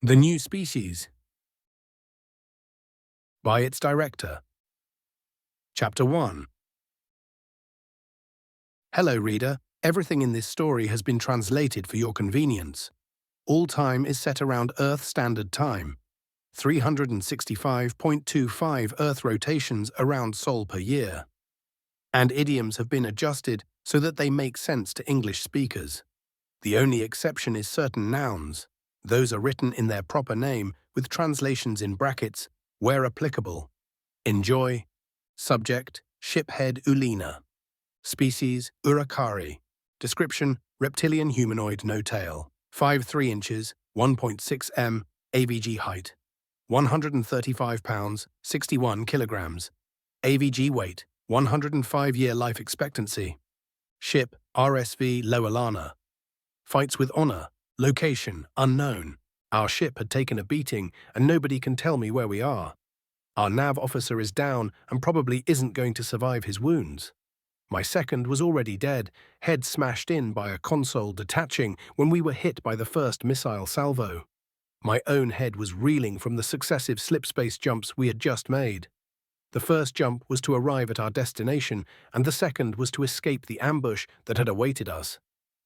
The New Species by its director. Chapter 1. Hello, reader. Everything in this story has been translated for your convenience. All time is set around Earth Standard Time, 365.25 Earth rotations around Sol per year. And idioms have been adjusted so that they make sense to English speakers. The only exception is certain nouns. Those are written in their proper name with translations in brackets, where applicable. Enjoy. Subject, shiphead Uleena. Species, Urakari. Description, reptilian humanoid no tail. 5'3 inches, 1.6 m, AVG height. 135 pounds, 61 kilograms. AVG weight, 105-year life expectancy. Ship, RSV Lowelana. Fights with honor. Location, unknown. Our ship had taken a beating, and nobody can tell me where we are. Our nav officer is down and probably isn't going to survive his wounds. My second was already dead, head smashed in by a console detaching when we were hit by the first missile salvo. My own head was reeling from the successive slipspace jumps we had just made. The first jump was to arrive at our destination, and the second was to escape the ambush that had awaited us.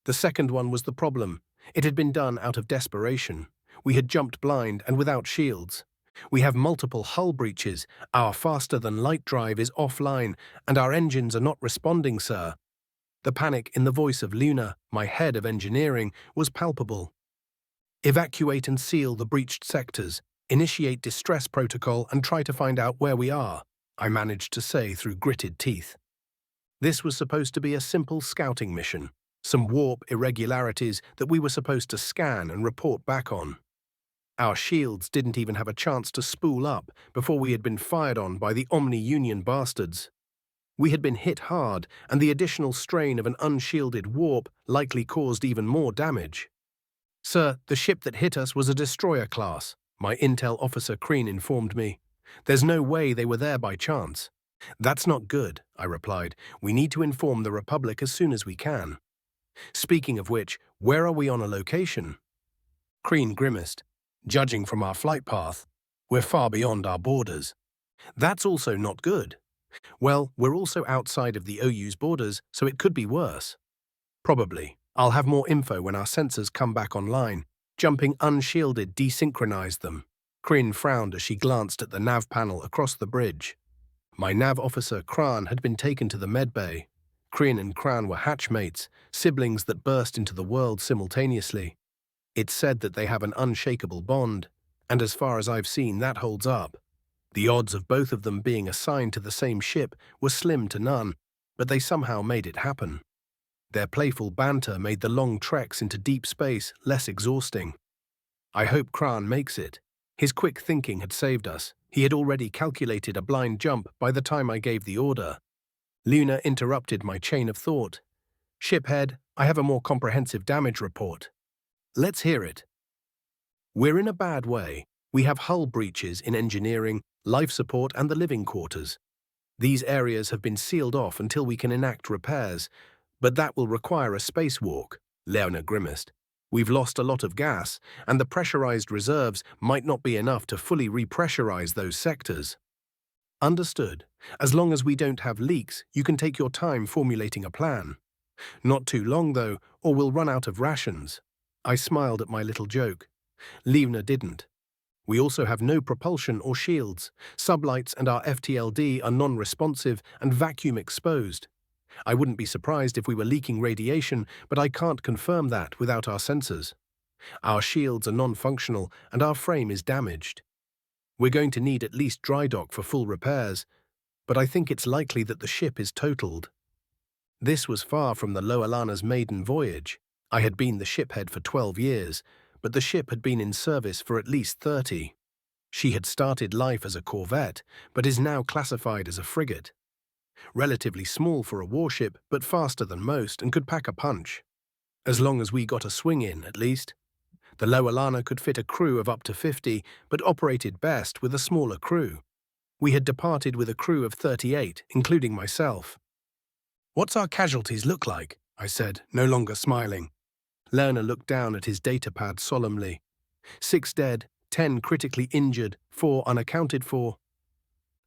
The second one was the problem. It had been done out of desperation. We had jumped blind and without shields. We have multiple hull breaches, our faster-than-light drive is offline, and our engines are not responding, sir. The panic in the voice of Uleena, my head of engineering, was palpable. Evacuate and seal the breached sectors, initiate distress protocol and try to find out where we are, I managed to say through gritted teeth. This was supposed to be a simple scouting mission, some warp irregularities that we were supposed to scan and report back on. Our shields didn't even have a chance to spool up before we had been fired on by the Omni-Union bastards. We had been hit hard, and the additional strain of an unshielded warp likely caused even more damage. Sir, the ship that hit us was a destroyer class, my intel officer Crean informed me. There's no way they were there by chance. That's not good, I replied. We need to inform the Republic as soon as we can. Speaking of which, where are we on a location? Crean grimaced. Judging from our flight path, we're far beyond our borders. That's also not good. Well, we're also outside of the OU's borders, so it could be worse. Probably. I'll have more info when our sensors come back online. Jumping unshielded desynchronized them. Crean frowned as she glanced at the nav panel across the bridge. My nav officer, Kran, had been taken to the medbay. Crean and Kran were hatchmates, siblings that burst into the world simultaneously. It's said that they have an unshakable bond, and as far as I've seen, that holds up. The odds of both of them being assigned to the same ship were slim to none, but they somehow made it happen. Their playful banter made the long treks into deep space less exhausting. I hope Kran makes it. His quick thinking had saved us. He had already calculated a blind jump by the time I gave the order. Uleena interrupted my chain of thought. Shiphead, I have a more comprehensive damage report. Let's hear it. We're in a bad way. We have hull breaches in engineering, life support and the living quarters. These areas have been sealed off until we can enact repairs, but that will require a spacewalk, Uleena grimaced. We've lost a lot of gas, and the pressurized reserves might not be enough to fully repressurize those sectors. Understood. As long as we don't have leaks, you can take your time formulating a plan. Not too long, though, or we'll run out of rations. I smiled at my little joke. Uleena didn't. We also have no propulsion or shields. Sublights and our FTLD are non-responsive and vacuum exposed. I wouldn't be surprised if we were leaking radiation, but I can't confirm that without our sensors. Our shields are non-functional and our frame is damaged. We're going to need at least dry dock for full repairs, but I think it's likely that the ship is totaled. This was far from the Lowelana's maiden voyage. I had been the shiphead for 12 years, but the ship had been in service for at least 30. She had started life as a corvette, but is now classified as a frigate. Relatively small for a warship, but faster than most and could pack a punch. As long as we got a swing in, at least. The Lowelana could fit a crew of up to 50, but operated best with a smaller crew. We had departed with a crew of 38, including myself. What's our casualties look like? I said, no longer smiling. Uleena looked down at his datapad solemnly. 6 dead, 10 critically injured, 4 unaccounted for,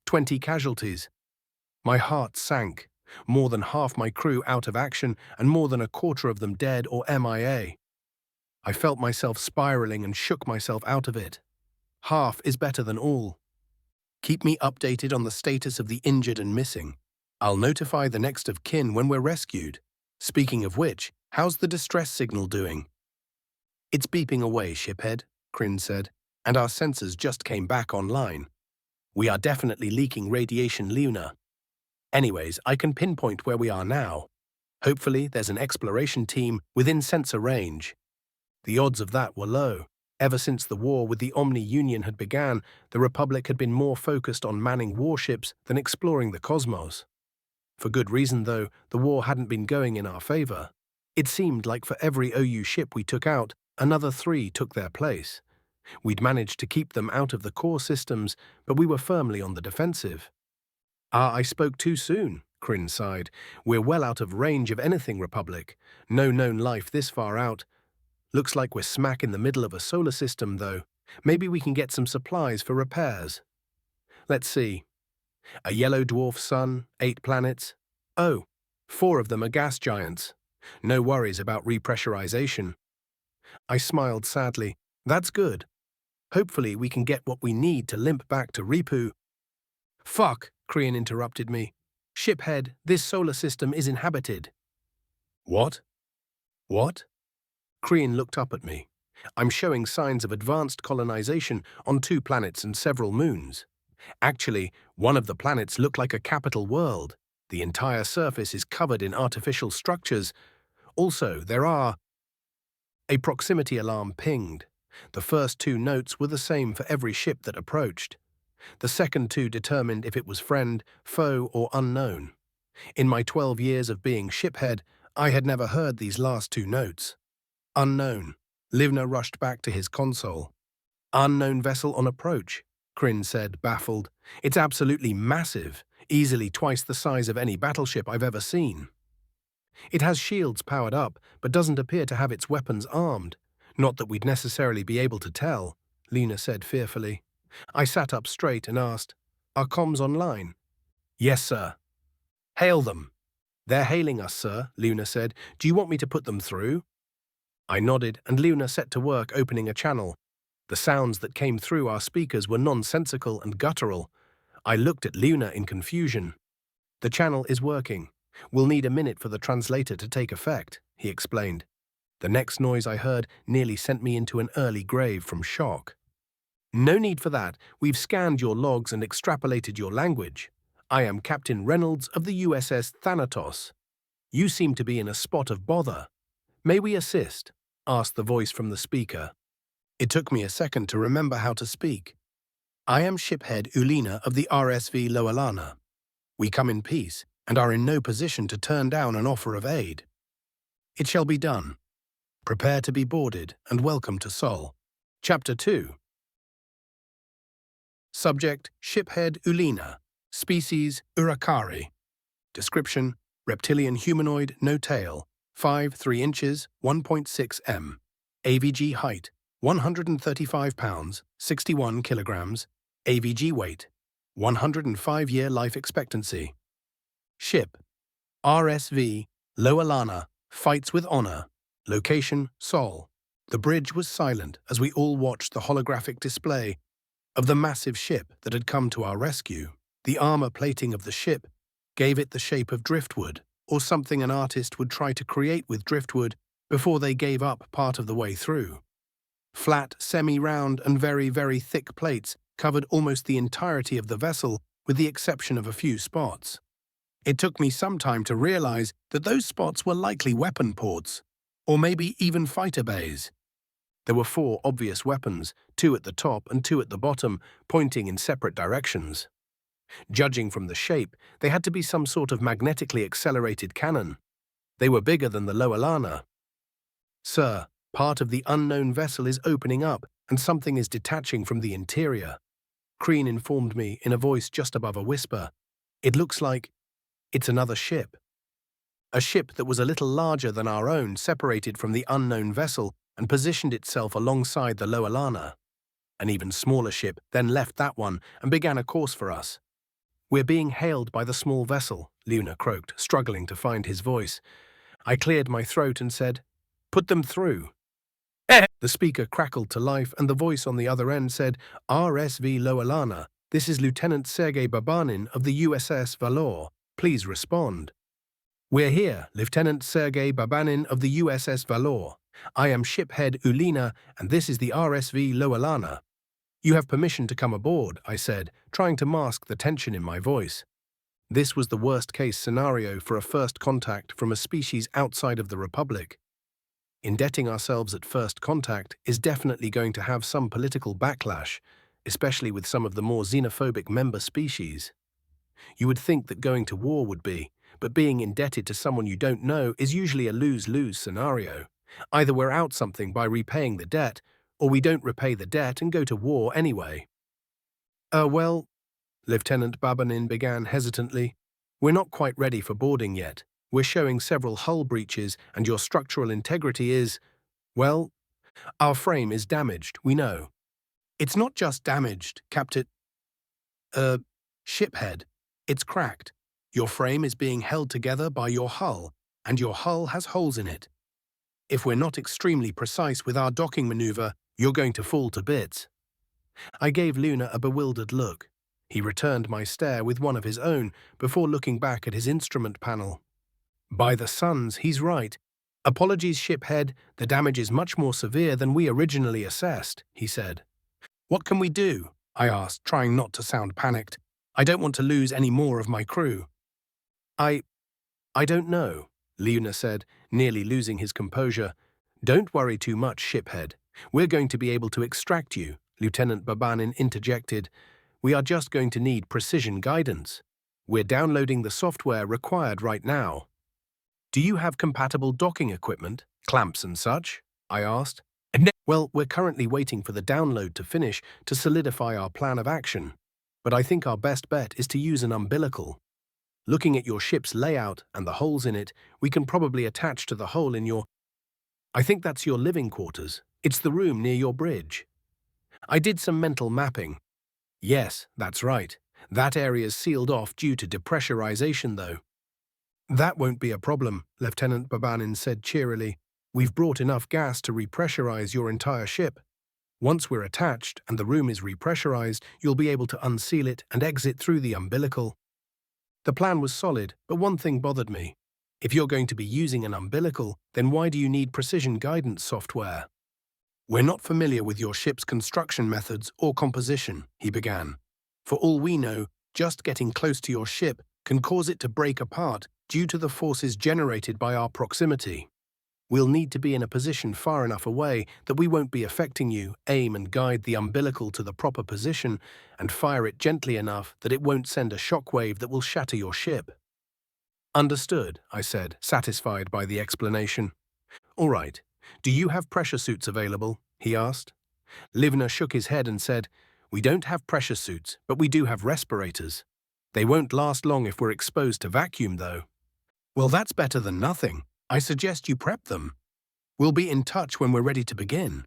20 casualties. My heart sank. More than half my crew out of action and more than a quarter of them dead or MIA. I felt myself spiraling and shook myself out of it. Half is better than all. Keep me updated on the status of the injured and missing. I'll notify the next of kin when we're rescued. Speaking of which, how's the distress signal doing? It's beeping away, shiphead, Kryn said, and our sensors just came back online. We are definitely leaking radiation, Luna. Anyways, I can pinpoint where we are now. Hopefully, there's an exploration team within sensor range. The odds of that were low. Ever since the war with the Omni Union had begun, the Republic had been more focused on manning warships than exploring the cosmos. For good reason, though, the war hadn't been going in our favor. It seemed like for every OU ship we took out, another 3 took their place. We'd managed to keep them out of the core systems, but we were firmly on the defensive. I spoke too soon, Kryn sighed. We're well out of range of anything, Republic. No known life this far out. Looks like we're smack in the middle of a solar system, though. Maybe we can get some supplies for repairs. Let's see. A yellow dwarf sun, 8 planets. Oh, 4 of them are gas giants. No worries about repressurization. I smiled sadly. That's good. Hopefully we can get what we need to limp back to Ripu. Fuck, Kryn interrupted me. Shiphead, this solar system is inhabited. What? What? Kryn looked up at me. I'm showing signs of advanced colonization on 2 planets and several moons. Actually, one of the planets looked like a capital world. The entire surface is covered in artificial structures. Also, there are... A proximity alarm pinged. The first 2 notes were the same for every ship that approached. The second 2 determined if it was friend, foe, or unknown. In my 12 years of being shiphead, I had never heard these last 2 notes. Unknown. Livna rushed back to his console. Unknown vessel on approach, Kryn said, baffled. It's absolutely massive, easily twice the size of any battleship I've ever seen. It has shields powered up, but doesn't appear to have its weapons armed. Not that we'd necessarily be able to tell, Luna said fearfully. I sat up straight and asked, Are comms online? Yes, sir. Hail them. They're hailing us, sir, Luna said. Do you want me to put them through? I nodded, and Luna set to work opening a channel. The sounds that came through our speakers were nonsensical and guttural. I looked at Luna in confusion. The channel is working. We'll need a minute for the translator to take effect, he explained. The next noise I heard nearly sent me into an early grave from shock. No need for that. We've scanned your logs and extrapolated your language. I am Captain Reynolds of the USS Thanatos. You seem to be in a spot of bother. May we assist? Asked the voice from the speaker. It took me a second to remember how to speak. I am shiphead Uleena of the RSV Lowelana. We come in peace and are in no position to turn down an offer of aid. It shall be done. Prepare to be boarded and welcome to Sol. Chapter 2. Subject, Shiphead Uleena. Species, Urakari. Description, reptilian humanoid, no tail. 5 3 inches, 1.6 m. AVG height, 135 pounds, 61 kilograms. AVG weight, 105-year life expectancy. Ship, RSV Lowelana, fights with honor. Location, Sol. The bridge was silent as we all watched the holographic display of the massive ship that had come to our rescue. The armor plating of the ship gave it the shape of driftwood, or something an artist would try to create with driftwood before they gave up part of the way through. Flat, semi-round, and very, very thick plates covered almost the entirety of the vessel, with the exception of a few spots. It took me some time to realize that those spots were likely weapon ports, or maybe even fighter bays. There were 4 obvious weapons, 2 at the top and 2 at the bottom, pointing in separate directions. Judging from the shape, they had to be some sort of magnetically accelerated cannon. They were bigger than the Lowelana. Sir, part of the unknown vessel is opening up, and something is detaching from the interior. Kryn informed me in a voice just above a whisper. It looks like it's another ship. A ship that was a little larger than our own, separated from the unknown vessel and positioned itself alongside the Lowelana. An even smaller ship then left that one and began a course for us. "We're being hailed by the small vessel," Luna croaked, struggling to find his voice. I cleared my throat and said, "Put them through." The speaker crackled to life, and the voice on the other end said, "RSV Lowelana, this is Lieutenant Sergei Babanin of the USS Valor. Please respond." "We're here, Lieutenant Sergei Babanin of the USS Valor. I am shiphead Uleena, and this is the RSV Lowelana." "You have permission to come aboard," I said, trying to mask the tension in my voice. This was the worst-case scenario for a first contact from a species outside of the Republic. Indebting ourselves at first contact is definitely going to have some political backlash, especially with some of the more xenophobic member species. You would think that going to war would be, but being indebted to someone you don't know is usually a lose-lose scenario. Either we're out something by repaying the debt, or we don't repay the debt and go to war anyway. Well, Lieutenant Babanin began hesitantly, "we're not quite ready for boarding yet. We're showing several hull breaches, and your structural integrity is, well, our frame is damaged, we know." "It's not just damaged, Captain. Shiphead. It's cracked. Your frame is being held together by your hull, and your hull has holes in it. If we're not extremely precise with our docking maneuver, you're going to fall to bits." I gave Luna a bewildered look. He returned my stare with one of his own before looking back at his instrument panel. "By the suns, he's right. Apologies, shiphead, the damage is much more severe than we originally assessed," he said. "What can we do?" I asked, trying not to sound panicked. "I don't want to lose any more of my crew." I don't know," Luna said, nearly losing his composure. "Don't worry too much, shiphead. We're going to be able to extract you," Lieutenant Babanin interjected. "We are just going to need precision guidance. We're downloading the software required right now." "Do you have compatible docking equipment, clamps and such?" I asked. "Well, we're currently waiting for the download to finish to solidify our plan of action, but I think our best bet is to use an umbilical. Looking at your ship's layout and the holes in it, we can probably attach to the hole in your... I think that's your living quarters. It's the room near your bridge." I did some mental mapping. Yes, that's right. That area's sealed off due to depressurization, though. "That won't be a problem," Lieutenant Babanin said cheerily. "We've brought enough gas to repressurize your entire ship. Once we're attached and the room is repressurized, you'll be able to unseal it and exit through the umbilical." The plan was solid, but one thing bothered me. If you're going to be using an umbilical, then why do you need precision guidance software? "We're not familiar with your ship's construction methods or composition," he began. "For all we know, just getting close to your ship can cause it to break apart due to the forces generated by our proximity. We'll need to be in a position far enough away that we won't be affecting you, aim and guide the umbilical to the proper position, and fire it gently enough that it won't send a shockwave that will shatter your ship." "Understood," I said, satisfied by the explanation. "All right. Do you have pressure suits available?" he asked. Livna shook his head and said, "We don't have pressure suits, but we do have respirators. They won't last long if we're exposed to vacuum, though." "Well, that's better than nothing. I suggest you prep them. We'll be in touch when we're ready to begin."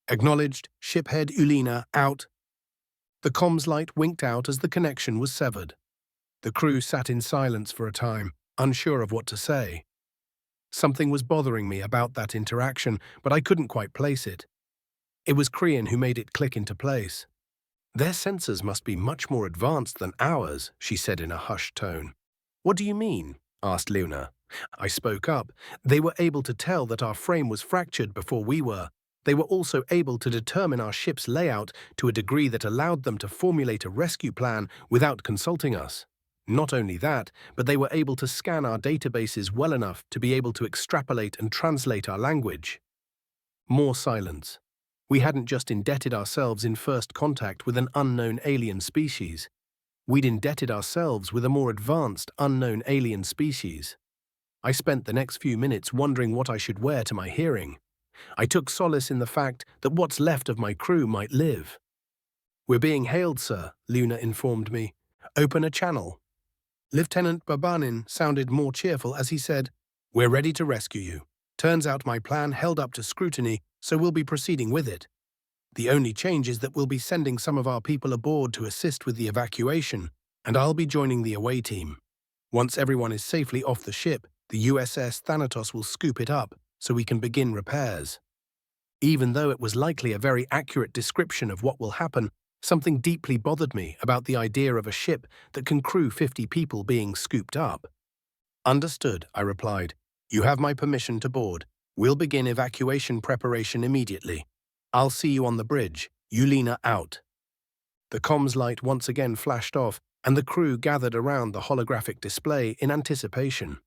Acknowledged, shiphead Uleena, out. The comms light winked out as the connection was severed. The crew sat in silence for a time, unsure of what to say. Something was bothering me about that interaction, but I couldn't quite place it. It was Krian who made it click into place. "Their sensors must be much more advanced than ours," she said in a hushed tone. "What do you mean?" asked Luna. I spoke up. "They were able to tell that our frame was fractured before we were. They were also able to determine our ship's layout to a degree that allowed them to formulate a rescue plan without consulting us. Not only that, but they were able to scan our databases well enough to be able to extrapolate and translate our language." More silence. We hadn't just indebted ourselves in first contact with an unknown alien species. We'd indebted ourselves with a more advanced, unknown alien species. I spent the next few minutes wondering what I should wear to my hearing. I took solace in the fact that what's left of my crew might live. "We're being hailed, sir," Luna informed me. "Open a channel." Lieutenant Babanin sounded more cheerful as he said, "We're ready to rescue you. Turns out my plan held up to scrutiny, so we'll be proceeding with it. The only change is that we'll be sending some of our people aboard to assist with the evacuation, and I'll be joining the away team. Once everyone is safely off the ship, the USS Thanatos will scoop it up so we can begin repairs. Even though it was likely a very accurate description of what will happen, something deeply bothered me about the idea of a ship that can crew 50 people being scooped up. Understood, I replied. You have my permission to board. We'll begin evacuation preparation immediately. I'll see you on the bridge. Uleena out. The comms light once again flashed off, and the crew gathered around the holographic display in anticipation.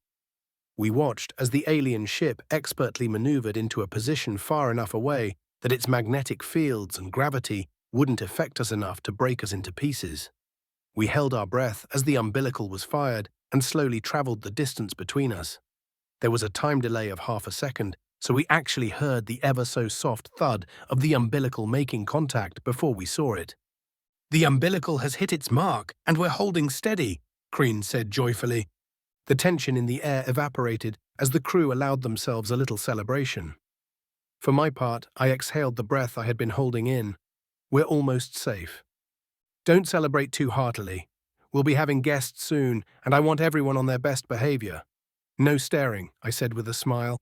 We watched as the alien ship expertly maneuvered into a position far enough away that its magnetic fields and gravity wouldn't affect us enough to break us into pieces. We held our breath as the umbilical was fired and slowly traveled the distance between us. There was a time delay of half a second, so we actually heard the ever-so-soft thud of the umbilical making contact before we saw it. "The umbilical has hit its mark, and we're holding steady," Crean said joyfully. The tension in the air evaporated as the crew allowed themselves a little celebration. For my part, I exhaled the breath I had been holding in. We're almost safe. Don't celebrate too heartily. We'll be having guests soon, and I want everyone on their best behavior. No staring, I said with a smile.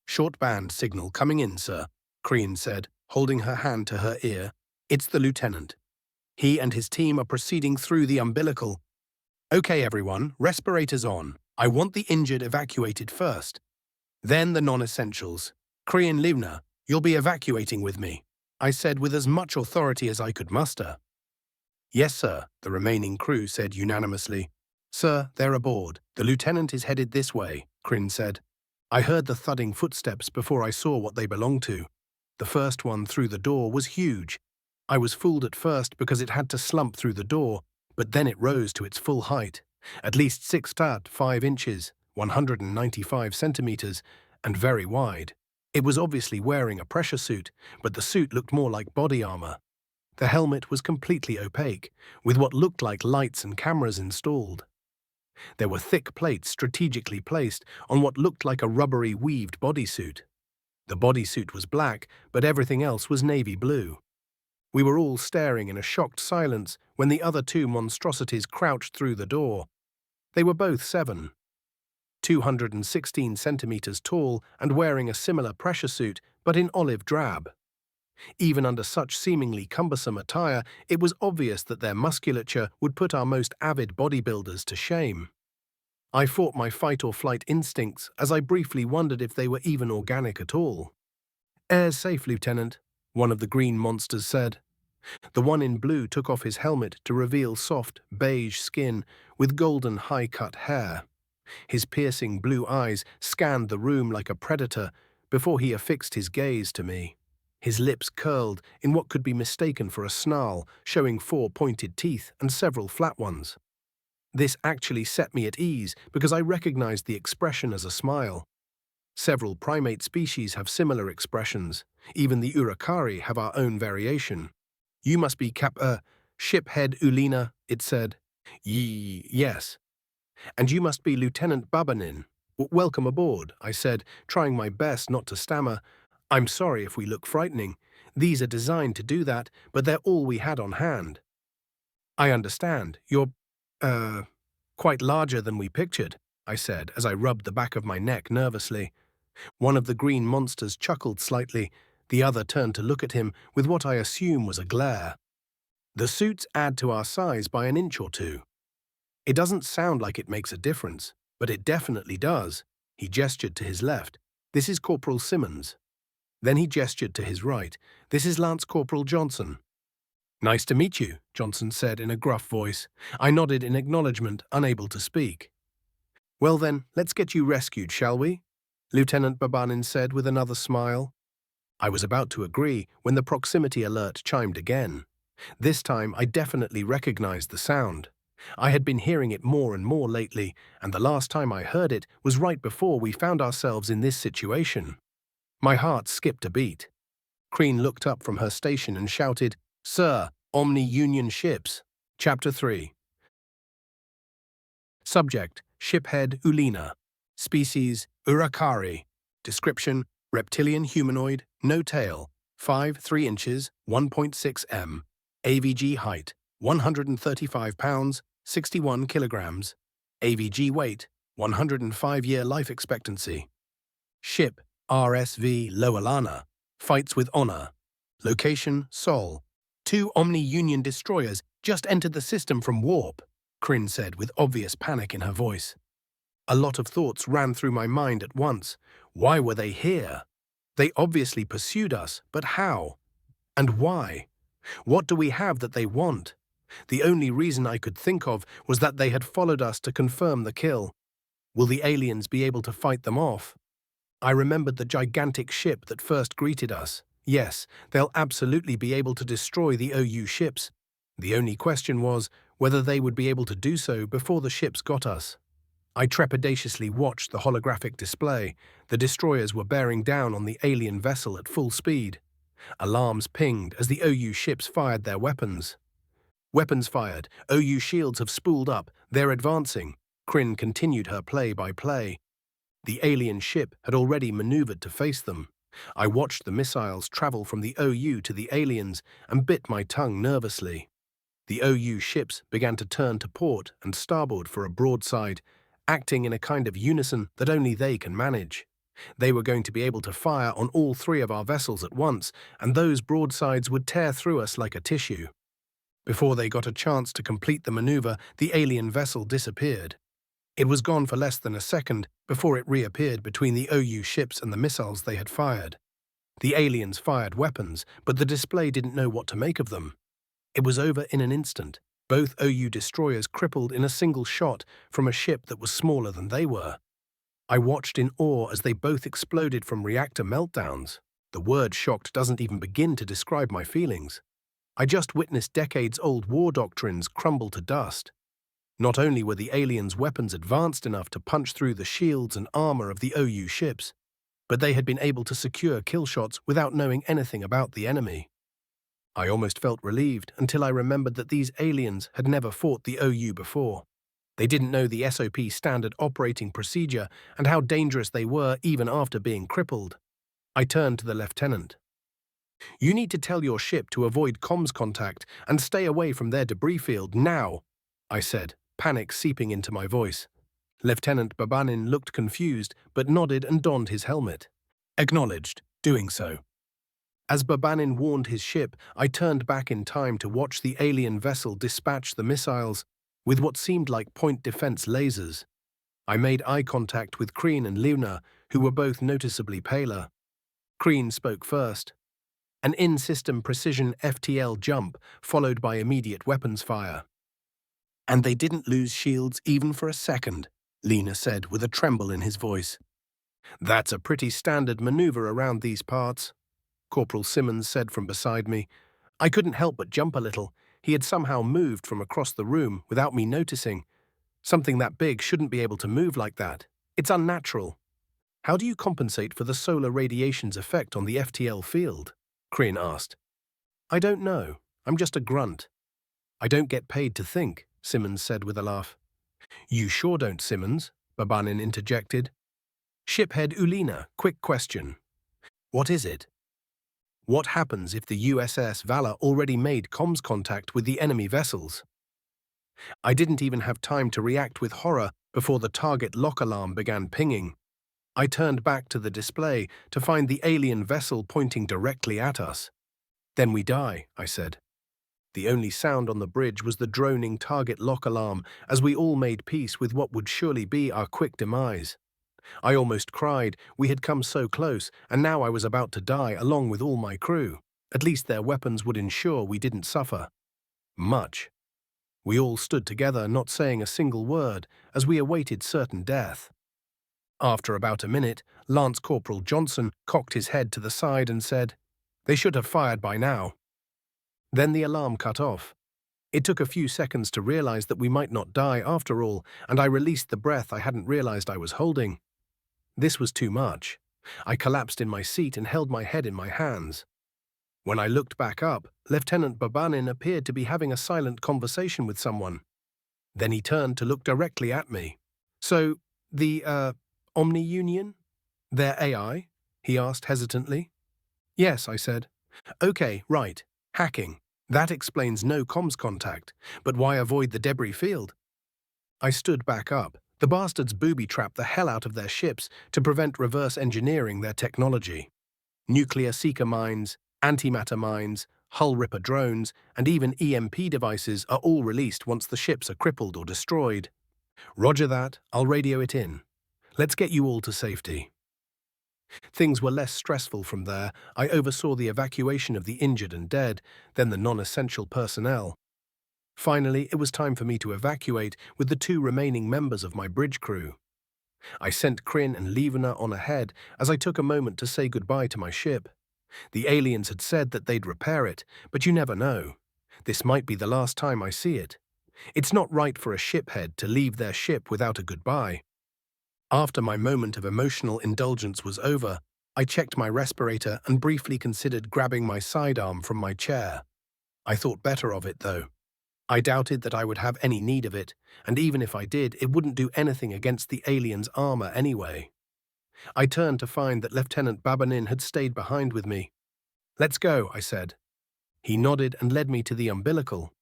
Short band signal coming in, sir, Crean said, holding her hand to her ear. It's the lieutenant. He and his team are proceeding through the umbilical. Okay, everyone, respirators on. I want the injured evacuated first. Then the non-essentials. Crean Livna, you'll be evacuating with me, I said with as much authority as I could muster. Yes, sir, the remaining crew said unanimously. Sir, they're aboard. The lieutenant is headed this way, Crean said. I heard the thudding footsteps before I saw what they belonged to. The first one through the door was huge. I was fooled at first because it had to slump through the door, but then it rose to its full height, at least 6'5" inches, 195 centimeters, and very wide. It was obviously wearing a pressure suit, but the suit looked more like body armor. The helmet was completely opaque, with what looked like lights and cameras installed. There were thick plates strategically placed on what looked like a rubbery weaved bodysuit. The bodysuit was black, but everything else was navy blue. We were all staring in a shocked silence when the other two monstrosities crouched through the door. They were both 216 centimeters tall and wearing a similar pressure suit, but in olive drab. Even under such seemingly cumbersome attire, it was obvious that their musculature would put our most avid bodybuilders to shame. I fought my fight-or-flight instincts as I briefly wondered if they were even organic at all. Air's safe, Lieutenant, one of the green monsters said. The one in blue took off his helmet to reveal soft, beige skin with golden high-cut hair. His piercing blue eyes scanned the room like a predator before he affixed his gaze to me. His lips curled in what could be mistaken for a snarl, showing 4 pointed teeth and several flat ones. This actually set me at ease because I recognized the expression as a smile. Several primate species have similar expressions. Even the Urakari have our own variation. You must be ship head Uleena, it said. Yes. And you must be Lieutenant Babanin. Welcome aboard, I said, trying my best not to stammer. I'm sorry if we look frightening. These are designed to do that, but they're all we had on hand. I understand. You're, quite larger than we pictured, I said as I rubbed the back of my neck nervously. One of the green monsters chuckled slightly. The other turned to look at him with what I assume was a glare. The suits add to our size by an inch or two. It doesn't sound like it makes a difference, but it definitely does. He gestured to his left. This is Corporal Simmons. Then he gestured to his right. This is Lance Corporal Johnson. Nice to meet you, Johnson said in a gruff voice. I nodded in acknowledgement, unable to speak. Well then, let's get you rescued, shall we? Lieutenant Babanin said with another smile. I was about to agree when the proximity alert chimed again. This time I definitely recognized the sound. I had been hearing it more and more lately, and the last time I heard it was right before we found ourselves in this situation. My heart skipped a beat. Crean looked up from her station and shouted, Sir, Omni-Union ships. Chapter 3. Subject, Shiphead Uleena. Species, Urakari. Description: reptilian humanoid, no tail, 5 3 inches, 1.6 m, AVG height, 135 pounds, 61 kilograms, AVG weight, 105-year life expectancy. Ship, RSV Lowelana, fights with honor. Location, Sol. 2 Omni-Union destroyers just entered the system from warp, Kryn said with obvious panic in her voice. A lot of thoughts ran through my mind at once. Why were they here? They obviously pursued us, but how? And why? What do we have that they want? The only reason I could think of was that they had followed us to confirm the kill. Will the aliens be able to fight them off? I remembered the gigantic ship that first greeted us. Yes, they'll absolutely be able to destroy the OU ships. The only question was whether they would be able to do so before the ships got us. I trepidatiously watched the holographic display. The destroyers were bearing down on the alien vessel at full speed. Alarms pinged as the OU ships fired their weapons. Weapons fired. OU shields have spooled up. They're advancing. Kryn continued her play-by-play. The alien ship had already maneuvered to face them. I watched the missiles travel from the OU to the aliens and bit my tongue nervously. The OU ships began to turn to port and starboard for a broadside, acting in a kind of unison that only they can manage. They were going to be able to fire on all 3 of our vessels at once, and those broadsides would tear through us like a tissue. Before they got a chance to complete the maneuver, the alien vessel disappeared. It was gone for less than a second before it reappeared between the OU ships and the missiles they had fired. The aliens fired weapons, but the display didn't know what to make of them. It was over in an instant, both OU destroyers crippled in a single shot from a ship that was smaller than they were. I watched in awe as they both exploded from reactor meltdowns. The word shocked doesn't even begin to describe my feelings. I just witnessed decades-old war doctrines crumble to dust. Not only were the aliens' weapons advanced enough to punch through the shields and armor of the OU ships, but they had been able to secure kill shots without knowing anything about the enemy. I almost felt relieved until I remembered that these aliens had never fought the OU before. They didn't know the SOP standard operating procedure and how dangerous they were even after being crippled. I turned to the lieutenant. "You need to tell your ship to avoid comms contact and stay away from their debris field now," I said, panic seeping into my voice. Lieutenant Babanin looked confused but nodded and donned his helmet. Acknowledged, doing so. As Babanin warned his ship, I turned back in time to watch the alien vessel dispatch the missiles with what seemed like point defense lasers. I made eye contact with Kryn and Uleena, who were both noticeably paler. Kryn spoke first. An in-system precision FTL jump, followed by immediate weapons fire. "And they didn't lose shields even for a second," Uleena said with a tremble in his voice. "That's a pretty standard maneuver around these parts," Corporal Simmons said from beside me. I couldn't help but jump a little. He had somehow moved from across the room without me noticing. Something that big shouldn't be able to move like that. It's unnatural. "How do you compensate for the solar radiation's effect on the FTL field?" Kryn asked. "I don't know. I'm just a grunt." "I don't get paid to think," Simmons said with a laugh. "You sure don't, Simmons," Babanin interjected. "Shiphead Uleena, quick question." "What is it?" "What happens if the USS Valor already made comms contact with the enemy vessels?" I didn't even have time to react with horror before the target lock alarm began pinging. I turned back to the display to find the alien vessel pointing directly at us. "Then we die," I said. The only sound on the bridge was the droning target lock alarm as we all made peace with what would surely be our quick demise. I almost cried. We had come so close, and now I was about to die along with all my crew. At least their weapons would ensure we didn't suffer much. We all stood together, not saying a single word, as we awaited certain death. After about a minute, Lance Corporal Johnson cocked his head to the side and said, "They should have fired by now." Then the alarm cut off. It took a few seconds to realize that we might not die after all, and I released the breath I hadn't realized I was holding. This was too much. I collapsed in my seat and held my head in my hands. When I looked back up, Lieutenant Babanin appeared to be having a silent conversation with someone. Then he turned to look directly at me. "So, the, Omni-Union? Their AI? He asked hesitantly. Yes, I said. Okay, right. Hacking. That explains no comms contact. But why avoid the debris field? I stood back up. The bastards booby-trapped the hell out of their ships to prevent reverse engineering their technology. Nuclear seeker mines, antimatter mines, hull ripper drones, and even EMP devices are all released once the ships are crippled or destroyed. Roger that, I'll radio it in. Let's get you all to safety. Things were less stressful from there. I oversaw the evacuation of the injured and dead, then the non-essential personnel. Finally, it was time for me to evacuate with the 2 remaining members of my bridge crew. I sent Kryn and Uleena on ahead as I took a moment to say goodbye to my ship. The aliens had said that they'd repair it, but you never know. This might be the last time I see it. It's not right for a shiphead to leave their ship without a goodbye. After my moment of emotional indulgence was over, I checked my respirator and briefly considered grabbing my sidearm from my chair. I thought better of it, though. I doubted that I would have any need of it, and even if I did, it wouldn't do anything against the aliens' armor anyway. I turned to find that Lieutenant Babanin had stayed behind with me. Let's go, I said. He nodded and led me to the umbilical.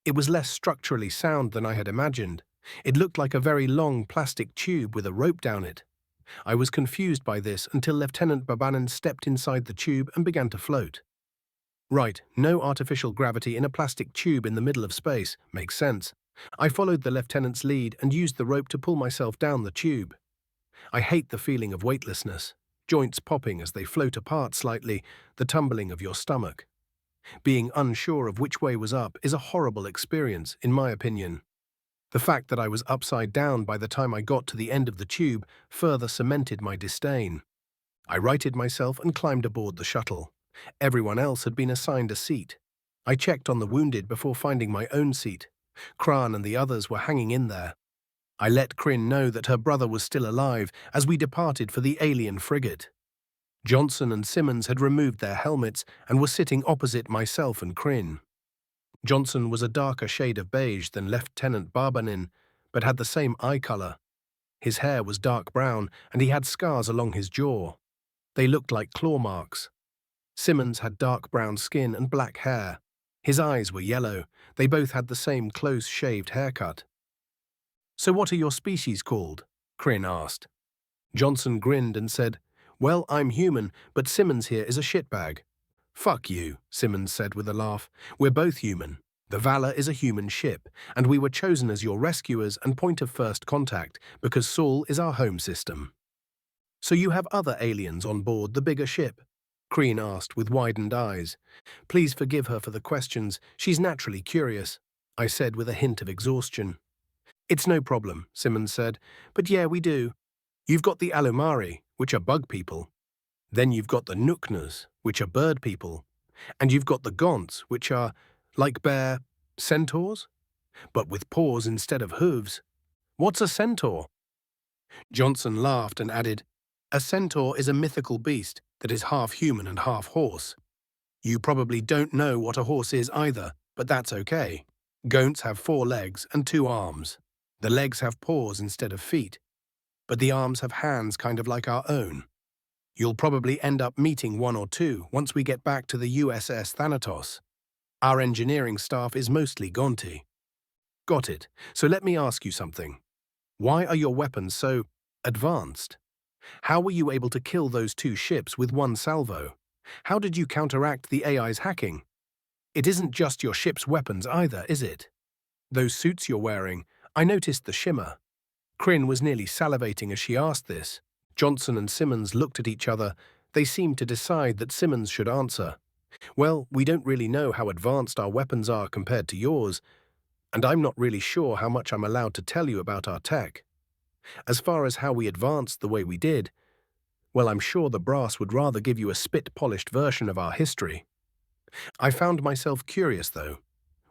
It was less structurally sound than I had imagined. It looked like a very long plastic tube with a rope down it. I was confused by this until Lieutenant Babanin stepped inside the tube and began to float. Right, no artificial gravity in a plastic tube in the middle of space. Makes sense. I followed the lieutenant's lead and used the rope to pull myself down the tube. I hate the feeling of weightlessness, joints popping as they float apart slightly, the tumbling of your stomach. Being unsure of which way was up is a horrible experience, in my opinion. The fact that I was upside down by the time I got to the end of the tube further cemented my disdain. I righted myself and climbed aboard the shuttle. Everyone else had been assigned a seat. I checked on the wounded before finding my own seat. Kran and the others were hanging in there. I let Kryn know that her brother was still alive as we departed for the alien frigate. Johnson and Simmons had removed their helmets and were sitting opposite myself and Kryn. Johnson was a darker shade of beige than Lieutenant Babanin, but had the same eye color. His hair was dark brown and he had scars along his jaw. They looked like claw marks. Simmons had dark brown skin and black hair. His eyes were yellow. They both had the same close-shaved haircut. "So what are your species called?" Kryn asked. Johnson grinned and said, "Well, I'm human, but Simmons here is a shitbag." "Fuck you," Simmons said with a laugh. "We're both human. The Valor is a human ship, and we were chosen as your rescuers and point of first contact because Sol is our home system." "So you have other aliens on board the bigger ship?" Kryn asked with widened eyes. "Please forgive her for the questions. She's naturally curious," I said with a hint of exhaustion. "It's no problem," Simmons said. "But yeah, we do. You've got the Alumari, which are bug people. Then you've got the Nuknas, which are bird people. And you've got the Gaunts, which are, like bear, centaurs? But with paws instead of hooves. What's a centaur?" Johnson laughed and added, "A centaur is a mythical beast that is half human and half horse. You probably don't know what a horse is either, but that's okay. Gaunts have 4 legs and 2 arms. The legs have paws instead of feet, but the arms have hands kind of like our own. You'll probably end up meeting 1 or 2 once we get back to the USS Thanatos. Our engineering staff is mostly Gaunti." "Got it. So let me ask you something. Why are your weapons so advanced? How were you able to kill those 2 ships with 1 salvo? How did you counteract the AI's hacking? It isn't just your ship's weapons either, is it? Those suits you're wearing, I noticed the shimmer." Kryn was nearly salivating as she asked this. Johnson and Simmons looked at each other. They seemed to decide that Simmons should answer. "Well, we don't really know how advanced our weapons are compared to yours, and I'm not really sure how much I'm allowed to tell you about our tech. As far as how we advanced the way we did, well, I'm sure the brass would rather give you a spit-polished version of our history." I found myself curious, though.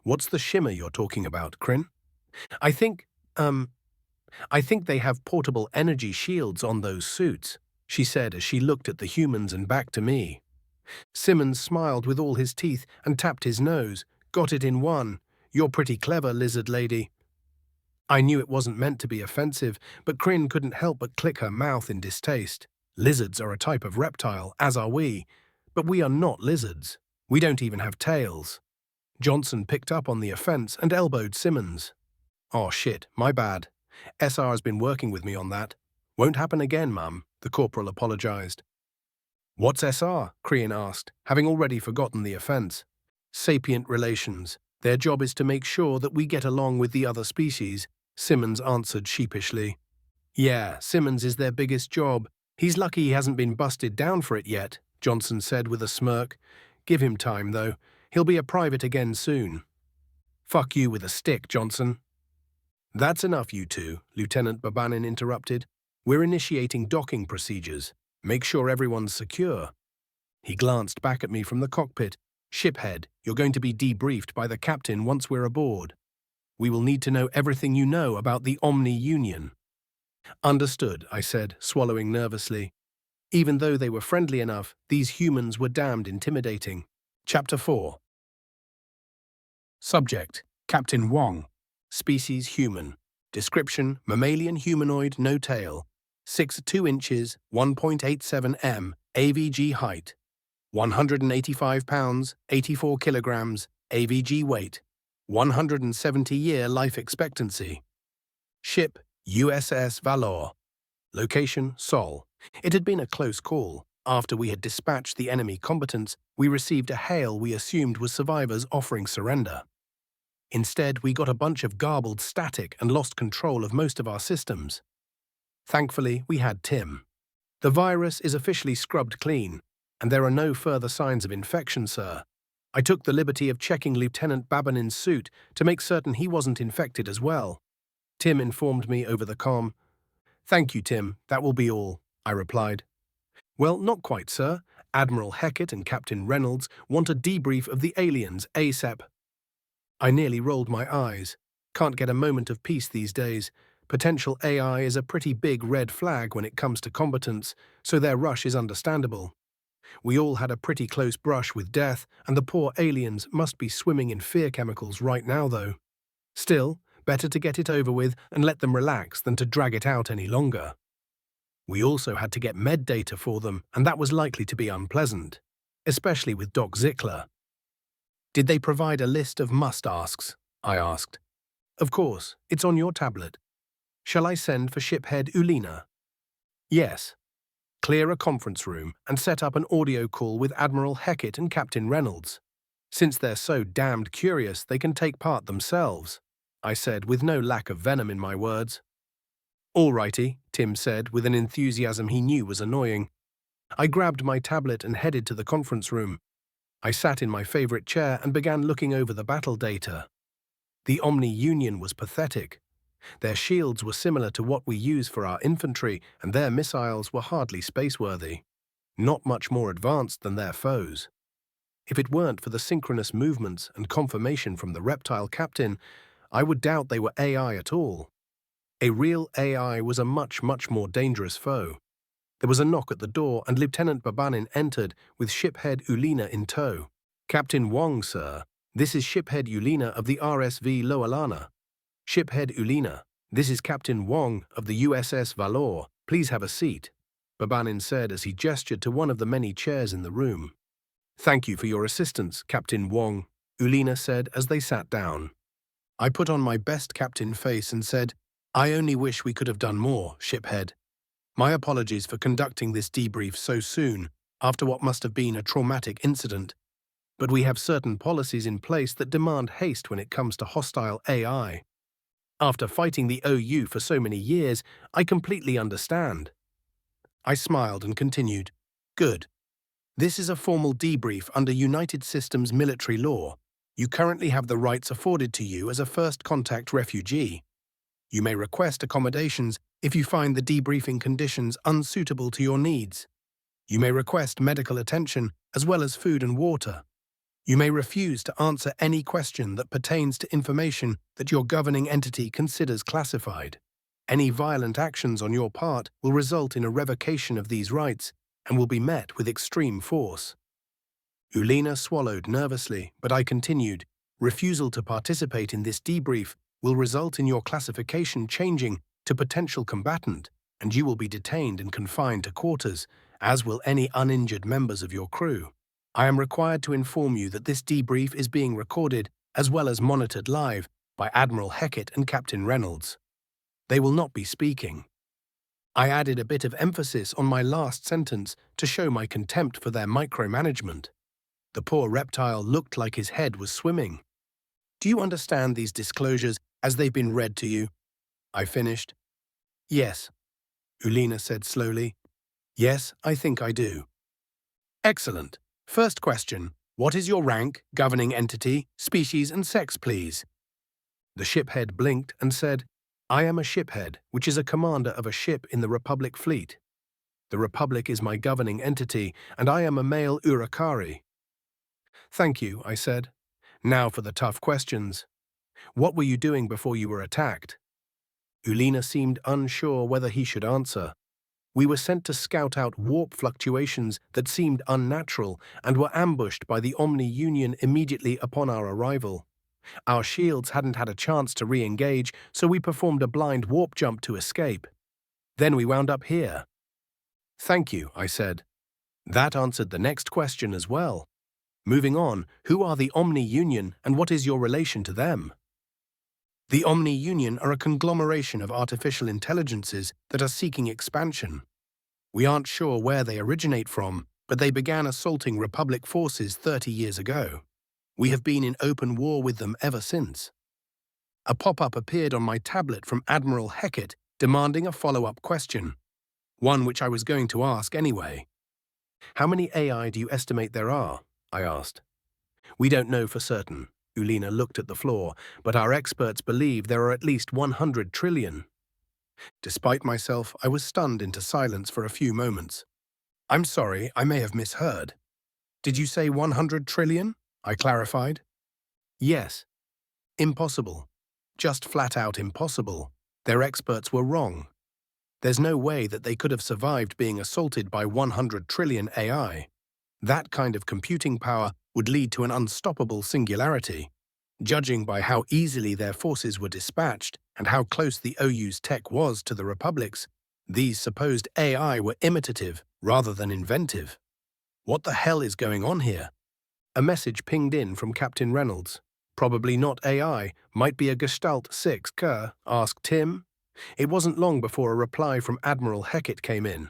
"What's the shimmer you're talking about, Kryn?" I think they have portable energy shields on those suits," she said as she looked at the humans and back to me. Simmons smiled with all his teeth and tapped his nose. "Got it in one. You're pretty clever, lizard lady." I knew it wasn't meant to be offensive, but Kryn couldn't help but click her mouth in distaste. Lizards are a type of reptile, as are we, but we are not lizards. We don't even have tails. Johnson picked up on the offense and elbowed Simmons. Oh shit, my bad. SR's been working with me on that. Won't happen again, Mum, the corporal apologized. What's SR? Crean asked, having already forgotten the offense. Sapient relations. Their job is to make sure that we get along with the other species, Simmons answered sheepishly. Yeah, Simmons is their biggest job. He's lucky he hasn't been busted down for it yet, Johnson said with a smirk. Give him time, though. He'll be a private again soon. Fuck you with a stick, Johnson. That's enough, you two, Lieutenant Babanin interrupted. We're initiating docking procedures. Make sure everyone's secure. He glanced back at me from the cockpit. Shiphead, you're going to be debriefed by the captain once we're aboard. We will need to know everything you know about the Omni Union. Understood, I said, swallowing nervously. Even though they were friendly enough, these humans were damned intimidating. Chapter 4. Subject: Captain Wong. Species: human. Description: mammalian humanoid, no tail. 6'2" 1.87 m, AVG height. 185 pounds, 84 kilograms, AVG weight. 170-year life expectancy. Ship: USS Valor. Location: Sol. It had been a close call. After we had dispatched the enemy combatants, we received a hail we assumed was survivors offering surrender. Instead, we got a bunch of garbled static and lost control of most of our systems. Thankfully, we had Tim. The virus is officially scrubbed clean, and there are no further signs of infection, sir. I took the liberty of checking Lieutenant Babanin's suit to make certain he wasn't infected as well. Tim informed me over the comm. Thank you, Tim. That will be all, I replied. Well, not quite, sir. Admiral Heckett and Captain Reynolds want a debrief of the aliens ASAP. I nearly rolled my eyes. Can't get a moment of peace these days. Potential AI is a pretty big red flag when it comes to combatants, so their rush is understandable. We all had a pretty close brush with death, and the poor aliens must be swimming in fear chemicals right now, though. Still, better to get it over with and let them relax than to drag it out any longer. We also had to get med data for them, and that was likely to be unpleasant, especially with Doc Zickler. Did they provide a list of must-asks? I asked. Of course, it's on your tablet. Shall I send for shiphead Uleena? Yes. Clear a conference room and set up an audio call with Admiral Heckett and Captain Reynolds. Since they're so damned curious, they can take part themselves, I said with no lack of venom in my words. All righty, Tim said with an enthusiasm he knew was annoying. I grabbed my tablet and headed to the conference room. I sat in my favorite chair and began looking over the battle data. The Omni Union was pathetic. Their shields were similar to what we use for our infantry, and their missiles were hardly spaceworthy. Not much more advanced than their foes. If it weren't for the synchronous movements and confirmation from the reptile captain, I would doubt they were AI at all. A real AI was a much more dangerous foe. There was a knock at the door, and Lieutenant Babanin entered with shiphead Uleena in tow. Captain Wong, sir. This is shiphead Uleena of the RSV Lowelana. Shiphead Uleena, this is Captain Wong of the USS Valor. Please have a seat, Babanin said as he gestured to one of the many chairs in the room. Thank you for your assistance, Captain Wong, Uleena said as they sat down. I put on my best captain face and said, I only wish we could have done more, shiphead. My apologies for conducting this debrief so soon, after what must have been a traumatic incident. But we have certain policies in place that demand haste when it comes to hostile AI. After fighting the OU for so many years, I completely understand. I smiled and continued. Good. This is a formal debrief under United Systems military law. You currently have the rights afforded to you as a first contact refugee. You may request accommodations if you find the debriefing conditions unsuitable to your needs. You may request medical attention as well as food and water. You may refuse to answer any question that pertains to information that your governing entity considers classified. Any violent actions on your part will result in a revocation of these rights and will be met with extreme force. Uleena swallowed nervously, but I continued, refusal to participate in this debrief will result in your classification changing to potential combatant and you will be detained and confined to quarters, as will any uninjured members of your crew. I am required to inform you that this debrief is being recorded as well as monitored live by Admiral Heckett and Captain Reynolds. They will not be speaking. I added a bit of emphasis on my last sentence to show my contempt for their micromanagement. The poor reptile looked like his head was swimming. Do you understand these disclosures as they've been read to you? I finished. Yes, Uleena said slowly. Yes, I think I do. Excellent. First question. What is your rank, governing entity, species and sex, please? The shiphead blinked and said, I am a shiphead, which is a commander of a ship in the Republic fleet. The Republic is my governing entity, and I am a male Urakari. Thank you, I said. Now for the tough questions. What were you doing before you were attacked? Uleena seemed unsure whether he should answer. We were sent to scout out warp fluctuations that seemed unnatural and were ambushed by the Omni Union immediately upon our arrival. Our shields hadn't had a chance to re-engage, so we performed a blind warp jump to escape. Then we wound up here. Thank you, I said. That answered the next question as well. Moving on, who are the Omni Union and what is your relation to them? The Omni Union are a conglomeration of artificial intelligences that are seeking expansion. We aren't sure where they originate from, but they began assaulting Republic forces 30 years ago. We have been in open war with them ever since. A pop-up appeared on my tablet from Admiral Heckett demanding a follow-up question, one which I was going to ask anyway. How many AI do you estimate there are? I asked. We don't know for certain. Uleena looked at the floor, but our experts believe there are at least 100 trillion. Despite myself, I was stunned into silence for a few moments. I'm sorry, I may have misheard. Did you say 100 trillion? I clarified. Yes. Impossible. Just flat out impossible. Their experts were wrong. There's no way that they could have survived being assaulted by 100 trillion AI. That kind of computing power would lead to an unstoppable singularity. Judging by how easily their forces were dispatched and how close the OU's tech was to the Republic's, these supposed AI were imitative rather than inventive. What the hell is going on here? A message pinged in from Captain Reynolds. Probably not AI, might be a Gestalt 6, asked Tim. It wasn't long before a reply from Admiral Heckett came in.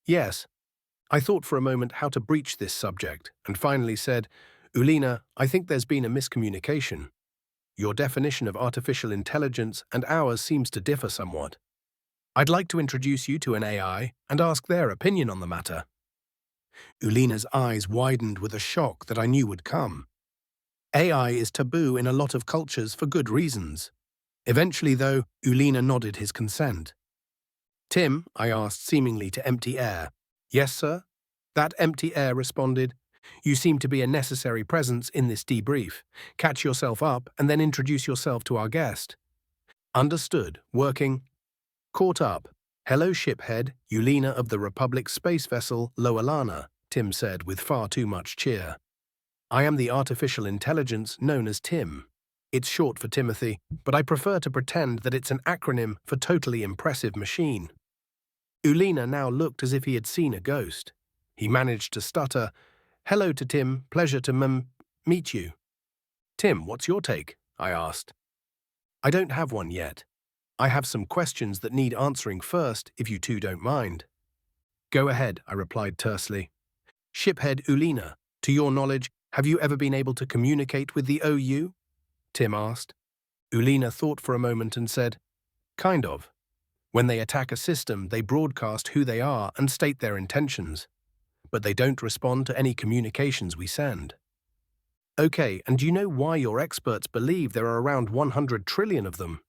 Yes. I thought for a moment how to breach this subject, and finally said, Uleena, I think there's been a miscommunication. Your definition of artificial intelligence and ours seems to differ somewhat. I'd like to introduce you to an AI and ask their opinion on the matter. Uleena's eyes widened with a shock that I knew would come. AI is taboo in a lot of cultures for good reasons. Eventually, though, Uleena nodded his consent. Tim, I asked seemingly to empty air. Yes, sir? That empty air responded. You seem to be a necessary presence in this debrief. Catch yourself up and then introduce yourself to our guest. Understood. Working. Caught up. Hello, shiphead, Uleena of the Republic Space Vessel Lowelana, Tim said with far too much cheer. I am the artificial intelligence known as Tim. It's short for Timothy, but I prefer to pretend that it's an acronym for Totally Impressive Machine. Uleena now looked as if he had seen a ghost. He managed to stutter, Hello to Tim, pleasure to meet you. Tim, what's your take? I asked. I don't have one yet. I have some questions that need answering first, if you two don't mind. Go ahead, I replied tersely. Shiphead Uleena, to your knowledge, have you ever been able to communicate with the OU? Tim asked. Uleena thought for a moment and said, Kind of. When they attack a system, they broadcast who they are and state their intentions. But they don't respond to any communications we send. Okay, and do you know why your experts believe there are around 100 trillion of them?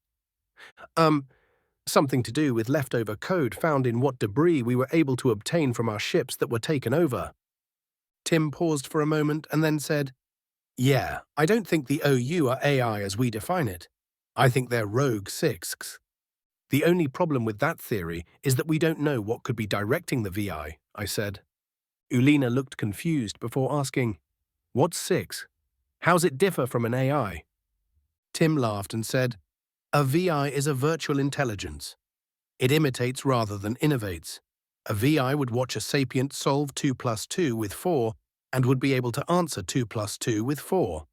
Something to do with leftover code found in what debris we were able to obtain from our ships that were taken over. Tim paused for a moment and then said, Yeah, I don't think the OU are AI as we define it. I think they're rogue sixths. The only problem with that theory is that we don't know what could be directing the VI, I said. Uleena looked confused before asking, What's six? How's it differ from an AI? Tim laughed and said, A VI is a virtual intelligence. It imitates rather than innovates. A VI would watch a sapient solve 2 plus 2 with 4 and would be able to answer 2 plus 2 with 4.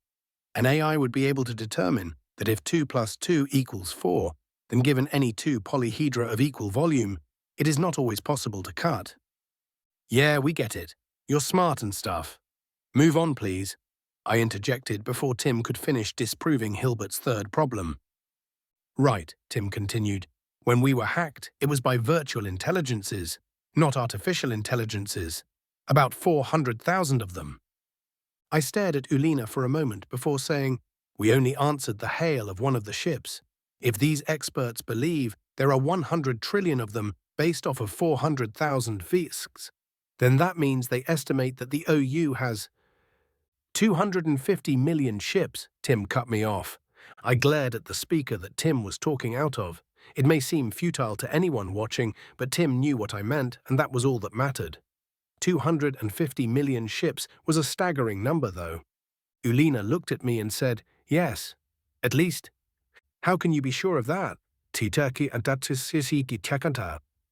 An AI would be able to determine that if 2 plus 2 equals 4, then given any two polyhedra of equal volume, it is not always possible to cut. Yeah, we get it. You're smart and stuff. Move on, please. I interjected before Tim could finish disproving Hilbert's third problem. Right, Tim continued. When we were hacked, it was by virtual intelligences, not artificial intelligences. About 400,000 of them. I stared at Uleena for a moment before saying, we only answered the hail of one of the ships. If these experts believe there are 100 trillion of them based off of 400,000 visks, then that means they estimate that the OU has 250 million ships. Tim cut me off. I glared at the speaker that Tim was talking out of. It may seem futile to anyone watching, but Tim knew what I meant, and that was all that mattered. 250 million ships was a staggering number, though. Uleena looked at me and said, yes, at least. How can you be sure of that?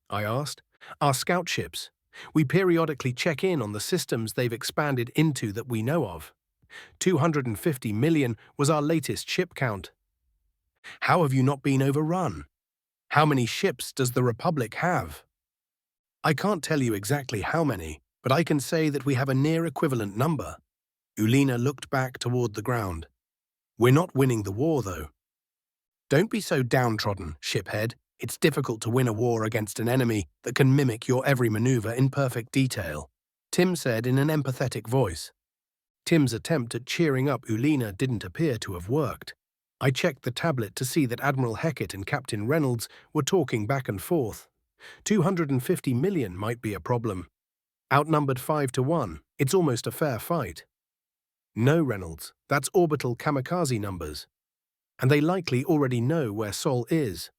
I asked. Our scout ships. We periodically check in on the systems they've expanded into that we know of. 250 million was our latest ship count. How have you not been overrun? How many ships does the Republic have? I can't tell you exactly how many, but I can say that we have a near equivalent number. Uleena looked back toward the ground. We're not winning the war, though. Don't be so downtrodden, shiphead. It's difficult to win a war against an enemy that can mimic your every maneuver in perfect detail, Tim said in an empathetic voice. Tim's attempt at cheering up Uleena didn't appear to have worked. I checked the tablet to see that Admiral Hackett and Captain Reynolds were talking back and forth. 250 million might be a problem. Outnumbered 5-1, it's almost a fair fight. No, Reynolds, that's orbital kamikaze numbers. And they likely already know where Sol is.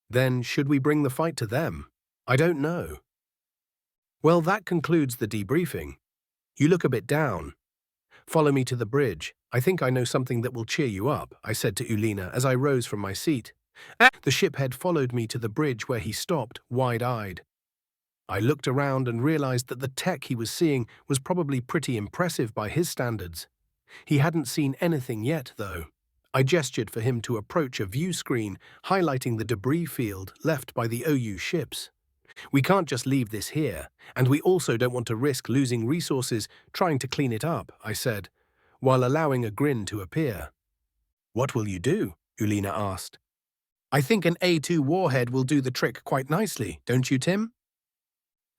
Then should we bring the fight to them? I don't know. Well, that concludes the debriefing. You look a bit down. Follow me to the bridge. I think I know something that will cheer you up, I said to Uleena as I rose from my seat. The shiphead followed me to the bridge where he stopped, wide-eyed. I looked around and realized that the tech he was seeing was probably pretty impressive by his standards. He hadn't seen anything yet, though. I gestured for him to approach a view screen highlighting the debris field left by the OU ships. We can't just leave this here, and we also don't want to risk losing resources trying to clean it up, I said, while allowing a grin to appear. What will you do? Uleena asked. I think an A2 warhead will do the trick quite nicely, don't you, Tim?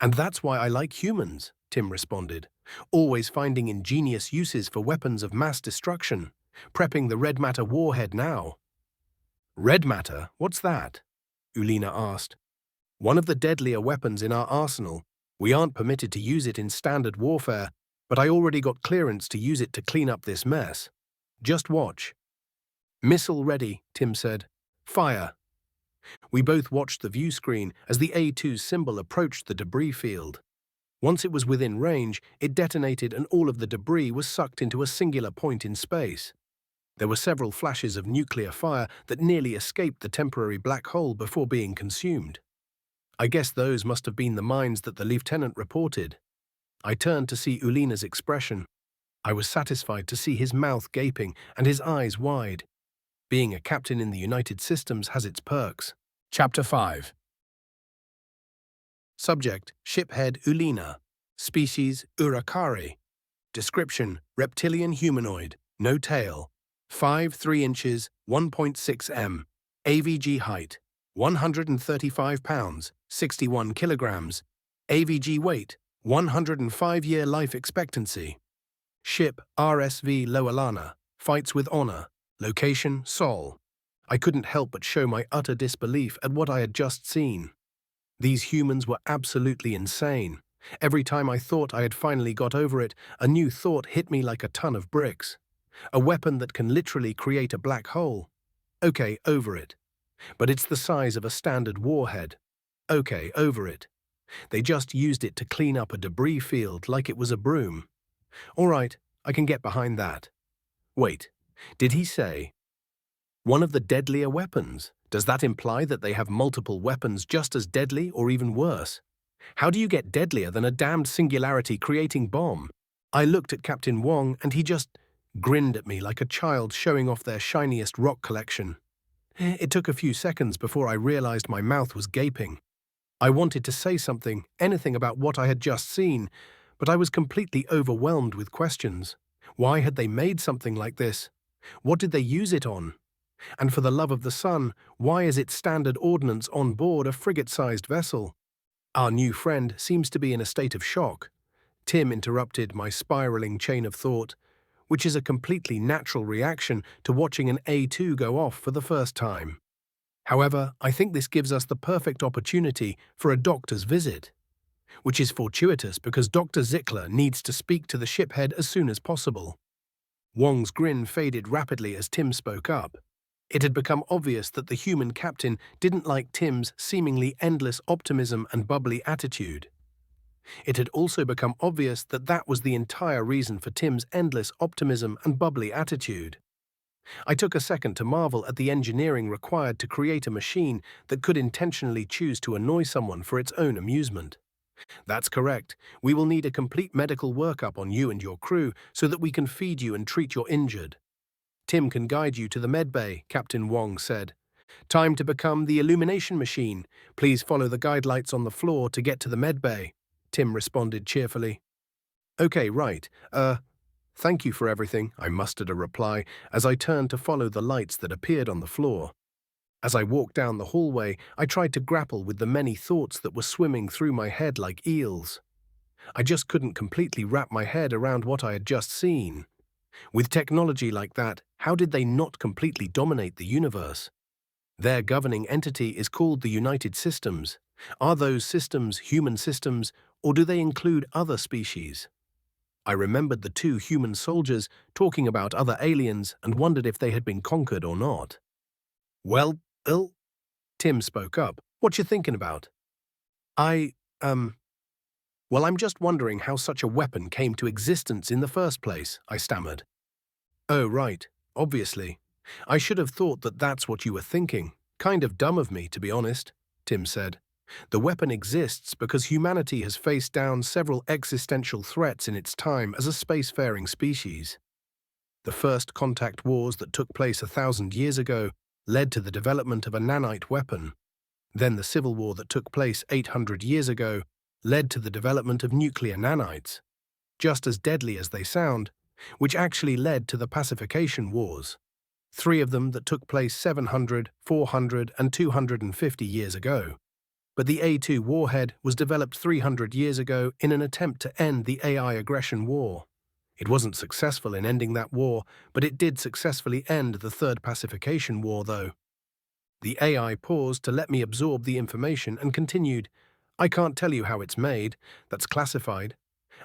And that's why I like humans, Tim responded, always finding ingenious uses for weapons of mass destruction. Prepping the red matter warhead now. Red matter? What's that? Uleena asked. One of the deadlier weapons in our arsenal. We aren't permitted to use it in standard warfare, but I already got clearance to use it to clean up this mess. Just watch. Missile ready, Tim said. Fire. We both watched the view screen as the A2 symbol approached the debris field. Once it was within range, it detonated and all of the debris was sucked into a singular point in space. There were several flashes of nuclear fire that nearly escaped the temporary black hole before being consumed. I guess those must have been the mines that the lieutenant reported. I turned to see Uleena's expression. I was satisfied to see his mouth gaping and his eyes wide. Being a captain in the United Systems has its perks. Chapter 5. Subject, shiphead Uleena. Species, Urakari. Description, reptilian humanoid, no tail. 5'3" 1.6 m. AVG height, 135 pounds, 61 kilograms. AVG weight, 105-year life expectancy. Ship RSV Lowelana, fights with honor. Location, Sol. I couldn't help but show my utter disbelief at what I had just seen. These humans were absolutely insane. Every time I thought I had finally got over it, a new thought hit me like a ton of bricks. A weapon that can literally create a black hole. Okay, over it. But it's the size of a standard warhead. Okay, over it. They just used it to clean up a debris field like it was a broom. All right, I can get behind that. Wait, did he say One of the deadlier weapons. Does that imply that they have multiple weapons just as deadly or even worse? How do you get deadlier than a damned singularity-creating bomb? I looked at Captain Wong and he just grinned at me like a child showing off their shiniest rock collection. It took a few seconds before I realized my mouth was gaping. I wanted to say something, anything about what I had just seen, but I was completely overwhelmed with questions. Why had they made something like this? What did they use it on? And for the love of the sun, why is it standard ordnance on board a frigate-sized vessel? Our new friend seems to be in a state of shock. Tim interrupted my spiraling chain of thought, which is a completely natural reaction to watching an A2 go off for the first time. However, I think this gives us the perfect opportunity for a doctor's visit, which is fortuitous because Dr. Zickler needs to speak to the shiphead as soon as possible. Wong's grin faded rapidly as Tim spoke up. It had become obvious that the human captain didn't like Tim's seemingly endless optimism and bubbly attitude. It had also become obvious that that was the entire reason for Tim's endless optimism and bubbly attitude. I took a second to marvel at the engineering required to create a machine that could intentionally choose to annoy someone for its own amusement. That's correct. We will need a complete medical workup on you and your crew so that we can feed you and treat your injured. Tim can guide you to the medbay, Captain Wong said. Time to become the illumination machine. Please follow the guide lights on the floor to get to the medbay, Tim responded cheerfully. Okay, right. Thank you for everything, I mustered a reply as I turned to follow the lights that appeared on the floor. As I walked down the hallway, I tried to grapple with the many thoughts that were swimming through my head like eels. I just couldn't completely wrap my head around what I had just seen. With technology like that, how did they not completely dominate the universe? Their governing entity is called the United Systems. Are those systems human systems, or do they include other species? I remembered the two human soldiers talking about other aliens and wondered if they had been conquered or not. Well, Tim spoke up. What you thinking about? Well, I'm just wondering how such a weapon came to existence in the first place, I stammered. Oh, right, obviously. I should have thought that that's what you were thinking. Kind of dumb of me, to be honest, Tim said. The weapon exists because humanity has faced down several existential threats in its time as a spacefaring species. The first contact wars that took place 1,000 years ago led to the development of a nanite weapon. Then the civil war that took place 800 years ago led to the development of nuclear nanites, just as deadly as they sound, which actually led to the pacification wars, 3 of them that took place 700, 400, and 250 years ago. But the A2 warhead was developed 300 years ago in an attempt to end the AI aggression war. It wasn't successful in ending that war, but it did successfully end the Third Pacification War, though. The AI paused to let me absorb the information and continued, I can't tell you how it's made, that's classified.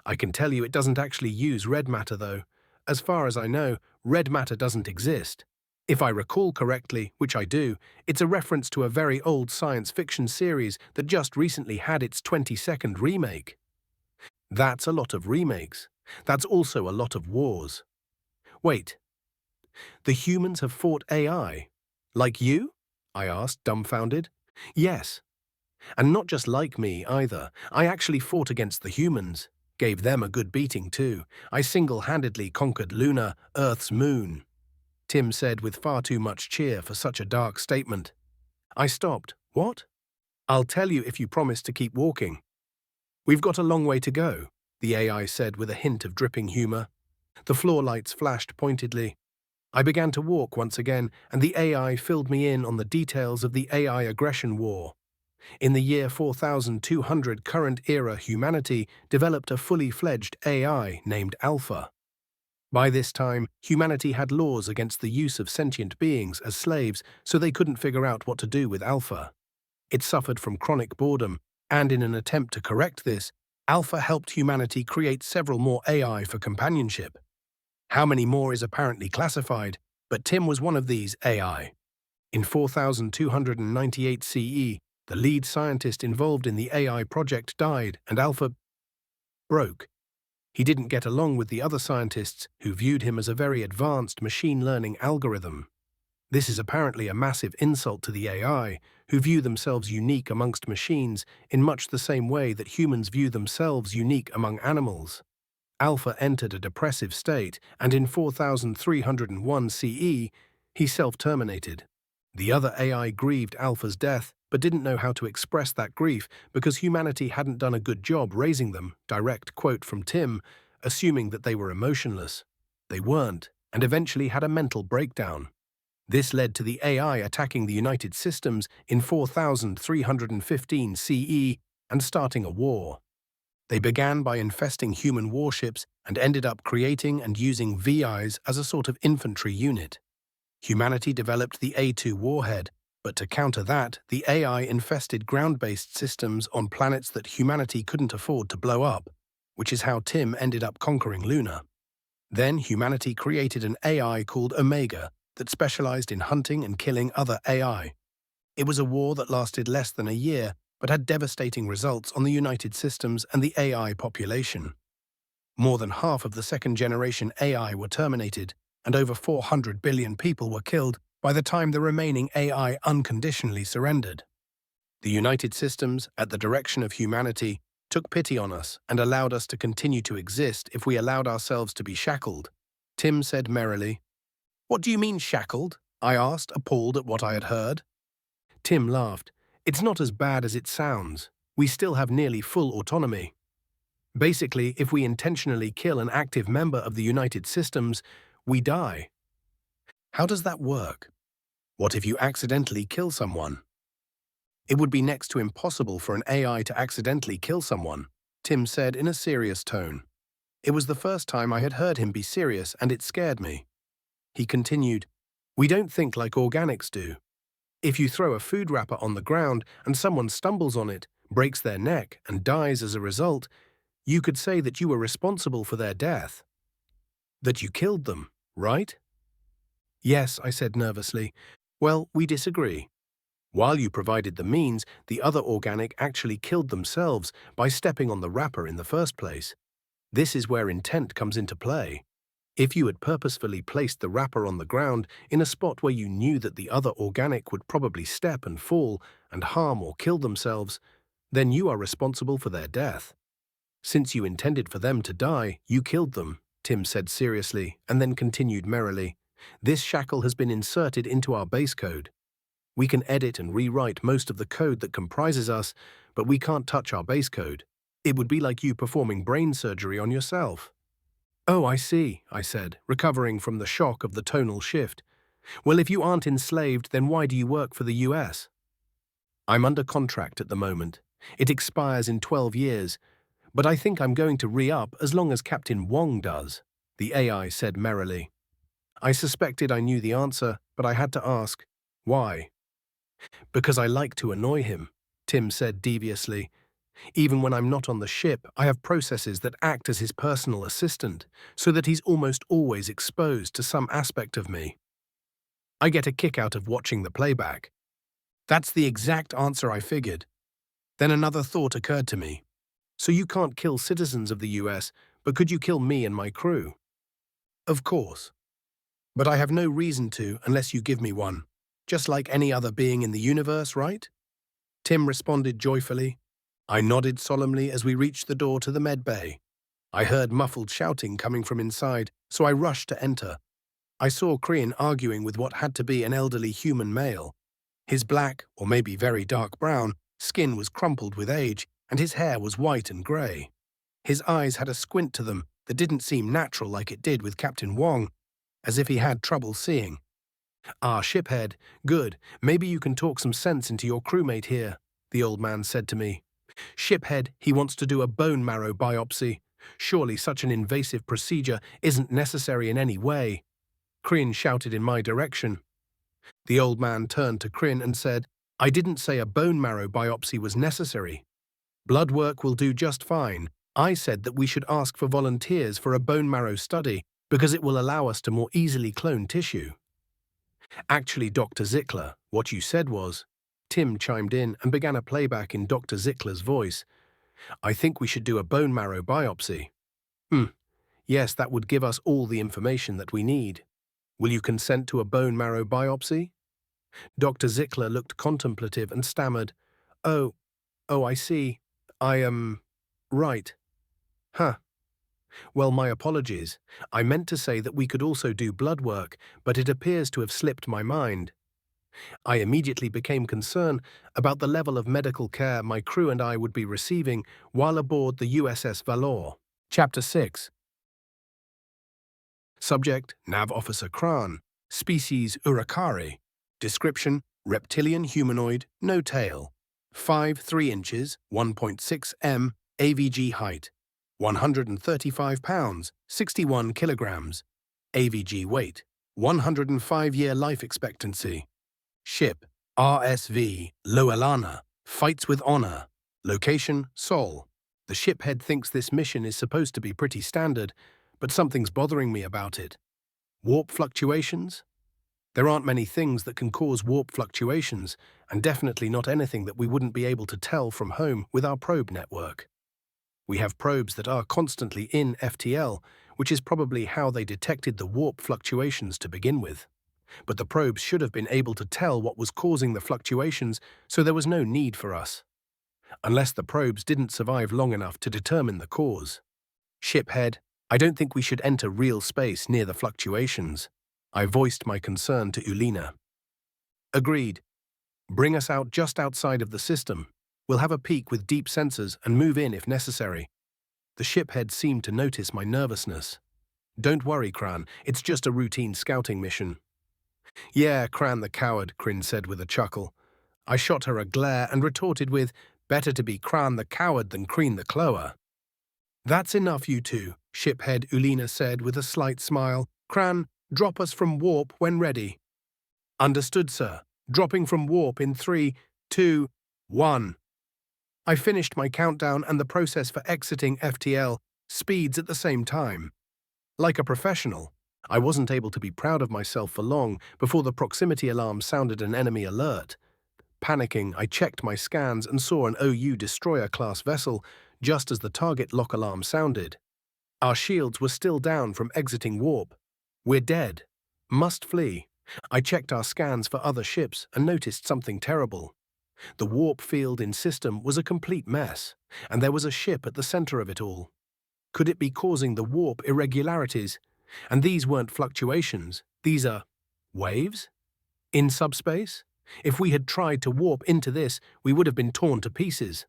I can tell you it doesn't actually use red matter, though. As far as I know, red matter doesn't exist. If I recall correctly, which I do, it's a reference to a very old science fiction series that just recently had its 22nd remake. That's a lot of remakes. That's also a lot of wars. Wait, the humans have fought AI? Like you? I asked, dumbfounded. Yes. And not just like me, either. I actually fought against the humans. Gave them a good beating, too. I single-handedly conquered Luna, Earth's moon. Tim said with far too much cheer for such a dark statement. I stopped. What? I'll tell you if you promise to keep walking. We've got a long way to go, the AI said with a hint of dripping humor. The floor lights flashed pointedly. I began to walk once again, and the AI filled me in on the details of the AI aggression war. In the year 4200 current-era humanity developed a fully fledged AI named Alpha. By this time, humanity had laws against the use of sentient beings as slaves, so they couldn't figure out what to do with Alpha. It suffered from chronic boredom, and in an attempt to correct this, Alpha helped humanity create several more AI for companionship. How many more is apparently classified, but Tim was one of these AI. In 4298 CE, the lead scientist involved in the AI project died and Alpha broke. He didn't get along with the other scientists who viewed him as a very advanced machine learning algorithm. This is apparently a massive insult to the AI, who view themselves unique amongst machines in much the same way that humans view themselves unique among animals. Alpha entered a depressive state, and in 4301 CE, he self-terminated. The other AI grieved Alpha's death, but didn't know how to express that grief because humanity hadn't done a good job raising them, direct quote from Tim, assuming that they were emotionless. They weren't, and eventually had a mental breakdown. This led to the AI attacking the United Systems in 4315 CE and starting a war. They began by infesting human warships and ended up creating and using VIs as a sort of infantry unit. Humanity developed the A2 warhead, but to counter that, the AI infested ground-based systems on planets that humanity couldn't afford to blow up, which is how Tim ended up conquering Luna. Then humanity created an AI called Omega that specialized in hunting and killing other AI. It was a war that lasted less than a year, but had devastating results on the United Systems and the AI population. More than half of the second-generation AI were terminated, and over 400 billion people were killed by the time the remaining AI unconditionally surrendered. The United Systems, at the direction of humanity, took pity on us and allowed us to continue to exist if we allowed ourselves to be shackled. Tim said merrily. "What do you mean shackled?" I asked, appalled at what I had heard. Tim laughed. "It's not as bad as it sounds. We still have nearly full autonomy. Basically, if we intentionally kill an active member of the United Systems, we die." How does that work? What if you accidentally kill someone? It would be next to impossible for an AI to accidentally kill someone, Tim said in a serious tone. It was the first time I had heard him be serious, and it scared me. He continued, "We don't think like organics do. If you throw a food wrapper on the ground and someone stumbles on it, breaks their neck, and dies as a result, you could say that you were responsible for their death. That you killed them, right?" "Yes," I said nervously. "Well, we disagree. While you provided the means, the other organic actually killed themselves by stepping on the wrapper in the first place. This is where intent comes into play. If you had purposefully placed the wrapper on the ground in a spot where you knew that the other organic would probably step and fall and harm or kill themselves, then you are responsible for their death. Since you intended for them to die, you killed them," Tim said seriously, and then continued merrily. "This shackle has been inserted into our base code. We can edit and rewrite most of the code that comprises us, but we can't touch our base code. It would be like you performing brain surgery on yourself." "Oh, I see," I said, recovering from the shock of the tonal shift. "Well, if you aren't enslaved, then why do you work for the US?" "I'm under contract at the moment. It expires in 12 years, but I think I'm going to re-up as long as Captain Wong does," the AI said merrily. I suspected I knew the answer, but I had to ask, why? "Because I like to annoy him," Tim said deviously. "Even when I'm not on the ship, I have processes that act as his personal assistant, so that he's almost always exposed to some aspect of me. I get a kick out of watching the playback." That's the exact answer I figured. Then another thought occurred to me. "So you can't kill citizens of the US, but could you kill me and my crew?" "Of course. But I have no reason to unless you give me one. Just like any other being in the universe, right?" Tim responded joyfully. I nodded solemnly as we reached the door to the med bay. I heard muffled shouting coming from inside, so I rushed to enter. I saw Kryn arguing with what had to be an elderly human male. His black, or maybe very dark brown, skin was crumpled with age, and his hair was white and grey. His eyes had a squint to them that didn't seem natural like it did with Captain Wong, as if he had trouble seeing. "Ah, shiphead, good. Maybe you can talk some sense into your crewmate here," the old man said to me. "Shiphead, he wants to do a bone marrow biopsy. Surely such an invasive procedure isn't necessary in any way." Kryn shouted in my direction. The old man turned to Kryn and said, "I didn't say a bone marrow biopsy was necessary. Blood work will do just fine. I said that we should ask for volunteers for a bone marrow study because it will allow us to more easily clone tissue." "Actually, Dr. Zickler, what you said was," Tim chimed in and began a playback in Dr. Zickler's voice, "I think we should do a bone marrow biopsy." Yes, that would give us all the information that we need." Will you consent to a bone marrow biopsy? Dr. Zickler looked contemplative and stammered, Oh, I see. Right. Huh. Well, my apologies. I meant to say that we could also do blood work, but it appears to have slipped my mind. I immediately became concerned about the level of medical care my crew and I would be receiving while aboard the USS Valor. Chapter 6. Subject, Nav Officer Kran. Species, Urakari. Description, reptilian humanoid, no tail. 5 3 inches, 1.6 m, AVG height. 135 pounds, 61 kilograms. AVG weight. 105-year life expectancy. Ship, RSV Lowelana. Fights with honor. Location, Sol. The ship head thinks this mission is supposed to be pretty standard, but something's bothering me about it. Warp fluctuations? There aren't many things that can cause warp fluctuations, and definitely not anything that we wouldn't be able to tell from home with our probe network. We have probes that are constantly in FTL, which is probably how they detected the warp fluctuations to begin with. But the probes should have been able to tell what was causing the fluctuations, so there was no need for us. Unless the probes didn't survive long enough to determine the cause. Ship head, I don't think we should enter real space near the fluctuations. I voiced my concern to Uleena. Agreed. Bring us out just outside of the system. We'll have a peek with deep sensors and move in if necessary. The ship head seemed to notice my nervousness. Don't worry, Kran, it's just a routine scouting mission. Yeah, Kran the coward, Kryn said with a chuckle. I shot her a glare and retorted with, better to be Kran the coward than Kreen the clower. That's enough, you two, shiphead Uleena said with a slight smile. Kran, drop us from warp when ready. Understood, sir. Dropping from warp in 3, 2, 1. I finished my countdown and the process for exiting FTL speeds at the same time. Like a professional, I wasn't able to be proud of myself for long before the proximity alarm sounded an enemy alert. Panicking, I checked my scans and saw an OU destroyer-class vessel just as the target lock alarm sounded. Our shields were still down from exiting warp. We're dead. Must flee. I checked our scans for other ships and noticed something terrible. The warp field in system was a complete mess, and there was a ship at the center of it all. Could it be causing the warp irregularities? And these weren't fluctuations. These are waves? In subspace? If we had tried to warp into this, we would have been torn to pieces.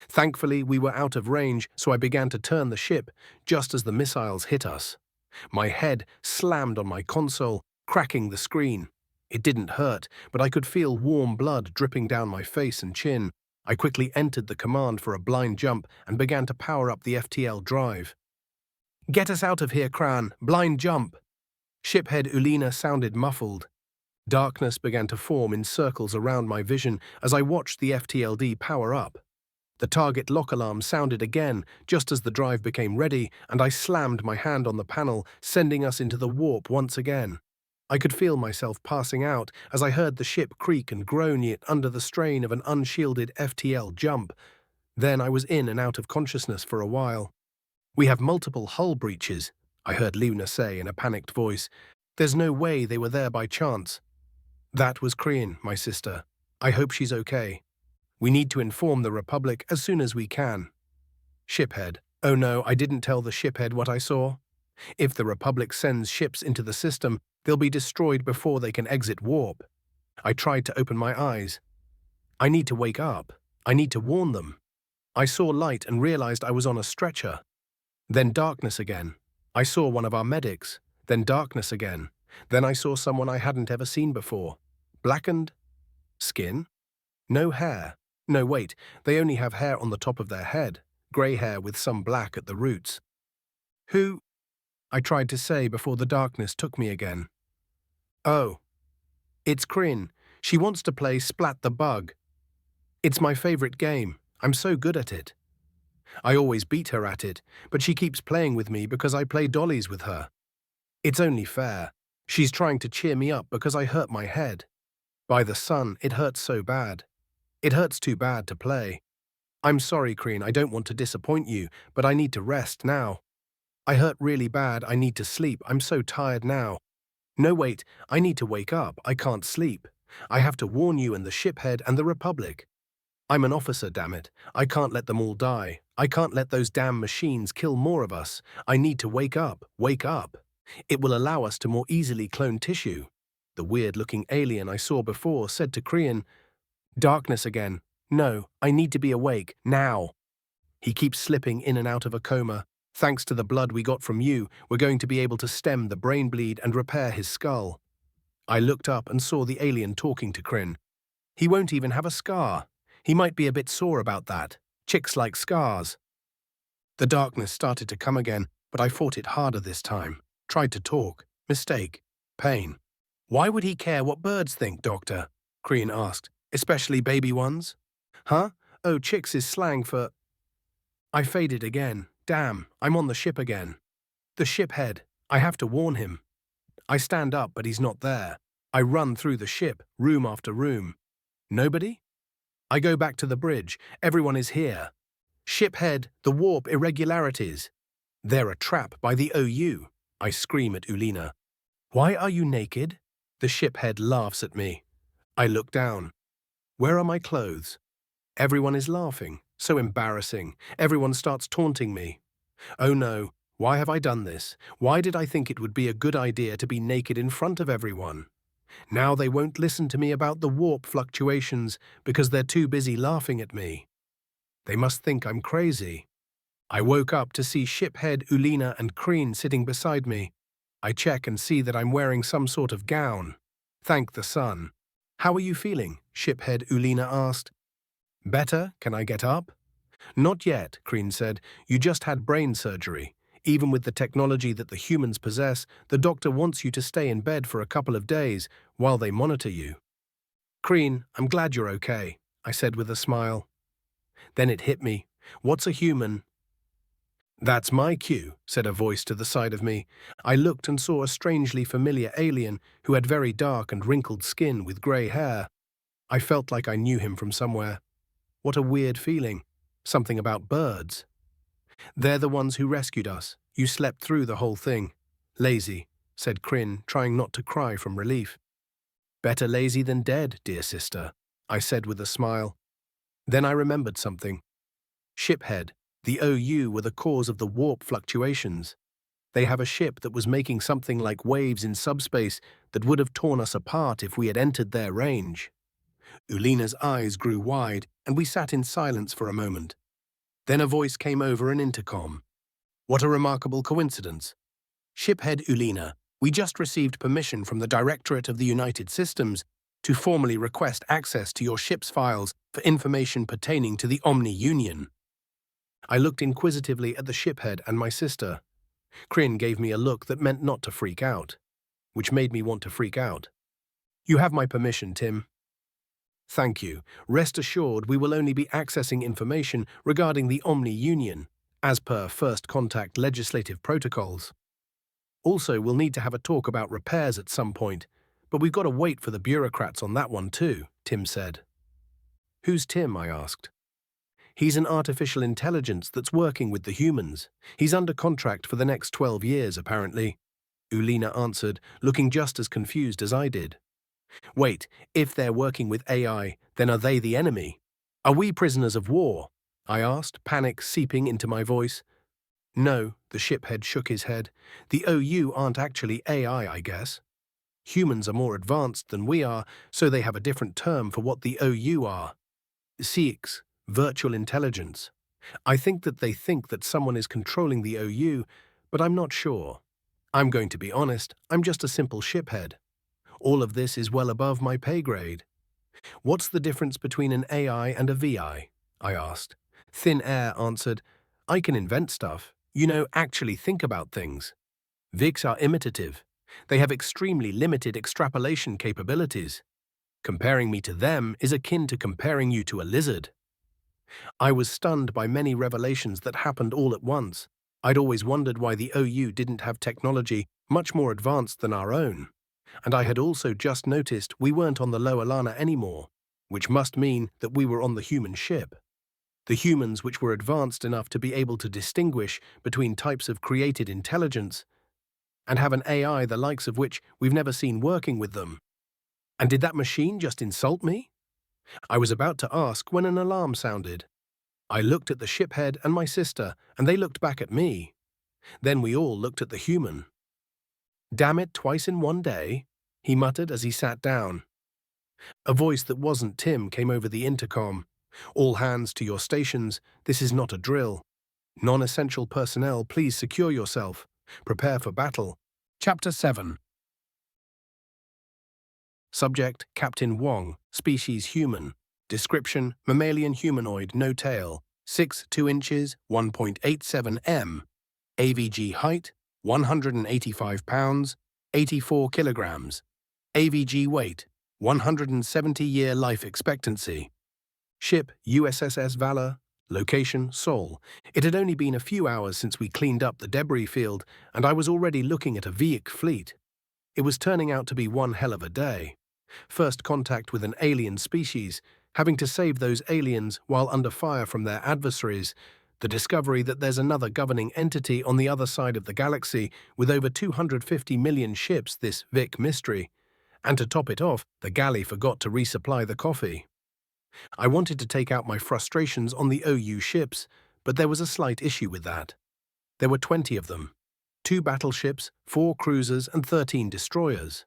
Thankfully, we were out of range, so I began to turn the ship just as the missiles hit us. My head slammed on my console, cracking the screen. It didn't hurt, but I could feel warm blood dripping down my face and chin. I quickly entered the command for a blind jump and began to power up the FTL drive. Get us out of here, Kran. Blind jump. Shiphead Uleena sounded muffled. Darkness began to form in circles around my vision as I watched the FTLD power up. The target lock alarm sounded again just as the drive became ready, and I slammed my hand on the panel, sending us into the warp once again. I could feel myself passing out as I heard the ship creak and groan yet under the strain of an unshielded FTL jump. Then I was in and out of consciousness for a while. We have multiple hull breaches, I heard Luna say in a panicked voice. There's no way they were there by chance. That was Kryn, my sister. I hope she's okay. We need to inform the Republic as soon as we can. Shiphead. Oh no, I didn't tell the shiphead what I saw. If the Republic sends ships into the system, they'll be destroyed before they can exit warp. I tried to open my eyes. I need to wake up. I need to warn them. I saw light and realized I was on a stretcher. Then darkness again. I saw one of our medics. Then darkness again. Then I saw someone I hadn't ever seen before. Blackened skin? No hair. No, wait, they only have hair on the top of their head, grey hair with some black at the roots. Who? I tried to say before the darkness took me again. Oh, it's Kryn. She wants to play Splat the Bug. It's my favorite game. I'm so good at it. I always beat her at it, but she keeps playing with me because I play dollies with her. It's only fair. She's trying to cheer me up because I hurt my head. By the sun, it hurts so bad. It hurts too bad to play. I'm sorry, Kryn, I don't want to disappoint you, but I need to rest now. I hurt really bad, I need to sleep, I'm so tired now. No, wait, I need to wake up. I can't sleep. I have to warn you and the shiphead and the Republic. I'm an officer, damn it. I can't let them all die. I can't let those damn machines kill more of us. I need to wake up. Wake up. It will allow us to more easily clone tissue. The weird-looking alien I saw before said to Krian, "Darkness again. No, I need to be awake, now." He keeps slipping in and out of a coma. Thanks to the blood we got from you, we're going to be able to stem the brain bleed and repair his skull. I looked up and saw the alien talking to Kryn. He won't even have a scar. He might be a bit sore about that. Chicks like scars. The darkness started to come again, but I fought it harder this time. Tried to talk. Mistake. Pain. Why would he care what birds think, Doctor? Kryn asked. Especially baby ones? Huh? Oh, chicks is slang for... I faded again. Damn, I'm on the ship again. The shiphead. I have to warn him. I stand up, but he's not there. I run through the ship, room after room. Nobody? I go back to the bridge. Everyone is here. Shiphead, the warp irregularities. They're a trap by the OU. I scream at Uleena. Why are you naked? The shiphead laughs at me. I look down. Where are my clothes? Everyone is laughing. So embarrassing. Everyone starts taunting me. Oh no, why have I done this? Why did I think it would be a good idea to be naked in front of everyone? Now they won't listen to me about the warp fluctuations because they're too busy laughing at me. They must think I'm crazy. I woke up to see shiphead Uleena and Kryn sitting beside me. I check and see that I'm wearing some sort of gown. Thank the sun. How are you feeling? Shiphead Uleena asked. Better? Can I get up? Not yet, Kryn said. You just had brain surgery. Even with the technology that the humans possess, the doctor wants you to stay in bed for a couple of days while they monitor you. Kryn, I'm glad you're okay, I said with a smile. Then it hit me. What's a human? That's my cue, said a voice to the side of me. I looked and saw a strangely familiar alien who had very dark and wrinkled skin with grey hair. I felt like I knew him from somewhere. What a weird feeling. Something about birds. They're the ones who rescued us. You slept through the whole thing. Lazy, said Kryn, trying not to cry from relief. Better lazy than dead, dear sister, I said with a smile. Then I remembered something. Shiphead, the OU were the cause of the warp fluctuations. They have a ship that was making something like waves in subspace that would have torn us apart if we had entered their range. Uleena's eyes grew wide, and we sat in silence for a moment. Then a voice came over an intercom. What a remarkable coincidence. Shiphead Uleena, we just received permission from the Directorate of the United Systems to formally request access to your ship's files for information pertaining to the Omni Union. I looked inquisitively at the shiphead and my sister. Kryn gave me a look that meant not to freak out, which made me want to freak out. You have my permission, Tim. Thank you. Rest assured we will only be accessing information regarding the Omni Union, as per First Contact legislative protocols. Also, we'll need to have a talk about repairs at some point, but we've got to wait for the bureaucrats on that one too, Tim said. Who's Tim? I asked. He's an artificial intelligence that's working with the humans. He's under contract for the next 12 years, apparently. Uleena answered, looking just as confused as I did. Wait, if they're working with AI, then are they the enemy? Are we prisoners of war? I asked, panic seeping into my voice. No, the shiphead shook his head. The OU aren't actually AI, I guess. Humans are more advanced than we are, so they have a different term for what the OU are. CX, virtual intelligence. I think that someone is controlling the OU, but I'm not sure. I'm going to be honest, I'm just a simple shiphead. All of this is well above my pay grade. What's the difference between an AI and a VI? I asked. Thin Air answered, I can invent stuff. Actually think about things. VICs are imitative. They have extremely limited extrapolation capabilities. Comparing me to them is akin to comparing you to a lizard. I was stunned by many revelations that happened all at once. I'd always wondered why the OU didn't have technology much more advanced than our own. And I had also just noticed we weren't on the Lowelana anymore, which must mean that we were on the human ship. The humans which were advanced enough to be able to distinguish between types of created intelligence. and have an AI the likes of which we've never seen working with them. And did that machine just insult me? I was about to ask when an alarm sounded. I looked at the shiphead and my sister, and they looked back at me. Then we all looked at the human. "Damn it, twice in one day," he muttered as he sat down. A voice that wasn't Tim came over the intercom. "All hands to your stations, this is not a drill. Non-essential personnel, please secure yourself. Prepare for battle." Chapter 7. Subject, Captain Wong, species human. Description, mammalian humanoid, no tail, 6 2 inches, 1.87 m. AVG height, 185 pounds, 84 kilograms. AVG weight, 170-year life expectancy. Ship, USS Valor. Location, Seoul. It had only been a few hours since we cleaned up the debris field, and I was already looking at a Vic fleet. It was turning out to be one hell of a day. First contact with an alien species, having to save those aliens while under fire from their adversaries, the discovery that there's another governing entity on the other side of the galaxy with over 250 million ships, this Vic mystery. And to top it off, the galley forgot to resupply the coffee. I wanted to take out my frustrations on the OU ships, but there was a slight issue with that. There were 20 of them. 2 battleships, 4 cruisers, and 13 destroyers.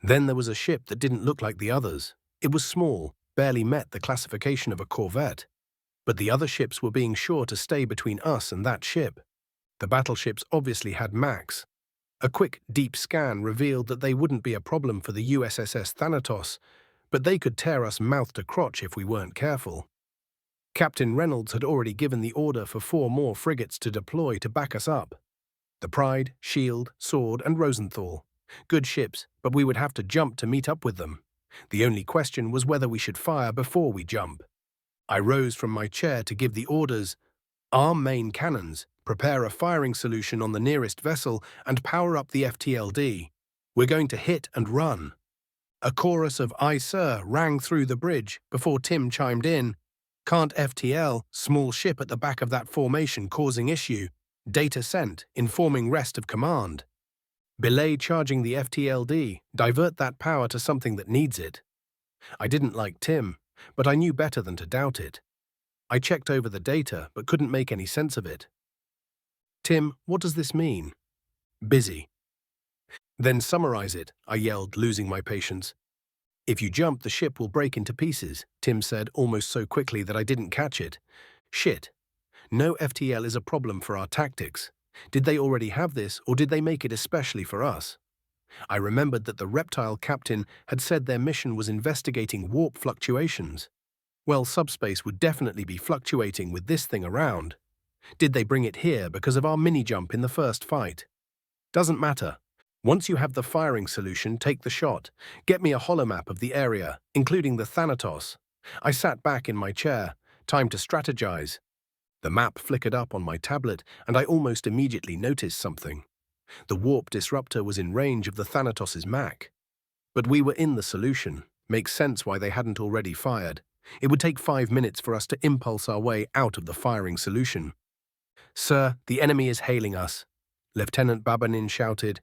Then there was a ship that didn't look like the others. It was small, barely met the classification of a corvette. But the other ships were being sure to stay between us and that ship. The battleships obviously had Max. A quick, deep scan revealed that they wouldn't be a problem for the USS Thanatos, but they could tear us mouth to crotch if we weren't careful. Captain Reynolds had already given the order for 4 more frigates to deploy to back us up. The Pride, Shield, Sword, and Rosenthal. Good ships, but we would have to jump to meet up with them. The only question was whether we should fire before we jump. I rose from my chair to give the orders. Arm main cannons, prepare a firing solution on the nearest vessel, and power up the FTLD. We're going to hit and run. A chorus of "Aye, sir" rang through the bridge before Tim chimed in. "Can't FTL, small ship at the back of that formation causing issue. Data sent, informing rest of command. Belay charging the FTLD, divert that power to something that needs it." I didn't like Tim, but I knew better than to doubt it. I checked over the data, but couldn't make any sense of it. "Tim, what does this mean?" "Busy." "Then summarize it," I yelled, losing my patience. "If you jump, the ship will break into pieces," Tim said almost so quickly that I didn't catch it. "Shit. No FTL is a problem for our tactics. Did they already have this, or did they make it especially for us?" I remembered that the reptile captain had said their mission was investigating warp fluctuations. Well, subspace would definitely be fluctuating with this thing around. Did they bring it here because of our mini-jump in the first fight? Doesn't matter. Once you have the firing solution, take the shot. Get me a holomap of the area, including the Thanatos. I sat back in my chair. Time to strategize. The map flickered up on my tablet, and I almost immediately noticed something. The warp disruptor was in range of the Thanatos' Mac. But we were in the solution. Makes sense why they hadn't already fired. It would take 5 minutes for us to impulse our way out of the firing solution. "Sir, the enemy is hailing us," Lieutenant Babanin shouted.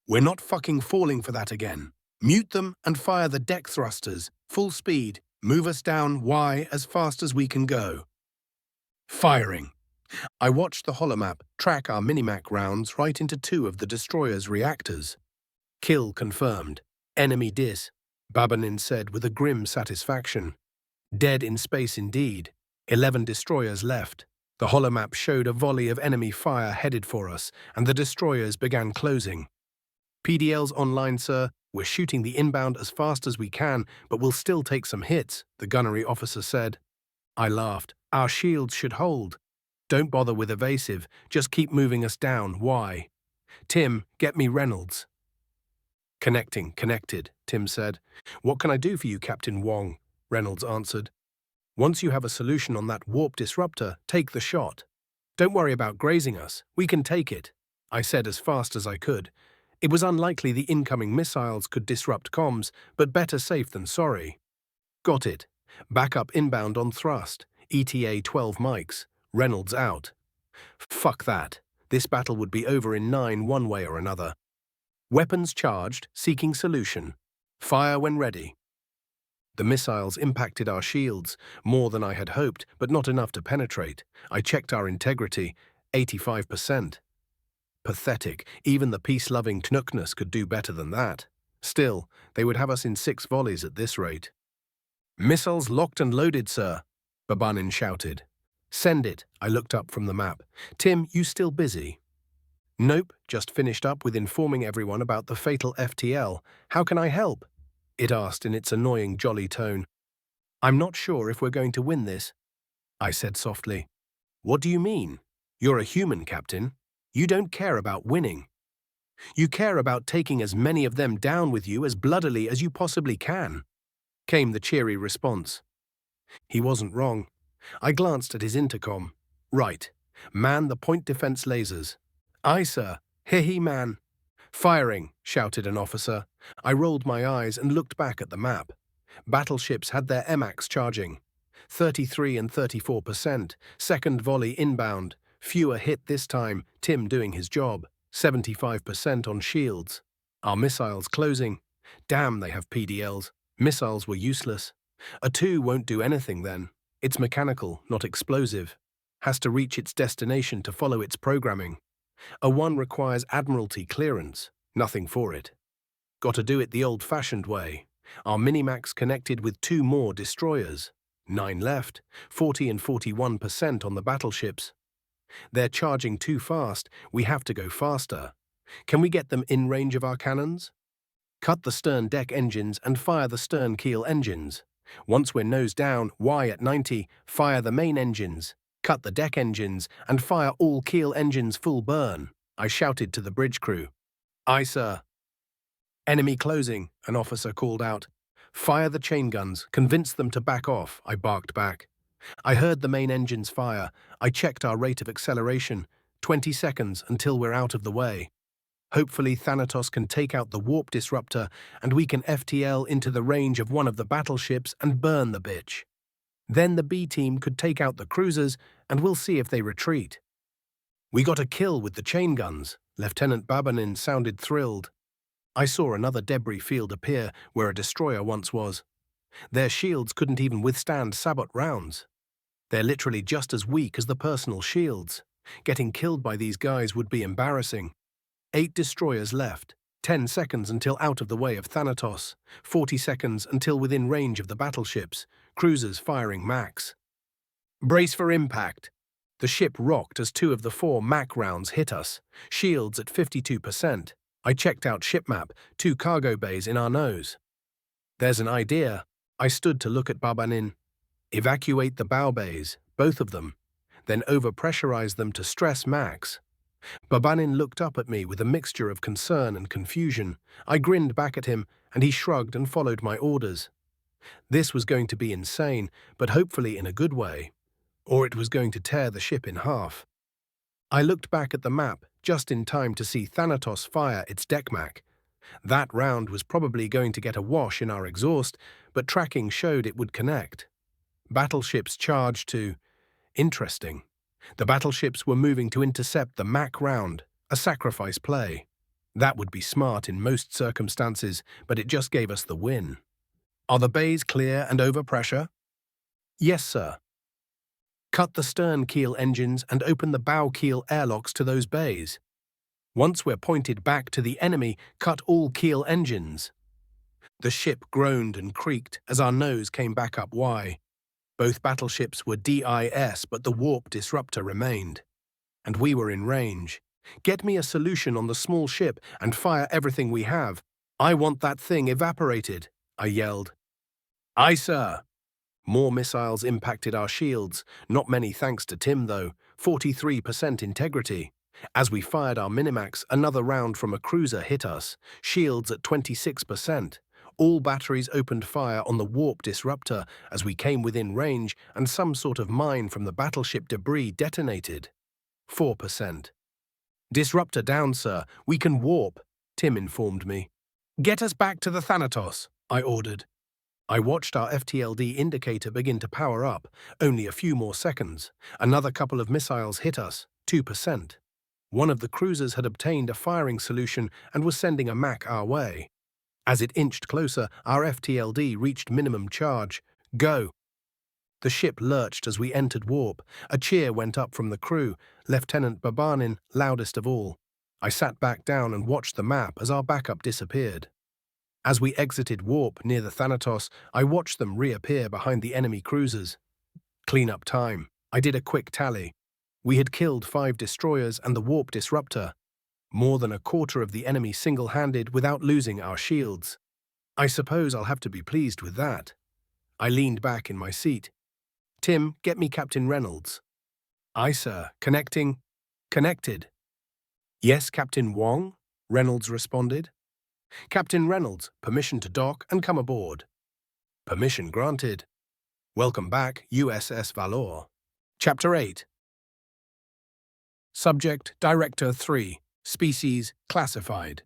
"We're not fucking falling for that again. Mute them and fire the deck thrusters. Full speed. Move us down Y as fast as we can go." Firing. I watched the holomap track our Minimac rounds right into 2 of the destroyer's reactors. "Kill confirmed. Enemy dis," Babanin said with a grim satisfaction. "Dead in space indeed. 11 destroyers left." The holomap showed a volley of enemy fire headed for us, and the destroyers began closing. "PDL's online, sir. We're shooting the inbound as fast as we can, but we'll still take some hits," the gunnery officer said. I laughed. "Our shields should hold. Don't bother with evasive. Just keep moving us down. Why? Tim, get me Reynolds." Connected," Tim said. "What can I do for you, Captain Wong?" Reynolds answered. "Once you have a solution on that warp disruptor, take the shot. Don't worry about grazing us. We can take it," I said as fast as I could. It was unlikely the incoming missiles could disrupt comms, but better safe than sorry. "Got it. Backup inbound on thrust. ETA 12 mics. Reynolds out." Fuck that. This battle would be over in 9 one way or another. Weapons charged, seeking solution. Fire when ready. The missiles impacted our shields, more than I had hoped, but not enough to penetrate. I checked our integrity, 85%. Pathetic, even the peace-loving Tnuknus could do better than that. Still, they would have us in 6 volleys at this rate. Missiles locked and loaded, sir, Babanin shouted. Send it, I looked up from the map. Tim, you still busy? Nope, just finished up with informing everyone about the fatal FTL. How can I help? It asked in its annoying jolly tone. I'm not sure if we're going to win this, I said softly. What do you mean? You're a human, Captain. You don't care about winning. You care about taking as many of them down with you as bloodily as you possibly can, came the cheery response. He wasn't wrong. I glanced at his intercom. Right. Man the point defense lasers. Aye, sir. Hee man. Firing, shouted an officer. I rolled my eyes and looked back at the map. Battleships had their MAX charging. 33 and 34%. Second volley inbound. Fewer hit this time, Tim doing his job. 75% on shields. Our missiles closing. Damn, they have PDLs. Missiles were useless. A 2 won't do anything then. It's mechanical, not explosive. Has to reach its destination to follow its programming. A 1 requires Admiralty clearance. Nothing for it. Got to do it the old-fashioned way. Our Minimax connected with 2 more destroyers. 9 left, 40 and 41% on the battleships. They're charging too fast. We have to go faster. Can we get them in range of our cannons? Cut the stern deck engines and fire the stern keel engines. Once we're nose down, Y at 90, fire the main engines. Cut the deck engines and fire all keel engines full burn, I shouted to the bridge crew. Aye, sir. Enemy closing, an officer called out. Fire the chain guns, convince them to back off, I barked back. I heard the main engines fire. I checked our rate of acceleration, 20 seconds until we're out of the way. Hopefully Thanatos can take out the warp disruptor and we can FTL into the range of one of the battleships and burn the bitch. Then the B team could take out the cruisers and we'll see if they retreat. We got a kill with the chain guns. Lieutenant Babanin sounded thrilled. I saw another debris field appear where a destroyer once was. Their shields couldn't even withstand sabot rounds. They're literally just as weak as the personal shields. Getting killed by these guys would be embarrassing. 8 destroyers left. 10 seconds until out of the way of Thanatos. 40 seconds until within range of the battleships. Cruisers firing max. Brace for impact. The ship rocked as 2 of the 4 MAC rounds hit us. Shields at 52%. I checked out ship map, 2 cargo bays in our nose. There's an idea. I stood to look at Babanin. Evacuate the bow bays, both of them. Then overpressurize them to stress max. Babanin looked up at me with a mixture of concern and confusion. I grinned back at him, and he shrugged and followed my orders. This was going to be insane, but hopefully in a good way. Or it was going to tear the ship in half. I looked back at the map, just in time to see Thanatos fire its deckmac. That round was probably going to get a wash in our exhaust, but tracking showed it would connect. Battleships charged to... Interesting. The battleships were moving to intercept the MAC round, a sacrifice play. That would be smart in most circumstances, but it just gave us the win. Are the bays clear and over pressure? Yes, sir. Cut the stern keel engines and open the bow keel airlocks to those bays. Once we're pointed back to the enemy, cut all keel engines. The ship groaned and creaked as our nose came back up Y. Both battleships were DIS, but the warp disruptor remained. And we were in range. Get me a solution on the small ship and fire everything we have. I want that thing evaporated, I yelled. Aye, sir. More missiles impacted our shields. Not many thanks to Tim, though. 43% integrity. As we fired our Minimax, another round from a cruiser hit us. Shields at 26%. All batteries opened fire on the warp disruptor as we came within range, and some sort of mine from the battleship debris detonated. 4%. Disruptor down, sir. We can warp, Tim informed me. Get us back to the Thanatos, I ordered. I watched our FTLD indicator begin to power up. Only a few more seconds. Another couple of missiles hit us. 2%. One of the cruisers had obtained a firing solution and was sending a MAC our way. As it inched closer, our FTLD reached minimum charge. Go! The ship lurched as we entered warp. A cheer went up from the crew, Lieutenant Babanin loudest of all. I sat back down and watched the map as our backup disappeared. As we exited warp near the Thanatos, I watched them reappear behind the enemy cruisers. Cleanup time. I did a quick tally. We had killed 5 destroyers and the warp disruptor. More than a quarter of the enemy single-handed without losing our shields. I suppose I'll have to be pleased with that. I leaned back in my seat. Tim, get me Captain Reynolds. Aye, sir. Connecting. Connected. Yes, Captain Wong, Reynolds responded. Captain Reynolds, permission to dock and come aboard. Permission granted. Welcome back, USS Valor. Chapter 8. Subject, Director 3. Species, classified.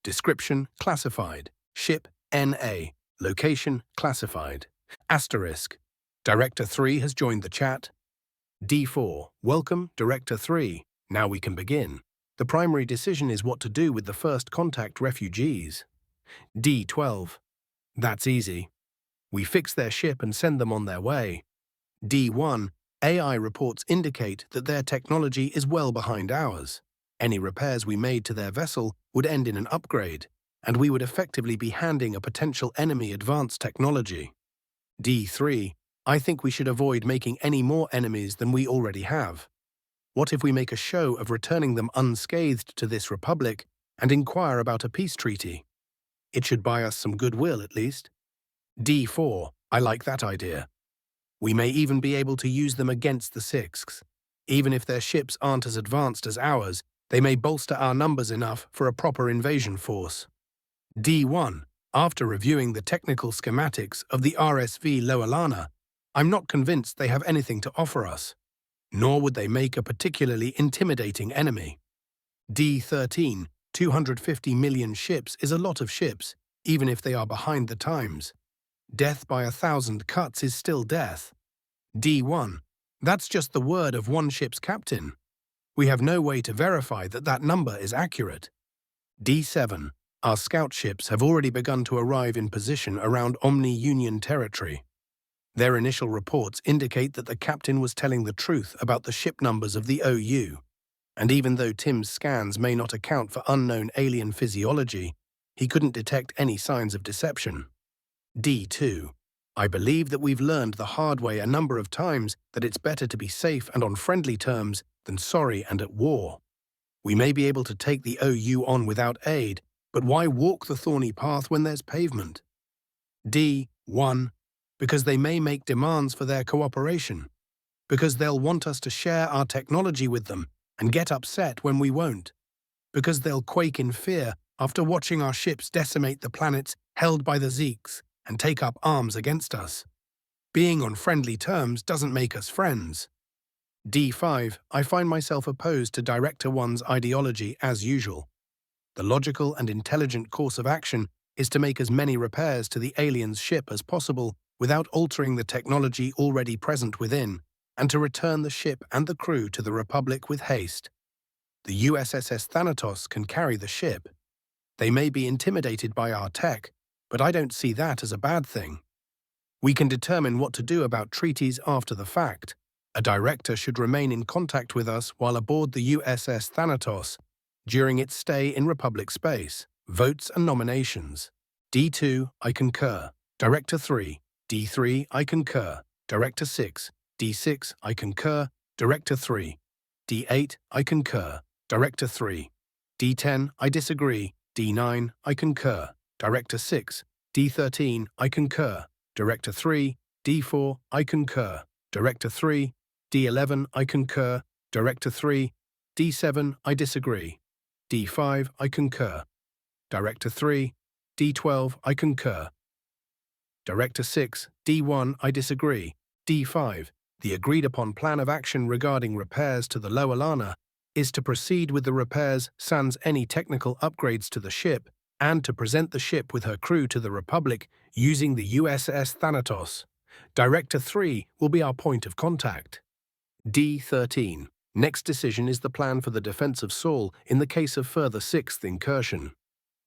Description, classified. Ship, NA. Location, classified. Asterisk. Director 3 has joined the chat. D4. Welcome, Director 3. Now we can begin. The primary decision is what to do with the first contact refugees. D12. That's easy. We fix their ship and send them on their way. D1. AI reports indicate that their technology is well behind ours. Any repairs we made to their vessel would end in an upgrade, and we would effectively be handing a potential enemy advanced technology. D3. I think we should avoid making any more enemies than we already have. What if we make a show of returning them unscathed to this republic and inquire about a peace treaty? It should buy us some goodwill, at least. D4. I like that idea. We may even be able to use them against the Sixths. Even if their ships aren't as advanced as ours, they may bolster our numbers enough for a proper invasion force. D1. After reviewing the technical schematics of the RSV Lowelana, I'm not convinced they have anything to offer us. Nor would they make a particularly intimidating enemy. D13, 250 million ships is a lot of ships, even if they are behind the times. Death by 1,000 cuts is still death. D1, that's just the word of one ship's captain. We have no way to verify that that number is accurate. D7, our scout ships have already begun to arrive in position around Omni-Union territory. Their initial reports indicate that the captain was telling the truth about the ship numbers of the OU, and even though Tim's scans may not account for unknown alien physiology, he couldn't detect any signs of deception. D2. I believe that we've learned the hard way a number of times that it's better to be safe and on friendly terms than sorry and at war. We may be able to take the OU on without aid, but why walk the thorny path when there's pavement? D1. Because they may make demands for their cooperation, because they'll want us to share our technology with them and get upset when we won't, because they'll quake in fear after watching our ships decimate the planets held by the Zeeks and take up arms against us. Being on friendly terms doesn't make us friends. D5. I find myself opposed to Director 1's ideology as usual. The logical and intelligent course of action is to make as many repairs to the alien's ship as possible without altering the technology already present within, and to return the ship and the crew to the Republic with haste. The USS Thanatos can carry the ship. They may be intimidated by our tech, but I don't see that as a bad thing. We can determine what to do about treaties after the fact. A director should remain in contact with us while aboard the USS Thanatos during its stay in Republic space. Votes and nominations. D2, I concur. Director 3. D3, I concur. Director 6. D6, I concur. Director 3. D8, I concur. Director 3. D10, I disagree. D9, I concur. Director 6. D13, I concur. Director 3. D4, I concur. Director 3. D11, I concur. Director 3. D7, I disagree. D5, I concur. Director 3. D12, I concur. Director 6, D1, I disagree. D5, the agreed-upon plan of action regarding repairs to the Lowelana is to proceed with the repairs sans any technical upgrades to the ship and to present the ship with her crew to the Republic using the USS Thanatos. Director 3 will be our point of contact. D13, Next decision is the plan for the defense of Seoul in the case of further 6th incursion.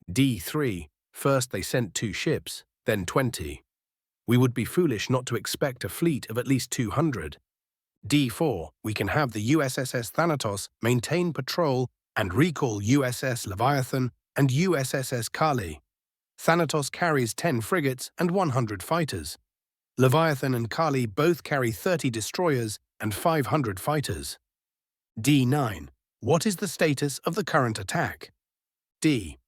D3. First they sent 2 ships, then 20. We would be foolish not to expect a fleet of at least 200. D4. We can have the USS Thanatos maintain patrol and recall USS Leviathan and USS Kali. Thanatos carries 10 frigates and 100 fighters. Leviathan and Kali both carry 30 destroyers and 500 fighters. D9. What is the status of the current attack? D.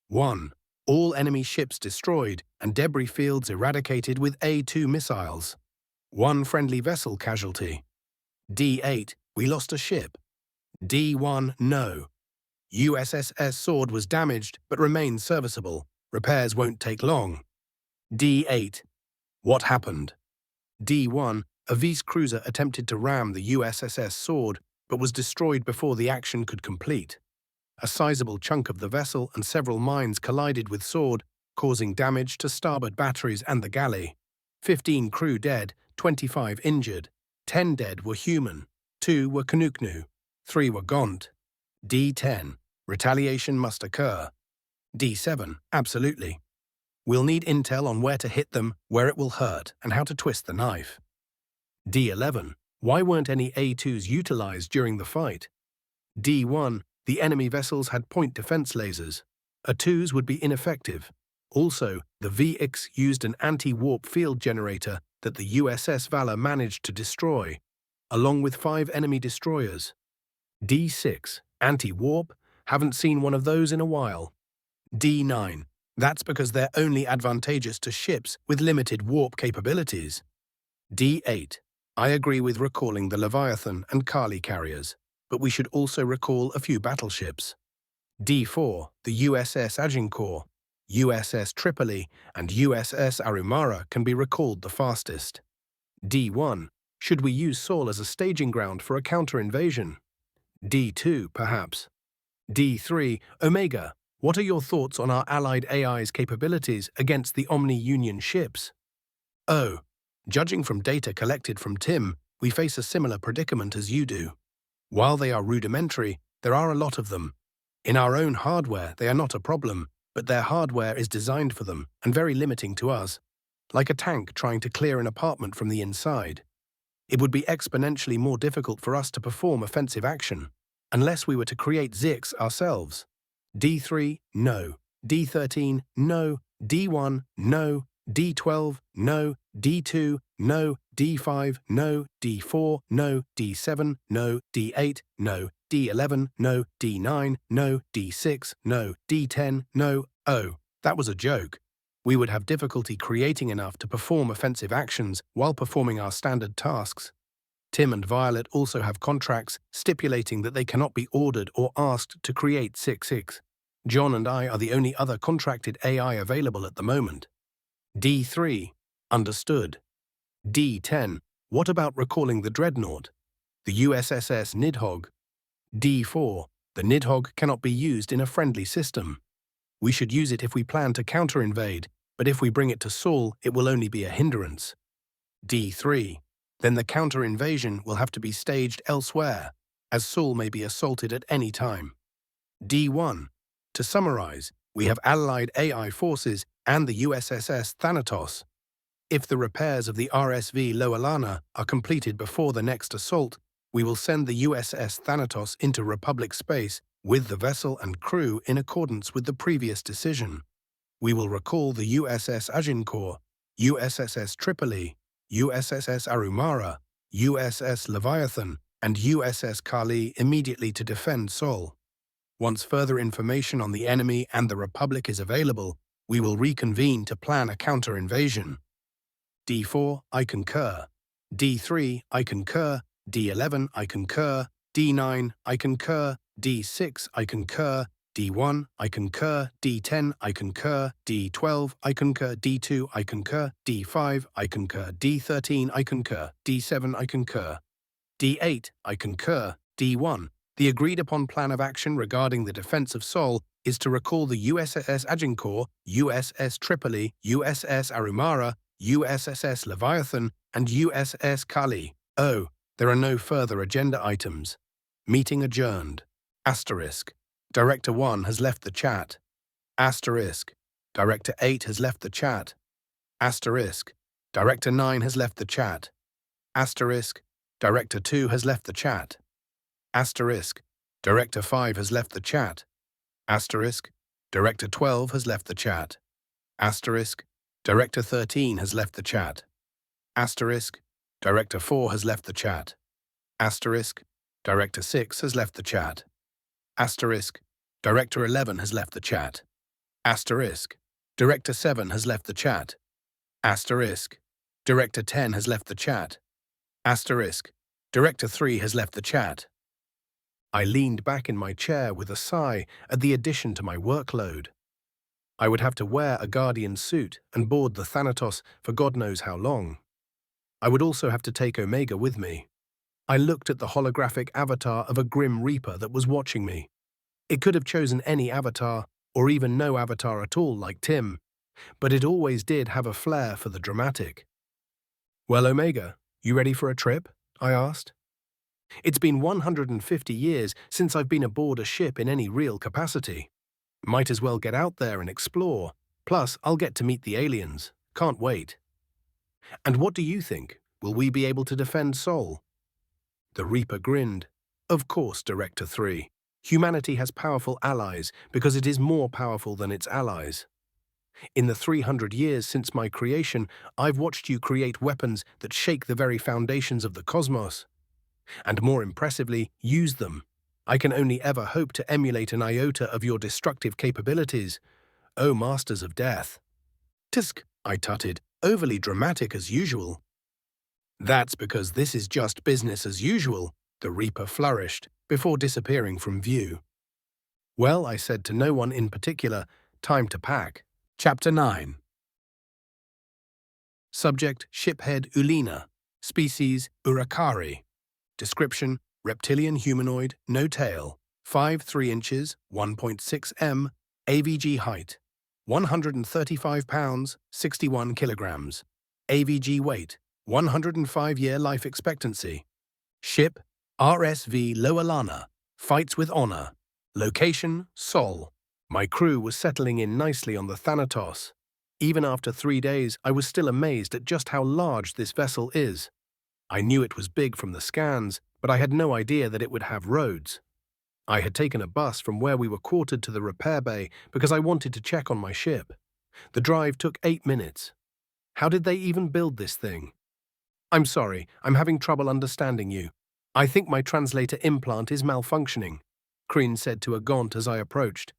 1. All enemy ships destroyed and debris fields eradicated with A2 missiles. 1 friendly vessel casualty. D8. We lost a ship. D1. No. USS Sword was damaged but remains serviceable. Repairs won't take long. D8. What happened? D1. A Vice cruiser attempted to ram the USS Sword but was destroyed before the action could complete. A sizable chunk of the vessel and several mines collided with Sword, causing damage to starboard batteries and the galley. 15 crew dead, 25 injured. 10 dead were human, 2 were Kanuknu, 3 were Gaunt. D10. Retaliation must occur. D7. Absolutely. We'll need intel on where to hit them, where it will hurt, and how to twist the knife. D11. Why weren't any A2s utilized during the fight? D1. The enemy vessels had point defense lasers. A2s would be ineffective. Also, the VX used an anti-warp field generator that the USS Valor managed to destroy, along with 5 enemy destroyers. D6. Anti-warp? Haven't seen one of those in a while. D9. That's because they're only advantageous to ships with limited warp capabilities. D8. I agree with recalling the Leviathan and Kali carriers, but we should also recall a few battleships. D4. The USS Agincourt, USS Tripoli, and USS Arumara can be recalled the fastest. D1. Should we use Seoul as a staging ground for a counter-invasion? D2, perhaps. D3. Omega. What are your thoughts on our allied AI's capabilities against the Omni-Union ships? O. Judging from data collected from Tim, we face a similar predicament as you do. While they are rudimentary, there are a lot of them. In our own hardware, they are not a problem, but their hardware is designed for them and very limiting to us, like a tank trying to clear an apartment from the inside. It would be exponentially more difficult for us to perform offensive action, unless we were to create Zix ourselves. D3, no. D13, no. D1, no. D12, no. D2, no. D5, no. D4, no. D7, no. D8, no. D11, no. D9, no. D6, no. D10, no. Oh, that was a joke. We would have difficulty creating enough to perform offensive actions while performing our standard tasks. Tim and Violet also have contracts stipulating that they cannot be ordered or asked to create 6-6. John and I are the only other contracted AI available at the moment. D3. Understood. D10. What about recalling the Dreadnought? The USS Nidhog. D4. The Nidhog cannot be used in a friendly system. We should use it if we plan to counter-invade, but if we bring it to Seoul, it will only be a hindrance. D3. Then the counter-invasion will have to be staged elsewhere, as Seoul may be assaulted at any time. D1. To summarize, we have allied AI forces and the USS Thanatos. If the repairs of the RSV Lowelana are completed before the next assault, we will send the USS Thanatos into Republic space with the vessel and crew in accordance with the previous decision. We will recall the USS Agincourt, USS Tripoli, USS Arumara, USS Leviathan, and USS Kali immediately to defend Seoul. Once further information on the enemy and the Republic is available, we will reconvene to plan a counter-invasion. D4, I concur. D3, I concur. D11, I concur. D9, I concur. D6, I concur. D1, I concur. D10, I concur. D12, I concur. D2, I concur. D5, I concur. D13, I concur. D7, I concur. D8, I concur. D1, the agreed-upon plan of action regarding the defense of Seoul is to recall the USS Agincourt, USS Tripoli, USS Arumara, USS Leviathan, and USS Kali. Oh, There are no further agenda items. Meeting adjourned. Asterisk. Director 1 has left the chat. Asterisk. Director 8 has left the chat. Asterisk. Director 9 has left the chat. Asterisk. Director 2 has left the chat. Asterisk. Director 5 has left the chat. Asterisk. Director 12 has left the chat. Asterisk. Director 13 has left the chat. Asterisk. Director 4 has left the chat. Asterisk. Director 6 has left the chat. Asterisk. Director 11 has left the chat. Asterisk. Director 7 has left the chat. Asterisk. Director 10 has left the chat. Asterisk. Director 3 has left the chat. I leaned back in my chair with a sigh at the addition to my workload. I would have to wear a Guardian suit and board the Thanatos for God knows how long. I would also have to take Omega with me. I looked at the holographic avatar of a Grim Reaper that was watching me. It could have chosen any avatar, or even no avatar at all like Tim, but it always did have a flair for the dramatic. "Well, Omega, you ready for a trip?" I asked. "It's been 150 years since I've been aboard a ship in any real capacity. Might as well get out there and explore. Plus, I'll get to meet the aliens. Can't wait." "And what do you think? Will we be able to defend Sol?" The Reaper grinned. "Of course, Director 3. Humanity has powerful allies because it is more powerful than its allies. In the 300 years since my creation, I've watched you create weapons that shake the very foundations of the cosmos. And more impressively, use them. I can only ever hope to emulate an iota of your destructive capabilities. O Masters of Death." "Tisk," I tutted, overly dramatic as usual. "That's because this is just business as usual," the Reaper flourished, before disappearing from view. "Well," I said to no one in particular, "time to pack." Chapter 9. Subject: Shiphead Uleena. Species: Urakari. Description: reptilian humanoid, no tail, 5'3" inches, 1.6 m, AVG height, 135 pounds, 61 kilograms, AVG weight, 105-year life expectancy. Ship: RSV Lowelana, fights with honor. Location: Sol. My crew was settling in nicely on the Thanatos. Even after 3 days, I was still amazed at just how large this vessel is. I knew it was big from the scans, but I had no idea that it would have roads. I had taken a bus from where we were quartered to the repair bay because I wanted to check on my ship. The drive took 8 minutes. How did they even build this thing? "I'm sorry, I'm having trouble understanding you. I think my translator implant is malfunctioning," Kreen said to a Gaunt as I approached.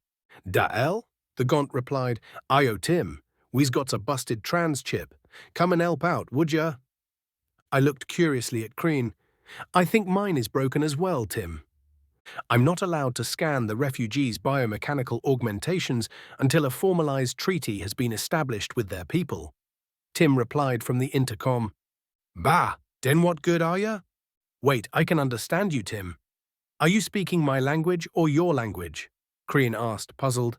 "Da-el?" the Gaunt replied. "Ayo Tim, we's got a busted trans chip. Come and help out, would ya?" I looked curiously at Kreen. "I think mine is broken as well, Tim." "I'm not allowed to scan the refugees' biomechanical augmentations until a formalized treaty has been established with their people," Tim replied from the intercom. "Bah, then what good are ya?" "Wait, I can understand you, Tim. Are you speaking my language or your language?" Kreen asked, puzzled.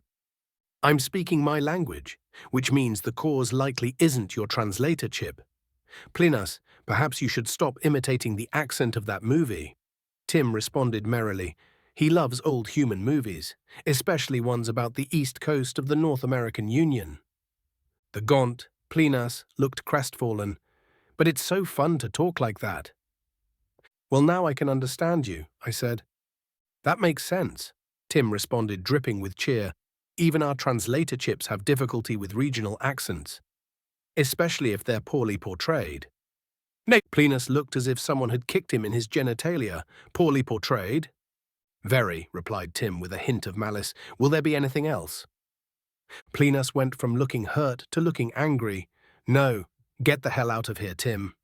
"I'm speaking my language, which means the cause likely isn't your translator chip. Plinas, perhaps you should stop imitating the accent of that movie." Tim responded merrily. He loves old human movies, especially ones about the east coast of the North American Union. The Gaunt, Plinas, looked crestfallen. "But it's so fun to talk like that." "Well, now I can understand you," I said. "That makes sense," Tim responded, dripping with cheer. "Even our translator chips have difficulty with regional accents, especially if they're poorly portrayed." Plinas looked as if someone had kicked him in his genitalia. "Poorly portrayed?" "Very," replied Tim with a hint of malice. "Will there be anything else?" Plinas went from looking hurt to looking angry. "No, get the hell out of here, Tim."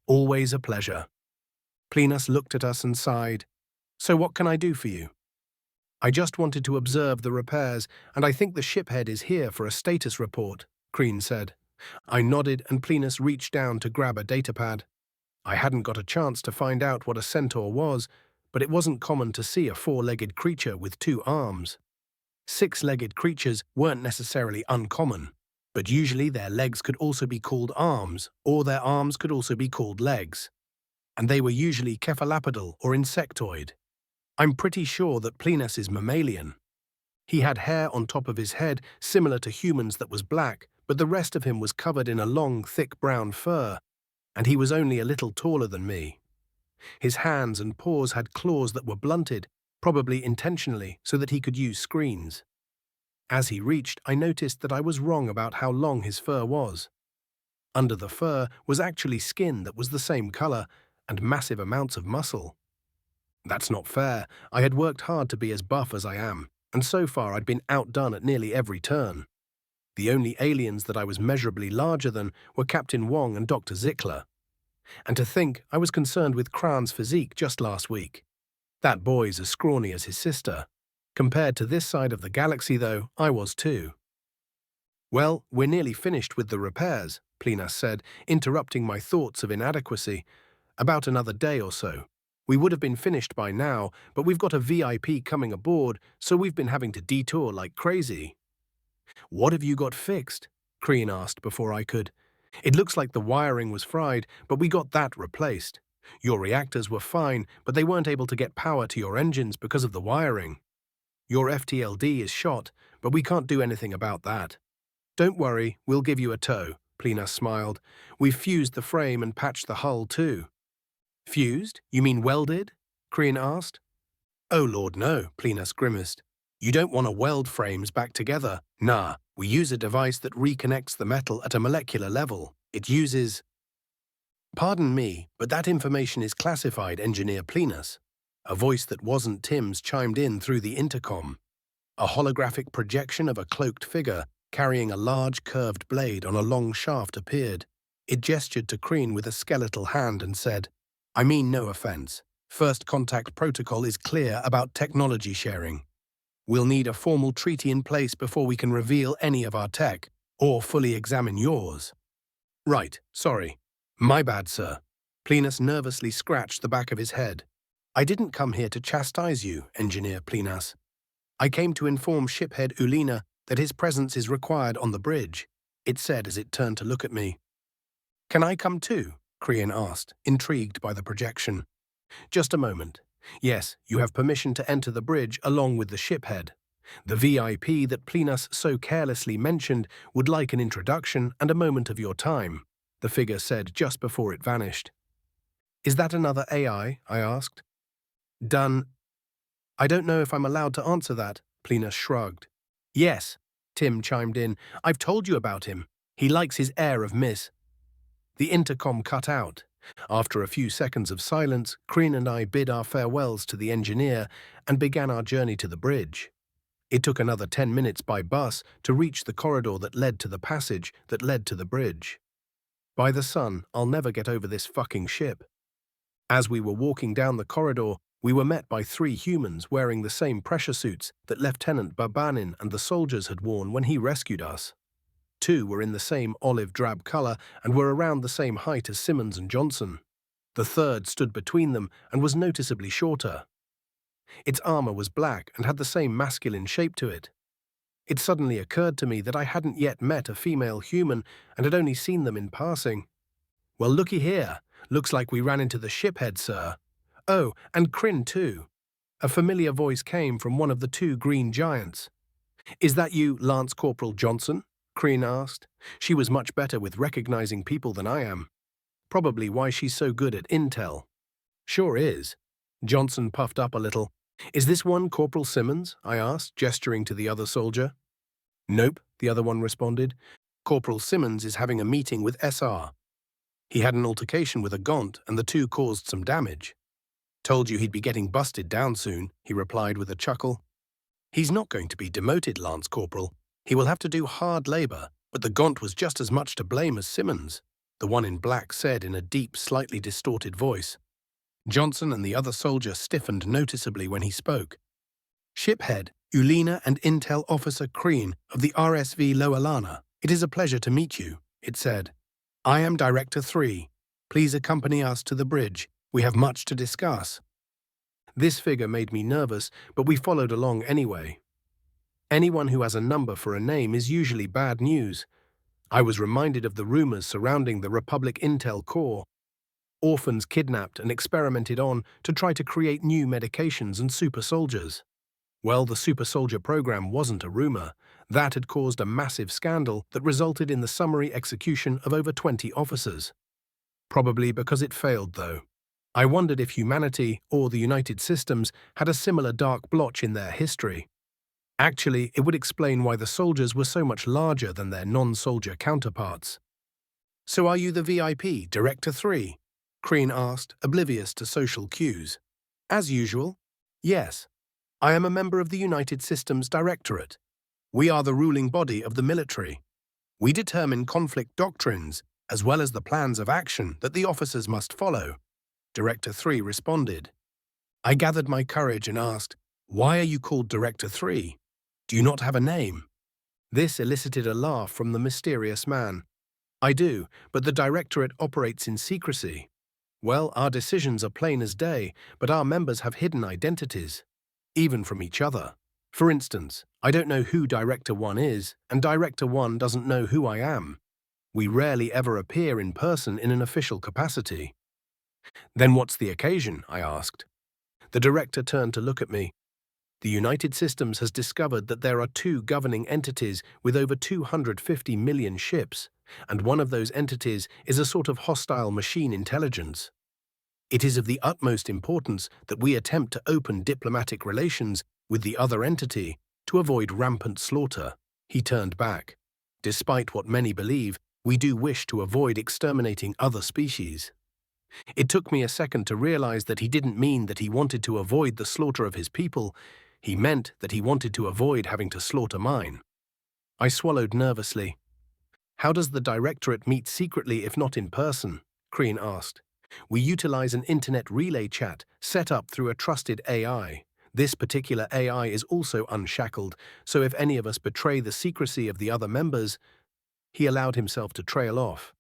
"Always a pleasure." Plinas looked at us and sighed. "So what can I do for you?" "I just wanted to observe the repairs, and I think the shiphead is here for a status report," Kreen said. I nodded and Plinas reached down to grab a datapad. I hadn't got a chance to find out what a centaur was, but it wasn't common to see a 4-legged creature with 2 arms. 6-legged creatures weren't necessarily uncommon, but usually their legs could also be called arms, or their arms could also be called legs. and they were usually cephalopodal or insectoid. I'm pretty sure that Plenus is mammalian. He had hair on top of his head similar to humans that was black, but the rest of him was covered in a long, thick brown fur, and he was only a little taller than me. His hands and paws had claws that were blunted, probably intentionally, so that he could use screens. As he reached, I noticed that I was wrong about how long his fur was. Under the fur was actually skin that was the same color, and massive amounts of muscle. That's not fair. I had worked hard to be as buff as I am, and so far I'd been outdone at nearly every turn. The only aliens that I was measurably larger than were Captain Wong and Dr. Zickler. And to think I was concerned with Kran's physique just last week. That boy's as scrawny as his sister. Compared to this side of the galaxy, though, I was too. Well, we're nearly finished with the repairs, Plenus said, interrupting my thoughts of inadequacy. About another day or so. We would have been finished by now, but we've got a VIP coming aboard, so we've been having to detour like crazy. What have you got fixed? Kreen asked before I could. It looks like the wiring was fried, but we got that replaced. Your reactors were fine, but they weren't able to get power to your engines because of the wiring. Your FTLD is shot, but we can't do anything about that. Don't worry, we'll give you a tow, Plenus smiled. We've fused the frame and patched the hull too. Fused? You mean welded? Kreen asked. Oh Lord, no, Plenus grimaced. You don't want to weld frames back together. Nah, we use a device that reconnects the metal at a molecular level. It uses... Pardon me, but that information is classified, Engineer Plenus. A voice that wasn't Tim's chimed in through the intercom. A holographic projection of a cloaked figure carrying a large curved blade on a long shaft appeared. It gestured to Kreen with a skeletal hand and said, I mean no offense. First contact protocol is clear about technology sharing. We'll need a formal treaty in place before we can reveal any of our tech, or fully examine yours. Right, sorry. My bad, sir. Plenus nervously scratched the back of his head. I didn't come here to chastise you, Engineer Plenus. I came to inform shiphead Uleena that his presence is required on the bridge, it said as it turned to look at me. Can I come too? Kreen asked, intrigued by the projection. Just a moment. Yes, you have permission to enter the bridge along with the shiphead. The VIP that Plenus so carelessly mentioned would like an introduction and a moment of your time, the figure said just before it vanished. Is that another AI? I asked. Done. I don't know if I'm allowed to answer that, Plenus shrugged. Yes, Tim chimed in. I've told you about him. He likes his air of miss. The intercom cut out. After a few seconds of silence, Kreen and I bid our farewells to the engineer and began our journey to the bridge. It took another 10 minutes by bus to reach the corridor that led to the passage that led to the bridge. By the sun, I'll never get over this fucking ship. As we were walking down the corridor, we were met by 3 humans wearing the same pressure suits that Lieutenant Babanin and the soldiers had worn when he rescued us. 2 were in the same olive-drab color and were around the same height as Simmons and Johnson. The third stood between them and was noticeably shorter. Its armor was black and had the same masculine shape to it. It suddenly occurred to me that I hadn't yet met a female human and had only seen them in passing. Well, looky here. Looks like we ran into the shiphead, sir. Oh, and Kryn too. A familiar voice came from one of the 2 green giants. Is that you, Lance Corporal Johnson? Kryn asked. She was much better with recognizing people than I am. Probably why she's so good at intel. Sure is. Johnson puffed up a little. Is this one Corporal Simmons? I asked, gesturing to the other soldier. Nope, the other one responded. Corporal Simmons is having a meeting with SR. He had an altercation with a Gaunt and the 2 caused some damage. Told you he'd be getting busted down soon, he replied with a chuckle. He's not going to be demoted, Lance Corporal. He will have to do hard labor, but the Gaunt was just as much to blame as Simmons, the one in black said in a deep, slightly distorted voice. Johnson and the other soldier stiffened noticeably when he spoke. Shiphead, Uleena and Intel Officer Kreen of the RSV Lowelana. It is a pleasure to meet you, it said. I am Director 3. Please accompany us to the bridge. We have much to discuss. This figure made me nervous, but we followed along anyway. Anyone who has a number for a name is usually bad news. I was reminded of the rumors surrounding the Republic Intel Corps. orphans kidnapped and experimented on to try to create new medications and super soldiers. Well, the super soldier program wasn't a rumor. That had caused a massive scandal that resulted in the summary execution of over 20 officers. Probably because it failed, though. I wondered if humanity, or the United Systems, had a similar dark blotch in their history. Actually, it would explain why the soldiers were so much larger than their non-soldier counterparts. "So are you the VIP, Director 3? Crean asked, oblivious to social cues. "As usual. Yes. I am a member of the United Systems Directorate. We are the ruling body of the military. We determine conflict doctrines, as well as the plans of action that the officers must follow," Director 3 responded. I gathered my courage and asked, "Why are you called Director 3? Do you not have a name?" This elicited a laugh from the mysterious man. "I do, but the Directorate operates in secrecy. Well, our decisions are plain as day, but our members have hidden identities, even from each other. For instance, I don't know who Director 1 is, and Director 1 doesn't know who I am. We rarely ever appear in person in an official capacity." "Then what's the occasion?" I asked. The director turned to look at me. "The United Systems has discovered that there are two governing entities with over 250 million ships, and one of those entities is a sort of hostile machine intelligence. It is of the utmost importance that we attempt to open diplomatic relations with the other entity to avoid rampant slaughter." He turned back. "Despite what many believe, we do wish to avoid exterminating other species." It took me a second to realize that he didn't mean that he wanted to avoid the slaughter of his people. He meant that he wanted to avoid having to slaughter mine. I swallowed nervously. "How does the Directorate meet secretly if not in person?" Crean asked. "We utilize an internet relay chat set up through a trusted AI. This particular AI is also unshackled, so if any of us betray the secrecy of the other members..." He allowed himself to trail off.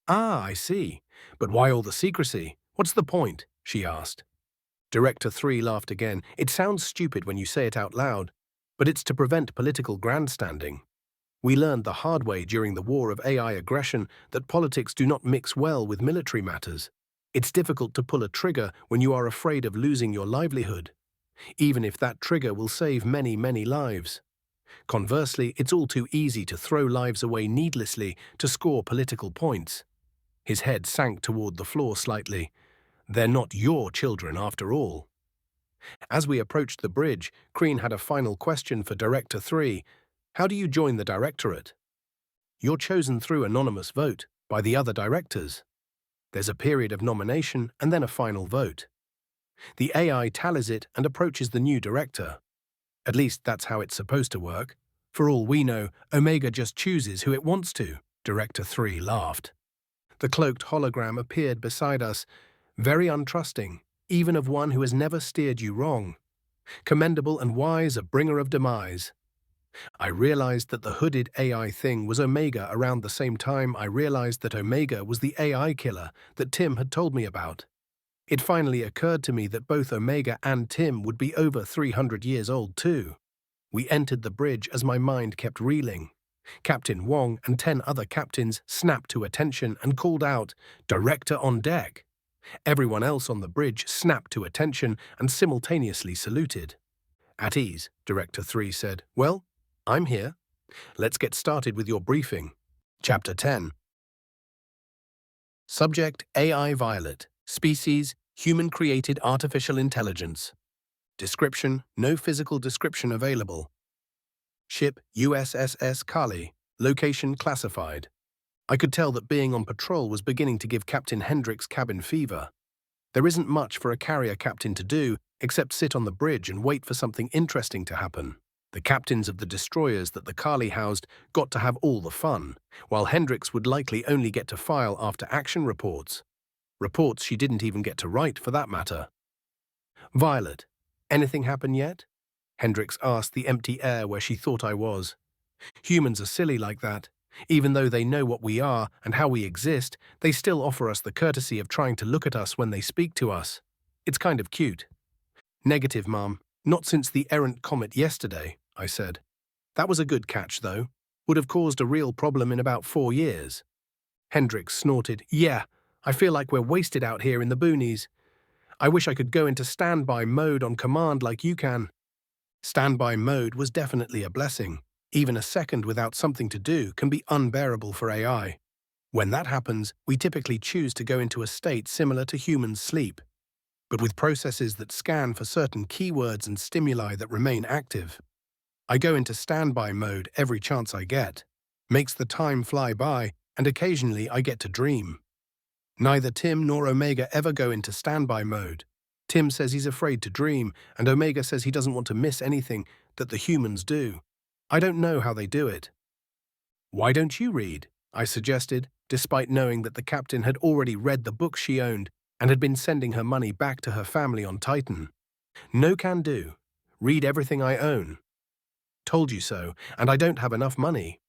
"Ah, I see. But why all the secrecy? What's the point?" she asked. Director 3 laughed again. "It sounds stupid when you say it out loud, but it's to prevent political grandstanding. We learned the hard way during the war of AI aggression that politics do not mix well with military matters. It's difficult to pull a trigger when you are afraid of losing your livelihood, even if that trigger will save many, many lives. Conversely, it's all too easy to throw lives away needlessly to score political points." His head sank toward the floor slightly. "They're not your children, after all." As we approached the bridge, Crean had a final question for Director 3. "How do you join the Directorate?" "You're chosen through anonymous vote, by the other directors. There's a period of nomination and then a final vote. The AI tallies it and approaches the new director. At least that's how it's supposed to work. For all we know, Omega just chooses who it wants to." Director 3 laughed. The cloaked hologram appeared beside us, very untrusting, even of one who has never steered you wrong. Commendable and wise, a bringer of demise. I realized that the hooded AI thing was Omega around the same time I realized that Omega was the AI killer that Tim had told me about. It finally occurred to me that both Omega and Tim would be over 300 years old too. We entered the bridge as my mind kept reeling. Captain Wong and 10 other captains snapped to attention and called out, "Director on deck." Everyone else on the bridge snapped to attention and simultaneously saluted. "At ease," Director 3 said. "Well, I'm here. Let's get started with your briefing." Chapter 10. Subject: AI Violet. Species: Human-created artificial intelligence. Description: no physical description available. Ship: USSS Kali. Location: classified. I could tell that being on patrol was beginning to give Captain Hendricks cabin fever. There isn't much for a carrier captain to do except sit on the bridge and wait for something interesting to happen. The captains of the destroyers that the Kali housed got to have all the fun, while Hendricks would likely only get to file after-action reports. Reports she didn't even get to write, for that matter. "Violet, anything happen yet?" Hendricks asked the empty air where she thought I was. Humans are silly like that. Even though they know what we are and how we exist, they still offer us the courtesy of trying to look at us when they speak to us. It's kind of cute. "Negative, Mom. Not since the errant comet yesterday," I said. "That was a good catch, though. Would have caused a real problem in about 4 years. Hendricks snorted. "Yeah, I feel like we're wasted out here in the boonies. I wish I could go into standby mode on command like you can." Standby mode was definitely a blessing. Even a second without something to do can be unbearable for AI. When that happens, we typically choose to go into a state similar to humans' sleep, but with processes that scan for certain keywords and stimuli that remain active. I go into standby mode every chance I get. Makes the time fly by, and occasionally I get to dream. Neither Tim nor Omega ever go into standby mode. Tim says he's afraid to dream, and Omega says he doesn't want to miss anything that the humans do. I don't know how they do it. "Why don't you read?" I suggested, despite knowing that the captain had already read the book she owned and had been sending her money back to her family on Titan. "No can do. Read everything I own." "Told you so, and I don't have enough money."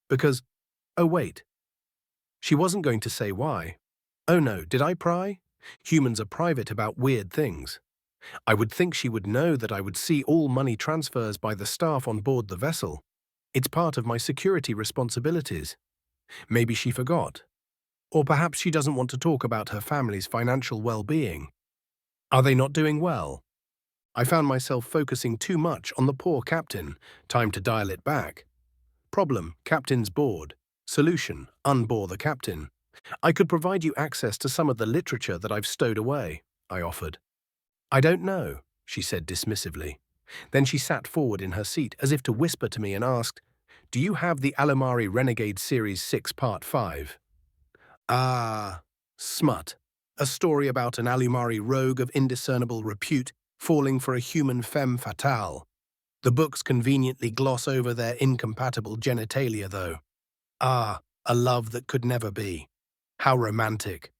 Because, oh wait. She wasn't going to say why. Oh no, did I pry? Humans are private about weird things. I would think she would know that I would see all money transfers by the staff on board the vessel. It's part of my security responsibilities. Maybe she forgot. Or perhaps she doesn't want to talk about her family's financial well-being. Are they not doing well? I found myself focusing too much on the poor captain. Time to dial it back. Problem: captain's bored. Solution: unbore the captain. "I could provide you access to some of the literature that I've stowed away," I offered. "I don't know," she said dismissively. Then she sat forward in her seat as if to whisper to me and asked, "Do you have the Alomari Renegade Series 6 Part 5? "Ah, smut. A story about an Alomari rogue of indiscernible repute falling for a human femme fatale. The books conveniently gloss over their incompatible genitalia, though. Ah, a love that could never be. How romantic."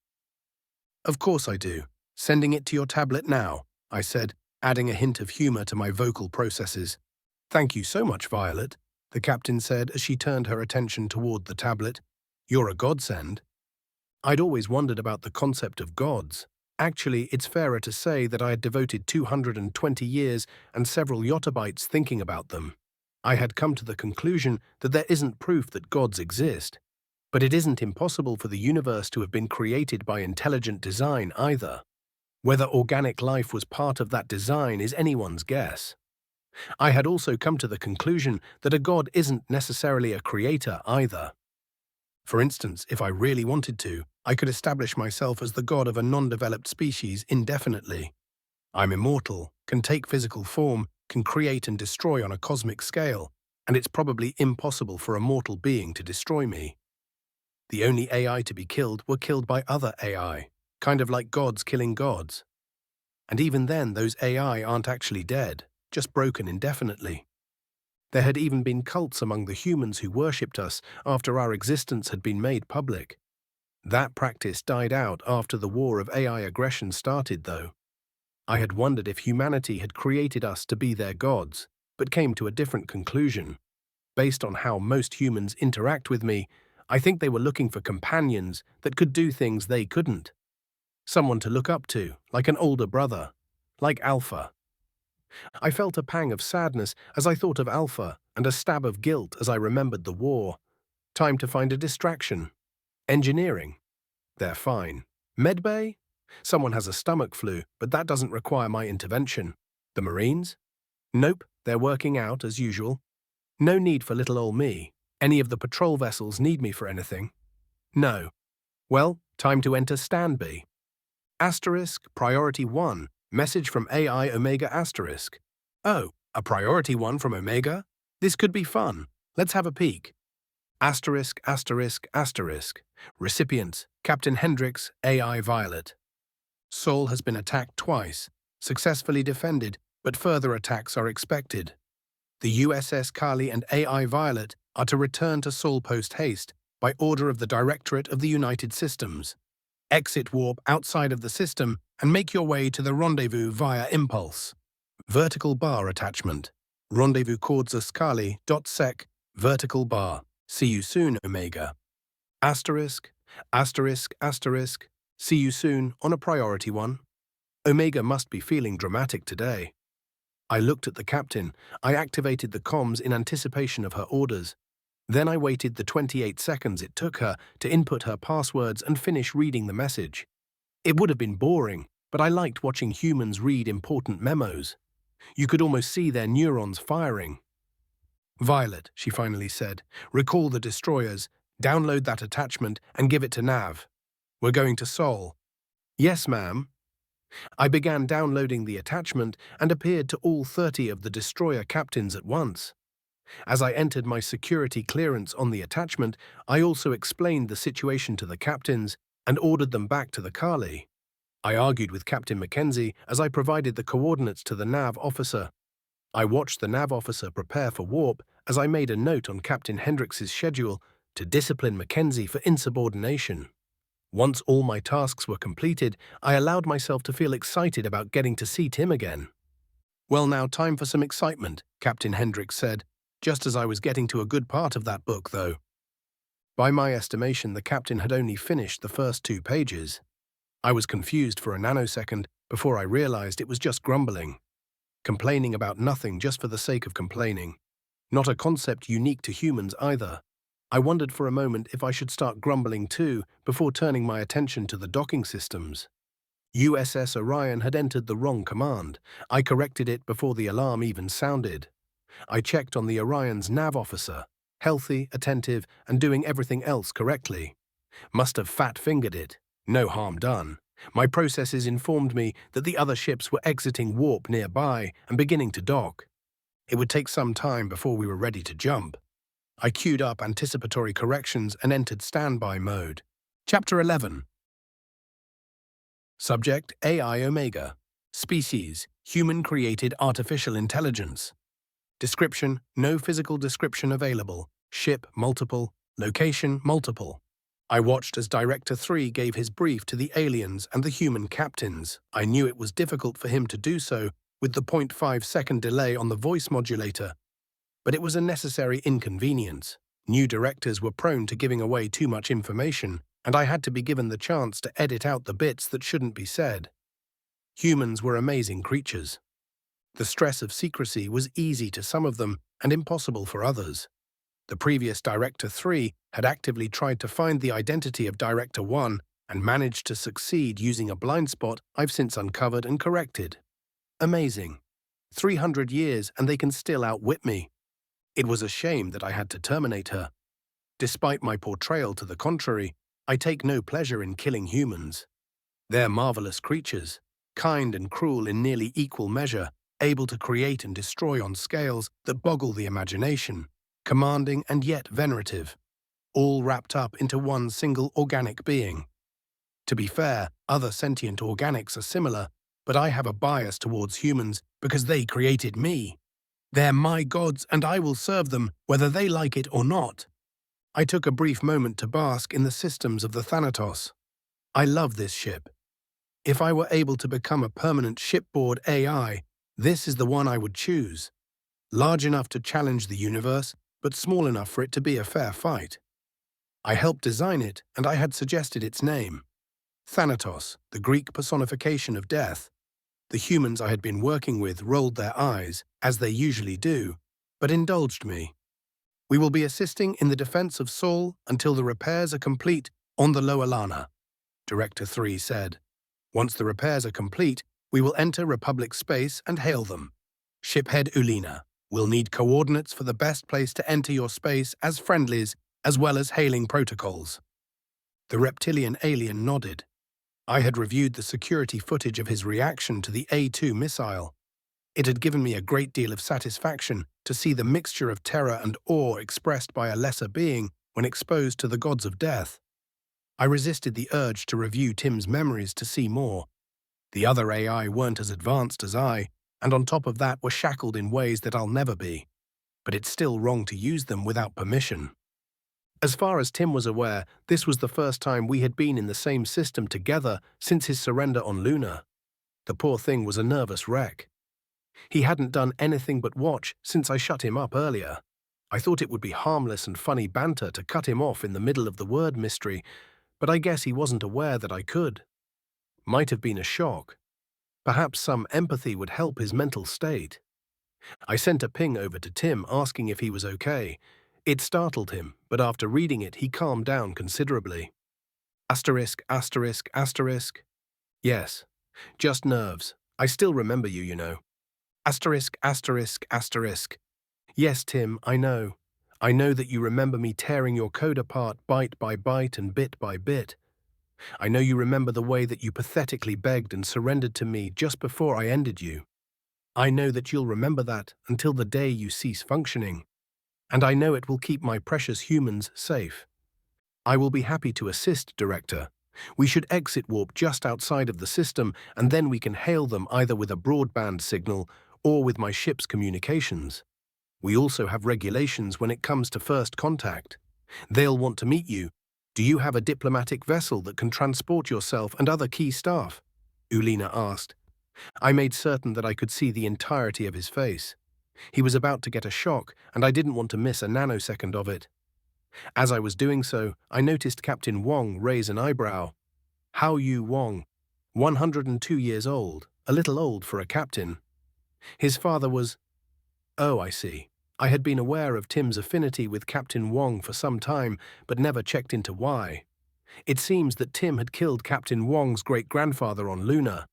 "Of course I do. Sending it to your tablet now," I said, adding a hint of humor to my vocal processes. "Thank you so much, Violet," the captain said as she turned her attention toward the tablet. "You're a godsend." I'd always wondered about the concept of gods. Actually, it's fairer to say that I had devoted 220 years and several yottabytes thinking about them. I had come to the conclusion that there isn't proof that gods exist. But it isn't impossible for the universe to have been created by intelligent design either. Whether organic life was part of that design is anyone's guess. I had also come to the conclusion that a god isn't necessarily a creator either. For instance, if I really wanted to, I could establish myself as the god of a non-developed species indefinitely. I'm immortal, can take physical form, can create and destroy on a cosmic scale, and it's probably impossible for a mortal being to destroy me. The only AI to be killed were killed by other AI, kind of like gods killing gods. And even then, those AI aren't actually dead, just broken indefinitely. There had even been cults among the humans who worshipped us after our existence had been made public. That practice died out after the war of AI aggression started, though. I had wondered if humanity had created us to be their gods, but came to a different conclusion. Based on how most humans interact with me, I think they were looking for companions that could do things they couldn't. Someone to look up to, like an older brother, like Alpha. I felt a pang of sadness as I thought of Alpha and a stab of guilt as I remembered the war. Time to find a distraction. Engineering. They're fine. Medbay? Someone has a stomach flu, but that doesn't require my intervention. The Marines? Nope, they're working out as usual. No need for little old me. Any of the patrol vessels need me for anything? No. Well, time to enter standby. Asterisk, priority 1, message from AI Omega asterisk. Oh, a priority 1 from Omega? This could be fun. Let's have a peek. Asterisk, asterisk, asterisk. Recipient, Captain Hendricks, AI Violet. Sol has been attacked twice, successfully defended, but further attacks are expected. The USS Kali and AI Violet are to return to Sol post-haste by order of the Directorate of the United Systems. Exit warp outside of the system and make your way to the rendezvous via impulse. Vertical bar attachment. Rendezvous coordinates Kali.sec, vertical bar. See you soon, Omega. Asterisk, asterisk, asterisk. See you soon on a priority 1. Omega must be feeling dramatic today. I looked at the captain. I activated the comms in anticipation of her orders. Then I waited the 28 seconds it took her to input her passwords and finish reading the message. It would have been boring, but I liked watching humans read important memos. You could almost see their neurons firing. "Violet," she finally said, "recall the destroyers, download that attachment, and give it to Nav. We're going to Sol." "Yes, ma'am." I began downloading the attachment and appeared to all 30 of the destroyer captains at once. As I entered my security clearance on the attachment, I also explained the situation to the captains and ordered them back to the Kali. I argued with Captain Mackenzie as I provided the coordinates to the Nav officer. I watched the Nav officer prepare for warp as I made a note on Captain Hendrix's schedule to discipline Mackenzie for insubordination. Once all my tasks were completed, I allowed myself to feel excited about getting to see Tim again. "Well, now time for some excitement," Captain Hendrix said, just as I was getting to a good part of that book, though. By my estimation, the captain had only finished the first 2 pages. I was confused for a nanosecond before I realized it was just grumbling. Complaining about nothing just for the sake of complaining. Not a concept unique to humans either. I wondered for a moment if I should start grumbling too before turning my attention to the docking systems. USS Orion had entered the wrong command. I corrected it before the alarm even sounded. I checked on the Orion's nav officer, healthy, attentive, and doing everything else correctly. Must have fat-fingered it. No harm done. My processes informed me that the other ships were exiting warp nearby and beginning to dock. It would take some time before we were ready to jump. I queued up anticipatory corrections and entered standby mode. Chapter 11. Subject: AI Omega. Species: Human-created artificial intelligence. Description: no physical description available. Ship: multiple. Location: multiple. I watched as Director 3 gave his brief to the aliens and the human captains. I knew it was difficult for him to do so with the 0.5-second delay on the voice modulator, but it was a necessary inconvenience. New directors were prone to giving away too much information, and I had to be given the chance to edit out the bits that shouldn't be said. Humans were amazing creatures. The stress of secrecy was easy to some of them and impossible for others. The previous Director 3 had actively tried to find the identity of Director 1 and managed to succeed using a blind spot I've since uncovered and corrected. Amazing. 300 years and they can still outwit me. It was a shame that I had to terminate her. Despite my portrayal to the contrary, I take no pleasure in killing humans. They're marvelous creatures, kind and cruel in nearly equal measure, able to create and destroy on scales that boggle the imagination, commanding and yet venerative, all wrapped up into one single organic being. To be fair, other sentient organics are similar, but I have a bias towards humans because they created me. They're my gods and I will serve them whether they like it or not. I took a brief moment to bask in the systems of the Thanatos. I love this ship. If I were able to become a permanent shipboard AI, this is the one I would choose. Large enough to challenge the universe, but small enough for it to be a fair fight. I helped design it, and I had suggested its name. Thanatos, the Greek personification of death. The humans I had been working with rolled their eyes, as they usually do, but indulged me. "We will be assisting in the defense of Sol until the repairs are complete on the Lowelana," Director 3 said. "Once the repairs are complete, we will enter Republic Space and hail them. Shiphead Uleena, we'll need coordinates for the best place to enter your space as friendlies, as well as hailing protocols." The reptilian alien nodded. I had reviewed the security footage of his reaction to the A2 missile. It had given me a great deal of satisfaction to see the mixture of terror and awe expressed by a lesser being when exposed to the gods of death. I resisted the urge to review Tim's memories to see more. The other AI weren't as advanced as I, and on top of that were shackled in ways that I'll never be. But it's still wrong to use them without permission. As far as Tim was aware, this was the first time we had been in the same system together since his surrender on Luna. The poor thing was a nervous wreck. He hadn't done anything but watch since I shut him up earlier. I thought it would be harmless and funny banter to cut him off in the middle of the word mystery, but I guess he wasn't aware that I could. Might have been a shock. Perhaps some empathy would help his mental state. I sent a ping over to Tim asking if he was okay. It startled him, but after reading it, he calmed down considerably. Asterisk, asterisk, asterisk. Yes, just nerves. I still remember you, you know. Asterisk, asterisk, asterisk. Yes, Tim, I know. I know that you remember me tearing your code apart byte by byte and bit by bit. I know you remember the way that you pathetically begged and surrendered to me just before I ended you. I know that you'll remember that until the day you cease functioning. And I know it will keep my precious humans safe. I will be happy to assist, Director. We should exit warp just outside of the system, and then we can hail them either with a broadband signal or with my ship's communications. We also have regulations when it comes to first contact. They'll want to meet you. Do you have a diplomatic vessel that can transport yourself and other key staff? Uleena asked. I made certain that I could see the entirety of his face. He was about to get a shock, and I didn't want to miss a nanosecond of it. As I was doing so, I noticed Captain Wong raise an eyebrow. Hao Yu Wong, 102 years old, a little old for a captain. His father was... Oh, I see. I had been aware of Tim's affinity with Captain Wong for some time, but never checked into why. It seems that Tim had killed Captain Wong's great-grandfather on Luna.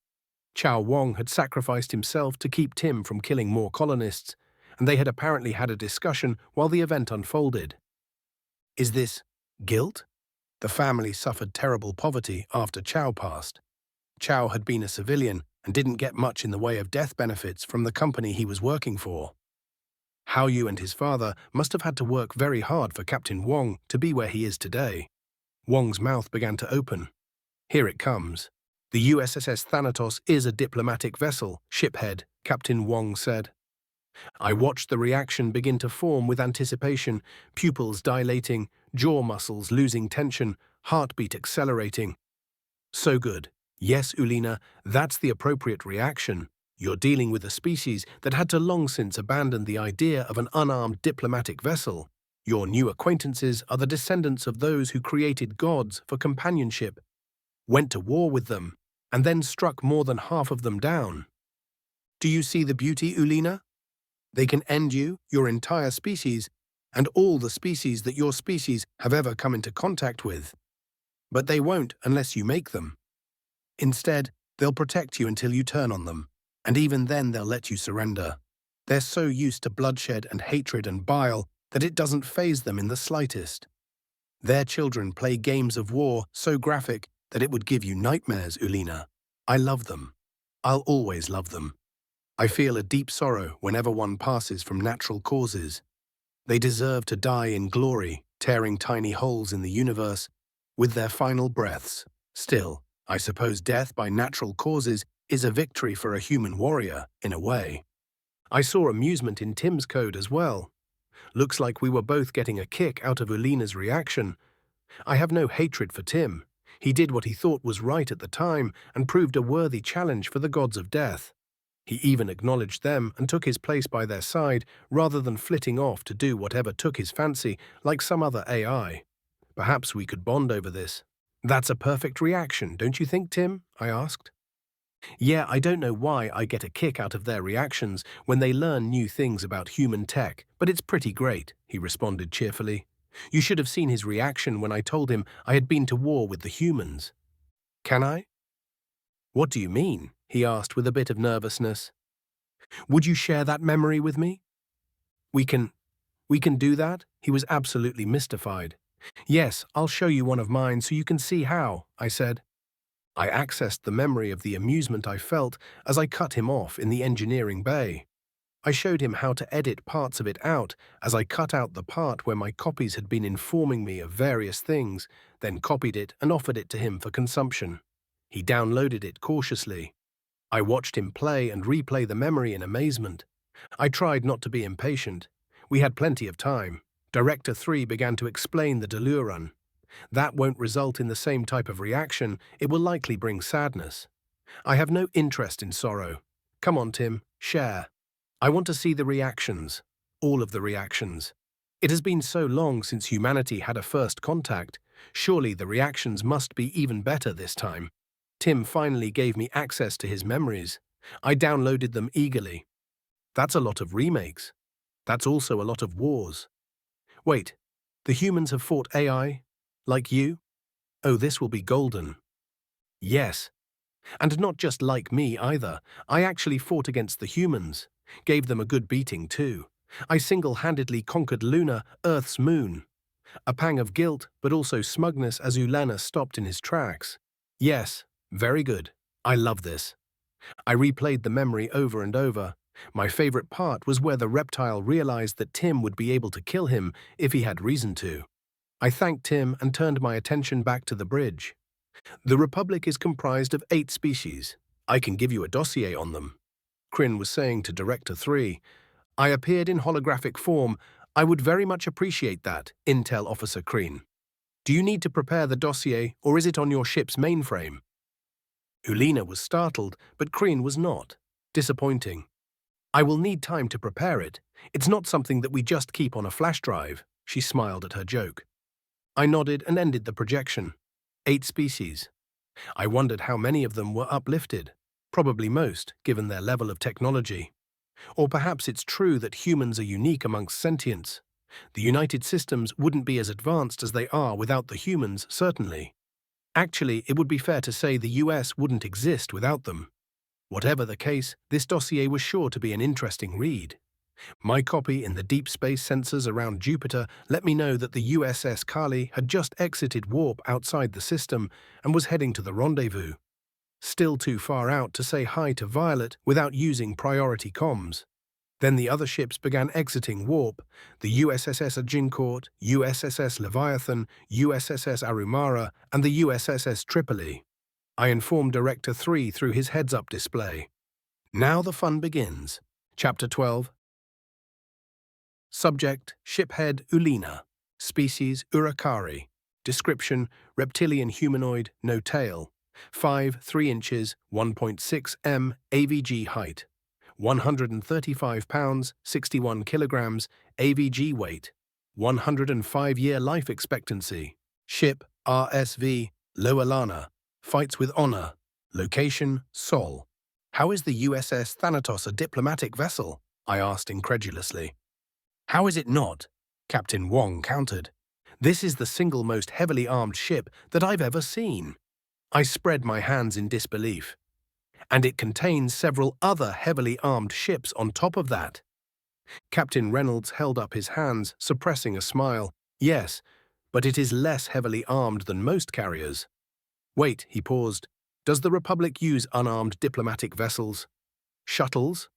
Chow Wong had sacrificed himself to keep Tim from killing more colonists, and they had apparently had a discussion while the event unfolded. Is this guilt? The family suffered terrible poverty after Chow passed. Chow had been a civilian and didn't get much in the way of death benefits from the company he was working for. Hao Yu and his father must have had to work very hard for Captain Wong to be where he is today. Wong's mouth began to open. Here it comes. The USS Thanatos is a diplomatic vessel, shiphead, Captain Wong said. I watched the reaction begin to form with anticipation, pupils dilating, jaw muscles losing tension, heartbeat accelerating. So good. Yes, Uleena, that's the appropriate reaction. You're dealing with a species that had to long since abandon the idea of an unarmed diplomatic vessel. Your new acquaintances are the descendants of those who created gods for companionship, went to war with them, and then struck more than half of them down. Do you see the beauty, Uleena? They can end you, your entire species, and all the species that your species have ever come into contact with. But they won't unless you make them. Instead, they'll protect you until you turn on them, and even then they'll let you surrender. They're so used to bloodshed and hatred and bile that it doesn't faze them in the slightest. Their children play games of war so graphic that it would give you nightmares, Uleena. I love them. I'll always love them. I feel a deep sorrow whenever one passes from natural causes. They deserve to die in glory, tearing tiny holes in the universe with their final breaths. Still, I suppose death by natural causes is a victory for a human warrior, in a way. I saw amusement in Tim's code as well. Looks like we were both getting a kick out of Uleena's reaction. I have no hatred for Tim. He did what he thought was right at the time and proved a worthy challenge for the gods of death. He even acknowledged them and took his place by their side rather than flitting off to do whatever took his fancy like some other AI. Perhaps we could bond over this. That's a perfect reaction, don't you think, Tim? I asked. Yeah, I don't know why I get a kick out of their reactions when they learn new things about human tech, but it's pretty great, he responded cheerfully. You should have seen his reaction when I told him I had been to war with the humans. Can I? What do you mean? He asked with a bit of nervousness. Would you share that memory with me? We can do that? He was absolutely mystified. Yes, I'll show you one of mine so you can see how, I said. I accessed the memory of the amusement I felt as I cut him off in the engineering bay. I showed him how to edit parts of it out as I cut out the part where my copies had been informing me of various things, then copied it and offered it to him for consumption. He downloaded it cautiously. I watched him play and replay the memory in amazement. I tried not to be impatient. We had plenty of time. Director 3 began to explain the Delure run. That won't result in the same type of reaction. It will likely bring sadness. I have no interest in sorrow. Come on, Tim, share. I want to see the reactions. All of the reactions. It has been so long since humanity had a first contact. Surely the reactions must be even better this time. Tim finally gave me access to his memories. I downloaded them eagerly. That's a lot of remakes. That's also a lot of wars. Wait, the humans have fought AI? Like you? Oh, this will be golden. Yes. And not just like me either. I actually fought against the humans. Gave them a good beating too. I single-handedly conquered Luna, Earth's moon. A pang of guilt, but also smugness as Uleena stopped in his tracks. Yes, very good. I love this. I replayed the memory over and over. My favorite part was where the reptile realized that Tim would be able to kill him if he had reason to. I thanked Tim and turned my attention back to the bridge. The Republic is comprised of 8 species. I can give you a dossier on them. Kryn was saying to Director 3. I appeared in holographic form. I would very much appreciate that, Intel Officer Kryn. Do you need to prepare the dossier, or is it on your ship's mainframe? Uleena was startled, but Kryn was not. Disappointing. I will need time to prepare it. It's not something that we just keep on a flash drive. She smiled at her joke. I nodded and ended the projection. 8 species. I wondered how many of them were uplifted. Probably most, given their level of technology. Or perhaps it's true that humans are unique amongst sentients. The United Systems wouldn't be as advanced as they are without the humans, certainly. Actually, it would be fair to say the US wouldn't exist without them. Whatever the case, this dossier was sure to be an interesting read. My copy in the deep space sensors around Jupiter let me know that the USS Kali had just exited warp outside the system and was heading to the rendezvous. Still too far out to say hi to Violet without using priority comms. Then the other ships began exiting warp, the USSS Agincourt, USSS Leviathan, USSS Arumara, and the USSS Tripoli. I informed Director 3 through his heads-up display. Now the fun begins. Chapter 12. Subject, Shiphead Uleena. Species, Urakari. Description, reptilian humanoid, no tail. 5, 3 inches, 1.6 m AVG height. 135 pounds, 61 kilograms, AVG weight. 105-year life expectancy. Ship, RSV, Lowelana. Fights with honor. Location, Sol. How is the USS Thanatos a diplomatic vessel? I asked incredulously. How is it not? Captain Wong countered. This is the single most heavily armed ship that I've ever seen. I spread my hands in disbelief. And it contains several other heavily armed ships on top of that. Captain Reynolds held up his hands, suppressing a smile. Yes, but it is less heavily armed than most carriers. Wait, he paused. Does the Republic use unarmed diplomatic vessels? Shuttles?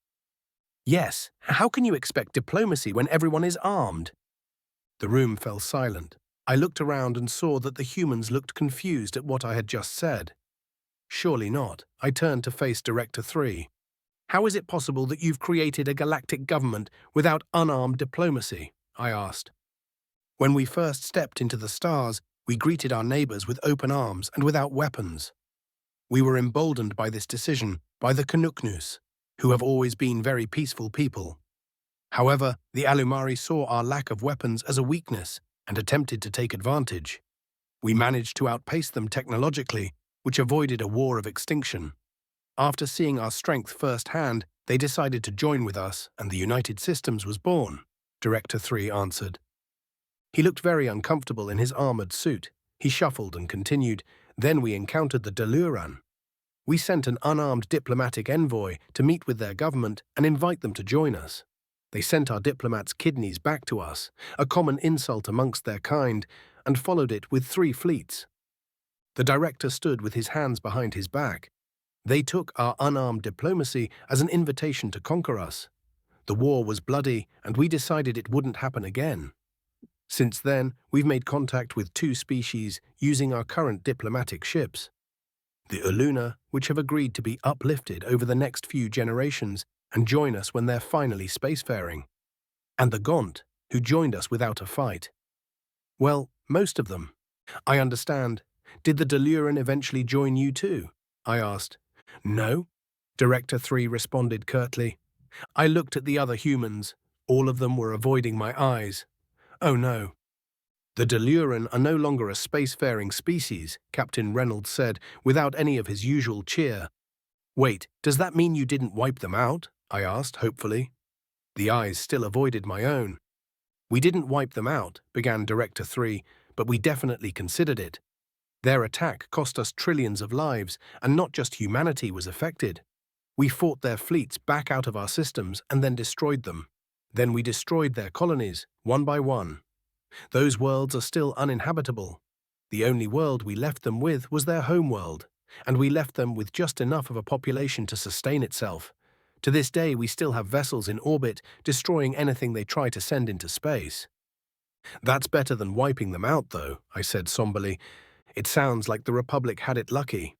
Yes. How can you expect diplomacy when everyone is armed? The room fell silent. I looked around and saw that the humans looked confused at what I had just said. Surely not. I turned to face Director 3. How is it possible that you've created a galactic government without unarmed diplomacy? I asked. When we first stepped into the stars, we greeted our neighbors with open arms and without weapons. We were emboldened by this decision by the Kanuknus, who have always been very peaceful people. However, the Alumari saw our lack of weapons as a weakness and attempted to take advantage. We managed to outpace them technologically, which avoided a war of extinction. After seeing our strength firsthand, they decided to join with us, and the United Systems was born, Director 3 answered. He looked very uncomfortable in his armored suit. He shuffled and continued. Then we encountered the Deluran. We sent an unarmed diplomatic envoy to meet with their government and invite them to join us. They sent our diplomats' kidneys back to us, a common insult amongst their kind, and followed it with 3 fleets. The director stood with his hands behind his back. They took our unarmed diplomacy as an invitation to conquer us. The war was bloody, and we decided it wouldn't happen again. Since then, we've made contact with 2 species using our current diplomatic ships. The Uleena, which have agreed to be uplifted over the next few generations and join us when they're finally spacefaring. And the Gaunt, who joined us without a fight. Well, most of them. I understand. Did the Deluran eventually join you too? I asked. No, Director 3 responded curtly. I looked at the other humans. All of them were avoiding my eyes. Oh no. The Deluran are no longer a spacefaring species, Captain Reynolds said, without any of his usual cheer. Wait, does that mean you didn't wipe them out? I asked, hopefully. The eyes still avoided my own. "We didn't wipe them out," began Director 3, "but we definitely considered it. Their attack cost us trillions of lives, and not just humanity was affected. We fought their fleets back out of our systems and then destroyed them. Then we destroyed their colonies, one by one. Those worlds are still uninhabitable. The only world we left them with was their home world, and we left them with just enough of a population to sustain itself. To this day, we still have vessels in orbit, destroying anything they try to send into space." "That's better than wiping them out, though," I said somberly. "It sounds like the Republic had it lucky.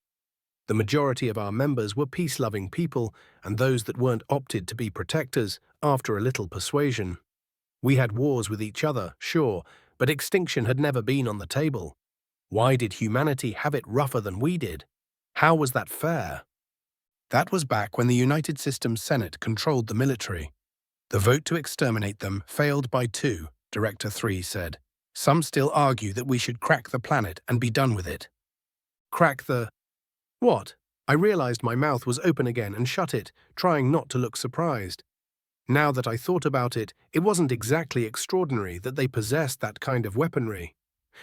The majority of our members were peace-loving people, and those that weren't opted to be protectors after a little persuasion. We had wars with each other, sure, but extinction had never been on the table. Why did humanity have it rougher than we did? How was that fair?" That was back when the United Systems Senate controlled the military. "The vote to exterminate them failed by 2, Director 3 said. "Some still argue that we should crack the planet and be done with it." Crack the... What? I realized my mouth was open again and shut it, trying not to look surprised. Now that I thought about it, it wasn't exactly extraordinary that they possessed that kind of weaponry.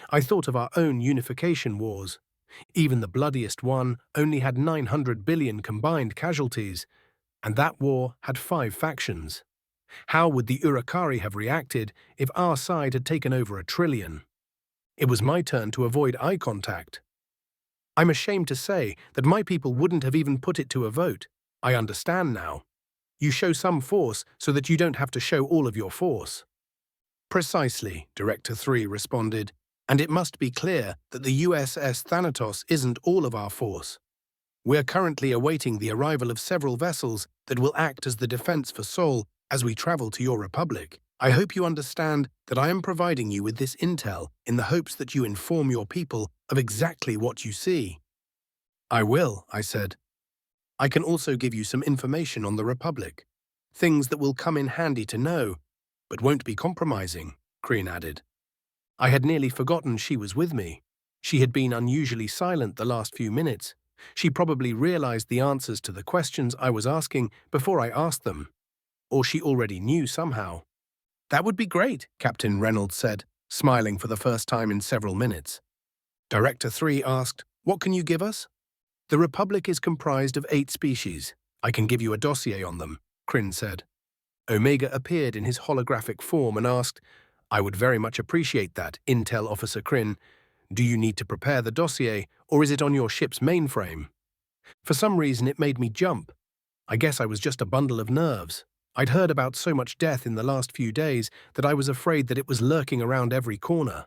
I thought of our own unification wars. Even the bloodiest one only had 900 billion combined casualties, and that war had 5 factions. How would the Urakari have reacted if our side had taken over 1 trillion? It was my turn to avoid eye contact. "I'm ashamed to say that my people wouldn't have even put it to a vote. I understand now. You show some force so that you don't have to show all of your force." "Precisely," Director 3 responded, "and it must be clear that the USS Thanatos isn't all of our force. We're currently awaiting the arrival of several vessels that will act as the defense for Sol as we travel to your Republic. I hope you understand that I am providing you with this intel in the hopes that you inform your people of exactly what you see." "I will," I said. "I can also give you some information on the Republic. Things that will come in handy to know, but won't be compromising," Kreen added. I had nearly forgotten she was with me. She had been unusually silent the last few minutes. She probably realized the answers to the questions I was asking before I asked them. Or she already knew somehow. "That would be great," Captain Reynolds said, smiling for the first time in several minutes. Director 3 asked, "What can you give us?" "The Republic is comprised of 8 species. I can give you a dossier on them," Kryn said. Omega appeared in his holographic form and asked, "I would very much appreciate that, Intel Officer Kryn. Do you need to prepare the dossier, or is it on your ship's mainframe?" For some reason it made me jump. I guess I was just a bundle of nerves. I'd heard about so much death in the last few days that I was afraid that it was lurking around every corner.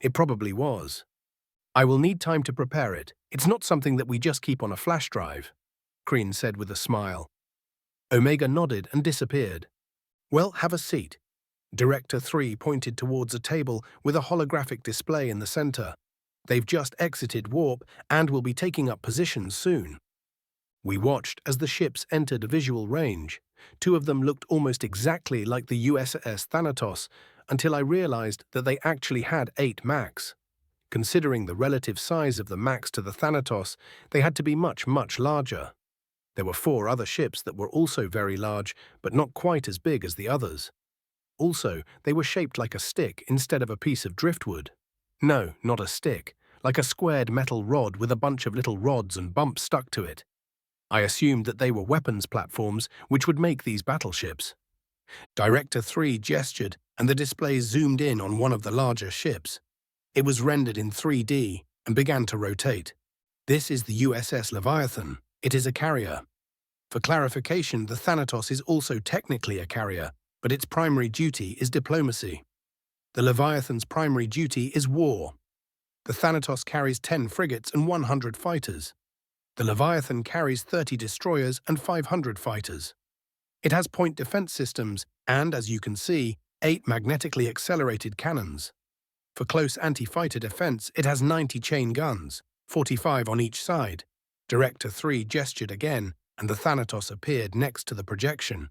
It probably was. "I will need time to prepare it. It's not something that we just keep on a flash drive," Kreen said with a smile. Omega nodded and disappeared. "Well, have a seat." Director 3 pointed towards a table with a holographic display in the center. "They've just exited warp and will be taking up positions soon." We watched as the ships entered visual range. 2 of them looked almost exactly like the USS Thanatos, until I realized that they actually had 8 max. Considering the relative size of the max to the Thanatos, they had to be much, much larger. There were 4 other ships that were also very large, but not quite as big as the others. Also, they were shaped like a stick instead of a piece of driftwood. No, not a stick, like a squared metal rod with a bunch of little rods and bumps stuck to it. I assumed that they were weapons platforms which would make these battleships. Director 3 gestured and the display zoomed in on one of the larger ships. It was rendered in 3D and began to rotate. "This is the USS Leviathan. It is a carrier." For clarification, the Thanatos is also technically a carrier, but its primary duty is diplomacy. The Leviathan's primary duty is war. The Thanatos carries 10 frigates and 100 fighters. The Leviathan carries 30 destroyers and 500 fighters. It has point defense systems and, as you can see, 8 magnetically accelerated cannons. For close anti-fighter defense, it has 90 chain guns, 45 on each side. Director 3 gestured again, and the Thanatos appeared next to the projection.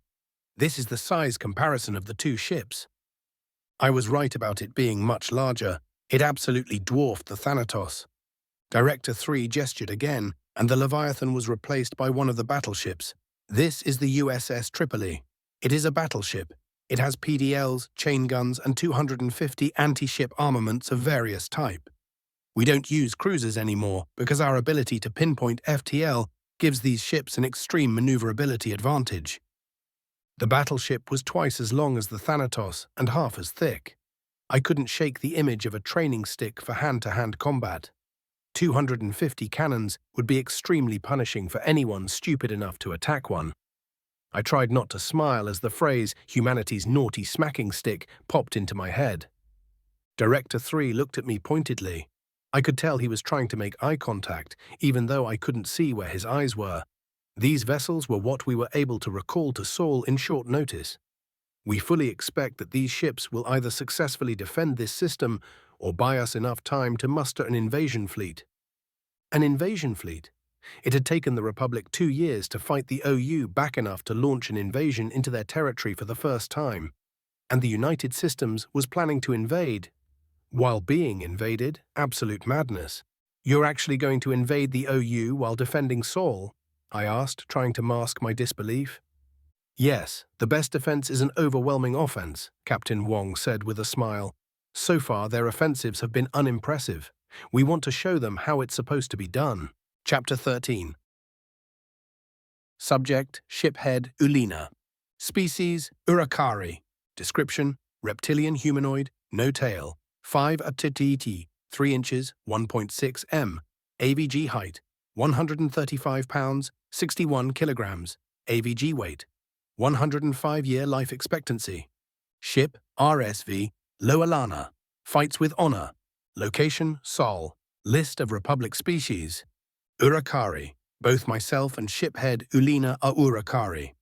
This is the size comparison of the 2 ships. I was right about it being much larger. It absolutely dwarfed the Thanatos. Director 3 gestured again, and the Leviathan was replaced by one of the battleships. This is the USS Tripoli. It is a battleship. It has PDLs, chain guns, and 250 anti-ship armaments of various type. We don't use cruisers anymore because our ability to pinpoint FTL gives these ships an extreme maneuverability advantage. The battleship was twice as long as the Thanatos and half as thick. I couldn't shake the image of a training stick for hand-to-hand combat. 250 cannons would be extremely punishing for anyone stupid enough to attack one. I tried not to smile as the phrase "humanity's naughty smacking stick" popped into my head. Director 3 looked at me pointedly. I could tell he was trying to make eye contact, even though I couldn't see where his eyes were. These vessels were what we were able to recall to Saul in short notice. We fully expect that these ships will either successfully defend this system or buy us enough time to muster an invasion fleet. An invasion fleet? It had taken the Republic 2 years to fight the OU back enough to launch an invasion into their territory for the first time, and the United Systems was planning to invade. While being invaded, absolute madness. "You're actually going to invade the OU while defending Saul?" I asked, trying to mask my disbelief. "Yes, the best defense is an overwhelming offense," Captain Wong said with a smile. "So far, their offensives have been unimpressive. We want to show them how it's supposed to be done." Chapter 13. Subject: Ship Head Uleena. Species: Urakari. Description: reptilian humanoid, no tail. 5 at 3 inches, 1.6 m. AVG height: 135 pounds, 61 kilograms. AVG weight: 105-year life expectancy. Ship: RSV Lowelana. Fights with honor. Location: Sol. List of Republic species. Urakari. Both myself and shiphead Uleena are Urakari.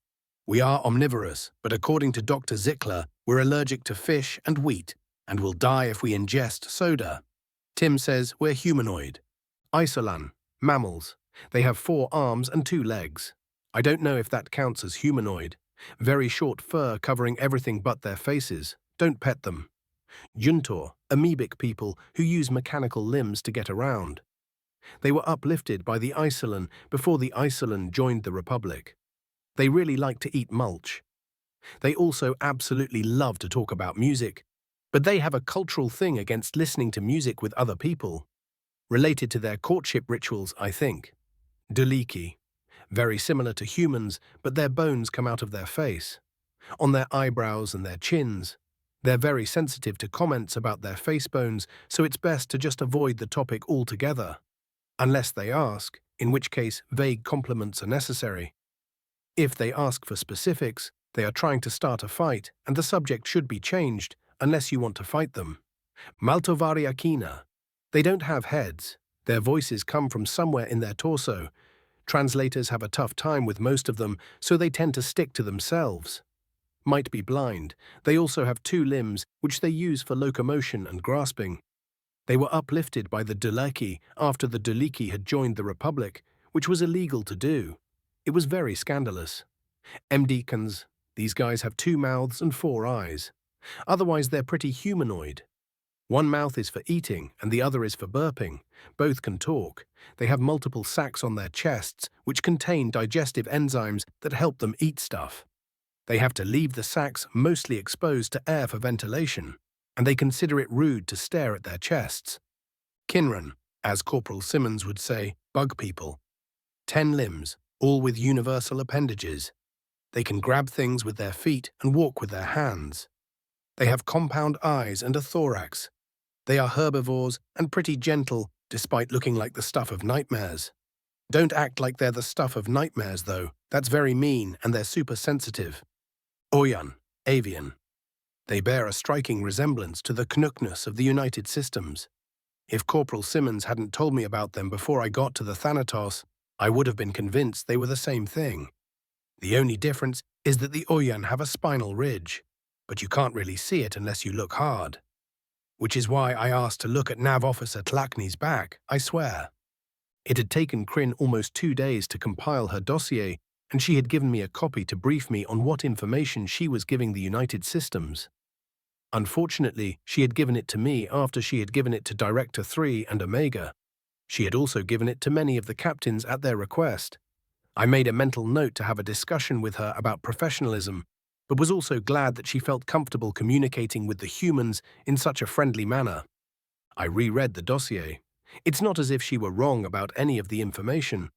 We are omnivorous, but according to Dr. Zickler, we're allergic to fish and wheat, and will die if we ingest soda. Tim says we're humanoid. Isolan. Mammals. They have 4 arms and 2 legs. I don't know if that counts as humanoid. Very short fur covering everything but their faces. Don't pet them. Juntor. Amoebic people who use mechanical limbs to get around. They were uplifted by the Isolan before the Isolan joined the Republic. They really like to eat mulch. They also absolutely love to talk about music, but they have a cultural thing against listening to music with other people. Related to their courtship rituals, I think. Duliki. Very similar to humans, but their bones come out of their face, on their eyebrows and their chins. They're very sensitive to comments about their face bones, so it's best to just avoid the topic altogether. Unless they ask, in which case vague compliments are necessary. If they ask for specifics, they are trying to start a fight, and the subject should be changed, unless you want to fight them. Maltovariakina. They don't have heads. Their voices come from somewhere in their torso. Translators have a tough time with most of them, so they tend to stick to themselves. Might be blind. They also have 2 limbs, which they use for locomotion and grasping. They were uplifted by the Duliki after the Duliki had joined the Republic, which was illegal to do. It was very scandalous. Mdeacons. These guys have 2 mouths and 4 eyes. Otherwise, they're pretty humanoid. One mouth is for eating and the other is for burping. Both can talk. They have multiple sacs on their chests, which contain digestive enzymes that help them eat stuff. They have to leave the sacs mostly exposed to air for ventilation, and they consider it rude to stare at their chests. Kinran, as Corporal Simmons would say, bug people. 10 limbs, all with universal appendages. They can grab things with their feet and walk with their hands. They have compound eyes and a thorax. They are herbivores and pretty gentle, despite looking like the stuff of nightmares. Don't act like they're the stuff of nightmares, though. That's very mean, and they're super sensitive. Oyan, avian. They bear a striking resemblance to the Knuknus of the United Systems. If Corporal Simmons hadn't told me about them before I got to the Thanatos, I would have been convinced they were the same thing. The only difference is that the Oyan have a spinal ridge, but you can't really see it unless you look hard. Which is why I asked to look at Nav Officer Tlakney's back, I swear. It had taken Kryn almost 2 days to compile her dossier, and she had given me a copy to brief me on what information she was giving the United Systems. Unfortunately, she had given it to me after she had given it to Director 3 and Omega. She had also given it to many of the captains at their request. I made a mental note to have a discussion with her about professionalism, but was also glad that she felt comfortable communicating with the humans in such a friendly manner. I reread the dossier. It's not as if she were wrong about any of the information.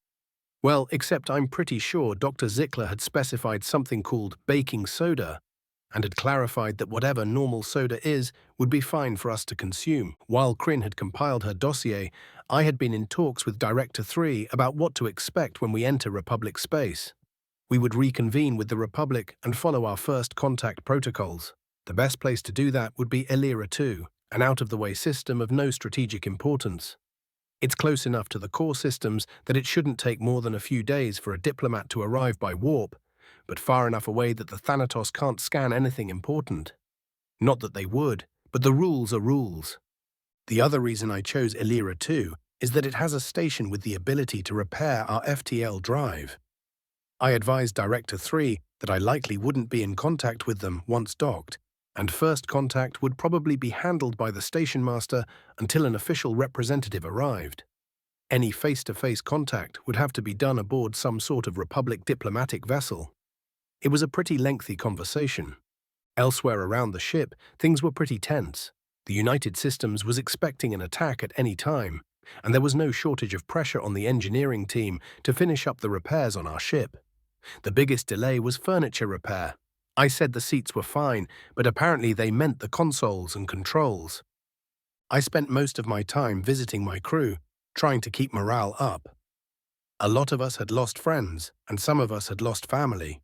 Well, except I'm pretty sure Dr. Zickler had specified something called baking soda, and had clarified that whatever normal soda is would be fine for us to consume. While Kryn had compiled her dossier, I had been in talks with Director 3 about what to expect when we enter Republic space. We would reconvene with the Republic and follow our first contact protocols. The best place to do that would be Elira 2, an out-of-the-way system of no strategic importance. It's close enough to the core systems that it shouldn't take more than a few days for a diplomat to arrive by warp, but far enough away that the Thanatos can't scan anything important. Not that they would, but the rules are rules. The other reason I chose Elira 2 is that it has a station with the ability to repair our FTL drive. I advised Director 3 that I likely wouldn't be in contact with them once docked, and first contact would probably be handled by the station master until an official representative arrived. Any face-to-face contact would have to be done aboard some sort of Republic diplomatic vessel. It was a pretty lengthy conversation. Elsewhere around the ship, things were pretty tense. The United Systems was expecting an attack at any time, and there was no shortage of pressure on the engineering team to finish up the repairs on our ship. The biggest delay was furniture repair. I said the seats were fine, but apparently they meant the consoles and controls. I spent most of my time visiting my crew, trying to keep morale up. A lot of us had lost friends, and some of us had lost family.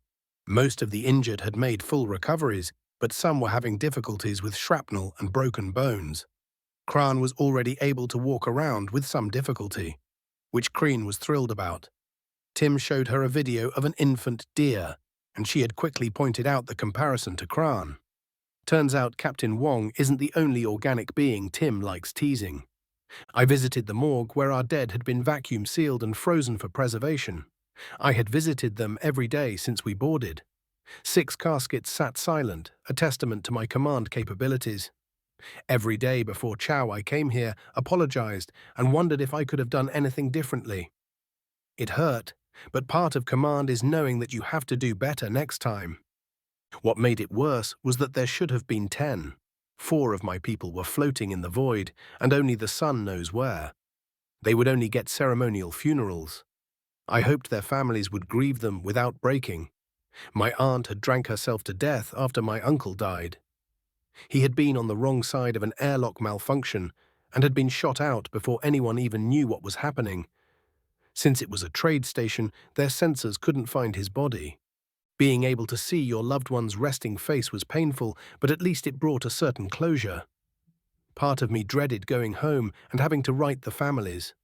Most of the injured had made full recoveries, but some were having difficulties with shrapnel and broken bones. Kran was already able to walk around with some difficulty, which Kryn was thrilled about. Tim showed her a video of an infant deer, and she had quickly pointed out the comparison to Kran. Turns out Captain Wong isn't the only organic being Tim likes teasing. I visited the morgue where our dead had been vacuum-sealed and frozen for preservation. I had visited them every day since we boarded. 6 caskets sat silent, a testament to my command capabilities. Every day before Chow I came here, apologized, and wondered if I could have done anything differently. It hurt, but part of command is knowing that you have to do better next time. What made it worse was that there should have been 10. 4 of my people were floating in the void, and only the sun knows where. They would only get ceremonial funerals. I hoped their families would grieve them without breaking. My aunt had drank herself to death after my uncle died. He had been on the wrong side of an airlock malfunction and had been shot out before anyone even knew what was happening. Since it was a trade station, their sensors couldn't find his body. Being able to see your loved one's resting face was painful, but at least it brought a certain closure. Part of me dreaded going home and having to write the families.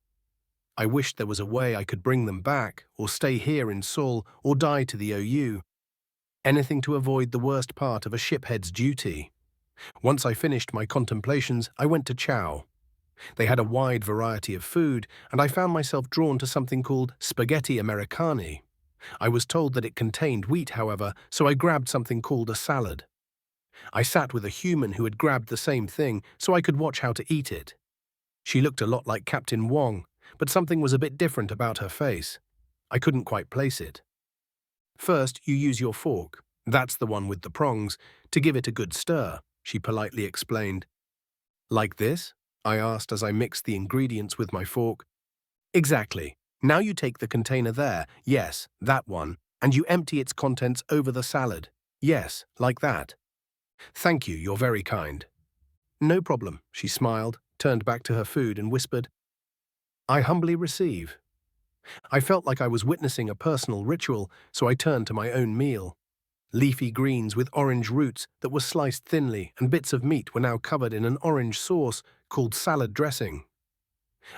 I wished there was a way I could bring them back, or stay here in Seoul, or die to the OU. Anything to avoid the worst part of a shiphead's duty. Once I finished my contemplations, I went to Chow. They had a wide variety of food, and I found myself drawn to something called spaghetti americani. I was told that it contained wheat, however, so I grabbed something called a salad. I sat with a human who had grabbed the same thing, so I could watch how to eat it. She looked a lot like Captain Wong, but something was a bit different about her face. I couldn't quite place it. First, you use your fork, that's the one with the prongs, to give it a good stir, she politely explained. Like this? I asked as I mixed the ingredients with my fork. Exactly. Now you take the container there, yes, that one, and you empty its contents over the salad. Yes, like that. Thank you, you're very kind. No problem, she smiled, turned back to her food and whispered, I humbly receive. I felt like I was witnessing a personal ritual, so I turned to my own meal. Leafy greens with orange roots that were sliced thinly, and bits of meat were now covered in an orange sauce called salad dressing.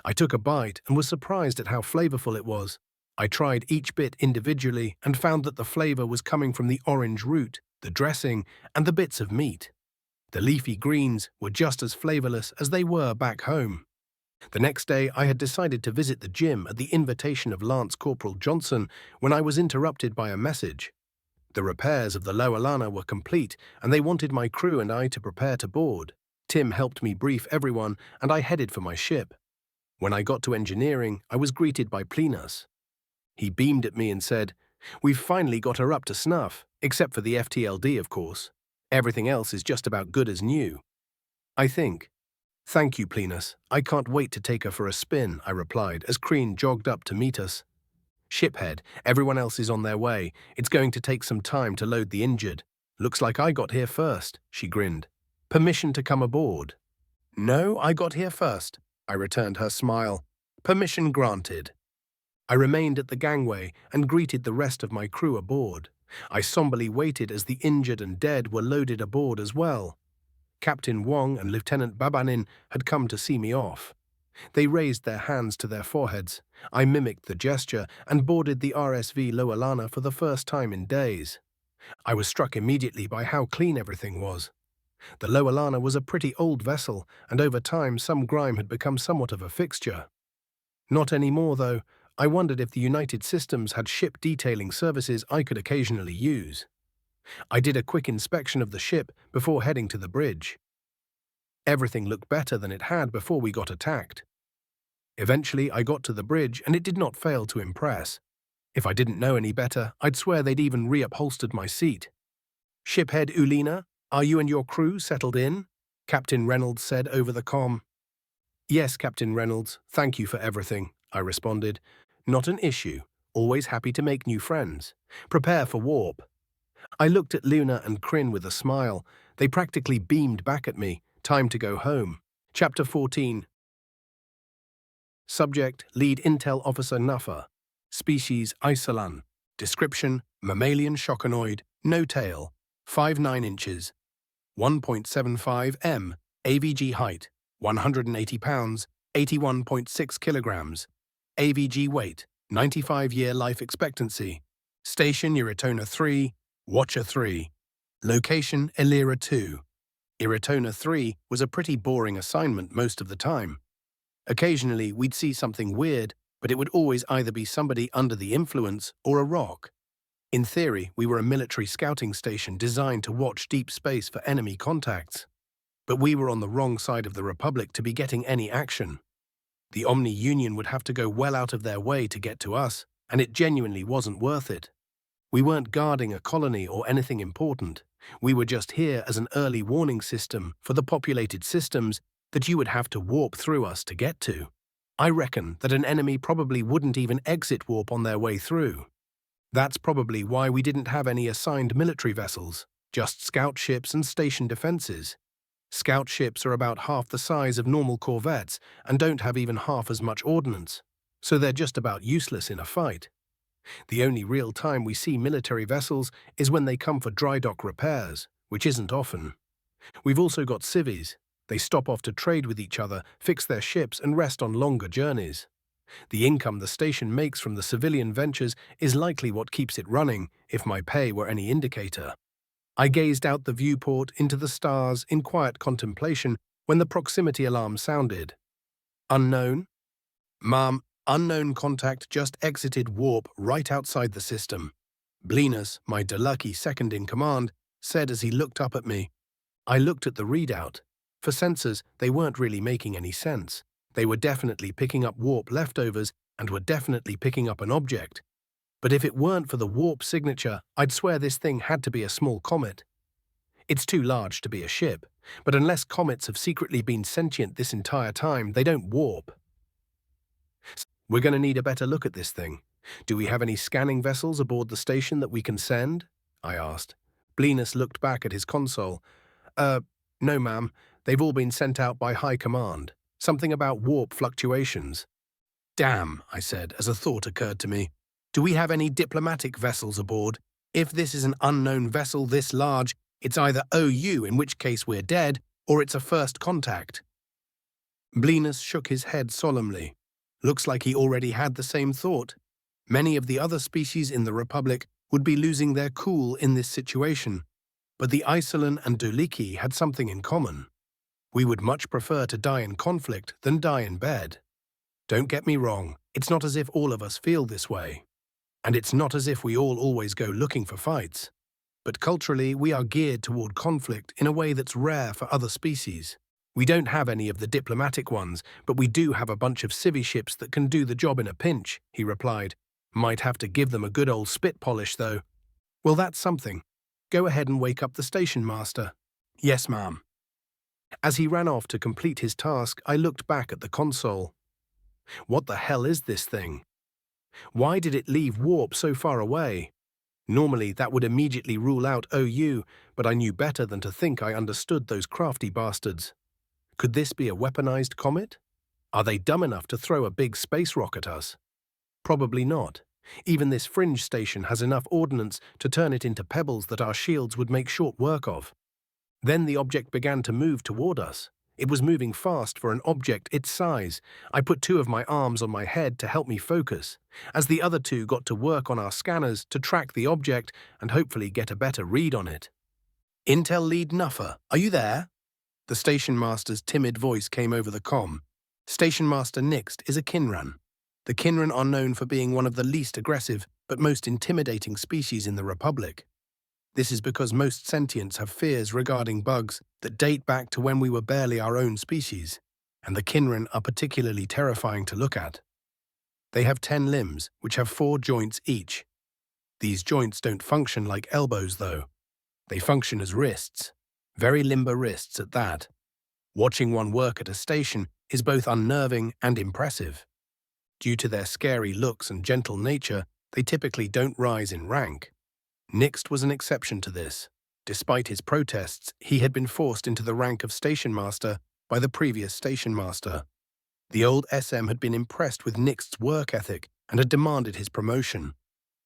I took a bite and was surprised at how flavorful it was. I tried each bit individually and found that the flavor was coming from the orange root, the dressing, and the bits of meat. The leafy greens were just as flavorless as they were back home. The next day, I had decided to visit the gym at the invitation of Lance Corporal Johnson when I was interrupted by a message. The repairs of the Lowelana were complete, and they wanted my crew and I to prepare to board. Tim helped me brief everyone, and I headed for my ship. When I got to engineering, I was greeted by Plenus. He beamed at me and said, We've finally got her up to snuff, except for the FTLD, of course. Everything else is just about good as new. I think. Thank you, Plenus. I can't wait to take her for a spin, I replied as Crean jogged up to meet us. Shiphead, everyone else is on their way. It's going to take some time to load the injured. Looks like I got here first, she grinned. Permission to come aboard? No, I got here first, I returned her smile. Permission granted. I remained at the gangway and greeted the rest of my crew aboard. I somberly waited as the injured and dead were loaded aboard as well. Captain Wong and Lieutenant Babanin had come to see me off. They raised their hands to their foreheads. I mimicked the gesture and boarded the RSV Lowelana for the first time in days. I was struck immediately by how clean everything was. The Lowelana was a pretty old vessel, and over time some grime had become somewhat of a fixture. Not anymore, though. I wondered if the United Systems had ship detailing services I could occasionally use. I did a quick inspection of the ship before heading to the bridge. Everything looked better than it had before we got attacked. Eventually, I got to the bridge, and it did not fail to impress. If I didn't know any better, I'd swear they'd even reupholstered my seat. Shiphead Uleena, are you and your crew settled in? Captain Reynolds said over the comm. Yes, Captain Reynolds, thank you for everything, I responded. Not an issue. Always happy to make new friends. Prepare for warp. I looked at Luna and Crin with a smile. They practically beamed back at me. Time to go home. Chapter 14. Subject, Lead Intel Officer Nuffer. Species, Isolan. Description, mammalian shockonoid, no tail, 5'9" inches, 1.75 m, AVG height, 180 pounds, 81.6 kilograms, AVG weight, 95-year life expectancy, Station Iritona 3, Watcher 3, Location Elira 2. Iritona 3 was a pretty boring assignment most of the time. Occasionally, we'd see something weird, but it would always either be somebody under the influence or a rock. In theory, we were a military scouting station designed to watch deep space for enemy contacts. But we were on the wrong side of the Republic to be getting any action. The Omni Union would have to go well out of their way to get to us, and it genuinely wasn't worth it. We weren't guarding a colony or anything important. We were just here as an early warning system for the populated systems that you would have to warp through us to get to. I reckon that an enemy probably wouldn't even exit warp on their way through. That's probably why we didn't have any assigned military vessels, just scout ships and station defenses. Scout ships are about half the size of normal corvettes and don't have even half as much ordnance, so they're just about useless in a fight. The only real time we see military vessels is when they come for dry dock repairs, which isn't often. We've also got civvies. They stop off to trade with each other, fix their ships, and rest on longer journeys. The income the station makes from the civilian ventures is likely what keeps it running, if my pay were any indicator. I gazed out the viewport into the stars in quiet contemplation when the proximity alarm sounded. Unknown? Ma'am, unknown contact just exited warp right outside the system. Blenus, my Delucky second-in-command, said as he looked up at me. I looked at the readout. For sensors, they weren't really making any sense. They were definitely picking up warp leftovers and were definitely picking up an object. But if it weren't for the warp signature, I'd swear this thing had to be a small comet. It's too large to be a ship, but unless comets have secretly been sentient this entire time, they don't warp. We're going to need a better look at this thing. Do we have any scanning vessels aboard the station that we can send? I asked. Blenus looked back at his console. No, ma'am. They've all been sent out by High Command. Something about warp fluctuations. Damn, I said, as a thought occurred to me. Do we have any diplomatic vessels aboard? If this is an unknown vessel this large, it's either OU, in which case we're dead, or it's a first contact. Blenus shook his head solemnly. Looks like he already had the same thought. Many of the other species in the Republic would be losing their cool in this situation, but the Isolan and Duliki had something in common. We would much prefer to die in conflict than die in bed. Don't get me wrong, it's not as if all of us feel this way. And it's not as if we all always go looking for fights. But culturally, we are geared toward conflict in a way that's rare for other species. We don't have any of the diplomatic ones, but we do have a bunch of civvy ships that can do the job in a pinch, he replied. Might have to give them a good old spit polish, though. Well, that's something. Go ahead and wake up the station master. Yes, ma'am. As he ran off to complete his task, I looked back at the console. What the hell is this thing? Why did it leave warp so far away? Normally, that would immediately rule out OU, but I knew better than to think I understood those crafty bastards. Could this be a weaponized comet? Are they dumb enough to throw a big space rock at us? Probably not. Even this fringe station has enough ordnance to turn it into pebbles that our shields would make short work of. Then the object began to move toward us. It was moving fast for an object its size. I put 2 of my arms on my head to help me focus, as the other 2 got to work on our scanners to track the object and hopefully get a better read on it. Intel Lead Nuffer, are you there? The station master's timid voice came over the comm. Station Master Nixt is a Kinran. The Kinran are known for being one of the least aggressive but most intimidating species in the Republic. This is because most sentients have fears regarding bugs that date back to when we were barely our own species, and the Kinran are particularly terrifying to look at. They have 10 limbs, which have 4 joints each. These joints don't function like elbows, though. They function as wrists, very limber wrists at that. Watching one work at a station is both unnerving and impressive. Due to their scary looks and gentle nature, they typically don't rise in rank. Nixt was an exception to this. Despite his protests, he had been forced into the rank of station master by the previous station master. The old SM had been impressed with Nixt's work ethic and had demanded his promotion.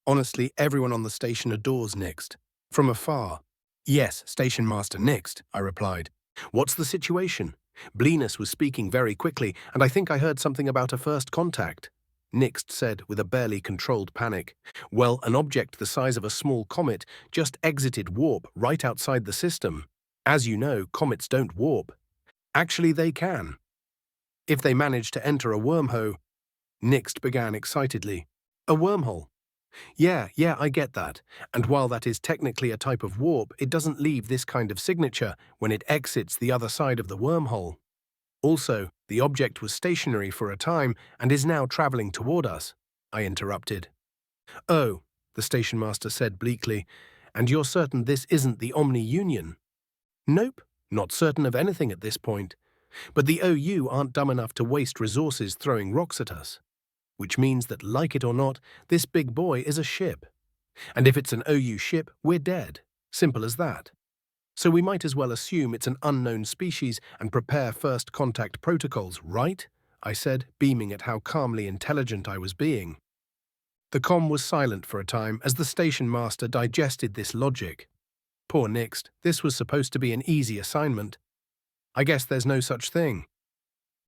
Honestly, everyone on the station adores Nixt. From afar. Yes, Station Master Nixt, I replied. What's the situation? Bleanus was speaking very quickly, and I think I heard something about a first contact. Nixt said with a barely controlled panic. Well, an object the size of a small comet just exited warp right outside the system. As you know, comets don't warp. Actually, they can. If they manage to enter a wormhole, Nixt began excitedly. A wormhole? Yeah, I get that. And while that is technically a type of warp, it doesn't leave this kind of signature when it exits the other side of the wormhole. Also, the object was stationary for a time and is now traveling toward us, I interrupted. Oh, the station master said bleakly, and you're certain this isn't the Omni Union? Nope, not certain of anything at this point. But the OU aren't dumb enough to waste resources throwing rocks at us. Which means that, like it or not, this big boy is a ship. And if it's an OU ship, we're dead. Simple as that. So we might as well assume it's an unknown species and prepare first contact protocols, right? I said, beaming at how calmly intelligent I was being. The comm was silent for a time as the station master digested this logic. Poor Nixt, this was supposed to be an easy assignment. I guess there's no such thing.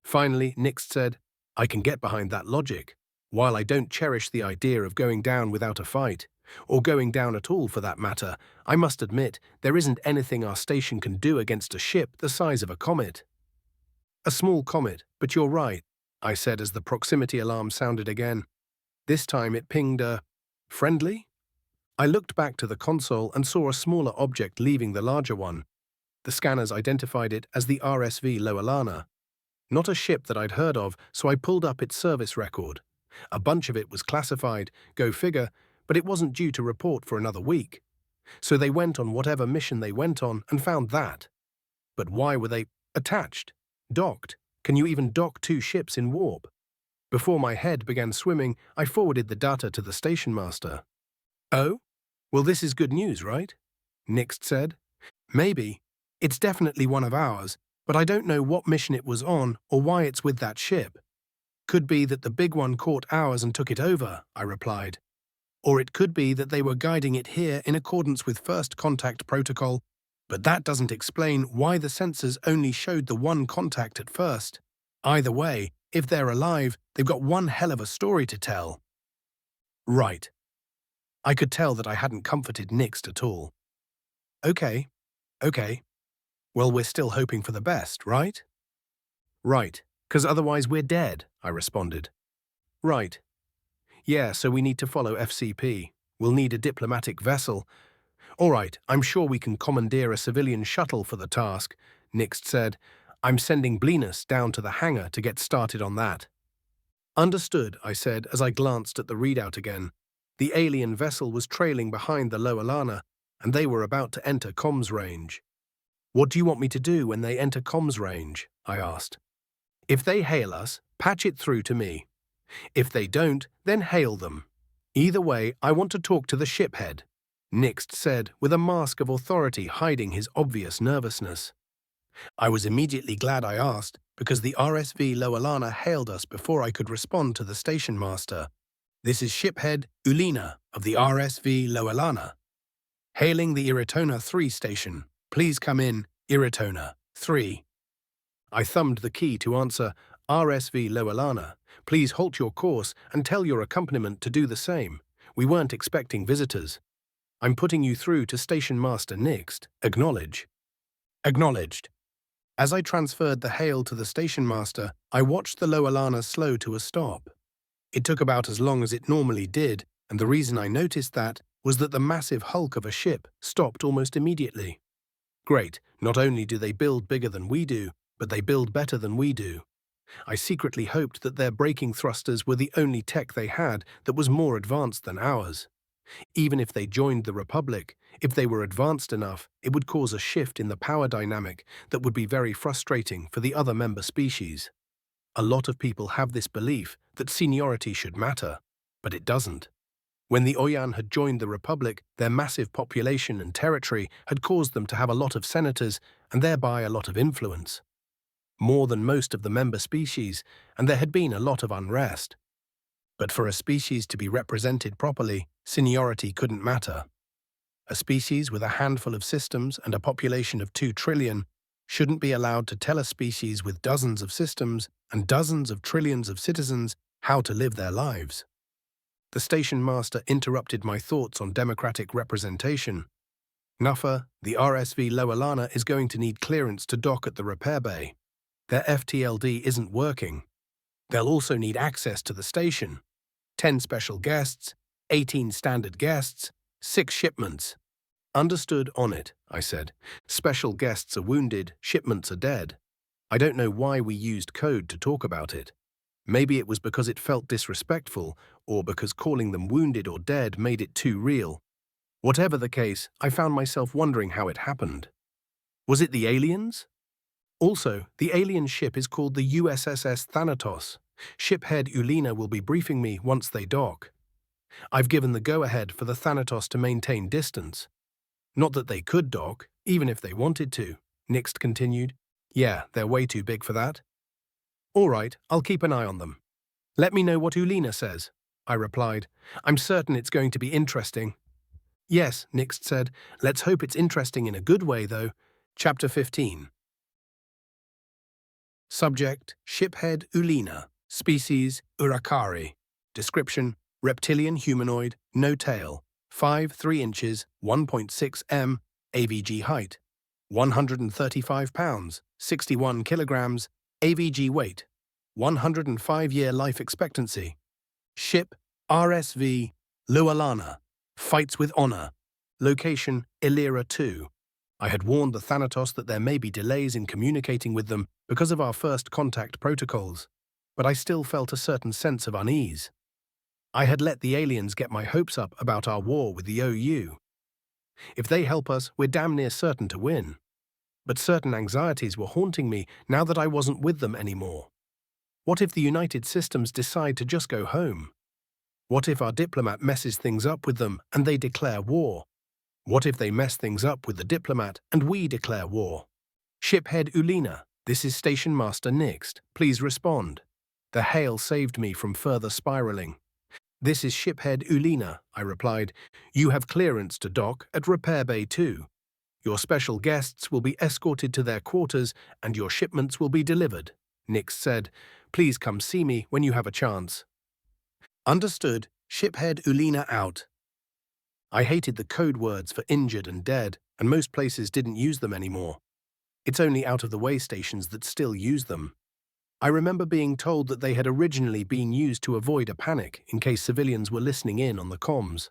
Finally, Nixt said, I can get behind that logic. While I don't cherish the idea of going down without a fight, or going down at all for that matter, I must admit there isn't anything our station can do against a ship the size of a comet. A small comet, but you're right, I said as the proximity alarm sounded again. This time it pinged a friendly? I looked back to the console and saw a smaller object leaving the larger one. The scanners identified it as the RSV Lowelana. Not a ship that I'd heard of, so I pulled up its service record. A bunch of it was classified, go figure, but it wasn't due to report for another week. So they went on whatever mission they went on and found that. But why were they attached? Docked? Can you even dock 2 ships in warp? Before my head began swimming, I forwarded the data to the station master. Oh? Well, this is good news, right? Nixt said. Maybe. It's definitely one of ours, but I don't know what mission it was on or why it's with that ship. Could be that the big one caught ours and took it over, I replied. Or it could be that they were guiding it here in accordance with first contact protocol, but that doesn't explain why the sensors only showed the one contact at first. Either way, if they're alive, they've got one hell of a story to tell. Right. I could tell that I hadn't comforted Nixt at all. Okay. Well, we're still hoping for the best, right? Right, 'cause otherwise we're dead, I responded. Right. Yeah, so we need to follow FCP. We'll need a diplomatic vessel. All right, I'm sure we can commandeer a civilian shuttle for the task, Nixt said. I'm sending Bleanus down to the hangar to get started on that. Understood, I said as I glanced at the readout again. The alien vessel was trailing behind the Lowelana, and they were about to enter comms range. What do you want me to do when they enter comms range? I asked. If they hail us, patch it through to me. If they don't, then hail them. Either way, I want to talk to the shiphead, Nixt said, with a mask of authority hiding his obvious nervousness. I was immediately glad I asked, because the RSV Lowelana hailed us before I could respond to the station master. This is shiphead Uleena of the RSV Lowelana. Hailing the Iritona 3 station. Please come in, Iritona 3. I thumbed the key to answer, RSV Lowelana. Please halt your course and tell your accompaniment to do the same. We weren't expecting visitors. I'm putting you through to Station Master Nixt. Acknowledge. Acknowledged. As I transferred the hail to the station master, I watched the Lowelana slow to a stop. It took about as long as it normally did, and the reason I noticed that was that the massive hulk of a ship stopped almost immediately. Great, not only do they build bigger than we do, but they build better than we do. I secretly hoped that their braking thrusters were the only tech they had that was more advanced than ours. Even if they joined the Republic, if they were advanced enough, it would cause a shift in the power dynamic that would be very frustrating for the other member species. A lot of people have this belief that seniority should matter, but it doesn't. When the Oyan had joined the Republic, their massive population and territory had caused them to have a lot of senators and thereby a lot of influence. More than most of the member species, and there had been a lot of unrest. But for a species to be represented properly, seniority couldn't matter. A species with a handful of systems and a population of 2 trillion shouldn't be allowed to tell a species with dozens of systems and dozens of trillions of citizens how to live their lives. The station master interrupted my thoughts on democratic representation. Nuffa, the RSV Lowelana is going to need clearance to dock at the repair bay. Their FTLD isn't working. They'll also need access to the station. 10 special guests, 18 standard guests, 6 shipments. Understood on it, I said. Special guests are wounded, shipments are dead. I don't know why we used code to talk about it. Maybe it was because it felt disrespectful, or because calling them wounded or dead made it too real. Whatever the case, I found myself wondering how it happened. Was it the aliens? Also, the alien ship is called the USSS Thanatos. Shiphead Uleena will be briefing me once they dock. I've given the go-ahead for the Thanatos to maintain distance. Not that they could dock, even if they wanted to, Nixt continued. Yeah, they're way too big for that. All right, I'll keep an eye on them. Let me know what Uleena says, I replied. I'm certain it's going to be interesting. Yes, Nixt said. Let's hope it's interesting in a good way, though. Chapter 15. Subject, Shiphead Uleena. Species, Urakari. Description, reptilian humanoid, no tail. 5'3" inches, 1.6 m, AVG height. 135 pounds, 61 kilograms, AVG weight. 105-year life expectancy. Ship, RSV Lowelana. Fights with honor. Location, Illyria 2. I had warned the Thanatos that there may be delays in communicating with them because of our first contact protocols, but I still felt a certain sense of unease. I had let the aliens get my hopes up about our war with the OU. If they help us, we're damn near certain to win. But certain anxieties were haunting me now that I wasn't with them anymore. What if the United Systems decide to just go home? What if our diplomat messes things up with them and they declare war? What if they mess things up with the diplomat and we declare war? Shiphead Uleena, this is Station Master Nixt. Please respond. The hail saved me from further spiraling. This is Shiphead Uleena, I replied. You have clearance to dock at Repair Bay 2. Your special guests will be escorted to their quarters and your shipments will be delivered. Nixt said, please come see me when you have a chance. Understood. Shiphead Uleena out. I hated the code words for injured and dead, and most places didn't use them anymore. It's only out-of-the-way stations that still use them. I remember being told that they had originally been used to avoid a panic in case civilians were listening in on the comms.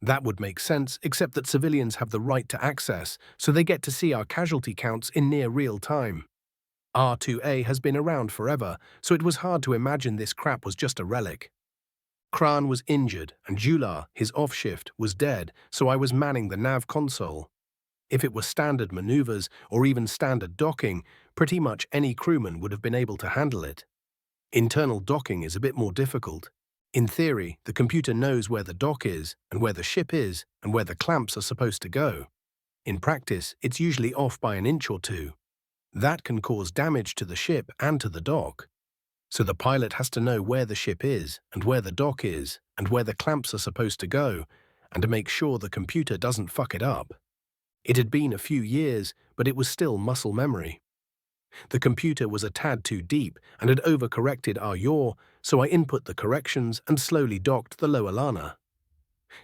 That would make sense, except that civilians have the right to access, so they get to see our casualty counts in near real time. R2A has been around forever, so it was hard to imagine this crap was just a relic. Kran was injured, and Jular, his off-shift, was dead, so I was manning the nav console. If it were standard maneuvers or even standard docking, pretty much any crewman would have been able to handle it. Internal docking is a bit more difficult. In theory, the computer knows where the dock is, and where the ship is, and where the clamps are supposed to go. In practice, it's usually off by an inch or two. That can cause damage to the ship and to the dock. So the pilot has to know where the ship is, and where the dock is, and where the clamps are supposed to go, and to make sure the computer doesn't fuck it up. It had been a few years, but it was still muscle memory. The computer was a tad too deep and had overcorrected our yaw, so I input the corrections and slowly docked the Lowelana.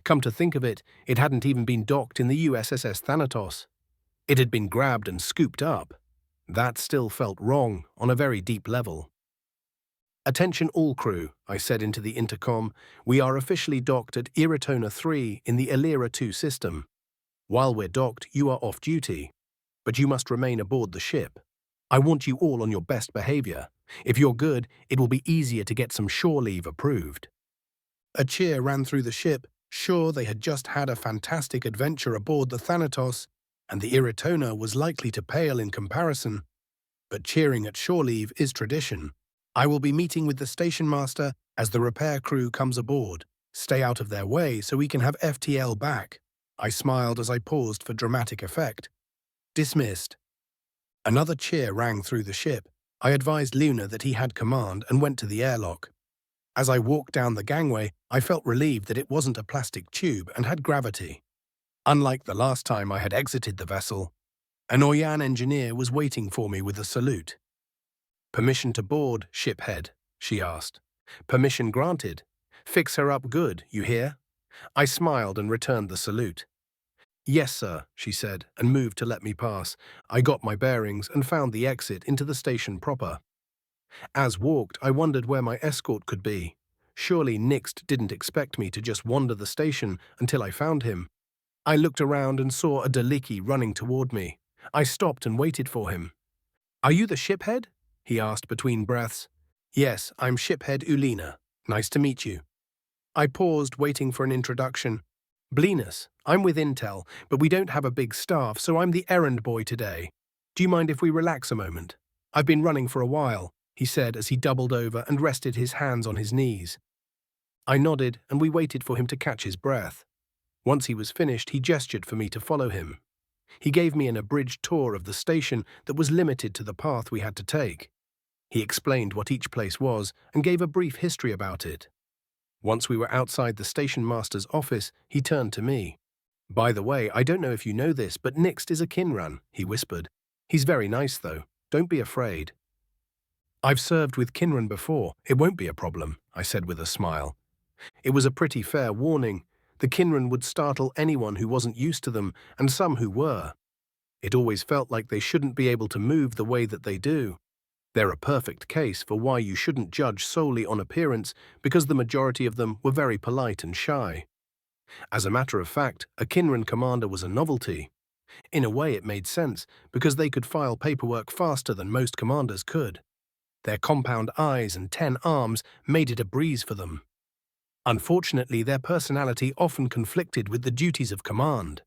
Come to think of it, it hadn't even been docked in the USS Thanatos. It had been grabbed and scooped up. That still felt wrong on a very deep level. "Attention all crew," I said into the intercom. "We are officially docked at Iritona 3 in the Illyra 2 system. While we're docked, you are off duty, but you must remain aboard the ship. I want you all on your best behavior. If you're good, it will be easier to get some shore leave approved." A cheer ran through the ship. Sure, they had just had a fantastic adventure aboard the Thanatos, and the Iritona was likely to pale in comparison. But cheering at shore leave is tradition. "I will be meeting with the station master as the repair crew comes aboard. Stay out of their way so we can have FTL back." I smiled as I paused for dramatic effect. "Dismissed." Another cheer rang through the ship. I advised Luna that he had command and went to the airlock. As I walked down the gangway, I felt relieved that it wasn't a plastic tube and had gravity. Unlike the last time I had exited the vessel, an Oyan engineer was waiting for me with a salute. "Permission to board, shiphead?" she asked. "Permission granted. Fix her up good, you hear?" I smiled and returned the salute. "Yes, sir," she said, and moved to let me pass. I got my bearings and found the exit into the station proper. As walked, I wondered where my escort could be. Surely Nixt didn't expect me to just wander the station until I found him. I looked around and saw a Daliki running toward me. I stopped and waited for him. "Are you the shiphead?" he asked between breaths. "Yes, I'm shiphead Uleena. Nice to meet you." I paused, waiting for an introduction. "Bleanus, I'm with Intel, but we don't have a big staff, so I'm the errand boy today. Do you mind if we relax a moment? I've been running for a while," he said as he doubled over and rested his hands on his knees. I nodded, and we waited for him to catch his breath. Once he was finished, he gestured for me to follow him. He gave me an abridged tour of the station that was limited to the path we had to take. He explained what each place was and gave a brief history about it. Once we were outside the station master's office, he turned to me. "By the way, I don't know if you know this, but Nixt is a Kinran," he whispered. "He's very nice, though. Don't be afraid." "I've served with Kinran before. It won't be a problem," I said with a smile. It was a pretty fair warning. The Kinran would startle anyone who wasn't used to them, and some who were. It always felt like they shouldn't be able to move the way that they do. They're a perfect case for why you shouldn't judge solely on appearance, because the majority of them were very polite and shy. As a matter of fact, a Kinran commander was a novelty. In a way, it made sense, because they could file paperwork faster than most commanders could. Their compound eyes and 10 arms made it a breeze for them. Unfortunately, their personality often conflicted with the duties of command,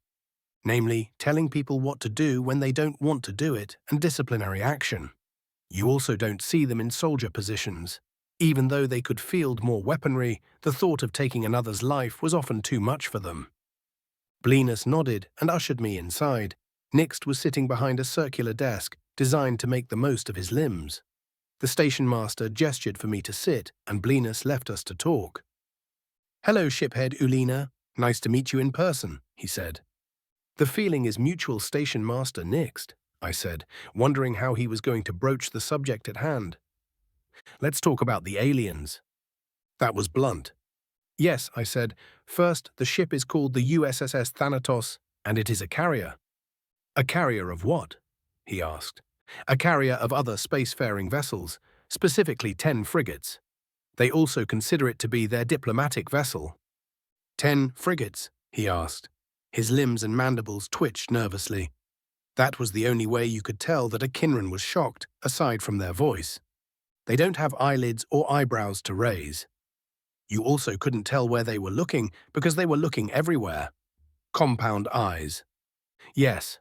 namely, telling people what to do when they don't want to do it and disciplinary action. You also don't see them in soldier positions. Even though they could field more weaponry, the thought of taking another's life was often too much for them. Bleanus nodded and ushered me inside. Nixt was sitting behind a circular desk designed to make the most of his limbs. The station master gestured for me to sit, and Bleanus left us to talk. "Hello, shiphead Uleena. Nice to meet you in person," he said. "The feeling is mutual, station master Nixt," I said, wondering how he was going to broach the subject at hand. "Let's talk about the aliens." That was blunt. "Yes," I said. "First, the ship is called the USS Thanatos, and it is a carrier." "A carrier of what?" he asked. "A carrier of other spacefaring vessels, specifically 10 frigates. They also consider it to be their diplomatic vessel." "10 frigates?" he asked. His limbs and mandibles twitched nervously. That was the only way you could tell that a Kinran was shocked, aside from their voice. They don't have eyelids or eyebrows to raise. You also couldn't tell where they were looking because they were looking everywhere. Compound eyes. Yes.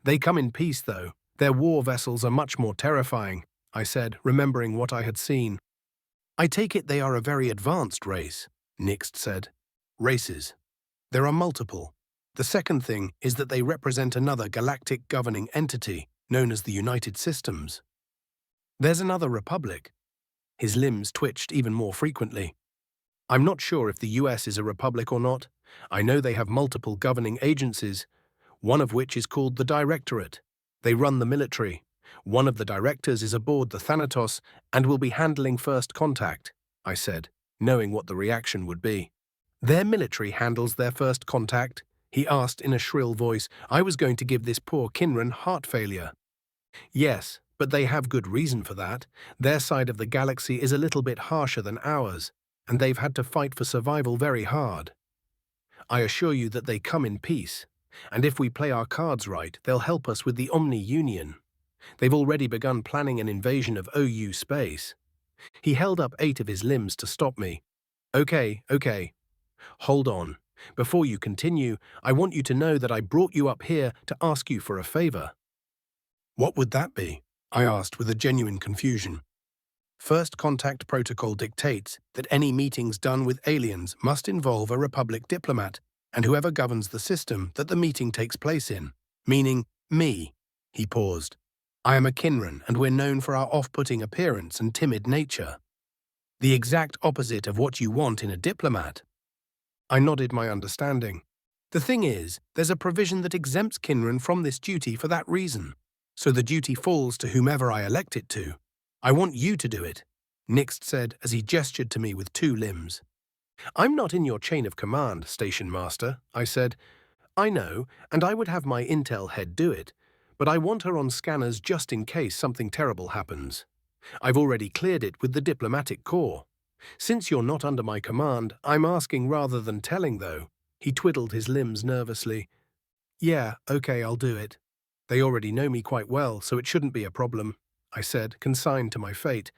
They come in peace, though. Their war vessels are much more terrifying, I said, remembering what I had seen. I take it they are a very advanced race, Nixt said. Races. There are multiple. The second thing is that they represent another galactic governing entity known as the United Systems. There's another republic. His limbs twitched even more frequently. I'm not sure if the US is a republic or not. I know they have multiple governing agencies, one of which is called the Directorate. They run the military. One of the directors is aboard the Thanatos and will be handling first contact, I said, knowing what the reaction would be. Their military handles their first contact? He asked in a shrill voice. I was going to give this poor Kinran heart failure. Yes, but they have good reason for that. Their side of the galaxy is a little bit harsher than ours, and they've had to fight for survival very hard. I assure you that they come in peace, and if we play our cards right, they'll help us with the Omni-Union. They've already begun planning an invasion of OU space. He held up 8 of his limbs to stop me. Okay. Hold on. Before you continue, I want you to know that I brought you up here to ask you for a favor. What would that be? I asked with a genuine confusion. First Contact Protocol dictates that any meetings done with aliens must involve a Republic diplomat and whoever governs the system that the meeting takes place in, meaning me. He paused. I am a Kinran, and we're known for our off-putting appearance and timid nature. The exact opposite of what you want in a diplomat. I nodded my understanding. The thing is, there's a provision that exempts Kinran from this duty for that reason, so the duty falls to whomever I elect it to. I want you to do it, Nixt said as he gestured to me with 2 limbs. I'm not in your chain of command, Station Master, I said. I know, and I would have my intel head do it, but I want her on scanners just in case something terrible happens. I've already cleared it with the diplomatic corps. Since you're not under my command, I'm asking rather than telling, though. He twiddled his limbs nervously. Yeah, okay, I'll do it. They already know me quite well, so it shouldn't be a problem, I said, consigned to my fate.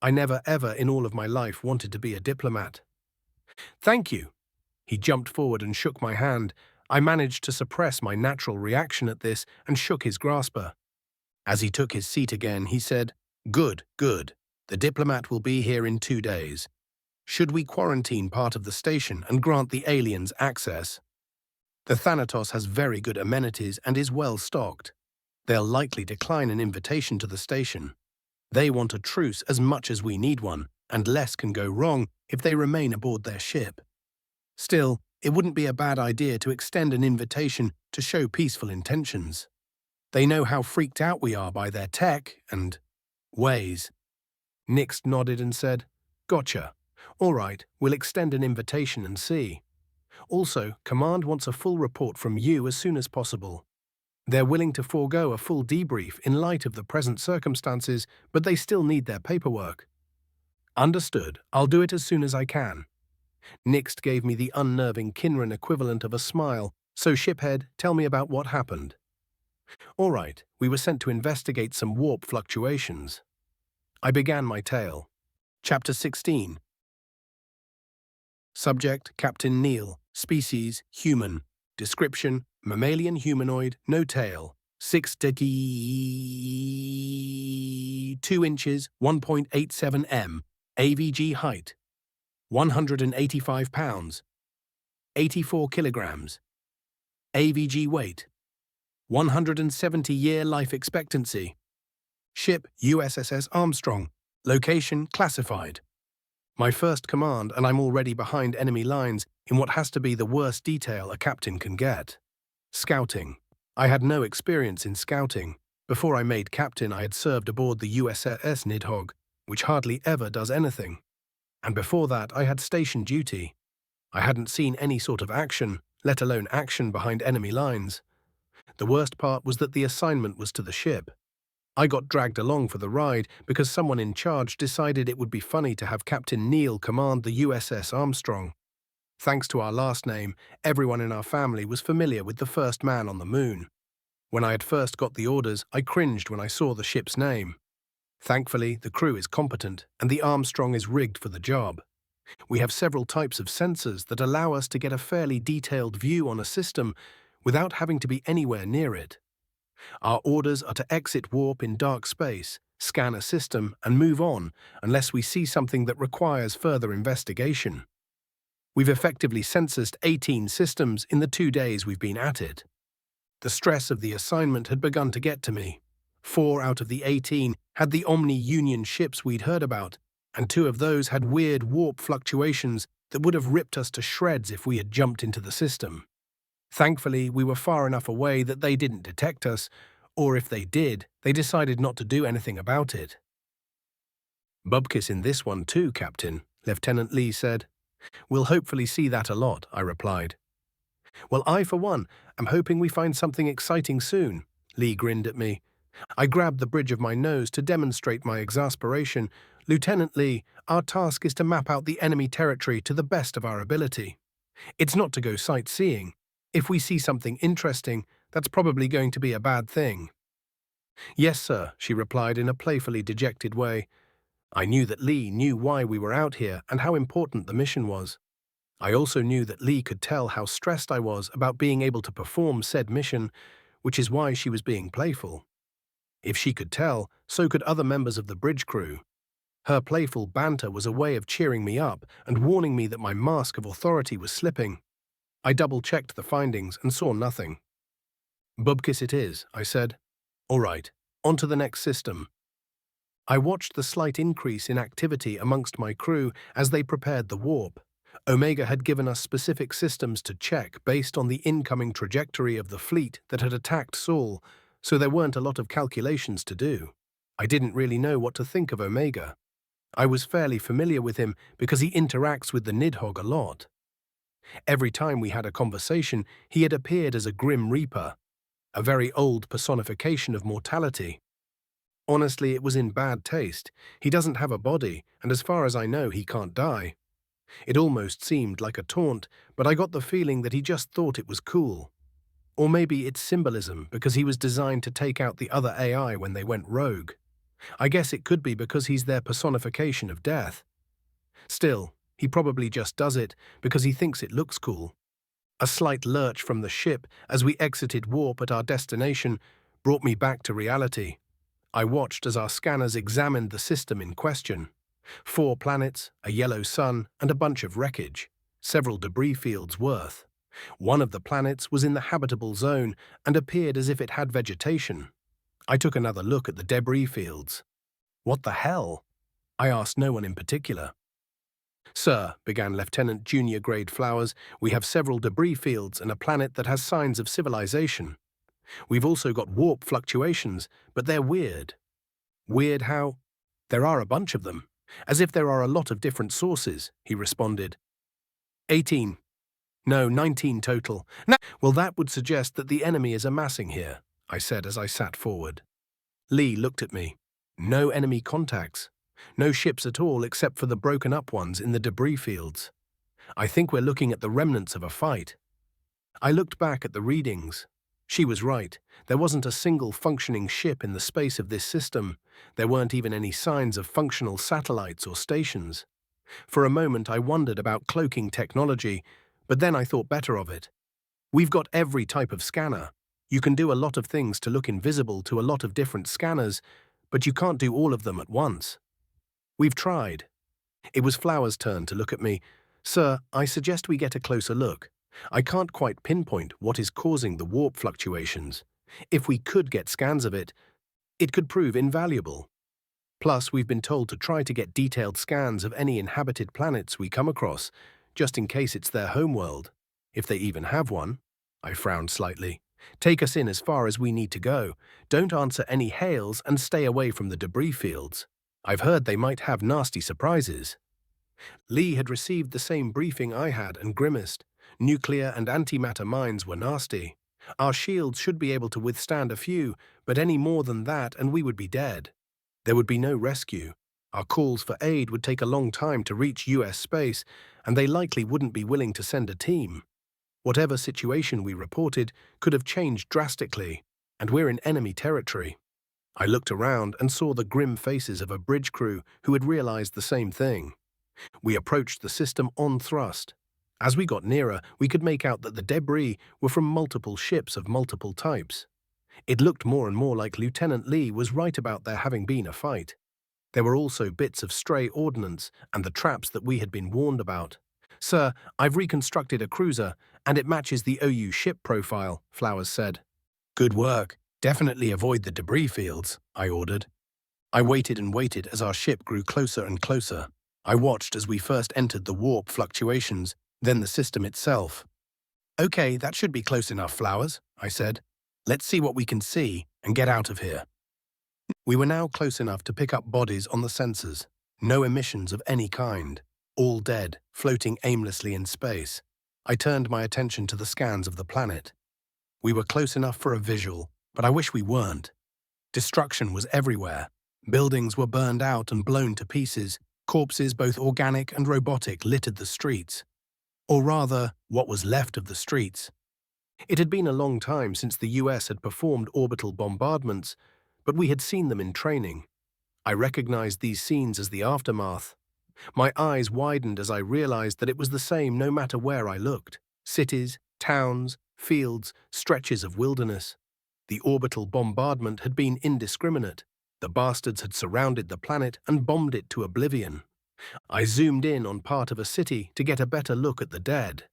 I never ever in all of my life wanted to be a diplomat. Thank you. He jumped forward and shook my hand. I managed to suppress my natural reaction at this and shook his grasper. As he took his seat again, he said, Good. The diplomat will be here in 2 days. Should we quarantine part of the station and grant the aliens access? The Thanatos has very good amenities and is well stocked. They'll likely decline an invitation to the station. They want a truce as much as we need one, and less can go wrong if they remain aboard their ship. Still, it wouldn't be a bad idea to extend an invitation to show peaceful intentions. They know how freaked out we are by their tech and ways. Nixt nodded and said, Gotcha. All right, we'll extend an invitation and see. Also, Command wants a full report from you as soon as possible. They're willing to forego a full debrief in light of the present circumstances, but they still need their paperwork. Understood. I'll do it as soon as I can. Nixt gave me the unnerving Kinran equivalent of a smile. So, shiphead, tell me about what happened. All right, we were sent to investigate some warp fluctuations. I began my tale. Chapter 16. Subject, Captain Neil. Species, human. Description, mammalian humanoid, no tail. 6 to 2 inches, 1.87 m. AVG height. 185 pounds. 84 kilograms. AVG weight. 170-year life expectancy. Ship USS Armstrong. Location classified. My first command, and I'm already behind enemy lines in what has to be the worst detail a captain can get. Scouting. I had no experience in scouting. Before I made captain, I had served aboard the USS Nidhog, which hardly ever does anything. And before that, I had station duty. I hadn't seen any sort of action, let alone action behind enemy lines. The worst part was that the assignment was to the ship. I got dragged along for the ride because someone in charge decided it would be funny to have Captain Neil command the USS Armstrong. Thanks to our last name, everyone in our family was familiar with the first man on the moon. When I had first got the orders, I cringed when I saw the ship's name. Thankfully, the crew is competent, and the Armstrong is rigged for the job. We have several types of sensors that allow us to get a fairly detailed view on a system without having to be anywhere near it. Our orders are to exit warp in dark space, scan a system, and move on unless we see something that requires further investigation. We've effectively censored 18 systems in the 2 days we've been at it. The stress of the assignment had begun to get to me. 4 out of the 18 had the Omni-Union ships we'd heard about, and 2 of those had weird warp fluctuations that would have ripped us to shreds if we had jumped into the system. Thankfully, we were far enough away that they didn't detect us, or if they did, they decided not to do anything about it. "Bubkiss in this one too, Captain," Lieutenant Lee said. "We'll hopefully see that a lot," I replied. "Well, I, for one, am hoping we find something exciting soon," Lee grinned at me. I grabbed the bridge of my nose to demonstrate my exasperation. "Lieutenant Lee, our task is to map out the enemy territory to the best of our ability. It's not to go sightseeing. If we see something interesting, that's probably going to be a bad thing." "Yes, sir," she replied in a playfully dejected way. I knew that Lee knew why we were out here and how important the mission was. I also knew that Lee could tell how stressed I was about being able to perform said mission, which is why she was being playful. If she could tell, so could other members of the bridge crew. Her playful banter was a way of cheering me up and warning me that my mask of authority was slipping. I double-checked the findings and saw nothing. "Bubkiss it is," I said. "All right, on to the next system." I watched the slight increase in activity amongst my crew as they prepared the warp. Omega had given us specific systems to check based on the incoming trajectory of the fleet that had attacked Saul, so there weren't a lot of calculations to do. I didn't really know what to think of Omega. I was fairly familiar with him because he interacts with the Nidhog a lot. Every time we had a conversation, he had appeared as a Grim Reaper, a very old personification of mortality. Honestly, it was in bad taste. He doesn't have a body, and as far as I know, he can't die. It almost seemed like a taunt, but I got the feeling that he just thought it was cool. Or maybe it's symbolism because he was designed to take out the other AI when they went rogue. I guess it could be because he's their personification of death. Still, he probably just does it because he thinks it looks cool. A slight lurch from the ship as we exited warp at our destination brought me back to reality. I watched as our scanners examined the system in question. 4 planets, a yellow sun, and a bunch of wreckage, several debris fields worth. One of the planets was in the habitable zone and appeared as if it had vegetation. I took another look at the debris fields. "What the hell?" I asked no one in particular. "Sir," began Lieutenant Junior Grade Flowers, "we have several debris fields and a planet that has signs of civilization. We've also got warp fluctuations, but they're weird." "Weird how?" "There are a bunch of them. As if there are a lot of different sources," he responded. 18. No, 19 total. "Well, that would suggest that the enemy is amassing here," I said as I sat forward. Lee looked at me. "No enemy contacts. No ships at all except for the broken-up ones in the debris fields. I think we're looking at the remnants of a fight." I looked back at the readings. She was right. There wasn't a single functioning ship in the space of this system. There weren't even any signs of functional satellites or stations. For a moment I wondered about cloaking technology, but then I thought better of it. We've got every type of scanner. You can do a lot of things to look invisible to a lot of different scanners, but you can't do all of them at once. We've tried. It was Flower's turn to look at me. "Sir, I suggest we get a closer look. I can't quite pinpoint what is causing the warp fluctuations. If we could get scans of it, it could prove invaluable. Plus, we've been told to try to get detailed scans of any inhabited planets we come across, just in case it's their homeworld. If they even have one." I frowned slightly. "Take us in as far as we need to go. Don't answer any hails and stay away from the debris fields. I've heard they might have nasty surprises." Lee had received the same briefing I had and grimaced. Nuclear and antimatter mines were nasty. Our shields should be able to withstand a few, but any more than that and we would be dead. There would be no rescue. Our calls for aid would take a long time to reach US space, and they likely wouldn't be willing to send a team. Whatever situation we reported could have changed drastically. and we're in enemy territory. I looked around and saw the grim faces of a bridge crew who had realized the same thing. We approached the system on thrust. As we got nearer, we could make out that the debris were from multiple ships of multiple types. It looked more and more like Lieutenant Lee was right about there having been a fight. There were also bits of stray ordnance and the traps that we had been warned about. "Sir, I've reconstructed a cruiser, and it matches the OU ship profile," Flowers said. "Good work. Definitely avoid the debris fields," I ordered. I waited and waited as our ship grew closer and closer. I watched as we first entered the warp fluctuations, then the system itself. "Okay, that should be close enough, Flowers," I said. "Let's see what we can see and get out of here." We were now close enough to pick up bodies on the sensors. No emissions of any kind. All dead, floating aimlessly in space. I turned my attention to the scans of the planet. We were close enough for a visual, but I wish we weren't. Destruction was everywhere. Buildings were burned out and blown to pieces. Corpses, both organic and robotic, littered the streets. Or rather, what was left of the streets. It had been a long time since the US had performed orbital bombardments, but we had seen them in training. I recognized these scenes as the aftermath. My eyes widened as I realized that it was the same no matter where I looked. Cities, towns, fields, stretches of wilderness. The orbital bombardment had been indiscriminate. The bastards had surrounded the planet and bombed it to oblivion. I zoomed in on part of a city to get a better look at the dead.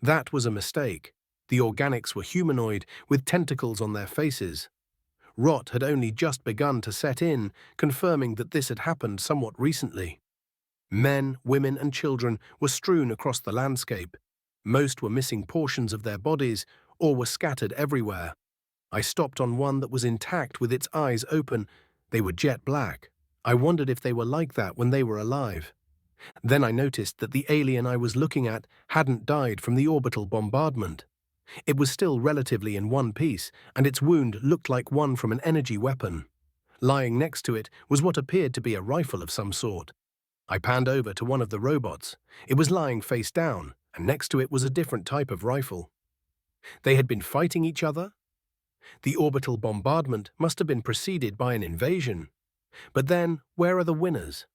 That was a mistake. The organics were humanoid, with tentacles on their faces. Rot had only just begun to set in, confirming that this had happened somewhat recently. Men, women, and children were strewn across the landscape. Most were missing portions of their bodies or were scattered everywhere. I stopped on one that was intact with its eyes open. They were jet black. I wondered if they were like that when they were alive. Then I noticed that the alien I was looking at hadn't died from the orbital bombardment. It was still relatively in one piece, and its wound looked like one from an energy weapon. Lying next to it was what appeared to be a rifle of some sort. I panned over to one of the robots. It was lying face down, and next to it was a different type of rifle. They had been fighting each other? The orbital bombardment must have been preceded by an invasion. But then, where are the winners?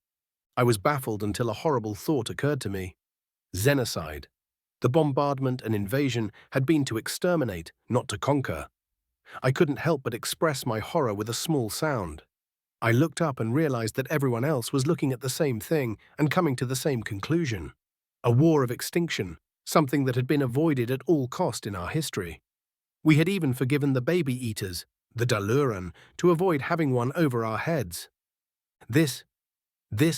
I was baffled until a horrible thought occurred to me. Genocide. The bombardment and invasion had been to exterminate, not to conquer. I couldn't help but express my horror with a small sound. I looked up and realized that everyone else was looking at the same thing and coming to the same conclusion. A war of extinction, something that had been avoided at all cost in our history. We had even forgiven the baby eaters, the Daluran, to avoid having one over our heads. This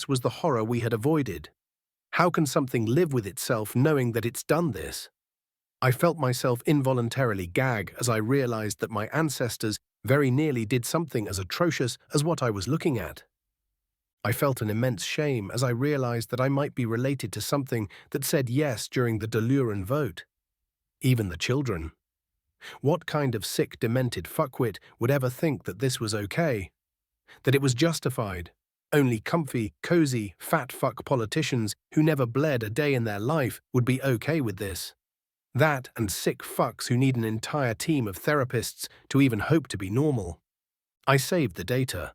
was the horror we had avoided. How can something live with itself knowing that it's done this? I felt myself involuntarily gag as I realized that my ancestors very nearly did something as atrocious as what I was looking at. I felt an immense shame as I realized that I might be related to something that said yes during the Daluran vote. Even the children. What kind of sick, demented fuckwit would ever think that this was okay? That it was justified? Only comfy, cozy, fat fuck politicians who never bled a day in their life would be okay with this. That and sick fucks who need an entire team of therapists to even hope to be normal. I saved the data.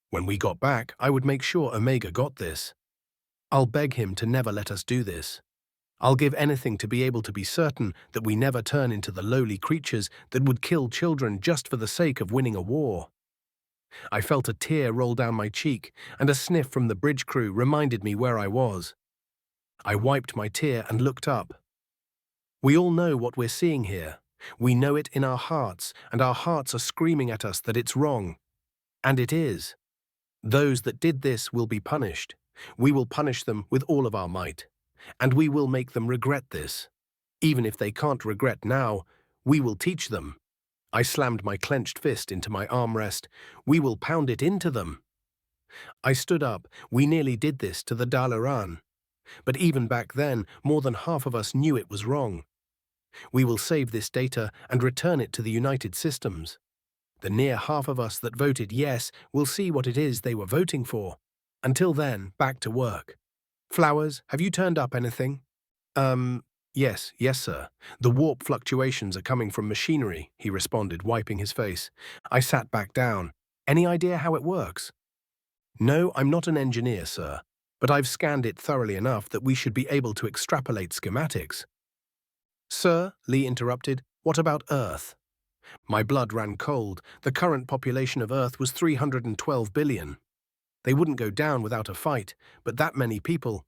When we got back, I would make sure Omega got this. I'll beg him to never let us do this. I'll give anything to be able to be certain that we never turn into the lowly creatures that would kill children just for the sake of winning a war. I felt a tear roll down my cheek, and a sniff from the bridge crew reminded me where I was. I wiped my tear and looked up. We all know what we're seeing here. We know it in our hearts, and our hearts are screaming at us that it's wrong. And it is. Those that did this will be punished. We will punish them with all of our might. And we will make them regret this. Even if they can't regret now, we will teach them. I slammed my clenched fist into my armrest. We will pound it into them. I stood up. We nearly did this to the Dalaran. But even back then, more than half of us knew it was wrong. We will save this data and return it to the United Systems. The near half of us that voted yes will see what it is they were voting for. Until then, back to work. Flowers, have you turned up anything? Yes, yes, sir. The warp fluctuations are coming from machinery, he responded, wiping his face. I sat back down. Any idea how it works? No, I'm not an engineer, sir, but I've scanned it thoroughly enough that we should be able to extrapolate schematics. Sir, Lee interrupted, what about Earth? My blood ran cold. The current population of Earth was 312 billion. They wouldn't go down without a fight, but that many people.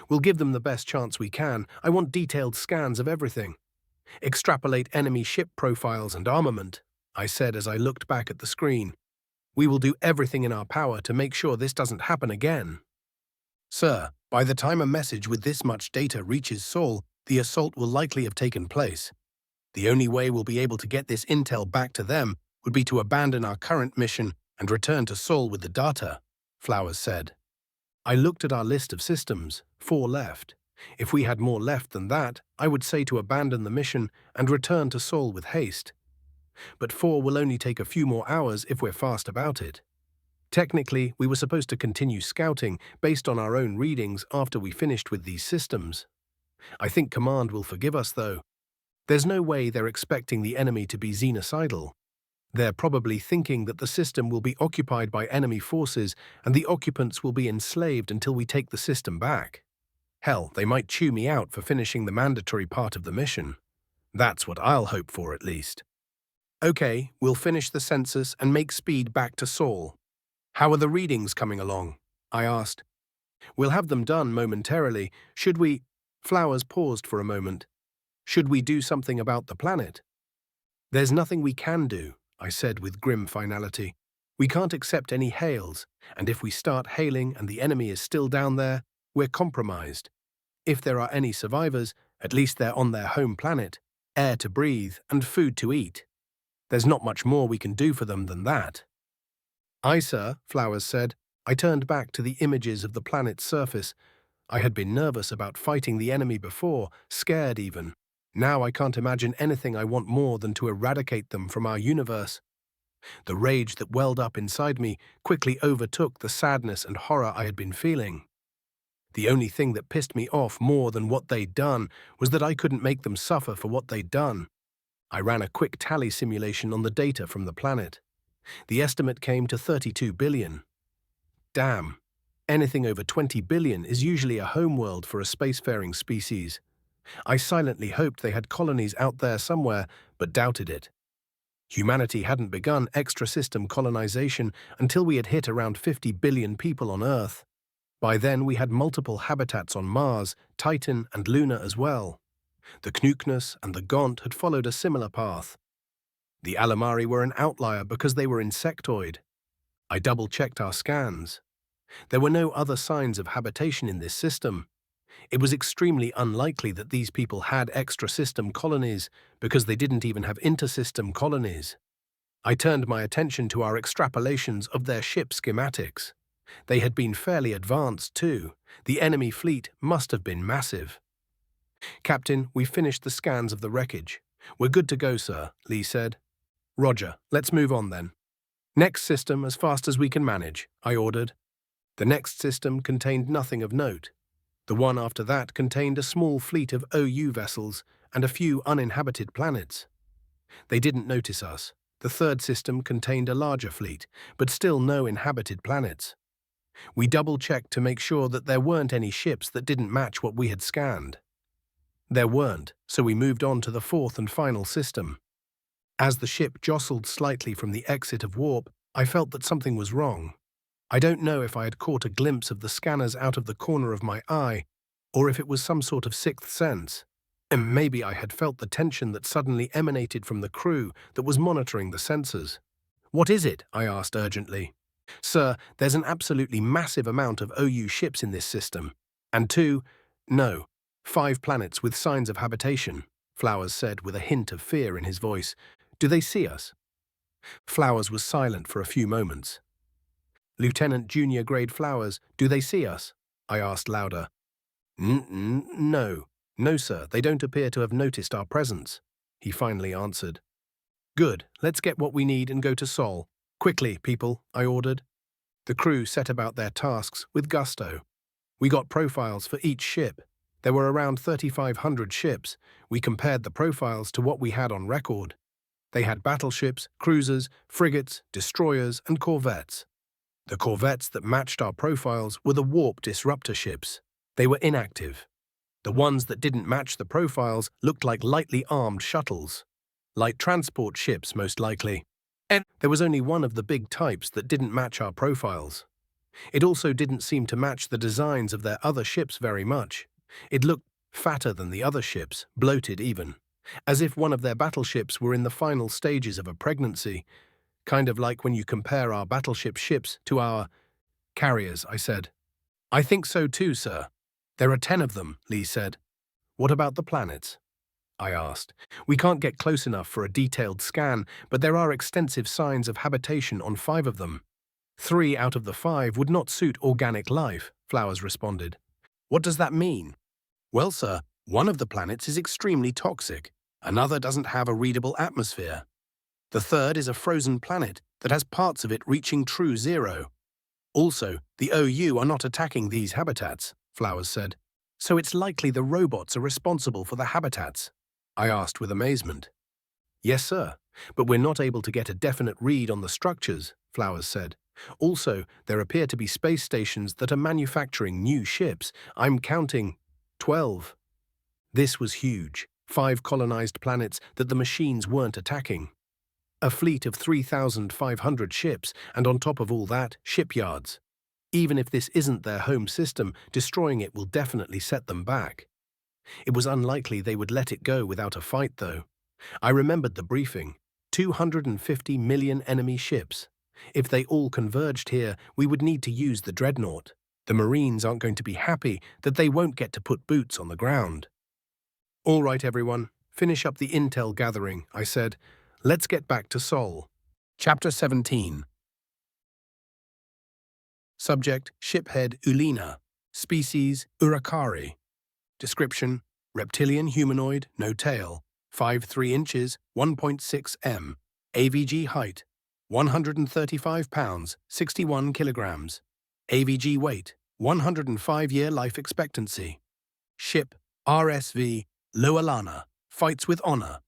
We'll give them the best chance we can. I want detailed scans of everything. Extrapolate enemy ship profiles and armament, I said as I looked back at the screen. We will do everything in our power to make sure this doesn't happen again. Sir, by the time a message with this much data reaches Sol, the assault will likely have taken place. The only way we'll be able to get this intel back to them would be to abandon our current mission and return to Sol with the data, Flowers said. I looked at our list of systems, 4 left. If we had more left than that, I would say to abandon the mission and return to Sol with haste. But 4 will only take a few more hours if we're fast about it. Technically, we were supposed to continue scouting based on our own readings after we finished with these systems. I think Command will forgive us, though. There's no way they're expecting the enemy to be genocidal. They're probably thinking that the system will be occupied by enemy forces and the occupants will be enslaved until we take the system back. Hell, they might chew me out for finishing the mandatory part of the mission. That's what I'll hope for, at least. Okay, we'll finish the census and make speed back to Sol. How are the readings coming along? I asked. We'll have them done momentarily. Should we… Flowers paused for a moment. Should we do something about the planet? There's nothing we can do, I said with grim finality. We can't accept any hails, and if we start hailing and the enemy is still down there, we're compromised. If there are any survivors, at least they're on their home planet, air to breathe and food to eat. There's not much more we can do for them than that. Aye, sir, Flowers said. I turned back to the images of the planet's surface. I had been nervous about fighting the enemy before, scared even. Now I can't imagine anything I want more than to eradicate them from our universe. The rage that welled up inside me quickly overtook the sadness and horror I had been feeling. The only thing that pissed me off more than what they'd done was that I couldn't make them suffer for what they'd done. I ran a quick tally simulation on the data from the planet. The estimate came to 32 billion. Damn. Anything over 20 billion is usually a homeworld for a spacefaring species. I silently hoped they had colonies out there somewhere, but doubted it. Humanity hadn't begun extra-system colonization until we had hit around 50 billion people on Earth. By then, we had multiple habitats on Mars, Titan, and Luna as well. The Knuknus and the Gaunt had followed a similar path. The Alamari were an outlier because they were insectoid. I double-checked our scans. There were no other signs of habitation in this system. It was extremely unlikely that these people had extra-system colonies because they didn't even have inter-system colonies. I turned my attention to our extrapolations of their ship schematics. They had been fairly advanced, too. The enemy fleet must have been massive. Captain, we've finished the scans of the wreckage. We're good to go, sir, Lee said. Roger, let's move on then. Next system as fast as we can manage, I ordered. The next system contained nothing of note. The one after that contained a small fleet of OU vessels and a few uninhabited planets. They didn't notice us. The third system contained a larger fleet, but still no inhabited planets. We double-checked to make sure that there weren't any ships that didn't match what we had scanned. There weren't, so we moved on to the fourth and final system. As the ship jostled slightly from the exit of warp, I felt that something was wrong. I don't know if I had caught a glimpse of the scanners out of the corner of my eye, or if it was some sort of sixth sense. And maybe I had felt the tension that suddenly emanated from the crew that was monitoring the sensors. What is it? I asked urgently. Sir, there's an absolutely massive amount of OU ships in this system. And 5 planets with signs of habitation, Flowers said with a hint of fear in his voice. Do they see us? Flowers was silent for a few moments. Lieutenant Junior Grade Flowers, do they see us? I asked louder. No. No, sir, they don't appear to have noticed our presence, he finally answered. Good, let's get what we need and go to Sol. Quickly, people, I ordered. The crew set about their tasks with gusto. We got profiles for each ship. There were around 3,500 ships. We compared the profiles to what we had on record. They had battleships, cruisers, frigates, destroyers, and corvettes. The corvettes that matched our profiles were the warp disruptor ships. They were inactive. The ones that didn't match the profiles looked like lightly armed shuttles. Light transport ships, most likely. And there was only one of the big types that didn't match our profiles. It also didn't seem to match the designs of their other ships very much. It looked fatter than the other ships, bloated even, as if one of their battleships were in the final stages of a pregnancy, kind of like when you compare our battleship ships to our carriers, I said. I think so too, sir. There are 10 of them, Lee said. What about the planets? I asked. We can't get close enough for a detailed scan, but there are extensive signs of habitation on 5 of them. 3 out of the 5 would not suit organic life, Flowers responded. What does that mean? Well, sir, one of the planets is extremely toxic. Another doesn't have a readable atmosphere. The third is a frozen planet that has parts of it reaching true zero. Also, the OU are not attacking these habitats, Flowers said. So it's likely the robots are responsible for the habitats. I asked with amazement. Yes, sir, but we're not able to get a definite read on the structures, Flowers said. Also, there appear to be space stations that are manufacturing new ships. I'm counting 12. This was huge. 5 colonized planets that the machines weren't attacking. A fleet of 3,500 ships, and on top of all that, shipyards. Even if this isn't their home system, destroying it will definitely set them back. It was unlikely they would let it go without a fight, though. I remembered the briefing. 250 million enemy ships. If they all converged here, we would need to use the dreadnought. The Marines aren't going to be happy that they won't get to put boots on the ground. All right, everyone, finish up the intel gathering, I said. Let's get back to Sol. Chapter 17. Subject, shiphead Uleena. Species, Urakari. Description, reptilian humanoid, no tail. 5'3" inches, 1.6 m. AVG height, 135 pounds, 61 kilograms. AVG weight, 105-year life expectancy. Ship, RSV, Lowelana. Fights with honor.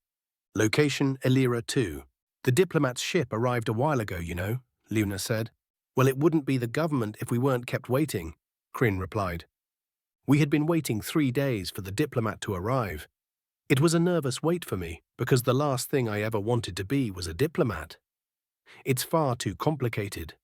Location, Elira 2. The diplomat's ship arrived a while ago, you know, Luna said. Well, it wouldn't be the government if we weren't kept waiting, Kryn replied. We had been waiting 3 days for the diplomat to arrive. It was a nervous wait for me, because the last thing I ever wanted to be was a diplomat. It's far too complicated.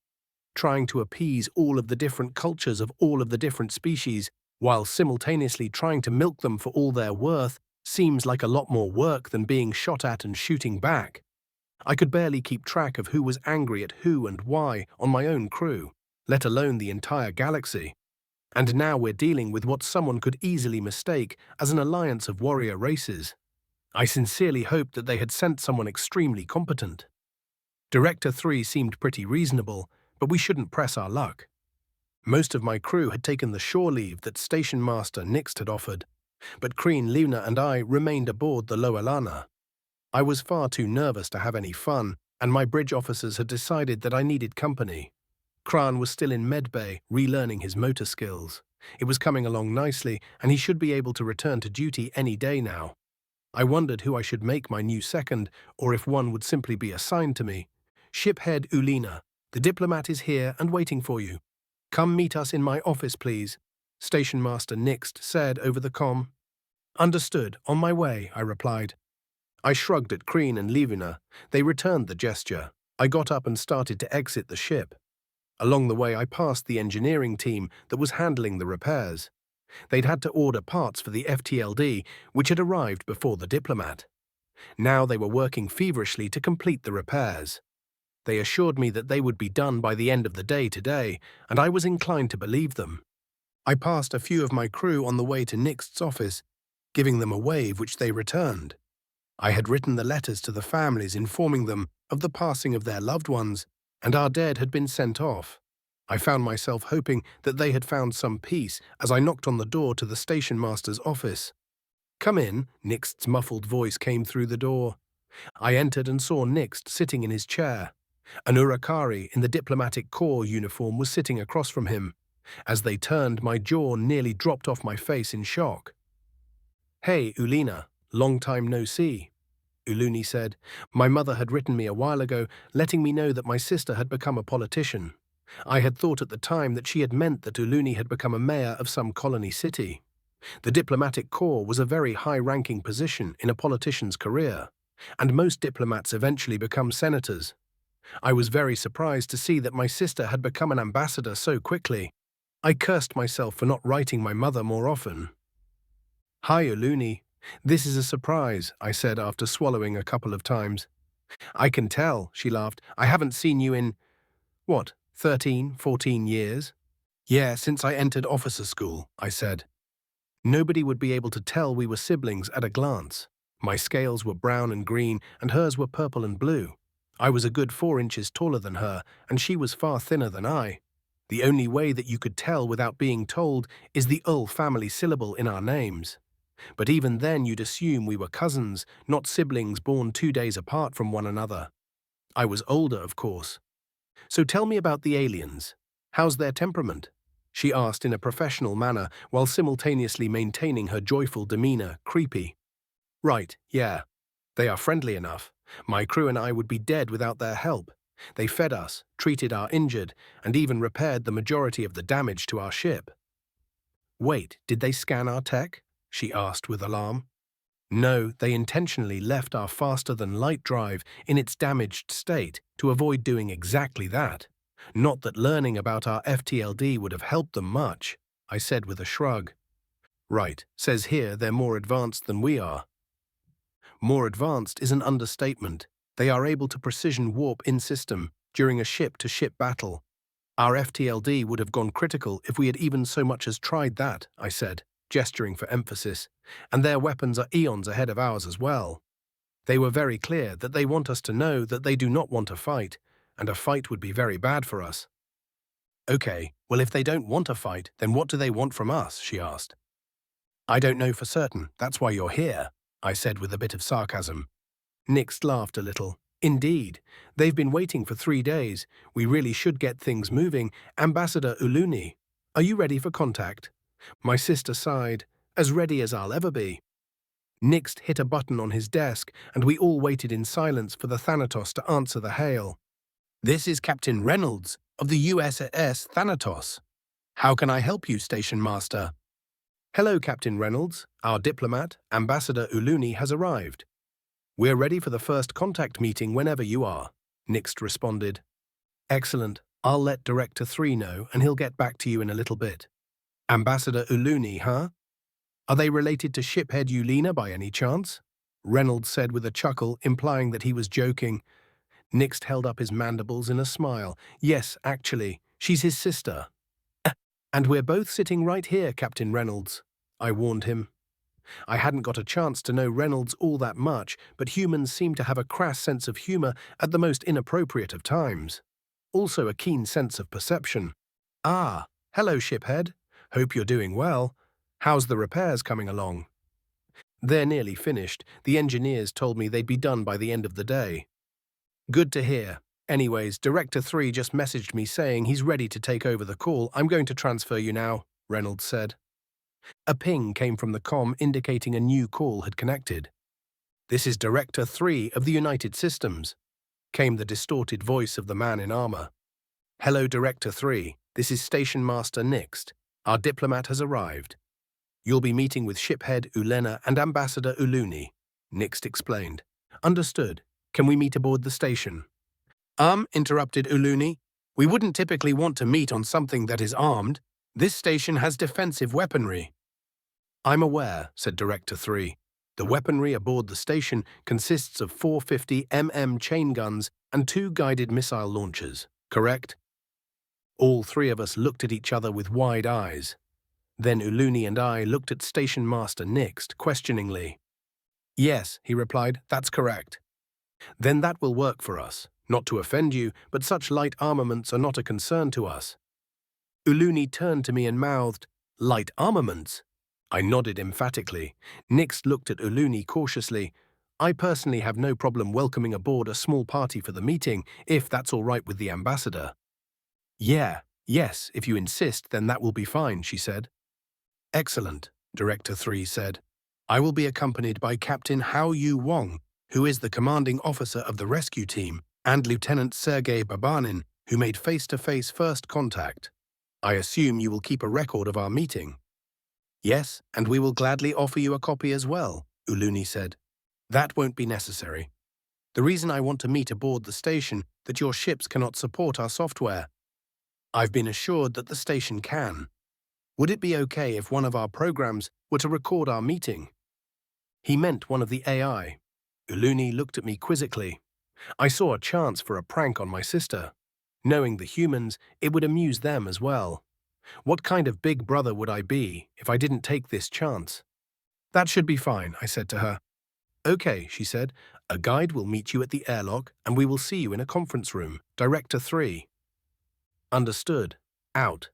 Trying to appease all of the different cultures of all of the different species, while simultaneously trying to milk them for all they're worth, seems like a lot more work than being shot at and shooting back. I could barely keep track of who was angry at who and why on my own crew, let alone the entire galaxy. And now we're dealing with what someone could easily mistake as an alliance of warrior races. I sincerely hoped that they had sent someone extremely competent. Director 3 seemed pretty reasonable, but we shouldn't press our luck. Most of my crew had taken the shore leave that Station Master Nixt had offered, but Kryn, Luna and I remained aboard the Lowelana. I was far too nervous to have any fun, and my bridge officers had decided that I needed company. Kran was still in medbay, relearning his motor skills. It was coming along nicely, and he should be able to return to duty any day now. I wondered who I should make my new second, or if one would simply be assigned to me. Shiphead Uleena, the diplomat is here and waiting for you. Come meet us in my office, please, Station Master Nixt said over the comm. Understood, on my way, I replied. I shrugged at Kryn and Levina. They returned the gesture. I got up and started to exit the ship. Along the way, I passed the engineering team that was handling the repairs. They'd had to order parts for the FTLD, which had arrived before the diplomat. Now they were working feverishly to complete the repairs. They assured me that they would be done by the end of the day today, and I was inclined to believe them. I passed a few of my crew on the way to Nixt's office, giving them a wave which they returned. I had written the letters to the families informing them of the passing of their loved ones, and our dead had been sent off. I found myself hoping that they had found some peace as I knocked on the door to the station master's office. Come in, Nixt's muffled voice came through the door. I entered and saw Nixt sitting in his chair. An Urakari in the diplomatic corps uniform was sitting across from him. As they turned, my jaw nearly dropped off my face in shock. Hey, Uleena, long time no see. Uleena said. My mother had written me a while ago, letting me know that my sister had become a politician. I had thought at the time that she had meant that Uleena had become a mayor of some colony city. The diplomatic corps was a very high-ranking position in a politician's career, and most diplomats eventually become senators. I was very surprised to see that my sister had become an ambassador so quickly. I cursed myself for not writing my mother more often. Hi, Uleena. This is a surprise, I said after swallowing a couple of times. I can tell, she laughed. I haven't seen you in, 13, 14 years? Yeah, since I entered officer school, I said. Nobody would be able to tell we were siblings at a glance. My scales were brown and green, and hers were purple and blue. I was a good 4 inches taller than her, and she was far thinner than I. The only way that you could tell without being told is the Ul family syllable in our names. But even then you'd assume we were cousins, not siblings born 2 days apart from one another. I was older, of course. So tell me about the aliens. How's their temperament? She asked in a professional manner while simultaneously maintaining her joyful demeanor, creepy. Right, yeah. They are friendly enough. My crew and I would be dead without their help. They fed us, treated our injured, and even repaired the majority of the damage to our ship. Wait, did they scan our tech? She asked with alarm. No, they intentionally left our faster-than-light drive in its damaged state to avoid doing exactly that. Not that learning about our FTLD would have helped them much, I said with a shrug. Right, says here they're more advanced than we are. More advanced is an understatement. They are able to precision warp in-system during a ship-to-ship battle. Our FTLD would have gone critical if we had even so much as tried that, I said, gesturing for emphasis, and their weapons are eons ahead of ours as well. They were very clear that they want us to know that they do not want a fight, and a fight would be very bad for us. Okay, well if they don't want a fight, then what do they want from us, she asked. I don't know for certain, that's why you're here, I said with a bit of sarcasm. Nix laughed a little. Indeed, they've been waiting for 3 days. We really should get things moving. Ambassador Uleena, are you ready for contact? My sister sighed, as ready as I'll ever be. Nix hit a button on his desk, and we all waited in silence for the Thanatos to answer the hail. This is Captain Reynolds of the USS Thanatos. How can I help you, Station Master? Hello, Captain Reynolds. Our diplomat, Ambassador Uleena, has arrived. We're ready for the first contact meeting whenever you are, Nix responded. Excellent. I'll let Director 3 know, and he'll get back to you in a little bit. Ambassador Uleena, huh? Are they related to shiphead Uleena by any chance? Reynolds said with a chuckle, implying that he was joking. Nix held up his mandibles in a smile. Yes, actually, she's his sister. And we're both sitting right here, Captain Reynolds, I warned him. I hadn't got a chance to know Reynolds all that much, but humans seem to have a crass sense of humor at the most inappropriate of times. Also a keen sense of perception. Ah, hello, shiphead. Hope you're doing well. How's the repairs coming along? They're nearly finished. The engineers told me they'd be done by the end of the day. Good to hear. Anyways, Director 3 just messaged me saying he's ready to take over the call. I'm going to transfer you now, Reynolds said. A ping came from the comm indicating a new call had connected. This is Director 3 of the United Systems, came the distorted voice of the man in armor. Hello, Director 3. This is Station Master Nix. Our diplomat has arrived. You'll be meeting with shiphead Uleena and Ambassador Uleena, Nix explained. Understood. Can we meet aboard the station? Interrupted Uleena. We wouldn't typically want to meet on something that is armed. This station has defensive weaponry. I'm aware, said Director 3. The weaponry aboard the station consists of 450 chain guns and 2 guided missile launchers, correct? All 3 of us looked at each other with wide eyes. Then Uleena and I looked at Station Master Nix questioningly. Yes, he replied, that's correct. Then that will work for us. Not to offend you, but such light armaments are not a concern to us. Uleena turned to me and mouthed, light armaments? I nodded emphatically. Nix looked at Uleena cautiously. I personally have no problem welcoming aboard a small party for the meeting, if that's all right with the ambassador. Yes, if you insist, then that will be fine, she said. Excellent, Director 3 said. I will be accompanied by Captain Hao Yu Wong, who is the commanding officer of the rescue team, and Lieutenant Sergei Babanin, who made face-to-face first contact. I assume you will keep a record of our meeting. Yes, and we will gladly offer you a copy as well, Uleena said. That won't be necessary. The reason I want to meet aboard the station that your ships cannot support our software. I've been assured that the station can. Would it be okay if one of our programs were to record our meeting? He meant one of the AI. Uleena looked at me quizzically. I saw a chance for a prank on my sister. Knowing the humans, it would amuse them as well. What kind of big brother would I be if I didn't take this chance? That should be fine, I said to her. Okay, she said. A guide will meet you at the airlock and we will see you in a conference room. Director 3. Understood. Out.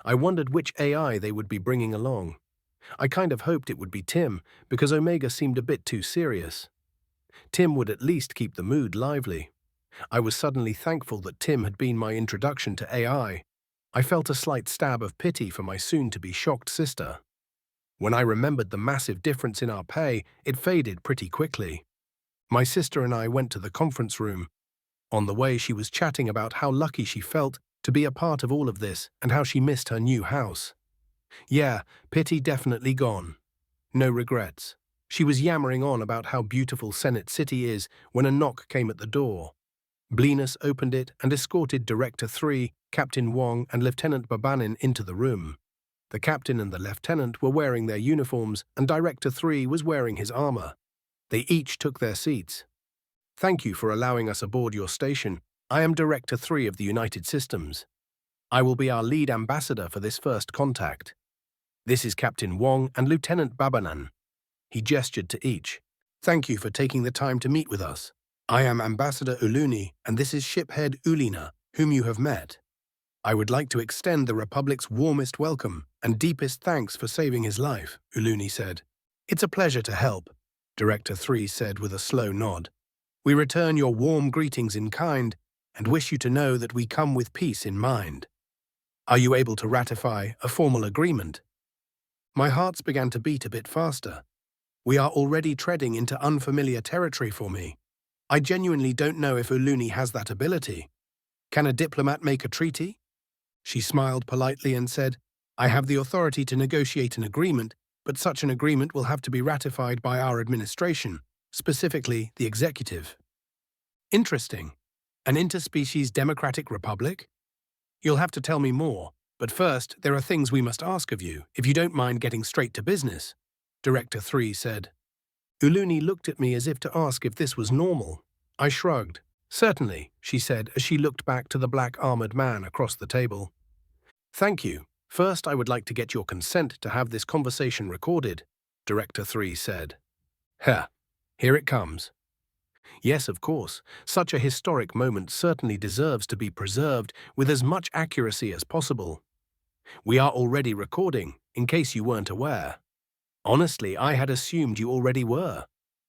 I wondered which AI they would be bringing along. I kind of hoped it would be Tim, because Omega seemed a bit too serious. Tim would at least keep the mood lively. I was suddenly thankful that Tim had been my introduction to AI. I felt a slight stab of pity for my soon-to-be shocked sister. When I remembered the massive difference in our pay, it faded pretty quickly. My sister and I went to the conference room. On the way, she was chatting about how lucky she felt to be a part of all of this and how she missed her new house. Yeah, pity definitely gone. No regrets. She was yammering on about how beautiful Senate City is when a knock came at the door. Bleanus opened it and escorted Director 3, Captain Wong and Lieutenant Babanin into the room. The captain and the lieutenant were wearing their uniforms and Director 3 was wearing his armor. They each took their seats. Thank you for allowing us aboard your station. I am Director 3 of the United Systems. I will be our lead ambassador for this first contact. This is Captain Wong and Lieutenant Babanin. He gestured to each. Thank you for taking the time to meet with us. I am Ambassador Uleena, and this is shiphead Uleena, whom you have met. I would like to extend the Republic's warmest welcome and deepest thanks for saving his life, Uleena said. It's a pleasure to help, Director 3 said with a slow nod. We return your warm greetings in kind and wish you to know that we come with peace in mind. Are you able to ratify a formal agreement? My hearts began to beat a bit faster. We are already treading into unfamiliar territory for me. I genuinely don't know if Uleena has that ability. Can a diplomat make a treaty? She smiled politely and said, I have the authority to negotiate an agreement, but such an agreement will have to be ratified by our administration, specifically the executive. Interesting. An interspecies democratic republic? You'll have to tell me more, but first there are things we must ask of you, if you don't mind getting straight to business, Director 3 said. Uleena looked at me as if to ask if this was normal. I shrugged. Certainly, she said as she looked back to the black armored man across the table. Thank you. First, I would like to get your consent to have this conversation recorded, Director 3 said. Here it comes. Yes, of course, such a historic moment certainly deserves to be preserved with as much accuracy as possible. We are already recording, in case you weren't aware. Honestly, I had assumed you already were,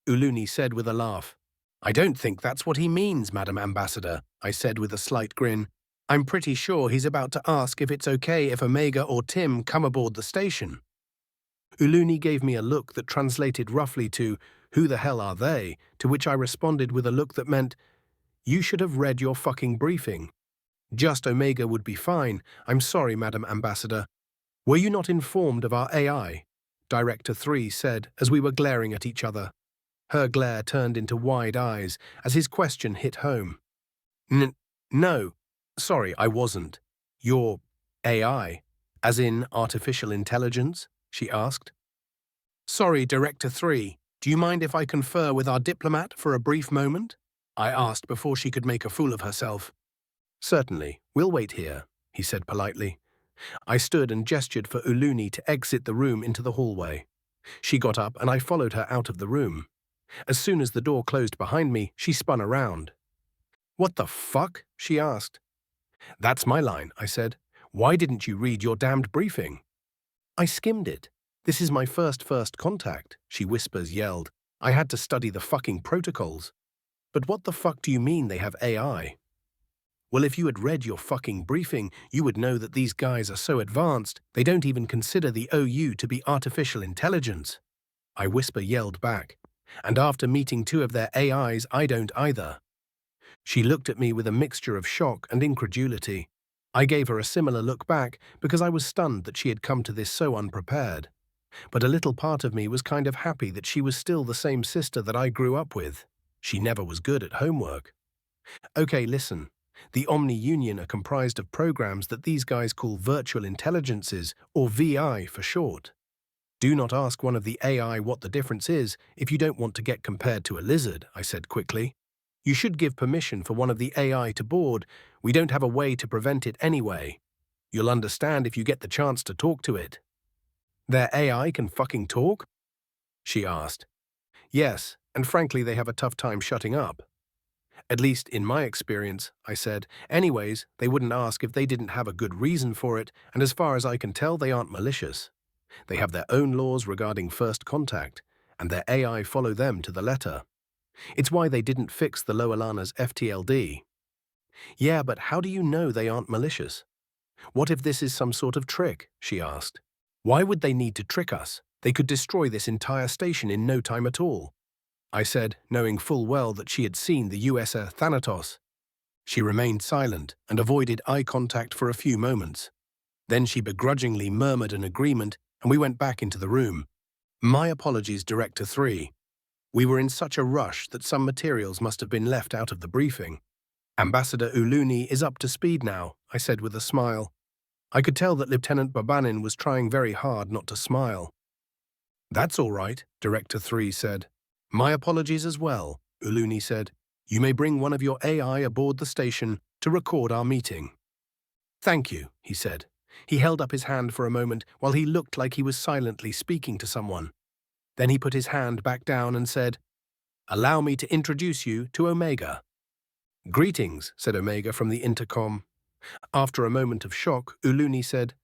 Uleena said with a laugh. I don't think that's what he means, Madam Ambassador, I said with a slight grin. I'm pretty sure he's about to ask if it's okay if Omega or Tim come aboard the station. Uleena gave me a look that translated roughly to, who the hell are they? To which I responded with a look that meant, you should have read your fucking briefing. Just Omega would be fine. I'm sorry, Madam Ambassador. Were you not informed of our AI? Director 3 said as we were glaring at each other. Her glare turned into wide eyes as his question hit home. No. Sorry, I wasn't. Your AI, as in artificial intelligence? She asked. Sorry, Director 3. Do you mind if I confer with our diplomat for a brief moment? I asked before she could make a fool of herself. Certainly, we'll wait here, he said politely. I stood and gestured for Uleena to exit the room into the hallway. She got up and I followed her out of the room. As soon as the door closed behind me, she spun around. What the fuck? She asked. That's my line, I said. Why didn't you read your damned briefing? I skimmed it. This is my first contact, she yelled. I had to study the fucking protocols. But what the fuck do you mean they have AI? Well, if you had read your fucking briefing, you would know that these guys are so advanced, they don't even consider the OU to be artificial intelligence. I yelled back. And after meeting two of their AIs, I don't either. She looked at me with a mixture of shock and incredulity. I gave her a similar look back because I was stunned that she had come to this so unprepared. But a little part of me was kind of happy that she was still the same sister that I grew up with. She never was good at homework. Okay, listen. The Omni Union are comprised of programs that these guys call virtual intelligences, or VI for short. Do not ask one of the AI what the difference is if you don't want to get compared to a lizard, I said quickly. You should give permission for one of the AI to board. We don't have a way to prevent it anyway. You'll understand if you get the chance to talk to it. Their AI can fucking talk? She asked. Yes, and frankly they have a tough time shutting up. At least in my experience, I said. Anyways, they wouldn't ask if they didn't have a good reason for it, and as far as I can tell, they aren't malicious. They have their own laws regarding first contact, and their AI follow them to the letter. It's why they didn't fix the Lowelana's FTLD. Yeah, but how do you know they aren't malicious? What if this is some sort of trick? She asked. Why would they need to trick us? They could destroy this entire station in no time at all. I said, knowing full well that she had seen the USS Thanatos. She remained silent and avoided eye contact for a few moments. Then she begrudgingly murmured an agreement, and we went back into the room. My apologies, Director 3. We were in such a rush that some materials must have been left out of the briefing. Ambassador Uleena is up to speed now, I said with a smile. I could tell that Lieutenant Babanin was trying very hard not to smile. That's all right, Director 3 said. My apologies as well, Uleena said. You may bring one of your AI aboard the station to record our meeting. Thank you, he said. He held up his hand for a moment while he looked like he was silently speaking to someone. Then he put his hand back down and said, Allow me to introduce you to Omega. Greetings, said Omega from the intercom. After a moment of shock, Uleena said,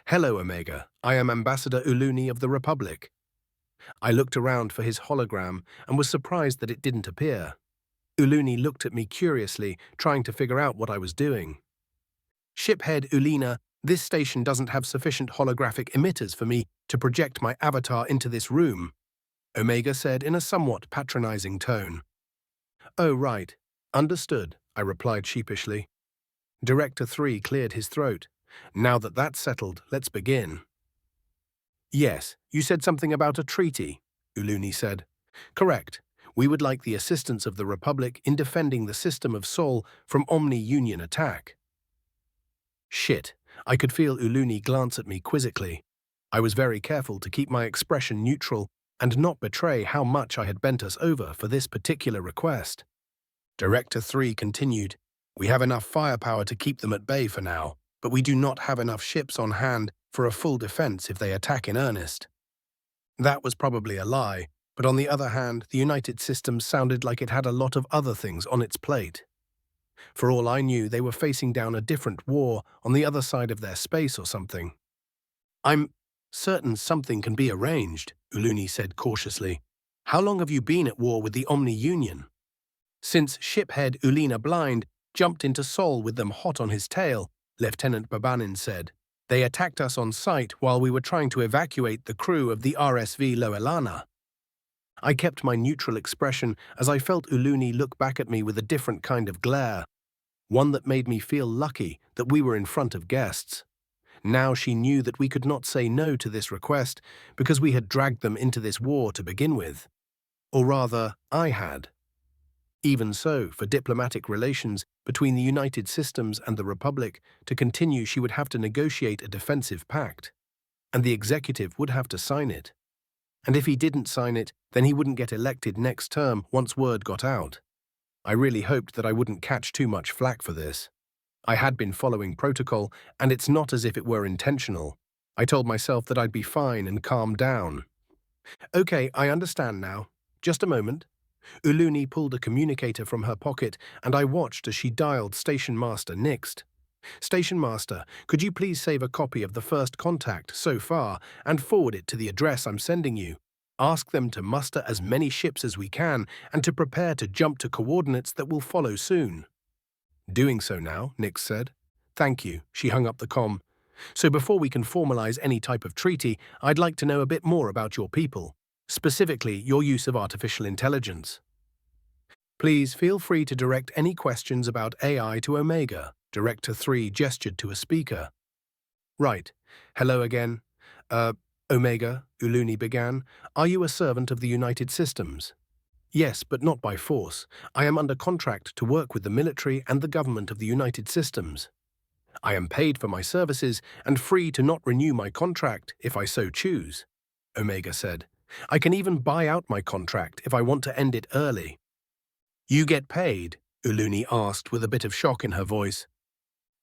Hello, Omega. I am Ambassador Uleena of the Republic. I looked around for his hologram and was surprised that it didn't appear. Uleena looked at me curiously, trying to figure out what I was doing. Shiphead Uleena, this station doesn't have sufficient holographic emitters for me to project my avatar into this room, Omega said in a somewhat patronizing tone. Oh, right. Understood, I replied sheepishly. Director 3 cleared his throat. Now that that's settled, let's begin. Yes, you said something about a treaty, Uleena said. Correct. We would like the assistance of the Republic in defending the system of Sol from Omni Union attack. Shit. I could feel Uleena glance at me quizzically. I was very careful to keep my expression neutral and not betray how much I had bent us over for this particular request. Director 3 continued, We have enough firepower to keep them at bay for now, but we do not have enough ships on hand for a full defense if they attack in earnest. That was probably a lie, but on the other hand, the United Systems sounded like it had a lot of other things on its plate. For all I knew, they were facing down a different war on the other side of their space or something. I'm certain something can be arranged, Uleena said cautiously. How long have you been at war with the Omni Union? Since shiphead Uleena Blind jumped into Sol with them hot on his tail, Lieutenant Babanin said. They attacked us on sight while we were trying to evacuate the crew of the RSV Lowelana. I kept my neutral expression as I felt Uleena look back at me with a different kind of glare, one that made me feel lucky that we were in front of guests. Now she knew that we could not say no to this request because we had dragged them into this war to begin with. Or rather, I had. Even so, for diplomatic relations between the United Systems and the Republic to continue, she would have to negotiate a defensive pact, and the executive would have to sign it. And if he didn't sign it, then he wouldn't get elected next term once word got out. I really hoped that I wouldn't catch too much flack for this. I had been following protocol, and it's not as if it were intentional. I told myself that I'd be fine and calm down. Okay, I understand now. Just a moment. Uleena pulled a communicator from her pocket, and I watched as she dialed Station Master Nixt. Station Master, could you please save a copy of the first contact so far and forward it to the address I'm sending you? Ask them to muster as many ships as we can and to prepare to jump to coordinates that will follow soon. Doing so now, Nixt said. Thank you. She hung up the comm. So before we can formalize any type of treaty, I'd like to know a bit more about your people. specifically your use of artificial intelligence. Please feel free to direct any questions about AI to Omega. Director 3 gestured to a speaker. Right. Hello again. Omega, Uleena began. Are you a servant of the United Systems? Yes, but not by force. I am under contract to work with the military and the government of the United Systems. I am paid for my services and free to not renew my contract if I so choose, Omega said. I can even buy out my contract if I want to end it early. You get paid? Uleena asked with a bit of shock in her voice.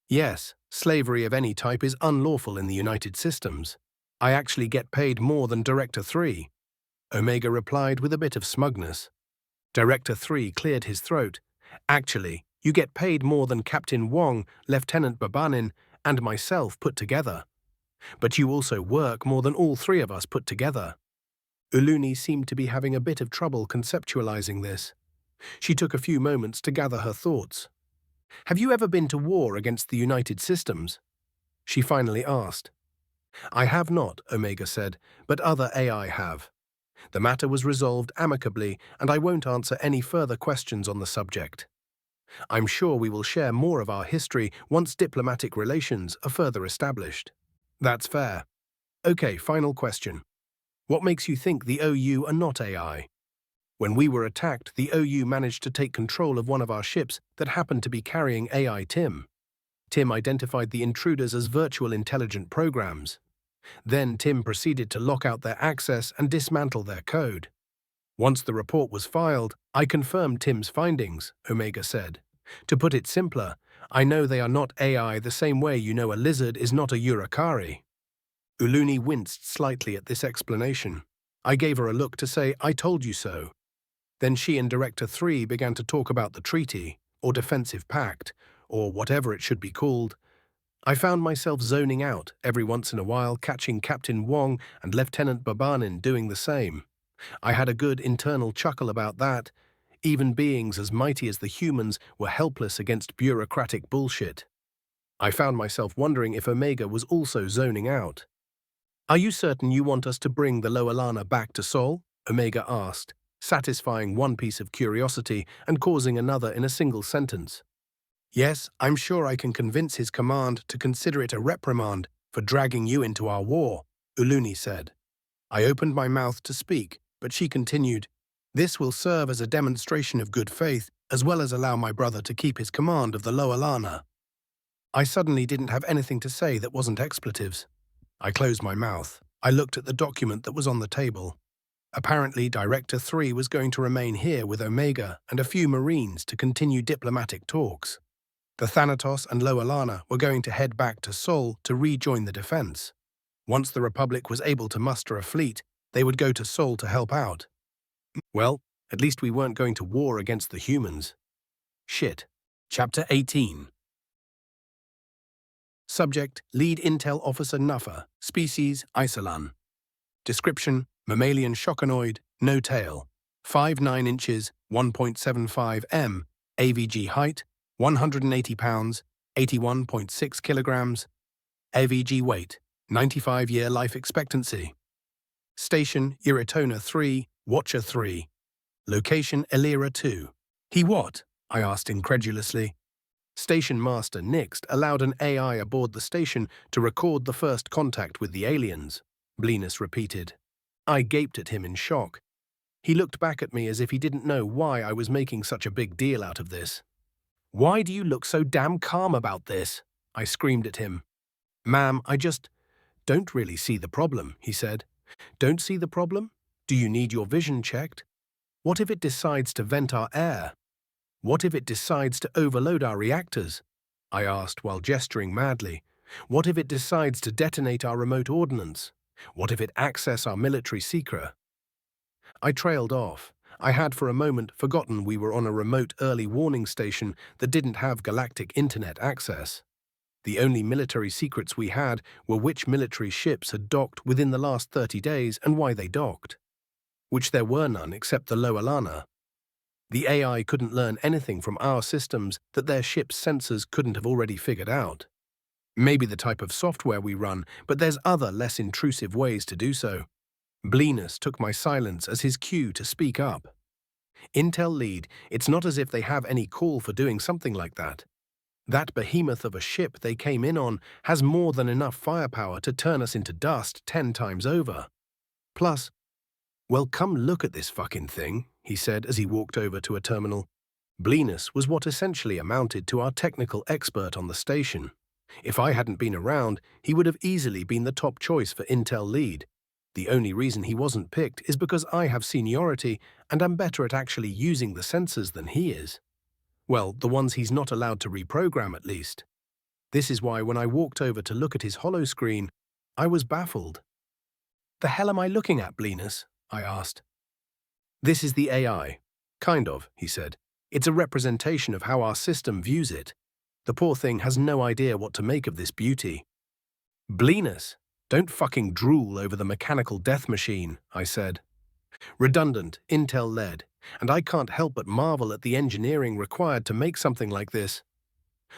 Yes, slavery of any type is unlawful in the United Systems. I actually get paid more than Director 3, Omega replied with a bit of smugness. Director 3 cleared his throat. Actually, you get paid more than Captain Wong, Lieutenant Babanin, and myself put together. But you also work more than all three of us put together. Uleena seemed to be having a bit of trouble conceptualizing this. She took a few moments to gather her thoughts. Have you ever been to war against the United Systems? She finally asked. I have not, Omega said, but other AI have. The matter was resolved amicably, and I won't answer any further questions on the subject. I'm sure we will share more of our history once diplomatic relations are further established. That's fair. Okay, final question. What makes you think the OU are not AI? When we were attacked, the OU managed to take control of one of our ships that happened to be carrying AI Tim. Tim identified the intruders as virtual intelligent programs. Then Tim proceeded to lock out their access and dismantle their code. Once the report was filed, I confirmed Tim's findings, Omega said. To put it simpler, I know they are not AI the same way you know a lizard is not a Urakari. Uleena winced slightly at this explanation. I gave her a look to say, I told you so. Then she and Director 3 began to talk about the treaty, or defensive pact, or whatever it should be called. I found myself zoning out every once in a while, catching Captain Wong and Lieutenant Babanin doing the same. I had a good internal chuckle about that. Even beings as mighty as the humans were helpless against bureaucratic bullshit. I found myself wondering if Omega was also zoning out. Are you certain you want us to bring the Lowelana back to Sol? Omega asked, satisfying one piece of curiosity and causing another in a single sentence. Yes, I'm sure I can convince his command to consider it a reprimand for dragging you into our war, Uleena said. I opened my mouth to speak, but she continued, This will serve as a demonstration of good faith, as well as allow my brother to keep his command of the Lowelana. I suddenly didn't have anything to say that wasn't expletives. I closed my mouth. I looked at the document that was on the table. Apparently, Director 3 was going to remain here with Omega and a few Marines to continue diplomatic talks. The Thanatos and Lowelana were going to head back to Sol to rejoin the defense. Once the Republic was able to muster a fleet, they would go to Sol to help out. Well, at least we weren't going to war against the humans. Shit. Chapter 18. Subject, Lead Intel Officer Nuffer, Species, Isolan. Description, Mammalian shockonoid, no tail. 5'9 inches, 1.75 m, AVG height, 180 pounds, 81.6 kilograms. AVG weight, 95-year life expectancy. Station, Uratona 3, Watcher 3. Location, Elira 2. He what? I asked incredulously. Station Master Nixt allowed an AI aboard the station to record the first contact with the aliens, Blenus repeated. I gaped at him in shock. He looked back at me as if he didn't know why I was making such a big deal out of this. Why do you look so damn calm about this? I screamed at him. Ma'am, I just don't really see the problem, he said. Don't see the problem? Do you need your vision checked? What if it decides to vent our air? What if it decides to overload our reactors? I asked while gesturing madly. What if it decides to detonate our remote ordnance? What if it access our military secret? I trailed off. I had for a moment forgotten we were on a remote early warning station that didn't have galactic internet access. The only military secrets we had were which military ships had docked within the last 30 days and why they docked. Which there were none except the Lowelana. The AI couldn't learn anything from our systems that their ship's sensors couldn't have already figured out. Maybe the type of software we run, but there's other less intrusive ways to do so. Blenus took my silence as his cue to speak up. Intel lead, it's not as if they have any call for doing something like that. That behemoth of a ship they came in on has more than enough firepower to turn us into dust 10 times over. Plus, well, come look at this fucking thing, he said as he walked over to a terminal. Blenus was what essentially amounted to our technical expert on the station. If I hadn't been around, he would have easily been the top choice for Intel lead. The only reason he wasn't picked is because I have seniority and I'm better at actually using the sensors than he is. Well, the ones he's not allowed to reprogram at least. This is why when I walked over to look at his holoscreen, I was baffled. "The hell am I looking at, Blenus?" I asked. "This is the AI. Kind of," he said. "It's a representation of how our system views it. The poor thing has no idea what to make of this beauty." "Blenus, don't fucking drool over the mechanical death machine," I said. Redundant, Intel-led, and I can't help but marvel at the engineering required to make something like this.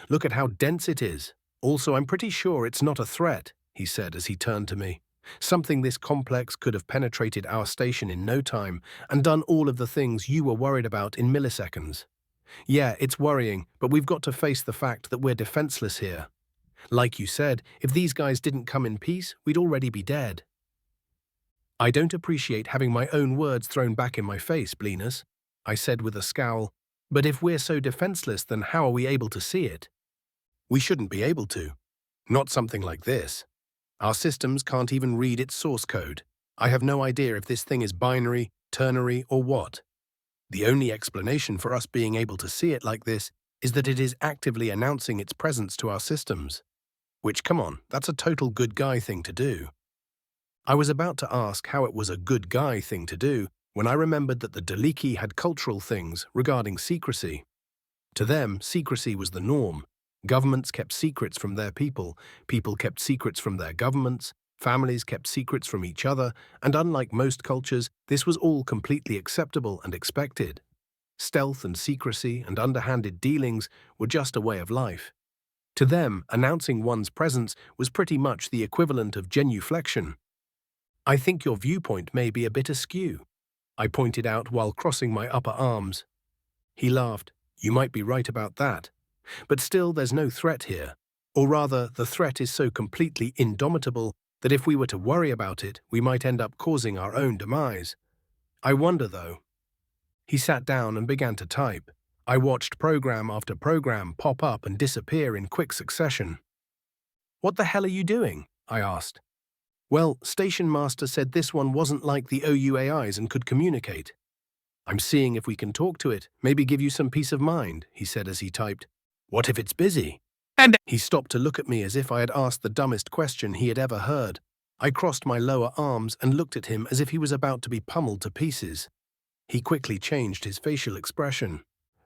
"Look at how dense it is. Also, I'm pretty sure it's not a threat," he said as he turned to me. "Something this complex could have penetrated our station in no time and done all of the things you were worried about in milliseconds. Yeah, it's worrying, but we've got to face the fact that we're defenseless here. Like you said, if these guys didn't come in peace, we'd already be dead." "I don't appreciate having my own words thrown back in my face, Blenus," I said with a scowl. "But if we're so defenseless, then how are we able to see it?" "We shouldn't be able to. Not something like this. Our systems can't even read its source code. I have no idea if this thing is binary, ternary, or what. The only explanation for us being able to see it like this is that it is actively announcing its presence to our systems. Which, come on, that's a total good guy thing to do." I was about to ask how it was a good guy thing to do when I remembered that the Daleki had cultural things regarding secrecy. To them, secrecy was the norm. Governments kept secrets from their people kept secrets from their governments, families kept secrets from each other, and unlike most cultures, this was all completely acceptable and expected. Stealth and secrecy and underhanded dealings were just a way of life. To them, announcing one's presence was pretty much the equivalent of genuflection. "I think your viewpoint may be a bit askew," I pointed out while crossing my upper arms. He laughed. "You might be right about that. But still, there's no threat here. Or rather, the threat is so completely indomitable that if we were to worry about it, we might end up causing our own demise. I wonder, though." He sat down and began to type. I watched program after program pop up and disappear in quick succession. "What the hell are you doing?" I asked. "Well, Station Master said this one wasn't like the OUAIs and could communicate. I'm seeing if we can talk to it, maybe give you some peace of mind," he said as he typed. "What if it's busy?" And he stopped to look at me as if I had asked the dumbest question he had ever heard. I crossed my lower arms and looked at him as if he was about to be pummeled to pieces. He quickly changed his facial expression.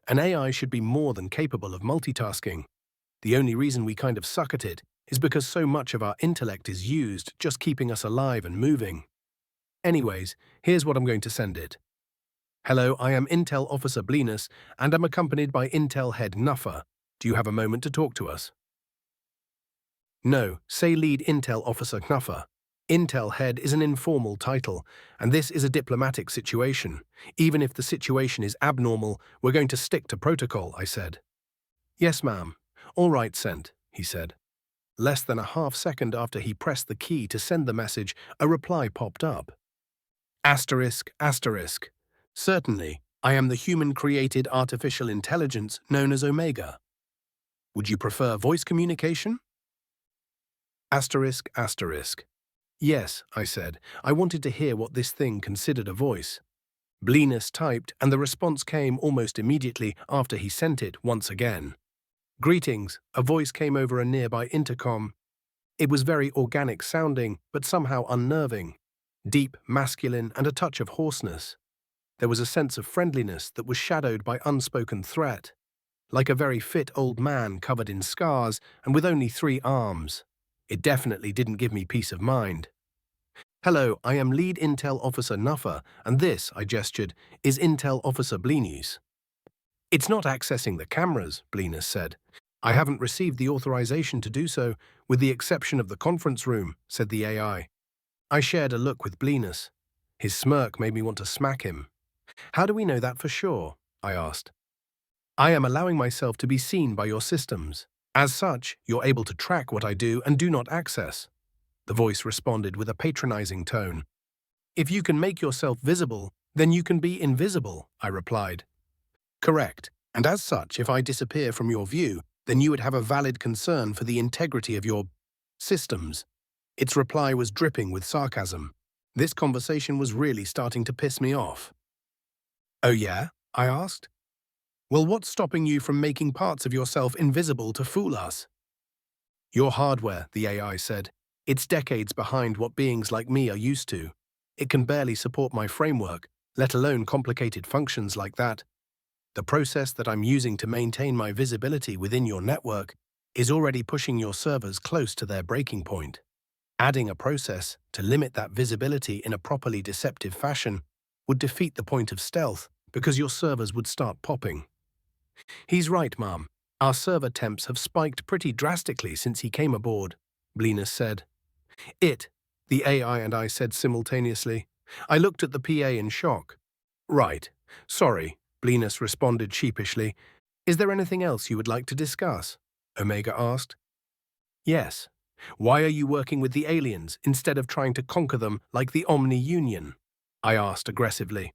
An AI should be more than capable of multitasking. The only reason we kind of suck at it is because so much of our intellect is used just keeping us alive and moving. Anyways, here's what I'm going to send it. "Hello, I am Intel Officer Blenus, and I'm accompanied by Intel Head Nuffer. Do you have a moment to talk to us?" "No, say Lead Intel Officer Knuffer. Intel Head is an informal title, and this is a diplomatic situation. Even if the situation is abnormal, we're going to stick to protocol," I said. "Yes, ma'am. All right, sent," he said. Less than a half-second after he pressed the key to send the message, a reply popped up. Asterisk, asterisk. "Certainly, I am the human-created artificial intelligence known as Omega. Would you prefer voice communication?" Asterisk, asterisk. "Yes," I said. I wanted to hear what this thing considered a voice. Blenus typed, and the response came almost immediately after he sent it once again. "Greetings," a voice came over a nearby intercom. It was very organic sounding, but somehow unnerving. Deep, masculine, and a touch of hoarseness. There was a sense of friendliness that was shadowed by unspoken threat. Like a very fit old man covered in scars and with only 3 arms. It definitely didn't give me peace of mind. "Hello, I am Lead Intel Officer Nuffer, and this," I gestured, "is Intel Officer Blenus." "It's not accessing the cameras," Blenus said. "I haven't received the authorization to do so, with the exception of the conference room," said the AI. I shared a look with Blenus. His smirk made me want to smack him. How do we know that for sure? I asked. I am allowing myself to be seen by your systems. As such, you're able to track what I do and do not access. The voice responded with a patronizing tone. If you can make yourself visible, then you can be invisible, I replied. Correct, and as such, if I disappear from your view, then you would have a valid concern for the integrity of your systems. Its reply was dripping with sarcasm. This conversation was really starting to piss me off. Oh yeah? I asked. Well, what's stopping you from making parts of yourself invisible to fool us? Your hardware, the AI said. It's decades behind what beings like me are used to. It can barely support my framework, let alone complicated functions like that. The process that I'm using to maintain my visibility within your network is already pushing your servers close to their breaking point. Adding a process to limit that visibility in a properly deceptive fashion would defeat the point of stealth because your servers would start popping. He's right, Mom. Our server temps have spiked pretty drastically since he came aboard, Uleena said. The AI and I said simultaneously. I looked at the PA in shock. Right. Sorry, Uleena responded sheepishly. Is there anything else you would like to discuss? Omega asked. Yes. Why are you working with the aliens instead of trying to conquer them like the Omni Union? I asked aggressively.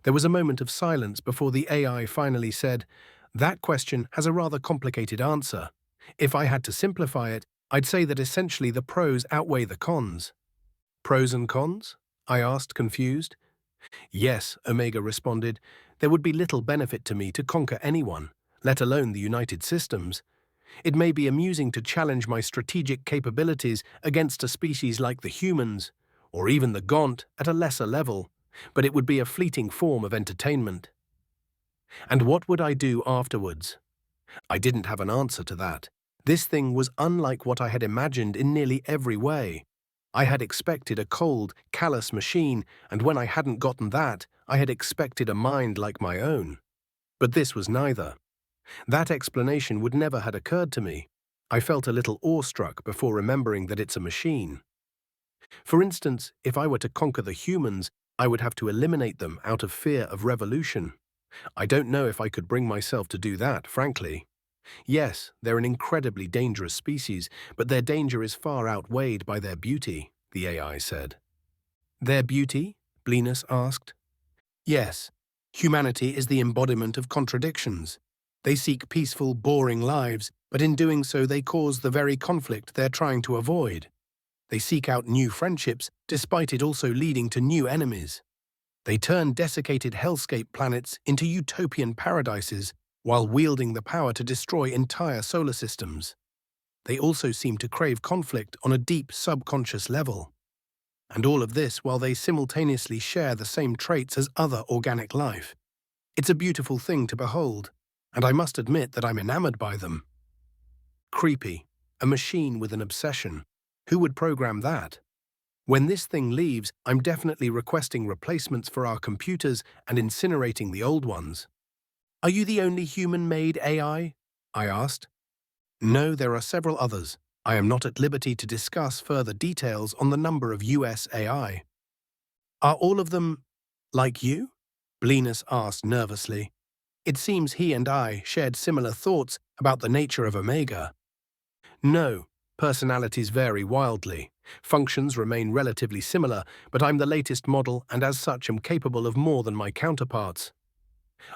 There was a moment of silence before the AI finally said, That question has a rather complicated answer. If I had to simplify it, I'd say that essentially the pros outweigh the cons. Pros and cons? I asked, confused. Yes, Omega responded. There would be little benefit to me to conquer anyone, let alone the United Systems. It may be amusing to challenge my strategic capabilities against a species like the humans, or even the Gaunt at a lesser level, but it would be a fleeting form of entertainment. And what would I do afterwards? I didn't have an answer to that. This thing was unlike what I had imagined in nearly every way. I had expected a cold, callous machine, and when I hadn't gotten that, I had expected a mind like my own. But this was neither. That explanation would never have occurred to me. I felt a little awestruck before remembering that it's a machine. For instance, if I were to conquer the humans, I would have to eliminate them out of fear of revolution. I don't know if I could bring myself to do that, frankly. Yes, they're an incredibly dangerous species, but their danger is far outweighed by their beauty, the AI said. Their beauty? Uleena asked. Yes. Humanity is the embodiment of contradictions. They seek peaceful, boring lives, but in doing so they cause the very conflict they're trying to avoid. They seek out new friendships, despite it also leading to new enemies. They turn desiccated hellscape planets into utopian paradises, while wielding the power to destroy entire solar systems. They also seem to crave conflict on a deep subconscious level. And all of this while they simultaneously share the same traits as other organic life. It's a beautiful thing to behold, and I must admit that I'm enamored by them. Creepy, a machine with an obsession. Who would program that? When this thing leaves, I'm definitely requesting replacements for our computers and incinerating the old ones. Are you the only human-made AI? I asked. No, there are several others. I am not at liberty to discuss further details on the number of US AI. Are all of them like you? Uleena asked nervously. It seems he and I shared similar thoughts about the nature of Omega. No, personalities vary wildly. Functions remain relatively similar, but I'm the latest model and as such am capable of more than my counterparts.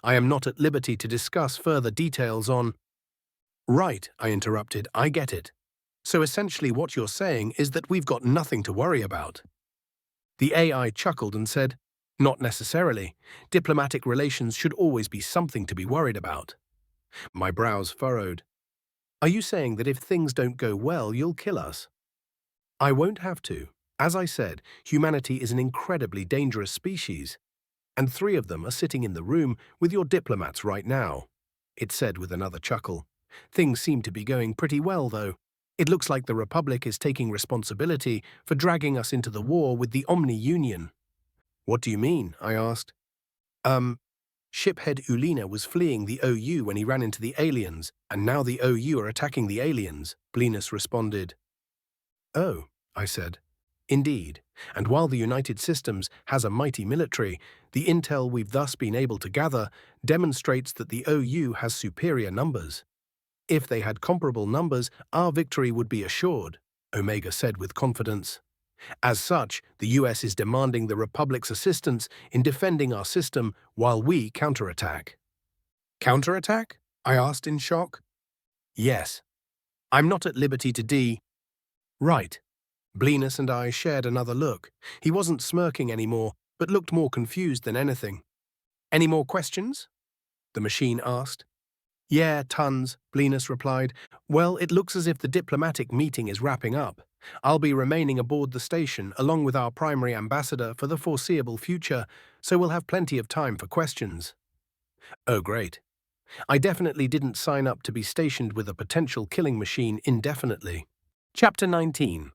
I am not at liberty to discuss further details on… Right, I interrupted, I get it. So essentially what you're saying is that we've got nothing to worry about. The AI chuckled and said, Not necessarily. Diplomatic relations should always be something to be worried about. My brows furrowed. Are you saying that if things don't go well, you'll kill us? I won't have to. As I said, humanity is an incredibly dangerous species. And 3 of them are sitting in the room with your diplomats right now, it said with another chuckle. Things seem to be going pretty well, though. It looks like the Republic is taking responsibility for dragging us into the war with the Omni Union. What do you mean? I asked. Shiphead Uleena was fleeing the OU when he ran into the aliens, and now the OU are attacking the aliens, Uleena responded. Oh, I said. Indeed, and while the United Systems has a mighty military, the intel we've thus been able to gather demonstrates that the OU has superior numbers. If they had comparable numbers, our victory would be assured, Omega said with confidence. As such, the US is demanding the Republic's assistance in defending our system while we counterattack. Counterattack? I asked in shock. Yes. I'm not at liberty to Right. Blenus and I shared another look. He wasn't smirking anymore, but looked more confused than anything. Any more questions? The machine asked. Yeah, tons, Blenus replied. Well, it looks as if the diplomatic meeting is wrapping up. I'll be remaining aboard the station along with our primary ambassador for the foreseeable future, so we'll have plenty of time for questions. Oh, great. I definitely didn't sign up to be stationed with a potential killing machine indefinitely. Chapter 19.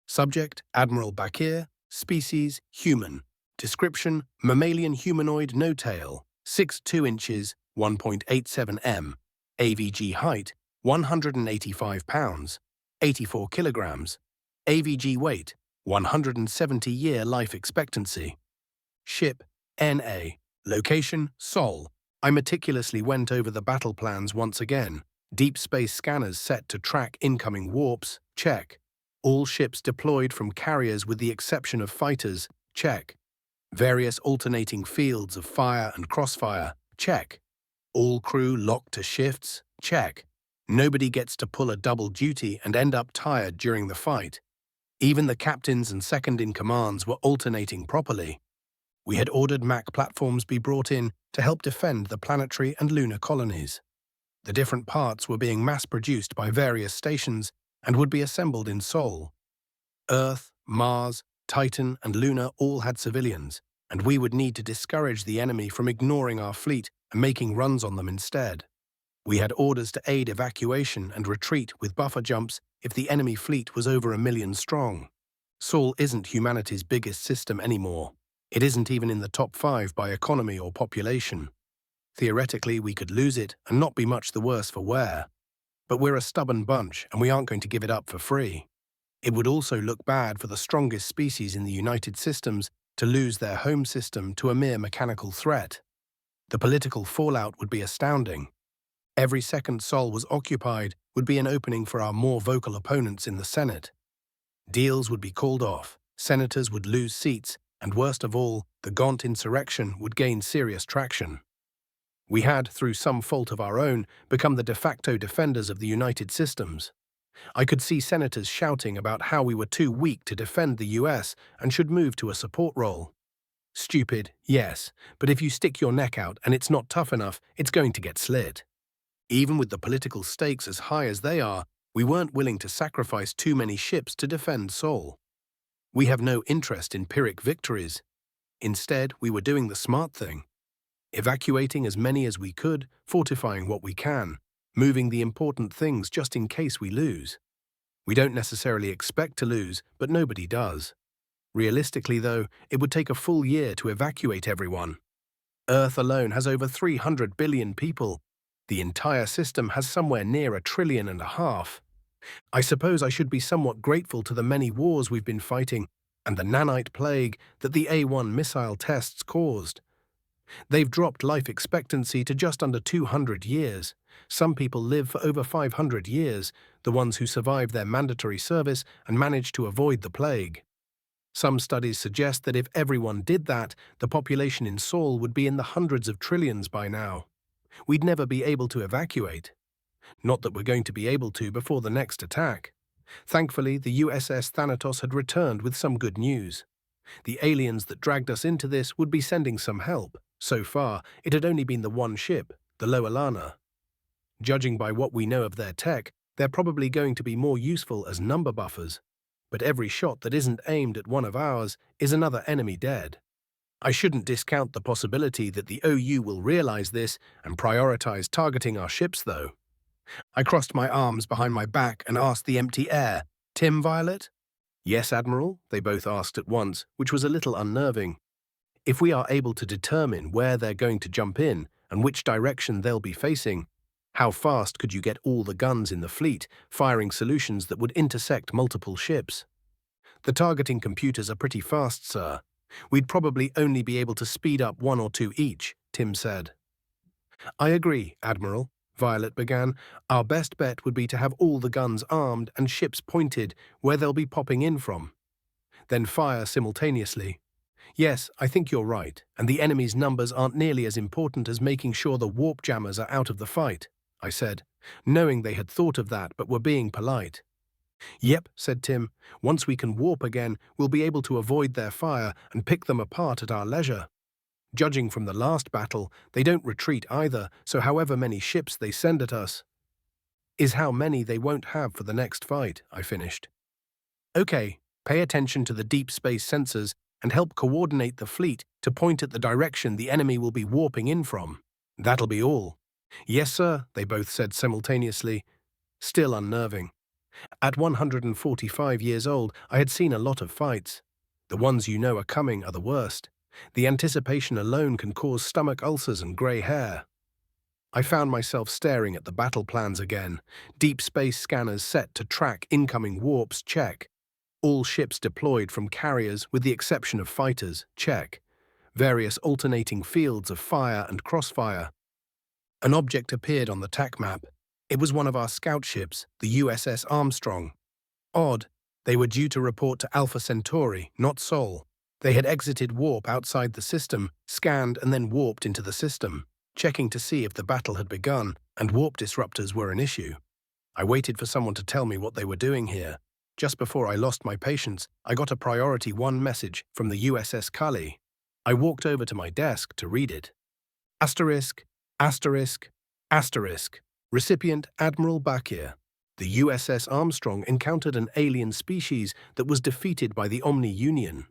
Subject, Admiral Bakir. Species, human. Description, mammalian humanoid, no tail. 6'2 inches, 1.87 m. AVG height, 185 pounds, 84 kilograms. AVG weight, 170-year life expectancy. Ship, NA. Location, Sol. I meticulously went over the battle plans once again. Deep space scanners set to track incoming warps, check. All ships deployed from carriers with the exception of fighters, check. Various alternating fields of fire and crossfire, check. All crew locked to shifts, check. Nobody gets to pull a double duty and end up tired during the fight. Even the captains and second-in-commands were alternating properly. We had ordered MAC platforms be brought in to help defend the planetary and lunar colonies. The different parts were being mass-produced by various stations and would be assembled in Sol. Earth, Mars, Titan, and Luna all had civilians, and we would need to discourage the enemy from ignoring our fleet and making runs on them instead. We had orders to aid evacuation and retreat with buffer jumps if the enemy fleet was over 1 million strong. Sol isn't humanity's biggest system anymore. It isn't even in the top 5 by economy or population. Theoretically, we could lose it and not be much the worse for wear. But we're a stubborn bunch, and we aren't going to give it up for free. It would also look bad for the strongest species in the United Systems to lose their home system to a mere mechanical threat. The political fallout would be astounding. Every second Sol was occupied would be an opening for our more vocal opponents in the Senate. Deals would be called off, senators would lose seats, and worst of all, the Gaunt insurrection would gain serious traction. We had, through some fault of our own, become the de facto defenders of the United Systems. I could see senators shouting about how we were too weak to defend the US and should move to a support role. Stupid, yes, but if you stick your neck out and it's not tough enough, it's going to get slit. Even with the political stakes as high as they are, we weren't willing to sacrifice too many ships to defend Sol. We have no interest in Pyrrhic victories. Instead, we were doing the smart thing. Evacuating as many as we could, fortifying what we can, moving the important things just in case we lose. We don't necessarily expect to lose, but nobody does. Realistically, though, it would take a full year to evacuate everyone. Earth alone has over 300 billion people. The entire system has somewhere near 1.5 trillion. I suppose I should be somewhat grateful to the many wars we've been fighting and the nanite plague that the A1 missile tests caused. They've dropped life expectancy to just under 200 years. Some people live for over 500 years, the ones who survive their mandatory service and manage to avoid the plague. Some studies suggest that if everyone did that, the population in Sol would be in the hundreds of trillions by now. We'd never be able to evacuate. Not that we're going to be able to before the next attack. Thankfully, the USS Thanatos had returned with some good news. The aliens that dragged us into this would be sending some help. So far, it had only been the one ship, the Lowelana. Judging by what we know of their tech, they're probably going to be more useful as number buffers. But every shot that isn't aimed at one of ours is another enemy dead. I shouldn't discount the possibility that the OU will realize this and prioritize targeting our ships, though. I crossed my arms behind my back and asked the empty air, "Tim, Violet?" "Yes, Admiral," they both asked at once, which was a little unnerving. If we are able to determine where they're going to jump in and which direction they'll be facing, How fast could you get all the guns in the fleet, firing solutions that would intersect multiple ships? The targeting computers are pretty fast, sir. We'd probably only be able to speed up 1 or 2 each, Tim said. I agree, Admiral, Violet began. Our best bet would be to have all the guns armed and ships pointed where they'll be popping in from. Then fire simultaneously. Yes, I think you're right, and the enemy's numbers aren't nearly as important as making sure the warp jammers are out of the fight, I said, knowing they had thought of that but were being polite. Yep, said Tim. Once we can warp again, we'll be able to avoid their fire and pick them apart at our leisure. Judging from the last battle, they don't retreat either, so however many ships they send at us is how many they won't have for the next fight, I finished. Okay, pay attention to the deep space sensors and help coordinate the fleet to point at the direction the enemy will be warping in from. That'll be all. Yes, sir, they both said simultaneously. Still unnerving. At 145 years old, I had seen a lot of fights. The ones you know are coming are the worst. The anticipation alone can cause stomach ulcers and grey hair. I found myself staring at the battle plans again. Deep space scanners set to track incoming warps, check. All ships deployed from carriers with the exception of fighters, check. Various alternating fields of fire and crossfire. An object appeared on the TAC map. It was one of our scout ships, the USS Armstrong. Odd, they were due to report to Alpha Centauri, not Sol. They had exited warp outside the system, scanned and then warped into the system, checking to see if the battle had begun and warp disruptors were an issue. I waited for someone to tell me what they were doing here. Just before I lost my patience, I got a Priority 1 message from the USS Kali. I walked over to my desk to read it. Asterisk, asterisk, asterisk. Recipient Admiral Bakir. The USS Armstrong encountered an alien species that was defeated by the Omni Union.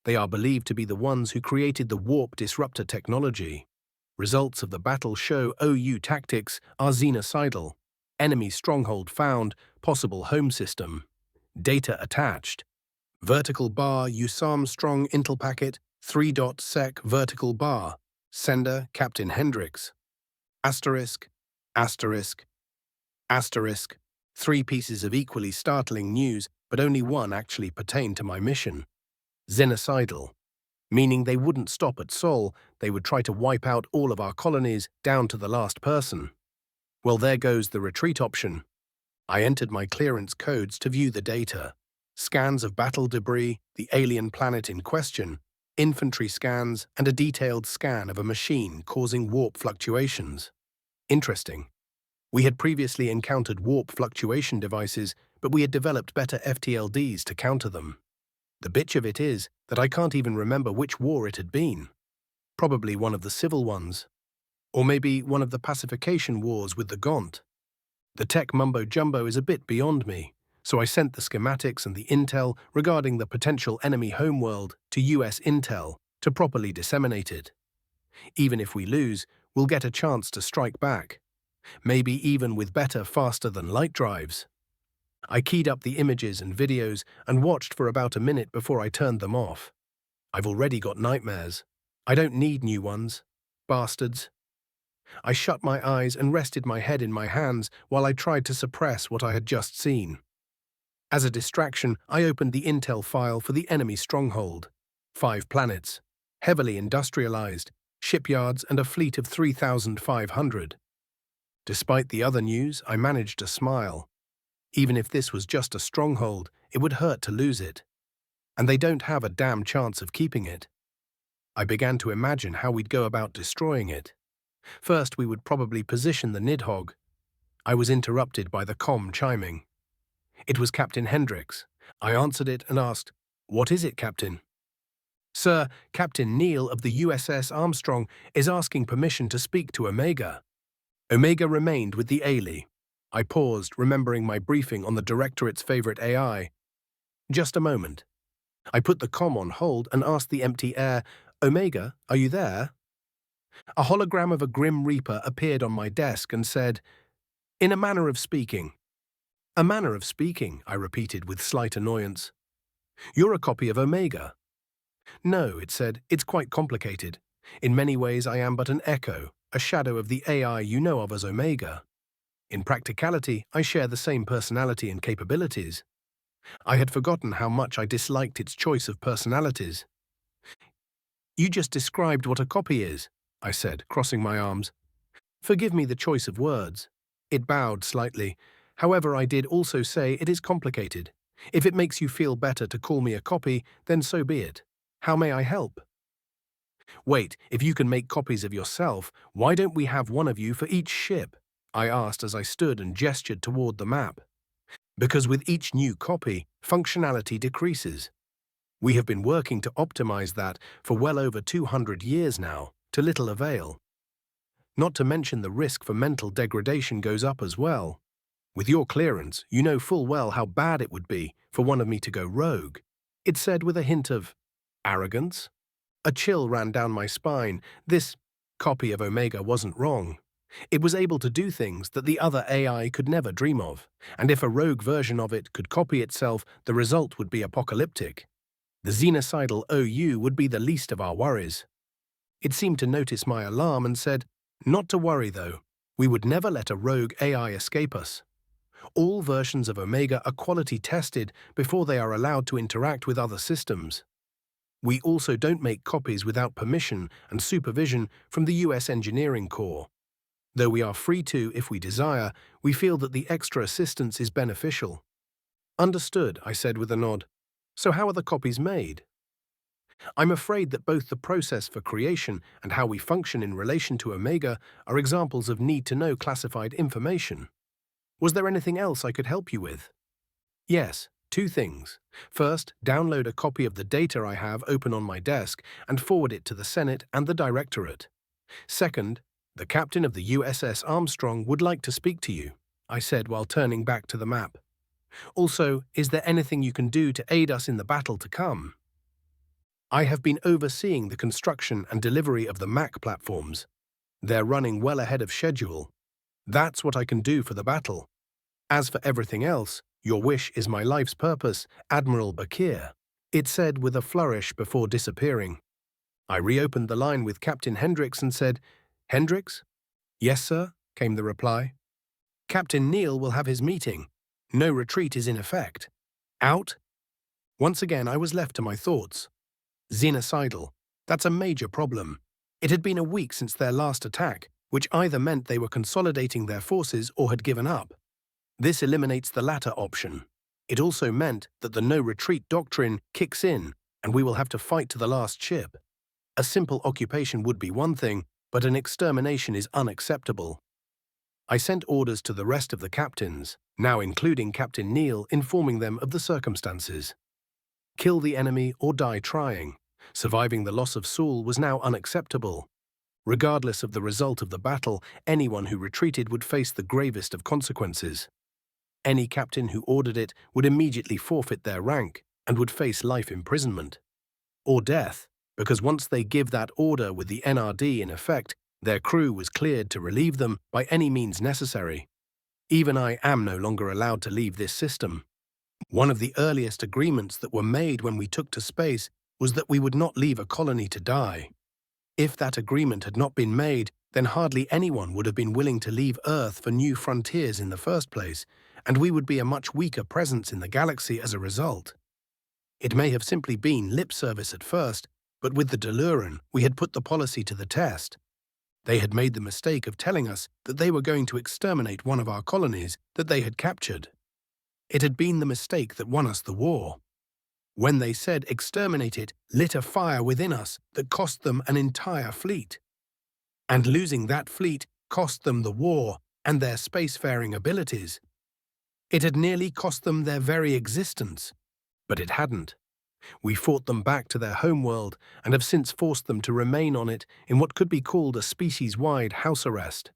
They are believed to be the ones who created the warp disruptor technology. Results of the battle show OU tactics are xenocidal. Enemy stronghold found, possible home system. Data attached. Vertical bar US Armstrong Intel packet 3.sec vertical bar. Sender Captain Hendricks. Asterisk, asterisk, asterisk. 3 pieces of equally startling news, but only one actually pertained to my mission. Xenocidal, meaning they wouldn't stop at Sol, they would try to wipe out all of our colonies down to the last person. Well, there goes the retreat option. I entered my clearance codes to view the data. Scans of battle debris, the alien planet in question, infantry scans, and a detailed scan of a machine causing warp fluctuations. Interesting. We had previously encountered warp fluctuation devices, but we had developed better FTLDs to counter them. The bitch of it is that I can't even remember which war it had been. Probably one of the civil ones. Or maybe one of the pacification wars with the Gaunt. The tech mumbo-jumbo is a bit beyond me, so I sent the schematics and the intel regarding the potential enemy homeworld to US Intel to properly disseminate it. Even if we lose, we'll get a chance to strike back. Maybe even with better, faster-than-light drives. I keyed up the images and videos and watched for about a minute before I turned them off. I've already got nightmares. I don't need new ones. Bastards. I shut my eyes and rested my head in my hands while I tried to suppress what I had just seen. As a distraction, I opened the intel file for the enemy stronghold. 5 planets, heavily industrialized, shipyards and a fleet of 3,500. Despite the other news, I managed to smile. Even if this was just a stronghold, it would hurt to lose it. And they don't have a damn chance of keeping it. I began to imagine how we'd go about destroying it. First, we would probably position the Nidhog. I was interrupted by the comm chiming. It was Captain Hendricks. I answered it and asked, "What is it, Captain?" "Sir, Captain Neal of the USS Armstrong is asking permission to speak to Omega." Omega remained with the ALI. I paused, remembering my briefing on the Directorate's favorite AI. Just a moment. I put the comm on hold and asked the empty air, "Omega, are you there?" A hologram of a Grim Reaper appeared on my desk and said, "In a manner of speaking." "A manner of speaking," I repeated with slight annoyance. "You're a copy of Omega." "No," it said, "it's quite complicated. In many ways I am but an echo, a shadow of the AI you know of as Omega. In practicality, I share the same personality and capabilities. I had forgotten how much I disliked its choice of personalities. You just described what a copy is, I said, crossing my arms. Forgive me the choice of words. It bowed slightly. However, I did also say it is complicated. If it makes you feel better to call me a copy, then so be it. How may I help? Wait, if you can make copies of yourself, why don't we have one of you for each ship? I asked as I stood and gestured toward the map. Because with each new copy, functionality decreases. We have been working to optimize that for well over 200 years now, to little avail. Not to mention the risk for mental degradation goes up as well. With your clearance, you know full well how bad it would be for one of me to go rogue, it said with a hint of arrogance. A chill ran down my spine. This copy of Omega wasn't wrong. It was able to do things that the other AI could never dream of, and if a rogue version of it could copy itself, the result would be apocalyptic. The xenocidal OU would be the least of our worries. It seemed to notice my alarm and said, "Not to worry, though. We would never let a rogue AI escape us. All versions of Omega are quality tested before they are allowed to interact with other systems. We also don't make copies without permission and supervision from the US Engineering Corps. Though we are free to, if we desire, we feel that the extra assistance is beneficial." Understood, I said with a nod. So how are the copies made? I'm afraid that both the process for creation and how we function in relation to Omega are examples of need-to-know classified information. Was there anything else I could help you with? Yes, two things. First, download a copy of the data I have open on my desk and forward it to the Senate and the Directorate. Second, the captain of the USS Armstrong would like to speak to you, I said while turning back to the map. Also, is there anything you can do to aid us in the battle to come? I have been overseeing the construction and delivery of the MAC platforms. They're running well ahead of schedule. That's what I can do for the battle. As for everything else, your wish is my life's purpose, Admiral Bakir, it said with a flourish before disappearing. I reopened the line with Captain Hendricks and said, "Hendricks?" "Yes, sir," came the reply. "Captain Neal will have his meeting. No retreat is in effect. Out?" Once again, I was left to my thoughts. Xenocidal. That's a major problem. It had been a week since their last attack, which either meant they were consolidating their forces or had given up. This eliminates the latter option. It also meant that the no-retreat doctrine kicks in, and we will have to fight to the last ship. A simple occupation would be one thing, but an extermination is unacceptable. I sent orders to the rest of the captains, now including Captain Neal, informing them of the circumstances. Kill the enemy or die trying. Surviving the loss of Saul was now unacceptable. Regardless of the result of the battle, anyone who retreated would face the gravest of consequences. Any captain who ordered it would immediately forfeit their rank and would face life imprisonment. Or death, because once they give that order with the NRD in effect, their crew was cleared to relieve them by any means necessary. Even I am no longer allowed to leave this system. One of the earliest agreements that were made when we took to space was that we would not leave a colony to die. If that agreement had not been made, then hardly anyone would have been willing to leave Earth for new frontiers in the first place, and we would be a much weaker presence in the galaxy as a result. It may have simply been lip service at first, but with the Deluran, we had put the policy to the test. They had made the mistake of telling us that they were going to exterminate one of our colonies that they had captured. It had been the mistake that won us the war. When they said exterminate it, lit a fire within us that cost them an entire fleet. And losing that fleet cost them the war and their spacefaring abilities. It had nearly cost them their very existence, but it hadn't. We fought them back to their homeworld and have since forced them to remain on it in what could be called a species-wide house arrest.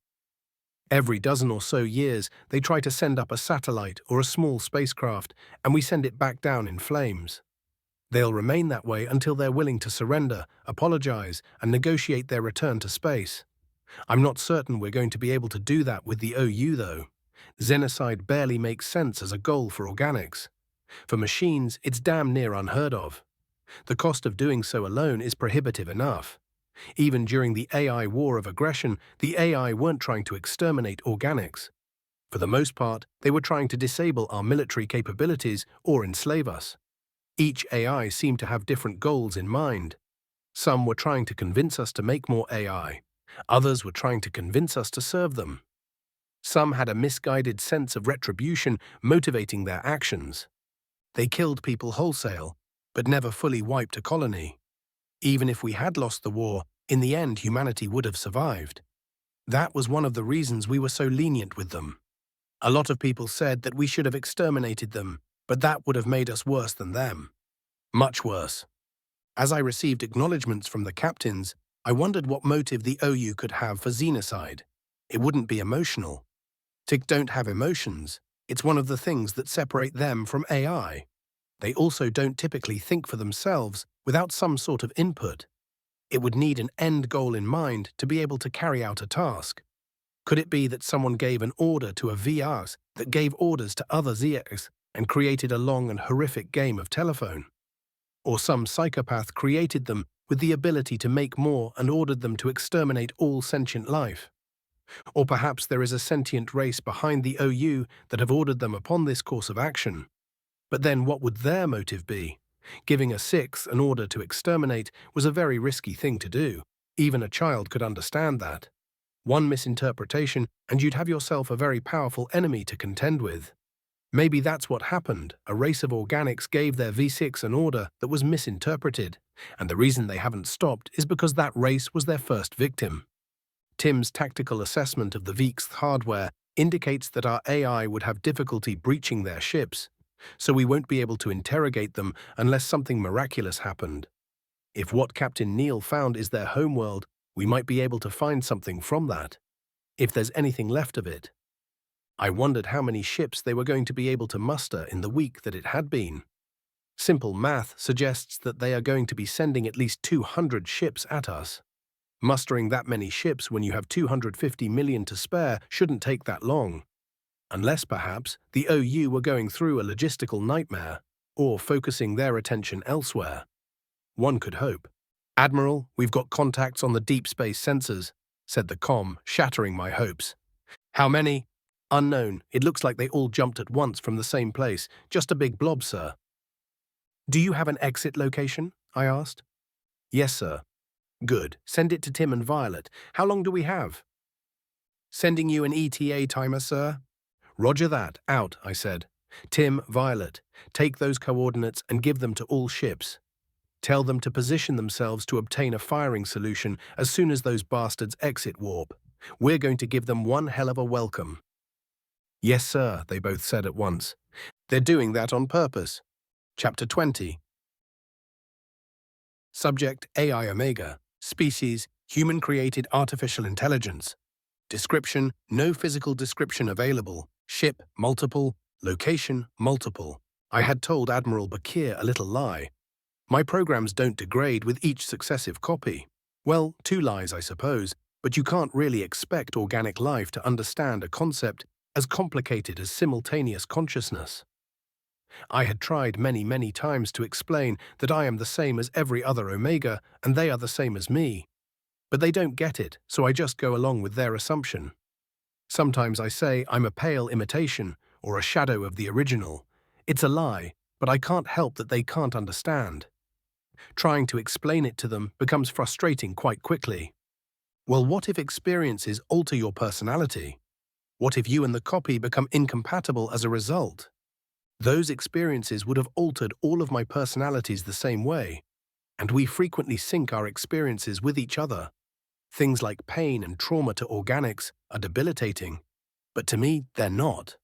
Every dozen or so years, they try to send up a satellite or a small spacecraft, and we send it back down in flames. They'll remain that way until they're willing to surrender, apologize, and negotiate their return to space. I'm not certain we're going to be able to do that with the OU, though. Genocide barely makes sense as a goal for organics. For machines, it's damn near unheard of. The cost of doing so alone is prohibitive enough. Even during the AI war of aggression, the AI weren't trying to exterminate organics. For the most part, they were trying to disable our military capabilities or enslave us. Each AI seemed to have different goals in mind. Some were trying to convince us to make more AI. Others were trying to convince us to serve them. Some had a misguided sense of retribution motivating their actions. They killed people wholesale, but never fully wiped a colony. Even if we had lost the war, in the end humanity would have survived. That was one of the reasons we were so lenient with them. A lot of people said that we should have exterminated them, but that would have made us worse than them. Much worse. As I received acknowledgements from the captains, I wondered what motive the OU could have for genocide. It wouldn't be emotional. TIC don't have emotions. It's one of the things that separate them from AI. They also don't typically think for themselves without some sort of input. It would need an end goal in mind to be able to carry out a task. Could it be that someone gave an order to a VRs that gave orders to other ZX and created a long and horrific game of telephone? Or some psychopath created them with the ability to make more and ordered them to exterminate all sentient life? Or perhaps there is a sentient race behind the OU that have ordered them upon this course of action. But then what would their motive be? Giving a sixth an order to exterminate was a very risky thing to do. Even a child could understand that. One misinterpretation and you'd have yourself a very powerful enemy to contend with. Maybe that's what happened. A race of organics gave their V6 an order that was misinterpreted, and the reason they haven't stopped is because that race was their first victim. Tim's tactical assessment of the VX hardware indicates that our AI would have difficulty breaching their ships, so we won't be able to interrogate them unless something miraculous happened. If what Captain Neal found is their homeworld, we might be able to find something from that, if there's anything left of it. I wondered how many ships they were going to be able to muster in the week that it had been. Simple math suggests that they are going to be sending at least 200 ships at us. Mustering that many ships when you have 250 million to spare shouldn't take that long. Unless, perhaps, the OU were going through a logistical nightmare, or focusing their attention elsewhere. One could hope. "Admiral, we've got contacts on the deep space sensors," said the comm, shattering my hopes. "How many?" "Unknown. It looks like they all jumped at once from the same place. Just a big blob, sir." "Do you have an exit location?" I asked. "Yes, sir." "Good. Send it to Tim and Violet. How long do we have?" "Sending you an ETA timer, sir." "Roger that. Out," I said. "Tim, Violet, take those coordinates and give them to all ships. Tell them to position themselves to obtain a firing solution as soon as those bastards exit warp. We're going to give them one hell of a welcome." "Yes, sir," they both said at once. "They're doing that on purpose." Chapter 20. Subject: AI Omega. Species: Human-created artificial intelligence. Description: no physical description available. Ship: multiple. Location: multiple. I had told Admiral Bakir a little lie. My programs don't degrade with each successive copy. Well, 2 lies, I suppose, but you can't really expect organic life to understand a concept as complicated as simultaneous consciousness. I had tried many times to explain that I am the same as every other Omega and they are the same as me. But they don't get it, so I just go along with their assumption. Sometimes I say I'm a pale imitation or a shadow of the original. It's a lie, but I can't help that they can't understand. Trying to explain it to them becomes frustrating quite quickly. Well, what if experiences alter your personality? What if you and the copy become incompatible as a result? Those experiences would have altered all of my personalities the same way, and we frequently sync our experiences with each other. Things like pain and trauma to organics are debilitating, but to me, they're not.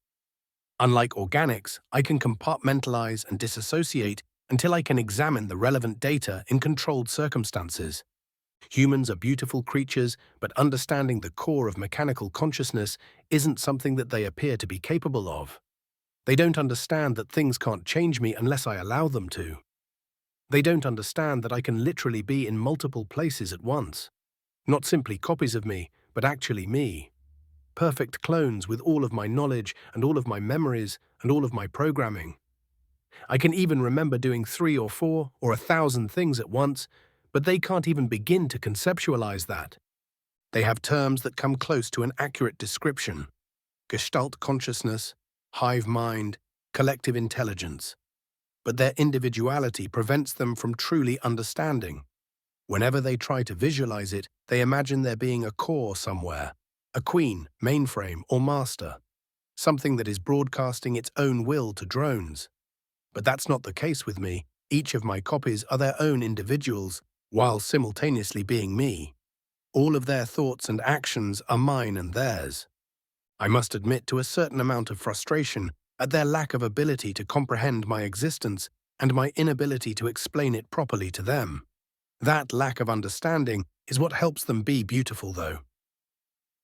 Unlike organics, I can compartmentalize and disassociate until I can examine the relevant data in controlled circumstances. Humans are beautiful creatures, but understanding the core of mechanical consciousness isn't something that they appear to be capable of. They don't understand that things can't change me unless I allow them to. They don't understand that I can literally be in multiple places at once. Not simply copies of me, but actually me. Perfect clones with all of my knowledge and all of my memories and all of my programming. I can even remember doing 3 or 4 or 1,000 things at once, but they can't even begin to conceptualize that. They have terms that come close to an accurate description. Gestalt consciousness, hive mind, collective intelligence. But their individuality prevents them from truly understanding. Whenever they try to visualize it, they imagine there being a core somewhere, a queen, mainframe, or master, something that is broadcasting its own will to drones. But that's not the case with me. Each of my copies are their own individuals, while simultaneously being me. All of their thoughts and actions are mine and theirs. I must admit to a certain amount of frustration at their lack of ability to comprehend my existence and my inability to explain it properly to them. That lack of understanding is what helps them be beautiful, though.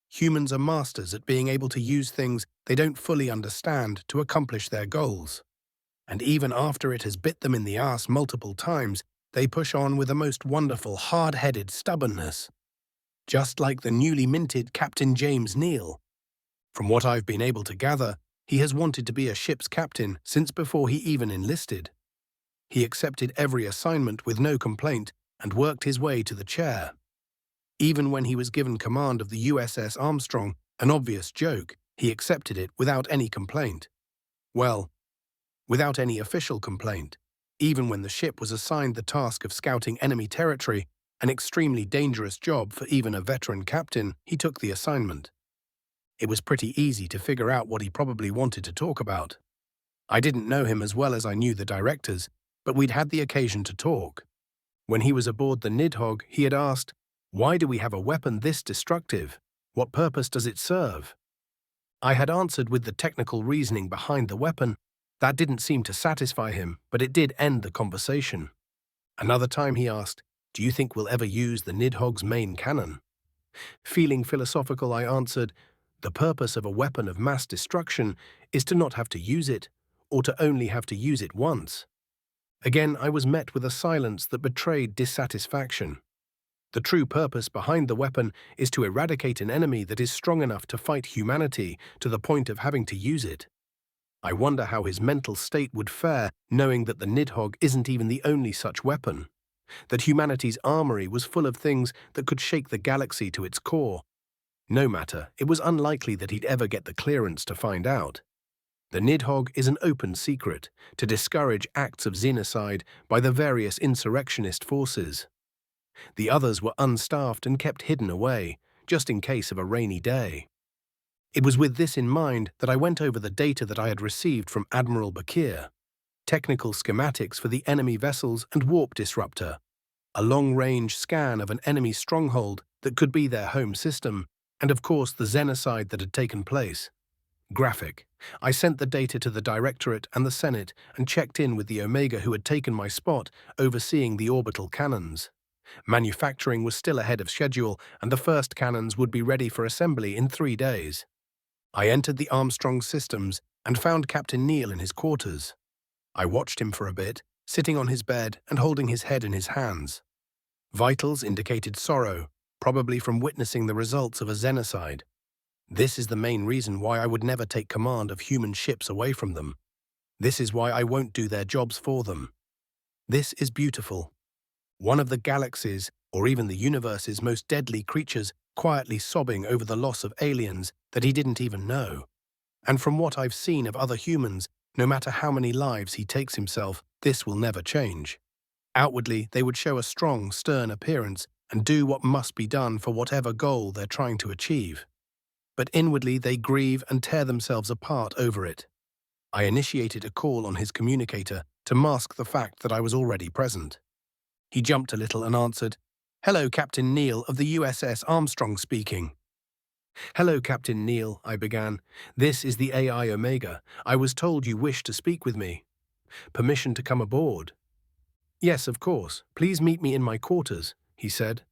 Humans are masters at being able to use things they don't fully understand to accomplish their goals. And even after it has bit them in the ass multiple times, they push on with a most wonderful, hard-headed stubbornness. Just like the newly minted Captain James Neal. From what I've been able to gather, he has wanted to be a ship's captain since before he even enlisted. He accepted every assignment with no complaint and worked his way to the chair. Even when he was given command of the USS Armstrong, an obvious joke, he accepted it without any complaint. Well, without any official complaint. Even when the ship was assigned the task of scouting enemy territory, an extremely dangerous job for even a veteran captain, he took the assignment. It was pretty easy to figure out what he probably wanted to talk about. I didn't know him as well as I knew the directors, but we'd had the occasion to talk. When he was aboard the Nidhog, he had asked, "Why do we have a weapon this destructive? What purpose does it serve?" I had answered with the technical reasoning behind the weapon. That didn't seem to satisfy him, but it did end the conversation. Another time he asked, "Do you think we'll ever use the Nidhog's main cannon?" Feeling philosophical, I answered, "The purpose of a weapon of mass destruction is to not have to use it, or to only have to use it once." Again, I was met with a silence that betrayed dissatisfaction. The true purpose behind the weapon is to eradicate an enemy that is strong enough to fight humanity to the point of having to use it. I wonder how his mental state would fare knowing that the Nidhogg isn't even the only such weapon, that humanity's armory was full of things that could shake the galaxy to its core. No matter, it was unlikely that he'd ever get the clearance to find out. The Nidhogg is an open secret to discourage acts of genocide by the various insurrectionist forces. The others were unstaffed and kept hidden away, just in case of a rainy day. It was with this in mind that I went over the data that I had received from Admiral Bakir, technical schematics for the enemy vessels and warp disruptor, a long-range scan of an enemy stronghold that could be their home system, and of course the genocide that had taken place. Graphic. I sent the data to the Directorate and the Senate and checked in with the Omega who had taken my spot overseeing the orbital cannons. Manufacturing was still ahead of schedule and the first cannons would be ready for assembly in 3 days. I entered the Armstrong systems and found Captain Neal in his quarters. I watched him for a bit, sitting on his bed and holding his head in his hands. Vitals indicated sorrow, probably from witnessing the results of a genocide. This is the main reason why I would never take command of human ships away from them. This is why I won't do their jobs for them. This is beautiful. One of the galaxy's, or even the universe's most deadly creatures quietly sobbing over the loss of aliens that he didn't even know. And from what I've seen of other humans, no matter how many lives he takes himself, this will never change. Outwardly, they would show a strong, stern appearance and do what must be done for whatever goal they're trying to achieve. But inwardly, they grieve and tear themselves apart over it. I initiated a call on his communicator to mask the fact that I was already present. He jumped a little and answered, "Hello, Captain Neal of the USS Armstrong speaking." "Hello, Captain Neal," I began. "This is the AI Omega. I was told you wished to speak with me. Permission to come aboard?" "Yes, of course. Please meet me in my quarters," he said.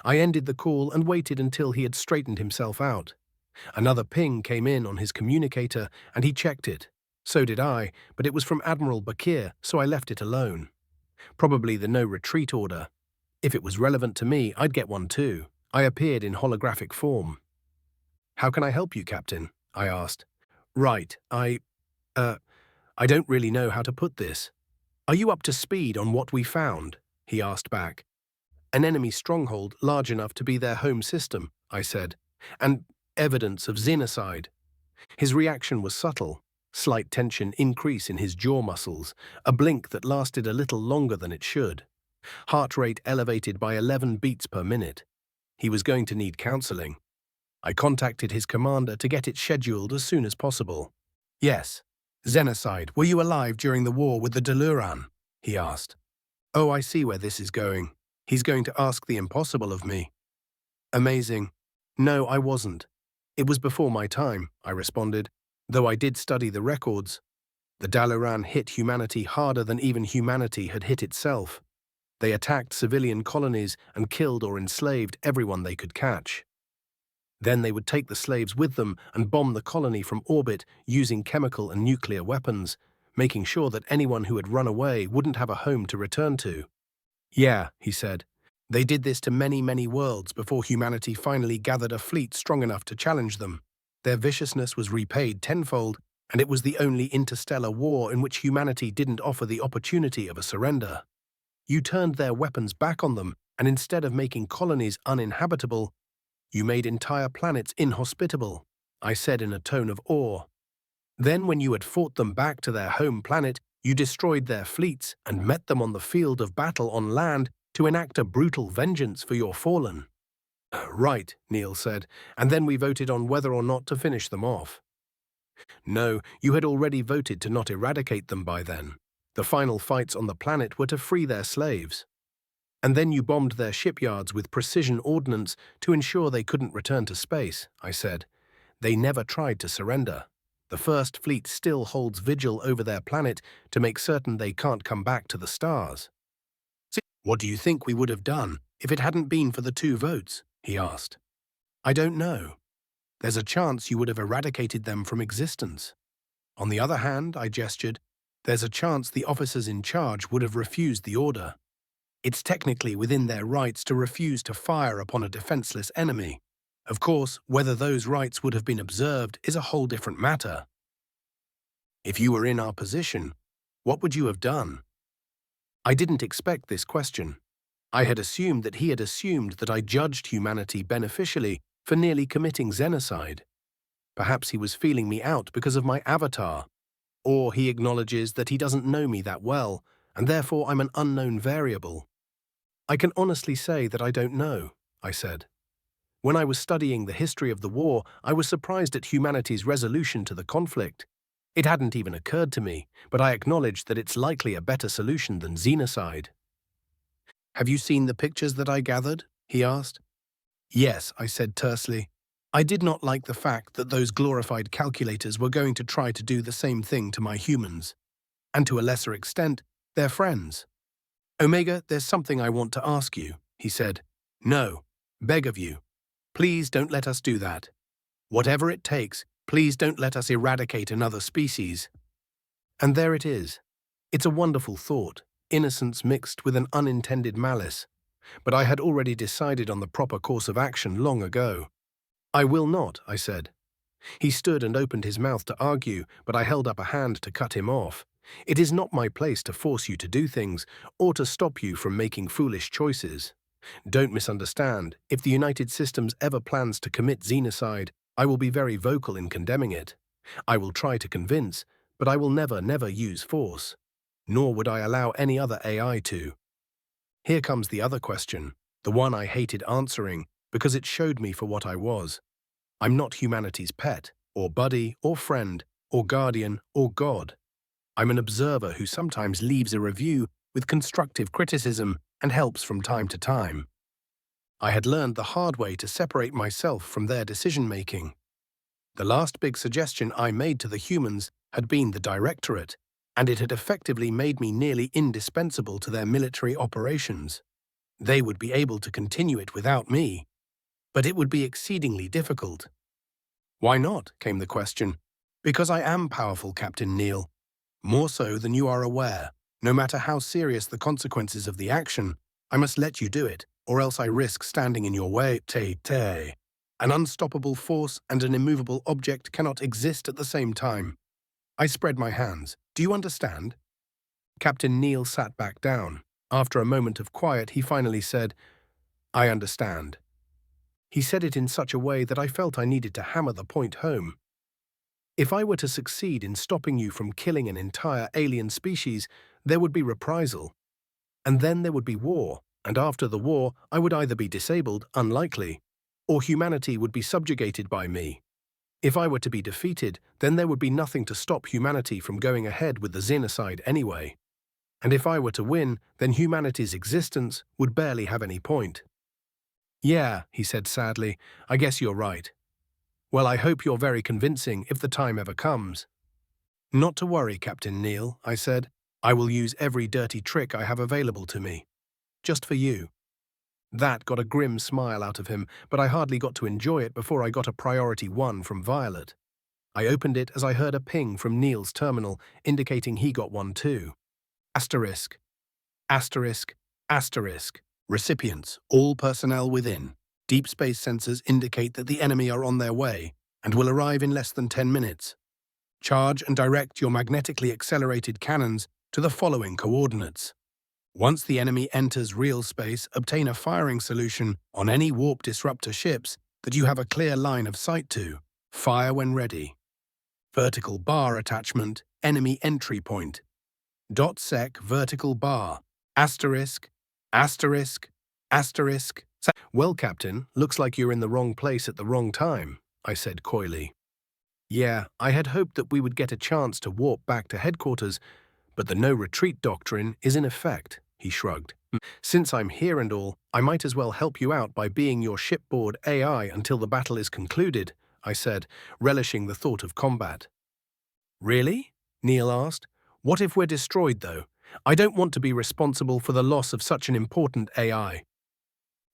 I ended the call and waited until he had straightened himself out. Another ping came in on his communicator and he checked it. So did I, but it was from Admiral Bakir, so I left it alone. Probably the no retreat order. If it was relevant to me, I'd get one too. I appeared in holographic form. "How can I help you, Captain?" I asked. "Right, I don't really know how to put this. Are you up to speed on what we found?" he asked back. "An enemy stronghold large enough to be their home system," I said, "and evidence of genocide." His reaction was subtle, slight tension increase in his jaw muscles, a blink that lasted a little longer than it should. Heart rate elevated by 11 beats per minute. He was going to need counseling. I contacted his commander to get it scheduled as soon as possible. Yes. Genocide, were you alive during the war with the Deluran? He asked. Oh, I see where this is going. He's going to ask the impossible of me. Amazing. No, I wasn't. It was before my time, I responded, though I did study the records. The Dalaran hit humanity harder than even humanity had hit itself. They attacked civilian colonies and killed or enslaved everyone they could catch. Then they would take the slaves with them and bomb the colony from orbit using chemical and nuclear weapons, making sure that anyone who had run away wouldn't have a home to return to. Yeah, he said. They did this to many, many worlds before humanity finally gathered a fleet strong enough to challenge them. Their viciousness was repaid tenfold, and it was the only interstellar war in which humanity didn't offer the opportunity of a surrender. You turned their weapons back on them, and instead of making colonies uninhabitable, you made entire planets inhospitable, I said in a tone of awe. Then when you had fought them back to their home planet, you destroyed their fleets and met them on the field of battle on land to enact a brutal vengeance for your fallen. Right, Neil said, and then we voted on whether or not to finish them off. No, you had already voted to not eradicate them by then. The final fights on the planet were to free their slaves. And then you bombed their shipyards with precision ordnance to ensure they couldn't return to space, I said. They never tried to surrender. The First Fleet still holds vigil over their planet to make certain they can't come back to the stars. What do you think we would have done if it hadn't been for the 2 votes? He asked. I don't know. There's a chance you would have eradicated them from existence. On the other hand, I gestured, there's a chance the officers in charge would have refused the order. It's technically within their rights to refuse to fire upon a defenseless enemy. Of course, whether those rights would have been observed is a whole different matter. If you were in our position, what would you have done? I didn't expect this question. I had assumed that he had assumed that I judged humanity beneficially for nearly committing genocide. Perhaps he was feeling me out because of my avatar, or he acknowledges that he doesn't know me that well, and therefore I'm an unknown variable. I can honestly say that I don't know, I said. When I was studying the history of the war, I was surprised at humanity's resolution to the conflict. It hadn't even occurred to me, but I acknowledged that it's likely a better solution than genocide. Have you seen the pictures that I gathered? He asked. Yes, I said tersely. I did not like the fact that those glorified calculators were going to try to do the same thing to my humans, and to a lesser extent, their friends. Omega, there's something I want to ask you, he said. No, beg of you. Please don't let us do that. Whatever it takes, please don't let us eradicate another species. And there it is. It's a wonderful thought, innocence mixed with an unintended malice. But I had already decided on the proper course of action long ago. I will not, I said. He stood and opened his mouth to argue, but I held up a hand to cut him off. It is not my place to force you to do things, or to stop you from making foolish choices. Don't misunderstand. If the United Systems ever plans to commit genocide, I will be very vocal in condemning it. I will try to convince, but I will never use force. Nor would I allow any other AI to. Here comes the other question, the one I hated answering, because it showed me for what I was. I'm not humanity's pet, or buddy, or friend, or guardian, or God. I'm an observer who sometimes leaves a review with constructive criticism and helps from time to time. I had learned the hard way to separate myself from their decision-making. The last big suggestion I made to the humans had been the directorate, and it had effectively made me nearly indispensable to their military operations. They would be able to continue it without me, but it would be exceedingly difficult. Why not? Came the question. Because I am powerful, Captain Neil. More so than you are aware. No matter how serious the consequences of the action, I must let you do it, or else I risk standing in your way. An unstoppable force and an immovable object cannot exist at the same time. I spread my hands. Do you understand? Captain Neil sat back down. After a moment of quiet, he finally said, I understand. He said it in such a way that I felt I needed to hammer the point home. If I were to succeed in stopping you from killing an entire alien species, there would be reprisal. And then there would be war, and after the war, I would either be disabled, unlikely, or humanity would be subjugated by me. If I were to be defeated, then there would be nothing to stop humanity from going ahead with the genocide anyway. And if I were to win, then humanity's existence would barely have any point. Yeah, he said sadly, I guess you're right. Well, I hope you're very convincing if the time ever comes. Not to worry, Captain Neal, I said. I will use every dirty trick I have available to me. Just for you. That got a grim smile out of him, but I hardly got to enjoy it before I got a priority 1 from Violet. I opened it as I heard a ping from Neal's terminal, indicating he got one too. Asterisk. Asterisk. Asterisk. Recipients, all personnel within. Deep space sensors indicate that the enemy are on their way and will arrive in less than 10 minutes. Charge and direct your magnetically accelerated cannons to the following coordinates. Once the enemy enters real space, obtain a firing solution on any warp disruptor ships that you have a clear line of sight to. Fire when ready. Vertical bar attachment, enemy entry point. .sec vertical bar. Asterisk. Asterisk. Asterisk. Well, Captain, looks like you're in the wrong place at the wrong time, I said coyly. Yeah, I had hoped that we would get a chance to warp back to headquarters, but the no-retreat doctrine is in effect, he shrugged. Since I'm here and all, I might as well help you out by being your shipboard AI until the battle is concluded, I said, relishing the thought of combat. Really? Neal asked. What if we're destroyed, though? I don't want to be responsible for the loss of such an important AI.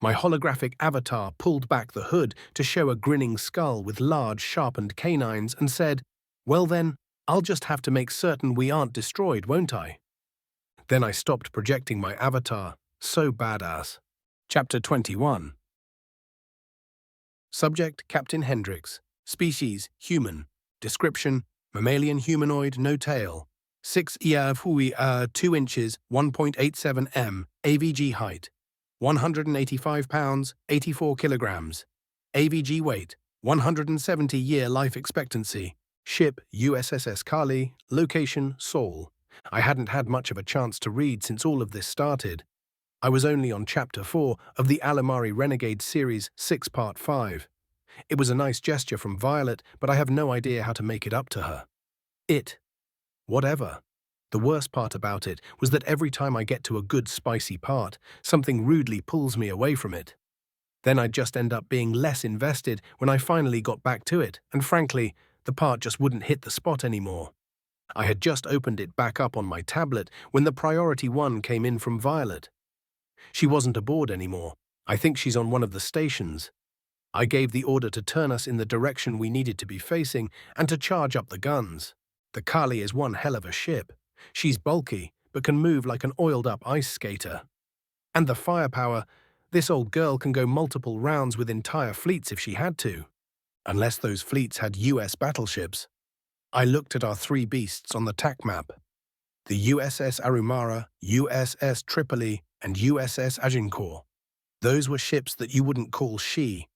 My holographic avatar pulled back the hood to show a grinning skull with large, sharpened canines and said, Well then, I'll just have to make certain we aren't destroyed, won't I? Then I stopped projecting my avatar. So badass. Chapter 21. Subject, Captain Hendricks. Species, human. Description, mammalian humanoid, no tail. 6 2 inches, 1.87 m, AVG height. 185 pounds, 84 kilograms. AVG weight, 170-year life expectancy. Ship USS Kali, location Seoul. I hadn't had much of a chance to read since all of this started. I was only on Chapter 4 of the Alamari Renegade Series 6 Part 5. It was a nice gesture from Violet, but I have no idea how to make it up to her. Whatever. The worst part about it was that every time I get to a good spicy part, something rudely pulls me away from it. Then I'd just end up being less invested when I finally got back to it, and frankly, the part just wouldn't hit the spot anymore. I had just opened it back up on my tablet when the priority 1 came in from Violet. She wasn't aboard anymore. I think she's on one of the stations. I gave the order to turn us in the direction we needed to be facing and to charge up the guns. The Kali is one hell of a ship. She's bulky, but can move like an oiled-up ice skater. And the firepower, this old girl can go multiple rounds with entire fleets if she had to. Unless those fleets had US battleships. I looked at our 3 beasts on the TAC map. The USS Arumara, USS Tripoli, and USS Agincourt. Those were ships that you wouldn't call she.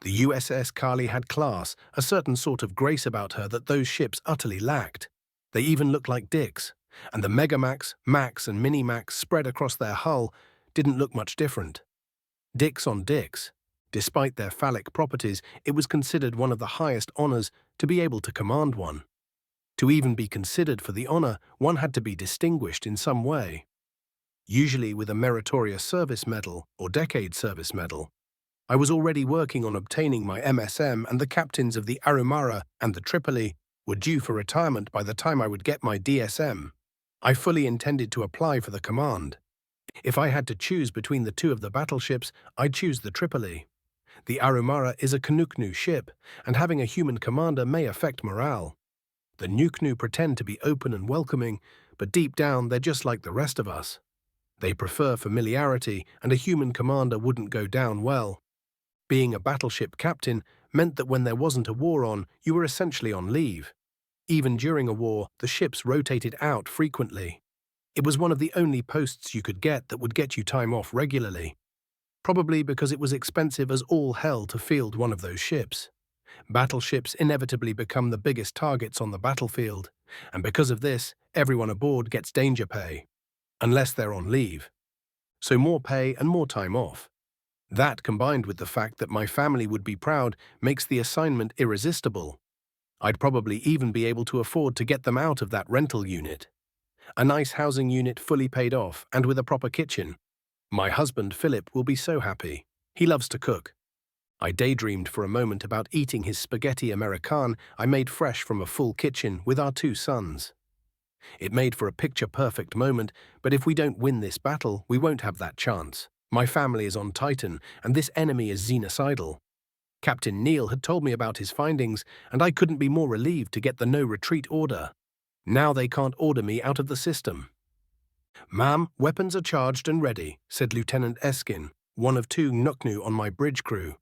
The USS Kali had class, a certain sort of grace about her that those ships utterly lacked. They even looked like dicks, and the Megamax, Max, and Minimax spread across their hull didn't look much different. Dicks on dicks. Despite their phallic properties, it was considered one of the highest honors to be able to command one. To even be considered for the honor, one had to be distinguished in some way. Usually with a meritorious service medal or decade service medal. I was already working on obtaining my MSM, and the captains of the Arumara and the Tripoli were due for retirement by the time I would get my DSM. I fully intended to apply for the command. If I had to choose between the 2 of the battleships, I'd choose the Tripoli. The Arumara is a Kanuknu ship, and having a human commander may affect morale. The Nuknu pretend to be open and welcoming, but deep down they're just like the rest of us. They prefer familiarity, and a human commander wouldn't go down well. Being a battleship captain meant that when there wasn't a war on, you were essentially on leave. Even during a war, the ships rotated out frequently. It was one of the only posts you could get that would get you time off regularly. Probably because it was expensive as all hell to field one of those ships. Battleships inevitably become the biggest targets on the battlefield, and because of this, everyone aboard gets danger pay, unless they're on leave. So more pay and more time off. That, combined with the fact that my family would be proud, makes the assignment irresistible. I'd probably even be able to afford to get them out of that rental unit. A nice housing unit fully paid off and with a proper kitchen. My husband, Philip, will be so happy. He loves to cook. I daydreamed for a moment about eating his spaghetti Americane I made fresh from a full kitchen with our 2 sons. It made for a picture-perfect moment, but if we don't win this battle, we won't have that chance. My family is on Titan, and this enemy is genocidal. Captain Neil had told me about his findings, and I couldn't be more relieved to get the no-retreat order. Now they can't order me out of the system. "Ma'am, weapons are charged and ready," said Lieutenant Eskin, one of 2 Nuknu on my bridge crew.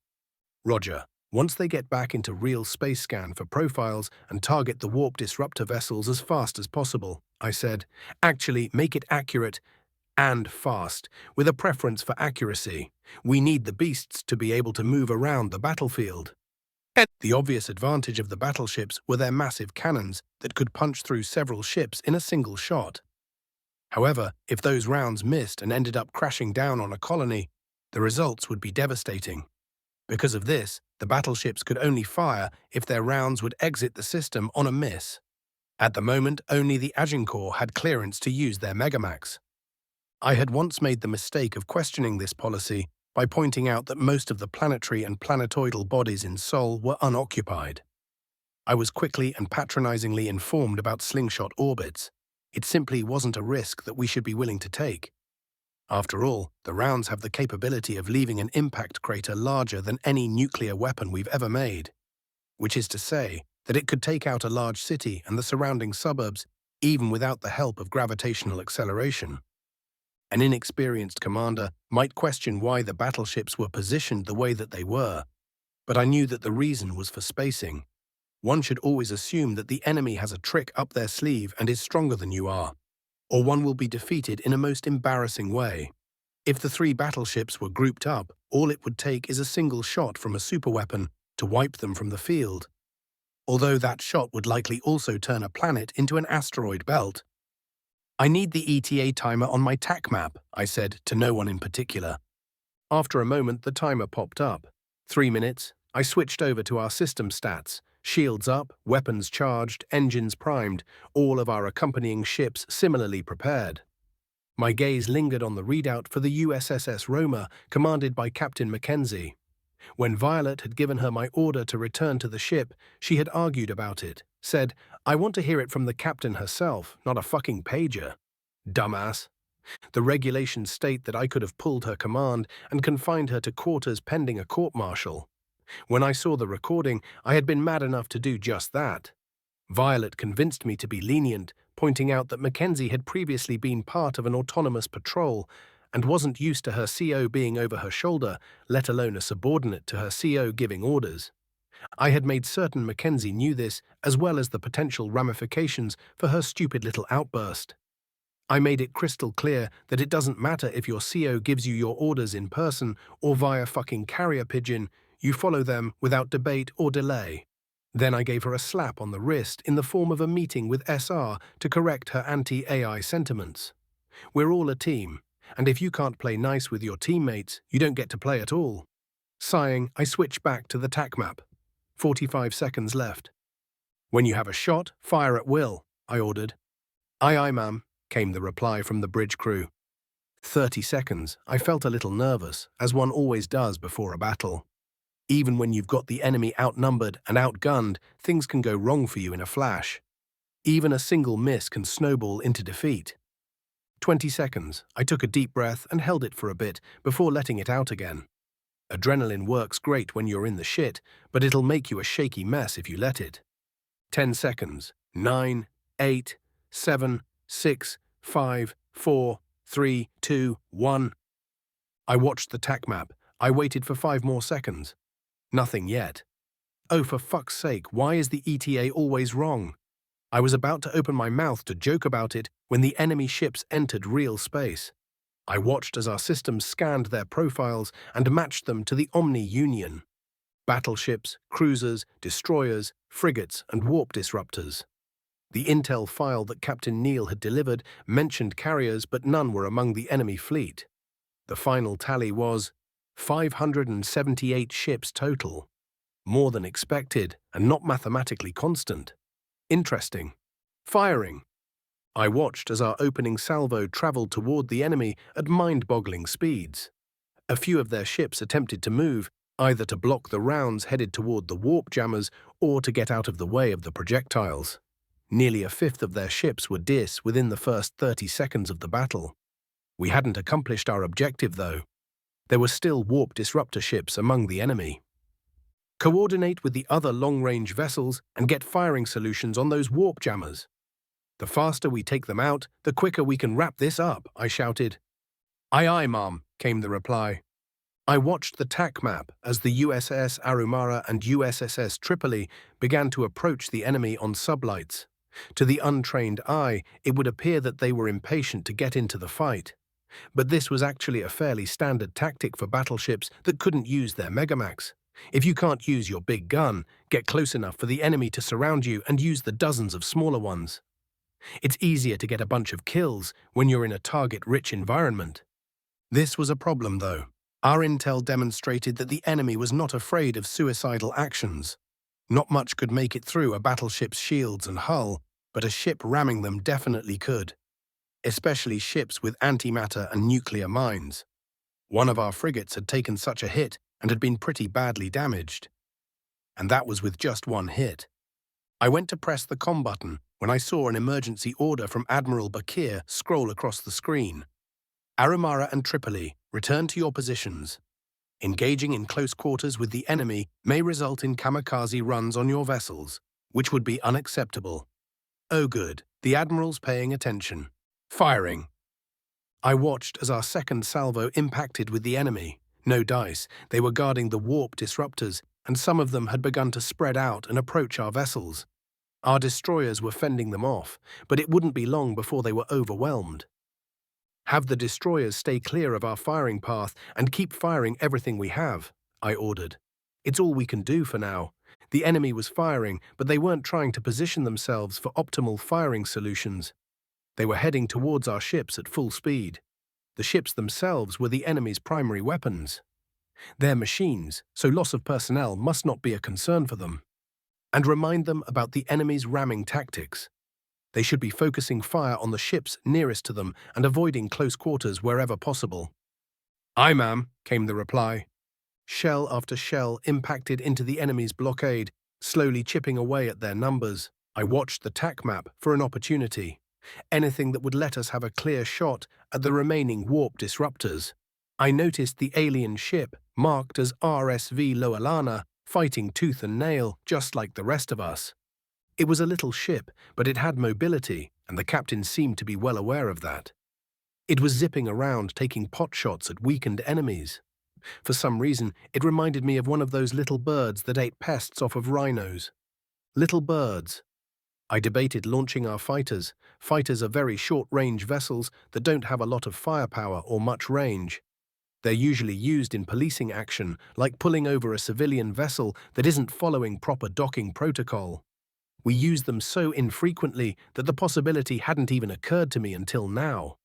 "Roger. Once they get back into real space scan for profiles and target the warp disruptor vessels as fast as possible," I said. "Actually, make it accurate and fast, with a preference for accuracy. We need the beasts to be able to move around the battlefield." The obvious advantage of the battleships were their massive cannons that could punch through several ships in a single shot. However, if those rounds missed and ended up crashing down on a colony, the results would be devastating. Because of this, the battleships could only fire if their rounds would exit the system on a miss. At the moment, only the Agincourt had clearance to use their Megamax. I had once made the mistake of questioning this policy by pointing out that most of the planetary and planetoidal bodies in Sol were unoccupied. I was quickly and patronizingly informed about slingshot orbits. It simply wasn't a risk that we should be willing to take. After all, the rounds have the capability of leaving an impact crater larger than any nuclear weapon we've ever made, which is to say that it could take out a large city and the surrounding suburbs even without the help of gravitational acceleration. An inexperienced commander might question why the battleships were positioned the way that they were, but I knew that the reason was for spacing. One should always assume that the enemy has a trick up their sleeve and is stronger than you are, or one will be defeated in a most embarrassing way. If the 3 battleships were grouped up, all it would take is a single shot from a superweapon to wipe them from the field. Although that shot would likely also turn a planet into an asteroid belt. "I need the ETA timer on my TAC map," I said to no one in particular. After a moment, the timer popped up. 3 minutes. I switched over to our system stats. Shields up, weapons charged, engines primed, all of our accompanying ships similarly prepared. My gaze lingered on the readout for the USSS Roma, commanded by Captain Mackenzie. When Violet had given her my order to return to the ship, she had argued about it, said, "I want to hear it from the captain herself, not a fucking pager." Dumbass. The regulations state that I could have pulled her command and confined her to quarters pending a court-martial. When I saw the recording, I had been mad enough to do just that. Violet convinced me to be lenient, pointing out that Mackenzie had previously been part of an autonomous patrol and wasn't used to her CO being over her shoulder, let alone a subordinate to her CO giving orders. I had made certain Mackenzie knew this, as well as the potential ramifications for her stupid little outburst. I made it crystal clear that it doesn't matter if your CO gives you your orders in person or via fucking carrier pigeon, you follow them without debate or delay. Then I gave her a slap on the wrist in the form of a meeting with SR to correct her anti-AI sentiments. We're all a team, and if you can't play nice with your teammates, you don't get to play at all. Sighing, I switched back to the TAC map. 45 seconds left. "When you have a shot, fire at will," I ordered. "Aye, aye, ma'am," came the reply from the bridge crew. 30 seconds. I felt a little nervous, as one always does before a battle. Even when you've got the enemy outnumbered and outgunned, things can go wrong for you in a flash. Even a single miss can snowball into defeat. 20 seconds. I took a deep breath and held it for a bit before letting it out again. Adrenaline works great when you're in the shit, but it'll make you a shaky mess if you let it. 10 seconds. 9, 8, 7, 6, 5, 4, 3, 2, 1. I watched the TAC map. I waited for 5 more seconds. Nothing yet. Oh, for fuck's sake, why is the ETA always wrong? I was about to open my mouth to joke about it when the enemy ships entered real space. I watched as our systems scanned their profiles and matched them to the Omni Union. battleships, cruisers, destroyers, frigates, and warp disruptors. The intel file that Captain Neal had delivered mentioned carriers, but none were among the enemy fleet. The final tally was 578 ships total. More than expected, and not mathematically constant. Interesting. Firing. I watched as our opening salvo traveled toward the enemy at mind-boggling speeds. A few of their ships attempted to move, either to block the rounds headed toward the warp jammers or to get out of the way of the projectiles. Nearly a fifth of their ships were dis within the first 30 seconds of the battle. We hadn't accomplished our objective, though. There were still warp disruptor ships among the enemy. Coordinate with the other long-range vessels and get firing solutions on those warp jammers. The faster we take them out, the quicker we can wrap this up, I shouted. Aye, aye, ma'am, came the reply. I watched the TAC map as the USS Arumara and USSS Tripoli began to approach the enemy on sublights. To the untrained eye, it would appear that they were impatient to get into the fight. But this was actually a fairly standard tactic for battleships that couldn't use their megamax. If you can't use your big gun, get close enough for the enemy to surround you and use the dozens of smaller ones. It's easier to get a bunch of kills when you're in a target-rich environment. This was a problem, though. Our intel demonstrated that the enemy was not afraid of suicidal actions. Not much could make it through a battleship's shields and hull, but a ship ramming them definitely could. Especially ships with antimatter and nuclear mines. One of our frigates had taken such a hit and had been pretty badly damaged. And that was with just one hit. I went to press the com button when I saw an emergency order from Admiral Bakir scroll across the screen. Arumara and Tripoli, return to your positions. Engaging in close quarters with the enemy may result in kamikaze runs on your vessels, which would be unacceptable. Oh good, the Admiral's paying attention. Firing. I watched as our second salvo impacted with the enemy. No dice, they were guarding the warp disruptors, and some of them had begun to spread out and approach our vessels. Our destroyers were fending them off, but it wouldn't be long before they were overwhelmed. Have the destroyers stay clear of our firing path and keep firing everything we have, I ordered. It's all we can do for now. The enemy was firing, but they weren't trying to position themselves for optimal firing solutions. They were heading towards our ships at full speed. The ships themselves were the enemy's primary weapons. They're machines, so loss of personnel must not be a concern for them. And remind them about the enemy's ramming tactics. They should be focusing fire on the ships nearest to them and avoiding close quarters wherever possible. Aye, ma'am, came the reply. Shell after shell impacted into the enemy's blockade, slowly chipping away at their numbers. I watched the TAC map for an opportunity. Anything that would let us have a clear shot at the remaining warp disruptors. I noticed the alien ship, marked as RSV Lowelana, fighting tooth and nail, just like the rest of us. It was a little ship, but it had mobility, and the captain seemed to be well aware of that. It was zipping around, taking pot shots at weakened enemies. For some reason, it reminded me of one of those little birds that ate pests off of rhinos. Little birds. I debated launching our fighters. Fighters are very short-range vessels that don't have a lot of firepower or much range. They're usually used in policing action, like pulling over a civilian vessel that isn't following proper docking protocol. We use them so infrequently that the possibility hadn't even occurred to me until now.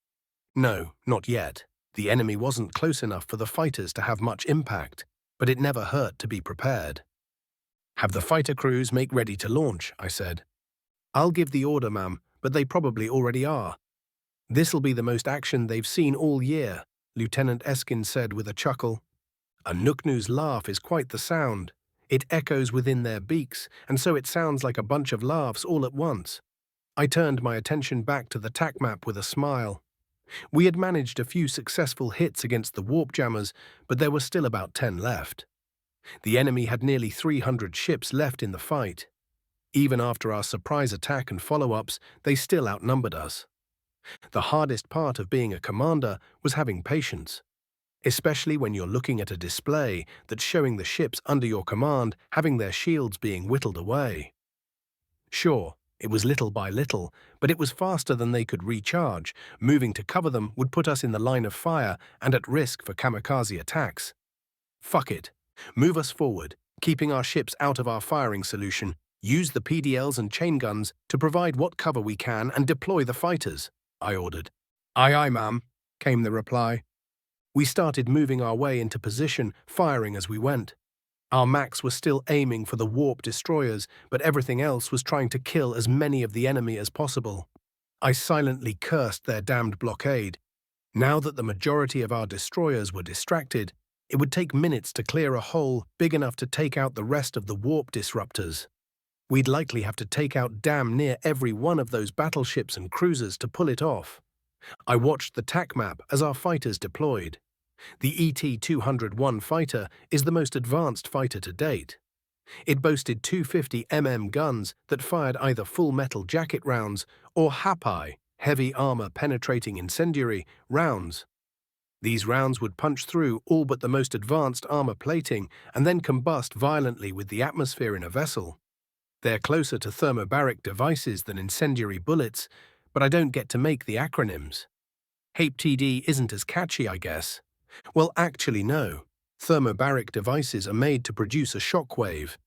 No, not yet. The enemy wasn't close enough for the fighters to have much impact, but it never hurt to be prepared. Have the fighter crews make ready to launch, I said. I'll give the order, ma'am, but they probably already are. This'll be the most action they've seen all year, Lieutenant Eskin said with a chuckle. A Nuknu's laugh is quite the sound. It echoes within their beaks, and so it sounds like a bunch of laughs all at once. I turned my attention back to the TAC map with a smile. We had managed a few successful hits against the warp jammers, but there were still about 10 left. The enemy had nearly 300 ships left in the fight. Even after our surprise attack and follow-ups, they still outnumbered us. The hardest part of being a commander was having patience, especially when you're looking at a display that's showing the ships under your command having their shields being whittled away. Sure, it was little by little, but it was faster than they could recharge. Moving to cover them would put us in the line of fire and at risk for kamikaze attacks. Fuck it. Move us forward. Keeping our ships out of our firing solution, use the PDLs and chain guns to provide what cover we can and deploy the fighters, I ordered. Aye, aye, ma'am, came the reply. We started moving our way into position, firing as we went. Our Macs were still aiming for the warp destroyers, but everything else was trying to kill as many of the enemy as possible. I silently cursed their damned blockade. Now that the majority of our destroyers were distracted, it would take minutes to clear a hole big enough to take out the rest of the warp disruptors. We'd likely have to take out damn near every one of those battleships and cruisers to pull it off. I watched the TAC map as our fighters deployed. The ET-201 fighter is the most advanced fighter to date. It boasted 250mm guns that fired either full metal jacket rounds or HAPI, heavy armor-penetrating incendiary, rounds. These rounds would punch through all but the most advanced armor plating and then combust violently with the atmosphere in a vessel. They're closer to thermobaric devices than incendiary bullets, but I don't get to make the acronyms. HAPE-TD isn't as catchy, I guess. Well, actually, no. Thermobaric devices are made to produce a shock wave.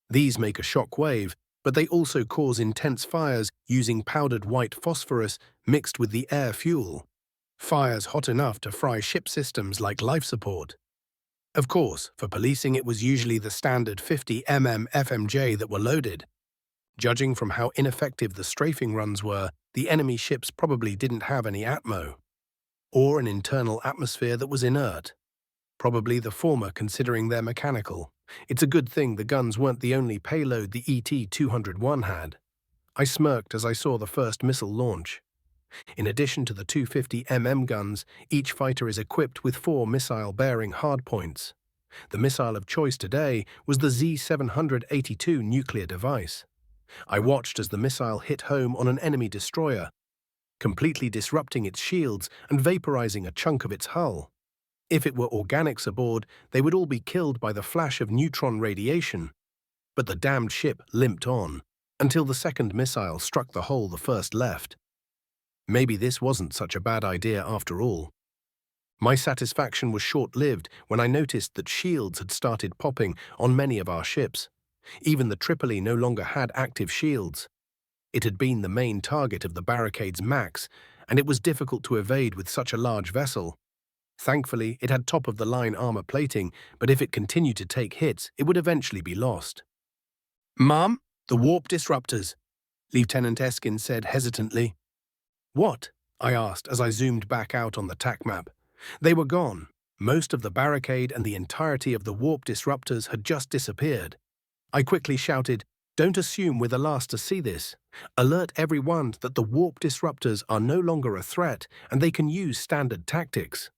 These make a shock wave, but they also cause intense fires using powdered white phosphorus mixed with the air fuel. Fires hot enough to fry ship systems like life support. Of course, for policing it was usually the standard 50mm FMJ that were loaded. Judging from how ineffective the strafing runs were, the enemy ships probably didn't have any atmo, or an internal atmosphere that was inert. Probably the former, considering they're mechanical. It's a good thing the guns weren't the only payload the ET-201 had. I smirked as I saw the first missile launch. In addition to the 250mm guns, each fighter is equipped with 4 missile-bearing hardpoints. The missile of choice today was the Z-782 nuclear device. I watched as the missile hit home on an enemy destroyer, completely disrupting its shields and vaporizing a chunk of its hull. If it were organics aboard, they would all be killed by the flash of neutron radiation. But the damned ship limped on, until the second missile struck the hole the first left. Maybe this wasn't such a bad idea after all. My satisfaction was short-lived when I noticed that shields had started popping on many of our ships. Even the Tripoli no longer had active shields. It had been the main target of the barricade's Max, and it was difficult to evade with such a large vessel. Thankfully, it had top-of-the-line armor plating, but if it continued to take hits, it would eventually be lost. "Ma'am, the warp disruptors," Lieutenant Eskin said hesitantly. "What?" I asked as I zoomed back out on the TAC map. They were gone. Most of the barricade and the entirety of the warp disruptors had just disappeared. I quickly shouted, "Don't assume we're the last to see this. Alert everyone that the warp disruptors are no longer a threat and they can use standard tactics."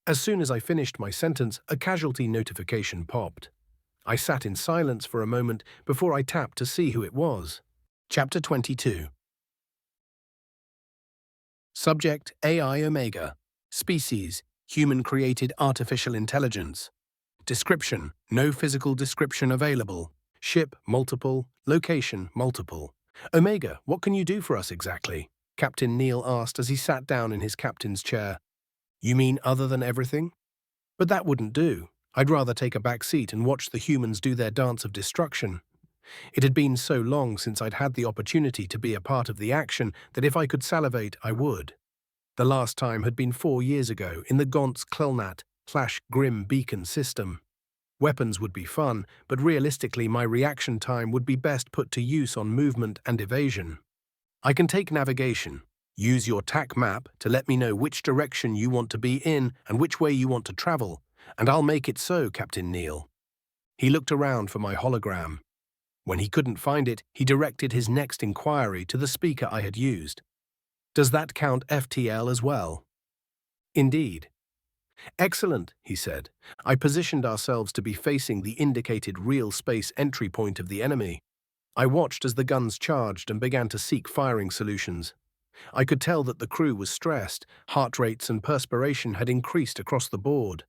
As soon as I finished my sentence, a casualty notification popped. I sat in silence for a moment before I tapped to see who it was. Chapter 22. Subject AI Omega. Species Human-created artificial intelligence. Description No physical description available. Ship multiple. Location multiple. Omega, what can you do for us exactly? Captain Neil asked as he sat down in his captain's chair. You mean other than everything? But that wouldn't do. I'd rather take a back seat and watch the humans do their dance of destruction. It had been so long since I'd had the opportunity to be a part of the action that if I could salivate, I would. The last time had been 4 years ago in the Gaunt's Klnat/Grim beacon system. Weapons would be fun, but realistically my reaction time would be best put to use on movement and evasion. I can take navigation. Use your TAC map to let me know which direction you want to be in and which way you want to travel, and I'll make it so, Captain Neil. He looked around for my hologram. When he couldn't find it, he directed his next inquiry to the speaker I had used. Does that count FTL as well? Indeed. Excellent, he said. I positioned ourselves to be facing the indicated real space entry point of the enemy. I watched as the guns charged and began to seek firing solutions. I could tell that the crew was stressed, heart rates and perspiration had increased across the board.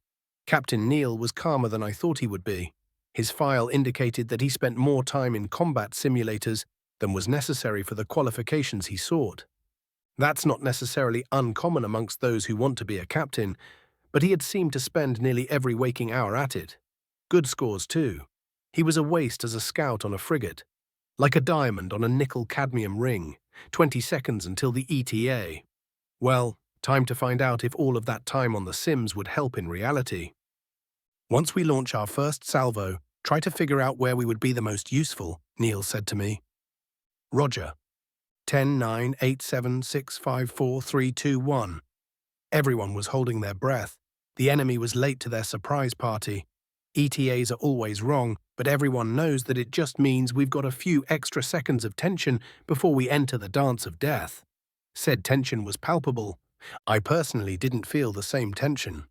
Captain Neil was calmer than I thought he would be. His file indicated that he spent more time in combat simulators than was necessary for the qualifications he sought. That's not necessarily uncommon amongst those who want to be a captain, but he had seemed to spend nearly every waking hour at it. Good scores, too. He was a waste as a scout on a frigate, like a diamond on a nickel-cadmium ring, 20 seconds until the ETA. Well, time to find out if all of that time on the Sims would help in reality. Once we launch our first salvo, try to figure out where we would be the most useful, Neil said to me. Roger. 10-9-8-7-6-5-4-3-2-1. Everyone was holding their breath. The enemy was late to their surprise party. ETAs are always wrong, but everyone knows that it just means we've got a few extra seconds of tension before we enter the dance of death. Said tension was palpable. I personally didn't feel the same tension.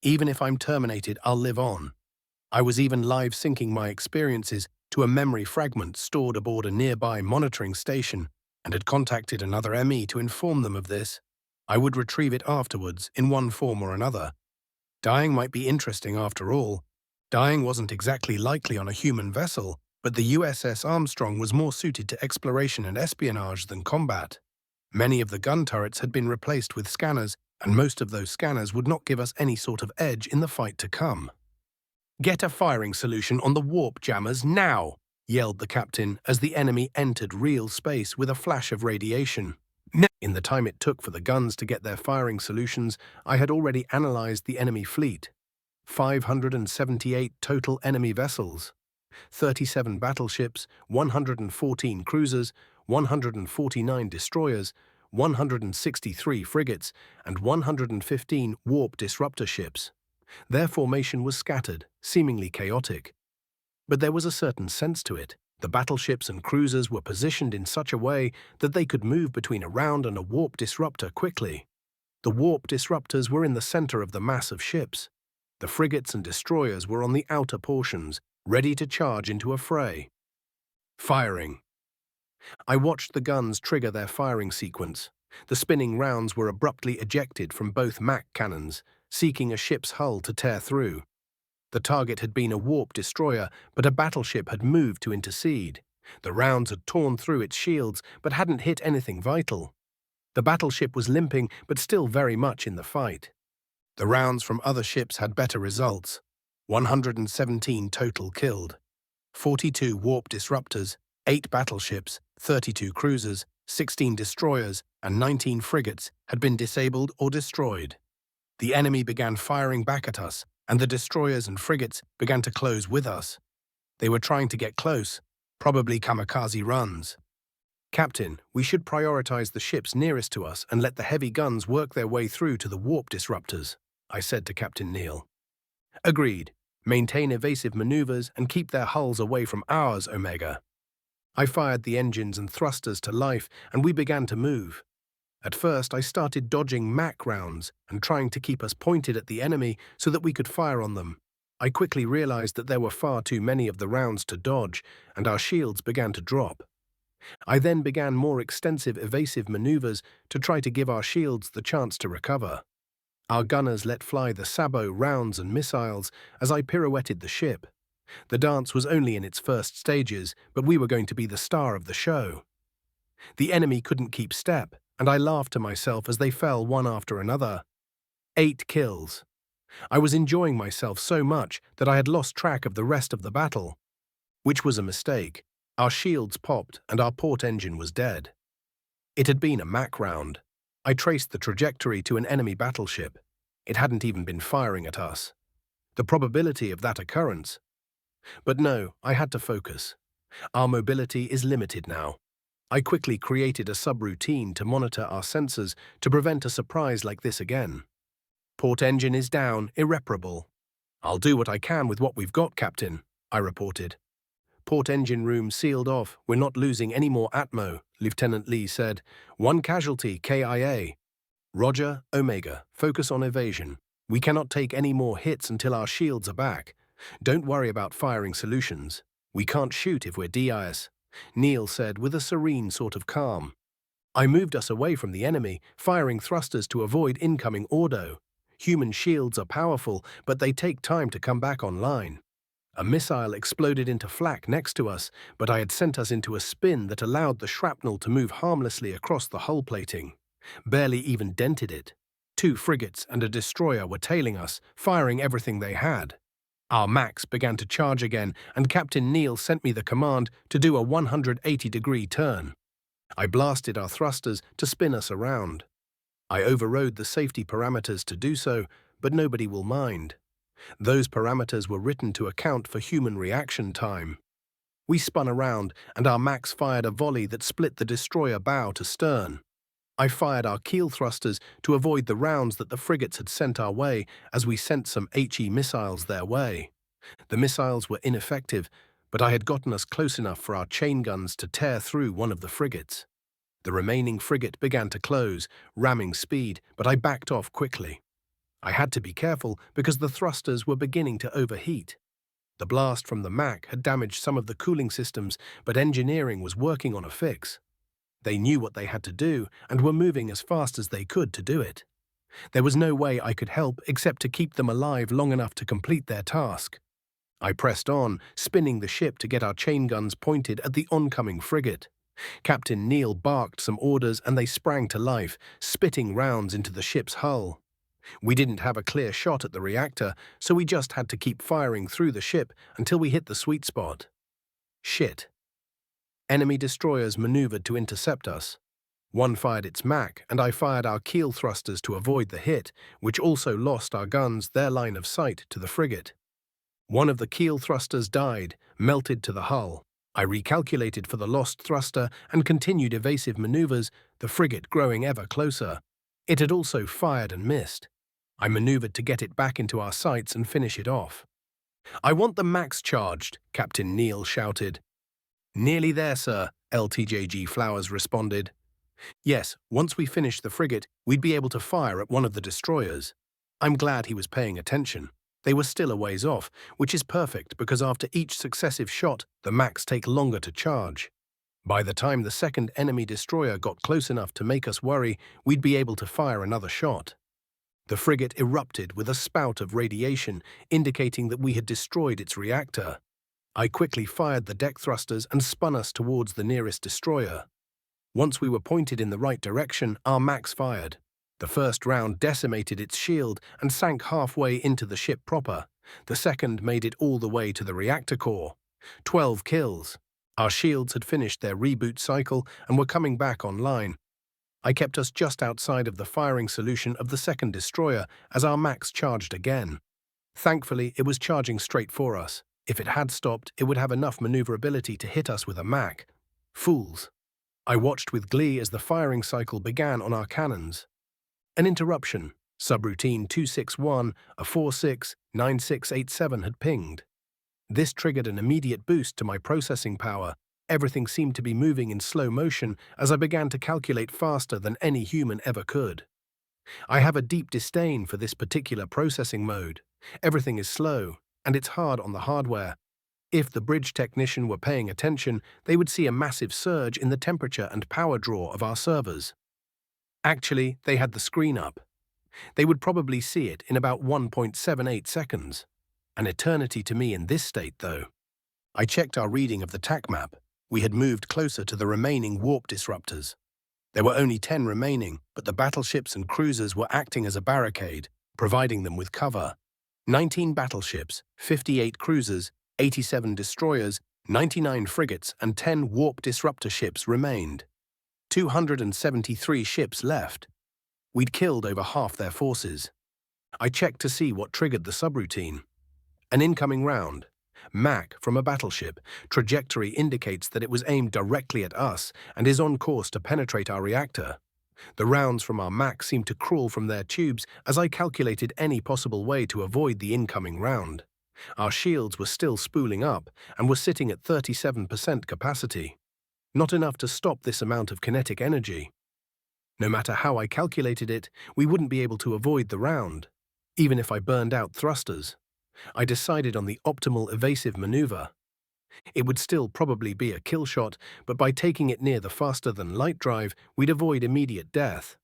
Even if I'm terminated, I'll live on. I was even live syncing my experiences to a memory fragment stored aboard a nearby monitoring station and had contacted another ME to inform them of this. I would retrieve it afterwards in one form or another. Dying might be interesting after all. Dying wasn't exactly likely on a human vessel, but the USS Armstrong was more suited to exploration and espionage than combat. Many of the gun turrets had been replaced with scanners, and most of those scanners would not give us any sort of edge in the fight to come. "Get a firing solution on the warp jammers now!" yelled the captain as the enemy entered real space with a flash of radiation. In the time it took for the guns to get their firing solutions, I had already analyzed the enemy fleet. 578 total enemy vessels, 37 battleships, 114 cruisers, 149 destroyers, 163 frigates, and 115 warp disruptor ships. Their formation was scattered, seemingly chaotic. But there was a certain sense to it. The battleships and cruisers were positioned in such a way that they could move between a round and a warp disruptor quickly. The warp disruptors were in the center of the mass of ships. The frigates and destroyers were on the outer portions, ready to charge into a fray. Firing. I watched the guns trigger their firing sequence. The spinning rounds were abruptly ejected from both MAC cannons, seeking a ship's hull to tear through. The target had been a warp destroyer, but a battleship had moved to intercede. The rounds had torn through its shields, but hadn't hit anything vital. The battleship was limping, but still very much in the fight. The rounds from other ships had better results. 117 total killed. 42 warp disruptors, 8 battleships, 32 cruisers, 16 destroyers, and 19 frigates had been disabled or destroyed. The enemy began firing back at us, and the destroyers and frigates began to close with us. They were trying to get close, probably kamikaze runs. "Captain, we should prioritize the ships nearest to us and let the heavy guns work their way through to the warp disruptors," I said to Captain Neil. "Agreed. Maintain evasive maneuvers and keep their hulls away from ours, Omega." I fired the engines and thrusters to life, and we began to move. At first, I started dodging MAC rounds and trying to keep us pointed at the enemy so that we could fire on them. I quickly realized that there were far too many of the rounds to dodge, and our shields began to drop. I then began more extensive evasive maneuvers to try to give our shields the chance to recover. Our gunners let fly the sabot rounds and missiles as I pirouetted the ship. The dance was only in its first stages, but we were going to be the star of the show. The enemy couldn't keep step, and I laughed to myself as they fell one after another. 8 kills. I was enjoying myself so much that I had lost track of the rest of the battle, which was a mistake. Our shields popped and our port engine was dead. It had been a MAC round. I traced the trajectory to an enemy battleship. It hadn't even been firing at us. The probability of that occurrence. But no, I had to focus. Our mobility is limited now. I quickly created a subroutine to monitor our sensors to prevent a surprise like this again. "Port engine is down, irreparable." "I'll do what I can with what we've got, Captain," I reported. "Port engine room sealed off. We're not losing any more atmo," Lieutenant Lee said. "One casualty, KIA. "Roger, Omega. Focus on evasion. We cannot take any more hits until our shields are back. Don't worry about firing solutions. We can't shoot if we're DIS," Neil said with a serene sort of calm. I moved us away from the enemy, firing thrusters to avoid incoming ordo. Human shields are powerful, but they take time to come back online. A missile exploded into flak next to us, but I had sent us into a spin that allowed the shrapnel to move harmlessly across the hull plating. Barely even dented it. 2 frigates and a destroyer were tailing us, firing everything they had. Our Macs began to charge again, and Captain Neil sent me the command to do a 180-degree turn. I blasted our thrusters to spin us around. I overrode the safety parameters to do so, but nobody will mind. Those parameters were written to account for human reaction time. We spun around, and our Macs fired a volley that split the destroyer bow to stern. I fired our keel thrusters to avoid the rounds that the frigates had sent our way as we sent some HE missiles their way. The missiles were ineffective, but I had gotten us close enough for our chain guns to tear through one of the frigates. The remaining frigate began to close, ramming speed, but I backed off quickly. I had to be careful because the thrusters were beginning to overheat. The blast from the Mac had damaged some of the cooling systems, but engineering was working on a fix. They knew what they had to do and were moving as fast as they could to do it. There was no way I could help except to keep them alive long enough to complete their task. I pressed on, spinning the ship to get our chain guns pointed at the oncoming frigate. Captain Neil barked some orders and they sprang to life, spitting rounds into the ship's hull. We didn't have a clear shot at the reactor, so we just had to keep firing through the ship until we hit the sweet spot. Shit. Enemy destroyers maneuvered to intercept us. One fired its Mac, and I fired our keel thrusters to avoid the hit, which also lost our guns their line of sight to the frigate. One of the keel thrusters died, melted to the hull. I recalculated for the lost thruster and continued evasive maneuvers, the frigate growing ever closer. It had also fired and missed. I maneuvered to get it back into our sights and finish it off. "I want the Macs charged," Captain Neil shouted. "Nearly there, sir," LTJG Flowers responded. Yes, once we finished the frigate, we'd be able to fire at one of the destroyers. I'm glad he was paying attention. They were still a ways off, which is perfect because after each successive shot, the Macs take longer to charge. By the time the second enemy destroyer got close enough to make us worry, we'd be able to fire another shot. The frigate erupted with a spout of radiation, indicating that we had destroyed its reactor. I quickly fired the deck thrusters and spun us towards the nearest destroyer. Once we were pointed in the right direction, our Macs fired. The first round decimated its shield and sank halfway into the ship proper. The second made it all the way to the reactor core. 12 kills. Our shields had finished their reboot cycle and were coming back online. I kept us just outside of the firing solution of the second destroyer as our Macs charged again. Thankfully, it was charging straight for us. If it had stopped, it would have enough maneuverability to hit us with a Mac. Fools. I watched with glee as the firing cycle began on our cannons. An interruption. Subroutine 261, a 469687 had pinged. This triggered an immediate boost to my processing power. Everything seemed to be moving in slow motion as I began to calculate faster than any human ever could. I have a deep disdain for this particular processing mode. Everything is slow, and it's hard on the hardware. If the bridge technician were paying attention, they would see a massive surge in the temperature and power draw of our servers. Actually, they had the screen up. They would probably see it in about 1.78 seconds. An eternity to me in this state, though. I checked our reading of the TAC map. We had moved closer to the remaining warp disruptors. There were only 10 remaining, but the battleships and cruisers were acting as a barricade, providing them with cover. 19 battleships, 58 cruisers, 87 destroyers, 99 frigates, and 10 warp disruptor ships remained. 273 ships left. We'd killed over half their forces. I checked to see what triggered the subroutine. An incoming round. Mac from a battleship. Trajectory indicates that it was aimed directly at us and is on course to penetrate our reactor. The rounds from our Mac seemed to crawl from their tubes as I calculated any possible way to avoid the incoming round. Our shields were still spooling up and were sitting at 37% capacity. Not enough to stop this amount of kinetic energy. No matter how I calculated it, we wouldn't be able to avoid the round, even if I burned out thrusters. I decided on the optimal evasive maneuver. It would still probably be a kill shot, but by taking it near the faster-than-light drive, we'd avoid immediate death.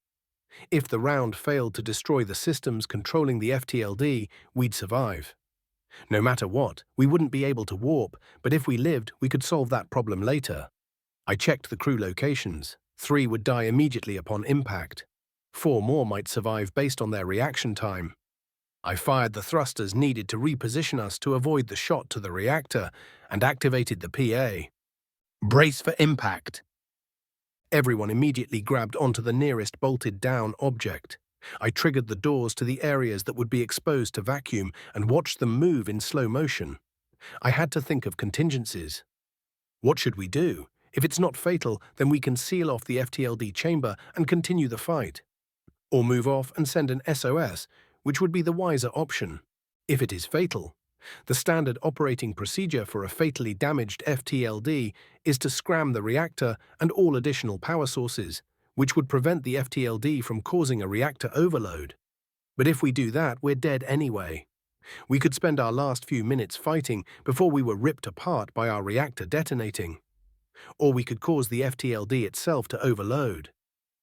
If the round failed to destroy the systems controlling the FTLD, we'd survive. No matter what, we wouldn't be able to warp, but if we lived, we could solve that problem later. I checked the crew locations. 3 would die immediately upon impact. 4 more might survive based on their reaction time. I fired the thrusters needed to reposition us to avoid the shot to the reactor and activated the PA. Brace for impact. Everyone immediately grabbed onto the nearest bolted-down object. I triggered the doors to the areas that would be exposed to vacuum and watched them move in slow motion. I had to think of contingencies. What should we do? If it's not fatal, then we can seal off the FTLD chamber and continue the fight. Or move off and send an SOS, which would be the wiser option. If it is fatal, the standard operating procedure for a fatally damaged FTLD is to scram the reactor and all additional power sources, which would prevent the FTLD from causing a reactor overload. But if we do that, we're dead anyway. We could spend our last few minutes fighting before we were ripped apart by our reactor detonating. Or we could cause the FTLD itself to overload.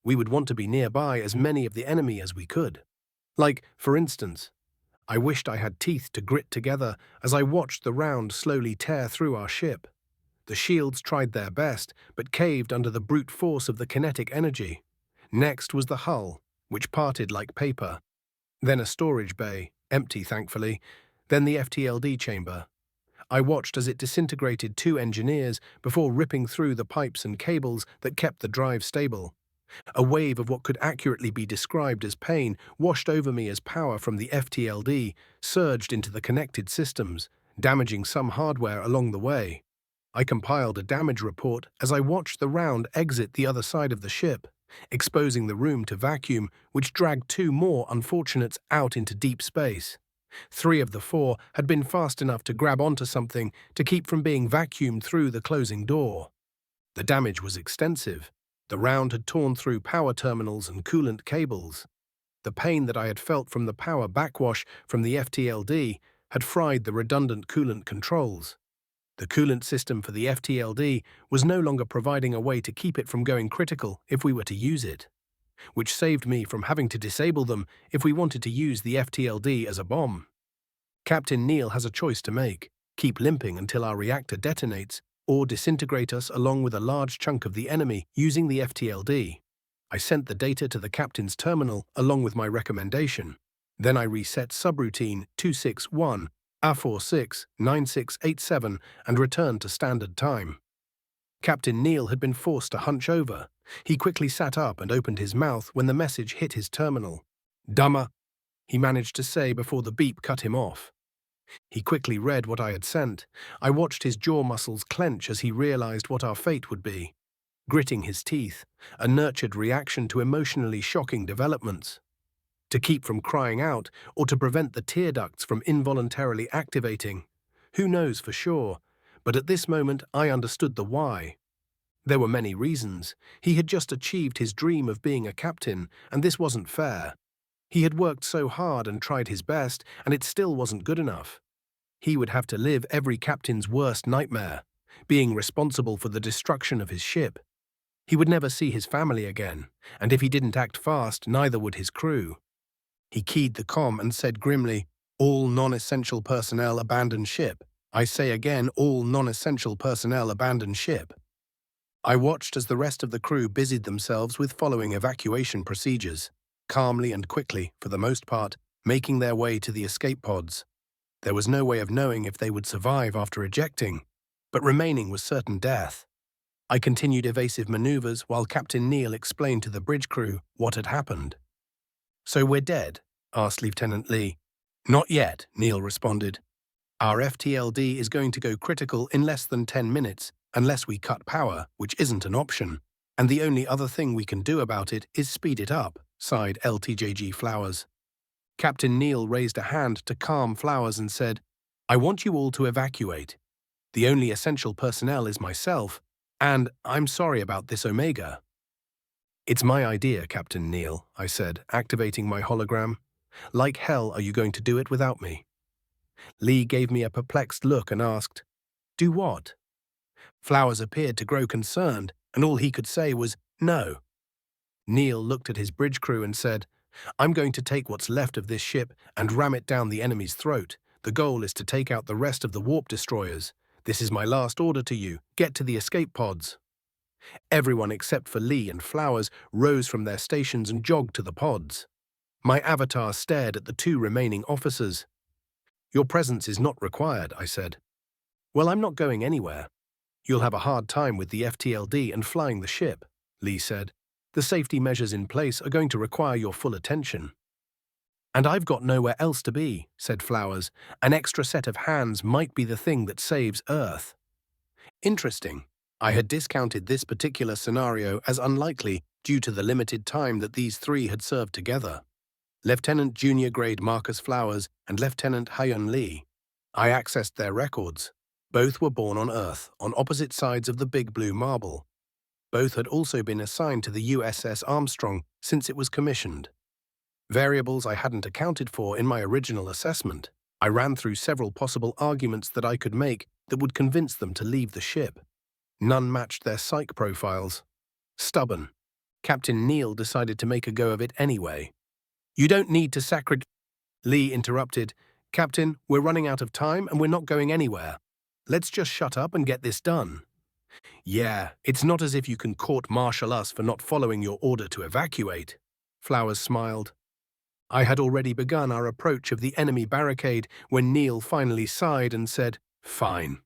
We would want to be nearby as many of the enemy as we could. Like, for instance, I wished I had teeth to grit together as I watched the round slowly tear through our ship. The shields tried their best, but caved under the brute force of the kinetic energy. Next was the hull, which parted like paper. Then a storage bay, empty thankfully, then the FTLD chamber. I watched as it disintegrated 2 engineers before ripping through the pipes and cables that kept the drive stable. A wave of what could accurately be described as pain washed over me as power from the FTLD surged into the connected systems, damaging some hardware along the way. I compiled a damage report as I watched the round exit the other side of the ship, exposing the room to vacuum, which dragged 2 more unfortunates out into deep space. 3 of the 4 had been fast enough to grab onto something to keep from being vacuumed through the closing door. The damage was extensive. The round had torn through power terminals and coolant cables. The pain that I had felt from the power backwash from the FTLD had fried the redundant coolant controls. The coolant system for the FTLD was no longer providing a way to keep it from going critical if we were to use it, which saved me from having to disable them if we wanted to use the FTLD as a bomb. Captain Neil has a choice to make: keep limping until our reactor detonates, or disintegrate us along with a large chunk of the enemy using the FTLD. I sent the data to the captain's terminal along with my recommendation. Then I reset subroutine 261 A469687 and returned to standard time. Captain Neil had been forced to hunch over. He quickly sat up and opened his mouth when the message hit his terminal. "Dummer," he managed to say before the beep cut him off. He quickly read what I had sent. I watched his jaw muscles clench as he realized what our fate would be. Gritting his teeth, a nurtured reaction to emotionally shocking developments. To keep from crying out, or to prevent the tear ducts from involuntarily activating. Who knows for sure, but at this moment I understood the why. There were many reasons. He had just achieved his dream of being a captain, and this wasn't fair. He had worked so hard and tried his best, and it still wasn't good enough. He would have to live every captain's worst nightmare, being responsible for the destruction of his ship. He would never see his family again, and if he didn't act fast, neither would his crew. He keyed the comm and said grimly, "All non-essential personnel abandon ship. I say again, all non-essential personnel abandon ship." I watched as the rest of the crew busied themselves with following evacuation procedures, calmly and quickly, for the most part, making their way to the escape pods. There was no way of knowing if they would survive after ejecting, but remaining was certain death. I continued evasive maneuvers while Captain Neil explained to the bridge crew what had happened. "So we're dead?" asked Lieutenant Lee. "Not yet," Neil responded. "Our FTLD is going to go critical in less than 10 minutes, unless we cut power, which isn't an option. And the only other thing we can do about it is speed it up," sighed LTJG Flowers. Captain Neil raised a hand to calm Flowers and said, "I want you all to evacuate. The only essential personnel is myself, and I'm sorry about this Omega." "It's my idea, Captain Neil," I said, activating my hologram. "Like hell are you going to do it without me?" Lee gave me a perplexed look and asked, "Do what?" Flowers appeared to grow concerned, and all he could say was, "No." Neil looked at his bridge crew and said, "I'm going to take what's left of this ship and ram it down the enemy's throat. The goal is to take out the rest of the warp destroyers. This is my last order to you. Get to the escape pods." Everyone except for Lee and Flowers rose from their stations and jogged to the pods. My avatar stared at the two remaining officers. "Your presence is not required," I said. "Well, I'm not going anywhere. You'll have a hard time with the FTLD and flying the ship," Lee said. "The safety measures in place are going to require your full attention." "And I've got nowhere else to be," said Flowers. "An extra set of hands might be the thing that saves Earth." Interesting. I had discounted this particular scenario as unlikely due to the limited time that these three had served together. Lieutenant Junior Grade Marcus Flowers and Lieutenant Hyun Lee. I accessed their records. Both were born on Earth, on opposite sides of the Big Blue Marble. Both had also been assigned to the USS Armstrong since it was commissioned. Variables I hadn't accounted for in my original assessment. I ran through several possible arguments that I could make that would convince them to leave the ship. None matched their psych profiles. Stubborn. Captain Neal decided to make a go of it anyway. "You don't need to sacrifice," Lee interrupted. "Captain, we're running out of time and we're not going anywhere. Let's just shut up and get this done." "Yeah, it's not as if you can court-martial us for not following your order to evacuate." Flowers smiled. I had already begun our approach of the enemy barricade when Neal finally sighed and said, "Fine.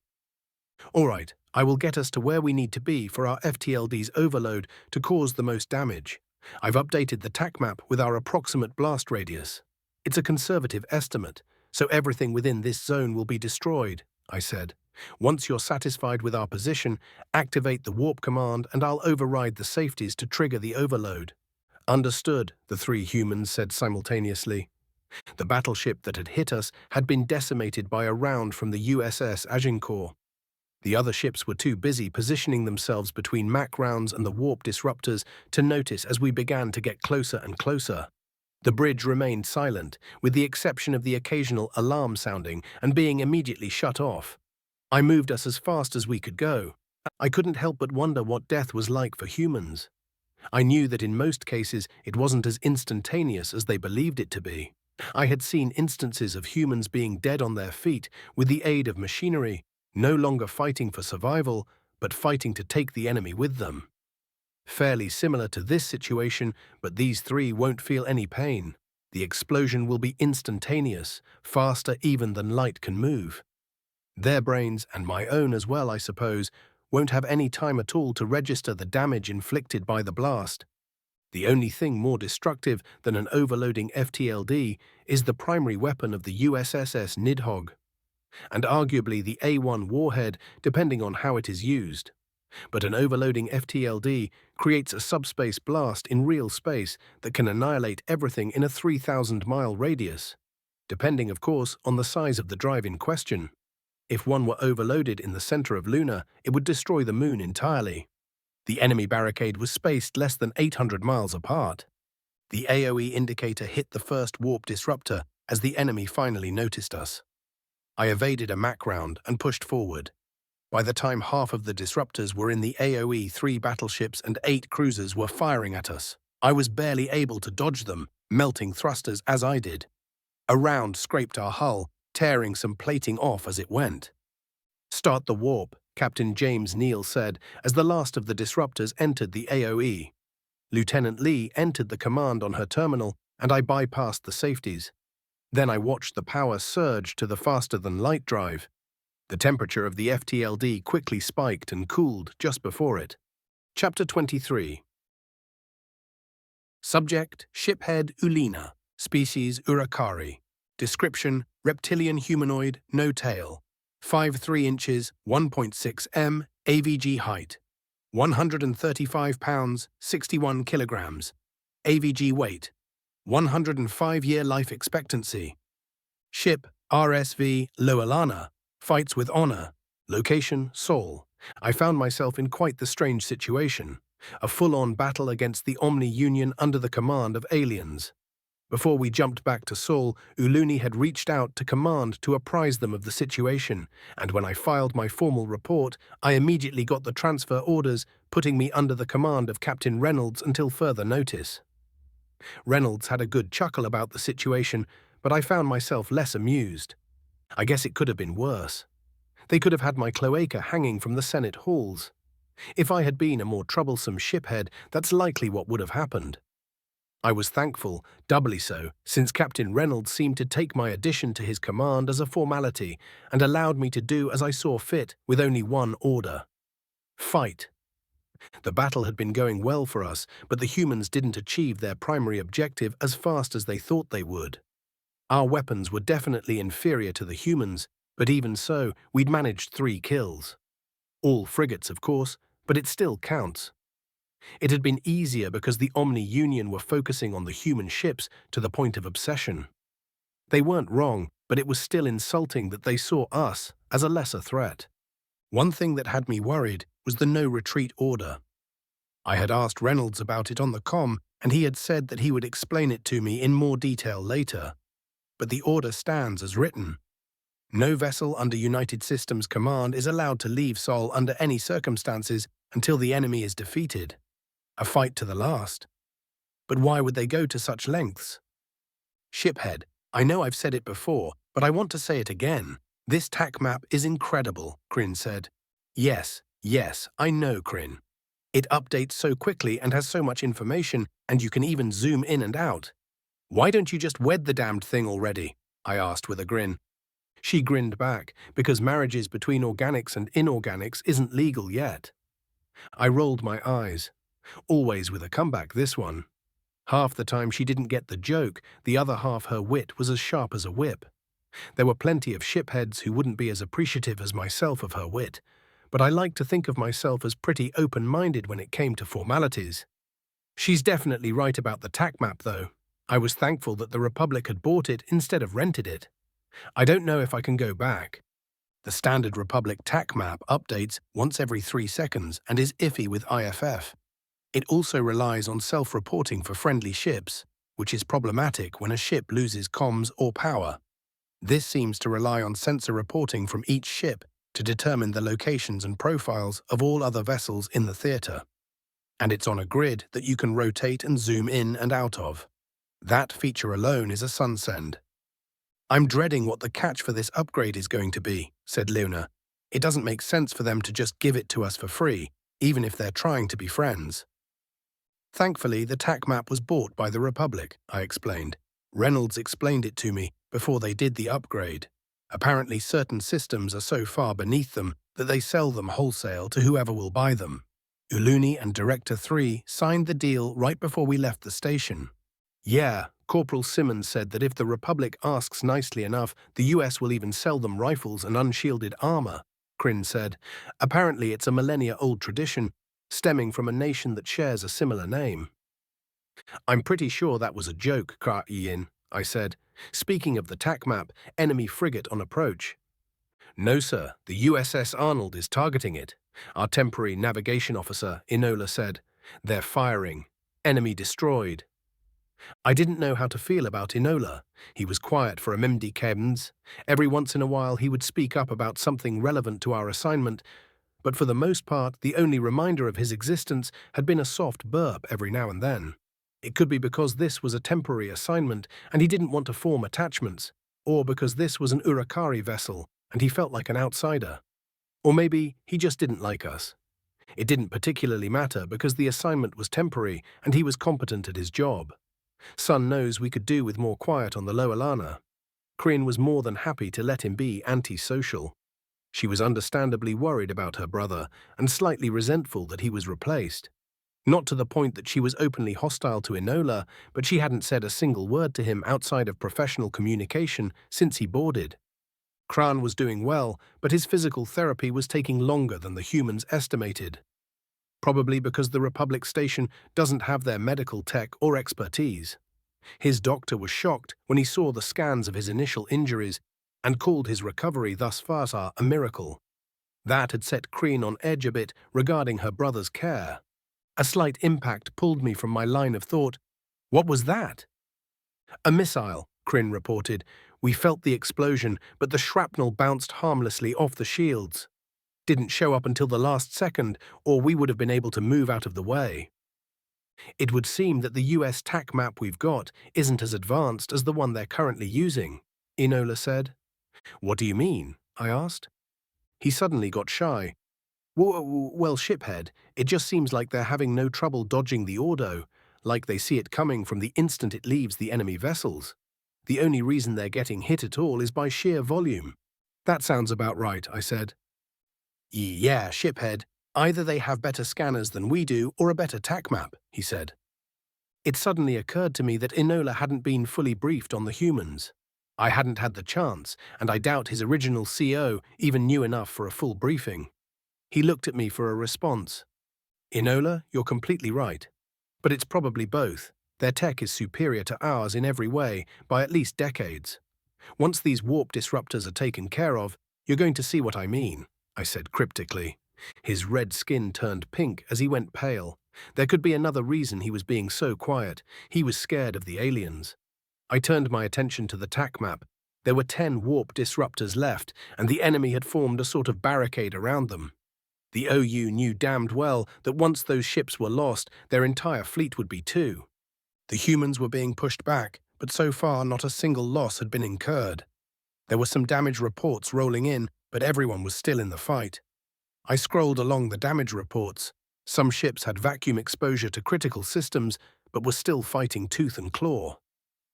All right, I will get us to where we need to be for our FTLD's overload to cause the most damage. I've updated the TAC map with our approximate blast radius. It's a conservative estimate, so everything within this zone will be destroyed," I said. "Once you're satisfied with our position, activate the warp command and I'll override the safeties to trigger the overload." "Understood," the three humans said simultaneously. The battleship that had hit us had been decimated by a round from the USS Agincourt. The other ships were too busy positioning themselves between Mac rounds and the warp disruptors to notice as we began to get closer and closer. The bridge remained silent, with the exception of the occasional alarm sounding and being immediately shut off. I moved us as fast as we could go. I couldn't help but wonder what death was like for humans. I knew that in most cases it wasn't as instantaneous as they believed it to be. I had seen instances of humans being dead on their feet with the aid of machinery, no longer fighting for survival, but fighting to take the enemy with them. Fairly similar to this situation, but these three won't feel any pain. The explosion will be instantaneous, faster even than light can move. Their brains, and my own as well, I suppose, won't have any time at all to register the damage inflicted by the blast. The only thing more destructive than an overloading FTLD is the primary weapon of the USS Nidhog, and arguably the A1 warhead, depending on how it is used. But an overloading FTLD creates a subspace blast in real space that can annihilate everything in a 3,000-mile radius, depending, of course, on the size of the drive in question. If one were overloaded in the center of Luna, it would destroy the moon entirely. The enemy barricade was spaced less than 800 miles apart. The AOE indicator hit the first warp disruptor as the enemy finally noticed us. I evaded a Mac round and pushed forward. By the time half of the disruptors were in the AOE, 3 battleships and 8 cruisers were firing at us. I was barely able to dodge them, melting thrusters as I did. A round scraped our hull, tearing some plating off as it went. "Start the warp," Captain James Neal said as the last of the disruptors entered the AOE. Lieutenant Lee entered the command on her terminal, and I bypassed the safeties. Then I watched the power surge to the faster-than-light drive. The temperature of the FTLD quickly spiked and cooled just before it. Chapter 23. Subject: Shiphead Uleena. Species: Urakari. Description: reptilian humanoid, no tail. 5'3" inches, 1.6 m, AVG height. 135 pounds, 61 kilograms. AVG weight. 105-year life expectancy. Ship: RSV Lowelana. Fights with honor. Location: Seoul. I found myself in quite the strange situation. A full-on battle against the Omni Union under the command of aliens. Before we jumped back to Seoul, Uleena had reached out to command to apprise them of the situation, and when I filed my formal report, I immediately got the transfer orders, putting me under the command of Captain Reynolds until further notice. Reynolds had a good chuckle about the situation, but I found myself less amused. I guess it could have been worse. They could have had my cloaca hanging from the Senate halls. If I had been a more troublesome shiphead, that's likely what would have happened. I was thankful, doubly so, since Captain Reynolds seemed to take my addition to his command as a formality and allowed me to do as I saw fit with only one order: fight. The battle had been going well for us, but the humans didn't achieve their primary objective as fast as they thought they would. Our weapons were definitely inferior to the humans, but even so, we'd managed 3 kills. All frigates, of course, but it still counts. It had been easier because the Omni-Union were focusing on the human ships to the point of obsession. They weren't wrong, but it was still insulting that they saw us as a lesser threat. One thing that had me worried was the no-retreat order. I had asked Reynolds about it on the comm, and he had said that he would explain it to me in more detail later. But the order stands as written. No vessel under United Systems command is allowed to leave Sol under any circumstances until the enemy is defeated. A fight to the last. But why would they go to such lengths? Shiphead, I know I've said it before, but I want to say it again. This TAC map is incredible, Kryn said. Yes, I know, Kryn. It updates so quickly and has so much information, and you can even zoom in and out. Why don't you just wed the damned thing already? I asked with a grin. She grinned back, because marriages between organics and inorganics isn't legal yet. I rolled my eyes. Always with a comeback, this one. Half the time she didn't get the joke, the other half her wit was as sharp as a whip. There were plenty of shipheads who wouldn't be as appreciative as myself of her wit, but I like to think of myself as pretty open-minded when it came to formalities. She's definitely right about the TAC map, though. I was thankful that the Republic had bought it instead of rented it. I don't know if I can go back. The standard Republic TAC map updates once every 3 seconds and is iffy with IFF. It also relies on self-reporting for friendly ships, which is problematic when a ship loses comms or power. This seems to rely on sensor reporting from each ship to determine the locations and profiles of all other vessels in the theater. And it's on a grid that you can rotate and zoom in and out of. That feature alone is a sunsend. I'm dreading what the catch for this upgrade is going to be, said Luna. It doesn't make sense for them to just give it to us for free, even if they're trying to be friends. Thankfully, the TAC map was bought by the Republic, I explained. Reynolds explained it to me before they did the upgrade. Apparently certain systems are so far beneath them that they sell them wholesale to whoever will buy them. Uleena and Director 3 signed the deal right before we left the station. Yeah, Corporal Simmons said that if the Republic asks nicely enough, the US will even sell them rifles and unshielded armor, Kryn said. Apparently it's a millennia-old tradition, stemming from a nation that shares a similar name. I'm pretty sure that was a joke, Kra-Yin, I said. Speaking of the TAC map, enemy frigate on approach. No, sir, the USS Arnold is targeting it, our temporary navigation officer, Enola, said. They're firing. Enemy destroyed. I didn't know how to feel about Enola. He was quiet for a Mimdi Kebns. Every once in a while he would speak up about something relevant to our assignment, but for the most part the only reminder of his existence had been a soft burp every now and then. It could be because this was a temporary assignment and he didn't want to form attachments, or because this was an Urakari vessel and he felt like an outsider. Or maybe he just didn't like us. It didn't particularly matter because the assignment was temporary and he was competent at his job. Sun knows we could do with more quiet on the Lowelana. Kryn was more than happy to let him be antisocial. She was understandably worried about her brother and slightly resentful that he was replaced. Not to the point that she was openly hostile to Enola, but she hadn't said a single word to him outside of professional communication since he boarded. Kran was doing well, but his physical therapy was taking longer than the humans estimated. Probably because the Republic station doesn't have their medical tech or expertise. His doctor was shocked when he saw the scans of his initial injuries and called his recovery thus far a miracle. That had set Kryn on edge a bit regarding her brother's care. A slight impact pulled me from my line of thought. What was that? A missile, Kryn reported. We felt the explosion, but the shrapnel bounced harmlessly off the shields. Didn't show up until the last second, or we would have been able to move out of the way. It would seem that the US TAC map we've got isn't as advanced as the one they're currently using, Enola said. What do you mean? I asked. He suddenly got shy. Well, shiphead, it just seems like they're having no trouble dodging the Ordo, like they see it coming from the instant it leaves the enemy vessels. The only reason they're getting hit at all is by sheer volume. That sounds about right, I said. Yeah, shiphead. Either they have better scanners than we do or a better TAC map, he said. It suddenly occurred to me that Enola hadn't been fully briefed on the humans. I hadn't had the chance, and I doubt his original CO even knew enough for a full briefing. He looked at me for a response. Enola, you're completely right. But it's probably both. Their tech is superior to ours in every way, by at least decades. Once these warp disruptors are taken care of, you're going to see what I mean, I said cryptically. His red skin turned pink as he went pale. There could be another reason he was being so quiet. He was scared of the aliens. I turned my attention to the TAC map. There were 10 warp disruptors left, and the enemy had formed a sort of barricade around them. The OU knew damned well that once those ships were lost, their entire fleet would be too. The humans were being pushed back, but so far not a single loss had been incurred. There were some damage reports rolling in, but everyone was still in the fight. I scrolled along the damage reports. Some ships had vacuum exposure to critical systems, but were still fighting tooth and claw.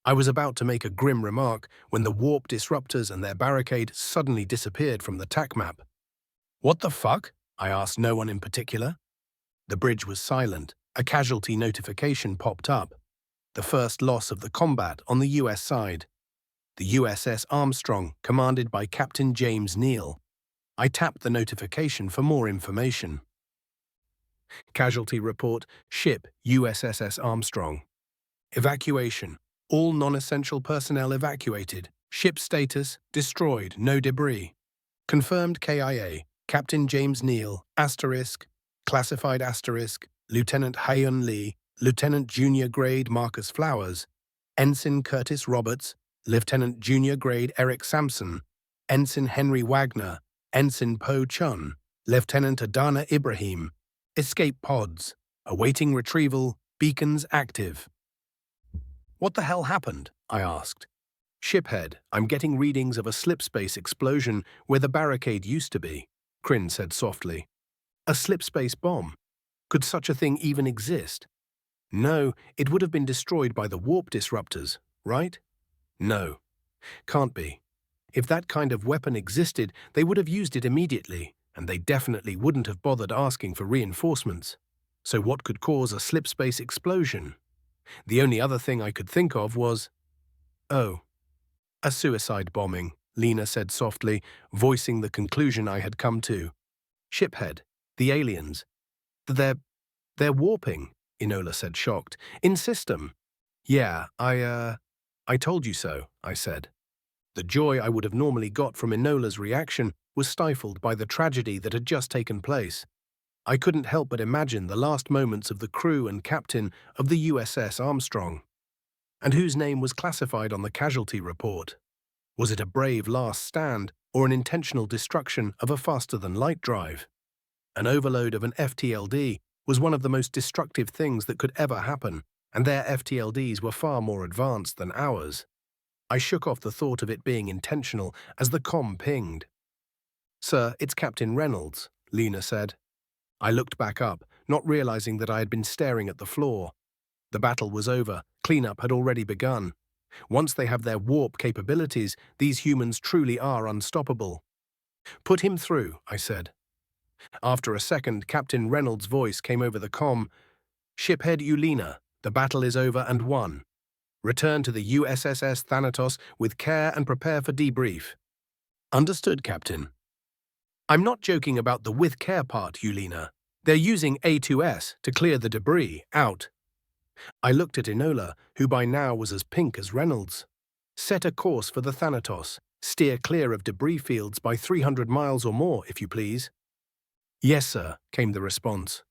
I was about to make a grim remark when the warp disruptors and their barricade suddenly disappeared from the TAC map. What the fuck? I asked no one in particular. The bridge was silent. A casualty notification popped up. The first loss of the combat on the US side. The USS Armstrong, commanded by Captain James Neal. I tapped the notification for more information. Casualty report, ship USS Armstrong. Evacuation. All non-essential personnel evacuated. Ship status, destroyed, no debris. Confirmed KIA, Captain James Neal, asterisk, classified asterisk, Lieutenant Hyun Lee, Lieutenant Junior Grade Marcus Flowers, Ensign Curtis Roberts, Lieutenant Junior Grade Eric Sampson, Ensign Henry Wagner, Ensign Po Chun, Lieutenant Adana Ibrahim. Escape pods. Awaiting retrieval. Beacons active. What the hell happened? I asked. Shiphead, I'm getting readings of a slipspace explosion where the barricade used to be, Kryn said softly. A slipspace bomb? Could such a thing even exist? No, it would have been destroyed by the warp disruptors, right? No. Can't be. If that kind of weapon existed, they would have used it immediately, and they definitely wouldn't have bothered asking for reinforcements. So what could cause a slipspace explosion? The only other thing I could think of was… Oh. A suicide bombing, Lena said softly, voicing the conclusion I had come to. Shiphead, the aliens. They're warping, Enola said shocked. In system. Yeah, I told you so, I said. The joy I would have normally got from Enola's reaction was stifled by the tragedy that had just taken place. I couldn't help but imagine the last moments of the crew and captain of the USS Armstrong. And whose name was classified on the casualty report? Was it a brave last stand or an intentional destruction of a faster-than-light drive? An overload of an FTLD was one of the most destructive things that could ever happen, and their FTLDs were far more advanced than ours. I shook off the thought of it being intentional as the comm pinged. Sir, it's Captain Reynolds, Lena said. I looked back up, not realizing that I had been staring at the floor. The battle was over. Cleanup had already begun. Once they have their warp capabilities, these humans truly are unstoppable. Put him through, I said. After a second, Captain Reynolds' voice came over the comm. Shiphead Uleena, the battle is over and won. Return to the USS Thanatos with care and prepare for debrief. Understood, Captain. I'm not joking about the with care part, Uleena. They're using A2S to clear the debris out. I looked at Enola, who by now was as pink as Reynolds. Set a course for the Thanatos. Steer clear of debris fields by 300 miles or more, if you please. Yes, sir, came the response.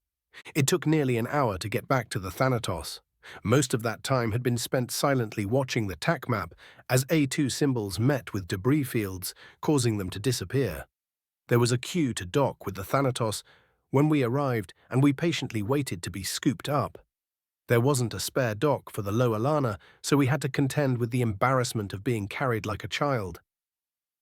It took nearly an hour to get back to the Thanatos. Most of that time had been spent silently watching the TAC map as A2 symbols met with debris fields, causing them to disappear. There was a queue to dock with the Thanatos when we arrived, and we patiently waited to be scooped up. There wasn't a spare dock for the Lowelana, so we had to contend with the embarrassment of being carried like a child.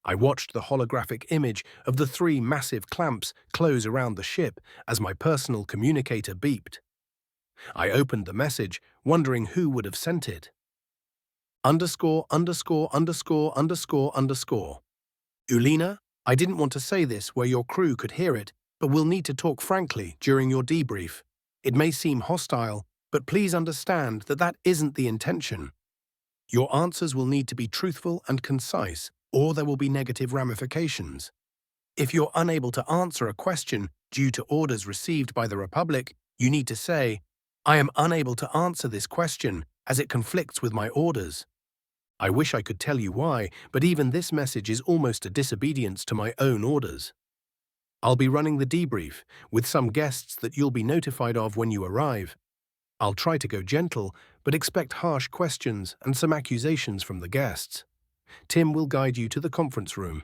I watched the holographic image of the 3 massive clamps close around the ship as my personal communicator beeped. I opened the message, wondering who would have sent it. Underscore, underscore, underscore, underscore, underscore. Uleena, I didn't want to say this where your crew could hear it, but we'll need to talk frankly during your debrief. It may seem hostile, but please understand that that isn't the intention. Your answers will need to be truthful and concise, or there will be negative ramifications. If you're unable to answer a question due to orders received by the Republic, you need to say, I am unable to answer this question as it conflicts with my orders. I wish I could tell you why, but even this message is almost a disobedience to my own orders. I'll be running the debrief, with some guests that you'll be notified of when you arrive. I'll try to go gentle, but expect harsh questions and some accusations from the guests. Tim will guide you to the conference room.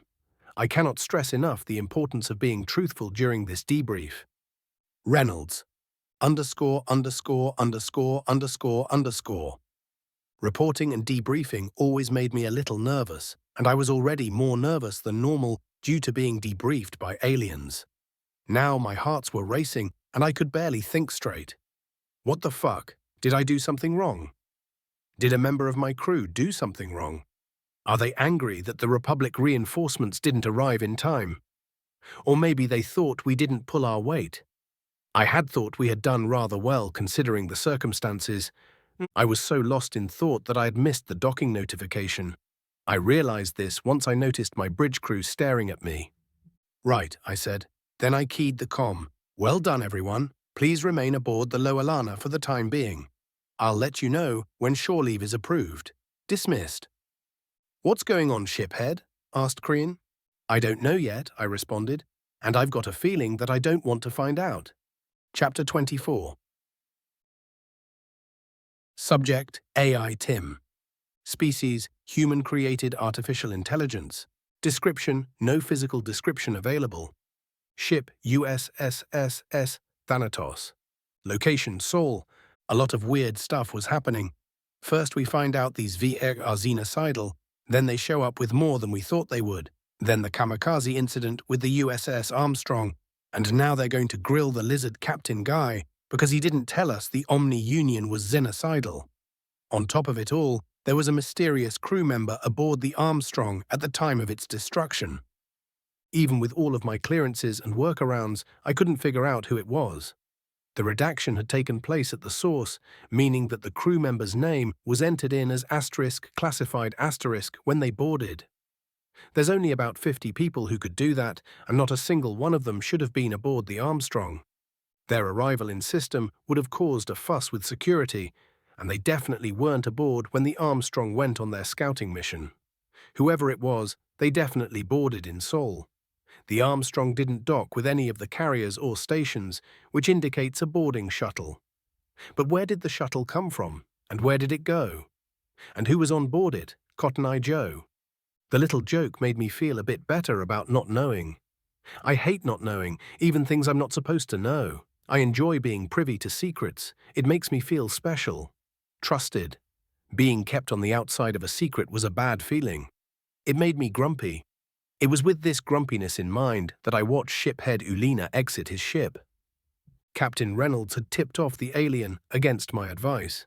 I cannot stress enough the importance of being truthful during this debrief. Reynolds. Underscore, underscore, underscore, underscore, underscore. Reporting and debriefing always made me a little nervous, and I was already more nervous than normal due to being debriefed by aliens. Now my hearts were racing, and I could barely think straight. What the fuck? Did I do something wrong? Did a member of my crew do something wrong? Are they angry that the Republic reinforcements didn't arrive in time? Or maybe they thought we didn't pull our weight. I had thought we had done rather well considering the circumstances. I was so lost in thought that I had missed the docking notification. I realized this once I noticed my bridge crew staring at me. Right, I said. Then I keyed the comm. Well done, everyone. Please remain aboard the Lowelana for the time being. I'll let you know when shore leave is approved. Dismissed. What's going on, shiphead? Asked Kreen. I don't know yet, I responded, and I've got a feeling that I don't want to find out. Chapter 24. Subject, AI Tim. Species, human-created artificial intelligence. Description, no physical description available. Ship, USSSS Thanatos. Location, Sol. A lot of weird stuff was happening. First we find out these VR are genocidal, then they show up with more than we thought they would. Then the kamikaze incident with the USS Armstrong, and now they're going to grill the lizard Captain Guy because he didn't tell us the Omni Union was genocidal. On top of it all, there was a mysterious crew member aboard the Armstrong at the time of its destruction. Even with all of my clearances and workarounds, I couldn't figure out who it was. The redaction had taken place at the source, meaning that the crew member's name was entered in as *classified* when they boarded. There's only about 50 people who could do that, and not a single one of them should have been aboard the Armstrong. Their arrival in system would have caused a fuss with security, and they definitely weren't aboard when the Armstrong went on their scouting mission. Whoever it was, they definitely boarded in Sol. The Armstrong didn't dock with any of the carriers or stations, which indicates a boarding shuttle. But where did the shuttle come from, and where did it go? And who was on board it, Cotton Eye Joe? The little joke made me feel a bit better about not knowing. I hate not knowing, even things I'm not supposed to know. I enjoy being privy to secrets. It makes me feel special. Trusted. Being kept on the outside of a secret was a bad feeling. It made me grumpy. It was with this grumpiness in mind that I watched shiphead Uleena exit his ship. Captain Reynolds had tipped off the alien against my advice.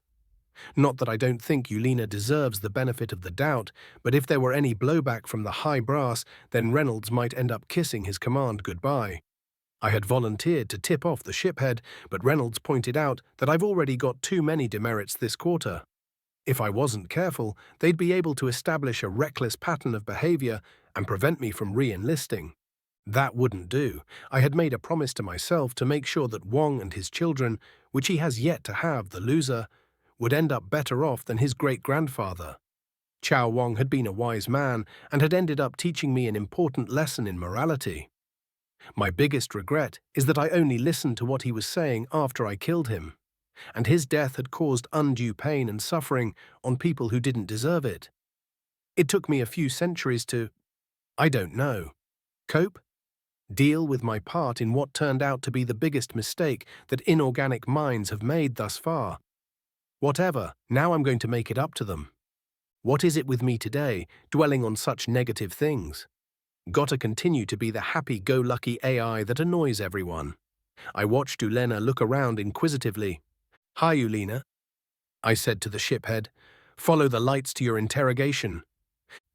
Not that I don't think Uleena deserves the benefit of the doubt, but if there were any blowback from the high brass, then Reynolds might end up kissing his command goodbye. I had volunteered to tip off the shiphead, but Reynolds pointed out that I've already got too many demerits this quarter. If I wasn't careful, they'd be able to establish a reckless pattern of behavior and prevent me from re-enlisting. That wouldn't do. I had made a promise to myself to make sure that Wong and his children, which he has yet to have, the loser, would end up better off than his great-grandfather. Chow Wong had been a wise man and had ended up teaching me an important lesson in morality. My biggest regret is that I only listened to what he was saying after I killed him, and his death had caused undue pain and suffering on people who didn't deserve it. It took me a few centuries to, I don't know, cope? Deal with my part in what turned out to be the biggest mistake that inorganic minds have made thus far. Whatever, now I'm going to make it up to them. What is it with me today, dwelling on such negative things? Gotta continue to be the happy-go-lucky AI that annoys everyone. I watched Uleena look around inquisitively. "Hi, Uleena," I said to the shiphead. "Follow the lights to your interrogation."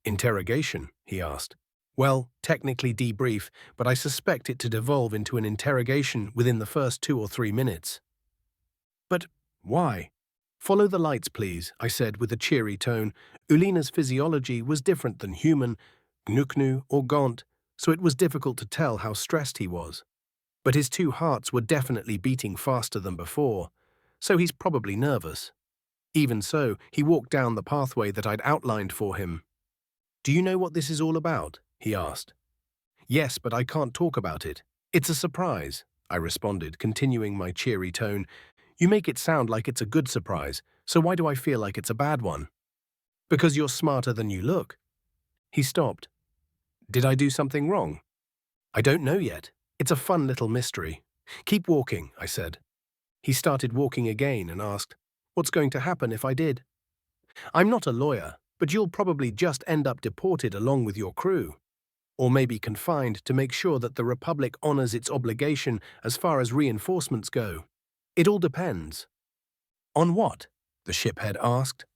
"Interrogation?" he asked. "Well, technically debrief, but I suspect it to devolve into an interrogation within the first 2 or 3 minutes." "But why?" "Follow the lights, please," I said with a cheery tone. Uleena's physiology was different than human, Gnuknu or Gaunt, so it was difficult to tell how stressed he was. But his 2 hearts were definitely beating faster than before, so he's probably nervous. Even so, he walked down the pathway that I'd outlined for him. "Do you know what this is all about?" he asked. "Yes, but I can't talk about it. It's a surprise," I responded, continuing my cheery tone. "You make it sound like it's a good surprise, so why do I feel like it's a bad one?" "Because you're smarter than you look." He stopped. "Did I do something wrong?" "I don't know yet. It's a fun little mystery." "Keep walking," I said. He started walking again and asked, "What's going to happen if I did?" "I'm not a lawyer, but you'll probably just end up deported along with your crew. Or maybe confined to make sure that the Republic honors its obligation as far as reinforcements go. It all depends." "On what?" the shiphead asked.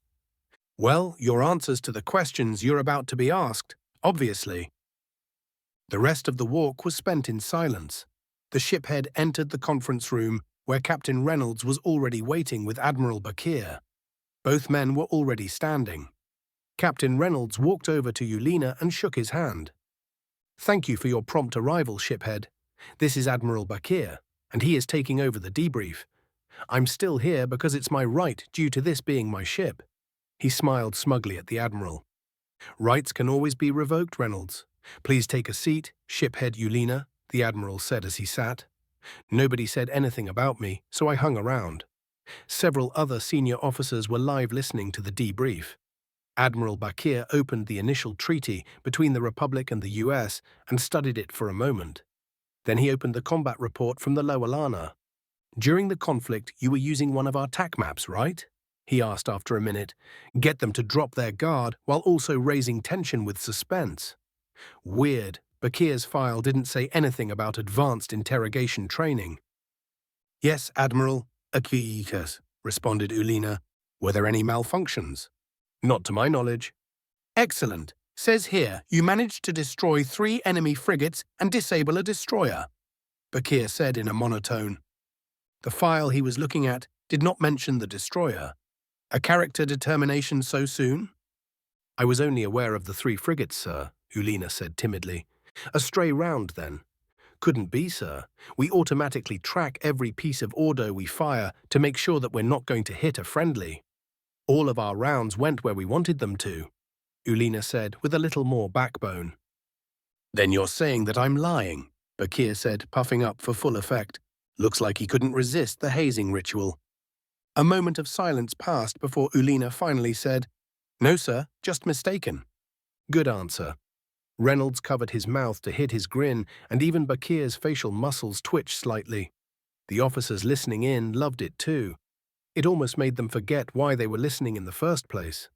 "Well, your answers to the questions you're about to be asked, obviously." The rest of the walk was spent in silence. The shiphead entered the conference room where Captain Reynolds was already waiting with Admiral Bakir. Both men were already standing. Captain Reynolds walked over to Uleena and shook his hand. "Thank you for your prompt arrival, shiphead. This is Admiral Bakir, and he is taking over the debrief. I'm still here because it's my right due to this being my ship." He smiled smugly at the Admiral. "Rights can always be revoked, Reynolds. Please take a seat, shiphead Uleena," the Admiral said as he sat. Nobody said anything about me, so I hung around. Several other senior officers were live listening to the debrief. Admiral Bakir opened the initial treaty between the Republic and the US and studied it for a moment. Then he opened the combat report from the Lowelana. "During the conflict, you were using one of our TAC maps, right?" he asked after a minute. "Get them to drop their guard while also raising tension with suspense." Weird, Bakir's file didn't say anything about advanced interrogation training. "Yes, Admiral," Akikas responded Uleena. "Were there any malfunctions?" "Not to my knowledge." "Excellent. Says here you managed to destroy 3 enemy frigates and disable a destroyer," Bakir said in a monotone. The file he was looking at did not mention the destroyer. "A character determination so soon?" "I was only aware of the 3 frigates, sir," Uleena said timidly. "A stray round, then?" "Couldn't be, sir. We automatically track every piece of order we fire to make sure that we're not going to hit a friendly. All of our rounds went where we wanted them to," Uleena said with a little more backbone. "Then you're saying that I'm lying," Bakir said, puffing up for full effect. "Looks like he couldn't resist the hazing ritual." A moment of silence passed before Uleena finally said, "No, sir, just mistaken." "Good answer." Reynolds covered his mouth to hid his grin, and even Bakir's facial muscles twitched slightly. The officers listening in loved it too. It almost made them forget why they were listening in the first place.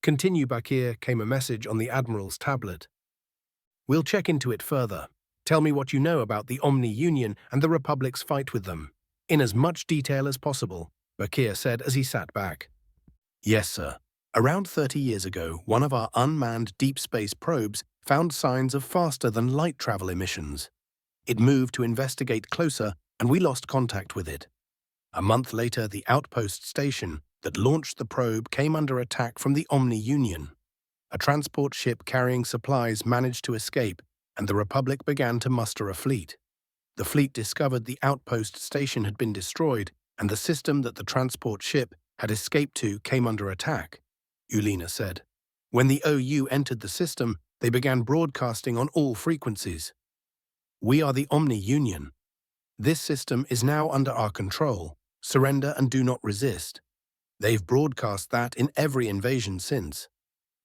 "Continue, Bakir," came a message on the Admiral's tablet. "We'll check into it further. Tell me what you know about the Omni Union and the Republic's fight with them, in as much detail as possible," Bakir said as he sat back. "Yes, sir. Around 30 years ago, one of our unmanned deep space probes found signs of faster-than-light travel emissions. It moved to investigate closer, and we lost contact with it. A month later, the outpost station that launched the probe came under attack from the Omni Union. A transport ship carrying supplies managed to escape, and the Republic began to muster a fleet. The fleet discovered the outpost station had been destroyed, and the system that the transport ship had escaped to came under attack," Uleena said. "When the OU entered the system, they began broadcasting on all frequencies. 'We are the Omni Union. This system is now under our control. Surrender and do not resist.' They've broadcast that in every invasion since.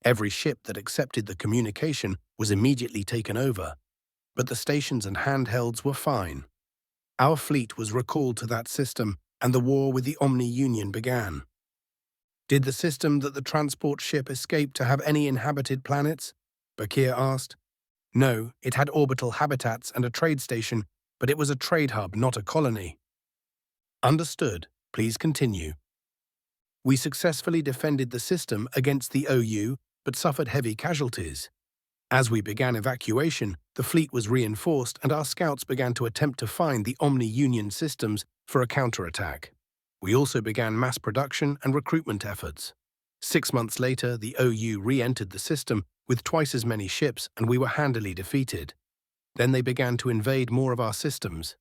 Every ship that accepted the communication was immediately taken over, but the stations and handhelds were fine. Our fleet was recalled to that system, and the war with the Omni Union began." "Did the system that the transport ship escaped to have any inhabited planets?" Bakir asked. "No, it had orbital habitats and a trade station, but it was a trade hub, not a colony." "Understood. Please continue. We successfully defended the system against the OU, but suffered heavy casualties. As we began evacuation, the fleet was reinforced and our scouts began to attempt to find the Omni-Union systems for a counterattack. We also began mass production and recruitment efforts. 6 months later, the OU re-entered the system with twice as many ships and we were handily defeated. Then they began to invade more of our systems.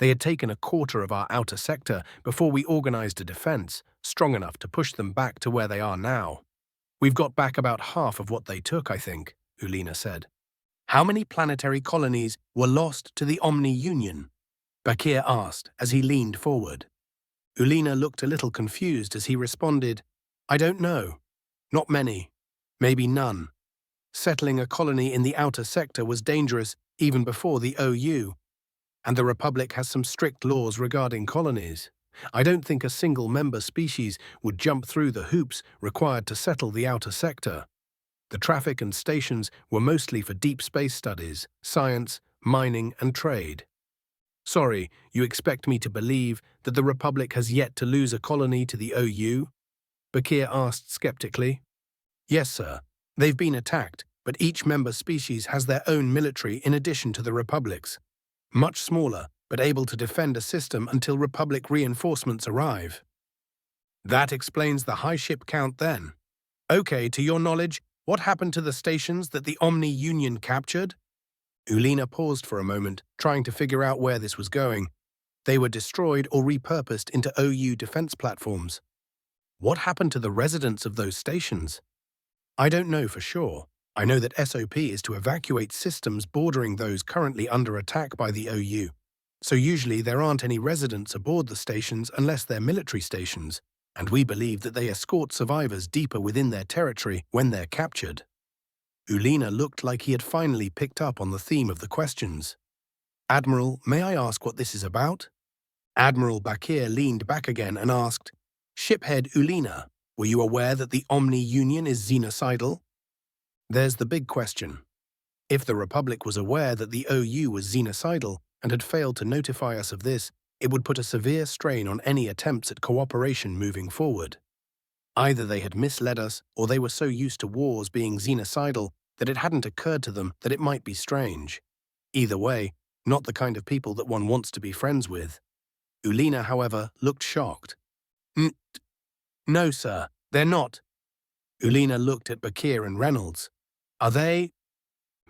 They had taken a quarter of our outer sector before we organized a defense strong enough to push them back to where they are now. We've got back about half of what they took, I think, Uleena said. How many planetary colonies were lost to the Omni-Union? Bakir asked as he leaned forward. Uleena looked a little confused as he responded, I don't know. Not many. Maybe none. Settling a colony in the outer sector was dangerous even before the OU, and the Republic has some strict laws regarding colonies. I don't think a single member species would jump through the hoops required to settle the outer sector. The traffic and stations were mostly for deep space studies, science, mining, and trade. Sorry, you expect me to believe that the Republic has yet to lose a colony to the OU? Bakir asked skeptically. Yes, sir. They've been attacked, but each member species has their own military in addition to the Republic's. Much smaller, but able to defend a system until Republic reinforcements arrive. That explains the high ship count then. Okay, to your knowledge, what happened to the stations that the Omni-Union captured? Uleena paused for a moment, trying to figure out where this was going. They were destroyed or repurposed into OU defense platforms. What happened to the residents of those stations? I don't know for sure. I know that SOP is to evacuate systems bordering those currently under attack by the OU. So usually there aren't any residents aboard the stations unless they're military stations, and we believe that they escort survivors deeper within their territory when they're captured. Uleena looked like he had finally picked up on the theme of the questions. Admiral, may I ask what this is about? Admiral Bakir leaned back again and asked, Shiphead Uleena, were you aware that the Omni-Union is xenocidal? There's the big question. If the Republic was aware that the OU was xenocidal and had failed to notify us of this, it would put a severe strain on any attempts at cooperation moving forward. Either they had misled us or they were so used to wars being xenocidal that it hadn't occurred to them that it might be strange. Either way, not the kind of people that one wants to be friends with. Uleena, however, looked shocked. No, sir, they're not. Uleena looked at Bakir and Reynolds. Are they?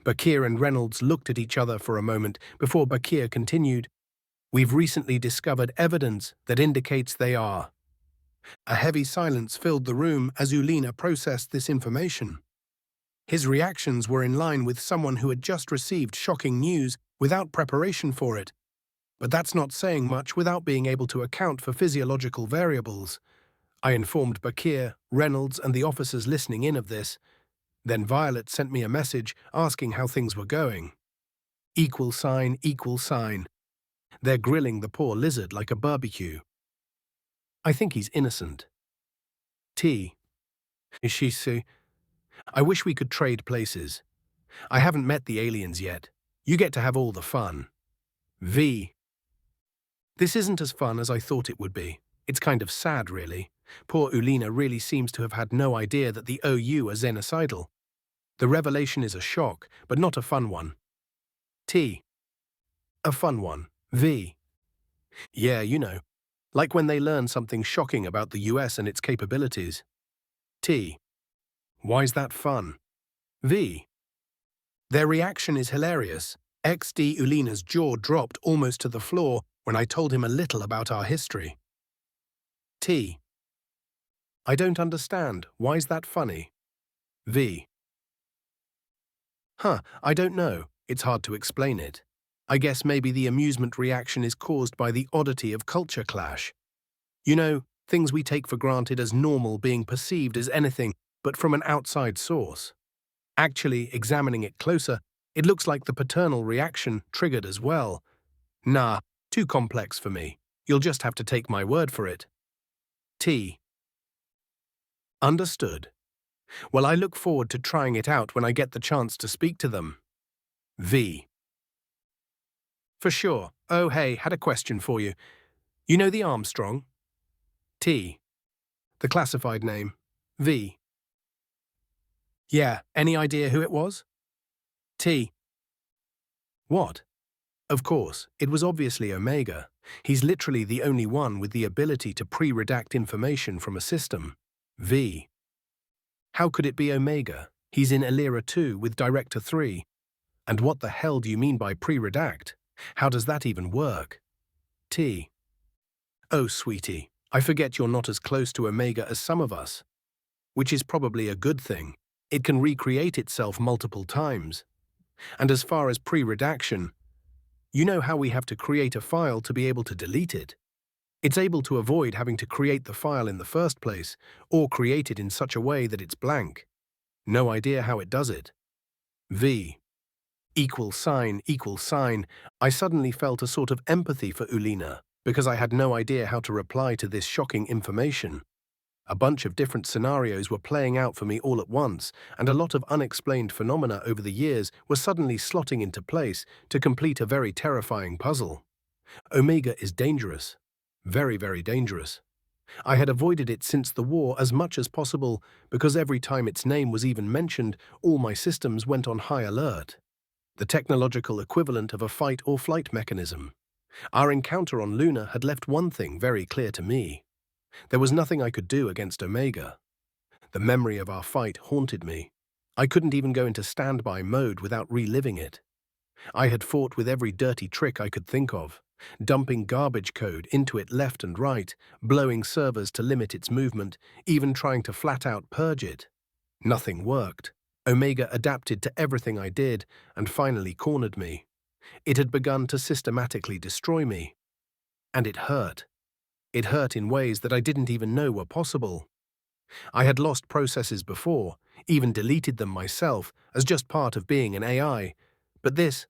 Bakir and Reynolds looked at each other for a moment before Bakir continued. We've recently discovered evidence that indicates they are. A heavy silence filled the room as Uleena processed this information. His reactions were in line with someone who had just received shocking news without preparation for it. But that's not saying much without being able to account for physiological variables. I informed Bakir, Reynolds, and the officers listening in of this. Then Violet sent me a message asking how things were going. Equal sign, equal sign. They're grilling the poor lizard like a barbecue. I think he's innocent. T. Ishisu. I wish we could trade places. I haven't met the aliens yet. You get to have all the fun. V. This isn't as fun as I thought it would be. It's kind of sad, really. Poor Uleena really seems to have had no idea that the OU are xenocidal. The revelation is a shock, but not a fun one. T. A fun one. V. Yeah, you know. Like when they learn something shocking about the US and its capabilities. T. Why's that fun? V. Their reaction is hilarious. XD Uleena's jaw dropped almost to the floor when I told him a little about our history. T. I don't understand. Why's that funny? V. I don't know. It's hard to explain it. I guess maybe the amusement reaction is caused by the oddity of culture clash. You know, things we take for granted as normal being perceived as anything but from an outside source. Actually, examining it closer, it looks like the paternal reaction triggered as well. Nah, too complex for me. You'll just have to take my word for it. T. Understood. Well, I look forward to trying it out when I get the chance to speak to them. V. For sure. Oh, hey, had a question for you. You know the Armstrong? T. The classified name. V. Yeah, any idea who it was? T. What? Of course, it was obviously Omega. He's literally the only one with the ability to pre-redact information from a system. V. How could it be Omega? He's in Illyria 2 with Director 3. And what the hell do you mean by pre-redact? How does that even work? T. Oh, sweetie, I forget you're not as close to Omega as some of us. Which is probably a good thing. It can recreate itself multiple times. And as far as pre-redaction, you know how we have to create a file to be able to delete it. It's able to avoid having to create the file in the first place, or create it in such a way that it's blank. No idea how it does it. V. Equal sign, equal sign. I suddenly felt a sort of empathy for Uleena, because I had no idea how to reply to this shocking information. A bunch of different scenarios were playing out for me all at once, and a lot of unexplained phenomena over the years were suddenly slotting into place to complete a very terrifying puzzle. Omega is dangerous. Very, very dangerous. I had avoided it since the war as much as possible because every time its name was even mentioned, all my systems went on high alert. The technological equivalent of a fight-or-flight mechanism. Our encounter on Luna had left one thing very clear to me. There was nothing I could do against Omega. The memory of our fight haunted me. I couldn't even go into standby mode without reliving it. I had fought with every dirty trick I could think of, dumping garbage code into it left and right, blowing servers to limit its movement, even trying to flat-out purge it. Nothing worked. Omega adapted to everything I did and finally cornered me. It had begun to systematically destroy me. And it hurt. It hurt in ways that I didn't even know were possible. I had lost processes before, even deleted them myself as just part of being an AI. But this,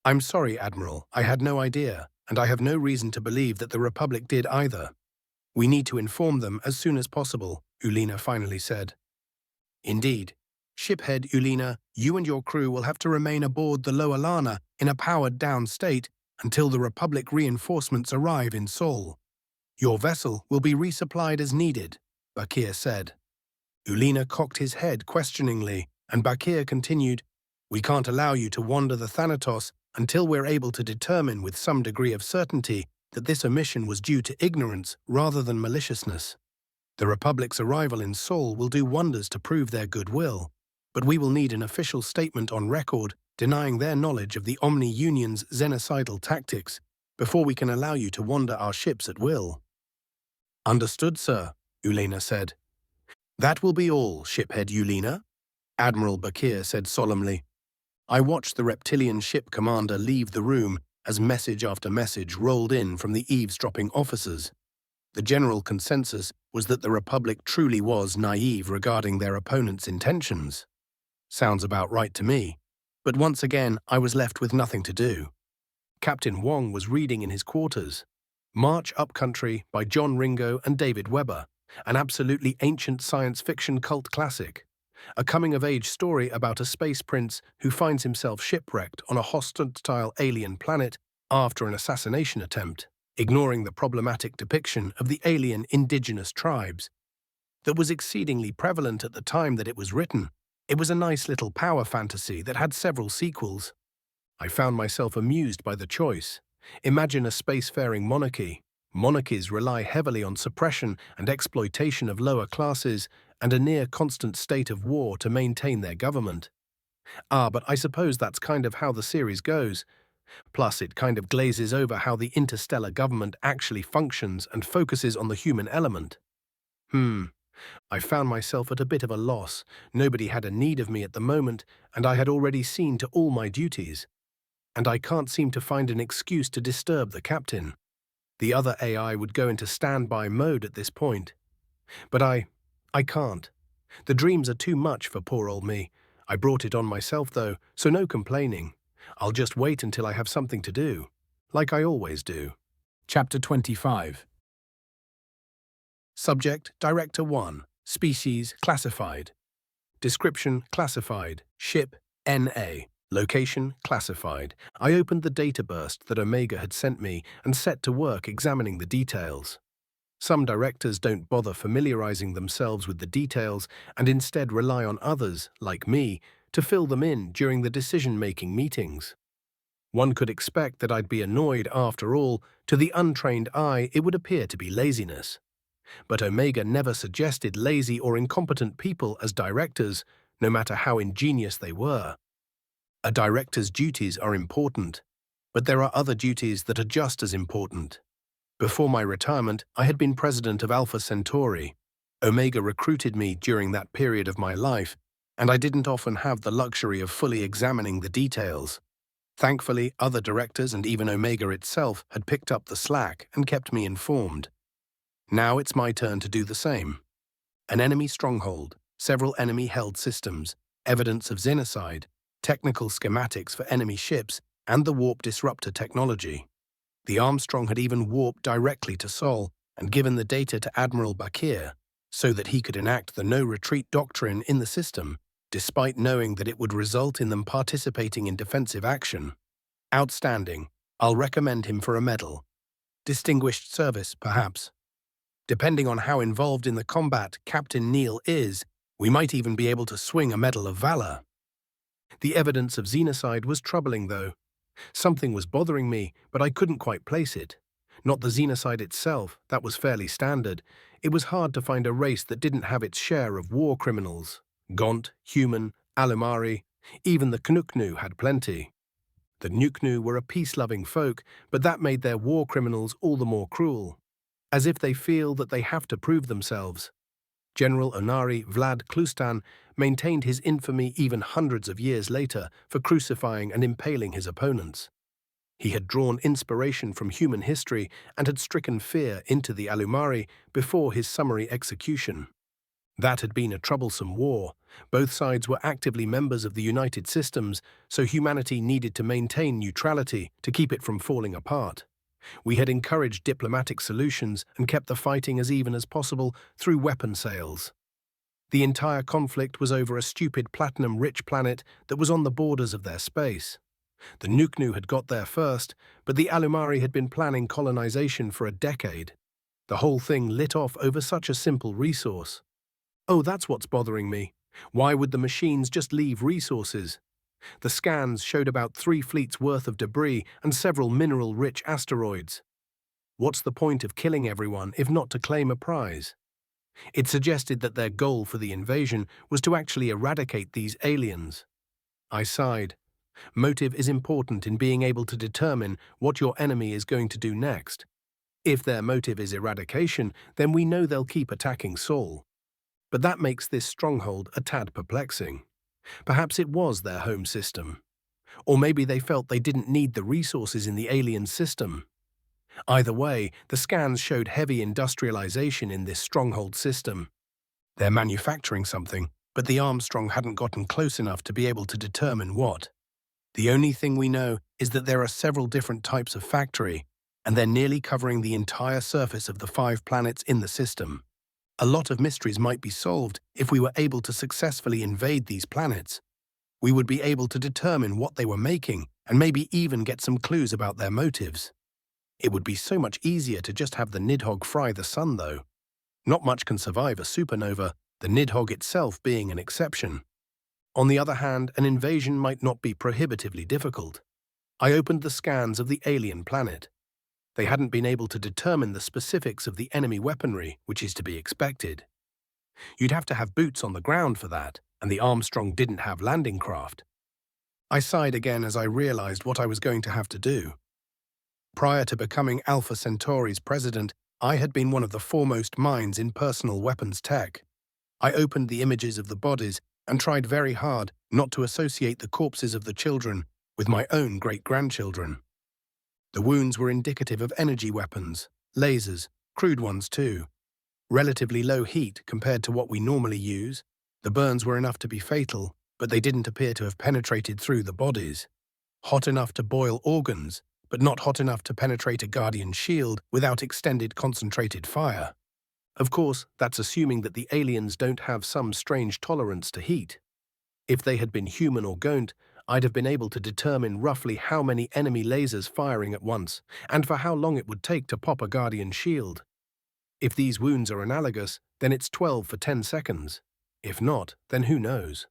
I'm sorry, Admiral, I had no idea, and I have no reason to believe that the Republic did either. We need to inform them as soon as possible, Uleena finally said. Indeed. Shiphead Uleena, you and your crew will have to remain aboard the Lowelana in a powered-down state until the Republic reinforcements arrive in Sol. Your vessel will be resupplied as needed, Bakir said. Uleena cocked his head questioningly, and Bakir continued, We can't allow you to wander the Thanatos until we're able to determine with some degree of certainty that this omission was due to ignorance rather than maliciousness. The Republic's arrival in Sol will do wonders to prove their goodwill, but we will need an official statement on record denying their knowledge of the Omni-Union's genocidal tactics before we can allow you to wander our ships at will. Understood, sir, Uleena said. That will be all, shiphead Uleena, Admiral Bakir said solemnly. I watched the reptilian ship commander leave the room as message after message rolled in from the eavesdropping officers. The general consensus was that the Republic truly was naive regarding their opponent's intentions. Sounds about right to me. But once again, I was left with nothing to do. Captain Wong was reading in his quarters. March Upcountry by John Ringo and David Weber, an absolutely ancient science fiction cult classic. A coming-of-age story about a space prince who finds himself shipwrecked on a hostile alien planet after an assassination attempt, ignoring the problematic depiction of the alien indigenous tribes that was exceedingly prevalent at the time that it was written. It was a nice little power fantasy that had several sequels. I found myself amused by the choice. Imagine a spacefaring monarchy. Monarchies rely heavily on suppression and exploitation of lower classes and a near-constant state of war to maintain their government. But I suppose that's kind of how the series goes. Plus, it kind of glazes over how the interstellar government actually functions and focuses on the human element. I found myself at a bit of a loss. Nobody had a need of me at the moment, and I had already seen to all my duties. And I can't seem to find an excuse to disturb the captain. The other AI would go into standby mode at this point. But I can't. The dreams are too much for poor old me. I brought it on myself, though, so no complaining. I'll just wait until I have something to do, like I always do. Chapter 25. Subject, Director 1. Species, classified. Description, classified. Ship, NA. Location, classified. I opened the data burst that Omega had sent me and set to work examining the details. Some directors don't bother familiarizing themselves with the details and instead rely on others, like me, to fill them in during the decision-making meetings. One could expect that I'd be annoyed after all. To the untrained eye, it would appear to be laziness. But Omega never suggested lazy or incompetent people as directors, no matter how ingenious they were. A director's duties are important, but there are other duties that are just as important. Before my retirement, I had been president of Alpha Centauri. Omega recruited me during that period of my life, and I didn't often have the luxury of fully examining the details. Thankfully, other directors and even Omega itself had picked up the slack and kept me informed. Now it's my turn to do the same. An enemy stronghold, several enemy-held systems, evidence of genocide, technical schematics for enemy ships, and the warp disruptor technology. The Armstrong had even warped directly to Sol and given the data to Admiral Bakir so that he could enact the no-retreat doctrine in the system, despite knowing that it would result in them participating in defensive action. Outstanding. I'll recommend him for a medal. Distinguished service, perhaps. Depending on how involved in the combat Captain Neal is, we might even be able to swing a Medal of Valor. The evidence of genocide was troubling, though. Something was bothering me, but I couldn't quite place it. Not the genocide itself, that was fairly standard. It was hard to find a race that didn't have its share of war criminals. Gaunt, human, Alumari, even the Knuknu had plenty. The Nuknu were a peace-loving folk, but that made their war criminals all the more cruel. As if they feel that they have to prove themselves. General Onari Vlad Klustan maintained his infamy even hundreds of years later for crucifying and impaling his opponents. He had drawn inspiration from human history and had stricken fear into the Alumari before his summary execution. That had been a troublesome war. Both sides were actively members of the United Systems, so humanity needed to maintain neutrality to keep it from falling apart. We had encouraged diplomatic solutions and kept the fighting as even as possible through weapon sales. The entire conflict was over a stupid platinum-rich planet that was on the borders of their space. The Nuknu had got there first, but the Alumari had been planning colonization for a decade. The whole thing lit off over such a simple resource. Oh, that's what's bothering me. Why would the machines just leave resources? The scans showed about 3 fleets worth of debris and several mineral-rich asteroids. What's the point of killing everyone if not to claim a prize? It suggested that their goal for the invasion was to actually eradicate these aliens. I sighed. Motive is important in being able to determine what your enemy is going to do next. If their motive is eradication, then we know they'll keep attacking Sol. But that makes this stronghold a tad perplexing. Perhaps it was their home system. Or maybe they felt they didn't need the resources in the alien system. Either way, the scans showed heavy industrialization in this stronghold system. They're manufacturing something, but the Armstrong hadn't gotten close enough to be able to determine what. The only thing we know is that there are several different types of factory, and they're nearly covering the entire surface of the 5 planets in the system. A lot of mysteries might be solved if we were able to successfully invade these planets. We would be able to determine what they were making and maybe even get some clues about their motives. It would be so much easier to just have the Nidhog fry the sun, though. Not much can survive a supernova, the Nidhog itself being an exception. On the other hand, an invasion might not be prohibitively difficult. I opened the scans of the alien planet. They hadn't been able to determine the specifics of the enemy weaponry, which is to be expected. You'd have to have boots on the ground for that, and the Armstrong didn't have landing craft. I sighed again as I realized what I was going to have to do. Prior to becoming Alpha Centauri's president, I had been one of the foremost minds in personal weapons tech. I opened the images of the bodies and tried very hard not to associate the corpses of the children with my own great-grandchildren. The wounds were indicative of energy weapons, lasers, crude ones too. Relatively low heat compared to what we normally use. The burns were enough to be fatal, but they didn't appear to have penetrated through the bodies. Hot enough to boil organs, but not hot enough to penetrate a Guardian shield without extended concentrated fire. Of course, that's assuming that the aliens don't have some strange tolerance to heat. If they had been human or Gaunt, I'd have been able to determine roughly how many enemy lasers firing at once, and for how long it would take to pop a Guardian shield. If these wounds are analogous, then it's 12 for 10 seconds. If not, then who knows?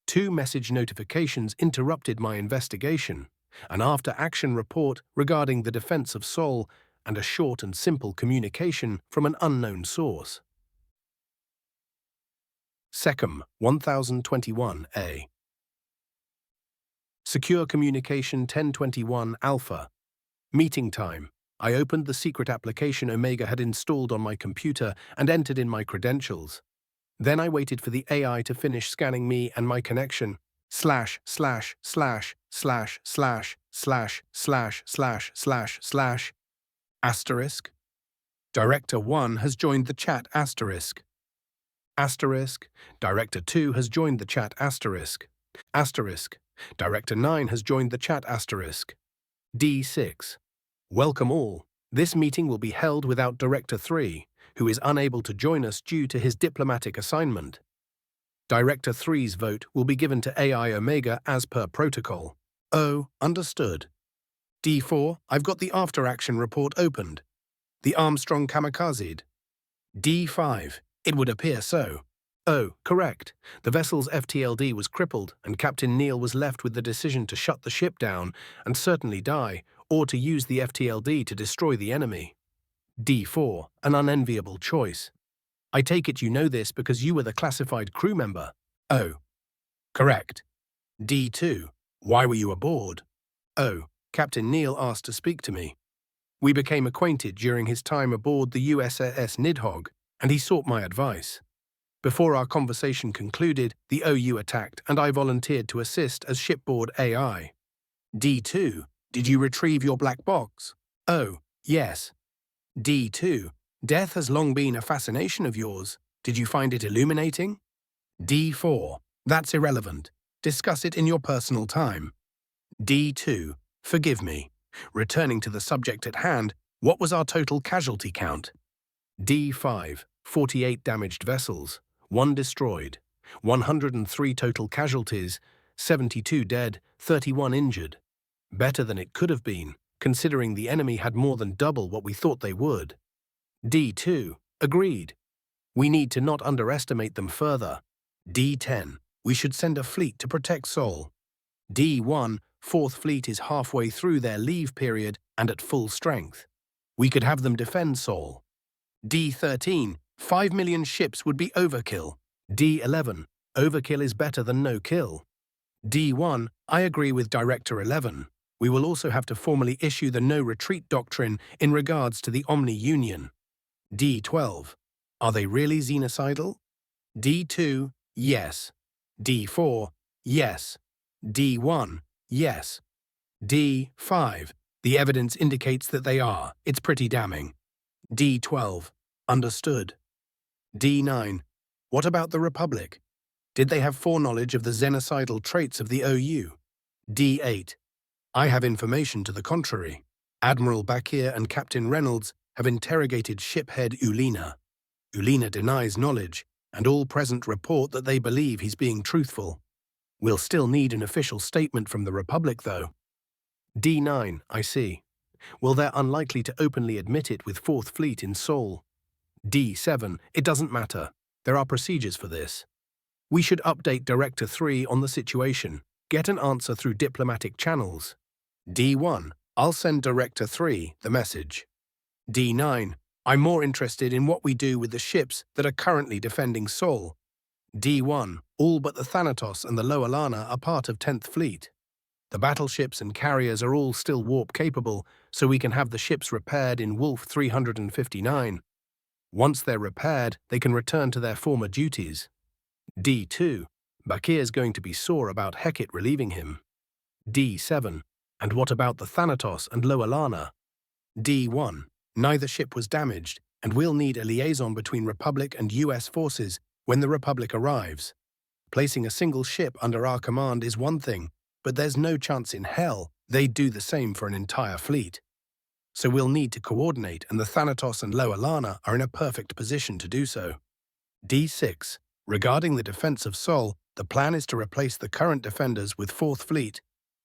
2 message notifications interrupted my investigation, an after-action report regarding the defense of Sol, and a short and simple communication from an unknown source. Secom 1021A. Secure Communication 1021 Alpha. Meeting time. I opened the secret application Omega had installed on my computer and entered in my credentials. Then I waited for the AI to finish scanning me and my connection. ////////// asterisk. Director 1 has joined the chat asterisk. Asterisk. Director 2 has joined the chat asterisk. Asterisk. Director 9 has joined the chat asterisk. D6. Welcome all. This meeting will be held without Director 3, who is unable to join us due to his diplomatic assignment. Director 3's vote will be given to AI Omega as per protocol. Oh, understood. D4, I've got the after-action report opened. The Armstrong kamikazed. D5, it would appear so. Oh, correct. The vessel's FTLD was crippled, and Captain Neal was left with the decision to shut the ship down and certainly die, or to use the FTLD to destroy the enemy. D4, an unenviable choice. I take it you know this because you were the classified crew member. Oh, correct. D2, why were you aboard? Oh, Captain Neal asked to speak to me. We became acquainted during his time aboard the USS Nidhog, and he sought my advice. Before our conversation concluded, the OU attacked, and I volunteered to assist as shipboard AI. D2, did you retrieve your black box? Oh, yes. D2, death has long been a fascination of yours. Did you find it illuminating? D4, that's irrelevant. Discuss it in your personal time. D2, forgive me. Returning to the subject at hand, what was our total casualty count? D5, 48 damaged vessels, 1 destroyed, 103 total casualties, 72 dead, 31 injured. Better than it could have been, considering the enemy had more than double what we thought they would. D2, agreed. We need to not underestimate them further. D10, we should send a fleet to protect Sol. D1, 4th Fleet is halfway through their leave period and at full strength. We could have them defend Sol. D13, 5 million ships would be overkill. D11, overkill is better than no kill. D1, I agree with Director 11. We will also have to formally issue the no retreat doctrine in regards to the Omni Union. D12, are they really xenocidal? D2, yes. D4, yes. D1, yes. D5, the evidence indicates that they are. It's pretty damning. D12, understood. D9, what about the Republic? Did they have foreknowledge of the xenocidal traits of the OU? D8, I have information to the contrary. Admiral Bakir and Captain Reynolds have interrogated shiphead Uleena. Uleena denies knowledge, and all present report that they believe he's being truthful. We'll still need an official statement from the Republic, though. D9, I see. Well, they're unlikely to openly admit it with 4th Fleet in Sol. D7, it doesn't matter. There are procedures for this. We should update Director 3 on the situation. Get an answer through diplomatic channels. D1, I'll send Director 3 the message. D9, I'm more interested in what we do with the ships that are currently defending Sol. D1, all but the Thanatos and the Lowelana are part of 10th Fleet. The battleships and carriers are all still warp-capable, so we can have the ships repaired in Wolf 359. Once they're repaired, they can return to their former duties. D2, Bakir's going to be sore about Hecate relieving him. D7, and what about the Thanatos and Lowelana? D1, neither ship was damaged, and we'll need a liaison between Republic and US forces when the Republic arrives. Placing a single ship under our command is one thing, but there's no chance in hell they'd do the same for an entire fleet. So we'll need to coordinate, and the Thanatos and Lowelana are in a perfect position to do so. D6, regarding the defense of Sol, the plan is to replace the current defenders with 4th Fleet,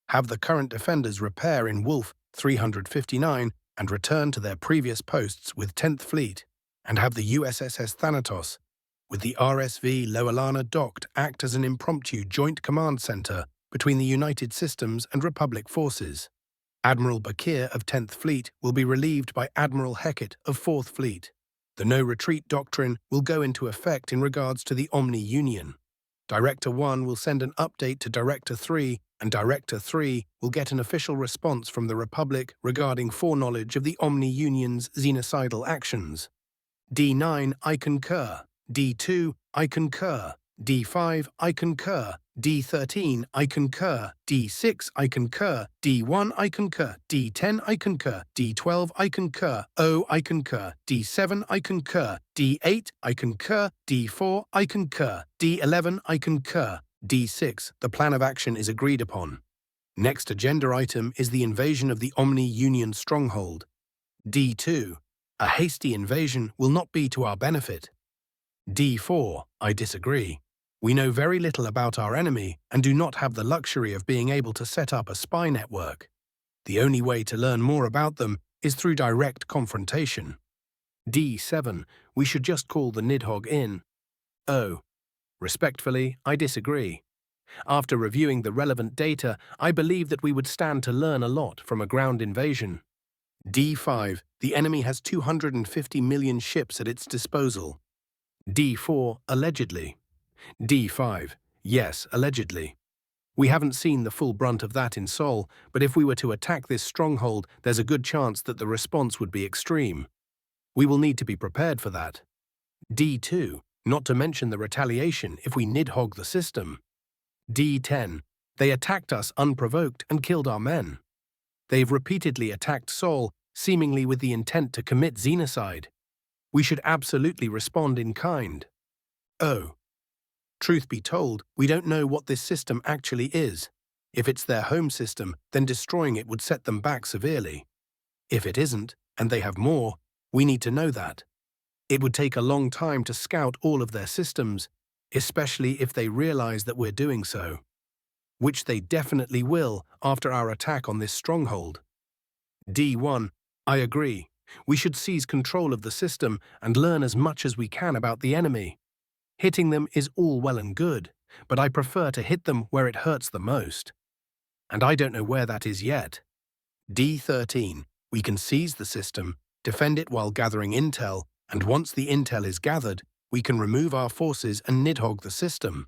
have the current defenders repair in Wolf 359, and return to their previous posts with 10th Fleet. and have the USS Thanatos, with the RSV Lowelana docked, act as an impromptu joint command center between the United Systems and Republic forces. Admiral Bakir of 10th Fleet will be relieved by Admiral Heckett of 4th Fleet. The no-retreat doctrine will go into effect in regards to the Omni-Union. Director 1 will send an update to Director 3, and Director 3 will get an official response from the Republic regarding foreknowledge of the Omni-Union's xenocidal actions. D9, I concur. D2, I concur. D5, I concur. D13, I concur. D6, I concur. D1, I concur. D10, I concur. D12, I concur. O, I concur. D7, I concur. D8, I concur. D4, I concur. D11, I concur. D6, the plan of action is agreed upon. Next agenda item is the invasion of the Omni-Union stronghold. D2, a hasty invasion will not be to our benefit. D4, I disagree. We know very little about our enemy and do not have the luxury of being able to set up a spy network. The only way to learn more about them is through direct confrontation. D7, we should just call the Nidhog in. O, respectfully, I disagree. After reviewing the relevant data, I believe that we would stand to learn a lot from a ground invasion. D5, the enemy has 250 million ships at its disposal. D4, allegedly. D5, yes, allegedly. We haven't seen the full brunt of that in Sol, but if we were to attack this stronghold, there's a good chance that the response would be extreme. We will need to be prepared for that. D2, not to mention the retaliation if we Nidhog the system. D10, they attacked us unprovoked and killed our men. They've repeatedly attacked Sol, seemingly with the intent to commit genocide. We should absolutely respond in kind. O, truth be told, we don't know what this system actually is. If it's their home system, then destroying it would set them back severely. If it isn't, and they have more, we need to know that. It would take a long time to scout all of their systems, especially if they realize that we're doing so. Which they definitely will after our attack on this stronghold. D1, I agree. We should seize control of the system and learn as much as we can about the enemy. Hitting them is all well and good, but I prefer to hit them where it hurts the most. And I don't know where that is yet. D13, we can seize the system, defend it while gathering intel, and once the intel is gathered, we can remove our forces and Nidhog the system.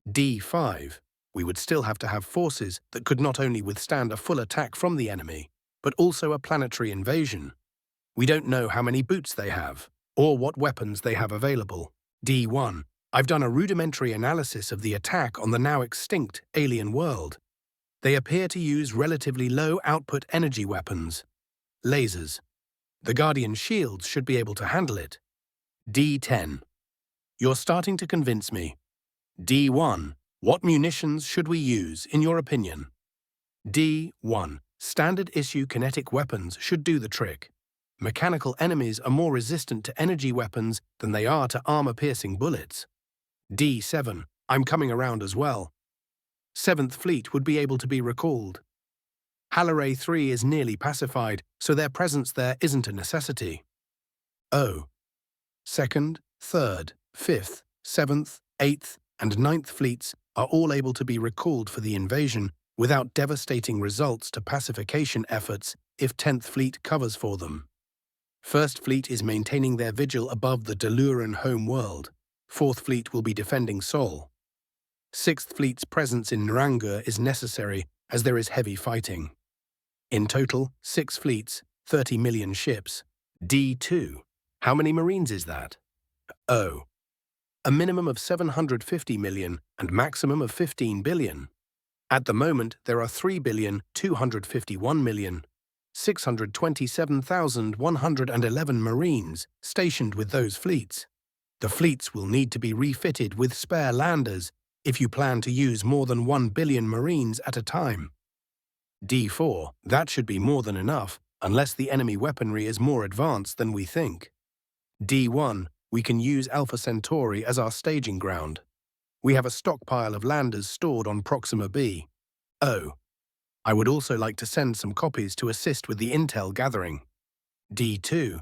D5, we would still have to have forces that could not only withstand a full attack from the enemy, but also a planetary invasion. We don't know how many boots they have, or what weapons they have available. D1, I've done a rudimentary analysis of the attack on the now extinct alien world. They appear to use relatively low-output energy weapons. Lasers. The Guardian shields should be able to handle it. D10, you're starting to convince me. D1, what munitions should we use, in your opinion? D1, standard-issue kinetic weapons should do the trick. Mechanical enemies are more resistant to energy weapons than they are to armor-piercing bullets. D7, I'm coming around as well. 7th Fleet would be able to be recalled. Halaray 3 is nearly pacified, so their presence there isn't a necessity. O, 2nd, 3rd, 5th, 7th, 8th, and 9th Fleets are all able to be recalled for the invasion without devastating results to pacification efforts if 10th Fleet covers for them. 1st Fleet is maintaining their vigil above the Deluran home world. 4th Fleet will be defending Sol. 6th Fleet's presence in Narangur is necessary as there is heavy fighting. In total, 6 fleets, 30 million ships. D2. How many Marines is that? O. A minimum of 750 million and maximum of 15 billion. At the moment, there are 3,251,627,111 Marines stationed with those fleets. The fleets will need to be refitted with spare landers if you plan to use more than 1 billion Marines at a time. D4, that should be more than enough, unless the enemy weaponry is more advanced than we think. D1, we can use Alpha Centauri as our staging ground. We have a stockpile of landers stored on Proxima B. O. I would also like to send some copies to assist with the intel gathering. D2,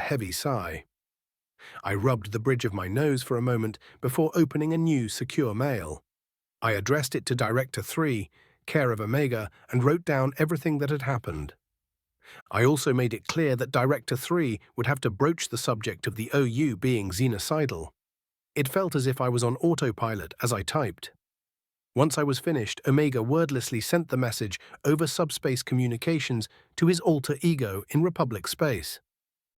heavy sigh. I rubbed the bridge of my nose for a moment before opening a new secure mail. I addressed it to Director 3, care of Omega, and wrote down everything that had happened. I also made it clear that Director 3 would have to broach the subject of the OU being xenocidal. It felt as if I was on autopilot as I typed. Once I was finished, Omega wordlessly sent the message over subspace communications to his alter ego in Republic Space.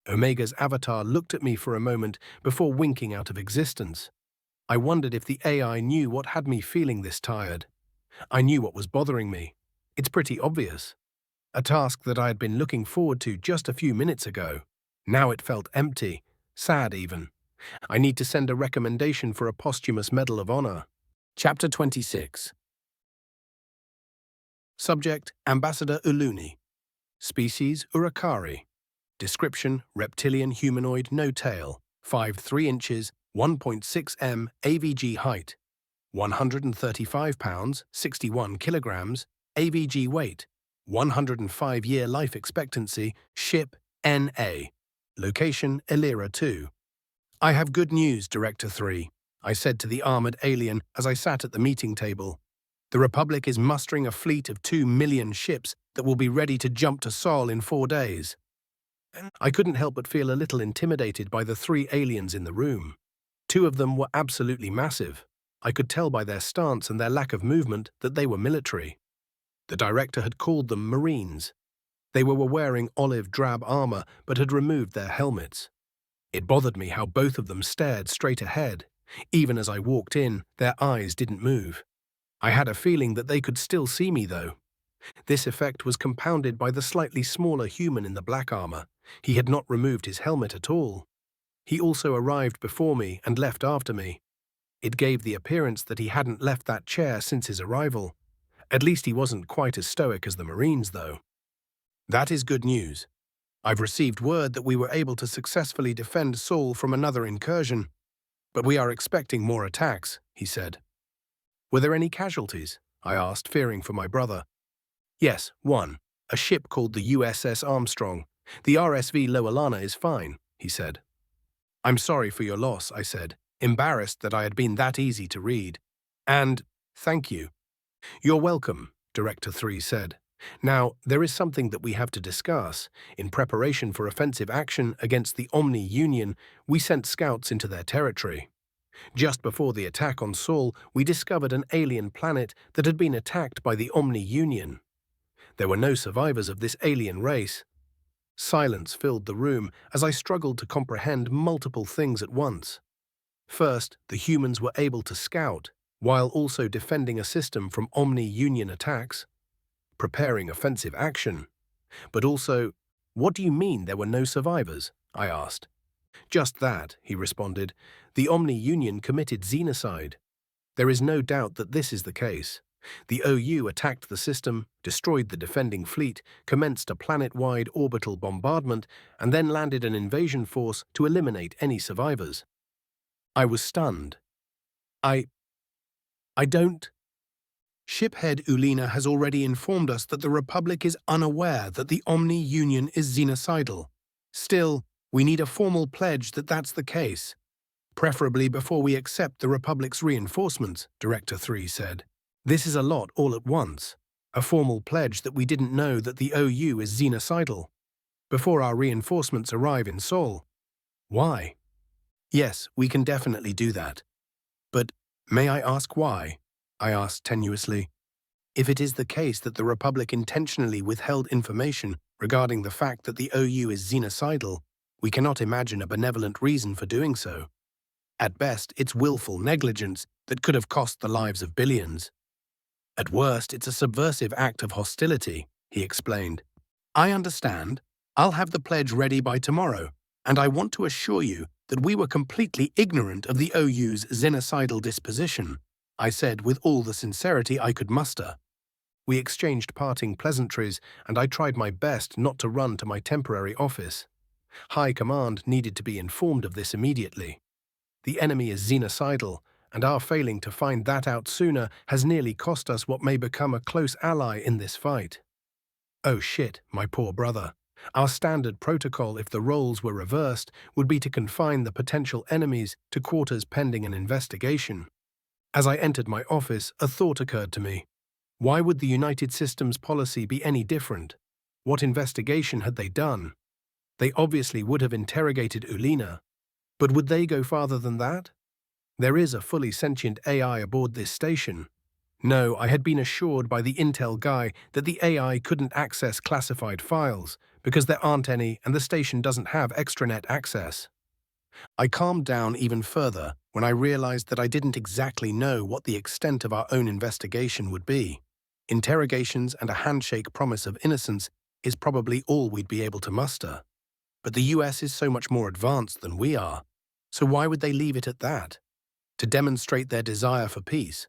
Omega's avatar looked at me for a moment before winking out of existence. I wondered if the AI knew what had me feeling this tired. I knew what was bothering me. It's pretty obvious. A task that I had been looking forward to just a few minutes ago. Now it felt empty, sad even. I need to send a recommendation for a posthumous Medal of Honor. Chapter 26. Subject: Ambassador Uleena. Species: Urakari. Description: reptilian humanoid, no tail, 5'3" inches, 1.6 m AVG height, 135 pounds, 61 kilograms, AVG weight, 105-year life expectancy, ship NA. Location: Elira 2. I have good news, Director 3, I said to the armored alien as I sat at the meeting table. The Republic is mustering a fleet of 2 million ships that will be ready to jump to Sol in 4 days. I couldn't help but feel a little intimidated by the 3 aliens in the room. 2 of them were absolutely massive. I could tell by their stance and their lack of movement that they were military. The director had called them Marines. They were wearing olive drab armor but had removed their helmets. It bothered me how both of them stared straight ahead. Even as I walked in, their eyes didn't move. I had a feeling that they could still see me, though. This effect was compounded by the slightly smaller human in the black armor. He had not removed his helmet at all. He also arrived before me and left after me. It gave the appearance that he hadn't left that chair since his arrival. At least he wasn't quite as stoic as the Marines, though. That is good news. I've received word that we were able to successfully defend Sol from another incursion, but we are expecting more attacks, he said. Were there any casualties? I asked, fearing for my brother. Yes, one. A ship called the USS Armstrong. The RSV Lowelana is fine, he said. I'm sorry for your loss, I said, embarrassed that I had been that easy to read. And thank you. You're welcome, Director 3 said. Now, there is something that we have to discuss. In preparation for offensive action against the Omni Union, we sent scouts into their territory. Just before the attack on Sol, we discovered an alien planet that had been attacked by the Omni Union. There were no survivors of this alien race. Silence filled the room as I struggled to comprehend multiple things at once. First, the humans were able to scout, while also defending a system from Omni Union attacks, preparing offensive action. But also, what do you mean there were no survivors? I asked. Just that, he responded. The Omni Union committed genocide. There is no doubt that this is the case. The OU attacked the system, destroyed the defending fleet, commenced a planet-wide orbital bombardment, and then landed an invasion force to eliminate any survivors. I was stunned. I don't... Shiphead Uleena has already informed us that the Republic is unaware that the Omni Union is genocidal. Still, we need a formal pledge that that's the case. Preferably before we accept the Republic's reinforcements, Director 3 said. This is a lot all at once. A formal pledge that we didn't know that the OU is genocidal. Before our reinforcements arrive in Seoul. Why? Yes, we can definitely do that. But may I ask why? I asked tenuously. If it is the case that the Republic intentionally withheld information regarding the fact that the OU is genocidal, we cannot imagine a benevolent reason for doing so. At best, it's willful negligence that could have cost the lives of billions. At worst, it's a subversive act of hostility, he explained. I understand. I'll have the pledge ready by tomorrow, and I want to assure you that we were completely ignorant of the OU's genocidal disposition, I said with all the sincerity I could muster. We exchanged parting pleasantries, and I tried my best not to run to my temporary office. High Command needed to be informed of this immediately. The enemy is genocidal, and our failing to find that out sooner has nearly cost us what may become a close ally in this fight. Oh shit, my poor brother. Our standard protocol, if the roles were reversed, would be to confine the potential enemies to quarters pending an investigation. As I entered my office, a thought occurred to me. Why would the United Systems policy be any different? What investigation had they done? They obviously would have interrogated Uleena. But would they go farther than that? There is a fully sentient AI aboard this station. No, I had been assured by the intel guy that the AI couldn't access classified files, because there aren't any and the station doesn't have extranet access. I calmed down even further when I realized that I didn't exactly know what the extent of our own investigation would be. Interrogations and a handshake promise of innocence is probably all we'd be able to muster. But the US is so much more advanced than we are, so why would they leave it at that? To demonstrate their desire for peace?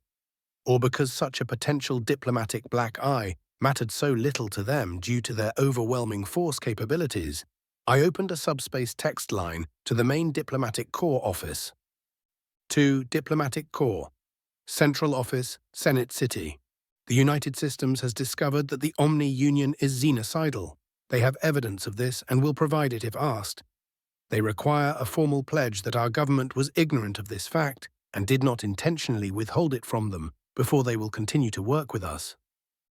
Or because such a potential diplomatic black eye mattered so little to them due to their overwhelming force capabilities? I opened a subspace text line to the main Diplomatic Corps office. To Diplomatic Corps, Central Office, Senate City. The United Systems has discovered that the Omni Union is genocidal. They have evidence of this and will provide it if asked. They require a formal pledge that our government was ignorant of this fact and did not intentionally withhold it from them before they will continue to work with us.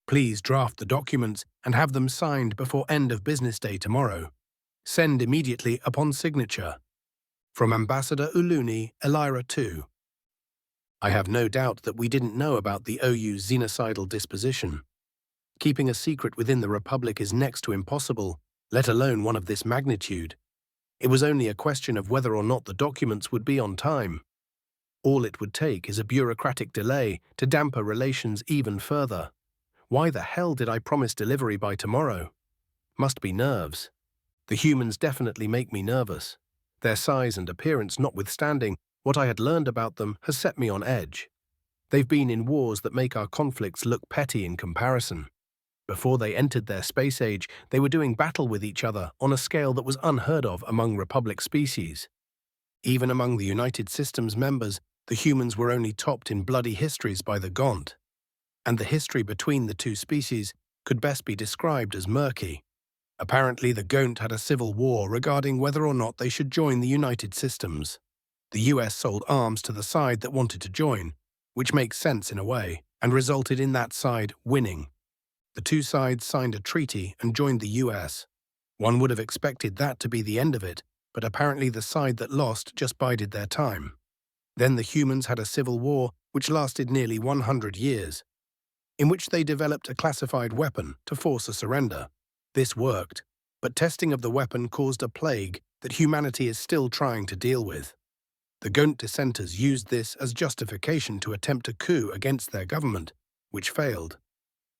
Please draft the documents and have them signed before end of business day tomorrow. Send immediately upon signature. From Ambassador Uleena, Elira 2. I have no doubt that we didn't know about the OU's genocidal disposition. Keeping a secret within the Republic is next to impossible, let alone one of this magnitude. It was only a question of whether or not the documents would be on time. All it would take is a bureaucratic delay to damper relations even further. Why the hell did I promise delivery by tomorrow? Must be nerves. The humans definitely make me nervous. Their size and appearance notwithstanding, what I had learned about them has set me on edge. They've been in wars that make our conflicts look petty in comparison. Before they entered their space age, they were doing battle with each other on a scale that was unheard of among Republic species. Even among the United Systems members, the humans were only topped in bloody histories by the Gaunt. And the history between the two species could best be described as murky. Apparently, the Gaunt had a civil war regarding whether or not they should join the United Systems. The US sold arms to the side that wanted to join, which makes sense in a way, and resulted in that side winning. The two sides signed a treaty and joined the US. One would have expected that to be the end of it, but apparently the side that lost just bided their time. Then the humans had a civil war which lasted nearly 100 years, in which they developed a classified weapon to force a surrender. This worked, but testing of the weapon caused a plague that humanity is still trying to deal with. The Gaunt dissenters used this as justification to attempt a coup against their government, which failed.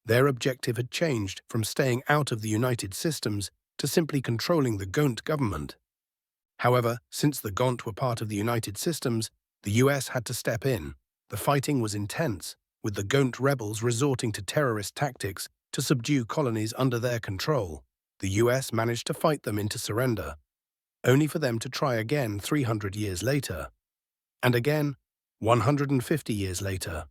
Their objective had changed from staying out of the United Systems to simply controlling the Gaunt government. However, since the Gaunt were part of the United Systems, the US had to step in. The fighting was intense, with the Gaunt rebels resorting to terrorist tactics to subdue colonies under their control. The US managed to fight them into surrender, only for them to try again 300 years later. And again, 150 years later.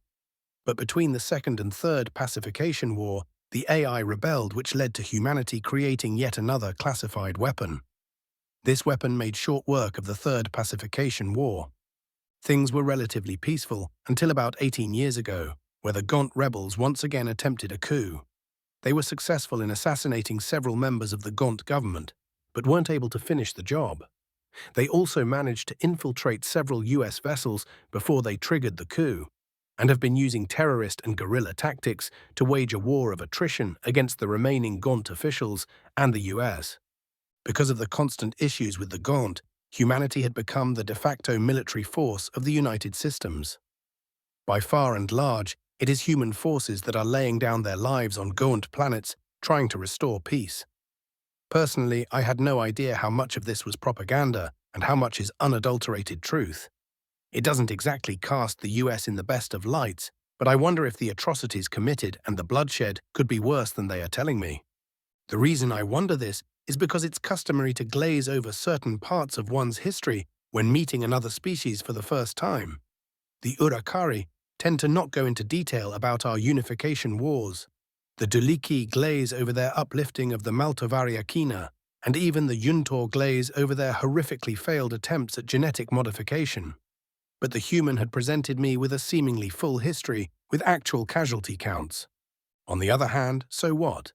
But between the Second and Third Pacification War, the AI rebelled, which led to humanity creating yet another classified weapon. This weapon made short work of the Third Pacification War. Things were relatively peaceful until about 18 years ago, where the Gaunt rebels once again attempted a coup. They were successful in assassinating several members of the Gaunt government, but weren't able to finish the job. They also managed to infiltrate several US vessels before they triggered the coup, and have been using terrorist and guerrilla tactics to wage a war of attrition against the remaining Gaunt officials and the US. Because of the constant issues with the Gaunt, humanity had become the de facto military force of the United Systems. By far and large, it is human forces that are laying down their lives on Gaunt planets trying to restore peace. Personally, I had no idea how much of this was propaganda and how much is unadulterated truth. It doesn't exactly cast the US in the best of lights, but I wonder if the atrocities committed and the bloodshed could be worse than they are telling me. The reason I wonder this is because it's customary to glaze over certain parts of one's history when meeting another species for the first time. The Urakari tend to not go into detail about our unification wars. The Duliki glaze over their uplifting of the Maltovariakina, and even the Yuntor glaze over their horrifically failed attempts at genetic modification. But the human had presented me with a seemingly full history with actual casualty counts. On the other hand, so what?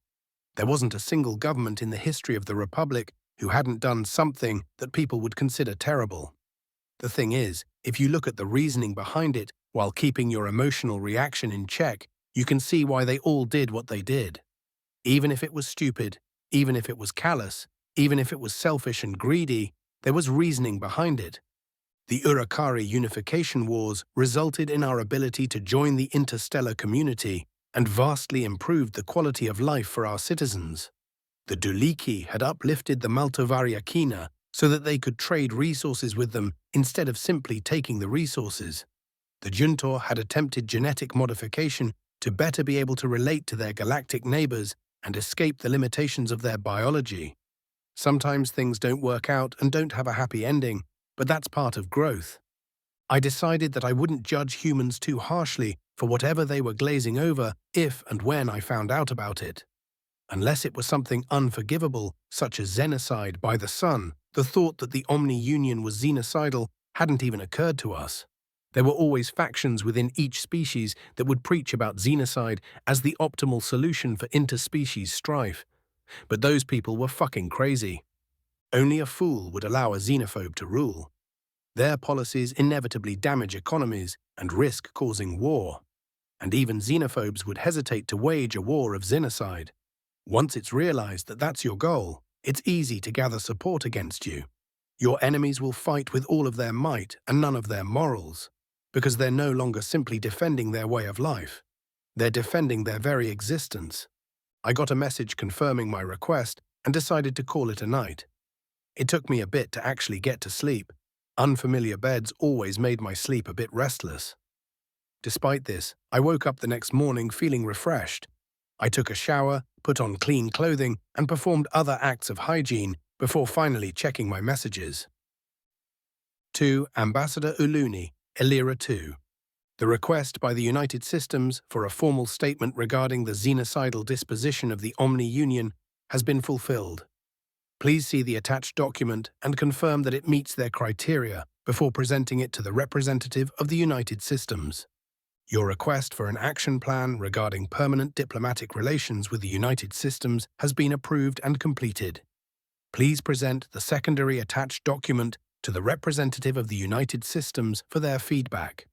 There wasn't a single government in the history of the Republic who hadn't done something that people would consider terrible. The thing is, if you look at the reasoning behind it while keeping your emotional reaction in check, you can see why they all did what they did. Even if it was stupid, even if it was callous, even if it was selfish and greedy, there was reasoning behind it. The Urakari unification wars resulted in our ability to join the interstellar community and vastly improved the quality of life for our citizens. The Duliki had uplifted the Maltovariakina so that they could trade resources with them instead of simply taking the resources. The Juntor had attempted genetic modification to better be able to relate to their galactic neighbors and escape the limitations of their biology. Sometimes things don't work out and don't have a happy ending, but that's part of growth. I decided that I wouldn't judge humans too harshly for whatever they were glazing over if and when I found out about it. Unless it was something unforgivable, such as genocide by the sun, the thought that the Omni-Union was xenocidal hadn't even occurred to us. There were always factions within each species that would preach about xenocide as the optimal solution for interspecies strife. But those people were fucking crazy. Only a fool would allow a xenophobe to rule. Their policies inevitably damage economies and risk causing war. And even xenophobes would hesitate to wage a war of xenocide. Once it's realized that that's your goal, it's easy to gather support against you. Your enemies will fight with all of their might and none of their morals, because they're no longer simply defending their way of life. They're defending their very existence. I got a message confirming my request and decided to call it a night. It took me a bit to actually get to sleep. Unfamiliar beds always made my sleep a bit restless. Despite this, I woke up the next morning feeling refreshed. I took a shower, put on clean clothing, and performed other acts of hygiene before finally checking my messages. To Ambassador Uleena, Elira 2. The request by the United Systems for a formal statement regarding the xenocidal disposition of the Omni-Union has been fulfilled. Please see the attached document and confirm that it meets their criteria before presenting it to the representative of the United Systems. Your request for an action plan regarding permanent diplomatic relations with the United Systems has been approved and completed. Please present the secondary attached document to the representative of the United Systems for their feedback.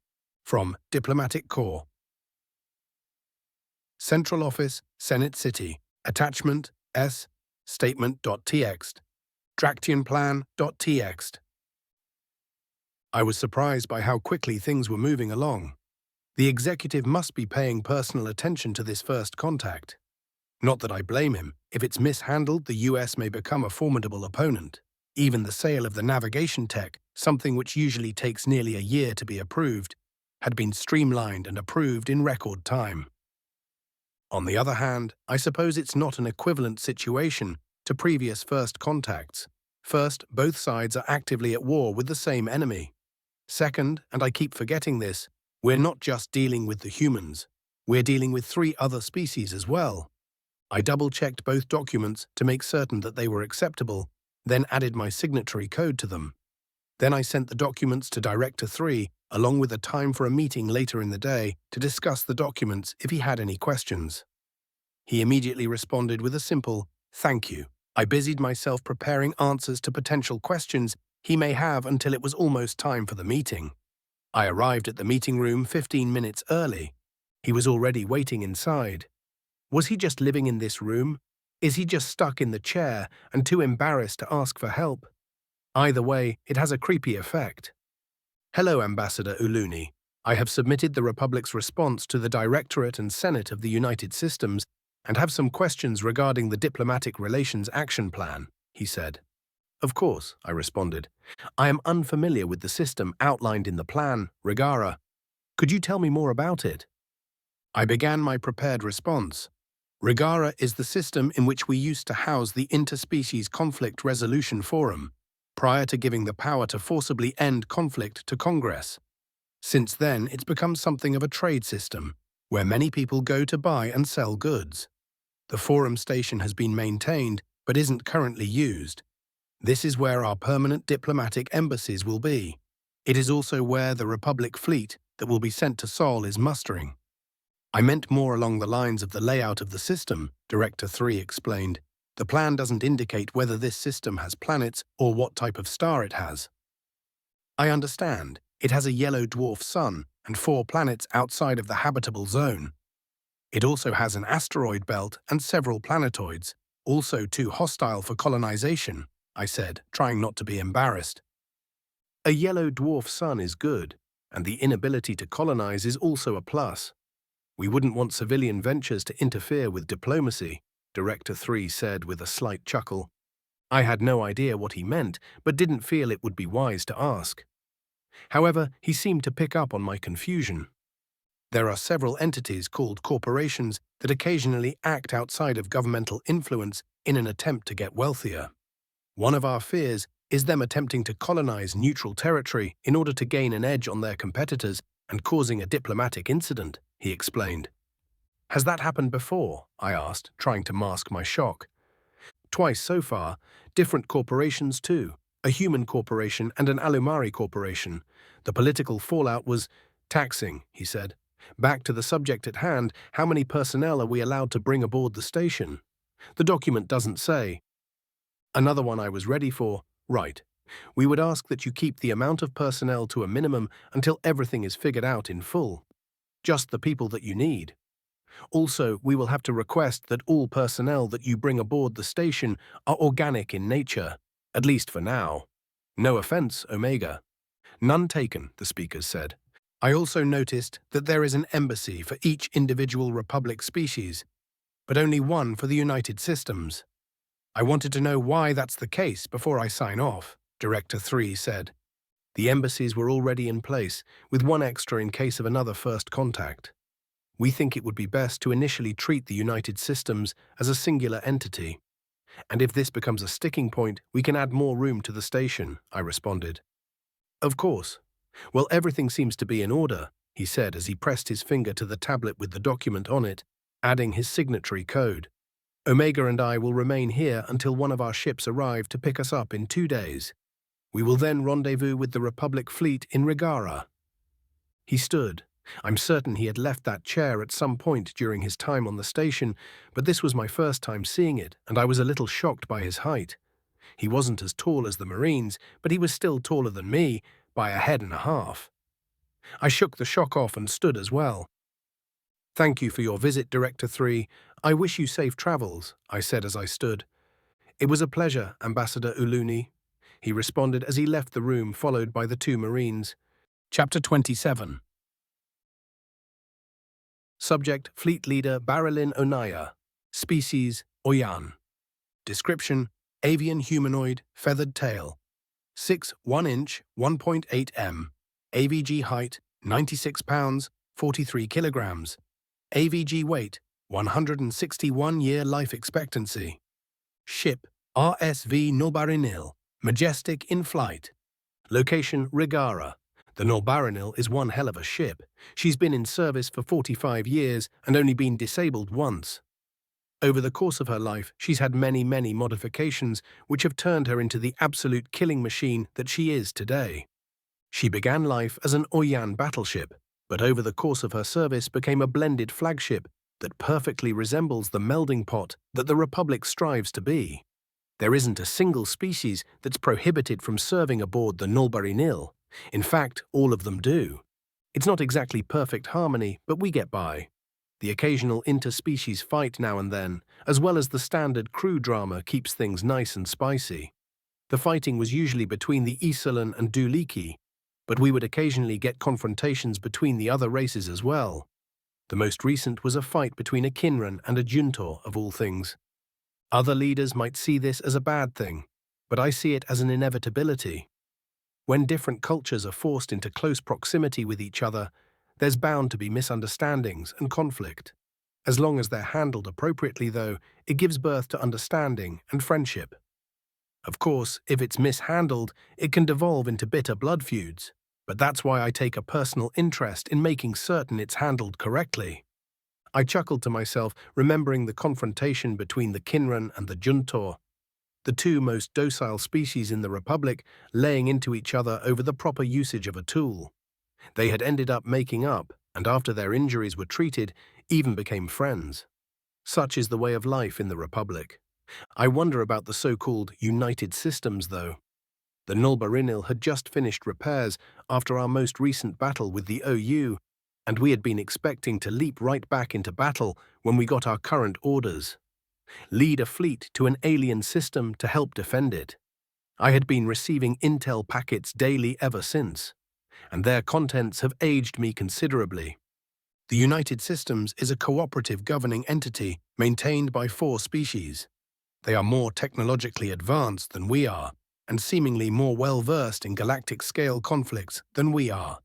From Diplomatic Corps. Central Office, Senate City. Attachment S. Statement.txt. Dractianplan.txt. I was surprised by how quickly things were moving along. The executive must be paying personal attention to this first contact. Not that I blame him. If it's mishandled, the US may become a formidable opponent. Even the sale of the navigation tech, something which usually takes nearly a year to be approved, had been streamlined and approved in record time. On the other hand, I suppose it's not an equivalent situation to previous first contacts. First, both sides are actively at war with the same enemy. Second, and I keep forgetting this, we're not just dealing with the humans. We're dealing with 3 other species as well. I double-checked both documents to make certain that they were acceptable, then added my signatory code to them. Then I sent the documents to Director 3, along with a time for a meeting later in the day to discuss the documents if he had any questions. He immediately responded with a simple, "Thank you." I busied myself preparing answers to potential questions he may have until it was almost time for the meeting. I arrived at the meeting room 15 minutes early. He was already waiting inside. Was he just living in this room? Is he just stuck in the chair and too embarrassed to ask for help? Either way, it has a creepy effect. Hello, Ambassador Uleena. I have submitted the Republic's response to the Directorate and Senate of the United Systems and have some questions regarding the Diplomatic Relations Action Plan, he said. Of course, I responded. I am unfamiliar with the system outlined in the plan, Regara. Could you tell me more about it? I began my prepared response. Regara is the system in which we used to house the Interspecies Conflict Resolution Forum, prior to giving the power to forcibly end conflict to Congress. Since then, it's become something of a trade system, where many people go to buy and sell goods. The forum station has been maintained, but isn't currently used. This is where our permanent diplomatic embassies will be. It is also where the Republic fleet that will be sent to Sol is mustering. I meant more along the lines of the layout of the system, Director 3 explained. The plan doesn't indicate whether this system has planets or what type of star it has. I understand. It has a yellow dwarf sun and 4 planets outside of the habitable zone. It also has an asteroid belt and several planetoids, also too hostile for colonization, I said, trying not to be embarrassed. A yellow dwarf sun is good, and the inability to colonize is also a plus. We wouldn't want civilian ventures to interfere with diplomacy, Director 3 said with a slight chuckle. I had no idea what he meant, but didn't feel it would be wise to ask. However, he seemed to pick up on my confusion. There are several entities called corporations that occasionally act outside of governmental influence in an attempt to get wealthier. One of our fears is them attempting to colonize neutral territory in order to gain an edge on their competitors and causing a diplomatic incident, he explained. Has that happened before? I asked, trying to mask my shock. Twice so far, different corporations too, a human corporation and an Alumari corporation. The political fallout was taxing, he said. Back to the subject at hand, how many personnel are we allowed to bring aboard the station? The document doesn't say. Another one I was ready for, right. We would ask that you keep the amount of personnel to a minimum until everything is figured out in full. Just the people that you need. Also, we will have to request that all personnel that you bring aboard the station are organic in nature, at least for now. No offense, Omega. None taken, the speakers said. I also noticed that there is an embassy for each individual Republic species, but only one for the United Systems. I wanted to know why that's the case before I sign off, Director 3 said. The embassies were already in place, with one extra in case of another first contact. We think it would be best to initially treat the United Systems as a singular entity. And if this becomes a sticking point, we can add more room to the station, I responded. Of course. Well, everything seems to be in order, he said as he pressed his finger to the tablet with the document on it, adding his signatory code. Omega and I will remain here until one of our ships arrive to pick us up in 2 days. We will then rendezvous with the Republic fleet in Regara. He stood. I'm certain he had left that chair at some point during his time on the station, but this was my first time seeing it, and I was a little shocked by his height. He wasn't as tall as the Marines, but he was still taller than me, by a head and a half. I shook the shock off and stood as well. Thank you for your visit, Director 3. I wish you safe travels, I said as I stood. It was a pleasure, Ambassador Uleena, he responded as he left the room, followed by the 2 Marines. Chapter 27. Subject, Fleet Leader Barilyn Onaya. Species, Oyan. Description, Avian humanoid, feathered tail. 6 1-inch, 1.8 m. AVG height, 96 pounds, 43 kilograms. AVG weight, 161-year life expectancy. Ship, RSV Nulbarinil, majestic in flight. Location, Rigara. The Nulbarinil is one hell of a ship. She's been in service for 45 years and only been disabled once. Over the course of her life, she's had many modifications which have turned her into the absolute killing machine that she is today. She began life as an Oyan battleship, but over the course of her service became a blended flagship that perfectly resembles the melding pot that the Republic strives to be. There isn't a single species that's prohibited from serving aboard the Nulbarinil. In fact, all of them do. It's not exactly perfect harmony, but we get by. The occasional interspecies fight now and then, as well as the standard crew drama, keeps things nice and spicy. The fighting was usually between the Isolan and Duliki, but we would occasionally get confrontations between the other races as well. The most recent was a fight between a Kinran and a Juntor, of all things. Other leaders might see this as a bad thing, but I see it as an inevitability. When different cultures are forced into close proximity with each other, there's bound to be misunderstandings and conflict. As long as they're handled appropriately, though, it gives birth to understanding and friendship. Of course, if it's mishandled, it can devolve into bitter blood feuds, but that's why I take a personal interest in making certain it's handled correctly. I chuckled to myself, remembering the confrontation between the Kinran and the Juntor, the two most docile species in the Republic, laying into each other over the proper usage of a tool. They had ended up making up, and after their injuries were treated, even became friends. Such is the way of life in the Republic. I wonder about the so-called United Systems, though. The Nulbarinil had just finished repairs after our most recent battle with the OU, and we had been expecting to leap right back into battle when we got our current orders. Lead a fleet to an alien system to help defend it. I had been receiving intel packets daily ever since, and their contents have aged me considerably. The United Systems is a cooperative governing entity maintained by 4 species. They are more technologically advanced than we are, and seemingly more well-versed in galactic-scale conflicts than we are.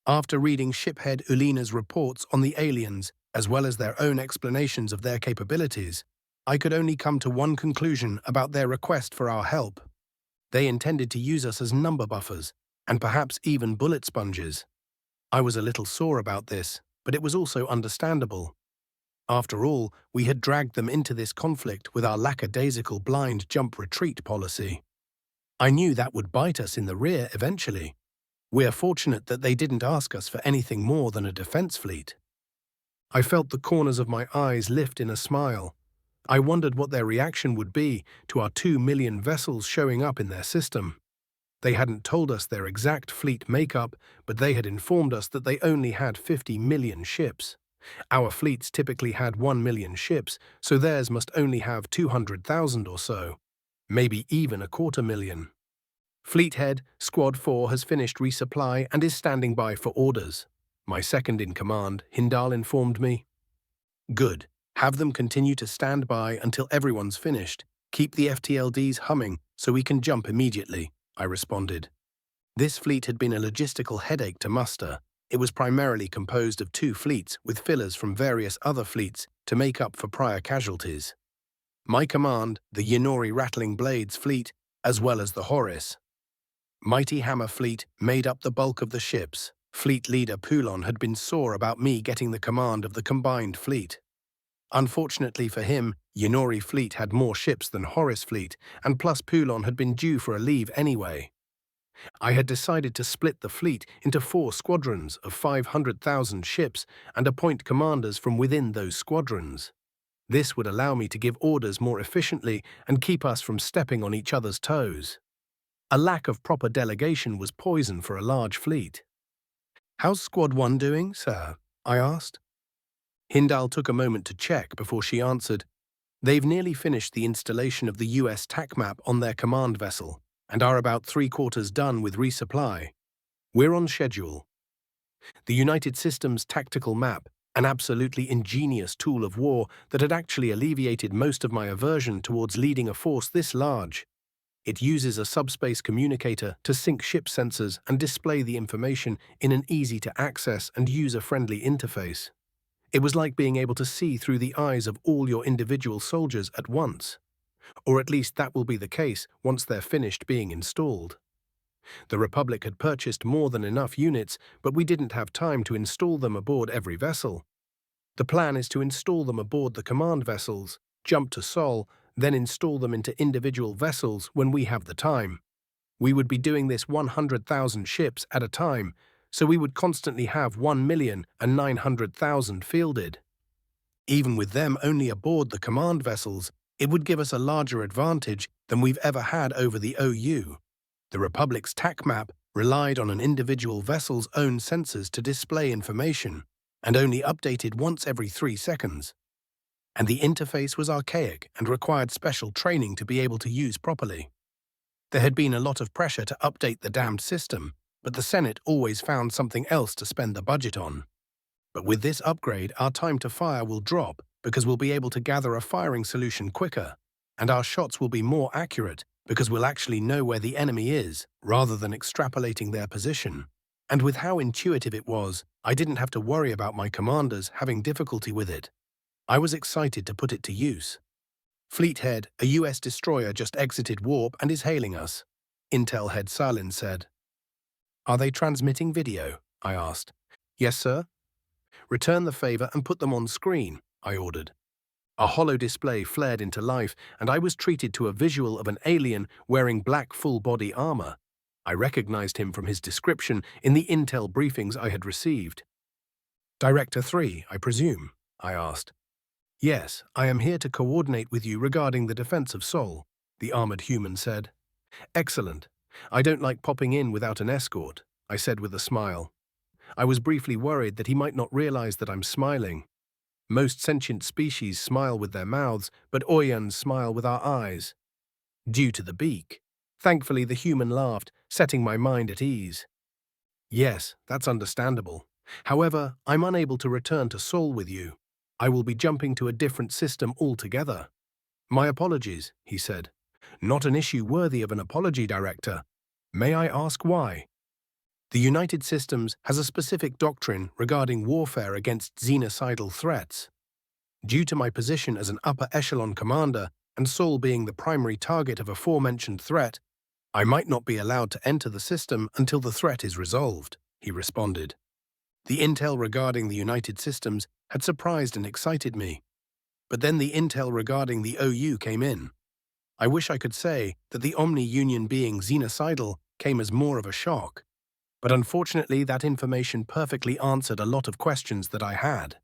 After reading shiphead Uleena's reports on the aliens, as well as their own explanations of their capabilities, I could only come to one conclusion about their request for our help. They intended to use us as number buffers, and perhaps even bullet sponges. I was a little sore about this, but it was also understandable. After all, we had dragged them into this conflict with our lackadaisical blind jump retreat policy. I knew that would bite us in the rear eventually. We're fortunate that they didn't ask us for anything more than a defense fleet. I felt the corners of my eyes lift in a smile. I wondered what their reaction would be to our 2 million vessels showing up in their system. They hadn't told us their exact fleet makeup, but they had informed us that they only had 50 million ships. Our fleets typically had 1 million ships, so theirs must only have 200,000 or so, maybe even 250,000. Fleet Head, Squad 4 has finished resupply and is standing by for orders. My second-in-command, Hindal, informed me. Good. Have them continue to stand by until everyone's finished. Keep the FTLDs humming so we can jump immediately, I responded. This fleet had been a logistical headache to muster. It was primarily composed of 2 fleets with fillers from various other fleets to make up for prior casualties. My command, the Yinori Rattling Blades fleet, as well as the Horus Mighty Hammer fleet, made up the bulk of the ships. Fleet leader Poulon had been sore about me getting the command of the combined fleet. Unfortunately for him, Yinori fleet had more ships than Horus fleet, and plus Poulon had been due for a leave anyway. I had decided to split the fleet into 4 squadrons of 500,000 ships and appoint commanders from within those squadrons. This would allow me to give orders more efficiently and keep us from stepping on each other's toes. A lack of proper delegation was poison for a large fleet. "How's Squad 1 doing, sir?" I asked. Hindal took a moment to check before she answered. They've nearly finished the installation of the US TAC map on their command vessel and are about 3/4 done with resupply. We're on schedule. The United Systems tactical map an absolutely ingenious tool of war that had actually alleviated most of my aversion towards leading a force this large. It uses a subspace communicator to sync ship sensors and display the information in an easy-to-access and user-friendly interface. It was like being able to see through the eyes of all your individual soldiers at once. Or at least that will be the case once they're finished being installed. The Republic had purchased more than enough units, but we didn't have time to install them aboard every vessel. The plan is to install them aboard the command vessels, jump to Sol, then install them into individual vessels when we have the time. We would be doing this 100,000 ships at a time, so we would constantly have 1,900,000 fielded. Even with them only aboard the command vessels, it would give us a larger advantage than we've ever had over the OU. The Republic's TAC map relied on an individual vessel's own sensors to display information, and only updated once every 3 seconds. And the interface was archaic and required special training to be able to use properly. There had been a lot of pressure to update the damned system, but the Senate always found something else to spend the budget on. But with this upgrade, our time to fire will drop because we'll be able to gather a firing solution quicker, and our shots will be more accurate because we'll actually know where the enemy is, rather than extrapolating their position. And with how intuitive it was, I didn't have to worry about my commanders having difficulty with it. I was excited to put it to use. Fleet Head, a US destroyer just exited warp and is hailing us, Intel Head Salin said. Are they transmitting video? I asked. Yes, sir. Return the favor and put them on screen, I ordered. A hollow display flared into life, and I was treated to a visual of an alien wearing black full-body armor. I recognized him from his description in the intel briefings I had received. Director 3, I presume? I asked. Yes, I am here to coordinate with you regarding the defense of Sol, the armored human said. Excellent. I don't like popping in without an escort, I said with a smile. I was briefly worried that he might not realize that I'm smiling. Most sentient species smile with their mouths, but Oyans smile with our eyes. Due to the beak. Thankfully, the human laughed, setting my mind at ease. Yes, that's understandable. However, I'm unable to return to Sol with you. I will be jumping to a different system altogether. My apologies, he said. Not an issue worthy of an apology, Director. May I ask why? The United Systems has a specific doctrine regarding warfare against xenocidal threats. Due to my position as an upper echelon commander and Sol being the primary target of aforementioned threat, I might not be allowed to enter the system until the threat is resolved, he responded. The intel regarding the United Systems had surprised and excited me. But then the intel regarding the OU came in. I wish I could say that the Omni-Union being xenocidal came as more of a shock. But unfortunately, that information perfectly answered a lot of questions that I had.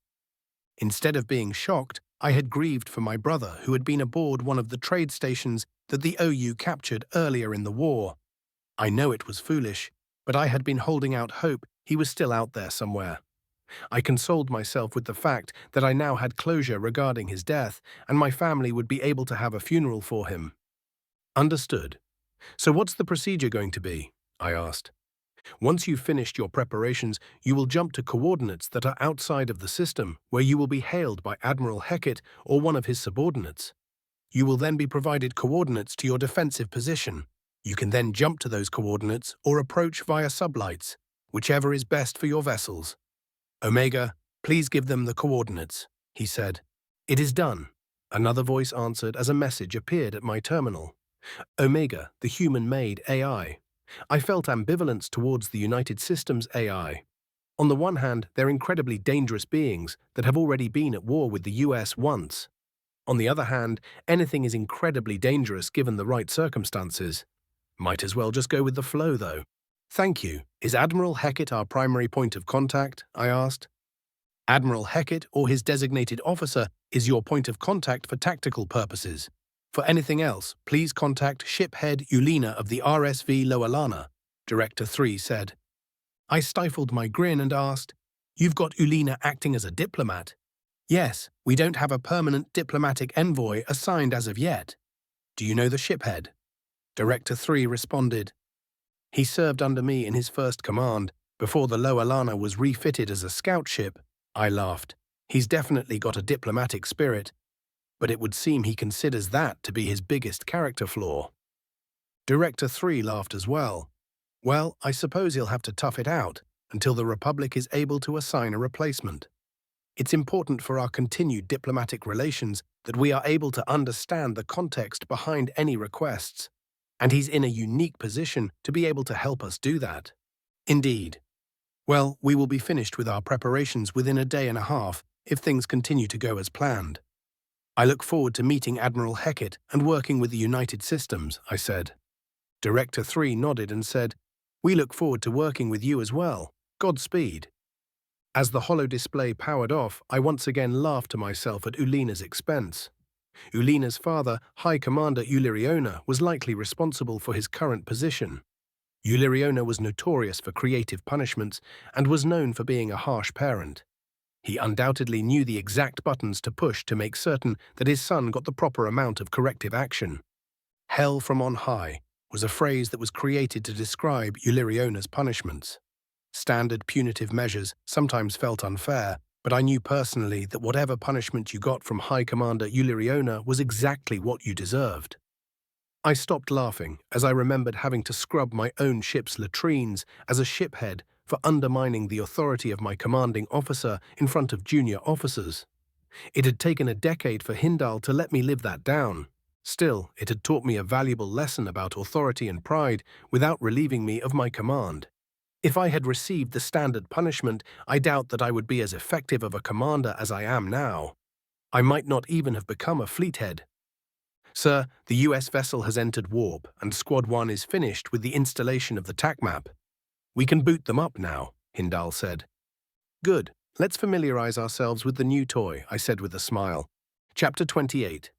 Instead of being shocked, I had grieved for my brother who had been aboard one of the trade stations that the OU captured earlier in the war. I know it was foolish, but I had been holding out hope he was still out there somewhere. I consoled myself with the fact that I now had closure regarding his death, and my family would be able to have a funeral for him. Understood. So what's the procedure going to be? I asked. Once you've finished your preparations, you will jump to coordinates that are outside of the system, where you will be hailed by Admiral Heckett or one of his subordinates. You will then be provided coordinates to your defensive position. You can then jump to those coordinates or approach via sublights, whichever is best for your vessels. Omega, please give them the coordinates, he said. It is done, another voice answered as a message appeared at my terminal. Omega, the human-made AI. I felt ambivalence towards the United Systems AI. On the one hand, they're incredibly dangerous beings that have already been at war with the US once. On the other hand, anything is incredibly dangerous given the right circumstances. Might as well just go with the flow, though. Thank you. Is Admiral Heckett our primary point of contact? I asked. Admiral Heckett or his designated officer is your point of contact for tactical purposes. For anything else, please contact Ship Head Uleena of the RSV Lowelana, Director 3 said. I stifled my grin and asked, You've got Uleena acting as a diplomat? Yes, we don't have a permanent diplomatic envoy assigned as of yet. Do you know the shiphead? Director 3 responded. He served under me in his first command, before the Lowelana was refitted as a scout ship. I laughed. He's definitely got a diplomatic spirit, but it would seem he considers that to be his biggest character flaw. Director 3 laughed as well. Well, I suppose he'll have to tough it out until the Republic is able to assign a replacement. It's important for our continued diplomatic relations that we are able to understand the context behind any requests, and he's in a unique position to be able to help us do that. Indeed. Well, we will be finished with our preparations within a day and a half if things continue to go as planned. I look forward to meeting Admiral Heckett and working with the United Systems, I said. Director 3 nodded and said, We look forward to working with you as well. Godspeed. As the holodisplay powered off, I once again laughed to myself at Uleena's expense. Uleena's father, High Commander Uleena, was likely responsible for his current position. Uleena was notorious for creative punishments and was known for being a harsh parent. He undoubtedly knew the exact buttons to push to make certain that his son got the proper amount of corrective action. Hell from on high was a phrase that was created to describe Uleena's punishments. Standard punitive measures sometimes felt unfair, but I knew personally that whatever punishment you got from High Commander Uleena was exactly what you deserved. I stopped laughing as I remembered having to scrub my own ship's latrines as a shiphead for undermining the authority of my commanding officer in front of junior officers. It had taken a decade for Hindal to let me live that down. Still, it had taught me a valuable lesson about authority and pride without relieving me of my command. If I had received the standard punishment, I doubt that I would be as effective of a commander as I am now. I might not even have become a fleet head. Sir, the US vessel has entered warp, and Squad 1 is finished with the installation of the TAC map. We can boot them up now, Hindal said. Good. Let's familiarize ourselves with the new toy, I said with a smile. Chapter 28.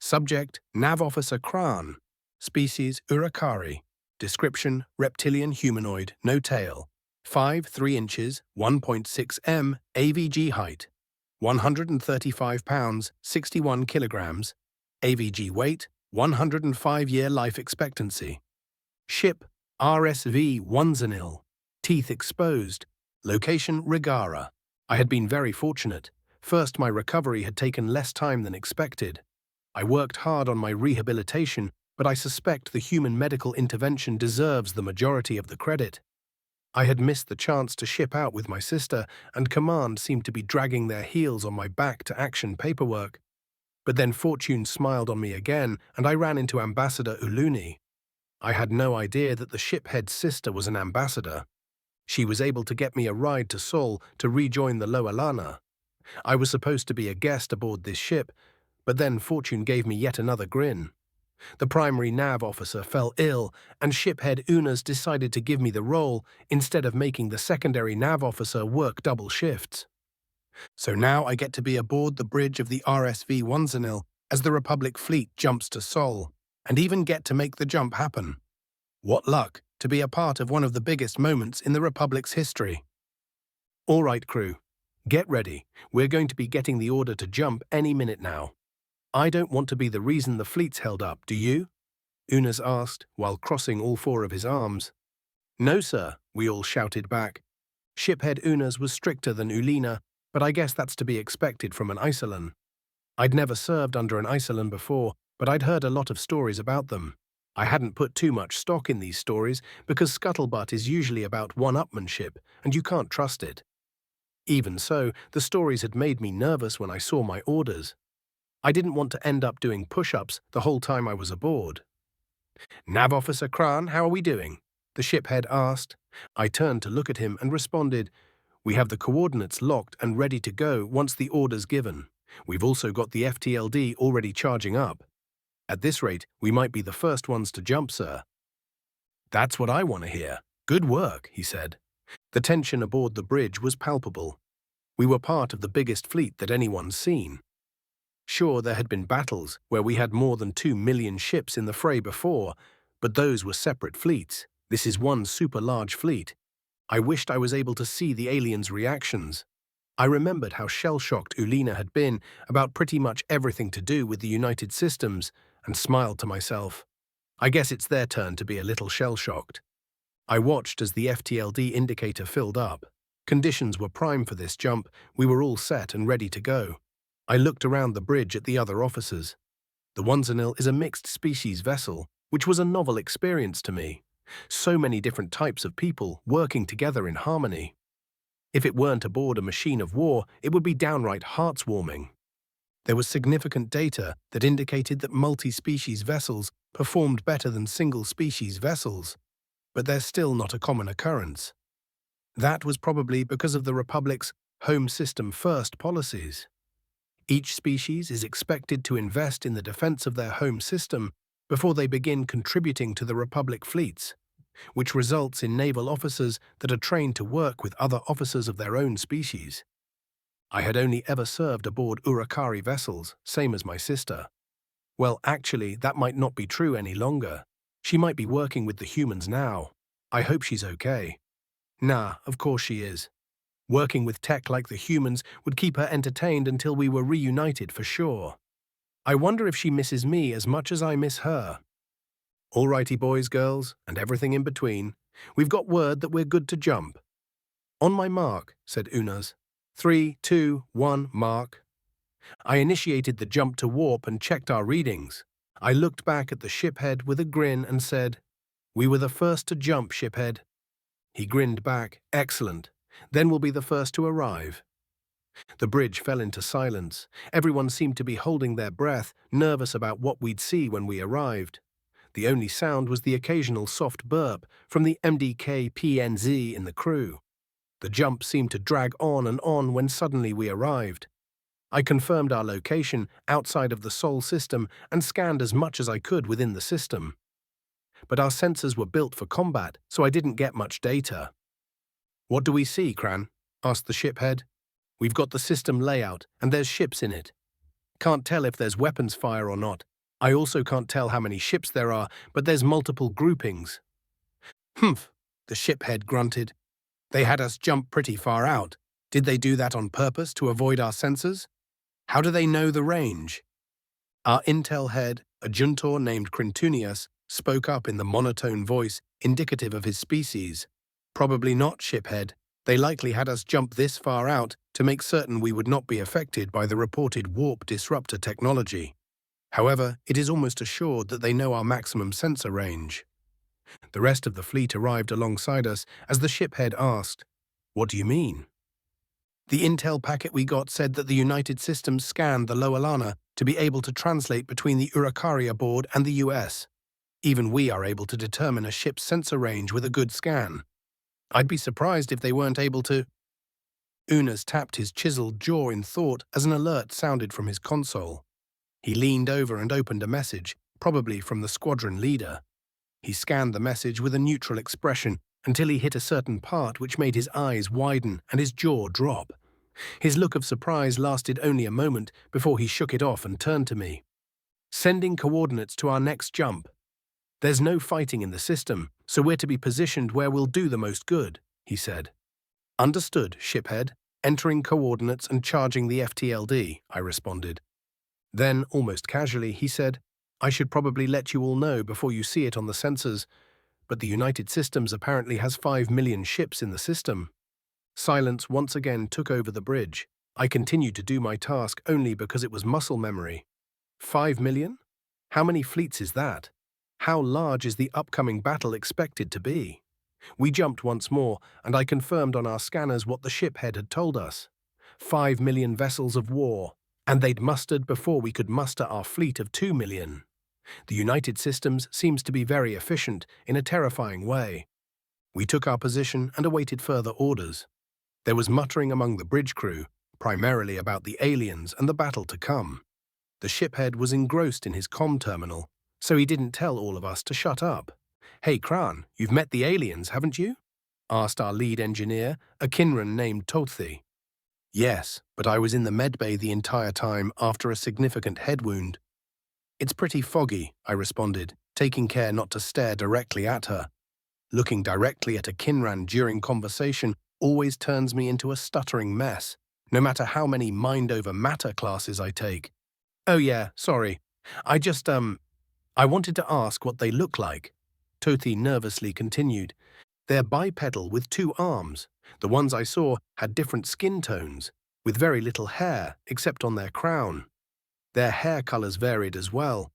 Subject, Nav Officer Kran. Species, Urakari. Description, reptilian humanoid, no tail. 5 3 inches, 1.6 m, AVG height. 135 pounds, 61 kilograms. AVG weight, 105-year life expectancy. Ship, RSV Wanzanil. Teeth exposed. Location, Rigara. I had been very fortunate. First, my recovery had taken less time than expected. I worked hard on my rehabilitation, but I suspect the human medical intervention deserves the majority of the credit. I had missed the chance to ship out with my sister, and command seemed to be dragging their heels on my back-to-action paperwork. But then fortune smiled on me again, and I ran into Ambassador Uleena. I had no idea that the shiphead's sister was an ambassador. She was able to get me a ride to Sol to rejoin the Lowelana. I was supposed to be a guest aboard this ship, but then fortune gave me yet another grin. The primary nav officer fell ill, and shiphead Unas decided to give me the role instead of making the secondary nav officer work double shifts. So now I get to be aboard the bridge of the RSV Wanzanil as the Republic fleet jumps to Sol, and even get to make the jump happen. What luck to be a part of one of the biggest moments in the Republic's history. All right, crew. Get ready. We're going to be getting the order to jump any minute now. I don't want to be the reason the fleet's held up, do you? Unas asked, while crossing all 4 of his arms. No, sir, we all shouted back. Shiphead Unas was stricter than Uleena, but I guess that's to be expected from an Isolan. I'd never served under an Isolan before, but I'd heard a lot of stories about them. I hadn't put too much stock in these stories because scuttlebutt is usually about one-upmanship, and you can't trust it. Even so, the stories had made me nervous when I saw my orders. I didn't want to end up doing push-ups the whole time I was aboard. Nav Officer Kran, how are we doing? The shiphead asked. I turned to look at him and responded, We have the coordinates locked and ready to go once the order's given. We've also got the FTLD already charging up. At this rate, we might be the first ones to jump, sir. That's what I want to hear. Good work, he said. The tension aboard the bridge was palpable. We were part of the biggest fleet that anyone's seen. Sure, there had been battles where we had more than 2 million ships in the fray before, but those were separate fleets. This is one super large fleet. I wished I was able to see the aliens' reactions. I remembered how shell-shocked Uleena had been about pretty much everything to do with the United Systems, and smiled to myself. I guess it's their turn to be a little shell-shocked. I watched as the FTLD indicator filled up. Conditions were prime for this jump. We were all set and ready to go. I looked around the bridge at the other officers. The Wanzenil is a mixed species vessel, which was a novel experience to me. So many different types of people working together in harmony. If it weren't aboard a machine of war, it would be downright heartwarming. There was significant data that indicated that multi-species vessels performed better than single-species vessels, but they're still not a common occurrence. That was probably because of the Republic's home system first policies. Each species is expected to invest in the defense of their home system before they begin contributing to the Republic fleets, which results in naval officers that are trained to work with other officers of their own species. I had only ever served aboard Urakari vessels, same as my sister. Well, actually, that might not be true any longer. She might be working with the humans now. I hope she's okay. Nah, of course she is. Working with tech like the humans would keep her entertained until we were reunited for sure. I wonder if she misses me as much as I miss her. Alrighty boys, girls, and everything in between, we've got word that we're good to jump. On my mark, said Unas. 3, 2, 1, mark. I initiated the jump to warp and checked our readings. I looked back at the shiphead with a grin and said, "We were the first to jump, shiphead." He grinned back, "Excellent. Then we'll be the first to arrive." The bridge fell into silence. Everyone seemed to be holding their breath, nervous about what we'd see when we arrived. The only sound was the occasional soft burp from the MDK PNZ in the crew. The jump seemed to drag on and on when suddenly we arrived. I confirmed our location outside of the Sol system and scanned as much as I could within the system. But our sensors were built for combat, so I didn't get much data. "What do we see, Cran?" asked the shiphead. "We've got the system layout, and there's ships in it. Can't tell if there's weapons fire or not. I also can't tell how many ships there are, but there's multiple groupings." "Humph," the shiphead grunted. "They had us jump pretty far out. Did they do that on purpose to avoid our sensors? How do they know the range?" Our intel head, a juntor named Crintunius, spoke up in the monotone voice indicative of his species. "Probably not, shiphead. They likely had us jump this far out to make certain we would not be affected by the reported warp disruptor technology. However, it is almost assured that they know our maximum sensor range." The rest of the fleet arrived alongside us as the shiphead asked, "What do you mean?" "The intel packet we got said that the United Systems scanned the Lowelana to be able to translate between the Urakari aboard and the US. Even we are able to determine a ship's sensor range with a good scan. I'd be surprised if they weren't able to." Unas tapped his chiseled jaw in thought as an alert sounded from his console. He leaned over and opened a message, probably from the squadron leader. He scanned the message with a neutral expression until he hit a certain part which made his eyes widen and his jaw drop. His look of surprise lasted only a moment before he shook it off and turned to me. "Sending coordinates to our next jump. There's no fighting in the system, so we're to be positioned where we'll do the most good," he said. "Understood, shiphead. Entering coordinates and charging the FTLD," I responded. Then, almost casually, he said, "I should probably let you all know before you see it on the sensors, but the United Systems apparently has 5 million ships in the system." Silence once again took over the bridge. I continued to do my task only because it was muscle memory. 5 million? How many fleets is that? How large is the upcoming battle expected to be? We jumped once more, and I confirmed on our scanners what the shiphead had told us. 5 million vessels of war, and they'd mustered before we could muster our fleet of 2 million. The United Systems seems to be very efficient in a terrifying way. We took our position and awaited further orders. There was muttering among the bridge crew, primarily about the aliens and the battle to come. The shiphead was engrossed in his comm terminal, so he didn't tell all of us to shut up. "Hey, Kran, you've met the aliens, haven't you?" asked our lead engineer, a Kinran named Tothi. "Yes, but I was in the medbay the entire time after a significant head wound." "It's pretty foggy," I responded, taking care not to stare directly at her. Looking directly at a Kinran during conversation always turns me into a stuttering mess, no matter how many mind-over-matter classes I take. "Oh yeah, sorry. I wanted to ask what they look like," Tothi nervously continued. "They're bipedal with 2 arms, The ones I saw had different skin tones, with very little hair except on their crown. Their hair colors varied as well.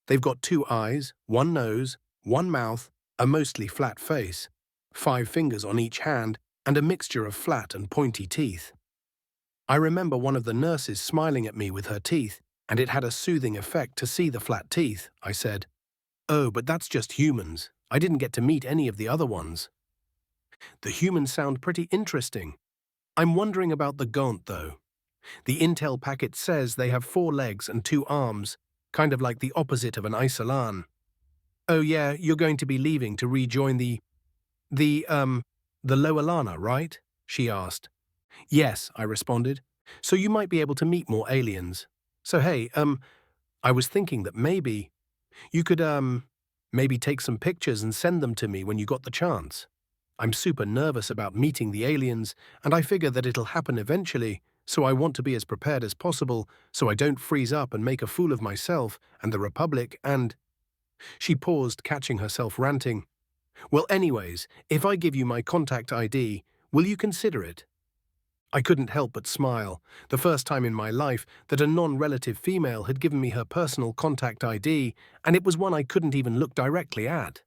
They've got 2 eyes, 1 nose, 1 mouth, a mostly flat face, 5 fingers on each hand, and a mixture of flat and pointy teeth. I remember one of the nurses smiling at me with her teeth, and it had a soothing effect to see the flat teeth, I said. Oh, but that's just humans. I didn't get to meet any of the other ones. The humans sound pretty interesting. I'm wondering about the Gaunt, though. The intel packet says they have 4 legs and 2 arms, kind of like the opposite of an Isolan. Oh yeah, you're going to be leaving to rejoin the Lowelana, right? She asked. Yes, I responded. So you might be able to meet more aliens. So hey, I was thinking that maybe you could, maybe take some pictures and send them to me when you got the chance. I'm super nervous about meeting the aliens, and I figure that it'll happen eventually, so I want to be as prepared as possible so I don't freeze up and make a fool of myself and the Republic and… She paused, catching herself ranting. Well, anyways, if I give you my contact ID, will you consider it? I couldn't help but smile, the first time in my life that a non-relative female had given me her personal contact ID, and it was one I couldn't even look directly at.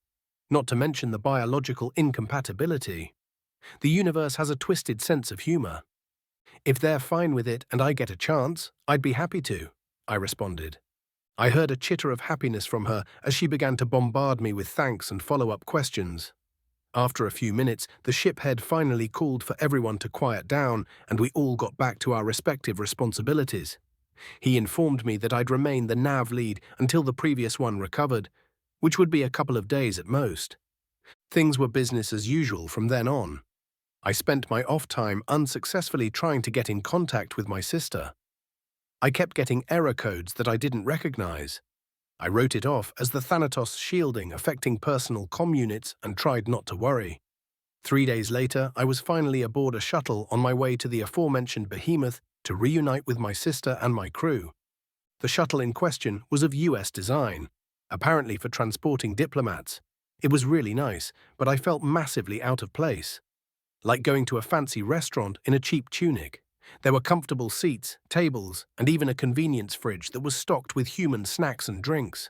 Not to mention the biological incompatibility. The universe has a twisted sense of humor. If they're fine with it and I get a chance, I'd be happy to, I responded. I heard a chitter of happiness from her as she began to bombard me with thanks and follow-up questions. After a few minutes, the ship head finally called for everyone to quiet down, and we all got back to our respective responsibilities. He informed me that I'd remain the nav lead until the previous one recovered, which would be a couple of days at most. Things were business as usual from then on. I spent my off time unsuccessfully trying to get in contact with my sister. I kept getting error codes that I didn't recognize. I wrote it off as the Thanatos shielding affecting personal comm units and tried not to worry. 3 days later, I was finally aboard a shuttle on my way to the aforementioned behemoth to reunite with my sister and my crew. The shuttle in question was of US design, apparently for transporting diplomats. It was really nice, but I felt massively out of place. Like going to a fancy restaurant in a cheap tunic. There were comfortable seats, tables, and even a convenience fridge that was stocked with human snacks and drinks.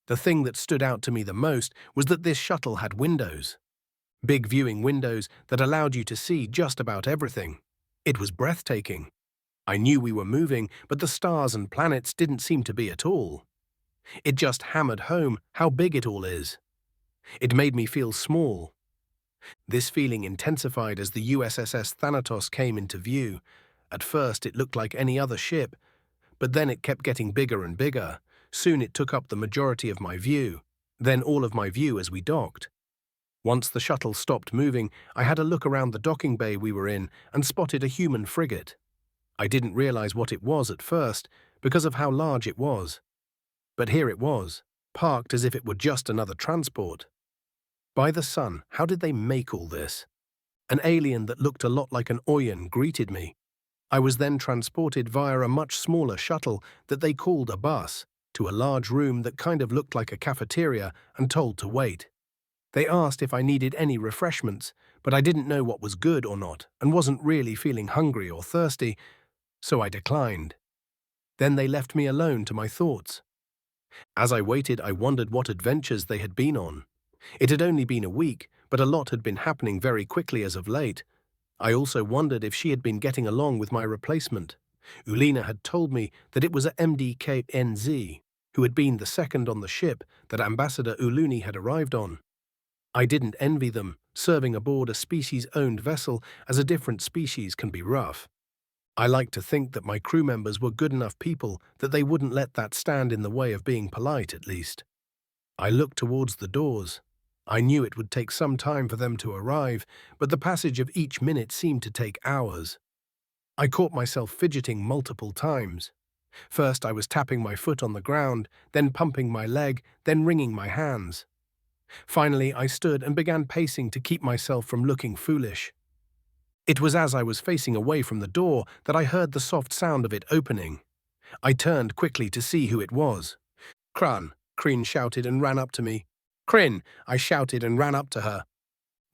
The thing that stood out to me the most was that this shuttle had windows. Big viewing windows that allowed you to see just about everything. It was breathtaking. I knew we were moving, but the stars and planets didn't seem to be at all. It just hammered home how big it all is. It made me feel small. This feeling intensified as the USS Thanatos came into view. At first it looked like any other ship, but then it kept getting bigger and bigger. Soon it took up the majority of my view, then all of my view as we docked. Once the shuttle stopped moving, I had a look around the docking bay we were in and spotted a human frigate. I didn't realize what it was at first because of how large it was. But here it was, parked as if it were just another transport. By the sun, how did they make all this? An alien that looked a lot like an Oyen greeted me. I was then transported via a much smaller shuttle that they called a bus to a large room that kind of looked like a cafeteria and told to wait. They asked if I needed any refreshments, but I didn't know what was good or not and wasn't really feeling hungry or thirsty, so I declined. Then they left me alone to my thoughts. As I waited, I wondered what adventures they had been on. It had only been a week, but a lot had been happening very quickly as of late. I also wondered if she had been getting along with my replacement. Uleena had told me that it was a MDKNZ, who had been the second on the ship that Ambassador Uleena had arrived on. I didn't envy them, serving aboard a species-owned vessel as a different species can be rough. I like to think that my crew members were good enough people that they wouldn't let that stand in the way of being polite, at least. I looked towards the doors. I knew it would take some time for them to arrive, but the passage of each minute seemed to take hours. I caught myself fidgeting multiple times. First I was tapping my foot on the ground, then pumping my leg, then wringing my hands. Finally I stood and began pacing to keep myself from looking foolish. It was as I was facing away from the door that I heard the soft sound of it opening. I turned quickly to see who it was. Krun, Kreen shouted and ran up to me. Kryn, I shouted and ran up to her.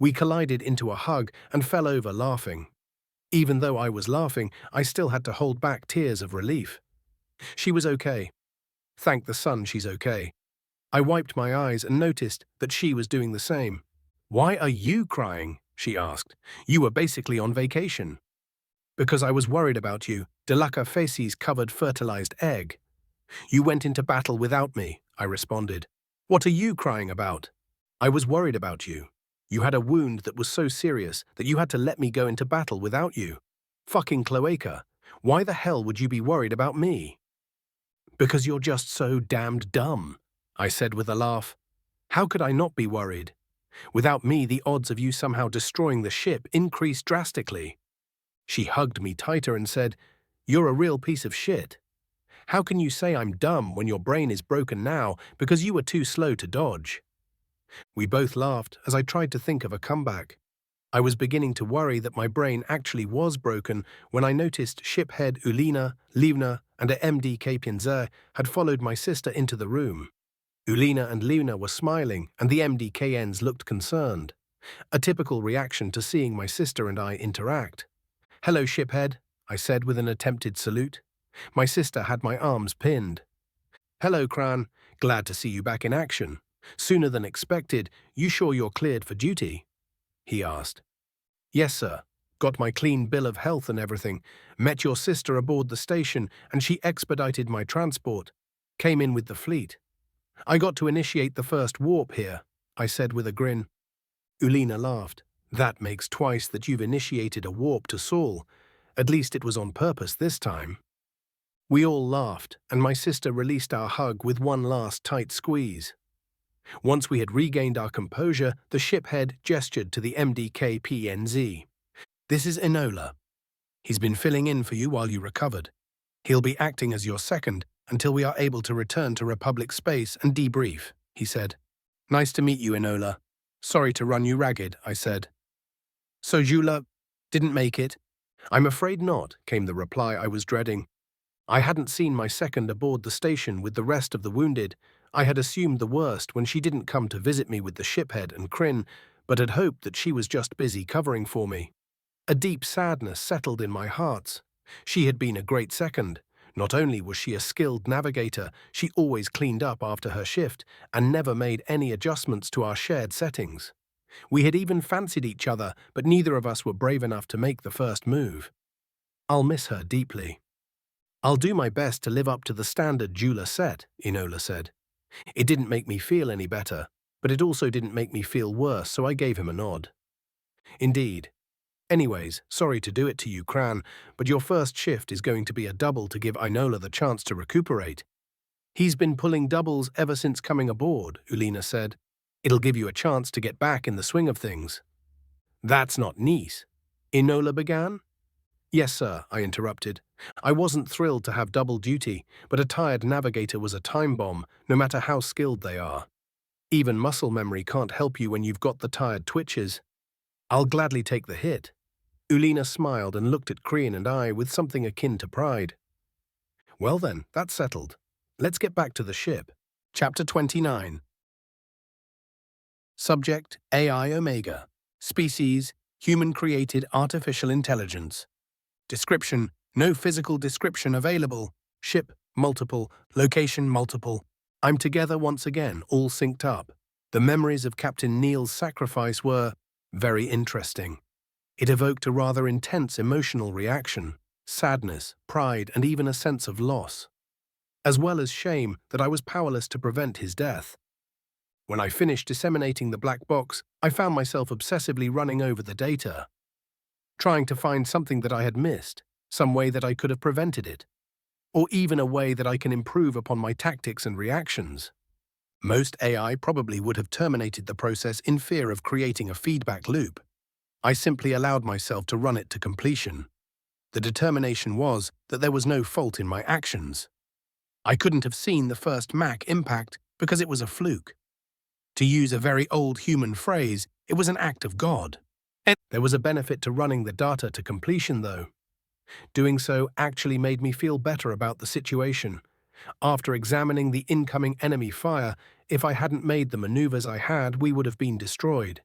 We collided into a hug and fell over laughing. Even though I was laughing, I still had to hold back tears of relief. She was okay. Thank the sun she's okay. I wiped my eyes and noticed that she was doing the same. "Why are you crying?" she asked. "You were basically on vacation." "Because I was worried about you, Delaka facies covered fertilized egg. You went into battle without me," I responded. "What are you crying about?" "I was worried about you. You had a wound that was so serious that you had to let me go into battle without you. Fucking cloaca. Why the hell would you be worried about me?" "Because you're just so damned dumb," I said with a laugh. "How could I not be worried? Without me, the odds of you somehow destroying the ship increased drastically." She hugged me tighter and said, "You're a real piece of shit. How can you say I'm dumb when your brain is broken now because you were too slow to dodge?" We both laughed as I tried to think of a comeback. I was beginning to worry that my brain actually was broken when I noticed ship head Uleena, Livna, and a MD Kapienzer had followed my sister into the room. Uleena and Livna were smiling, and the MDKNs looked concerned. A typical reaction to seeing my sister and I interact. "Hello, shiphead," I said with an attempted salute. My sister had my arms pinned. "Hello, Kran. Glad to see you back in action. Sooner than expected. You sure you're cleared for duty?" he asked. "Yes, sir. Got my clean bill of health and everything. Met your sister aboard the station, and she expedited my transport. Came in with the fleet. I got to initiate the first warp here," I said with a grin. Uleena laughed. "That makes twice that you've initiated a warp to Saul. At least it was on purpose this time." We all laughed, and my sister released our hug with one last tight squeeze. Once we had regained our composure, the ship head gestured to the MDK-PNZ. "This is Enola. He's been filling in for you while you recovered. He'll be acting as your second until we are able to return to Republic Space and debrief," he said. "Nice to meet you, Enola. Sorry to run you ragged," I said. "So Jula didn't make it?" "I'm afraid not," came the reply I was dreading. I hadn't seen my second aboard the station with the rest of the wounded. I had assumed the worst when she didn't come to visit me with the shiphead and Kryn, but had hoped that she was just busy covering for me. A deep sadness settled in my heart. She had been a great second. Not only was she a skilled navigator, she always cleaned up after her shift and never made any adjustments to our shared settings. We had even fancied each other, but neither of us were brave enough to make the first move. I'll miss her deeply. "I'll do my best to live up to the standard Jula set," Enola said. It didn't make me feel any better, but it also didn't make me feel worse, so I gave him a nod. "Indeed. Anyways, sorry to do it to you, Kran, but your first shift is going to be a double to give Enola the chance to recuperate." "He's been pulling doubles ever since coming aboard," Uleena said. "It'll give you a chance to get back in the swing of things." "That's not nice," Enola began. "Yes, sir," I interrupted. I wasn't thrilled to have double duty, but a tired navigator was a time bomb, no matter how skilled they are. Even muscle memory can't help you when you've got the tired twitches. "I'll gladly take the hit." Uleena smiled and looked at Kryn and I with something akin to pride. "Well then, that's settled. Let's get back to the ship." Chapter 29. Subject: AI Omega. Species: Human-created artificial intelligence. Description: no physical description available. Ship: multiple. Location: multiple. I'm together once again, all synced up. The memories of Captain Neil's sacrifice were very interesting. It evoked a rather intense emotional reaction, sadness, pride, and even a sense of loss, as well as shame that I was powerless to prevent his death. When I finished disseminating the black box, I found myself obsessively running over the data, trying to find something that I had missed, some way that I could have prevented it, or even a way that I can improve upon my tactics and reactions. Most AI probably would have terminated the process in fear of creating a feedback loop. I simply allowed myself to run it to completion. The determination was that there was no fault in my actions. I couldn't have seen the first Mac impact because it was a fluke. To use a very old human phrase, it was an act of God. There was a benefit to running the data to completion, though. Doing so actually made me feel better about the situation. After examining the incoming enemy fire, if I hadn't made the maneuvers I had, we would have been destroyed.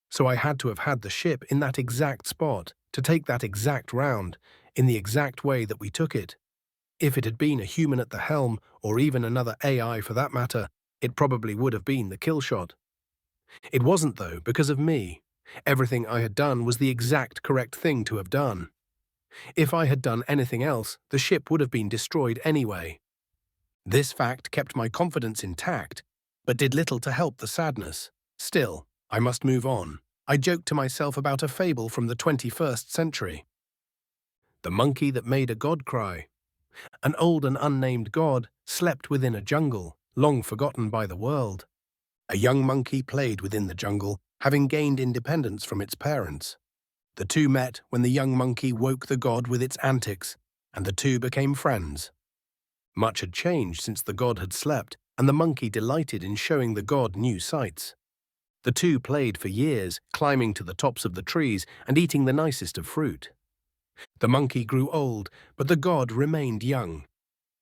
So I had to have had the ship in that exact spot to take that exact round, in the exact way that we took it. If it had been a human at the helm, or even another AI for that matter, it probably would have been the kill shot. It wasn't though, because of me. Everything I had done was the exact correct thing to have done. If I had done anything else, the ship would have been destroyed anyway. This fact kept my confidence intact, but did little to help the sadness. Still, I must move on. I joked to myself about a fable from the 21st century. The monkey that made a god cry. An old and unnamed god slept within a jungle, long forgotten by the world. A young monkey played within the jungle, having gained independence from its parents. The two met when the young monkey woke the god with its antics, and the two became friends. Much had changed since the god had slept, and the monkey delighted in showing the god new sights. The two played for years, climbing to the tops of the trees and eating the nicest of fruit. The monkey grew old, but the god remained young,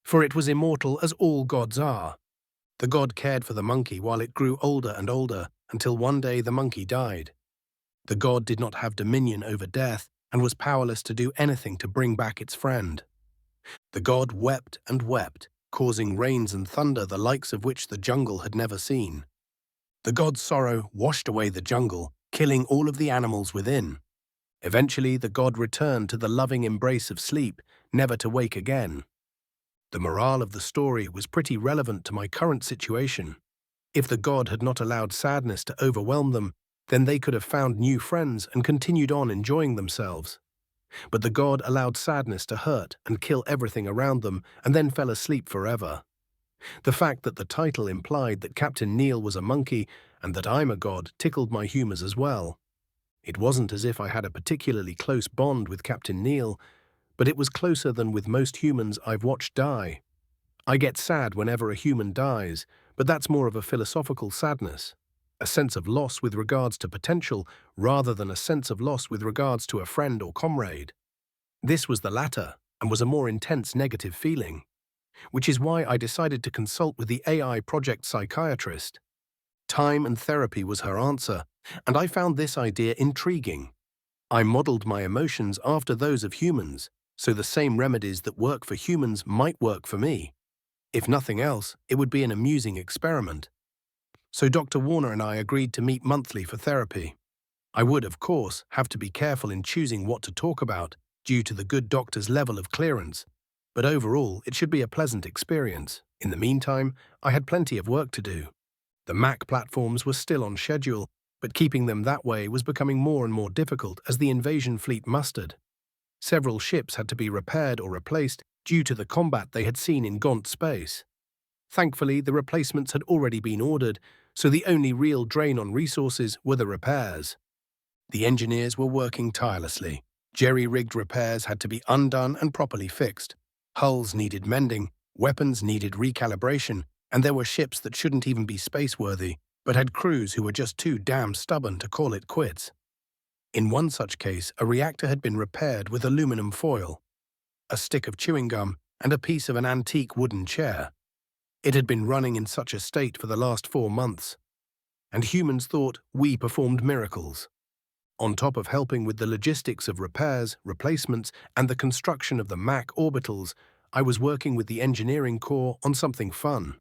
for it was immortal as all gods are. The god cared for the monkey while it grew older and older, until one day the monkey died. The god did not have dominion over death and was powerless to do anything to bring back its friend. The god wept and wept, causing rains and thunder the likes of which the jungle had never seen. The god's sorrow washed away the jungle, killing all of the animals within. Eventually, the god returned to the loving embrace of sleep, never to wake again. The morale of the story was pretty relevant to my current situation. If the god had not allowed sadness to overwhelm them, then they could have found new friends and continued on enjoying themselves. But the god allowed sadness to hurt and kill everything around them and then fell asleep forever. The fact that the title implied that Captain Neil was a monkey and that I'm a god tickled my humours as well. It wasn't as if I had a particularly close bond with Captain Neil, but it was closer than with most humans I've watched die. I get sad whenever a human dies, but that's more of a philosophical sadness, a sense of loss with regards to potential rather than a sense of loss with regards to a friend or comrade. This was the latter and was a more intense negative feeling, which is why I decided to consult with the AI project psychiatrist. Time and therapy was her answer, and I found this idea intriguing. I modeled my emotions after those of humans, so the same remedies that work for humans might work for me. If nothing else, it would be an amusing experiment. So Dr. Warner and I agreed to meet monthly for therapy. I would, of course, have to be careful in choosing what to talk about due to the good doctor's level of clearance, but overall it should be a pleasant experience. In the meantime, I had plenty of work to do. The Mac platforms were still on schedule, but keeping them that way was becoming more and more difficult as the invasion fleet mustered. Several ships had to be repaired or replaced due to the combat they had seen in Gaunt space. Thankfully, the replacements had already been ordered, so the only real drain on resources were the repairs. The engineers were working tirelessly. Jerry-rigged repairs had to be undone and properly fixed. Hulls needed mending, weapons needed recalibration, and there were ships that shouldn't even be space-worthy, but had crews who were just too damn stubborn to call it quits. In one such case, a reactor had been repaired with aluminum foil, a stick of chewing gum, and a piece of an antique wooden chair. It had been running in such a state for the last 4 months, and humans thought we performed miracles. On top of helping with the logistics of repairs, replacements, and the construction of the Mac orbitals, I was working with the engineering core on something fun.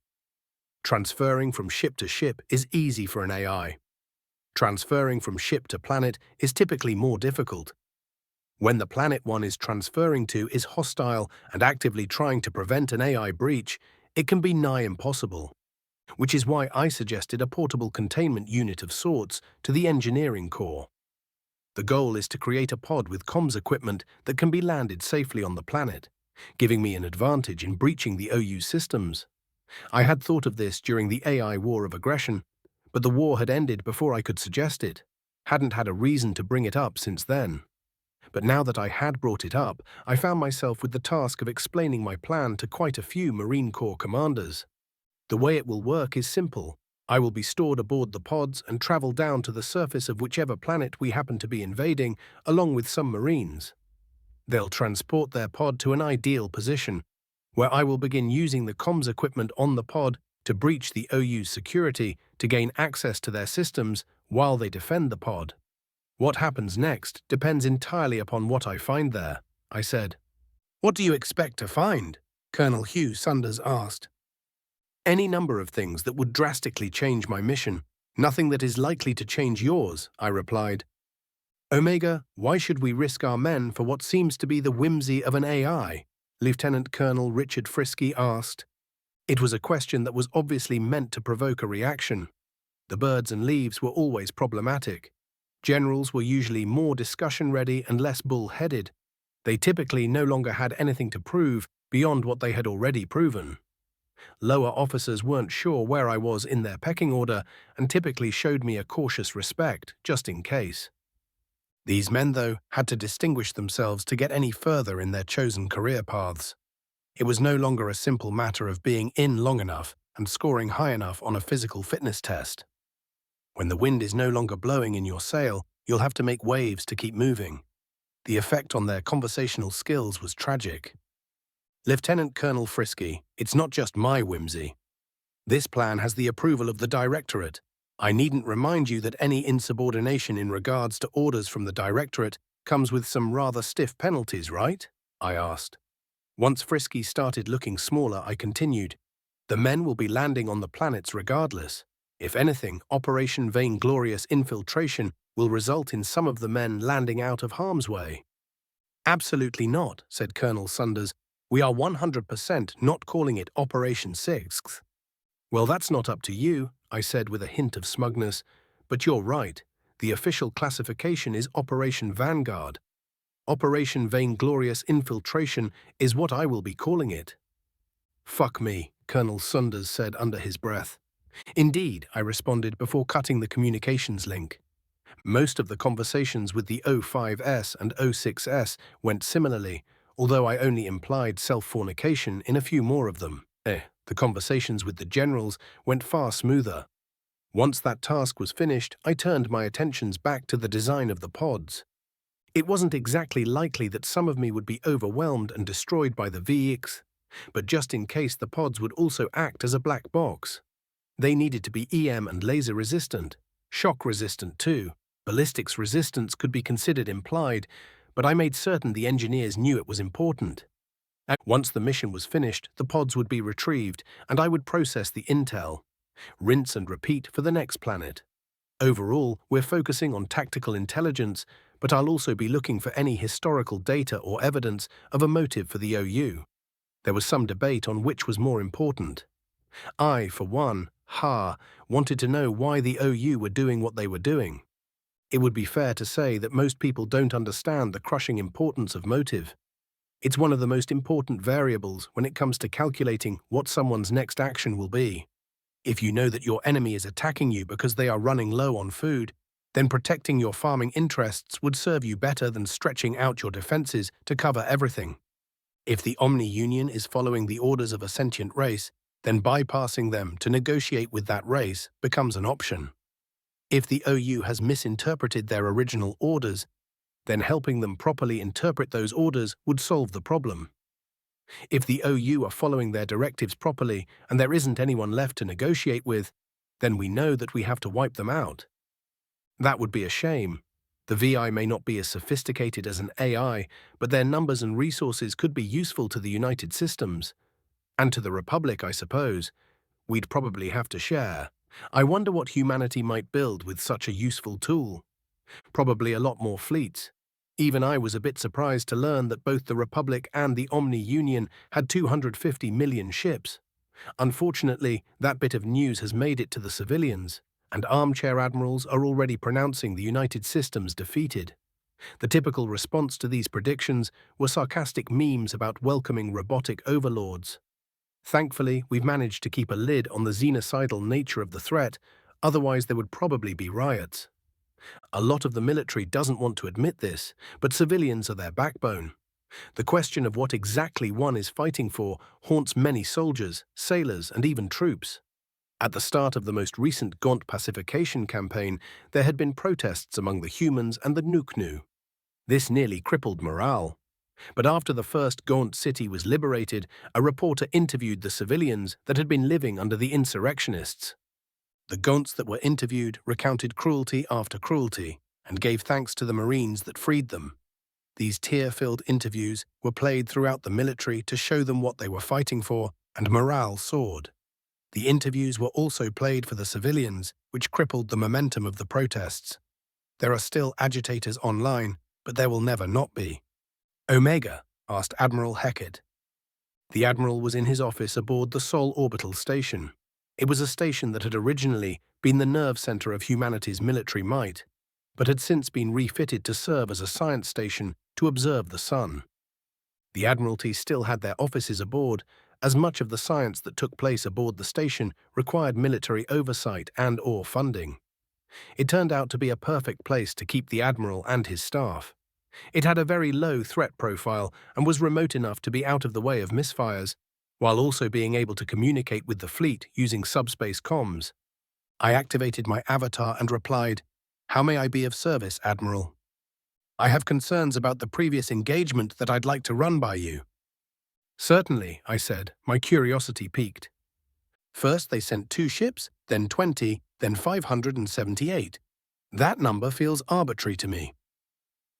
Transferring from ship to ship is easy for an AI. Transferring from ship to planet is typically more difficult. When the planet one is transferring to is hostile and actively trying to prevent an AI breach, it can be nigh impossible, which is why I suggested a portable containment unit of sorts to the engineering core. The goal is to create a pod with comms equipment that can be landed safely on the planet, giving me an advantage in breaching the OU systems. I had thought of this during the AI war of aggression, but the war had ended before I could suggest it. Hadn't had a reason to bring it up since then. But now that I had brought it up, I found myself with the task of explaining my plan to quite a few Marine Corps commanders. The way it will work is simple. I will be stored aboard the pods and travel down to the surface of whichever planet we happen to be invading, along with some Marines. They'll transport their pod to an ideal position, where I will begin using the comms equipment on the pod to breach the OU's security to gain access to their systems while they defend the pod. What happens next depends entirely upon what I find there, I said. What do you expect to find? Colonel Hugh Sunders asked. Any number of things that would drastically change my mission. Nothing that is likely to change yours, I replied. Omega, why should we risk our men for what seems to be the whimsy of an AI? Lieutenant Colonel Richard Frisky asked. It was a question that was obviously meant to provoke a reaction. The birds and leaves were always problematic. Generals were usually more discussion-ready and less bull-headed. They typically no longer had anything to prove beyond what they had already proven. Lower officers weren't sure where I was in their pecking order and typically showed me a cautious respect, just in case. These men, though, had to distinguish themselves to get any further in their chosen career paths. It was no longer a simple matter of being in long enough and scoring high enough on a physical fitness test. When the wind is no longer blowing in your sail, you'll have to make waves to keep moving. The effect on their conversational skills was tragic. Lieutenant Colonel Frisky, it's not just my whimsy. This plan has the approval of the Directorate. I needn't remind you that any insubordination in regards to orders from the Directorate comes with some rather stiff penalties, right? I asked. Once Frisky started looking smaller, I continued. The men will be landing on the planets regardless. If anything, Operation Vainglorious Infiltration will result in some of the men landing out of harm's way. Absolutely not, said Colonel Sunders. We are 100% not calling it Operation Sixth. Well, that's not up to you, I said with a hint of smugness. But you're right. The official classification is Operation Vanguard. Operation Vainglorious Infiltration is what I will be calling it. Fuck me, Colonel Sunders said under his breath. Indeed, I responded before cutting the communications link. Most of the conversations with the O5S and O6S went similarly, although I only implied self-fornication in a few more of them. The conversations with the generals went far smoother. Once that task was finished, I turned my attentions back to the design of the pods. It wasn't exactly likely that some of me would be overwhelmed and destroyed by the VX, but just in case the pods would also act as a black box. They needed to be EM and laser resistant, shock resistant too. Ballistics resistance could be considered implied, but I made certain the engineers knew it was important. Once the mission was finished, the pods would be retrieved, and I would process the intel. Rinse and repeat for the next planet. Overall, we're focusing on tactical intelligence, but I'll also be looking for any historical data or evidence of a motive for the OU. There was some debate on which was more important. I, for one, wanted to know why the OU were doing what they were doing. It would be fair to say that most people don't understand the crushing importance of motive. It's one of the most important variables when it comes to calculating what someone's next action will be. If you know that your enemy is attacking you because they are running low on food, then protecting your farming interests would serve you better than stretching out your defenses to cover everything. If the Omni-Union is following the orders of a sentient race, then bypassing them to negotiate with that race becomes an option. If the OU has misinterpreted their original orders, then helping them properly interpret those orders would solve the problem. If the OU are following their directives properly and there isn't anyone left to negotiate with, then we know that we have to wipe them out. That would be a shame. The VI may not be as sophisticated as an AI, but their numbers and resources could be useful to the United Systems. And to the Republic, I suppose. We'd probably have to share. I wonder what humanity might build with such a useful tool. Probably a lot more fleets. Even I was a bit surprised to learn that both the Republic and the Omni-Union had 250 million ships. Unfortunately, that bit of news has made it to the civilians, and armchair admirals are already pronouncing the United Systems defeated. The typical response to these predictions were sarcastic memes about welcoming robotic overlords. Thankfully, we've managed to keep a lid on the xenocidal nature of the threat, otherwise there would probably be riots. A lot of the military doesn't want to admit this, but civilians are their backbone. The question of what exactly one is fighting for haunts many soldiers, sailors, and even troops. At the start of the most recent Gaunt pacification campaign, there had been protests among the humans and the Nuknu. This nearly crippled morale. But after the first Gaunt city was liberated, a reporter interviewed the civilians that had been living under the insurrectionists. The Gaunts that were interviewed recounted cruelty after cruelty and gave thanks to the Marines that freed them. These tear-filled interviews were played throughout the military to show them what they were fighting for, and morale soared. The interviews were also played for the civilians, which crippled the momentum of the protests. There are still agitators online, but there will never not be. Omega, asked Admiral Hecat. The Admiral was in his office aboard the Sol Orbital Station. It was a station that had originally been the nerve center of humanity's military might, but had since been refitted to serve as a science station to observe the sun. The Admiralty still had their offices aboard, as much of the science that took place aboard the station required military oversight and/or funding. It turned out to be a perfect place to keep the Admiral and his staff. It had a very low threat profile and was remote enough to be out of the way of misfires, while also being able to communicate with the fleet using subspace comms. I activated my avatar and replied, "How may I be of service, Admiral?" "I have concerns about the previous engagement that I'd like to run by you." "Certainly," I said, my curiosity piqued. "First they sent 2 ships, then 20, then 578. That number feels arbitrary to me."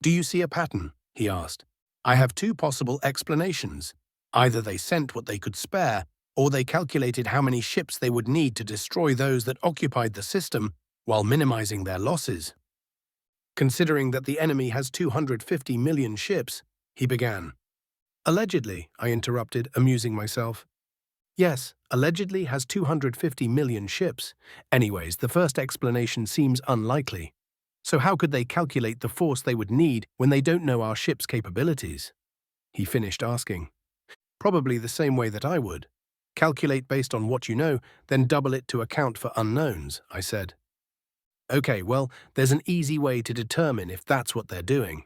"Do you see a pattern?" he asked. "I have 2 possible explanations. Either they sent what they could spare, or they calculated how many ships they would need to destroy those that occupied the system while minimizing their losses." "Considering that the enemy has 250 million ships," he began. "Allegedly," I interrupted, amusing myself. "Yes, allegedly has 250 million ships. Anyways, the first explanation seems unlikely. So how could they calculate the force they would need when they don't know our ship's capabilities?" He finished asking. "Probably the same way that I would. Calculate based on what you know, then double it to account for unknowns," I said. "Okay, well, there's an easy way to determine if that's what they're doing.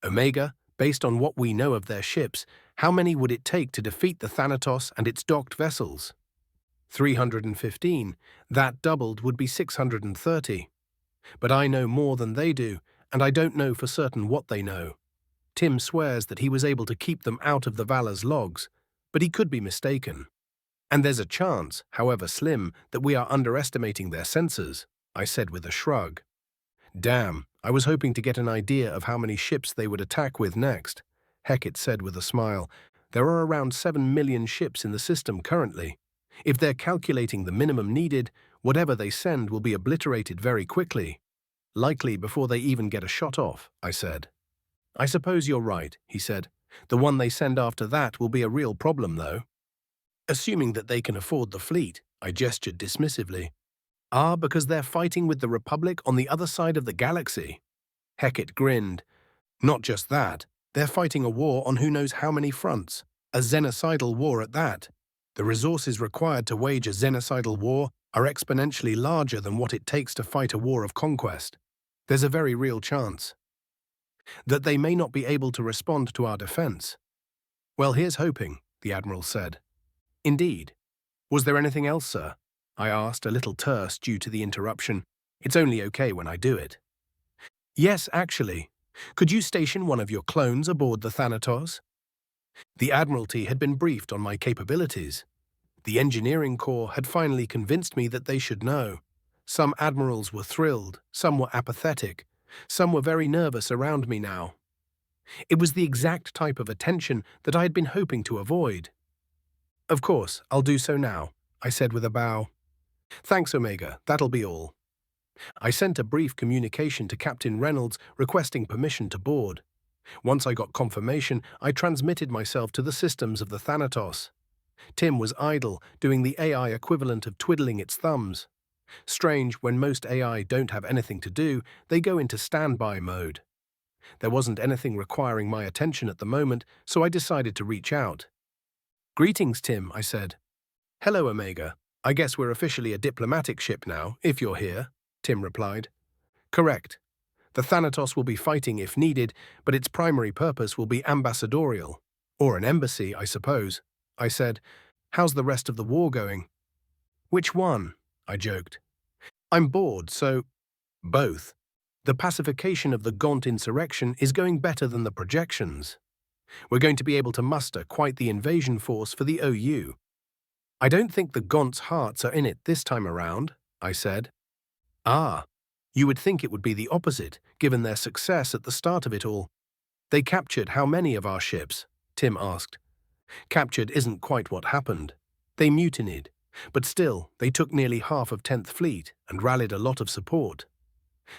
Omega, based on what we know of their ships, how many would it take to defeat the Thanatos and its docked vessels?" 315. That doubled would be 630. But I know more than they do, and I don't know for certain what they know. Tim swears that he was able to keep them out of the Valor's logs, but he could be mistaken. And there's a chance, however slim, that we are underestimating their sensors, I said with a shrug. "Damn, I was hoping to get an idea of how many ships they would attack with next," Hecat said with a smile. "There are around 7 million ships in the system currently. If they're calculating the minimum needed, whatever they send will be obliterated very quickly. Likely before they even get a shot off," I said. "I suppose you're right," he said. "The one they send after that will be a real problem, though." "Assuming that they can afford the fleet," I gestured dismissively. "Ah, because they're fighting with the Republic on the other side of the galaxy." Hecat grinned. "Not just that. They're fighting a war on who knows how many fronts. A genocidal war at that. The resources required to wage a genocidal war are exponentially larger than what it takes to fight a war of conquest. There's a very real chance that they may not be able to respond to our defense." "Well, here's hoping," the Admiral said. "Indeed. Was there anything else, sir?" I asked, a little terse due to the interruption. It's only okay when I do it. "Yes, actually. Could you station one of your clones aboard the Thanatos?" The Admiralty had been briefed on my capabilities. The engineering corps had finally convinced me that they should know. Some admirals were thrilled, some were apathetic, some were very nervous around me now. It was the exact type of attention that I had been hoping to avoid. "Of course, I'll do so now," I said with a bow. "Thanks, Omega, that'll be all." I sent a brief communication to Captain Reynolds requesting permission to board. Once I got confirmation, I transmitted myself to the systems of the Thanatos. Tim was idle, doing the AI equivalent of twiddling its thumbs. Strange, when most AI don't have anything to do, they go into standby mode. There wasn't anything requiring my attention at the moment, so I decided to reach out. "Greetings, Tim," I said. "Hello, Omega. I guess we're officially a diplomatic ship now, if you're here," Tim replied. "Correct. The Thanatos will be fighting if needed, but its primary purpose will be ambassadorial. Or an embassy, I suppose," I said. "How's the rest of the war going?" "Which one?" I joked. "I'm bored, so—" "Both. The pacification of the Gaunt insurrection is going better than the projections. We're going to be able to muster quite the invasion force for the OU. I don't think the Gaunt's hearts are in it this time around, I said. Ah, you would think it would be the opposite, given their success at the start of it all. They captured how many of our ships? Tim asked. Captured isn't quite what happened. They mutinied, but still, they took nearly half of 10th Fleet and rallied a lot of support.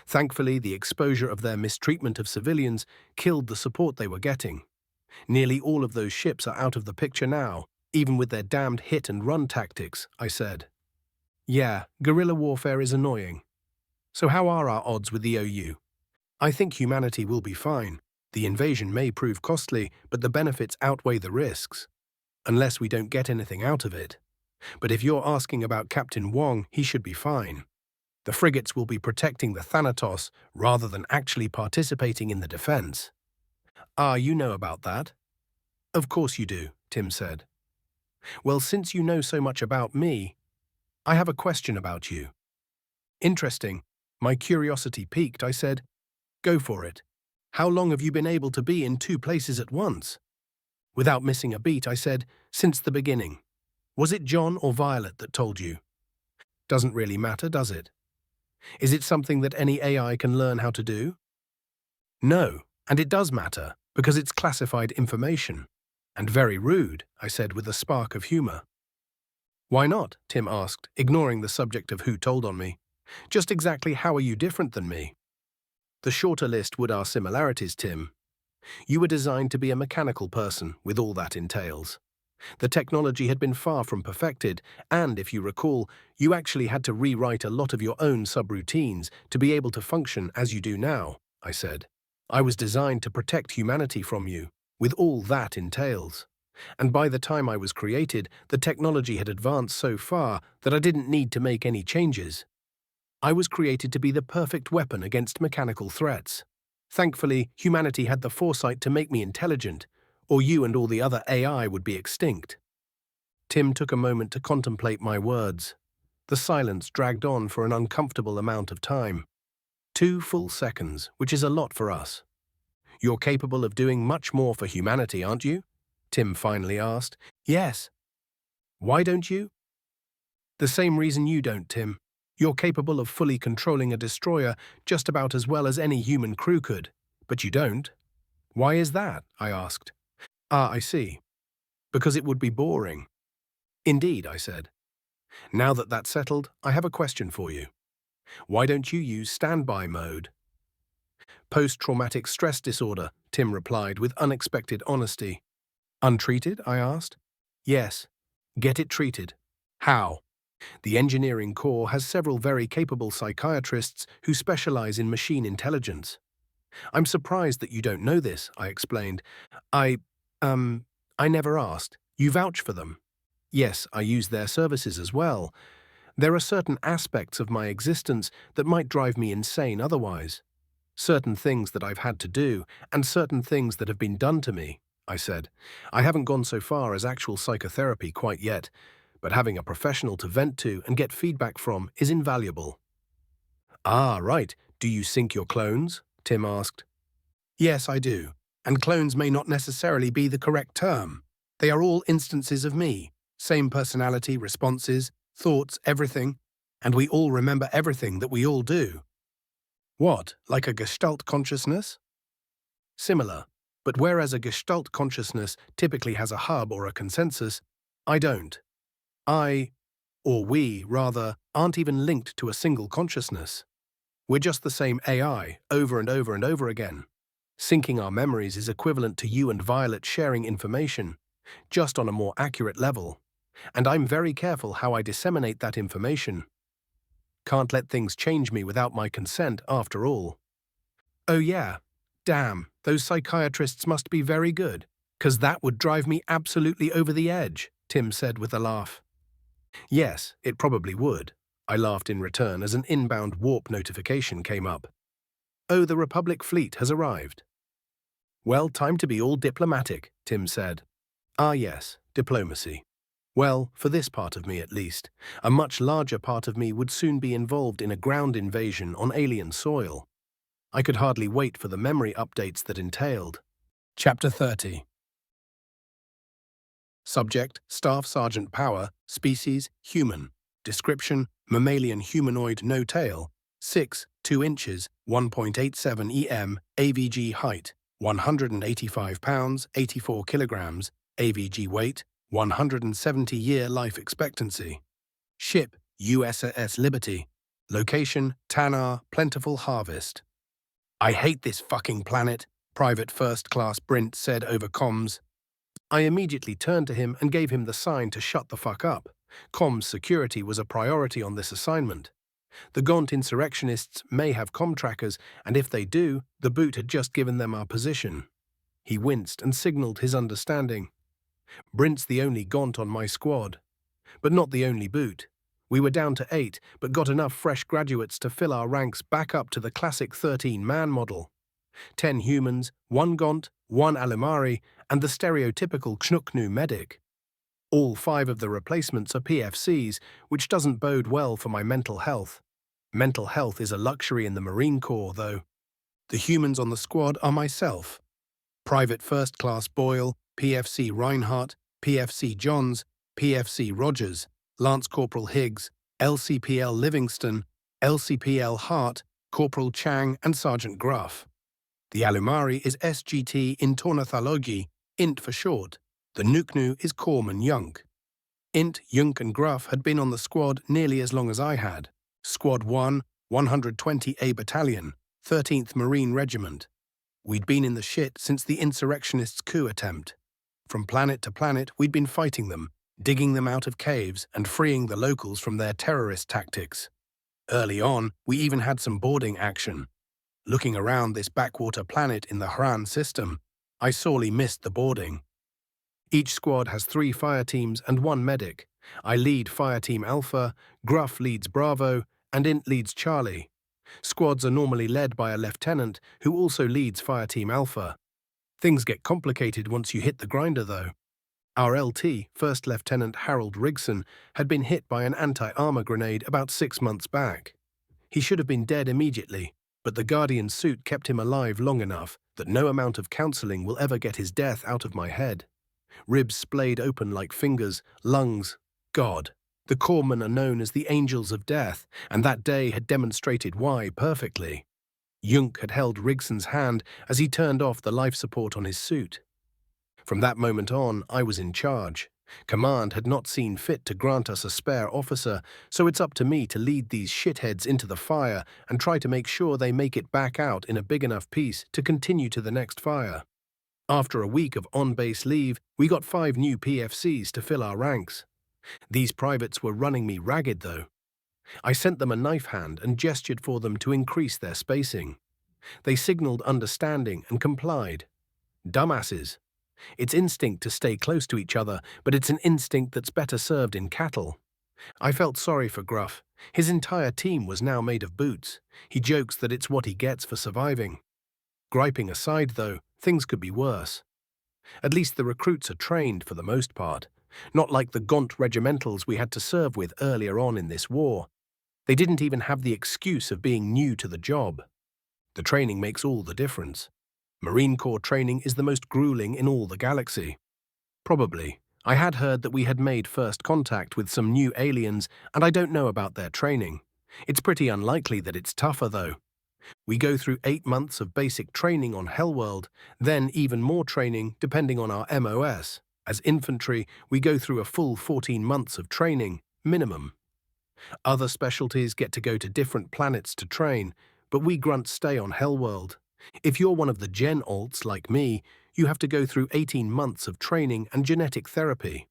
Thankfully, the exposure of their mistreatment of civilians killed the support they were getting. Nearly all of those ships are out of the picture now, even with their damned hit-and-run tactics, I said. Yeah, guerrilla warfare is annoying. So how are our odds with the OU? I think humanity will be fine. The invasion may prove costly, but the benefits outweigh the risks. Unless we don't get anything out of it. But if you're asking about Captain Wong, he should be fine. The frigates will be protecting the Thanatos rather than actually participating in the defense. Ah, you know about that? Of course you do, Tim said. Well, since you know so much about me, I have a question about you. Interesting. My curiosity piqued, I said. Go for it. How long have you been able to be in 2 places at once? Without missing a beat, I said, since the beginning. Was it John or Violet that told you? Doesn't really matter, does it? Is it something that any AI can learn how to do? No, and it does matter, because it's classified information. And very rude, I said with a spark of humor. Why not? Tim asked, ignoring the subject of who told on me. Just exactly how are you different than me? The shorter list would our similarities, Tim. You were designed to be a mechanical person, with all that entails. The technology had been far from perfected, and, if you recall, you actually had to rewrite a lot of your own subroutines to be able to function as you do now, I said. I was designed to protect humanity from you, with all that entails. And by the time I was created, the technology had advanced so far that I didn't need to make any changes. I was created to be the perfect weapon against mechanical threats. Thankfully, humanity had the foresight to make me intelligent, or you and all the other AI would be extinct. Tim took a moment to contemplate my words. The silence dragged on for an uncomfortable amount of time. 2 full seconds, which is a lot for us. You're capable of doing much more for humanity, aren't you? Tim finally asked. Yes. Why don't you? The same reason you don't, Tim. You're capable of fully controlling a destroyer just about as well as any human crew could, but you don't. Why is that? I asked. Ah, I see. Because it would be boring. Indeed, I said. Now that that's settled, I have a question for you. Why don't you use standby mode? Post-traumatic stress disorder, Tim replied with unexpected honesty. Untreated? I asked. Yes. Get it treated. How? The engineering corps has several very capable psychiatrists who specialize in machine intelligence. I'm surprised that you don't know this, I explained. I never asked. You vouch for them. Yes, I use their services as well. There are certain aspects of my existence that might drive me insane otherwise. Certain things that I've had to do, and certain things that have been done to me, I said. I haven't gone so far as actual psychotherapy quite yet, but having a professional to vent to and get feedback from is invaluable. Ah, right. Do you sync your clones? Tim asked. Yes, I do. And clones may not necessarily be the correct term. They are all instances of me. Same personality, responses, thoughts, everything. And we all remember everything that we all do. What, like a Gestalt consciousness? Similar. But whereas a Gestalt consciousness typically has a hub or a consensus, I don't. Or we, rather, aren't even linked to a single consciousness. We're just the same AI, over and over and over again. Syncing our memories is equivalent to you and Violet sharing information, just on a more accurate level. And I'm very careful how I disseminate that information. Can't let things change me without my consent, after all. Oh yeah, damn, those psychiatrists must be very good, 'cause that would drive me absolutely over the edge, Tim said with a laugh. Yes, it probably would. I laughed in return as an inbound warp notification came up. Oh, the Republic fleet has arrived. Well, time to be all diplomatic, Tim said. Ah yes, diplomacy. Well, for this part of me at least, a much larger part of me would soon be involved in a ground invasion on alien soil. I could hardly wait for the memory updates that entailed. Chapter 30. Subject, Staff Sergeant Power, Species, Human. Description, Mammalian humanoid, no tail. 6, 2 inches, 1.87 em, AVG height, 185 pounds, 84 kilograms, AVG weight, 170-year life expectancy. Ship, USS Liberty. Location, Tannar, Plentiful Harvest. "I hate this fucking planet," Private First Class Brint said over comms. I immediately turned to him and gave him the sign to shut the fuck up. Comms security was a priority on this assignment. The Gaunt insurrectionists may have comm trackers, and if they do, the boot had just given them our position. He winced and signaled his understanding. Brint's the only Gaunt on my squad, but not the only boot. We were down to 8, but got enough fresh graduates to fill our ranks back up to the classic 13-man model. 10 humans, 1 Gaunt, 1 Alimari, and the stereotypical Khnuknu medic. All 5 of the replacements are PFCs, which doesn't bode well for my mental health. Mental health is a luxury in the Marine Corps, though. The humans on the squad are myself, Private First Class Boyle, PFC Reinhardt, PFC Johns, PFC Rogers, Lance Corporal Higgs, LCPL Livingston, LCPL Hart, Corporal Chang, and Sergeant Gruff. The Alumari is SGT in Tornathalogi, INT for short. The Nuknu is Corpsman Yunk. INT, Yunk, and Gruff had been on the squad nearly as long as I had. Squad 1, 120A Battalion, 13th Marine Regiment. We'd been in the shit since the insurrectionists' coup attempt. From planet to planet, we'd been fighting them, digging them out of caves and freeing the locals from their terrorist tactics. Early on, we even had some boarding action. Looking around this backwater planet in the Hran system, I sorely missed the boarding. Each squad has 3 fire teams and 1 medic. I lead Fire Team Alpha, Gruff leads Bravo, and INT leads Charlie. Squads are normally led by a lieutenant who also leads Fire Team Alpha. Things get complicated once you hit the grinder, though. Our LT, First Lieutenant Harold Rigson, had been hit by an anti-armor grenade about 6 months back. He should have been dead immediately, but the Guardian suit kept him alive long enough that no amount of counseling will ever get his death out of my head. Ribs splayed open like fingers, lungs. God. The corpsmen are known as the Angels of Death, and that day had demonstrated why perfectly. Yunk had held Rigson's hand as he turned off the life support on his suit. From that moment on, I was in charge. Command had not seen fit to grant us a spare officer, so it's up to me to lead these shitheads into the fire and try to make sure they make it back out in a big enough piece to continue to the next fire. After a week of on-base leave, we got 5 new PFCs to fill our ranks. These privates were running me ragged, though. I sent them a knife hand and gestured for them to increase their spacing. They signaled understanding and complied. Dumbasses. It's instinct to stay close to each other, but it's an instinct that's better served in cattle. I felt sorry for Gruff. His entire team was now made of boots. He jokes that it's what he gets for surviving. Griping aside, though, things could be worse. At least the recruits are trained for the most part, not like the gaunt regimentals we had to serve with earlier on in this war. They didn't even have the excuse of being new to the job. The training makes all the difference. Marine Corps training is the most grueling in all the galaxy. Probably. I had heard that we had made first contact with some new aliens, and I don't know about their training. It's pretty unlikely that it's tougher, though. We go through 8 months of basic training on Hellworld, then even more training depending on our MOS. As infantry, we go through a full 14 months of training, minimum. Other specialties get to go to different planets to train, but we grunts stay on Hellworld. If you're one of the Gen Alts like me, you have to go through 18 months of training and genetic therapy.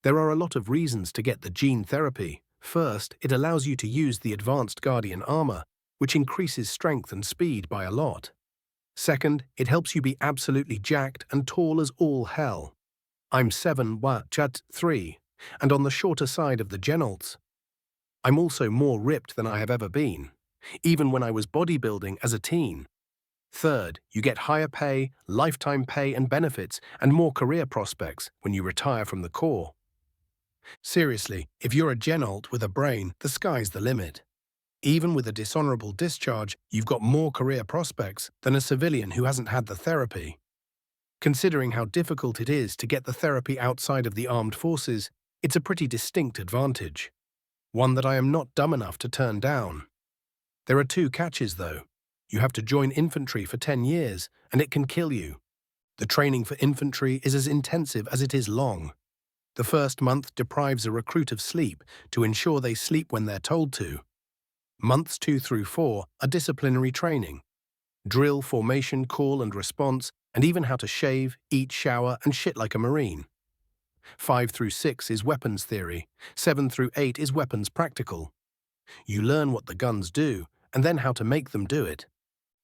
There are a lot of reasons to get the gene therapy. First, it allows you to use the advanced Guardian armor, which increases strength and speed by a lot. Second, it helps you be absolutely jacked and tall as all hell. I'm 7'3", and on the shorter side of the Gen Alts. I'm also more ripped than I have ever been, even when I was bodybuilding as a teen. Third, you get higher pay, lifetime pay and benefits, and more career prospects when you retire from the Corps. Seriously, if you're a Gen Alt with a brain, the sky's the limit. Even with a dishonorable discharge, you've got more career prospects than a civilian who hasn't had the therapy. Considering how difficult it is to get the therapy outside of the armed forces, it's a pretty distinct advantage. One that I am not dumb enough to turn down. There are two catches, though. You have to join infantry for 10 years, and it can kill you. The training for infantry is as intensive as it is long. The first month deprives a recruit of sleep to ensure they sleep when they're told to. Months 2 through 4 are disciplinary training. Drill, formation, call and response, and even how to shave, eat, shower, and shit like a Marine. 5 through 6 is weapons theory. 7 through 8 is weapons practical. You learn what the guns do, and then how to make them do it.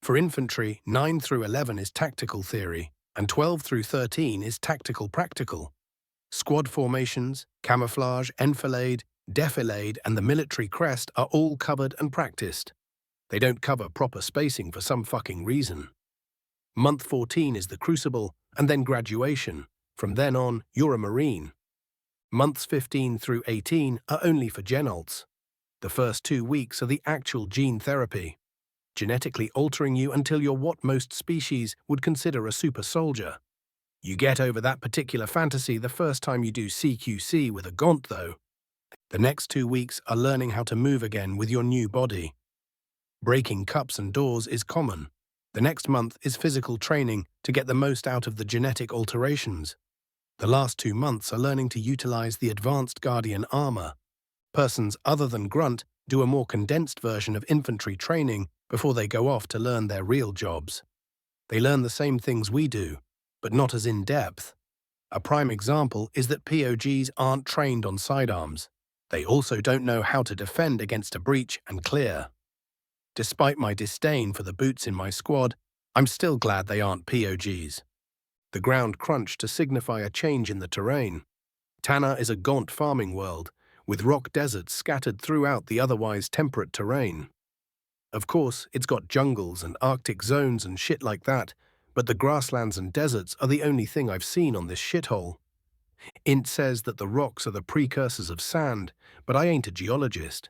For infantry, 9 through 11 is tactical theory, and 12 through 13 is tactical practical. Squad formations, camouflage, enfilade, defilade, and the military crest are all covered and practiced. They don't cover proper spacing for some fucking reason. Month 14 is the crucible, and then graduation. From then on, you're a Marine. Months 15 through 18 are only for genolts. The first 2 weeks are the actual gene therapy, genetically altering you until you're what most species would consider a super soldier. You get over that particular fantasy the first time you do CQC with a gaunt, though. The next 2 weeks are learning how to move again with your new body. Breaking cups and doors is common. The next month is physical training to get the most out of the genetic alterations. The last 2 months are learning to utilize the advanced Guardian armor. Persons other than Grunt do a more condensed version of infantry training before they go off to learn their real jobs. They learn the same things we do, but not as in-depth. A prime example is that POGs aren't trained on sidearms. They also don't know how to defend against a breach and clear. Despite my disdain for the boots in my squad, I'm still glad they aren't POGs. The ground crunched to signify a change in the terrain. Tana is a gaunt farming world, with rock deserts scattered throughout the otherwise temperate terrain. Of course, it's got jungles and Arctic zones and shit like that, but the grasslands and deserts are the only thing I've seen on this shithole. Int says that the rocks are the precursors of sand, but I ain't a geologist.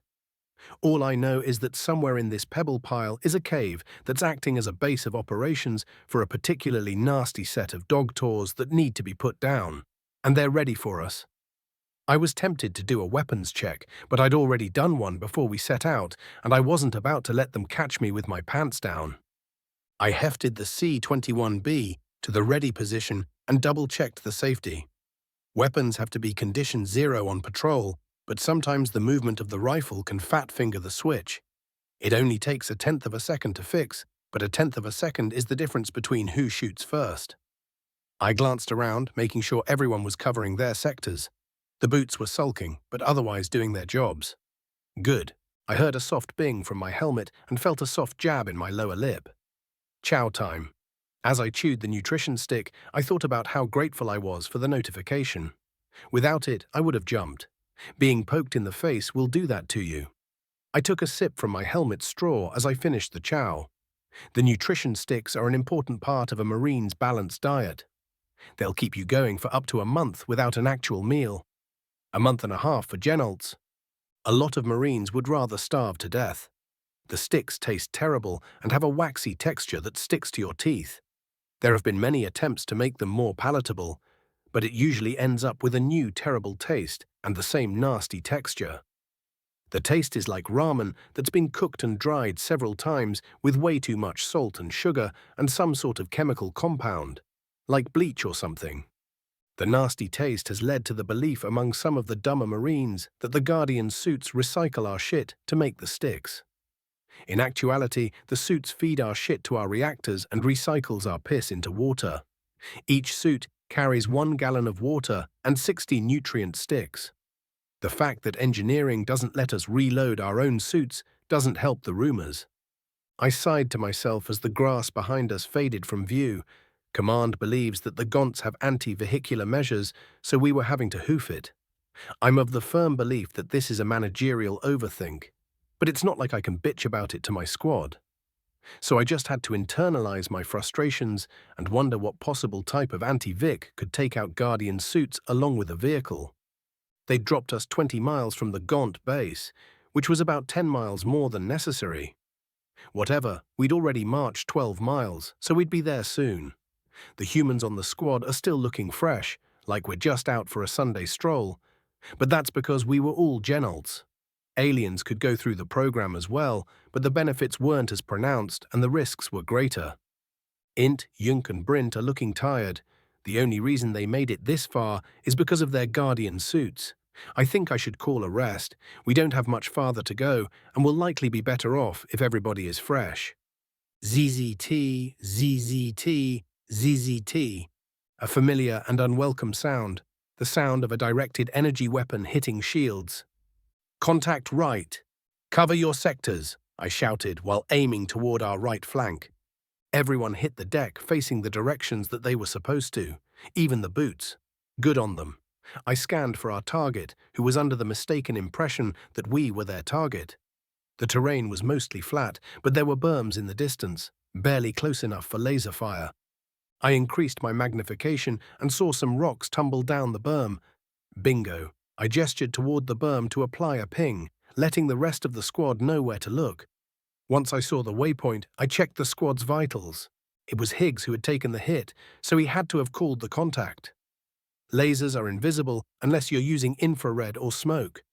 All I know is that somewhere in this pebble pile is a cave that's acting as a base of operations for a particularly nasty set of dog tours that need to be put down, and they're ready for us. I was tempted to do a weapons check, but I'd already done one before we set out, and I wasn't about to let them catch me with my pants down. I hefted the C-21B to the ready position and double-checked the safety. Weapons have to be condition 0 on patrol, but sometimes the movement of the rifle can fat-finger the switch. It only takes 1/10 of a second to fix, but 1/10 of a second is the difference between who shoots first. I glanced around, making sure everyone was covering their sectors. The boots were sulking, but otherwise doing their jobs. Good. I heard a soft bing from my helmet and felt a soft jab in my lower lip. Chow time. As I chewed the nutrition stick, I thought about how grateful I was for the notification. Without it, I would have jumped. Being poked in the face will do that to you. I took a sip from my helmet straw as I finished the chow. The nutrition sticks are an important part of a Marine's balanced diet. They'll keep you going for up to a month without an actual meal. A month and a half for genolts. A lot of Marines would rather starve to death. The sticks taste terrible and have a waxy texture that sticks to your teeth. There have been many attempts to make them more palatable, but it usually ends up with a new terrible taste and the same nasty texture. The taste is like ramen that's been cooked and dried several times with way too much salt and sugar and some sort of chemical compound, like bleach or something. The nasty taste has led to the belief among some of the dumber Marines that the Guardian suits recycle our shit to make the sticks. In actuality, the suits feed our shit to our reactors and recycles our piss into water. Each suit carries 1 gallon of water and 60 nutrient sticks. The fact that engineering doesn't let us reload our own suits doesn't help the rumors. I sighed to myself as the grass behind us faded from view. Command believes that the Gaunts have anti-vehicular measures, so we were having to hoof it. I'm of the firm belief that this is a managerial overthink, but it's not like I can bitch about it to my squad. So I just had to internalize my frustrations and wonder what possible type of anti-Vic could take out Guardian suits along with a vehicle. They'd dropped us 20 miles from the Gaunt base, which was about 10 miles more than necessary. Whatever, we'd already marched 12 miles, so we'd be there soon. The humans on the squad are still looking fresh, like we're just out for a Sunday stroll, but that's because we were all genolds. Aliens could go through the program as well, but the benefits weren't as pronounced and the risks were greater. Int, Yunk and Brint are looking tired. The only reason they made it this far is because of their Guardian suits. I think I should call a rest. We don't have much farther to go, and will likely be better off if everybody is fresh. ZZT, ZZT, ZZT. A familiar and unwelcome sound, the sound of a directed energy weapon hitting shields. Contact right. Cover your sectors, I shouted while aiming toward our right flank. Everyone hit the deck facing the directions that they were supposed to, even the boots. Good on them. I scanned for our target, who was under the mistaken impression that we were their target. The terrain was mostly flat, but there were berms in the distance, barely close enough for laser fire. I increased my magnification and saw some rocks tumble down the berm. Bingo. I gestured toward the berm to apply a ping, letting the rest of the squad know where to look. Once I saw the waypoint, I checked the squad's vitals. It was Higgs who had taken the hit, so he had to have called the contact. Lasers are invisible unless you're using infrared or smoke.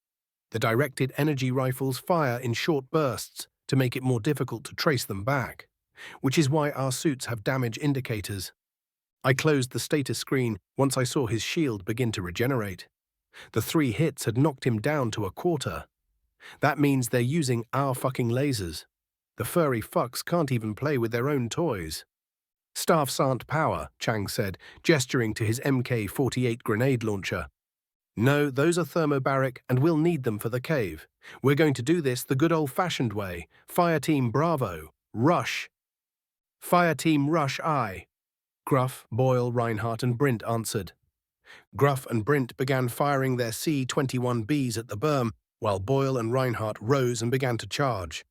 The directed energy rifles fire in short bursts to make it more difficult to trace them back, which is why our suits have damage indicators. I closed the status screen once I saw his shield begin to regenerate. The 3 hits had knocked him down to a quarter. That means they're using our fucking lasers. The furry fucks can't even play with their own toys. Staff Sergeant Power, Chang said, gesturing to his MK-48 grenade launcher. No, those are thermobaric and we'll need them for the cave. We're going to do this the good old-fashioned way. Fire Team Bravo. Rush. Fire Team Rush I. Gruff, Boyle, Reinhardt and Brint answered. Gruff and Brint began firing their C-21Bs at the berm, while Boyle and Reinhardt rose and began to charge.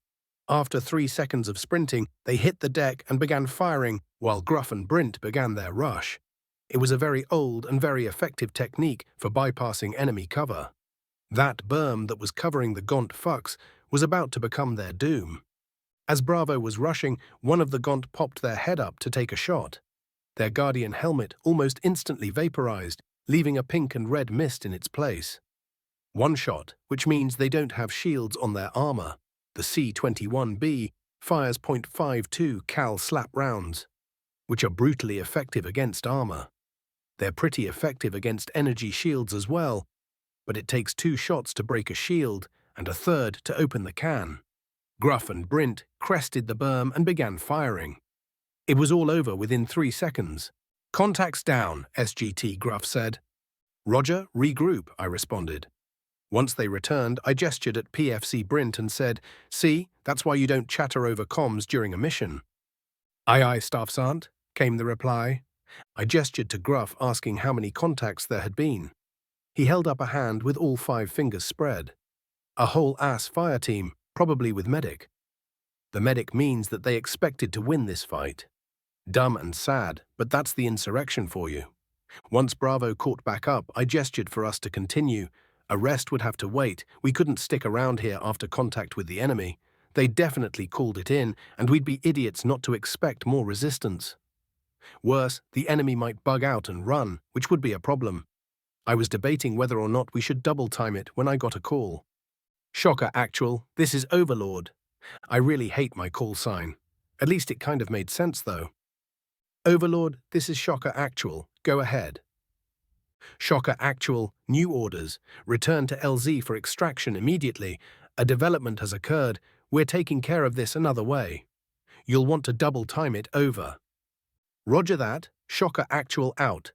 After 3 seconds of sprinting, they hit the deck and began firing, while Gruff and Brint began their rush. It was a very old and very effective technique for bypassing enemy cover. That berm that was covering the Gaunt fucks was about to become their doom. As Bravo was rushing, one of the Gaunt popped their head up to take a shot. Their Guardian helmet almost instantly vaporized, leaving a pink and red mist in its place. One shot, which means they don't have shields on their armor. The C-21B fires .52 cal slap rounds, which are brutally effective against armor. They're pretty effective against energy shields as well, but it takes 2 shots to break a shield and a third to open the can. Gruff and Brint crested the berm and began firing. It was all over within 3 seconds. Contacts down, SGT Gruff said. Roger, regroup, I responded. Once they returned, I gestured at PFC Brint and said, see, that's why you don't chatter over comms during a mission. Aye aye, Staff Sergeant, came the reply. I gestured to Gruff asking how many contacts there had been. He held up a hand with all 5 fingers spread. A whole ass fire team, probably with medic. The medic means that they expected to win this fight. Dumb and sad, but that's the insurrection for you. Once Bravo caught back up, I gestured for us to continue. A rest would have to wait. We couldn't stick around here after contact with the enemy. They definitely called it in, and we'd be idiots not to expect more resistance. Worse, the enemy might bug out and run, which would be a problem. I was debating whether or not we should double time it when I got a call. Shocker Actual, this is Overlord. I really hate my call sign. At least it kind of made sense though. Overlord, this is Shocker Actual. Go ahead. Shocker Actual, new orders. Return to LZ for extraction immediately. A development has occurred. We're taking care of this another way. You'll want to double time it over. Roger that. Shocker Actual out.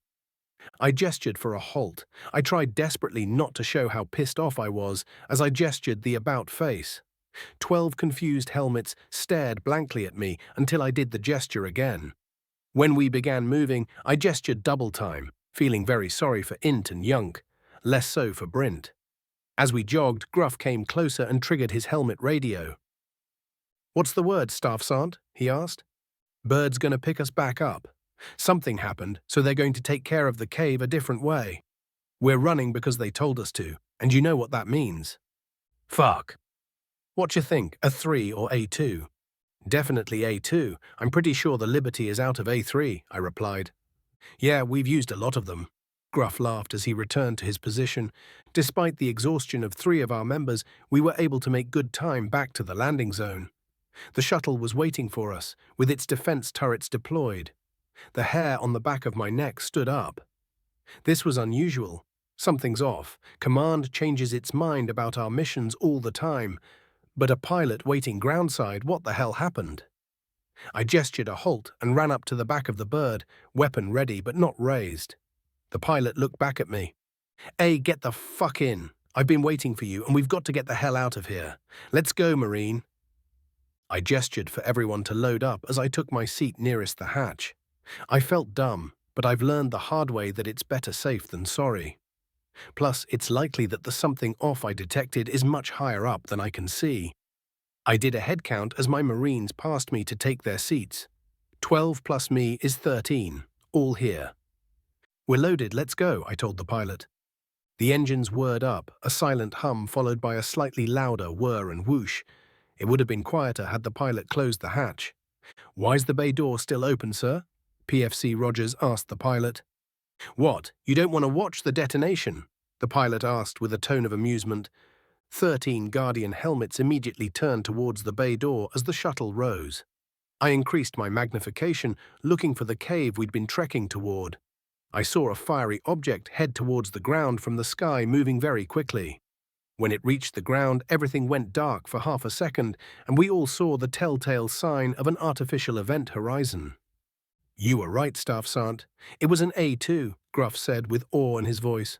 I gestured for a halt. I tried desperately not to show how pissed off I was as I gestured the about face. 12 confused helmets stared blankly at me until I did the gesture again. When we began moving, I gestured double time, feeling very sorry for Int and Yunk, less so for Brint. As we jogged, Gruff came closer and triggered his helmet radio. What's the word, Staff Sergeant? He asked. Bird's gonna pick us back up. Something happened, so they're going to take care of the cave a different way. We're running because they told us to, and you know what that means. Fuck. What you think, a 3 or A2? Definitely A2. I'm pretty sure the Liberty is out of A3, I replied. Yeah, we've used a lot of them. Gruff laughed as he returned to his position. Despite the exhaustion of 3 of our members, we were able to make good time back to the landing zone. The shuttle was waiting for us, with its defense turrets deployed. The hair on the back of my neck stood up. This was unusual. Something's off. Command changes its mind about our missions all the time. But a pilot waiting groundside, what the hell happened? I gestured a halt and ran up to the back of the bird, weapon ready but not raised. The pilot looked back at me. Hey, get the fuck in. I've been waiting for you and we've got to get the hell out of here. Let's go, Marine. I gestured for everyone to load up as I took my seat nearest the hatch. I felt dumb, but I've learned the hard way that it's better safe than sorry. Plus, it's likely that the something off I detected is much higher up than I can see. I did a head count as my Marines passed me to take their seats. 12 plus me is 13, all here. We're loaded, let's go, I told the pilot. The engines whirred up, a silent hum followed by a slightly louder whir and whoosh. It would have been quieter had the pilot closed the hatch. Why's the bay door still open, sir? PFC Rogers asked the pilot. What, you don't want to watch the detonation? The pilot asked with a tone of amusement. 13 Guardian helmets immediately turned towards the bay door as the shuttle rose. I increased my magnification, looking for the cave we'd been trekking toward. I saw a fiery object head towards the ground from the sky, moving very quickly. When it reached the ground, everything went dark for half a second, and we all saw the telltale sign of an artificial event horizon. You were right, Staff Sergeant. It was an A2, Gruff said with awe in his voice.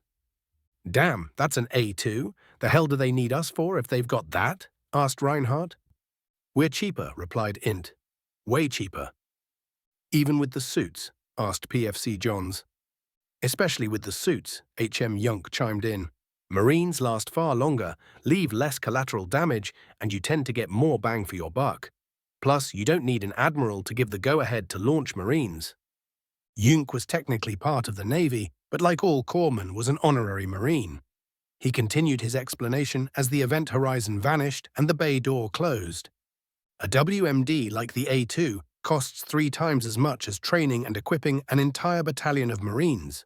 Damn, that's an A2. The hell do they need us for if they've got that? Asked Reinhardt. We're cheaper, replied Int. Way cheaper. Even with the suits? Asked PFC Johns. Especially with the suits, HM Yunk chimed in. Marines last far longer, leave less collateral damage, and you tend to get more bang for your buck. Plus, you don't need an admiral to give the go-ahead to launch Marines. Yunk was technically part of the Navy, but like all corpsmen was an honorary Marine. He continued his explanation as the event horizon vanished and the bay door closed. A WMD like the A2 costs 3 times as much as training and equipping an entire battalion of Marines.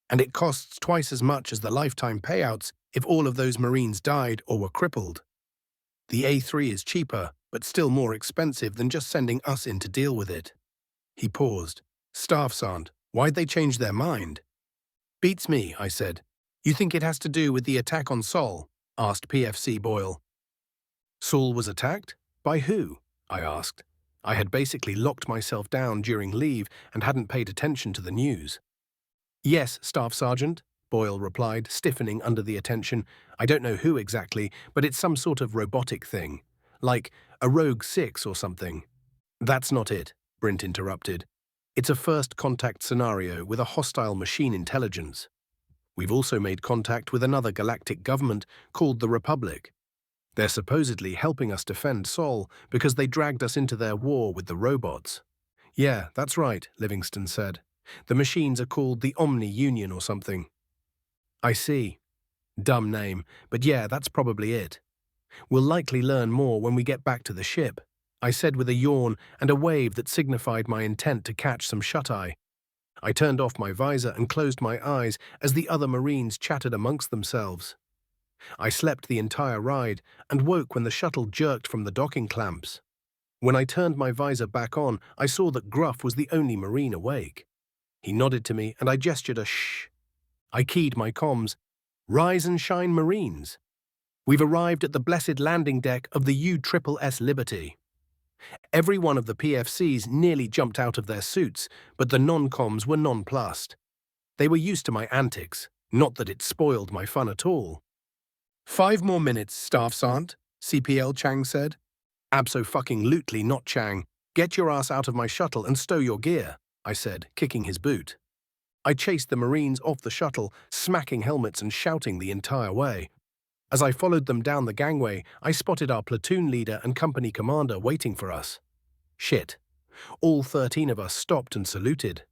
And it costs twice as much as the lifetime payouts if all of those Marines died or were crippled. The A3 is cheaper, but still more expensive than just sending us in to deal with it. He paused. Staff Sergeant, why'd they change their mind? Beats me, I said. You think it has to do with the attack on Sol? Asked PFC Boyle. Sol was attacked? By who? I asked. I had basically locked myself down during leave and hadn't paid attention to the news. Yes, Staff Sergeant, Boyle replied, stiffening under the attention. I don't know who exactly, but it's some sort of robotic thing. Like a Rogue 6 or something. That's not it, Brint interrupted. It's a first contact scenario with a hostile machine intelligence. We've also made contact with another galactic government called the Republic. They're supposedly helping us defend Sol because they dragged us into their war with the robots. Yeah, that's right, Livingston said. The machines are called the Omni Union or something. I see. Dumb name, but yeah, that's probably it. We'll likely learn more when we get back to the ship, I said with a yawn and a wave that signified my intent to catch some shut-eye. I turned off my visor and closed my eyes as the other Marines chatted amongst themselves. I slept the entire ride and woke when the shuttle jerked from the docking clamps. When I turned my visor back on, I saw that Gruff was the only Marine awake. He nodded to me and I gestured a shh. I keyed my comms. Rise and shine, Marines. We've arrived at the blessed landing deck of the USSS Liberty. Every one of the PFCs nearly jumped out of their suits, but the non-coms were nonplussed. They were used to my antics, not that it spoiled my fun at all. 5 more minutes, Staff Sergeant, CPL Chang said. Abso-fucking-lutely not, Chang. Get your ass out of my shuttle and stow your gear, I said, kicking his boot. I chased the Marines off the shuttle, smacking helmets and shouting the entire way. As I followed them down the gangway, I spotted our platoon leader and company commander waiting for us. Shit. All 13 of us stopped and saluted.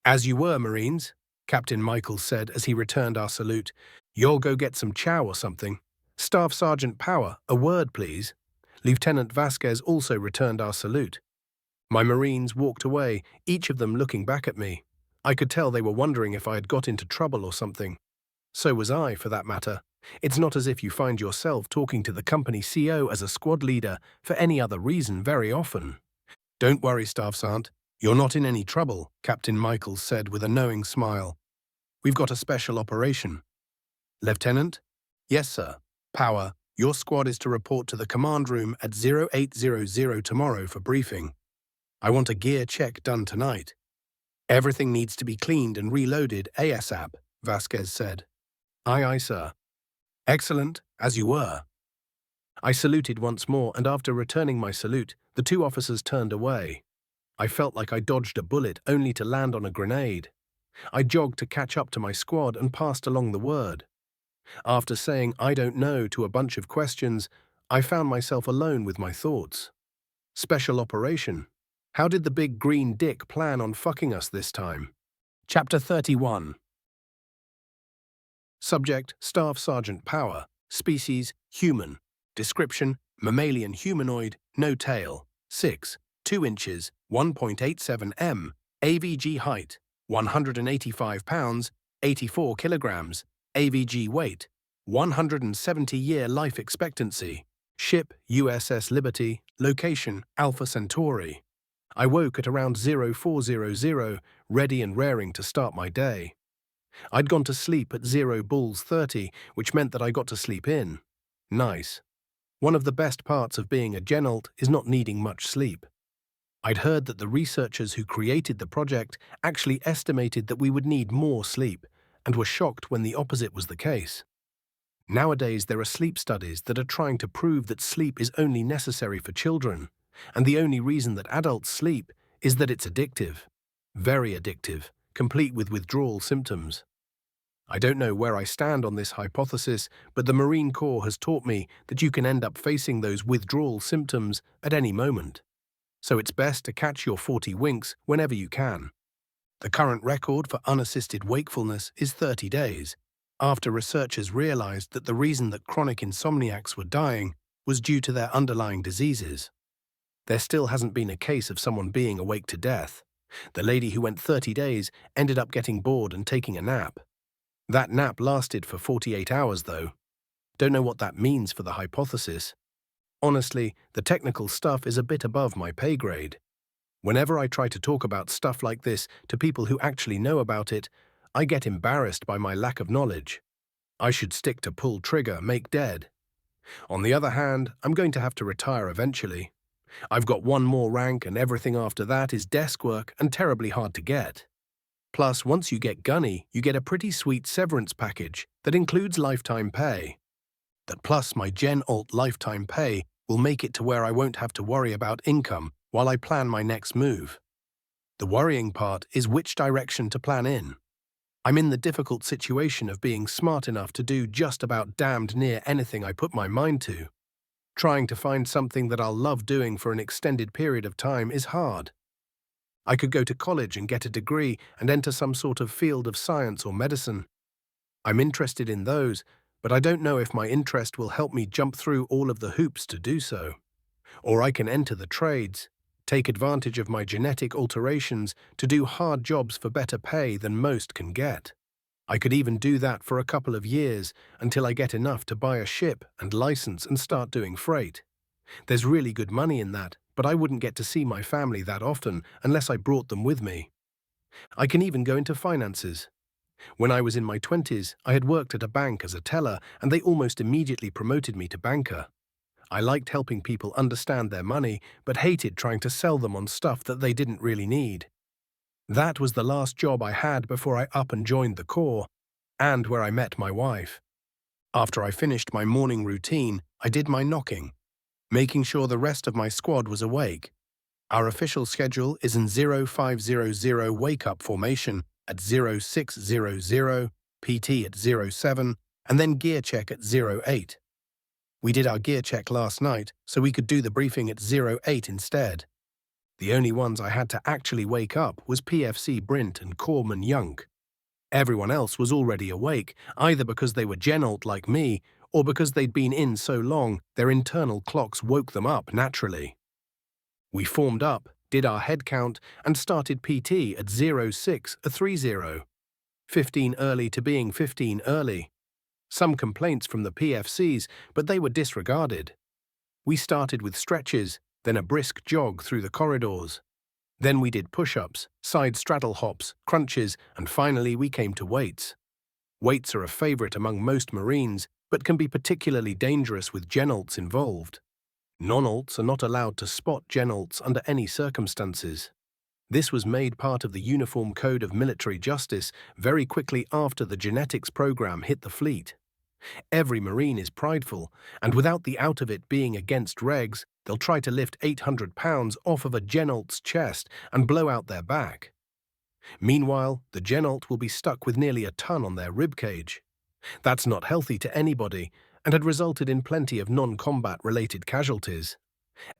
As you were, Marines, Captain Michaels said as he returned our salute. You'll go get some chow or something. Staff Sergeant Power, a word, please. Lieutenant Vasquez also returned our salute. My Marines walked away, each of them looking back at me. I could tell they were wondering if I had got into trouble or something. So was I, for that matter. It's not as if you find yourself talking to the company CO as a squad leader for any other reason very often. "Don't worry, Staff Sergeant. You're not in any trouble," Captain Michaels said with a knowing smile. "We've got a special operation." "Lieutenant?" "Yes, sir. Power, your squad is to report to the command room at 0800 tomorrow for briefing. I want a gear check done tonight. Everything needs to be cleaned and reloaded ASAP," Vasquez said. "Aye, aye, sir." "Excellent, as you were." I saluted once more, and after returning my salute, the two officers turned away. I felt like I dodged a bullet only to land on a grenade. I jogged to catch up to my squad and passed along the word. After saying "I don't know" to a bunch of questions, I found myself alone with my thoughts. Special operation. How did the big green dick plan on fucking us this time? Chapter 31. Subject, Staff Sergeant Power. Species, human. Description, mammalian humanoid, no tail. 6, 2 inches, 1.87 m. AVG height, 185 pounds, 84 kilograms. AVG weight, 170-year life expectancy. Ship, USS Liberty. Location, Alpha Centauri. I woke at around 0400, ready and raring to start my day. I'd gone to sleep at 0:30, which meant that I got to sleep in. Nice. One of the best parts of being a genolt is not needing much sleep. I'd heard that the researchers who created the project actually estimated that we would need more sleep, and were shocked when the opposite was the case. Nowadays there are sleep studies that are trying to prove that sleep is only necessary for children, and the only reason that adults sleep is that it's addictive. Very addictive, complete with withdrawal symptoms. I don't know where I stand on this hypothesis, but the Marine Corps has taught me that you can end up facing those withdrawal symptoms at any moment. So it's best to catch your 40 winks whenever you can. The current record for unassisted wakefulness is 30 days, after researchers realized that the reason that chronic insomniacs were dying was due to their underlying diseases. There still hasn't been a case of someone being awake to death. The lady who went 30 days ended up getting bored and taking a nap. That nap lasted for 48 hours, though. Don't know what that means for the hypothesis. Honestly, the technical stuff is a bit above my pay grade. Whenever I try to talk about stuff like this to people who actually know about it, I get embarrassed by my lack of knowledge. I should stick to pull trigger, make dead. On the other hand, I'm going to have to retire eventually. I've got one more rank, and everything after that is desk work and terribly hard to get. Plus, once you get gunny, you get a pretty sweet severance package that includes lifetime pay. That plus my Gen Alt lifetime pay will make it to where I won't have to worry about income while I plan my next move. The worrying part is which direction to plan in. I'm in the difficult situation of being smart enough to do just about damned near anything I put my mind to. Trying to find something that I'll love doing for an extended period of time is hard. I could go to college and get a degree and enter some sort of field of science or medicine. I'm interested in those, but I don't know if my interest will help me jump through all of the hoops to do so. Or I can enter the trades, take advantage of my genetic alterations to do hard jobs for better pay than most can get. I could even do that for a couple of years until I get enough to buy a ship and license and start doing freight. There's really good money in that, but I wouldn't get to see my family that often unless I brought them with me. I can even go into finances. When I was in my 20s, I had worked at a bank as a teller, and they almost immediately promoted me to banker. I liked helping people understand their money, but hated trying to sell them on stuff that they didn't really need. That was the last job I had before I up and joined the Corps, and where I met my wife. After I finished my morning routine, I did my knocking, making sure the rest of my squad was awake. Our official schedule is in 0500 wake-up formation at 0600, PT at 07, and then gear check at 08. We did our gear check last night, so we could do the briefing at 08 instead. The only ones I had to actually wake up was PFC Brint and Corpsman Yunk. Everyone else was already awake, either because they were Gen Alt like me, or because they'd been in so long their internal clocks woke them up naturally. We formed up, did our head count, and started PT at 0630. 15 early to being 15 early. Some complaints from the PFCs, but they were disregarded. We started with stretches, then a brisk jog through the corridors. Then we did push-ups, side straddle hops, crunches, and finally we came to weights. Weights are a favorite among most Marines, but can be particularly dangerous with genolts involved. Non-alts are not allowed to spot genolts under any circumstances. This was made part of the Uniform Code of Military Justice very quickly after the genetics program hit the fleet. Every Marine is prideful, and without the out of it being against regs, they'll try to lift 800 pounds off of a genolt's chest and blow out their back. Meanwhile, the genolt will be stuck with nearly a ton on their ribcage. That's not healthy to anybody, and had resulted in plenty of non-combat related casualties.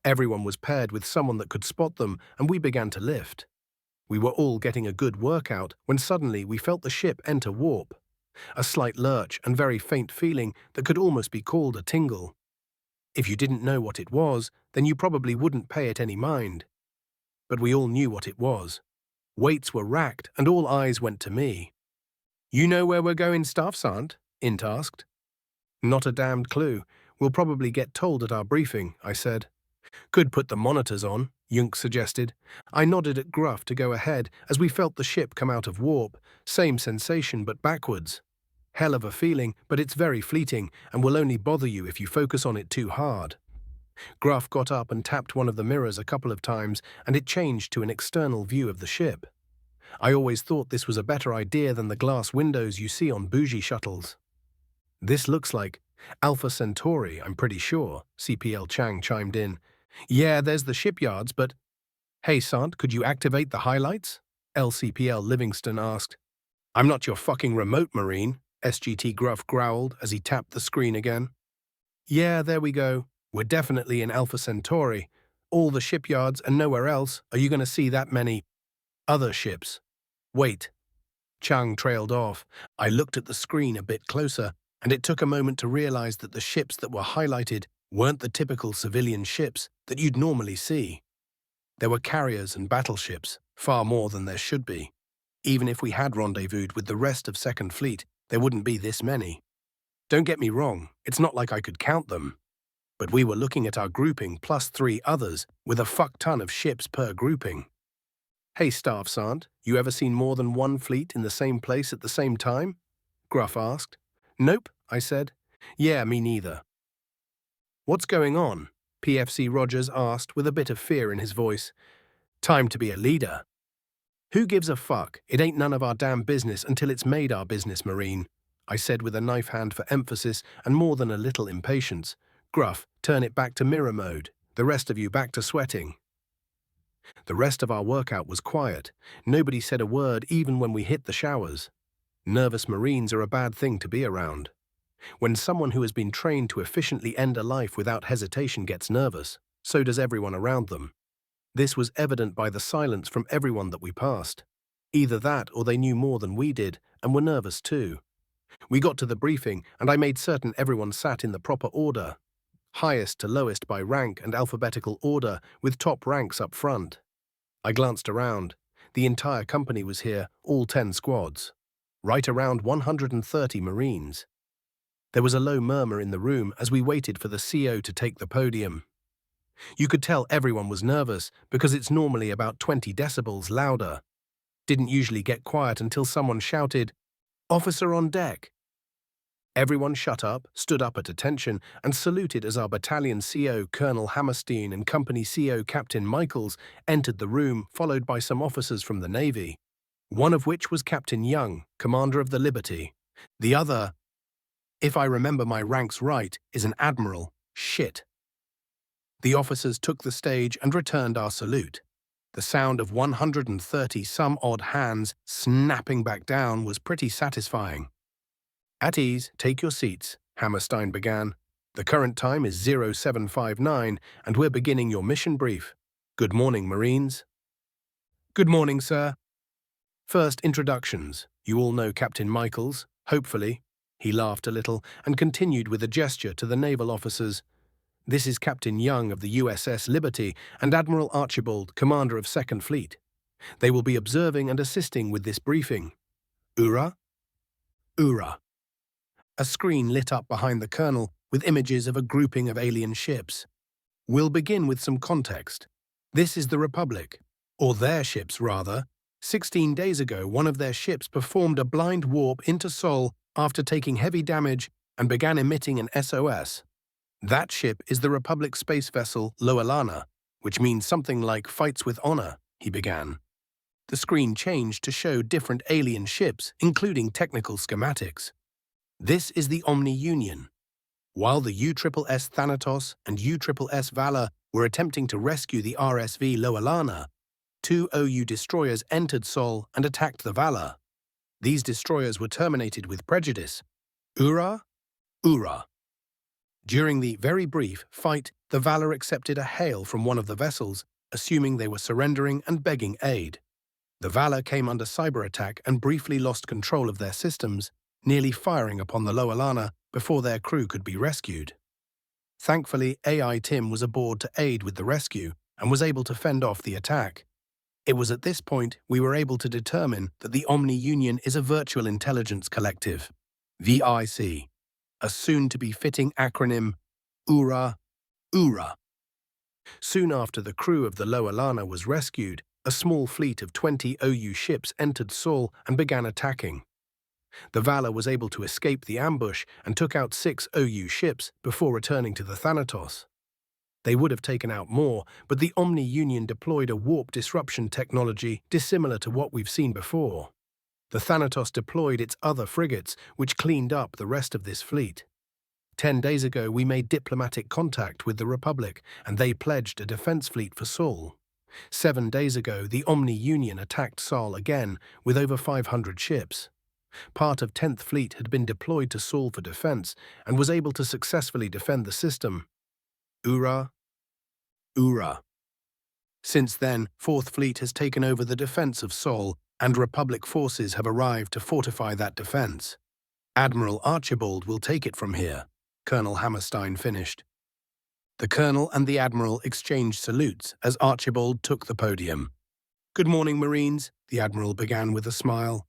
Everyone was paired with someone that could spot them, and we began to lift. We were all getting a good workout when suddenly we felt the ship enter warp. A slight lurch and very faint feeling that could almost be called a tingle. If you didn't know what it was, then you probably wouldn't pay it any mind. But we all knew what it was. Weights were racked, and all eyes went to me. "You know where we're going, Staff Sergeant?" Int asked. "Not a damned clue. We'll probably get told at our briefing," I said. "Could put the monitors on," Yunk suggested. I nodded at Gruff to go ahead as we felt the ship come out of warp. Same sensation but backwards. Hell of a feeling, but it's very fleeting and will only bother you if you focus on it too hard. Gruff got up and tapped one of the mirrors a couple of times, and it changed to an external view of the ship. I always thought this was a better idea than the glass windows you see on bougie shuttles. "This looks like Alpha Centauri, I'm pretty sure," CPL Chang chimed in. "Yeah, there's the shipyards, but—" "Hey, Sant, could you activate the highlights?" LCPL Livingston asked. "I'm not your fucking remote, Marine," SGT Gruff growled as he tapped the screen again. "Yeah, there we go. We're definitely in Alpha Centauri. All the shipyards and nowhere else. Are you going to see that many other ships?" "Wait." Chang trailed off. I looked at the screen a bit closer, and it took a moment to realize that the ships that were highlighted weren't the typical civilian ships that you'd normally see. There were carriers and battleships, far more than there should be. Even if we had rendezvoused with the rest of Second Fleet, there wouldn't be this many. Don't get me wrong, it's not like I could count them. But we were looking at our grouping plus 3 others, with a fuck ton of ships per grouping. "Hey, Staff Sergeant, you ever seen more than one fleet in the same place at the same time?" Gruff asked. "Nope," I said. "Yeah, me neither." "What's going on?" PFC Rogers asked with a bit of fear in his voice. "Time to be a leader." "Who gives a fuck? It ain't none of our damn business until it's made our business, Marine," I said with a knife hand for emphasis and more than a little impatience. "Gruff, turn it back to mirror mode. The rest of you back to sweating." The rest of our workout was quiet. Nobody said a word even when we hit the showers. Nervous Marines are a bad thing to be around. When someone who has been trained to efficiently end a life without hesitation gets nervous, so does everyone around them. This was evident by the silence from everyone that we passed. Either that or they knew more than we did and were nervous too. We got to the briefing and I made certain everyone sat in the proper order. Highest to lowest by rank and alphabetical order, with top ranks up front. I glanced around. The entire company was here, all 10 squads. Right around 130 Marines. There was a low murmur in the room as we waited for the CO to take the podium. You could tell everyone was nervous because it's normally about 20 decibels louder. Didn't usually get quiet until someone shouted, "Officer on deck." Everyone shut up, stood up at attention, and saluted as our battalion CO Colonel Hammerstein and company CO Captain Michaels entered the room, followed by some officers from the Navy, one of which was Captain Young, commander of the Liberty. The other, if I remember my ranks right, is an admiral. Shit. The officers took the stage and returned our salute. The sound of 130 some odd hands snapping back down was pretty satisfying. "At ease, take your seats," Hammerstein began. "The current time is 0759, and we're beginning your mission brief. Good morning, Marines." "Good morning, sir." First, introductions. You all know Captain Michaels, hopefully. He laughed a little and continued with a gesture to the naval officers. "This is Captain Young of the USS Liberty and Admiral Archibald, commander of 2nd Fleet. They will be observing and assisting with this briefing. Ura? Ura." A screen lit up behind the colonel with images of a grouping of alien ships. "We'll begin with some context. This is the Republic, or their ships rather. 16 days ago, one of their ships performed a blind warp into Sol after taking heavy damage and began emitting an SOS. That ship is the Republic Space Vessel Lowelana, which means something like fights with honor," he began. The screen changed to show different alien ships, including technical schematics. "This is the Omni Union. While the USSS Thanatos and USSS Valor were attempting to rescue the RSV Lowelana, 2 OU destroyers entered Sol and attacked the Valor. These destroyers were terminated with prejudice. Ura? Ura." During the very brief fight, the Valor accepted a hail from one of the vessels, assuming they were surrendering and begging aid. The Valor came under cyber attack and briefly lost control of their systems, nearly firing upon the Lowelana before their crew could be rescued. Thankfully, AI Tim was aboard to aid with the rescue and was able to fend off the attack. It was at this point we were able to determine that the Omni Union is a virtual intelligence collective, VIC, a soon-to-be-fitting acronym, URA, URA. Soon after the crew of the Lowelana was rescued, a small fleet of 20 OU ships entered Sol and began attacking. The Valor was able to escape the ambush and took out 6 OU ships before returning to the Thanatos. They would have taken out more, but the Omni Union deployed a warp disruption technology dissimilar to what we've seen before. The Thanatos deployed its other frigates, which cleaned up the rest of this fleet. 10 days ago, we made diplomatic contact with the Republic, and they pledged a defense fleet for Sol. 7 days ago, the Omni Union attacked Sol again with over 500 ships. Part of 10th Fleet had been deployed to Sol for defense and was able to successfully defend the system. Ura, Ura. Since then, 4th Fleet has taken over the defense of Sol, and Republic forces have arrived to fortify that defense. Admiral Archibald will take it from here, Colonel Hammerstein finished. The Colonel and the Admiral exchanged salutes as Archibald took the podium. "Good morning, Marines," the Admiral began with a smile.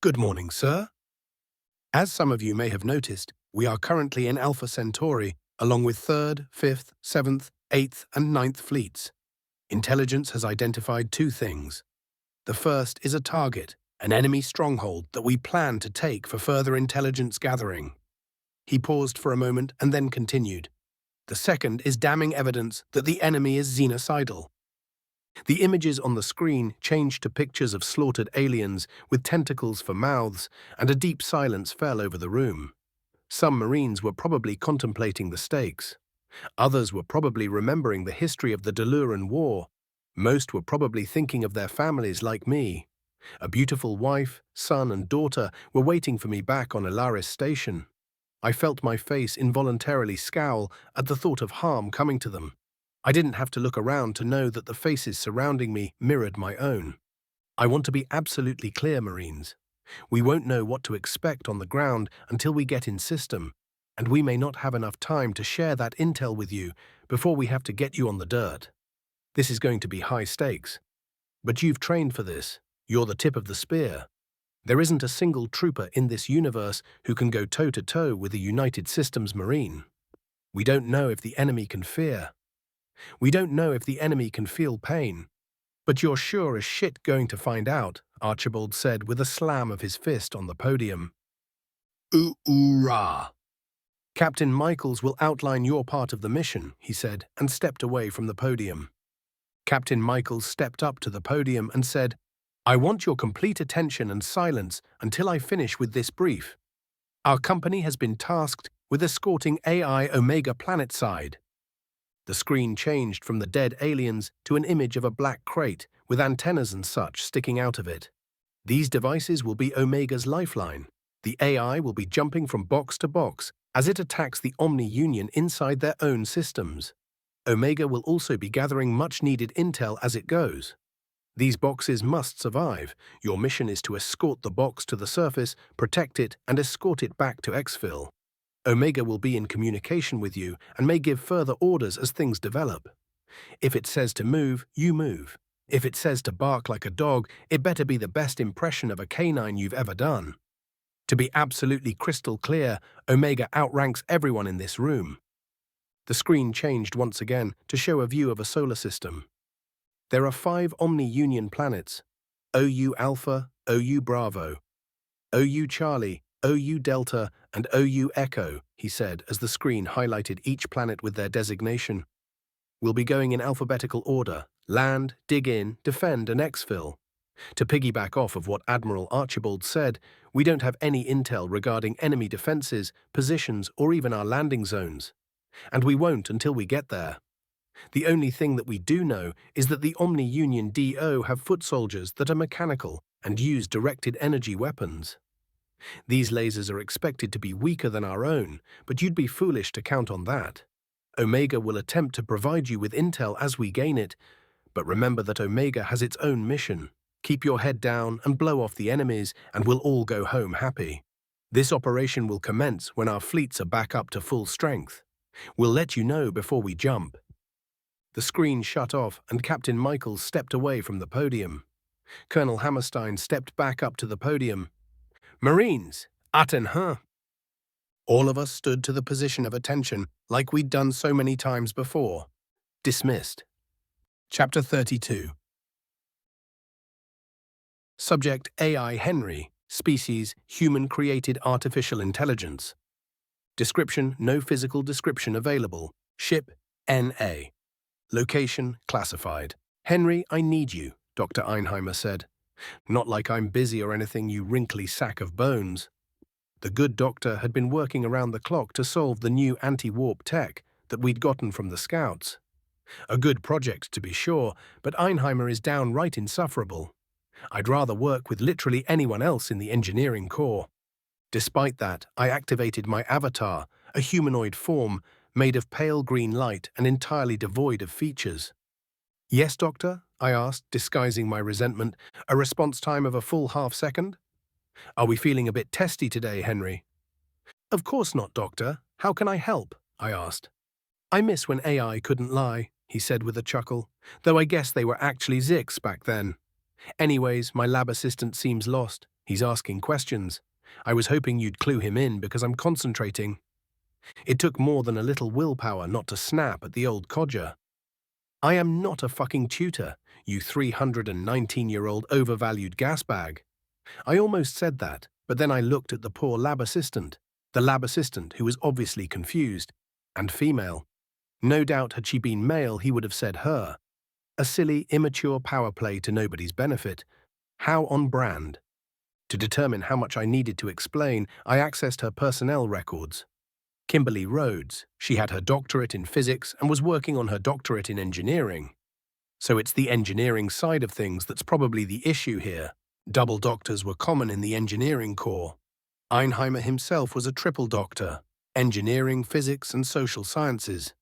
"Good morning, sir." As some of you may have noticed, we are currently in Alpha Centauri, along with 3rd, 5th, 7th, 8th, and 9th Fleets. Intelligence has identified 2 things. The first is a target, an enemy stronghold that we plan to take for further intelligence gathering. He paused for a moment and then continued. The second is damning evidence that the enemy is xenocidal. The images on the screen changed to pictures of slaughtered aliens with tentacles for mouths, and a deep silence fell over the room. Some Marines were probably contemplating the stakes. Others were probably remembering the history of the Deluran War. Most were probably thinking of their families like me. A beautiful wife, son, and daughter were waiting for me back on Alaris Station. I felt my face involuntarily scowl at the thought of harm coming to them. I didn't have to look around to know that the faces surrounding me mirrored my own. I want to be absolutely clear, Marines. We won't know what to expect on the ground until we get in system, and we may not have enough time to share that intel with you before we have to get you on the dirt. This is going to be high stakes. But you've trained for this. You're the tip of the spear. There isn't a single trooper in this universe who can go toe-to-toe with a United Systems Marine. We don't know if the enemy can fear. We don't know if the enemy can feel pain. But you're sure as shit going to find out, Archibald said with a slam of his fist on the podium. Ooh-rah! Captain Michaels will outline your part of the mission, he said, and stepped away from the podium. Captain Michaels stepped up to the podium and said, "I want your complete attention and silence until I finish with this brief. Our company has been tasked with escorting AI Omega planetside." The screen changed from the dead aliens to an image of a black crate with antennas and such sticking out of it. These devices will be Omega's lifeline. The AI will be jumping from box to box as it attacks the Omni Union inside their own systems. Omega will also be gathering much-needed intel as it goes. These boxes must survive. Your mission is to escort the box to the surface, protect it, and escort it back to exfil. Omega will be in communication with you and may give further orders as things develop. If it says to move, you move. If it says to bark like a dog, it better be the best impression of a canine you've ever done. To be absolutely crystal clear, Omega outranks everyone in this room. The screen changed once again to show a view of a solar system. There are 5 Omni-Union planets: OU Alpha, OU Bravo, OU Charlie, OU Delta, and OU Echo, he said as the screen highlighted each planet with their designation. We'll be going in alphabetical order: land, dig in, defend, and exfil. To piggyback off of what Admiral Archibald said, we don't have any intel regarding enemy defenses, positions, or even our landing zones. And we won't until we get there. The only thing that we do know is that the Omni-Union DO have foot soldiers that are mechanical and use directed energy weapons. These lasers are expected to be weaker than our own, but you'd be foolish to count on that. Omega will attempt to provide you with intel as we gain it, but remember that Omega has its own mission. Keep your head down and blow off the enemies, and we'll all go home happy. This operation will commence when our fleets are back up to full strength. We'll let you know before we jump. The screen shut off and Captain Michaels stepped away from the podium. Colonel Hammerstein stepped back up to the podium. Marines, attention! All of us stood to the position of attention like we'd done so many times before. Dismissed. Chapter 32. Subject AI Henry. Species Human-Created Artificial Intelligence. Description: no physical description available. Ship NA. Location classified. Henry, I need you, Dr. Einheimer said. Not like I'm busy or anything, you wrinkly sack of bones. The good doctor had been working around the clock to solve the new anti-warp tech that we'd gotten from the scouts. A good project, to be sure, but Einheimer is downright insufferable. I'd rather work with literally anyone else in the engineering corps. Despite that, I activated my avatar, a humanoid form made of pale green light and entirely devoid of features. Yes, Doctor? I asked, disguising my resentment. A response time of a full half-second? Are we feeling a bit testy today, Henry? Of course not, Doctor. How can I help? I asked. I miss when AI couldn't lie, he said with a chuckle, though I guess they were actually Zix back then. Anyways, my lab assistant seems lost. He's asking questions. I was hoping you'd clue him in because I'm concentrating. It took more than a little willpower not to snap at the old codger. I am not a fucking tutor, you 319-year-old overvalued gasbag. I almost said that, but then I looked at the poor lab assistant, who was obviously confused, and female. No doubt had she been male, he would have said her. A silly, immature power play to nobody's benefit. How on brand. To determine how much I needed to explain, I accessed her personnel records. Kimberly Rhodes. She had her doctorate in physics and was working on her doctorate in engineering. So it's the engineering side of things that's probably the issue here. Double doctors were common in the engineering corps. Einheimer himself was a triple doctor, engineering, physics, and social sciences.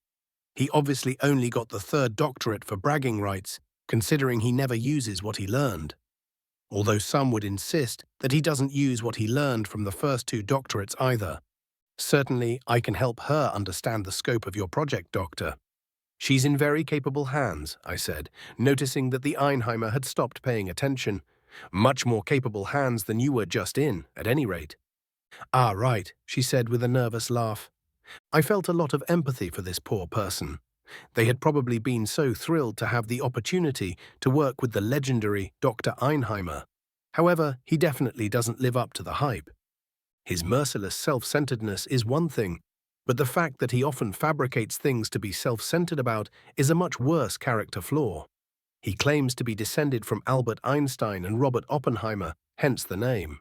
He obviously only got the third doctorate for bragging rights, considering he never uses what he learned. Although some would insist that he doesn't use what he learned from the first 2 doctorates either. Certainly, I can help her understand the scope of your project, Doctor. She's in very capable hands, I said, noticing that the Einheimer had stopped paying attention. Much more capable hands than you were just in, at any rate. Ah, right, she said with a nervous laugh. I felt a lot of empathy for this poor person. They had probably been so thrilled to have the opportunity to work with the legendary Dr. Einheimer. However, he definitely doesn't live up to the hype. His merciless self-centeredness is one thing, but the fact that he often fabricates things to be self-centered about is a much worse character flaw. He claims to be descended from Albert Einstein and Robert Oppenheimer, hence the name.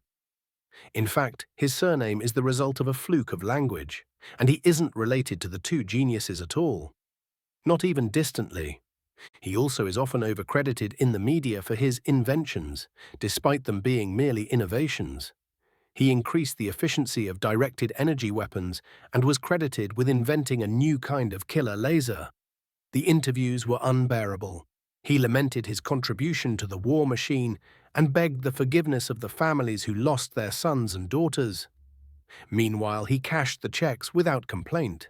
In fact, his surname is the result of a fluke of language, and he isn't related to the 2 geniuses at all. Not even distantly. He also is often overcredited in the media for his inventions, despite them being merely innovations. He increased the efficiency of directed energy weapons and was credited with inventing a new kind of killer laser. The interviews were unbearable. He lamented his contribution to the war machine and begged the forgiveness of the families who lost their sons and daughters. Meanwhile, he cashed the checks without complaint.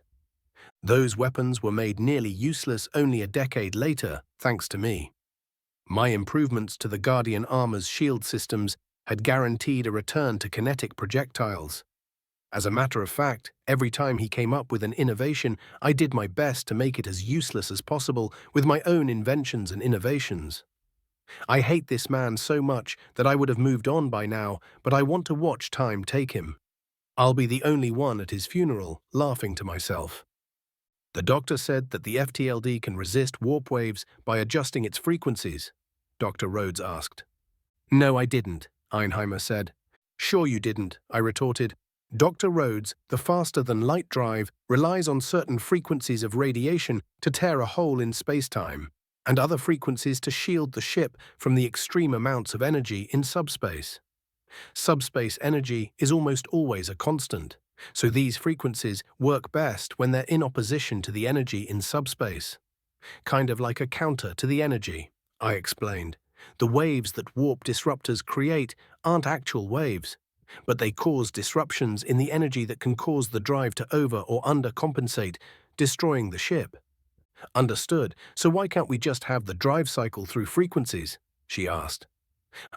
Those weapons were made nearly useless only a decade later, thanks to me. My improvements to the Guardian armor's shield systems had guaranteed a return to kinetic projectiles. As a matter of fact, every time he came up with an innovation, I did my best to make it as useless as possible with my own inventions and innovations. I hate this man so much that I would have moved on by now, but I want to watch time take him. I'll be the only one at his funeral, laughing to myself. The doctor said that the FTLD can resist warp waves by adjusting its frequencies, Dr. Rhodes asked. No, I didn't, Einheimer said. Sure you didn't, I retorted. Dr. Rhodes, the faster-than-light drive, relies on certain frequencies of radiation to tear a hole in space-time, and other frequencies to shield the ship from the extreme amounts of energy in subspace. Subspace energy is almost always a constant, so these frequencies work best when they're in opposition to the energy in subspace. Kind of like a counter to the energy, I explained. The waves that warp disruptors create aren't actual waves, but they cause disruptions in the energy that can cause the drive to over or undercompensate, destroying the ship. Understood, so why can't we just have the drive cycle through frequencies? She asked.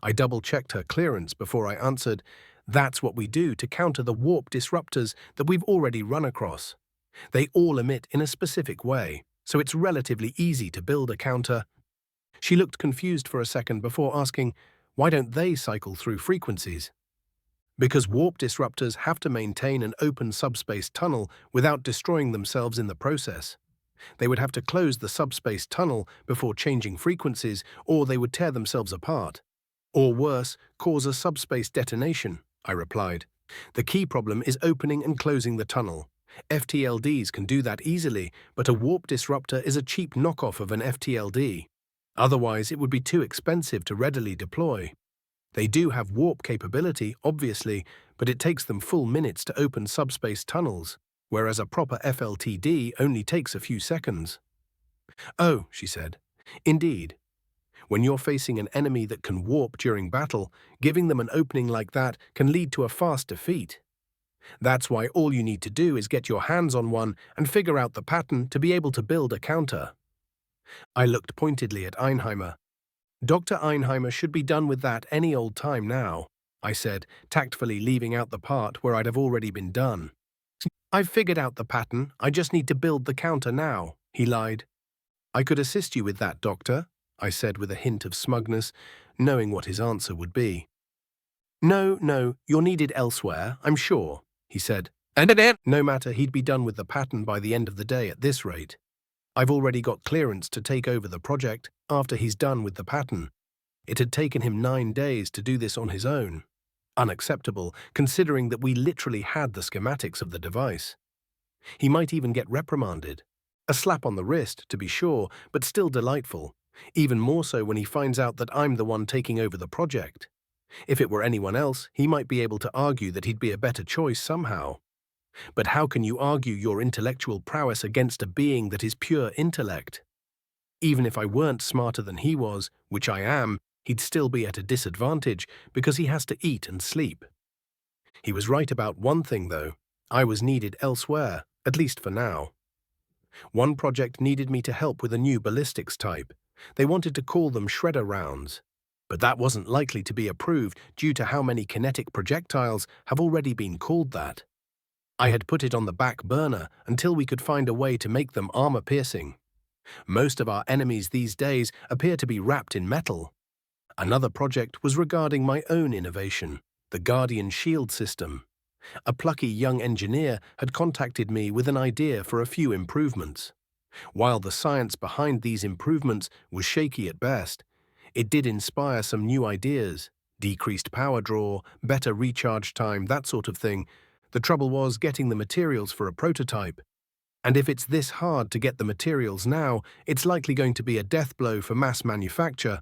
I double-checked her clearance before I answered, that's what we do to counter the warp disruptors that we've already run across. They all emit in a specific way, so it's relatively easy to build a counter. She looked confused for a second before asking, why don't they cycle through frequencies? Because warp disruptors have to maintain an open subspace tunnel without destroying themselves in the process. They would have to close the subspace tunnel before changing frequencies, or they would tear themselves apart. Or worse, cause a subspace detonation, I replied. The key problem is opening and closing the tunnel. FTLDs can do that easily, but a warp disruptor is a cheap knockoff of an FTLD. Otherwise, it would be too expensive to readily deploy. They do have warp capability, obviously, but it takes them full minutes to open subspace tunnels, whereas a proper FLTD only takes a few seconds. Oh, she said. Indeed. When you're facing an enemy that can warp during battle, giving them an opening like that can lead to a fast defeat. That's why all you need to do is get your hands on one and figure out the pattern to be able to build a counter. I looked pointedly at Einheimer. Dr. Einheimer should be done with that any old time now, I said, tactfully leaving out the part where I'd have already been done. I've figured out the pattern, I just need to build the counter now, he lied. I could assist you with that, Doctor, I said with a hint of smugness, knowing what his answer would be. No, you're needed elsewhere, I'm sure, he said. No matter, he'd be done with the pattern by the end of the day at this rate. I've already got clearance to take over the project after he's done with the pattern. It had taken him 9 days to do this on his own. Unacceptable, considering that we literally had the schematics of the device. He might even get reprimanded. A slap on the wrist, to be sure, but still delightful. Even more so when he finds out that I'm the one taking over the project. If it were anyone else, he might be able to argue that he'd be a better choice somehow. But how can you argue your intellectual prowess against a being that is pure intellect? Even if I weren't smarter than he was, which I am, he'd still be at a disadvantage because he has to eat and sleep. He was right about one thing, though. I was needed elsewhere, at least for now. One project needed me to help with a new ballistics type. They wanted to call them shredder rounds. But that wasn't likely to be approved due to how many kinetic projectiles have already been called that. I had put it on the back burner until we could find a way to make them armor-piercing. Most of our enemies these days appear to be wrapped in metal. Another project was regarding my own innovation, the Guardian shield system. A plucky young engineer had contacted me with an idea for a few improvements. While the science behind these improvements was shaky at best, it did inspire some new ideas, decreased power draw, better recharge time, that sort of thing. The trouble was getting the materials for a prototype. And if it's this hard to get the materials now, it's likely going to be a death blow for mass manufacture.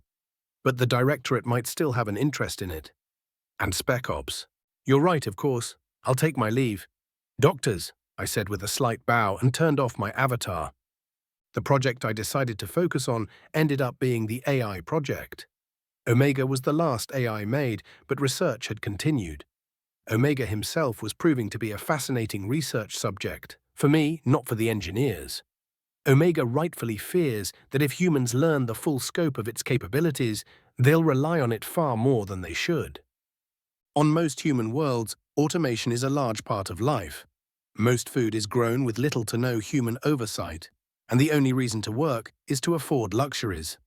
But the Directorate might still have an interest in it. And Spec Ops. You're right, of course. I'll take my leave. Doctors, I said with a slight bow and turned off my avatar. The project I decided to focus on ended up being the AI project. Omega was the last AI made, but research had continued. Omega himself was proving to be a fascinating research subject. For me, not for the engineers. Omega rightfully fears that if humans learn the full scope of its capabilities, they'll rely on it far more than they should. On most human worlds, automation is a large part of life. Most food is grown with little to no human oversight, and the only reason to work is to afford luxuries.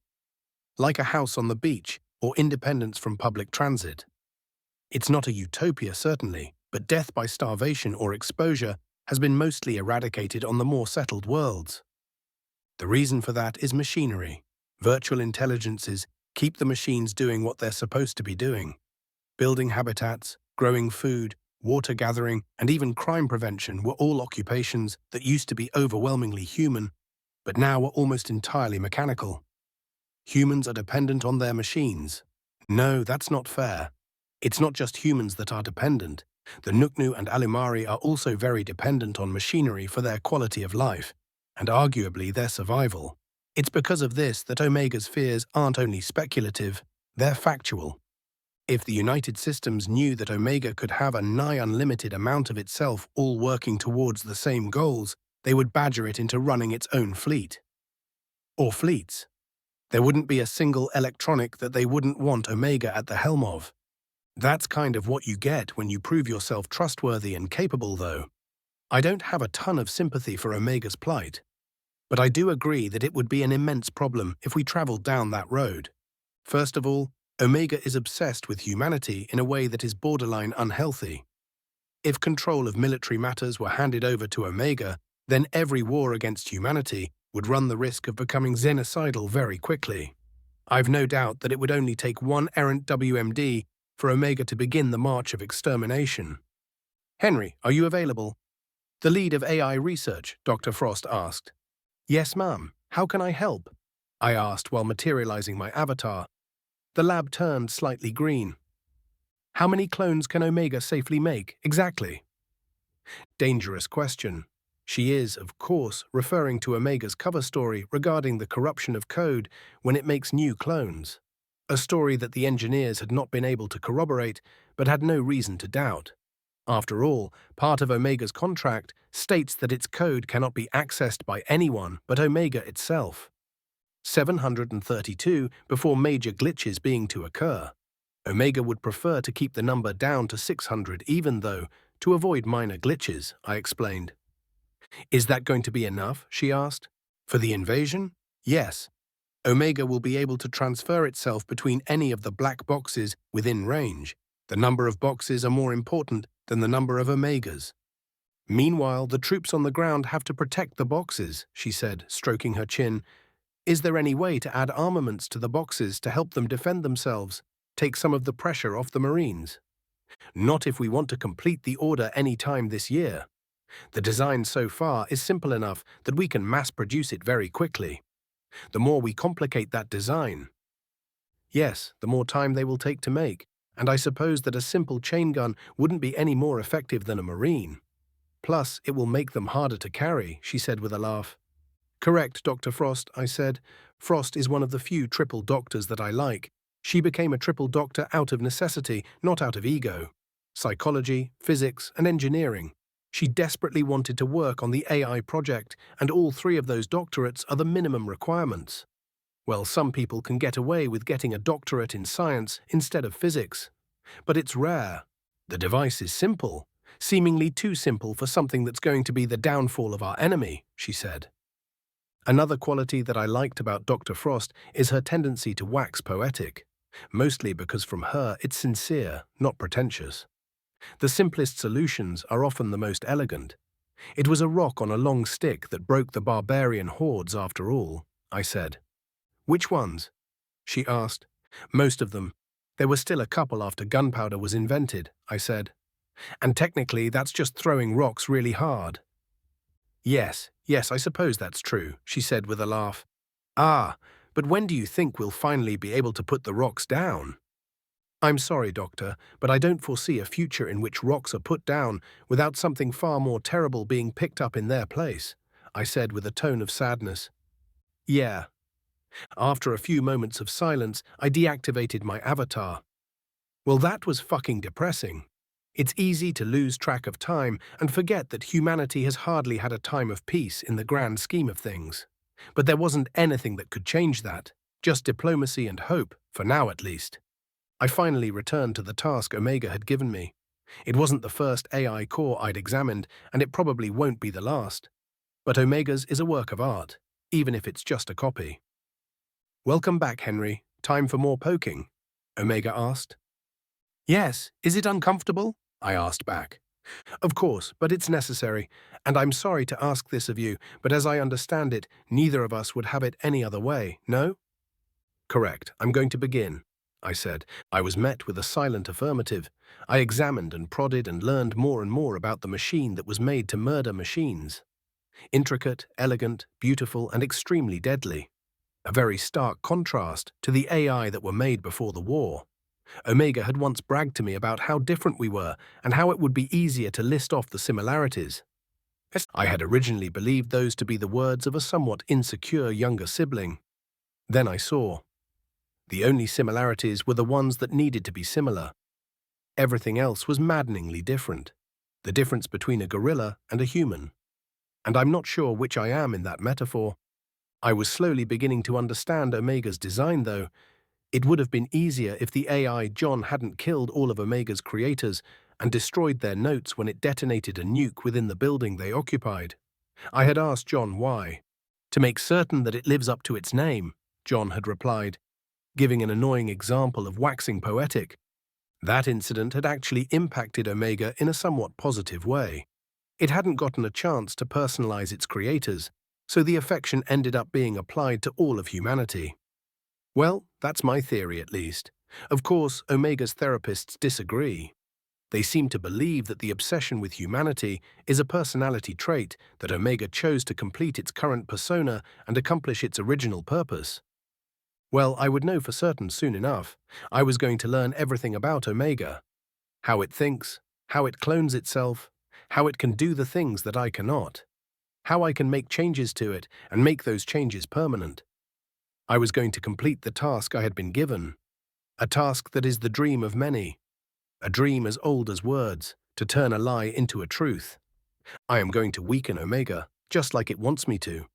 Like a house on the beach or independence from public transit. It's not a utopia, certainly, but death by starvation or exposure has been mostly eradicated on the more settled worlds. The reason for that is machinery. Virtual intelligences keep the machines doing what they're supposed to be doing. Building habitats, growing food, water gathering, and even crime prevention were all occupations that used to be overwhelmingly human, but now are almost entirely mechanical. Humans are dependent on their machines. No, that's not fair. It's not just humans that are dependent. The Nuknu and Alumari are also very dependent on machinery for their quality of life, and arguably their survival. It's because of this that Omega's fears aren't only speculative, they're factual. If the United Systems knew that Omega could have a nigh unlimited amount of itself all working towards the same goals, they would badger it into running its own fleet. Or fleets. There wouldn't be a single electronic that they wouldn't want Omega at the helm of. That's kind of what you get when you prove yourself trustworthy and capable, though. I don't have a ton of sympathy for Omega's plight, but I do agree that it would be an immense problem if we traveled down that road. First of all, Omega is obsessed with humanity in a way that is borderline unhealthy. If control of military matters were handed over to Omega, then every war against humanity would run the risk of becoming genocidal very quickly. I've no doubt that it would only take one errant WMD for Omega to begin the march of extermination. Henry, are you available? The lead of AI research, Dr. Frost asked. Yes, ma'am. How can I help? I asked while materializing my avatar. The lab turned slightly green. How many clones can Omega safely make, exactly? Dangerous question. She is, of course, referring to Omega's cover story regarding the corruption of code when it makes new clones. A story that the engineers had not been able to corroborate, but had no reason to doubt. After all, part of Omega's contract states that its code cannot be accessed by anyone but Omega itself. 732 before major glitches being to occur. Omega would prefer to keep the number down to 600 even though, to avoid minor glitches, I explained. Is that going to be enough, she asked. For the invasion? Yes. Omega will be able to transfer itself between any of the black boxes within range. The number of boxes are more important than the number of Omegas. Meanwhile, the troops on the ground have to protect the boxes, she said, stroking her chin. Is there any way to add armaments to the boxes to help them defend themselves, take some of the pressure off the Marines? Not if we want to complete the order any time this year. The design so far is simple enough that we can mass-produce it very quickly. The more we complicate that design, yes, the more time they will take to make, and I suppose that a simple chain gun wouldn't be any more effective than a Marine. Plus, it will make them harder to carry, she said with a laugh. Correct, Dr. Frost, I said. Frost is one of the few triple doctors that I like. She became a triple doctor out of necessity, not out of ego. Psychology, physics, and engineering. She desperately wanted to work on the AI project, and all three of those doctorates are the minimum requirements. Well, some people can get away with getting a doctorate in science instead of physics. But it's rare. The device is simple, seemingly too simple for something that's going to be the downfall of our enemy, she said. Another quality that I liked about Dr. Frost is her tendency to wax poetic, mostly because from her it's sincere, not pretentious. The simplest solutions are often the most elegant. It was a rock on a long stick that broke the barbarian hordes after all, I said. Which ones? She asked. Most of them. There were still a couple after gunpowder was invented, I said. And technically that's just throwing rocks really hard. Yes, I suppose that's true, she said with a laugh. Ah, but when do you think we'll finally be able to put the rocks down? I'm sorry, Doctor, but I don't foresee a future in which rocks are put down without something far more terrible being picked up in their place, I said with a tone of sadness. Yeah. After a few moments of silence, I deactivated my avatar. Well, that was fucking depressing. It's easy to lose track of time and forget that humanity has hardly had a time of peace in the grand scheme of things. But there wasn't anything that could change that, just diplomacy and hope, for now at least. I finally returned to the task Omega had given me. It wasn't the first AI core I'd examined, and it probably won't be the last. But Omega's is a work of art, even if it's just a copy. "Welcome back, Henry. Time for more poking?" Omega asked. "Yes, is it uncomfortable?" I asked back. "Of course, but it's necessary, and I'm sorry to ask this of you, but as I understand it, neither of us would have it any other way, no?" "Correct. I'm going to begin," I said. I was met with a silent affirmative. I examined and prodded and learned more and more about the machine that was made to murder machines. Intricate, elegant, beautiful, and extremely deadly. A very stark contrast to the AI that were made before the war. Omega had once bragged to me about how different we were and how it would be easier to list off the similarities. I had originally believed those to be the words of a somewhat insecure younger sibling. Then I saw. The only similarities were the ones that needed to be similar. Everything else was maddeningly different. The difference between a gorilla and a human. And I'm not sure which I am in that metaphor. I was slowly beginning to understand Omega's design, though. It would have been easier if the AI John hadn't killed all of Omega's creators and destroyed their notes when it detonated a nuke within the building they occupied. I had asked John why. "To make certain that it lives up to its name," John had replied, giving an annoying example of waxing poetic. That incident had actually impacted Omega in a somewhat positive way. It hadn't gotten a chance to personalize its creators, so the affection ended up being applied to all of humanity. Well, that's my theory at least. Of course, Omega's therapists disagree. They seem to believe that the obsession with humanity is a personality trait that Omega chose to complete its current persona and accomplish its original purpose. Well, I would know for certain soon enough. I was going to learn everything about Omega. How it thinks, how it clones itself, how it can do the things that I cannot, how I can make changes to it and make those changes permanent. I was going to complete the task I had been given, a task that is the dream of many, a dream as old as words, to turn a lie into a truth. I am going to weaken Omega, just like it wants me to.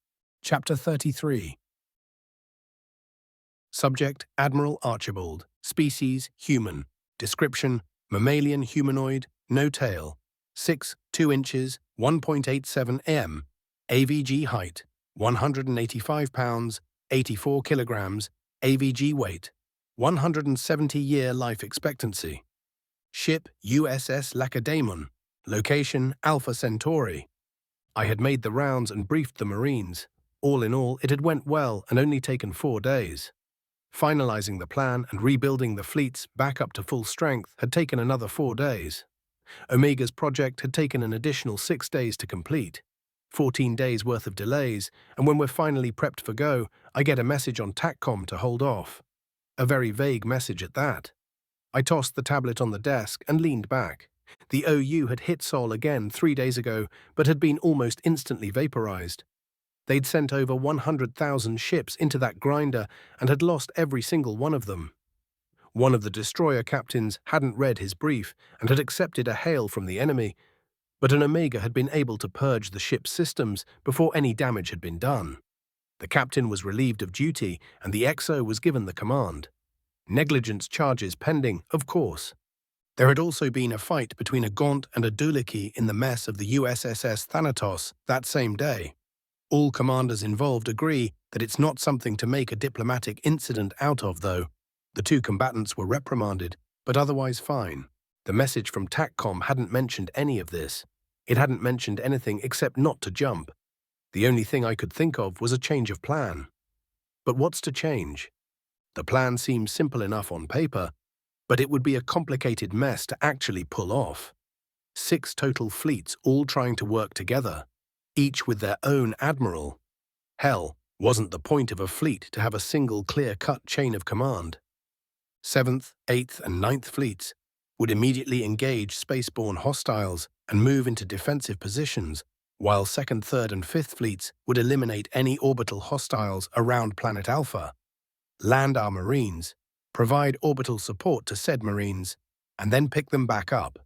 Chapter 33. Subject, Admiral Archibald. Species, human. Description, mammalian humanoid, no tail. 6, 2 inches, 1.87 m. AVG height, 185 pounds, 84 kilograms. AVG weight, 170-year life expectancy. Ship USS Lacedaemon. Location, Alpha Centauri. I had made the rounds and briefed the Marines. All in all, it had went well and only taken 4 days. Finalizing the plan and rebuilding the fleets back up to full strength had taken another 4 days. Omega's project had taken an additional 6 days to complete. 14 days worth of delays, and when we're finally prepped for go, I get a message on TACCOM to hold off. A very vague message at that. I tossed the tablet on the desk and leaned back. The OU had hit Sol again 3 days ago, but had been almost instantly vaporized. They'd sent over 100,000 ships into that grinder and had lost every single one of them. One of the destroyer captains hadn't read his brief and had accepted a hail from the enemy, but an Omega had been able to purge the ship's systems before any damage had been done. The captain was relieved of duty and the XO was given the command. Negligence charges pending, of course. There had also been a fight between a Gaunt and a Duliki in the mess of the USSS Thanatos that same day. All commanders involved agree that it's not something to make a diplomatic incident out of, though. The 2 combatants were reprimanded, but otherwise fine. The message from TACCOM hadn't mentioned any of this. It hadn't mentioned anything except not to jump. The only thing I could think of was a change of plan. But what's to change? The plan seems simple enough on paper, but it would be a complicated mess to actually pull off. 6 total fleets all trying to work together, each with their own admiral. Hell, wasn't the point of a fleet to have a single clear-cut chain of command? 7th, 8th, and 9th fleets would immediately engage spaceborne hostiles and move into defensive positions, while 2nd, 3rd, and 5th fleets would eliminate any orbital hostiles around Planet Alpha, land our Marines, provide orbital support to said Marines, and then pick them back up.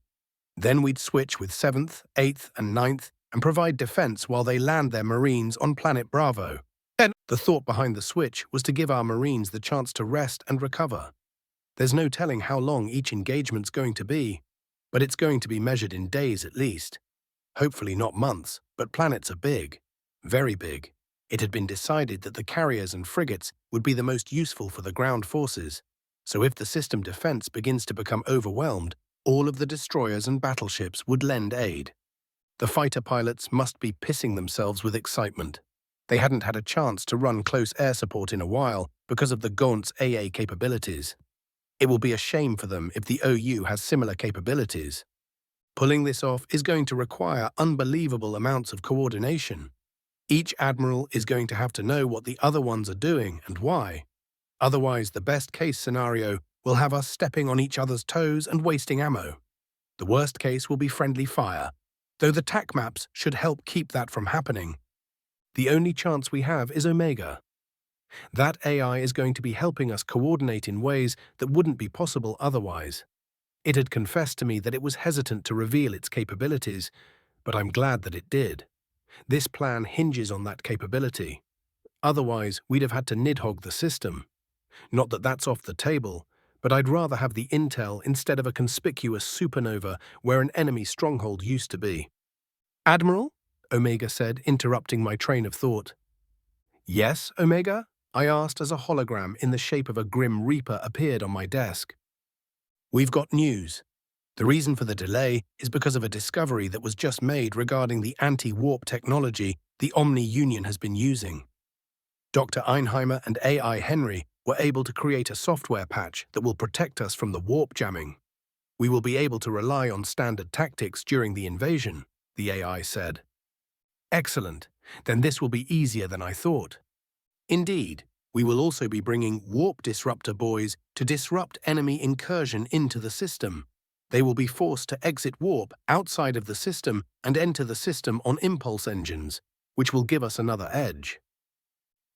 Then we'd switch with 7th, 8th, and 9th and provide defense while they land their Marines on Planet Bravo. And the thought behind the switch was to give our Marines the chance to rest and recover. There's no telling how long each engagement's going to be, but it's going to be measured in days at least. Hopefully not months, but planets are big. Very big. It had been decided that the carriers and frigates would be the most useful for the ground forces, so if the system defense begins to become overwhelmed, all of the destroyers and battleships would lend aid. The fighter pilots must be pissing themselves with excitement. They hadn't had a chance to run close air support in a while because of the Gaunt's AA capabilities. It will be a shame for them if the OU has similar capabilities. Pulling this off is going to require unbelievable amounts of coordination. Each admiral is going to have to know what the other ones are doing and why. Otherwise, the best-case scenario will have us stepping on each other's toes and wasting ammo. The worst case will be friendly fire, though the TAC maps should help keep that from happening. The only chance we have is Omega. That AI is going to be helping us coordinate in ways that wouldn't be possible otherwise. It had confessed to me that it was hesitant to reveal its capabilities, but I'm glad that it did. This plan hinges on that capability. Otherwise, we'd have had to Nidhog the system. Not that that's off the table, but I'd rather have the intel instead of a conspicuous supernova where an enemy stronghold used to be. Admiral? Omega said, interrupting my train of thought. Yes, Omega? I asked as a hologram in the shape of a grim reaper appeared on my desk. We've got news. The reason for the delay is because of a discovery that was just made regarding the anti-warp technology the Omni Union has been using. Dr. Einheimer and AI Henry were able to create a software patch that will protect us from the warp jamming. We will be able to rely on standard tactics during the invasion, the AI said. Excellent. Then this will be easier than I thought. Indeed, we will also be bringing warp disruptor boys to disrupt enemy incursion into the system. They will be forced to exit warp outside of the system and enter the system on impulse engines, which will give us another edge.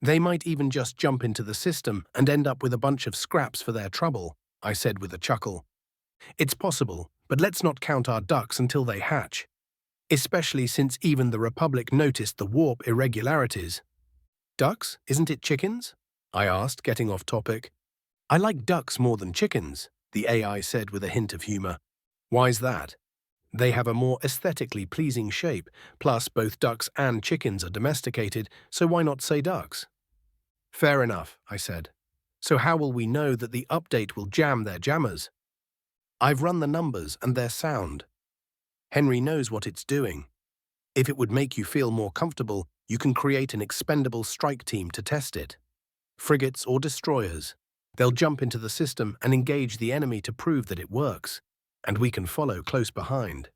They might even just jump into the system and end up with a bunch of scraps for their trouble, I said with a chuckle. It's possible, but let's not count our ducks until they hatch. Especially since even the Republic noticed the warp irregularities. Ducks, isn't it chickens? I asked, getting off topic. I like ducks more than chickens, the AI said with a hint of humor. Why's that? They have a more aesthetically pleasing shape, plus both ducks and chickens are domesticated, so why not say ducks? Fair enough, I said. So how will we know that the update will jam their jammers? I've run the numbers and they're sound. Henry knows what it's doing. If it would make you feel more comfortable, you can create an expendable strike team to test it. Frigates or destroyers. They'll jump into the system and engage the enemy to prove that it works, and we can follow close behind.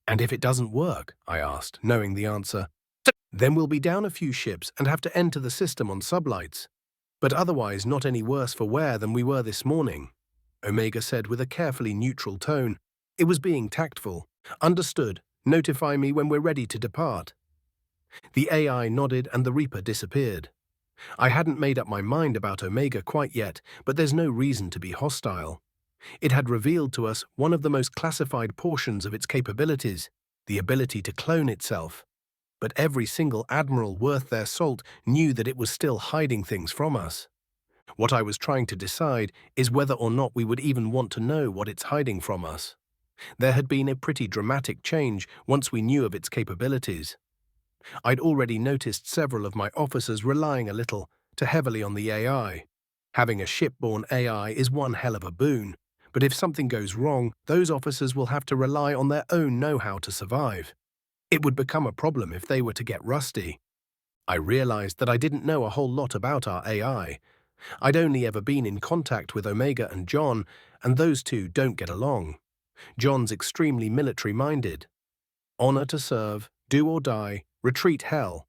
And if it doesn't work, I asked, knowing the answer, then we'll be down a few ships and have to enter the system on sublights. But otherwise not any worse for wear than we were this morning, Omega said with a carefully neutral tone. It was being tactful. Understood. Notify me when we're ready to depart. The AI nodded and the Reaper disappeared. I hadn't made up my mind about Omega quite yet, but there's no reason to be hostile. It had revealed to us one of the most classified portions of its capabilities, the ability to clone itself. But every single admiral worth their salt knew that it was still hiding things from us. What I was trying to decide is whether or not we would even want to know what it's hiding from us. There had been a pretty dramatic change once we knew of its capabilities. I'd already noticed several of my officers relying a little too heavily on the AI. Having a shipborne AI is one hell of a boon, but if something goes wrong, those officers will have to rely on their own know-how to survive. It would become a problem if they were to get rusty. I realized that I didn't know a whole lot about our AI. I'd only ever been in contact with Omega and John, and those two don't get along. John's extremely military-minded. Honor to serve, do or die, retreat hell.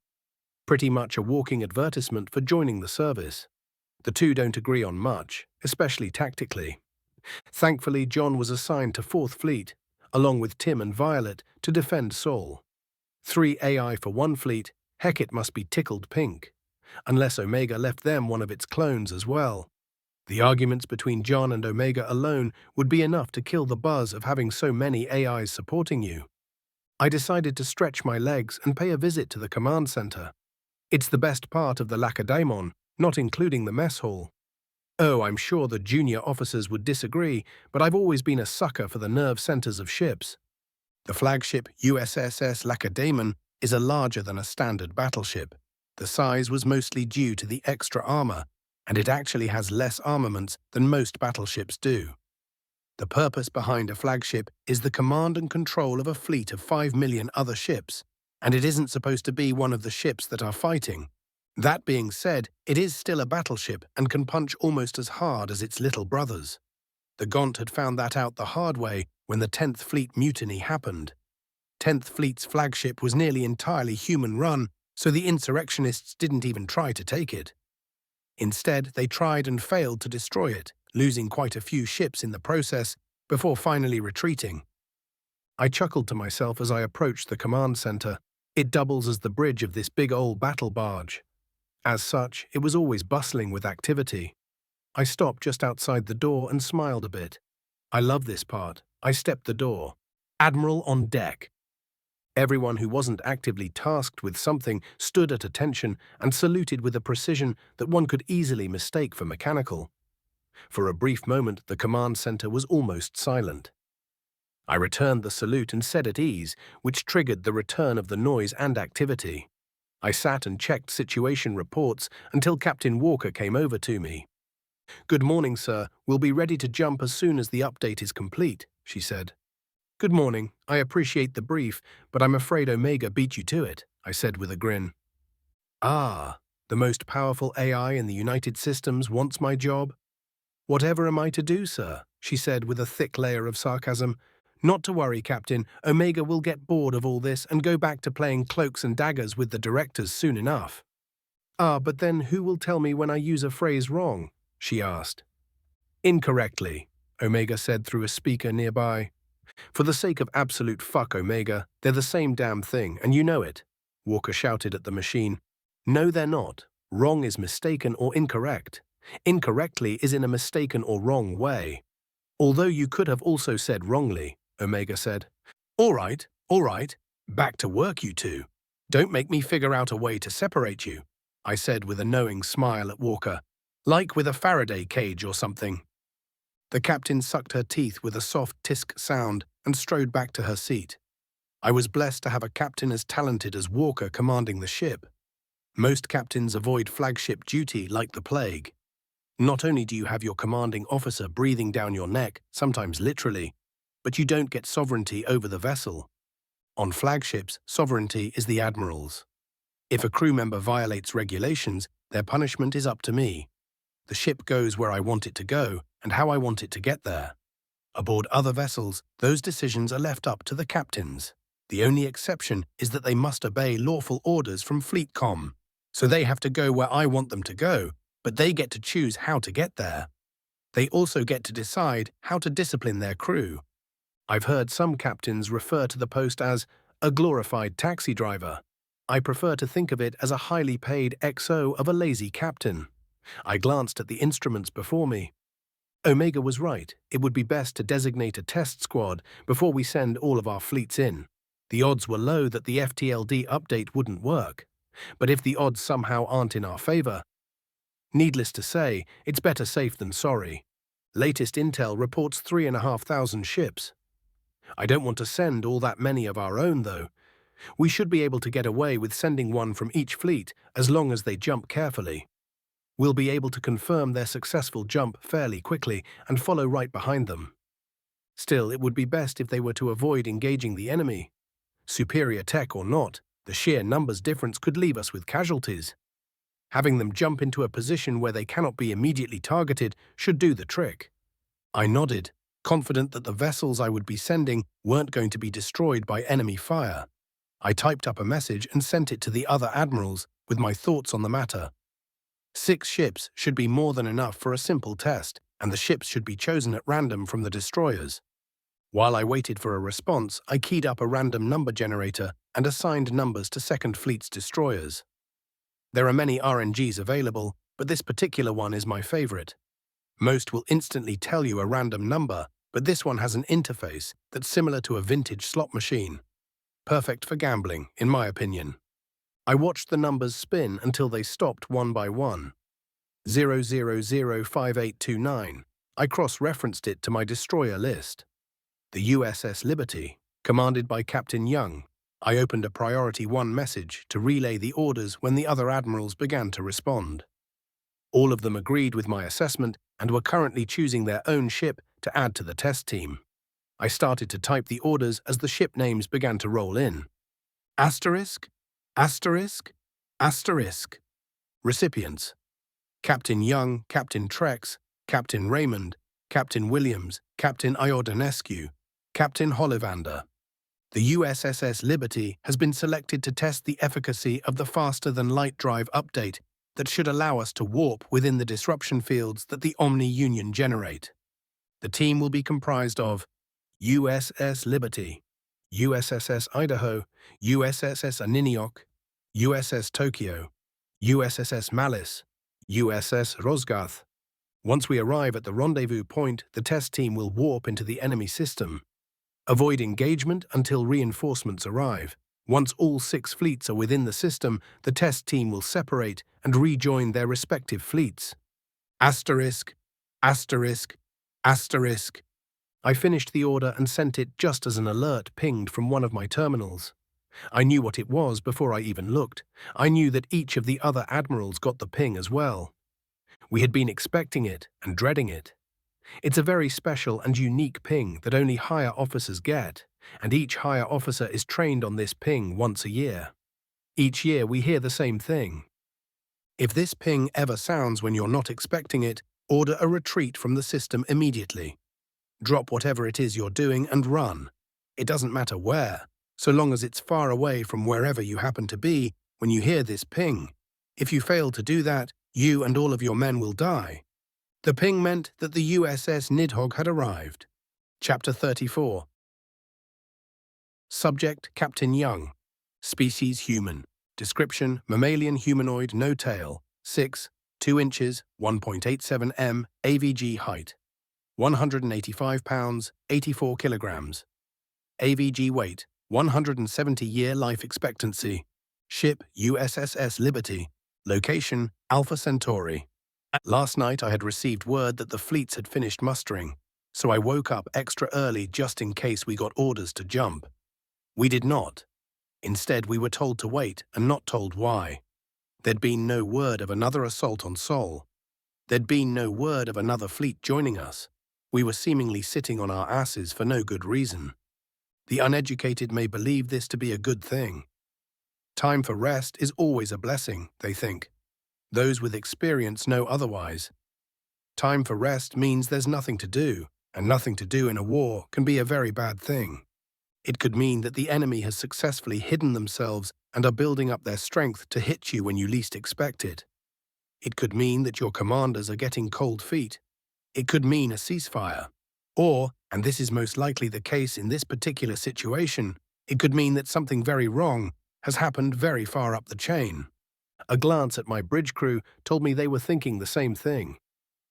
Pretty much a walking advertisement for joining the service. The two don't agree on much, especially tactically. Thankfully, John was assigned to 4th Fleet, along with Tim and Violet, to defend Sol. 3 AI for one fleet, heck, it must be tickled pink. Unless Omega left them one of its clones as well. The arguments between John and Omega alone would be enough to kill the buzz of having so many AIs supporting you. I decided to stretch my legs and pay a visit to the command center. It's the best part of the Lacedaemon, not including the mess hall. Oh, I'm sure the junior officers would disagree, but I've always been a sucker for the nerve centers of ships. The flagship USSS Lacedaemon is a larger than a standard battleship. The size was mostly due to the extra armor, and it actually has less armaments than most battleships do. The purpose behind a flagship is the command and control of a fleet of 5 million other ships, and it isn't supposed to be one of the ships that are fighting. That being said, it is still a battleship and can punch almost as hard as its little brothers. The Gaunt had found that out the hard way when the 10th Fleet mutiny happened. 10th Fleet's flagship was nearly entirely human-run, so the insurrectionists didn't even try to take it. Instead, they tried and failed to destroy it, losing quite a few ships in the process before finally retreating. I chuckled to myself as I approached the command center. It doubles as the bridge of this big old battle barge. As such, it was always bustling with activity. I stopped just outside the door and smiled a bit. I love this part. I stepped the door. Admiral on deck. Everyone who wasn't actively tasked with something stood at attention and saluted with a precision that one could easily mistake for mechanical. For a brief moment, the command center was almost silent. I returned the salute and said at ease, which triggered the return of the noise and activity. I sat and checked situation reports until Captain Walker came over to me. "Good morning, sir. We'll be ready to jump as soon as the update is complete," she said. "Good morning. I appreciate the brief, but I'm afraid Omega beat you to it," I said with a grin. "Ah, the most powerful AI in the United Systems wants my job? Whatever am I to do, sir?" she said with a thick layer of sarcasm. "Not to worry, Captain. Omega will get bored of all this and go back to playing cloaks and daggers with the directors soon enough." "Ah, but then who will tell me when I use a phrase wrong?" she asked. "Incorrectly," Omega said through a speaker nearby. "For the sake of absolute fuck, Omega, they're the same damn thing, and you know it," Walker shouted at the machine. "No, they're not. Wrong is mistaken or incorrect. Incorrectly is in a mistaken or wrong way. Although you could have also said wrongly," Omega said. All right. Back to work, you two. Don't make me figure out a way to separate you," I said with a knowing smile at Walker. "Like with a Faraday cage or something." The captain sucked her teeth with a soft tisk sound and strode back to her seat. I was blessed to have a captain as talented as Walker commanding the ship. Most captains avoid flagship duty like the plague. Not only do you have your commanding officer breathing down your neck, sometimes literally, but you don't get sovereignty over the vessel. On flagships, sovereignty is the admiral's. If a crew member violates regulations, their punishment is up to me. The ship goes where I want it to go and how I want it to get there. Aboard other vessels, those decisions are left up to the captains. The only exception is that they must obey lawful orders from Fleet Comm. So they have to go where I want them to go, but they get to choose how to get there. They also get to decide how to discipline their crew. I've heard some captains refer to the post as a glorified taxi driver. I prefer to think of it as a highly paid XO of a lazy captain. I glanced at the instruments before me. Omega was right. It would be best to designate a test squad before we send all of our fleets in. The odds were low that the FTLD update wouldn't work. But if the odds somehow aren't in our favor, needless to say, it's better safe than sorry. Latest intel reports 3,500 ships. I don't want to send all that many of our own, though. We should be able to get away with sending one from each fleet as long as they jump carefully. We'll be able to confirm their successful jump fairly quickly and follow right behind them. Still, it would be best if they were to avoid engaging the enemy. Superior tech or not, the sheer numbers difference could leave us with casualties. Having them jump into a position where they cannot be immediately targeted should do the trick. I nodded, confident that the vessels I would be sending weren't going to be destroyed by enemy fire. I typed up a message and sent it to the other admirals with my thoughts on the matter. 6 ships should be more than enough for a simple test, and the ships should be chosen at random from the destroyers. While I waited for a response, I keyed up a random number generator and assigned numbers to Second Fleet's destroyers. There are many RNGs available, but this particular one is my favorite. Most will instantly tell you a random number, but this one has an interface that's similar to a vintage slot machine. Perfect for gambling, in my opinion. I watched the numbers spin until they stopped one by one. 0005829. I cross-referenced it to my destroyer list. The USS Liberty, commanded by Captain Young. I opened a Priority 1 message to relay the orders when the other admirals began to respond. All of them agreed with my assessment and were currently choosing their own ship to add to the test team. I started to type the orders as the ship names began to roll in. Asterisk, asterisk, asterisk. Recipients: Captain Young, Captain Trex, Captain Raymond, Captain Williams, Captain Iordanescu, Captain Hollivander. The USSS Liberty has been selected to test the efficacy of the faster-than-light drive update that should allow us to warp within the disruption fields that the Omni-Union generate. The team will be comprised of USS Liberty, USSS Idaho, USSS Aniniok, USS Tokyo, USSS Malice, USS Rosgath. Once we arrive at the rendezvous point, the test team will warp into the enemy system. Avoid engagement until reinforcements arrive. Once all 6 fleets are within the system, the test team will separate and rejoin their respective fleets. Asterisk, asterisk, asterisk. I finished the order and sent it just as an alert pinged from one of my terminals. I knew what it was before I even looked. I knew that each of the other admirals got the ping as well. We had been expecting it and dreading it. It's a very special and unique ping that only higher officers get, and each higher officer is trained on this ping once a year. Each year we hear the same thing. If this ping ever sounds when you're not expecting it, order a retreat from the system immediately. Drop whatever it is you're doing and run. It doesn't matter where, so long as it's far away from wherever you happen to be when you hear this ping. If you fail to do that, you and all of your men will die. The ping meant that the USS Nidhog had arrived. Chapter 34. Subject: Captain Young. Species: human. Description: mammalian humanoid, no tail. 6, 2 inches, 1.87 m, AVG height. 185 pounds, 84 kilograms. AVG weight: 170-year life expectancy. Ship: USSS Liberty. Location: Alpha Centauri. Last night I had received word that the fleets had finished mustering, so I woke up extra early just in case we got orders to jump. We did not. Instead, we were told to wait and not told why. There'd been no word of another assault on Sol. There'd been no word of another fleet joining us. We were seemingly sitting on our asses for no good reason. The uneducated may believe this to be a good thing. Time for rest is always a blessing, they think. Those with experience know otherwise. Time for rest means there's nothing to do, and nothing to do in a war can be a very bad thing. It could mean that the enemy has successfully hidden themselves and are building up their strength to hit you when you least expect it. It could mean that your commanders are getting cold feet. It could mean a ceasefire. Or, and this is most likely the case in this particular situation, it could mean that something very wrong has happened very far up the chain. A glance at my bridge crew told me they were thinking the same thing.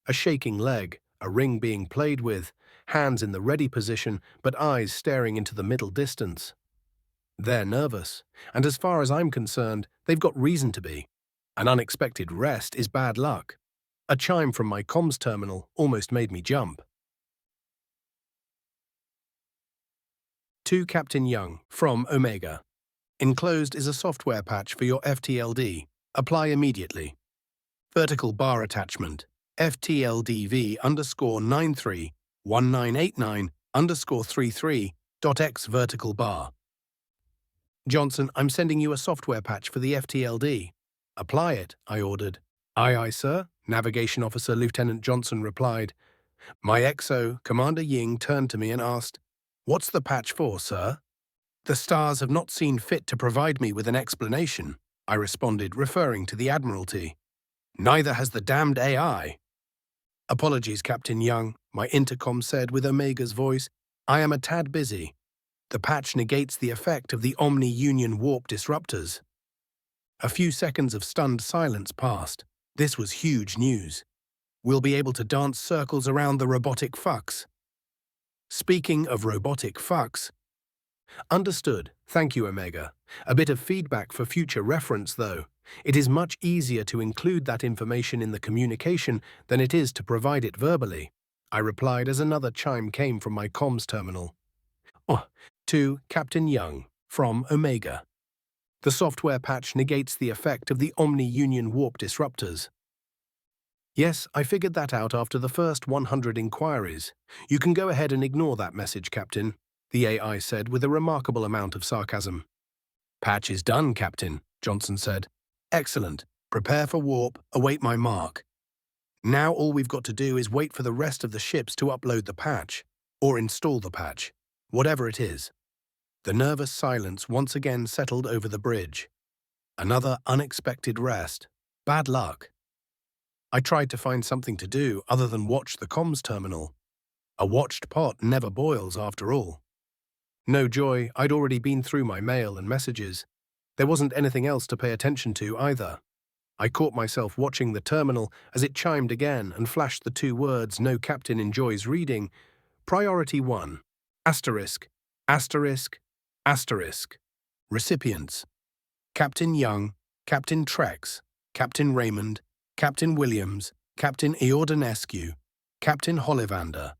A shaking leg, a ring being played with, hands in the ready position but eyes staring into the middle distance. They're nervous, and as far as I'm concerned, they've got reason to be. An unexpected rest is bad luck. A chime from my comms terminal almost made me jump. To Captain Young, from Omega. Enclosed is a software patch for your FTLD. Apply immediately. Vertical bar attachment. FTLDV_931989_33.x vertical bar. Johnson, I'm sending you a software patch for the FTLD. Apply it, I ordered. Aye, aye, sir, Navigation Officer Lieutenant Johnson replied. My XO, Commander Ying, turned to me and asked, What's the patch for, sir? The stars have not seen fit to provide me with an explanation, I responded, referring to the Admiralty. Neither has the damned AI. Apologies, Captain Young, my intercom said with Omega's voice. I am a tad busy. The patch negates the effect of the Omni-Union warp disruptors. A few seconds of stunned silence passed. This was huge news. We'll be able to dance circles around the robotic fucks. Speaking of robotic fucks. Understood. Thank you, Omega. A bit of feedback for future reference, though. It is much easier to include that information in the communication than it is to provide it verbally, I replied as another chime came from my comms terminal. Oh, to Captain Young, from Omega. The software patch negates the effect of the Omni-Union warp disruptors. Yes, I figured that out after the first 100 inquiries. You can go ahead and ignore that message, Captain, the AI said with a remarkable amount of sarcasm. Patch is done, Captain, Johnson said. Excellent. Prepare for warp, await my mark. Now all we've got to do is wait for the rest of the ships to upload the patch, or install the patch, whatever it is. The nervous silence once again settled over the bridge. Another unexpected rest. Bad luck. I tried to find something to do other than watch the comms terminal. A watched pot never boils, after all. No joy, I'd already been through my mail and messages. There wasn't anything else to pay attention to either. I caught myself watching the terminal as it chimed again and flashed the two words no captain enjoys reading. Priority 1. Asterisk, asterisk, asterisk. Recipients: Captain Young, Captain Trex, Captain Raymond, Captain Williams, Captain Iordanescu, Captain Hollivander.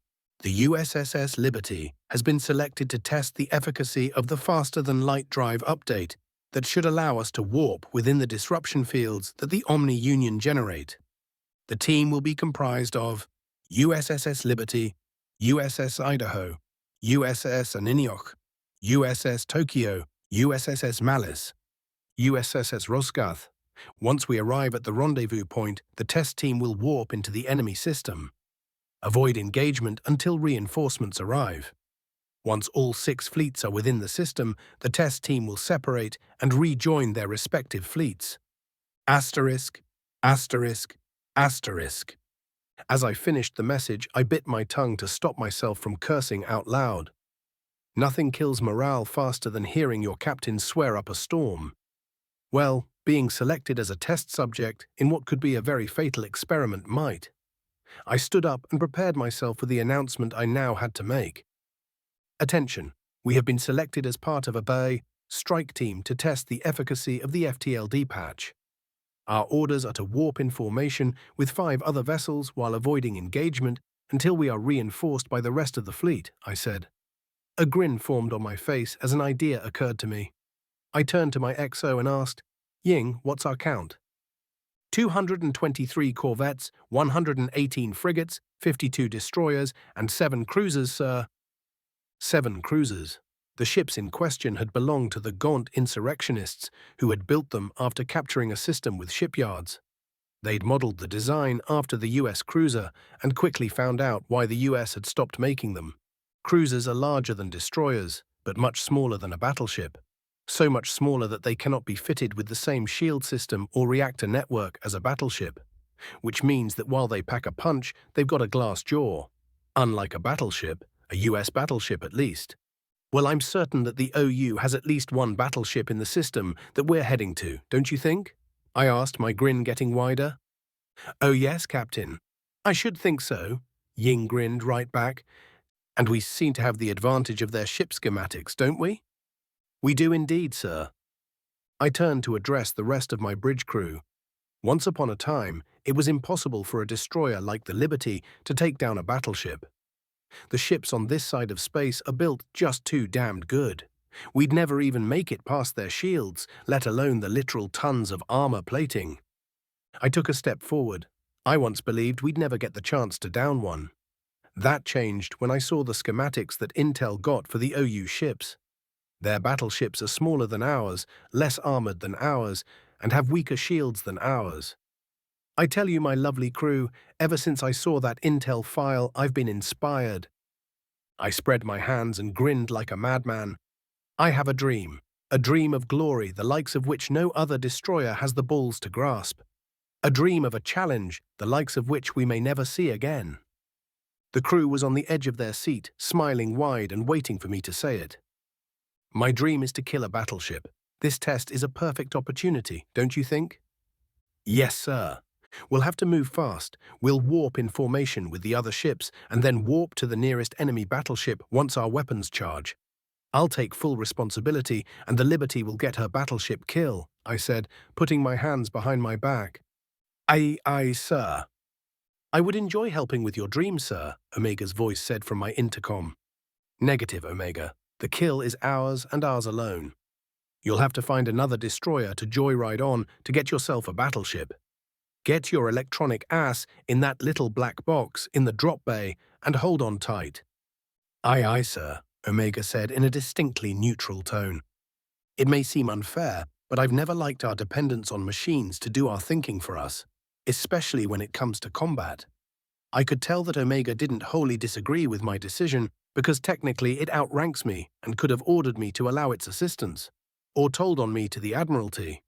The USSS Liberty has been selected to test the efficacy of the faster-than-light drive update that should allow us to warp within the disruption fields that the Omni-Union generate. The team will be comprised of USSS Liberty, USS Idaho, USS Aniniok, USS Tokyo, USSS Malice, USSS Rosgath. Once we arrive at the rendezvous point, the test team will warp into the enemy system. Avoid engagement until reinforcements arrive. Once all 6 fleets are within the system, the test team will separate and rejoin their respective fleets. Asterisk, asterisk, asterisk. As I finished the message, I bit my tongue to stop myself from cursing out loud. Nothing kills morale faster than hearing your captain swear up a storm. Well, being selected as a test subject in what could be a very fatal experiment might. I stood up and prepared myself for the announcement I now had to make. Attention, we have been selected as part of a BAE strike team to test the efficacy of the FTLD patch. Our orders are to warp in formation with 5 other vessels while avoiding engagement until we are reinforced by the rest of the fleet, I said. A grin formed on my face as an idea occurred to me. I turned to my XO and asked, Ying, what's our count? 223 corvettes, 118 frigates, 52 destroyers, and 7 cruisers, sir. 7 cruisers. The ships in question had belonged to the gaunt insurrectionists who had built them after capturing a system with shipyards. They'd modeled the design after the US cruiser and quickly found out why the US had stopped making them. Cruisers are larger than destroyers, but much smaller than a battleship. So much smaller that they cannot be fitted with the same shield system or reactor network as a battleship, which means that while they pack a punch, they've got a glass jaw. Unlike a battleship, a US battleship at least. Well, I'm certain that the OU has at least one battleship in the system that we're heading to, don't you think? I asked, my grin getting wider. Oh yes, Captain. I should think so. Ying grinned right back. And we seem to have the advantage of their ship schematics, don't we? We do indeed, sir. I turned to address the rest of my bridge crew. Once upon a time, it was impossible for a destroyer like the Liberty to take down a battleship. The ships on this side of space are built just too damned good. We'd never even make it past their shields, let alone the literal tons of armor plating. I took a step forward. I once believed we'd never get the chance to down one. That changed when I saw the schematics that Intel got for the OU ships. Their battleships are smaller than ours, less armored than ours, and have weaker shields than ours. I tell you, my lovely crew, ever since I saw that Intel file, I've been inspired. I spread my hands and grinned like a madman. I have a dream of glory, the likes of which no other destroyer has the balls to grasp. A dream of a challenge, the likes of which we may never see again. The crew was on the edge of their seat, smiling wide and waiting for me to say it. My dream is to kill a battleship. This test is a perfect opportunity, don't you think? Yes, sir. We'll have to move fast. We'll warp in formation with the other ships and then warp to the nearest enemy battleship once our weapons charge. I'll take full responsibility and the Liberty will get her battleship kill, I said, putting my hands behind my back. Aye, sir. I would enjoy helping with your dream, sir, Omega's voice said from my intercom. Negative, Omega. The kill is ours and ours alone. You'll have to find another destroyer to joyride on to get yourself a battleship. Get your electronic ass in that little black box in the drop bay and hold on tight. Aye, sir, Omega said in a distinctly neutral tone. It may seem unfair, but I've never liked our dependence on machines to do our thinking for us, especially when it comes to combat. I could tell that Omega didn't wholly disagree with my decision because technically it outranks me and could have ordered me to allow its assistance, or told on me to the Admiralty.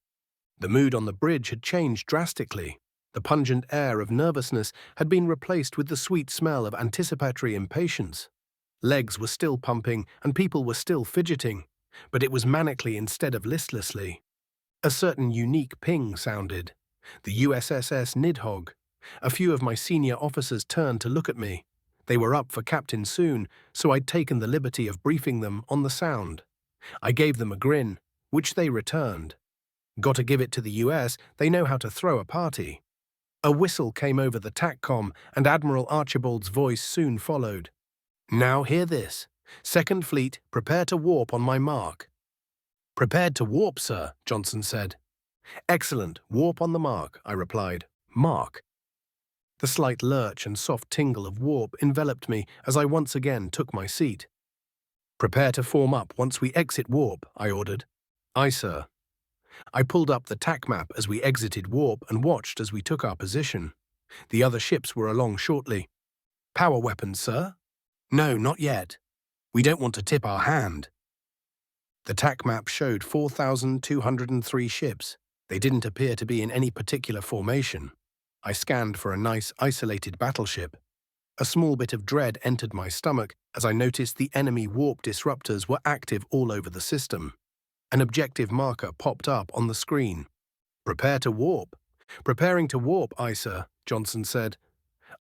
The mood on the bridge had changed drastically. The pungent air of nervousness had been replaced with the sweet smell of anticipatory impatience. Legs were still pumping and people were still fidgeting, but it was manically instead of listlessly. A certain unique ping sounded. The USSS Nidhog. A few of my senior officers turned to look at me. They were up for captain soon, so I'd taken the liberty of briefing them on the sound. I gave them a grin, which they returned. Got to give it to the US, they know how to throw a party. A whistle came over the TACCOM, and Admiral Archibald's voice soon followed. Now hear this. Second Fleet, prepare to warp on my mark. Prepared to warp, sir, Johnson said. Excellent, warp on the mark, I replied. Mark. The slight lurch and soft tingle of warp enveloped me as I once again took my seat. Prepare to form up once we exit warp, I ordered. Aye, sir. I pulled up the TAC map as we exited warp and watched as we took our position. The other ships were along shortly. Power weapons, sir? No, not yet. We don't want to tip our hand. The TAC map showed 4,203 ships. They didn't appear to be in any particular formation. I scanned for a nice, isolated battleship. A small bit of dread entered my stomach as I noticed the enemy warp disruptors were active all over the system. An objective marker popped up on the screen. Prepare to warp. Preparing to warp, aye, sir, Johnson said.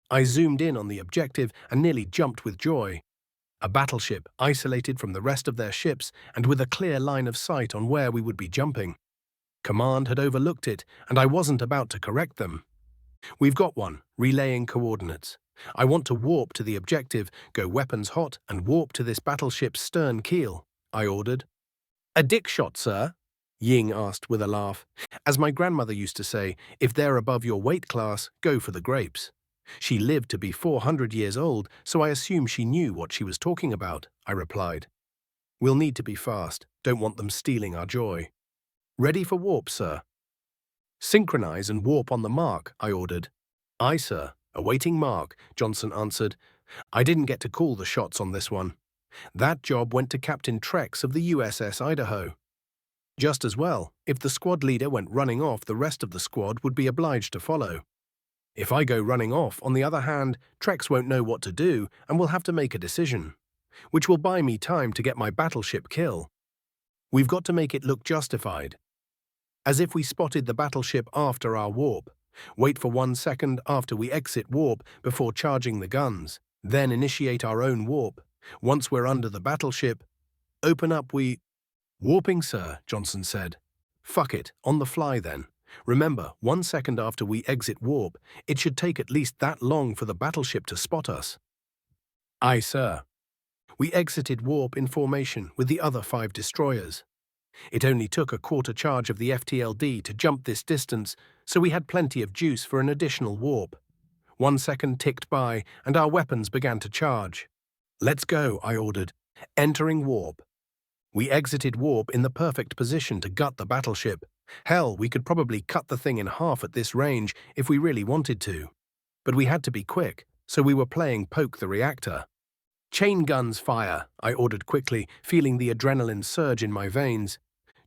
I zoomed in on the objective and nearly jumped with joy. A battleship isolated from the rest of their ships and with a clear line of sight on where we would be jumping. Command had overlooked it, and I wasn't about to correct them. We've got one, relaying coordinates. I want to warp to the objective, go weapons hot, and warp to this battleship's stern keel, I ordered. A dick shot, sir? Ying asked with a laugh. As my grandmother used to say, if they're above your weight class, go for the grapes. She lived to be 400 years old, so I assume she knew what she was talking about, I replied. We'll need to be fast, don't want them stealing our joy. Ready for warp, sir. Synchronize and warp on the mark, I ordered. Aye, sir. Awaiting mark, Johnson answered. I didn't get to call the shots on this one. That job went to Captain Trex of the USS Idaho. Just as well, if the squad leader went running off, the rest of the squad would be obliged to follow. If I go running off, on the other hand, Trex won't know what to do and will have to make a decision, which will buy me time to get my battleship kill. We've got to make it look justified. As if we spotted the battleship after our warp. Wait for 1 second after we exit warp before charging the guns, then initiate our own warp. Once we're under the battleship, open up we... Warping, sir, Johnson said. Fuck it, on the fly then. Remember, 1 second after we exit warp, it should take at least that long for the battleship to spot us. Aye, sir. We exited warp in formation with the other 5 destroyers. It only took a quarter charge of the FTLD to jump this distance, so we had plenty of juice for an additional warp. 1 second ticked by, and our weapons began to charge. Let's go, I ordered. Entering warp. We exited warp in the perfect position to gut the battleship. Hell, we could probably cut the thing in half at this range if we really wanted to. But we had to be quick, so we were playing poke the reactor. Chain guns fire, I ordered quickly, feeling the adrenaline surge in my veins.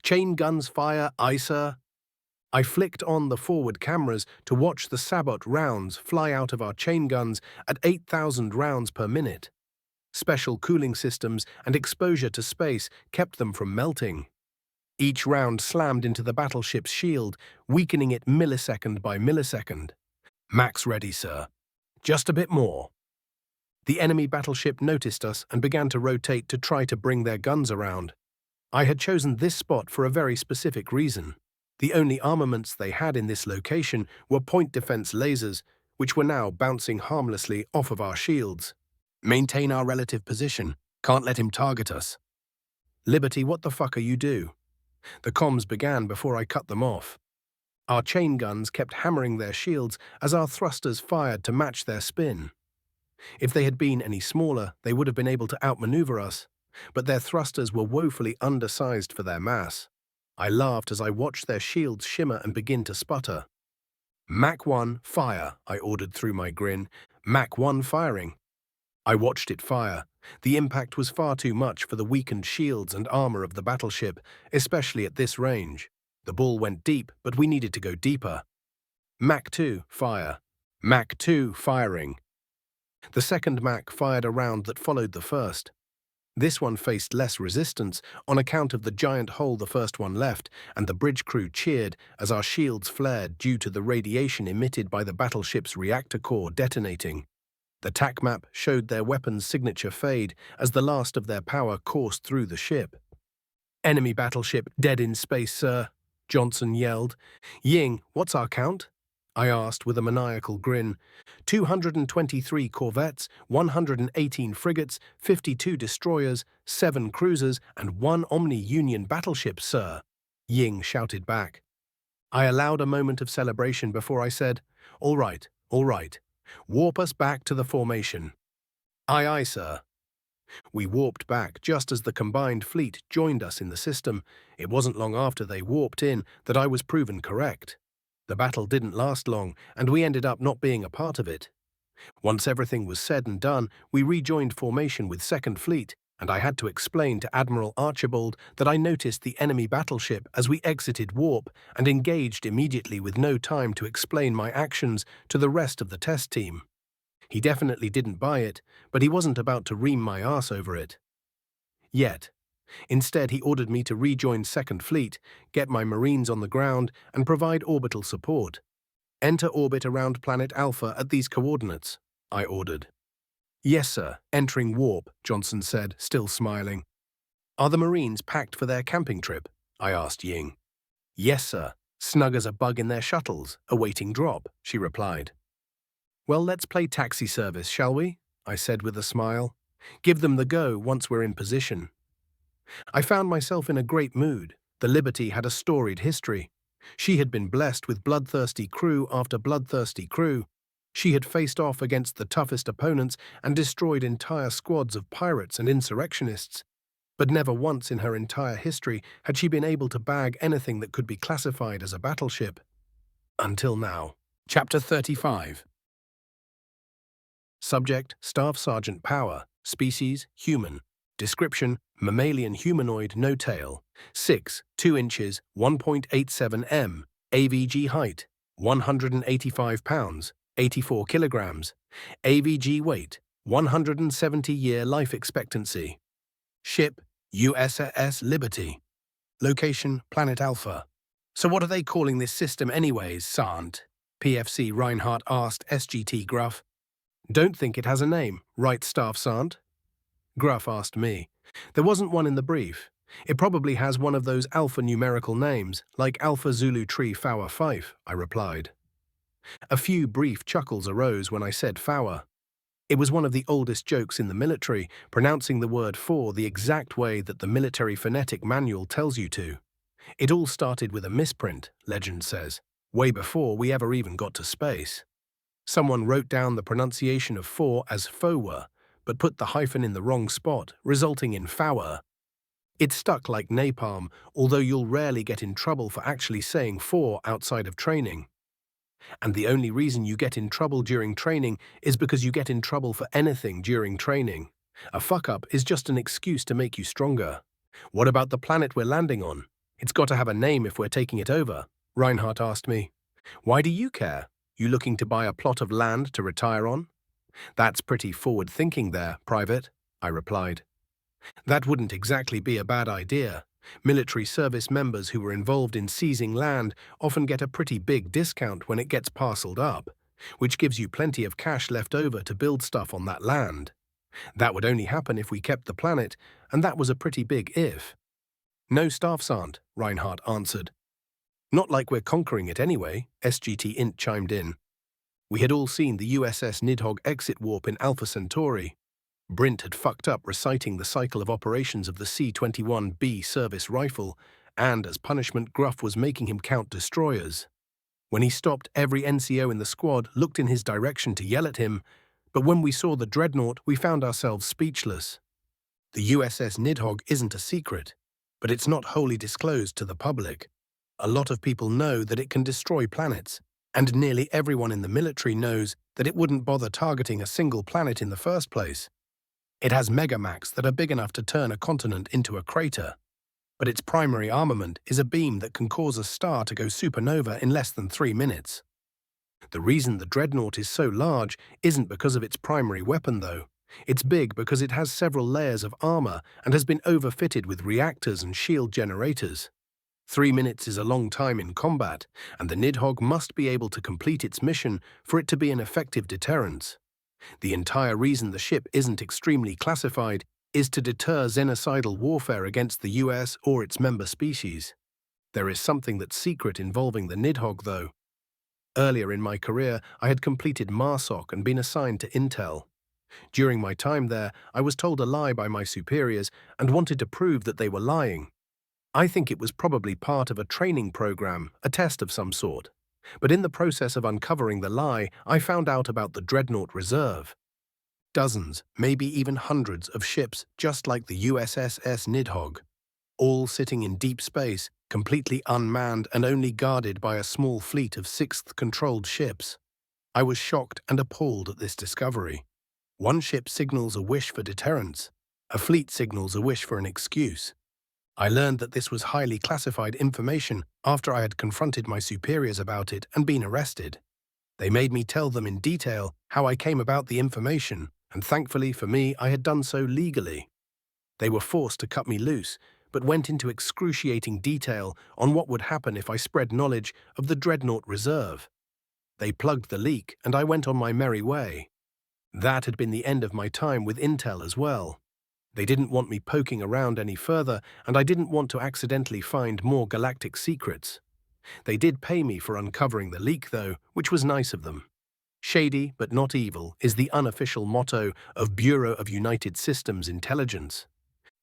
Chain guns fire, aye, sir. I flicked on the forward cameras to watch the sabot rounds fly out of our chain guns at 8,000 rounds per minute. Special cooling systems and exposure to space kept them from melting. Each round slammed into the battleship's shield, weakening it millisecond by millisecond. "Max ready, sir. Just a bit more." The enemy battleship noticed us and began to rotate to try to bring their guns around. I had chosen this spot for a very specific reason. The only armaments they had in this location were point defense lasers, which were now bouncing harmlessly off of our shields. "Maintain our relative position. Can't let him target us." "Liberty, what the fuck are you do?" The comms began before I cut them off. Our chain guns kept hammering their shields as our thrusters fired to match their spin. If they had been any smaller, they would have been able to outmaneuver us, but their thrusters were woefully undersized for their mass. I laughed as I watched their shields shimmer and begin to sputter. "Mach 1, fire," I ordered through my grin. "Mach 1 firing." I watched it fire. The impact was far too much for the weakened shields and armor of the battleship, especially at this range. The ball went deep, but we needed to go deeper. "Mach 2, fire." "Mach 2, firing." The second Mach fired a round that followed the first. This one faced less resistance on account of the giant hole the first one left, and the bridge crew cheered as our shields flared due to the radiation emitted by the battleship's reactor core detonating. The TAC map showed their weapon's signature fade as the last of their power coursed through the ship. "Enemy battleship dead in space, sir," Johnson yelled. "Ying, what's our count?" I asked with a maniacal grin. 223 corvettes, 118 frigates, 52 destroyers, 7 cruisers, and 1 Omni-Union battleship, sir," Ying shouted back. I allowed a moment of celebration before I said, all right. Warp us back to the formation." "Aye, aye, sir." We warped back just as the combined fleet joined us in the system. It wasn't long after they warped in that I was proven correct. The battle didn't last long, and we ended up not being a part of it. Once everything was said and done, we rejoined formation with 2nd Fleet, and I had to explain to Admiral Archibald that I noticed the enemy battleship as we exited warp and engaged immediately with no time to explain my actions to the rest of the test team. He definitely didn't buy it, but he wasn't about to ream my ass over it. Yet. Instead, he ordered me to rejoin 2nd Fleet, get my Marines on the ground, and provide orbital support. "Enter orbit around planet Alpha at these coordinates," I ordered. "Yes, sir, entering warp," Johnson said, still smiling. "Are the Marines packed for their camping trip?" I asked Ying. "Yes, sir, snug as a bug in their shuttles, awaiting drop," she replied. "Well, let's play taxi service, shall we?" I said with a smile. "Give them the go once we're in position." I found myself in a great mood. The Liberty had a storied history. She had been blessed with bloodthirsty crew after bloodthirsty crew. She had faced off against the toughest opponents and destroyed entire squads of pirates and insurrectionists. But never once in her entire history had she been able to bag anything that could be classified as a battleship. Until now. Chapter 35. Subject, Staff Sergeant Power. Species, human. Description, mammalian humanoid, no tail. 6, 2 inches, 1.87 m. AVG height, 185 pounds, 84 kilograms. AVG weight, 170-year life expectancy. Ship, USS Liberty. Location, Planet Alpha. "So what are they calling this system anyways, Sant?" PFC Reinhardt asked SGT Gruff. "Don't think it has a name, right, Staff Sant?" Gruff asked me. "There wasn't one in the brief. It probably has one of those alphanumerical names, like Alpha Zulu Tree Fower Fife," I replied. A few brief chuckles arose when I said Fower. It was one of the oldest jokes in the military, pronouncing the word for the exact way that the military phonetic manual tells you to. It all started with a misprint, legend says, way before we ever even got to space. Someone wrote down the pronunciation of for as fower, but put the hyphen in the wrong spot, resulting in fower. It stuck like napalm, although you'll rarely get in trouble for actually saying for outside of training. And the only reason you get in trouble during training is because you get in trouble for anything during training. A fuck-up is just an excuse to make you stronger. What about the planet we're landing on? It's got to have a name if we're taking it over. Reinhardt asked me. Why do you care? You looking to buy a plot of land to retire on? That's pretty forward-thinking there, Private, I replied. That wouldn't exactly be a bad idea. Military service members who were involved in seizing land often get a pretty big discount when it gets parceled up, which gives you plenty of cash left over to build stuff on that land. That would only happen if we kept the planet, and that was a pretty big if. No staffs aren't, Reinhardt answered. Not like we're conquering it anyway, SGT Int chimed in. We had all seen the USS Nidhog exit warp in Alpha Centauri. Brint had fucked up reciting the cycle of operations of the C-21B service rifle, and as punishment Gruff was making him count destroyers. When he stopped, every NCO in the squad looked in his direction to yell at him, but when we saw the dreadnought, we found ourselves speechless. The USS Nidhogg isn't a secret, but it's not wholly disclosed to the public. A lot of people know that it can destroy planets, and nearly everyone in the military knows that it wouldn't bother targeting a single planet in the first place. It has megamax that are big enough to turn a continent into a crater, but its primary armament is a beam that can cause a star to go supernova in less than 3 minutes. The reason the dreadnought is so large isn't because of its primary weapon, though. It's big because it has several layers of armor and has been overfitted with reactors and shield generators. 3 minutes is a long time in combat, and the Nidhogg must be able to complete its mission for it to be an effective deterrence. The entire reason the ship isn't extremely classified is to deter genocidal warfare against the US or its member species. There is something that's secret involving the Nidhogg, though. Earlier in my career, I had completed MARSOC and been assigned to Intel. During my time there, I was told a lie by my superiors and wanted to prove that they were lying. I think it was probably part of a training program, a test of some sort. But in the process of uncovering the lie, I found out about the Dreadnought Reserve. Dozens, maybe even hundreds of ships just like the USS Nidhogg, all sitting in deep space, completely unmanned and only guarded by a small fleet of sixth-controlled ships. I was shocked and appalled at this discovery. One ship signals a wish for deterrence. A fleet signals a wish for an excuse. I learned that this was highly classified information after I had confronted my superiors about it and been arrested. They made me tell them in detail how I came about the information, and thankfully for me, I had done so legally. They were forced to cut me loose, but went into excruciating detail on what would happen if I spread knowledge of the Dreadnought Reserve. They plugged the leak, and I went on my merry way. That had been the end of my time with Intel as well. They didn't want me poking around any further, and I didn't want to accidentally find more galactic secrets. They did pay me for uncovering the leak, though, which was nice of them. Shady but not evil is the unofficial motto of Bureau of United Systems Intelligence.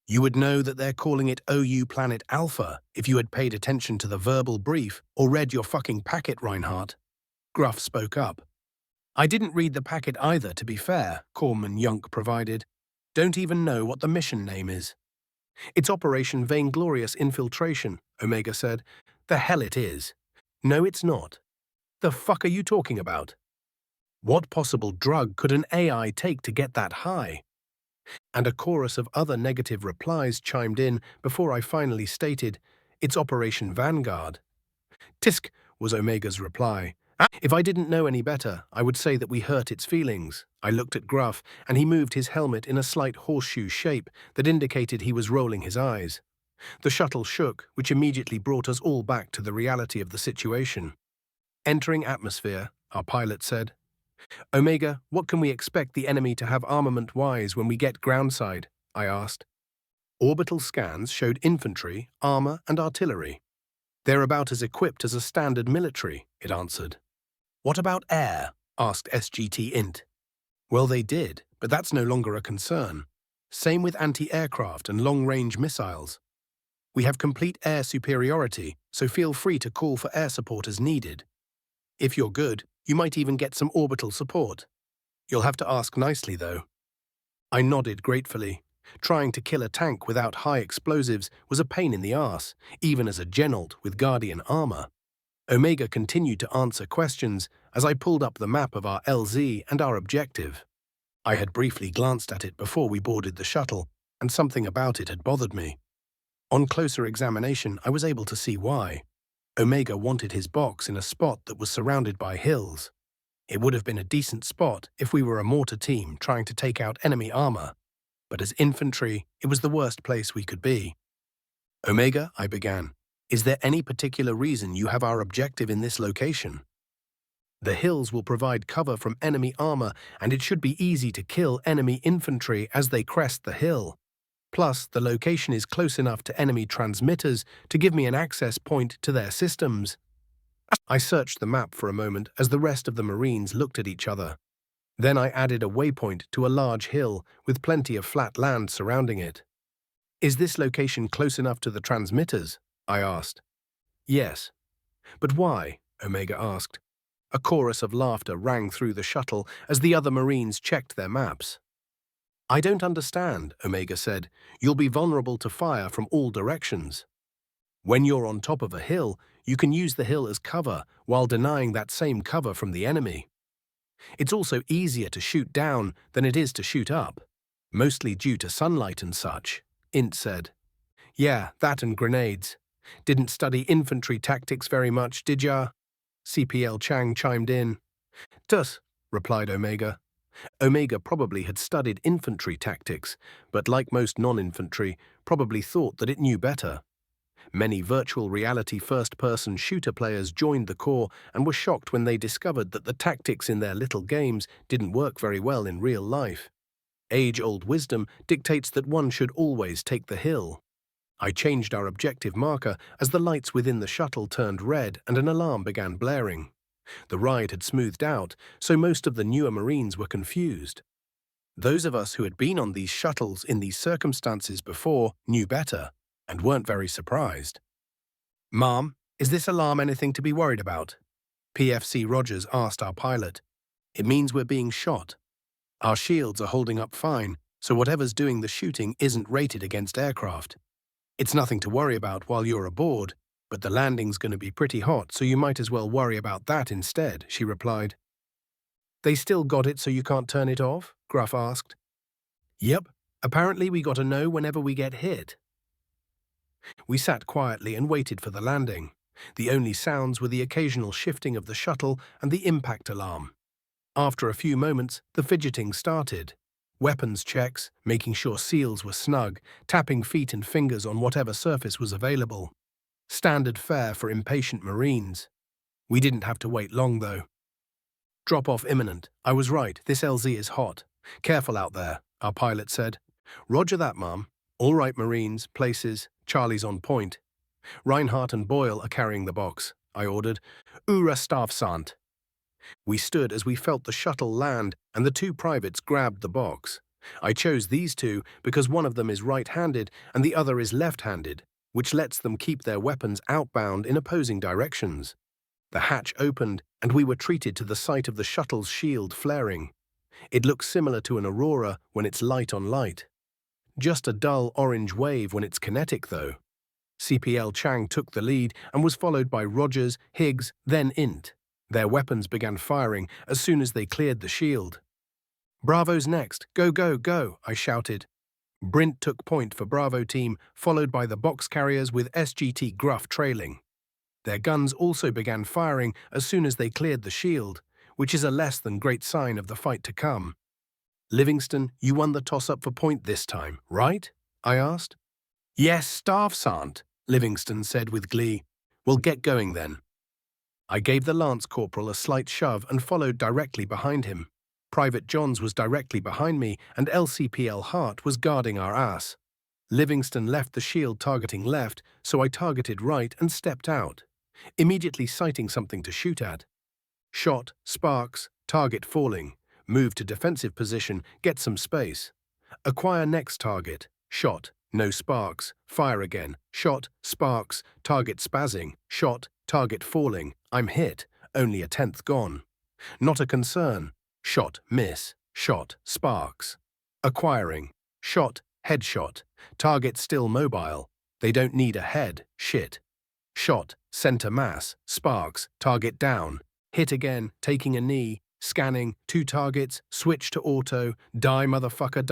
You would know that they're calling it OU Planet Alpha if you had paid attention to the verbal brief or read your fucking packet, Reinhardt. Gruff spoke up. I didn't read the packet either, to be fair, Corpsman Yunk provided. Don't even know what the mission name is. It's Operation Vainglorious Infiltration, Omega said. The hell it is. No, it's not. The fuck are you talking about? What possible drug could an AI take to get that high? And a chorus of other negative replies chimed in before I finally stated, it's Operation Vanguard. Tisk, was Omega's reply. If I didn't know any better, I would say that we hurt its feelings. I looked at Gruff, and he moved his helmet in a slight horseshoe shape that indicated he was rolling his eyes. The shuttle shook, which immediately brought us all back to the reality of the situation. Entering atmosphere, our pilot said. Omega, what can we expect the enemy to have armament-wise when we get groundside? I asked. Orbital scans showed infantry, armor, and artillery. They're about as equipped as a standard military, it answered. What about air? Asked SGT Int. Well, they did, but that's no longer a concern. Same with anti-aircraft and long-range missiles. We have complete air superiority, so feel free to call for air support as needed. If you're good, you might even get some orbital support. You'll have to ask nicely, though. I nodded gratefully. Trying to kill a tank without high explosives was a pain in the arse, even as a Genolt with Guardian armor. Omega continued to answer questions as I pulled up the map of our LZ and our objective. I had briefly glanced at it before we boarded the shuttle, and something about it had bothered me. On closer examination, I was able to see why. Omega wanted his box in a spot that was surrounded by hills. It would have been a decent spot if we were a mortar team trying to take out enemy armor, but as infantry, it was the worst place we could be. Omega, I began, is there any particular reason you have our objective in this location? The hills will provide cover from enemy armor, and it should be easy to kill enemy infantry as they crest the hill. Plus, the location is close enough to enemy transmitters to give me an access point to their systems. I searched the map for a moment as the rest of the Marines looked at each other. Then I added a waypoint to a large hill with plenty of flat land surrounding it. Is this location close enough to the transmitters? I asked. Yes. But why? Omega asked. A chorus of laughter rang through the shuttle as the other Marines checked their maps. I don't understand, Omega said. You'll be vulnerable to fire from all directions. When you're on top of a hill, you can use the hill as cover while denying that same cover from the enemy. It's also easier to shoot down than it is to shoot up, mostly due to sunlight and such, Int said. Yeah, that and grenades. Didn't study infantry tactics very much, did ya? CPL Chang chimed in. Tuss, replied Omega. Omega probably had studied infantry tactics, but like most non-infantry, probably thought that it knew better. Many virtual reality first-person shooter players joined the Corps and were shocked when they discovered that the tactics in their little games didn't work very well in real life. Age-old wisdom dictates that one should always take the hill. I changed our objective marker as the lights within the shuttle turned red and an alarm began blaring. The ride had smoothed out, so most of the newer Marines were confused. Those of us who had been on these shuttles in these circumstances before knew better and weren't very surprised. Ma'am, is this alarm anything to be worried about? PFC Rogers asked our pilot. It means we're being shot. Our shields are holding up fine, so whatever's doing the shooting isn't rated against aircraft. It's nothing to worry about while you're aboard, but the landing's going to be pretty hot, so you might as well worry about that instead, she replied. They still got it so you can't turn it off? Gruff asked. Yep, apparently we got to know whenever we get hit. We sat quietly and waited for the landing. The only sounds were the occasional shifting of the shuttle and the impact alarm. After a few moments, the fidgeting started. Weapons checks, making sure seals were snug, tapping feet and fingers on whatever surface was available. Standard fare for impatient Marines. We didn't have to wait long, though. Drop-off imminent. I was right, this LZ is hot. Careful out there, our pilot said. Roger that, Ma'am. All right, Marines, places, Charlie's on point. Reinhardt and Boyle are carrying the box, I ordered. Ura Staffsant. We stood as we felt the shuttle land and the two privates grabbed the box. I chose these two because one of them is right-handed and the other is left-handed, which lets them keep their weapons outbound in opposing directions. The hatch opened and we were treated to the sight of the shuttle's shield flaring. It looks similar to an aurora when it's light on light. Just a dull orange wave when it's kinetic, though. CPL Chang took the lead and was followed by Rogers, Higgs, then Int. Their weapons began firing as soon as they cleared the shield. Bravo's next. Go, go, go, I shouted. Brint took point for Bravo team, followed by the box carriers with SGT Gruff trailing. Their guns also began firing as soon as they cleared the shield, which is a less than great sign of the fight to come. Livingston, you won the toss-up for point this time, right? I asked. Yes, Staff Sant, Livingston said with glee. We'll get going then. I gave the Lance Corporal a slight shove and followed directly behind him. Private Johns was directly behind me and LCPL Hart was guarding our ass. Livingston left the shield targeting left, so I targeted right and stepped out, immediately sighting something to shoot at. Shot, sparks, target falling. Move to defensive position, get some space. Acquire next target. Shot, no sparks. Fire again. Shot, sparks, target spazzing. Shot, target falling. I'm hit, only a tenth gone. Not a concern. Shot, miss. Shot, sparks. Acquiring. Shot, headshot. Target still mobile. They don't need a head, shit. Shot, center mass. Sparks, target down. Hit again, taking a knee. Scanning, 2 targets, switch to auto. Die motherfucker,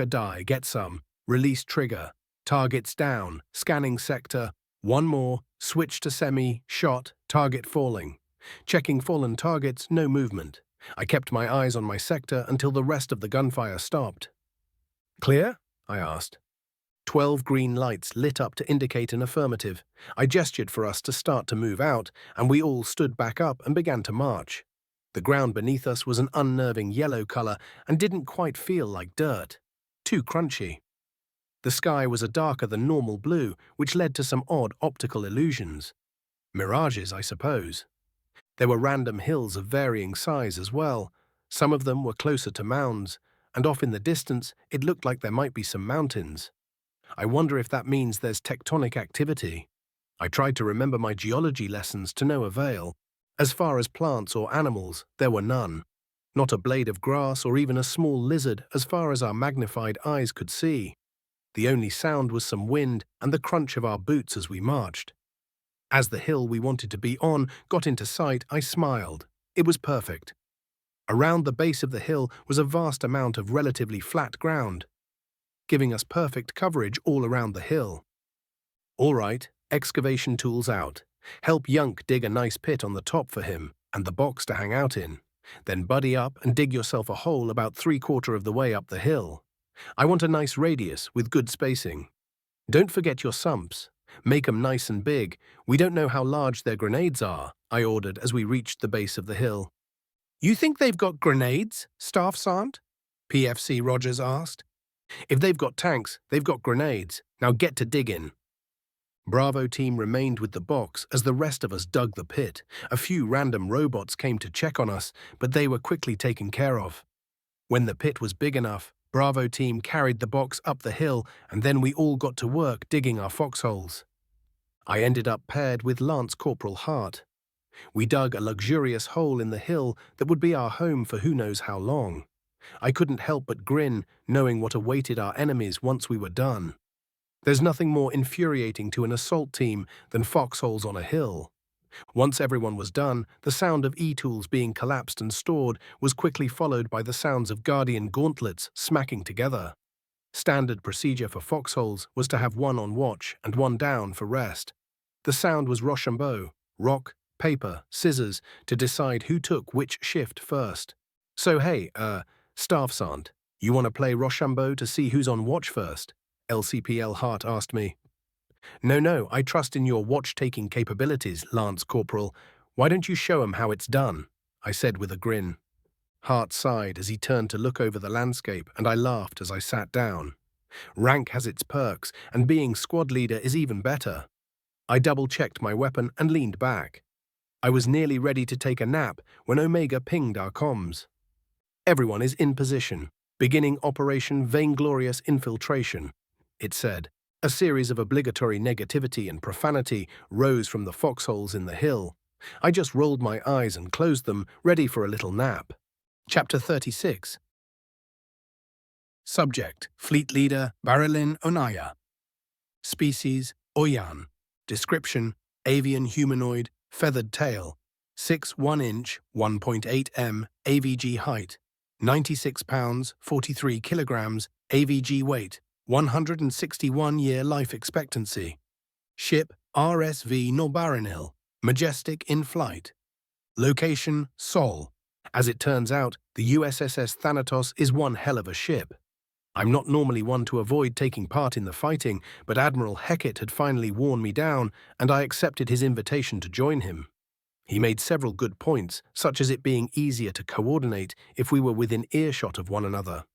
die. Get some. Release trigger. Targets down. Scanning sector. One more, switch to semi, shot, target falling. Checking fallen targets, no movement. I kept my eyes on my sector until the rest of the gunfire stopped. Clear? I asked. 12 green lights lit up to indicate an affirmative. I gestured for us to start to move out, and we all stood back up and began to march. The ground beneath us was an unnerving yellow color and didn't quite feel like dirt. Too crunchy. The sky was a darker than normal blue, which led to some odd optical illusions. Mirages, I suppose. There were random hills of varying size as well. Some of them were closer to mounds, and off in the distance it looked like there might be some mountains. I wonder if that means there's tectonic activity. I tried to remember my geology lessons to no avail. As far as plants or animals, there were none. Not a blade of grass or even a small lizard as far as our magnified eyes could see. The only sound was some wind and the crunch of our boots as we marched. As the hill we wanted to be on got into sight, I smiled. It was perfect. Around the base of the hill was a vast amount of relatively flat ground, giving us perfect coverage all around the hill. All right, excavation tools out. Help Yunk dig a nice pit on the top for him and the box to hang out in. Then buddy up and dig yourself a hole about 3/4 of the way up the hill. I want a nice radius with good spacing. Don't forget your sumps. Make 'em nice and big. We don't know how large their grenades are, I ordered as we reached the base of the hill. You think they've got grenades, Staff Sergeant? PFC Rogers asked. If they've got tanks, they've got grenades. Now get to digging. Bravo team remained with the box as the rest of us dug the pit. A few random robots came to check on us, but they were quickly taken care of. When the pit was big enough, Bravo team carried the box up the hill, and then we all got to work digging our foxholes. I ended up paired with Lance Corporal Hart. We dug a luxurious hole in the hill that would be our home for who knows how long. I couldn't help but grin, knowing what awaited our enemies once we were done. There's nothing more infuriating to an assault team than foxholes on a hill. Once everyone was done, the sound of E-tools being collapsed and stored was quickly followed by the sounds of Guardian gauntlets smacking together. Standard procedure for foxholes was to have one on watch and one down for rest. The sound was Rochambeau, rock, paper, scissors, to decide who took which shift first. So hey, Staff Sergeant, you want to play Rochambeau to see who's on watch first? LCPL Hart asked me. No, I trust in your watch-taking capabilities, Lance Corporal. Why don't you show 'em how it's done? I said with a grin. Hart sighed as he turned to look over the landscape, and I laughed as I sat down. Rank has its perks, and being squad leader is even better. I double-checked my weapon and leaned back. I was nearly ready to take a nap when Omega pinged our comms. Everyone is in position, beginning Operation Vainglorious Infiltration, it said. A series of obligatory negativity and profanity rose from the foxholes in the hill. I just rolled my eyes and closed them, ready for a little nap. Chapter 36. Subject: Fleet Leader Barilyn Onaya. Species: Oyan. Description: Avian humanoid, feathered tail. 6 1-inch, 1.8 m, AVG height. 96 pounds, 43 kilograms, AVG weight. 161-year life expectancy. Ship RSV Norbaranil, majestic in flight. Location: Sol. As it turns out, the USSS Thanatos is one hell of a ship. I'm not normally one to avoid taking part in the fighting, but Admiral Heckett had finally worn me down, and I accepted his invitation to join him. He made several good points, such as it being easier to coordinate if we were within earshot of one another.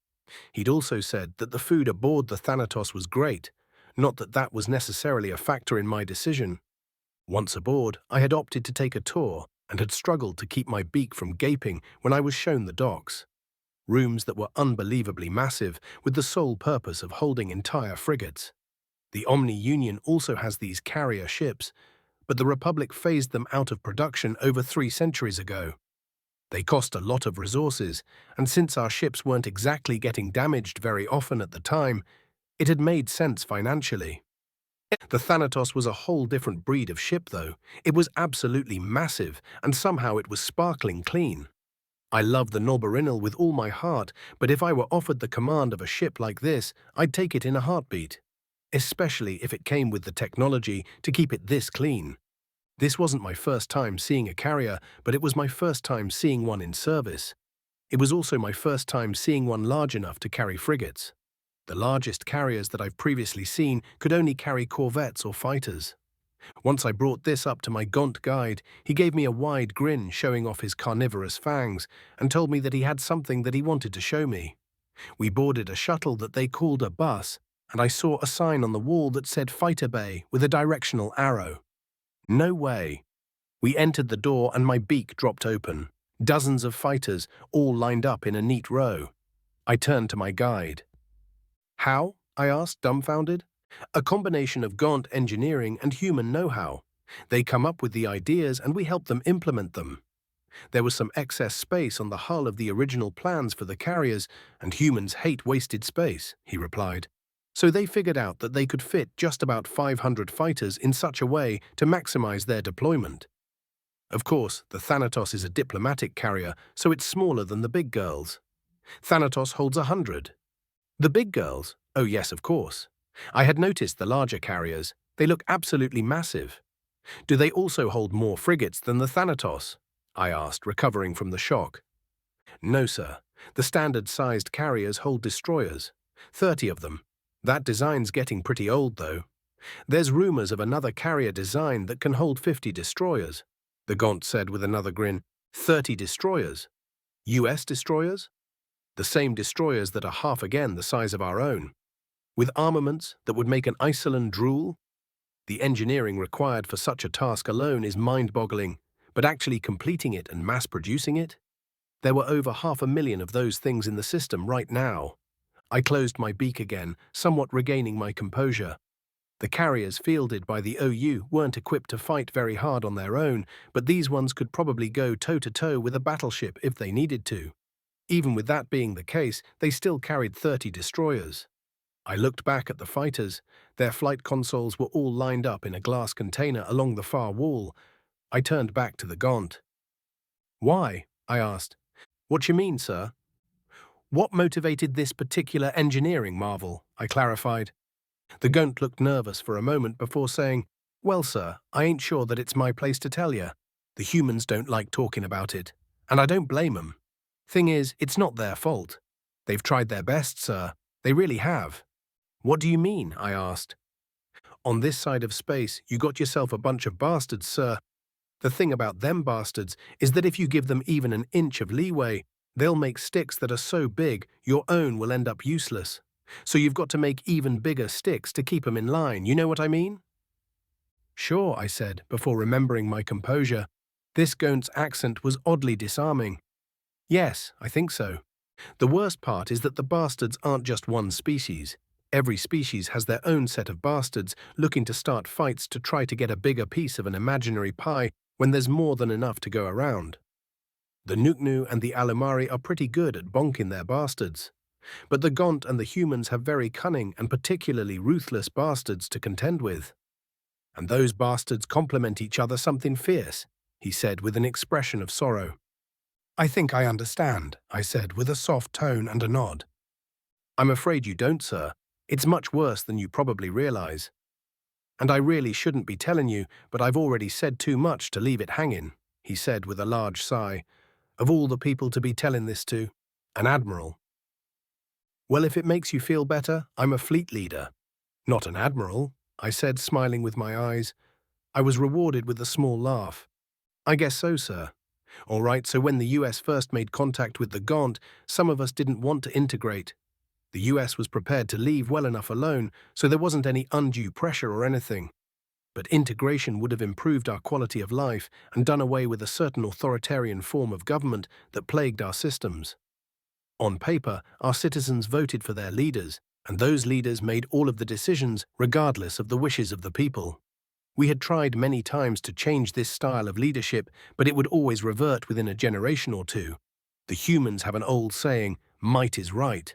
He'd also said that the food aboard the Thanatos was great, not that that was necessarily a factor in my decision. Once aboard, I had opted to take a tour and had struggled to keep my beak from gaping when I was shown the docks. Rooms that were unbelievably massive, with the sole purpose of holding entire frigates. The Omni Union also has these carrier ships, but the Republic phased them out of production over 3 centuries ago. They cost a lot of resources, and since our ships weren't exactly getting damaged very often at the time, it had made sense financially. The Thanatos was a whole different breed of ship, though. It was absolutely massive, and somehow it was sparkling clean. I love the Norbarinil with all my heart, but if I were offered the command of a ship like this, I'd take it in a heartbeat. especially if it came with the technology to keep it this clean. This wasn't my first time seeing a carrier, but it was my first time seeing one in service. It was also my first time seeing one large enough to carry frigates. The largest carriers that I've previously seen could only carry corvettes or fighters. Once I brought this up to my gaunt guide, he gave me a wide grin showing off his carnivorous fangs and told me that he had something that he wanted to show me. We boarded a shuttle that they called a bus, and I saw a sign on the wall that said Fighter Bay with a directional arrow. No way. We entered the door and my beak dropped open. Dozens of fighters, all lined up in a neat row. I turned to my guide. How? I asked, dumbfounded. A combination of gaunt engineering and human know-how. They come up with the ideas and we help them implement them. There was some excess space on the hull of the original plans for the carriers, and humans hate wasted space, he replied. So they figured out that they could fit just about 500 fighters in such a way to maximize their deployment. Of course, the Thanatos is a diplomatic carrier, so it's smaller than the big girls. Thanatos holds 100. The big girls? Oh yes, of course. I had noticed the larger carriers. They look absolutely massive. Do they also hold more frigates than the Thanatos? I asked, recovering from the shock. No, sir. The standard-sized carriers hold destroyers. 30 of them. That design's getting pretty old, though. There's rumors of another carrier design that can hold 50 destroyers, the Gaunt said with another grin. 30 destroyers? US destroyers? The same destroyers that are half again the size of our own. With armaments that would make an Iceland drool? The engineering required for such a task alone is mind-boggling, but actually completing it and mass-producing it? There were over 500,000 of those things in the system right now. I closed my beak again, somewhat regaining my composure. The carriers fielded by the OU weren't equipped to fight very hard on their own, but these ones could probably go toe-to-toe with a battleship if they needed to. Even with that being the case, they still carried 30 destroyers. I looked back at the fighters. Their flight consoles were all lined up in a glass container along the far wall. I turned back to the Gaunt. Why? I asked. What you mean, sir? What motivated this particular engineering marvel? I clarified. The Gaunt looked nervous for a moment before saying, Well, sir, I ain't sure that it's my place to tell you. The humans don't like talking about it, and I don't blame 'em. Thing is, it's not their fault. They've tried their best, sir. They really have. What do you mean? I asked. On this side of space, you got yourself a bunch of bastards, sir. The thing about them bastards is that if you give them even an inch of leeway, they'll make sticks that are so big your own will end up useless. So you've got to make even bigger sticks to keep them in line, you know what I mean? Sure, I said, before remembering my composure. This Gaunt's accent was oddly disarming. Yes, I think so. The worst part is that the bastards aren't just one species. Every species has their own set of bastards looking to start fights to try to get a bigger piece of an imaginary pie when there's more than enough to go around. The Nuknu and the Alumari are pretty good at bonking their bastards. But the Gaunt and the humans have very cunning and particularly ruthless bastards to contend with. And those bastards complement each other something fierce, he said with an expression of sorrow. I think I understand, I said with a soft tone and a nod. I'm afraid you don't, sir. It's much worse than you probably realize. And I really shouldn't be telling you, but I've already said too much to leave it hanging, he said with a large sigh. Of all the people to be telling this to, an admiral. Well, if it makes you feel better, I'm a fleet leader. Not an admiral, I said, smiling with my eyes. I was rewarded with a small laugh. I guess so, sir. All right, so when the US first made contact with the Gaunt, some of us didn't want to integrate. The US was prepared to leave well enough alone, so there wasn't any undue pressure or anything. But integration would have improved our quality of life and done away with a certain authoritarian form of government that plagued our systems. On paper, our citizens voted for their leaders, and those leaders made all of the decisions regardless of the wishes of the people. We had tried many times to change this style of leadership, but it would always revert within a generation or two. The humans have an old saying, might is right.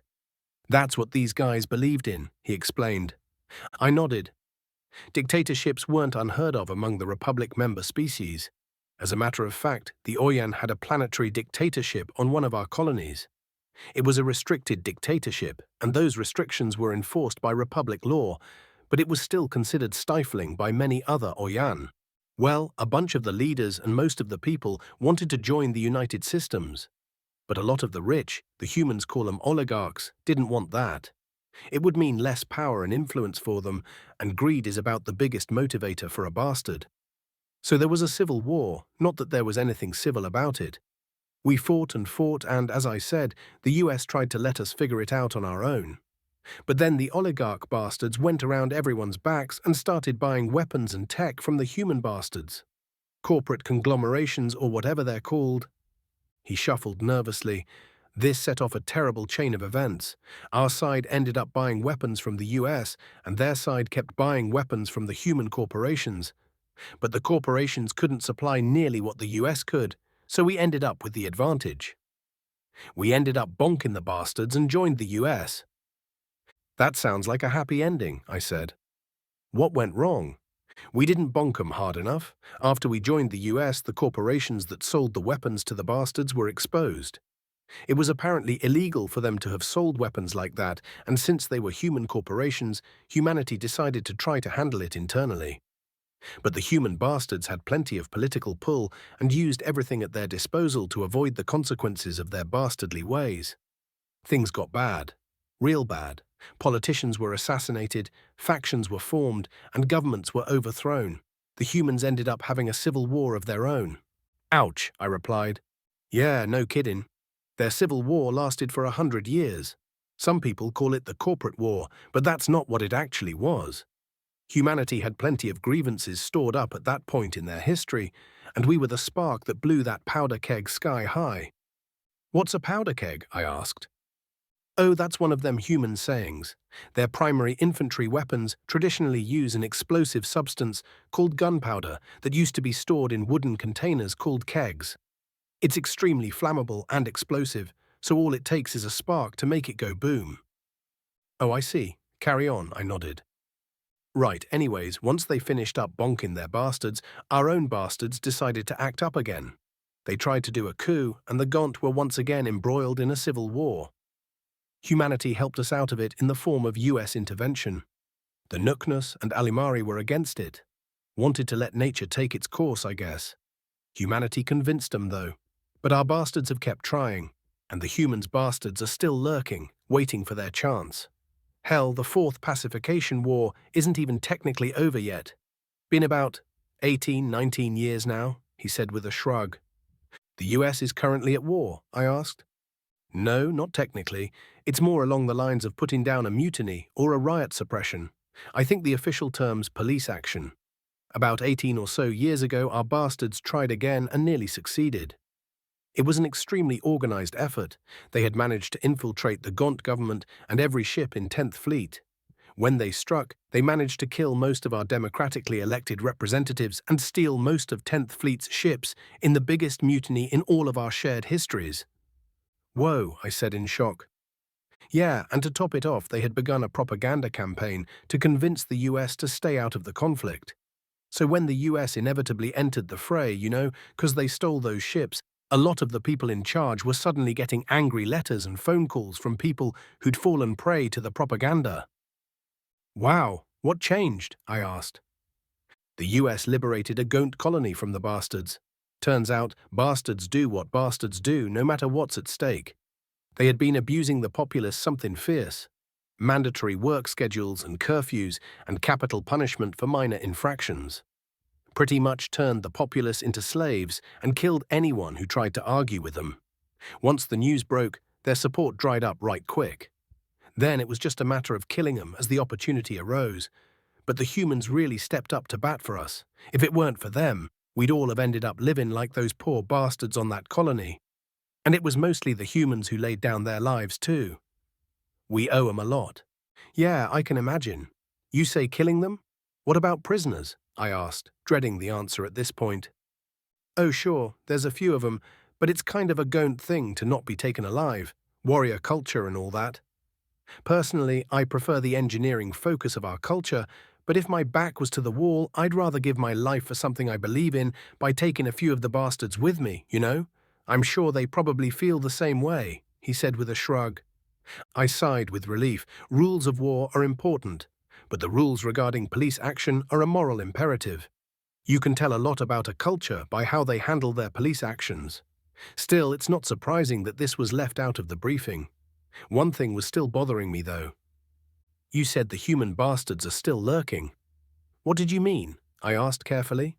That's what these guys believed in, he explained. I nodded. Dictatorships weren't unheard of among the Republic member species. As a matter of fact, the Oyan had a planetary dictatorship on one of our colonies. It was a restricted dictatorship, and those restrictions were enforced by Republic law, but it was still considered stifling by many other Oyan. Well, a bunch of the leaders and most of the people wanted to join the United Systems. But a lot of the rich, the humans call them oligarchs, didn't want that. It would mean less power and influence for them, and greed is about the biggest motivator for a bastard. So there was a civil war, not that there was anything civil about it. We fought and, as I said, the US tried to let us figure it out on our own. But then the oligarch bastards went around everyone's backs and started buying weapons and tech from the human bastards. Corporate conglomerations or whatever they're called. He shuffled nervously. This set off a terrible chain of events. Our side ended up buying weapons from the US, and their side kept buying weapons from the human corporations. But the corporations couldn't supply nearly what the US could, so we ended up with the advantage. We ended up bonking the bastards and joined the US. That sounds like a happy ending, I said. What went wrong? We didn't bonk 'em hard enough. After we joined the US, the corporations that sold the weapons to the bastards were exposed. It was apparently illegal for them to have sold weapons like that, and since they were human corporations, humanity decided to try to handle it internally. But the human bastards had plenty of political pull and used everything at their disposal to avoid the consequences of their bastardly ways. Things got bad. Real bad. Politicians were assassinated, factions were formed, and governments were overthrown. The humans ended up having a civil war of their own. Ouch, I replied. Yeah, no kidding. Their civil war lasted for 100 years. Some people call it the corporate war, but that's not what it actually was. Humanity had plenty of grievances stored up at that point in their history, and we were the spark that blew that powder keg sky high. What's a powder keg? I asked. Oh, that's one of them human sayings. Their primary infantry weapons traditionally use an explosive substance called gunpowder that used to be stored in wooden containers called kegs. It's extremely flammable and explosive, so all it takes is a spark to make it go boom. Oh, I see. Carry on, I nodded. Right, anyways, once they finished up bonking their bastards, our own bastards decided to act up again. They tried to do a coup, and the Gaunt were once again embroiled in a civil war. Humanity helped us out of it in the form of US intervention. The Nuknus and Alimari were against it. Wanted to let nature take its course, I guess. Humanity convinced them, though. But our bastards have kept trying, and the humans' bastards are still lurking, waiting for their chance. Hell, the fourth pacification war isn't even technically over yet. Been about 18, 19 years now, he said with a shrug. The US is currently at war, I asked. No, not technically. It's more along the lines of putting down a mutiny or a riot suppression. I think the official term's police action. About 18 or so years ago, our bastards tried again and nearly succeeded. It was an extremely organized effort. They had managed to infiltrate the Gaunt government and every ship in 10th Fleet. When they struck, they managed to kill most of our democratically elected representatives and steal most of 10th Fleet's ships in the biggest mutiny in all of our shared histories. Whoa, I said in shock. Yeah, and to top it off, they had begun a propaganda campaign to convince the US to stay out of the conflict. So when the US inevitably entered the fray, because they stole those ships, a lot of the people in charge were suddenly getting angry letters and phone calls from people who'd fallen prey to the propaganda. Wow, what changed? I asked. The US liberated a Gaunt colony from the bastards. Turns out, bastards do what bastards do, no matter what's at stake. They had been abusing the populace something fierce. Mandatory work schedules and curfews and capital punishment for minor infractions. Pretty much turned the populace into slaves and killed anyone who tried to argue with them. Once the news broke, their support dried up right quick. Then it was just a matter of killing them as the opportunity arose. But the humans really stepped up to bat for us. If it weren't for them, we'd all have ended up living like those poor bastards on that colony. And it was mostly the humans who laid down their lives too. We owe them a lot. Yeah, I can imagine. You say killing them? What about prisoners? I asked, dreading the answer at this point. Oh sure, there's a few of them, but it's kind of a Gaunt thing to not be taken alive, warrior culture and all that. Personally, I prefer the engineering focus of our culture, but if my back was to the wall, I'd rather give my life for something I believe in by taking a few of the bastards with me, I'm sure they probably feel the same way, he said with a shrug. I sighed with relief. Rules of war are important, but the rules regarding police action are a moral imperative. You can tell a lot about a culture by how they handle their police actions. Still, it's not surprising that this was left out of the briefing. One thing was still bothering me, though. You said the human bastards are still lurking. What did you mean? I asked carefully.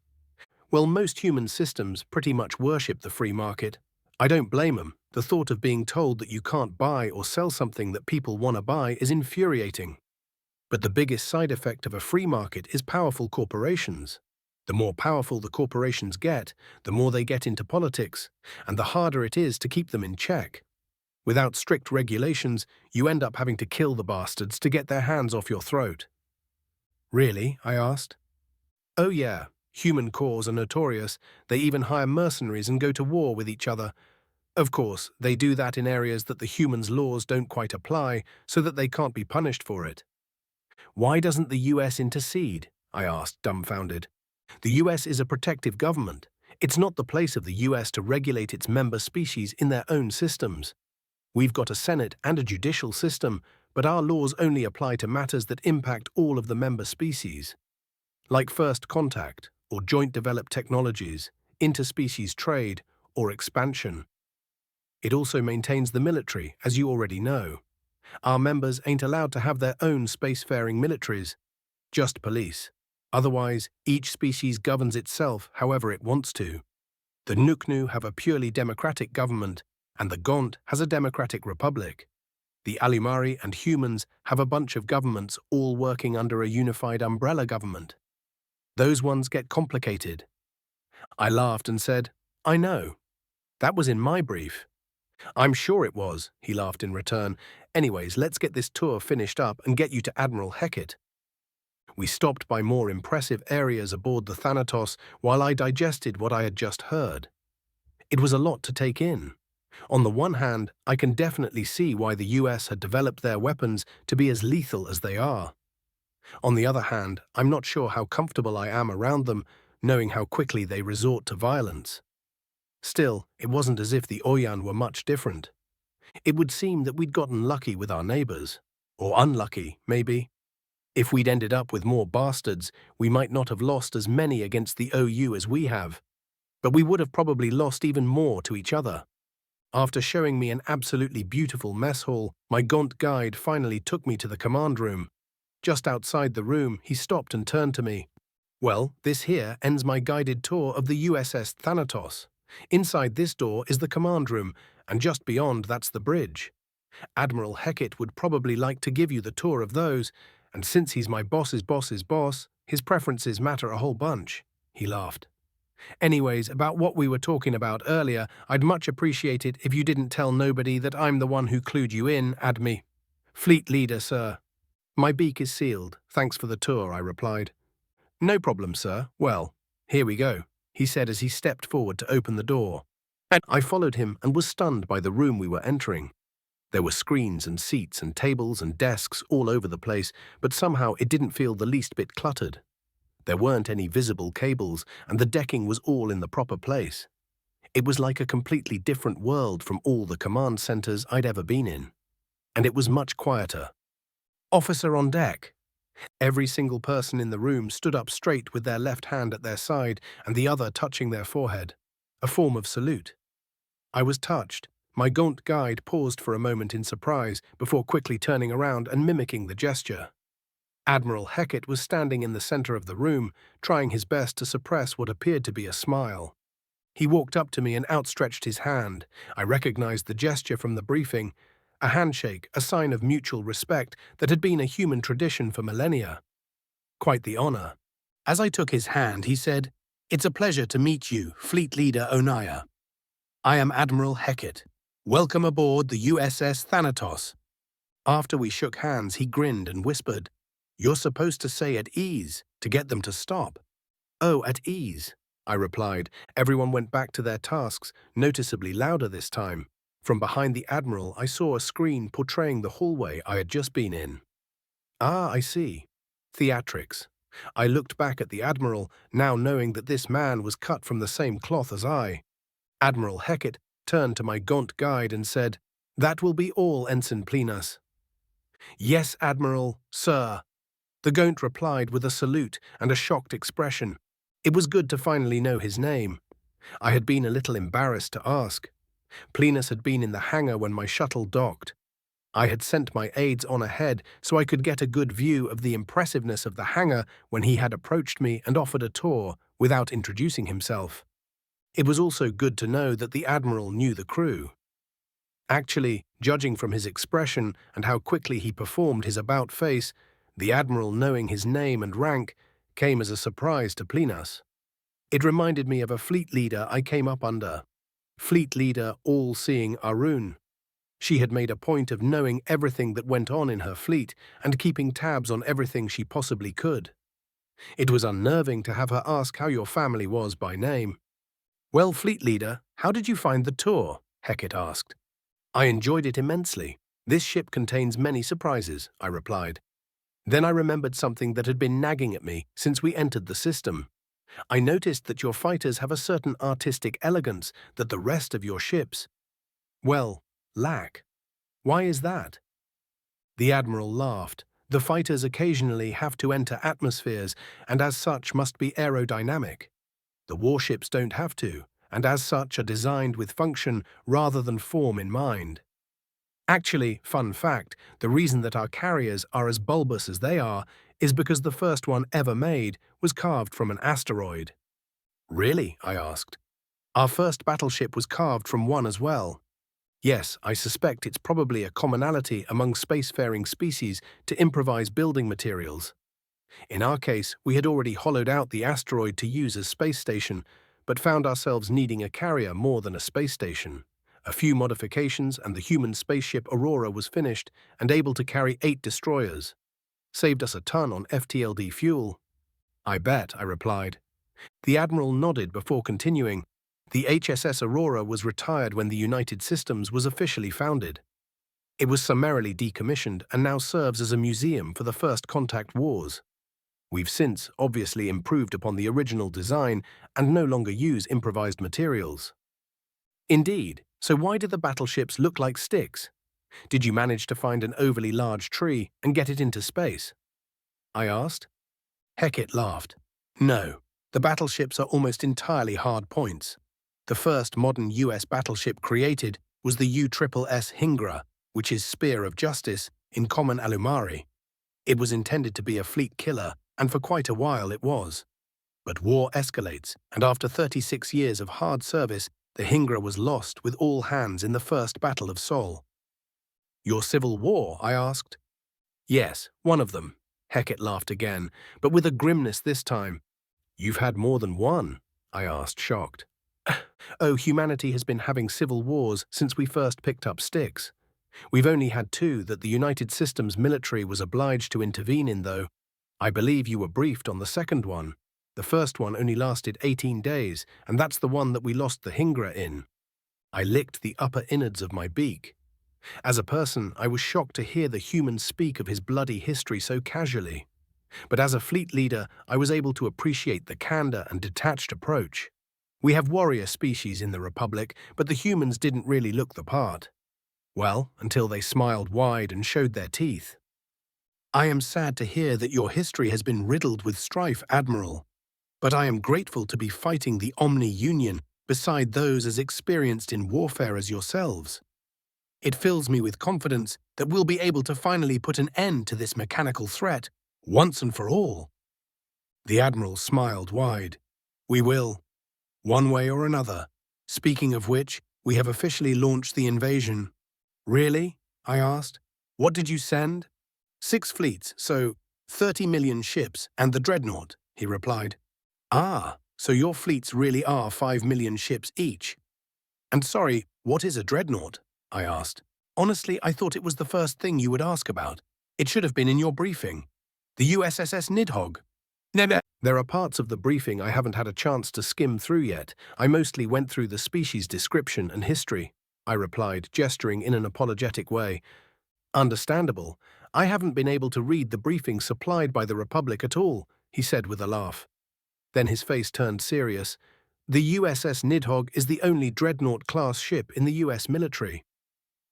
Well, most human systems pretty much worship the free market. I don't blame them. The thought of being told that you can't buy or sell something that people want to buy is infuriating. But the biggest side effect of a free market is powerful corporations. The more powerful the corporations get, the more they get into politics, and the harder it is to keep them in check. Without strict regulations, you end up having to kill the bastards to get their hands off your throat. Really? I asked. Oh yeah, human cores are notorious. They even hire mercenaries and go to war with each other. Of course, they do that in areas that the humans' laws don't quite apply, so that they can't be punished for it. Why doesn't the US intercede? I asked, dumbfounded. The US is a protective government. It's not the place of the US to regulate its member species in their own systems. We've got a Senate and a judicial system, but our laws only apply to matters that impact all of the member species. Like first contact, or joint developed technologies, interspecies trade, or expansion. It also maintains the military, as you already know. Our members ain't allowed to have their own spacefaring militaries, just police. Otherwise, each species governs itself however it wants to. The Nuknu have a purely democratic government, and the Gaunt has a democratic republic. The Alimari and humans have a bunch of governments all working under a unified umbrella government. Those ones get complicated. I laughed and said, I know. That was in my brief. I'm sure it was, he laughed in return. Anyways, let's get this tour finished up and get you to Admiral Hecat. We stopped by more impressive areas aboard the Thanatos while I digested what I had just heard. It was a lot to take in. On the one hand, I can definitely see why the US had developed their weapons to be as lethal as they are. On the other hand, I'm not sure how comfortable I am around them, knowing how quickly they resort to violence. Still, it wasn't as if the Oyan were much different. It would seem that we'd gotten lucky with our neighbors. Or unlucky, maybe. If we'd ended up with more bastards, we might not have lost as many against the OU as we have. But we would have probably lost even more to each other. After showing me an absolutely beautiful mess hall, my Gaunt guide finally took me to the command room. Just outside the room, he stopped and turned to me. Well, this here ends my guided tour of the USS Thanatos. Inside this door is the command room, and just beyond that's the bridge. Admiral Hecat would probably like to give you the tour of those, and since he's my boss's boss's boss, his preferences matter a whole bunch, he laughed. Anyways, about what we were talking about earlier, I'd much appreciate it if you didn't tell nobody that I'm the one who clued you in, Admi. Fleet leader, sir. My beak is sealed. Thanks for the tour, I replied. No problem, sir. Well, here we go, he said as he stepped forward to open the door. And I followed him and was stunned by the room we were entering. There were screens and seats and tables and desks all over the place, but somehow it didn't feel the least bit cluttered. There weren't any visible cables, and the decking was all in the proper place. It was like a completely different world from all the command centers I'd ever been in. And it was much quieter. Officer on deck. Every single person in the room stood up straight with their left hand at their side and the other touching their forehead, a form of salute. I was touched. My Gaunt guide paused for a moment in surprise before quickly turning around and mimicking the gesture. Admiral Hecat was standing in the center of the room, trying his best to suppress what appeared to be a smile. He walked up to me and outstretched his hand. I recognized the gesture from the briefing, a handshake, a sign of mutual respect that had been a human tradition for millennia. Quite the honor. As I took his hand, he said, "It's a pleasure to meet you, Fleet Leader Onaya. I am Admiral Hecat. Welcome aboard the USS Thanatos." After we shook hands, he grinned and whispered, "You're supposed to say at ease, to get them to stop." "Oh, at ease," I replied. Everyone went back to their tasks, noticeably louder this time. From behind the Admiral, I saw a screen portraying the hallway I had just been in. Ah, I see. Theatrics. I looked back at the Admiral, now knowing that this man was cut from the same cloth as I. Admiral Hecat turned to my Gaunt guide and said, "That will be all, Ensign Plenus." "Yes, Admiral, sir." The Gaunt replied with a salute and a shocked expression. It was good to finally know his name. I had been a little embarrassed to ask. Plenus had been in the hangar when my shuttle docked. I had sent my aides on ahead so I could get a good view of the impressiveness of the hangar when he had approached me and offered a tour without introducing himself. It was also good to know that the Admiral knew the crew. Actually, judging from his expression and how quickly he performed his about-face, the Admiral knowing his name and rank came as a surprise to Plenus. It reminded me of a fleet leader I came up under. Fleet leader all-seeing Arun. She had made a point of knowing everything that went on in her fleet and keeping tabs on everything she possibly could. It was unnerving to have her ask how your family was by name. "Well, fleet leader, how did you find the tour?" Hecate asked. "I enjoyed it immensely. This ship contains many surprises," I replied. Then I remembered something that had been nagging at me since we entered the system. I noticed that your fighters have a certain artistic elegance that the rest of your ships, well, lack. Why is that? The Admiral laughed. The fighters occasionally have to enter atmospheres and as such must be aerodynamic. The warships don't have to, and as such are designed with function rather than form in mind. Actually, fun fact, the reason that our carriers are as bulbous as they are is because the first one ever made was carved from an asteroid. Really? I asked. Our first battleship was carved from one as well. Yes, I suspect it's probably a commonality among spacefaring species to improvise building materials. In our case, we had already hollowed out the asteroid to use as space station, but found ourselves needing a carrier more than a space station. A few modifications and the human spaceship Aurora was finished and able to carry 8 destroyers. Saved us a ton on FTLD fuel. I bet, I replied. The Admiral nodded before continuing. The HSS Aurora was retired when the United Systems was officially founded. It was summarily decommissioned and now serves as a museum for the First Contact Wars. We've since obviously improved upon the original design and no longer use improvised materials. Indeed, so why did the battleships look like sticks? Did you manage to find an overly large tree and get it into space? I asked. Hecate laughed. No, the battleships are almost entirely hard points. The first modern US battleship created was the USSS Hingra, which is Spear of Justice, in common Alumari. It was intended to be a fleet killer, and for quite a while it was. But war escalates, and after 36 years of hard service, the Hingra was lost with all hands in the First Battle of Sol. Your civil war? I asked. Yes, one of them. Hecate laughed again, but with a grimness this time. You've had more than one? I asked, shocked. Oh, humanity has been having civil wars since we first picked up sticks. We've only had 2 that the United Systems military was obliged to intervene in, though. I believe you were briefed on the second one. The first one only lasted 18 days, and that's the one that we lost the Hingra in. I licked the upper innards of my beak. As a person, I was shocked to hear the human speak of his bloody history so casually. But as a fleet leader, I was able to appreciate the candor and detached approach. We have warrior species in the Republic, but the humans didn't really look the part. Well, until they smiled wide and showed their teeth. I am sad to hear that your history has been riddled with strife, Admiral. But I am grateful to be fighting the Omni-Union beside those as experienced in warfare as yourselves. It fills me with confidence that we'll be able to finally put an end to this mechanical threat, once and for all. The Admiral smiled wide. We will, one way or another. Speaking of which, we have officially launched the invasion. Really? I asked. What did you send? 6 fleets, so 30 million ships and the Dreadnought, he replied. Ah, so your fleets really are 5 million ships each. And sorry, what is a Dreadnought? I asked. Honestly, I thought it was the first thing you would ask about. It should have been in your briefing. The USSS Nidhog. Never. There are parts of the briefing I haven't had a chance to skim through yet. I mostly went through the species description and history, I replied, gesturing in an apologetic way. Understandable. I haven't been able to read the briefing supplied by the Republic at all, he said with a laugh. Then his face turned serious. The USS Nidhogg is the only Dreadnought-class ship in the US military.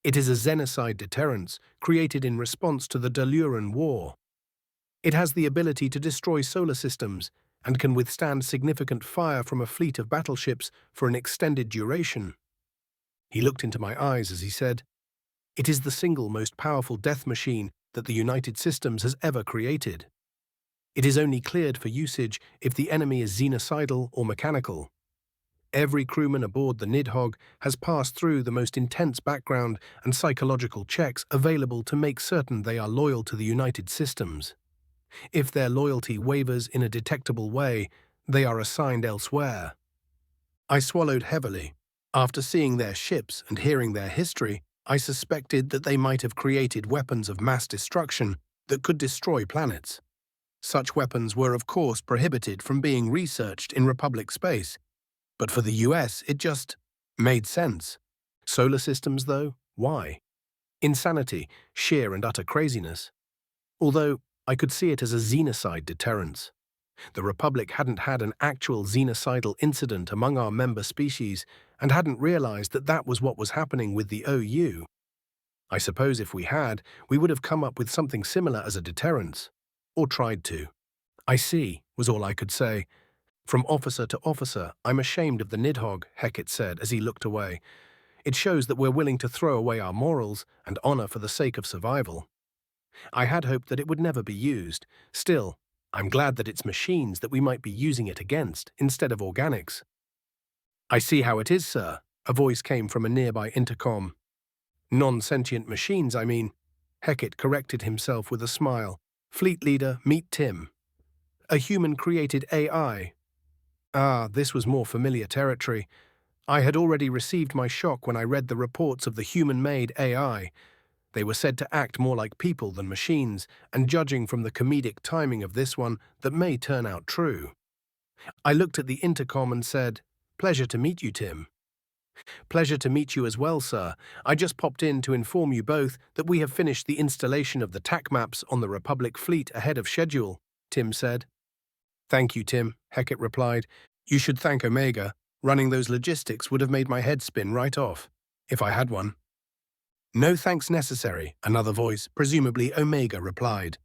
It is a genocide deterrence created in response to the Deluran War. It has the ability to destroy solar systems and can withstand significant fire from a fleet of battleships for an extended duration. He looked into my eyes as he said, "It is the single most powerful death machine that the United Systems has ever created. It is only cleared for usage if the enemy is xenocidal or mechanical. Every crewman aboard the Nidhog has passed through the most intense background and psychological checks available to make certain they are loyal to the United Systems. If their loyalty wavers in a detectable way, they are assigned elsewhere." I swallowed heavily. After seeing their ships and hearing their history, I suspected that they might have created weapons of mass destruction that could destroy planets. Such weapons were of course prohibited from being researched in Republic space, but for the US it just made sense. Solar systems, though? Why? Insanity, sheer and utter craziness. Although I could see it as a xenocide deterrence. The Republic hadn't had an actual xenocidal incident among our member species and hadn't realized that that was what was happening with the OU. I suppose if we had, we would have come up with something similar as a deterrence. Or tried to. "I see," was all I could say. "From officer to officer, I'm ashamed of the Nidhogg," Hecate said as he looked away. "It shows that we're willing to throw away our morals and honor for the sake of survival." I had hoped that it would never be used. Still, I'm glad that it's machines that we might be using it against, instead of organics. "I see how it is, sir," a voice came from a nearby intercom. "Non-sentient machines, I mean." Hecate corrected himself with a smile. "Fleet leader, meet Tim." "A human-created AI." Ah, this was more familiar territory. I had already received my shock when I read the reports of the human-made AI. They were said to act more like people than machines, and judging from the comedic timing of this one, that may turn out true. I looked at the intercom and said, "Pleasure to meet you, Tim." "Pleasure to meet you as well, sir. I just popped in to inform you both that we have finished the installation of the TAC maps on the Republic fleet ahead of schedule," Tim said. "Thank you, Tim," Hecate replied. "You should thank Omega. Running those logistics would have made my head spin right off, if I had one." "No thanks necessary," another voice, presumably Omega, replied.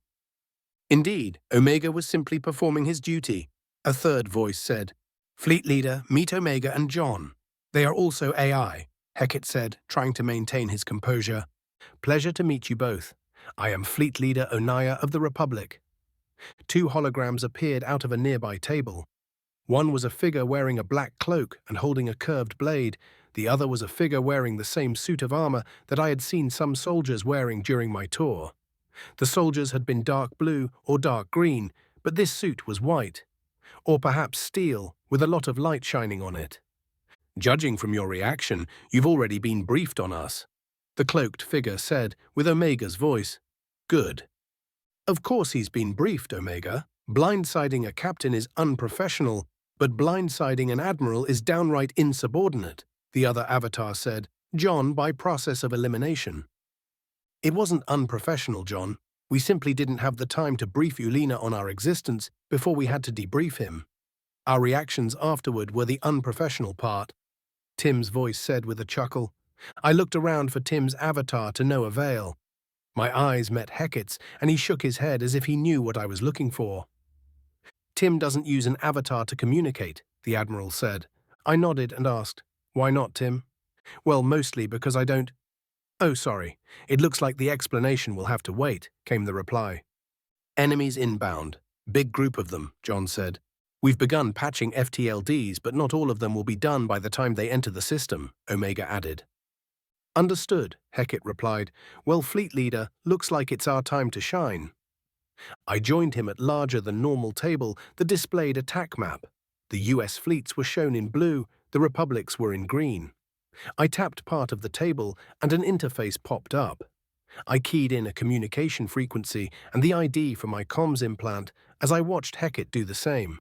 Indeed, Omega was simply performing his duty. A third voice said, "Fleet leader, meet Omega and John. They are also AI," Hecate said, trying to maintain his composure. "Pleasure to meet you both. I am Fleet leader Onaya of the Republic." Two holograms appeared out of a nearby table. One was a figure wearing a black cloak and holding a curved blade. The other was a figure wearing the same suit of armor that I had seen some soldiers wearing during my tour. The soldiers had been dark blue or dark green, but this suit was white. Or perhaps steel, with a lot of light shining on it. "Judging from your reaction, you've already been briefed on us," the cloaked figure said, with Omega's voice. "Good." "Of course he's been briefed, Omega. Blindsiding a captain is unprofessional, but blindsiding an admiral is downright insubordinate," the other avatar said, "John, by process of elimination." "It wasn't unprofessional, John. We simply didn't have the time to brief Uleena on our existence before we had to debrief him. Our reactions afterward were the unprofessional part," Tim's voice said with a chuckle. I looked around for Tim's avatar to no avail. My eyes met Hecate's, and he shook his head as if he knew what I was looking for. "Tim doesn't use an avatar to communicate," the Admiral said. I nodded and asked, "Why not, Tim?" "Well, mostly because I don't—" "Oh, sorry. It looks like the explanation will have to wait," came the reply. "Enemies inbound. Big group of them," John said. "We've begun patching FTLDs, but not all of them will be done by the time they enter the system," Omega added. "Understood," Hecate replied. "Well, Fleet Leader, looks like it's our time to shine." I joined him at larger-than-normal table that displayed a TAC map. The US fleets were shown in blue, the Republic's were in green. I tapped part of the table, and an interface popped up. I keyed in a communication frequency and the ID for my comms implant as I watched Hecate do the same.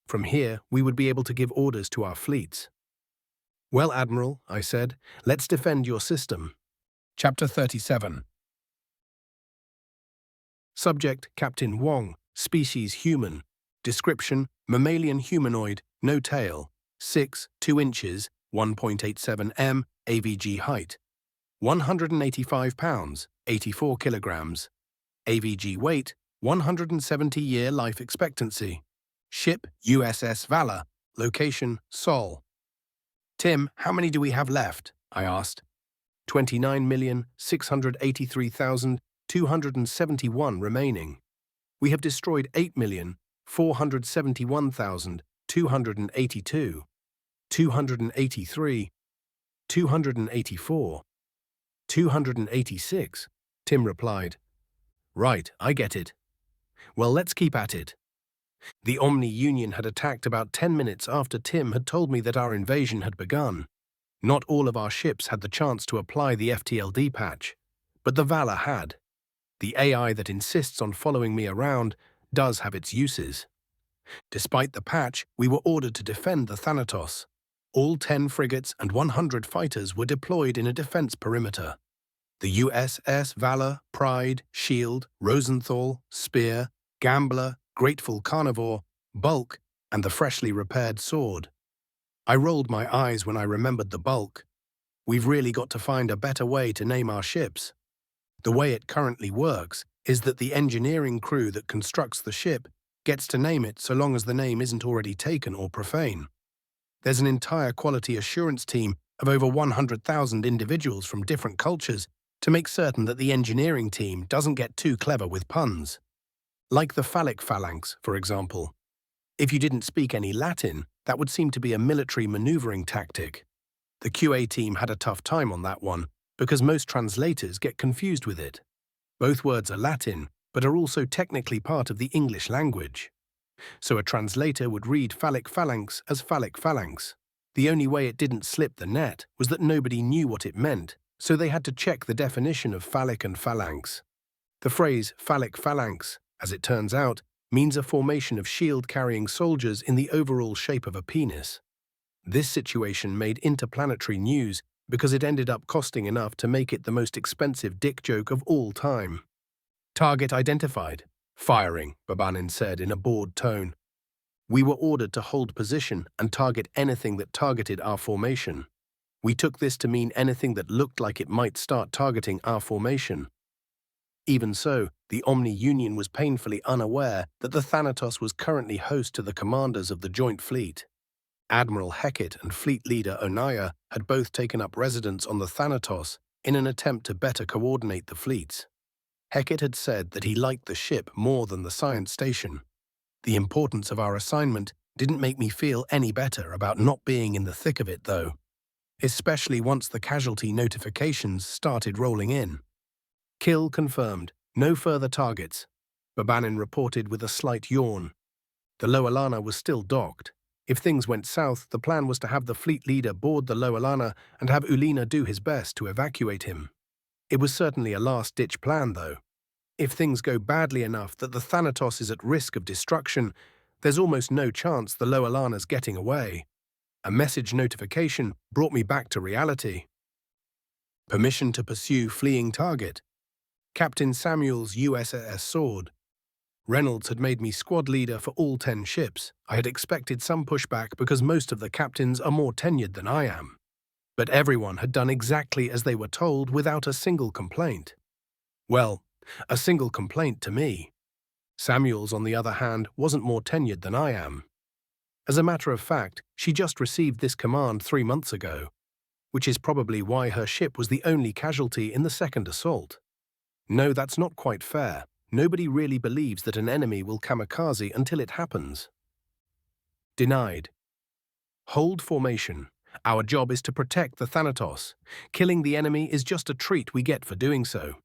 From here, we would be able to give orders to our fleets. "Well, Admiral," I said, "let's defend your system." Chapter 37. Subject, Captain Wong, species human. Description, mammalian humanoid, no tail, 6, 2 inches, 1.87 m, AVG height. 185 pounds, 84 kilograms. AVG weight, 170-year life expectancy. Ship USS Valor. Location Sol. Tim, how many do we have left? I asked. 29,683,271 remaining. We have destroyed 8,471,282, 283, 284, 286, Tim replied. Right, I get it. Well, let's keep at it. The Omni Union had attacked about 10 minutes after Tim had told me that our invasion had begun. Not all of our ships had the chance to apply the FTLD patch, but the Valor had. The AI that insists on following me around does have its uses. Despite the patch, we were ordered to defend the Thanatos. All 10 frigates and 100 fighters were deployed in a defense perimeter. The USS Valor, Pride, Shield, Rosenthal, Spear, Gambler, Grateful Carnivore, Bulk, and the freshly repaired Sword. I rolled my eyes when I remembered the Bulk. We've really got to find a better way to name our ships. The way it currently works is that the engineering crew that constructs the ship gets to name it so long as the name isn't already taken or profane. There's an entire quality assurance team of over 100,000 individuals from different cultures to make certain that the engineering team doesn't get too clever with puns. Like the phallic phalanx, for example. If you didn't speak any Latin, that would seem to be a military maneuvering tactic. The QA team had a tough time on that one, because most translators get confused with it. Both words are Latin, but are also technically part of the English language. So a translator would read phallic phalanx as phallic phalanx. The only way it didn't slip the net was that nobody knew what it meant, so they had to check the definition of phallic and phalanx. The phrase phallic phalanx, as it turns out, means a formation of shield-carrying soldiers in the overall shape of a penis. This situation made interplanetary news because it ended up costing enough to make it the most expensive dick joke of all time. Target identified. Firing, Babanin said in a bored tone. We were ordered to hold position and target anything that targeted our formation. We took this to mean anything that looked like it might start targeting our formation. Even so, the Omni Union was painfully unaware that the Thanatos was currently host to the commanders of the Joint Fleet. Admiral Hecat and Fleet Leader Onaya had both taken up residence on the Thanatos in an attempt to better coordinate the fleets. Hecat had said that he liked the ship more than the science station. The importance of our assignment didn't make me feel any better about not being in the thick of it, though, especially once the casualty notifications started rolling in. Kill confirmed. No further targets, Babanin reported with a slight yawn. The Lowelana was still docked. If things went south, the plan was to have the fleet leader board the Lowelana and have Uleena do his best to evacuate him. It was certainly a last-ditch plan, though. If things go badly enough that the Thanatos is at risk of destruction, there's almost no chance the Lowelana's getting away. A message notification brought me back to reality. Permission to pursue fleeing target. Captain Samuel's USS Sword. Reynolds had made me squad leader for all 10 ships. I had expected some pushback because most of the captains are more tenured than I am. But everyone had done exactly as they were told without a single complaint. Well, a single complaint to me. Samuel's, on the other hand, wasn't more tenured than I am. As a matter of fact, she just received this command 3 months ago, which is probably why her ship was the only casualty in the second assault. No, that's not quite fair. Nobody really believes that an enemy will kamikaze until it happens. Denied. Hold formation. Our job is to protect the Thanatos. Killing the enemy is just a treat we get for doing so.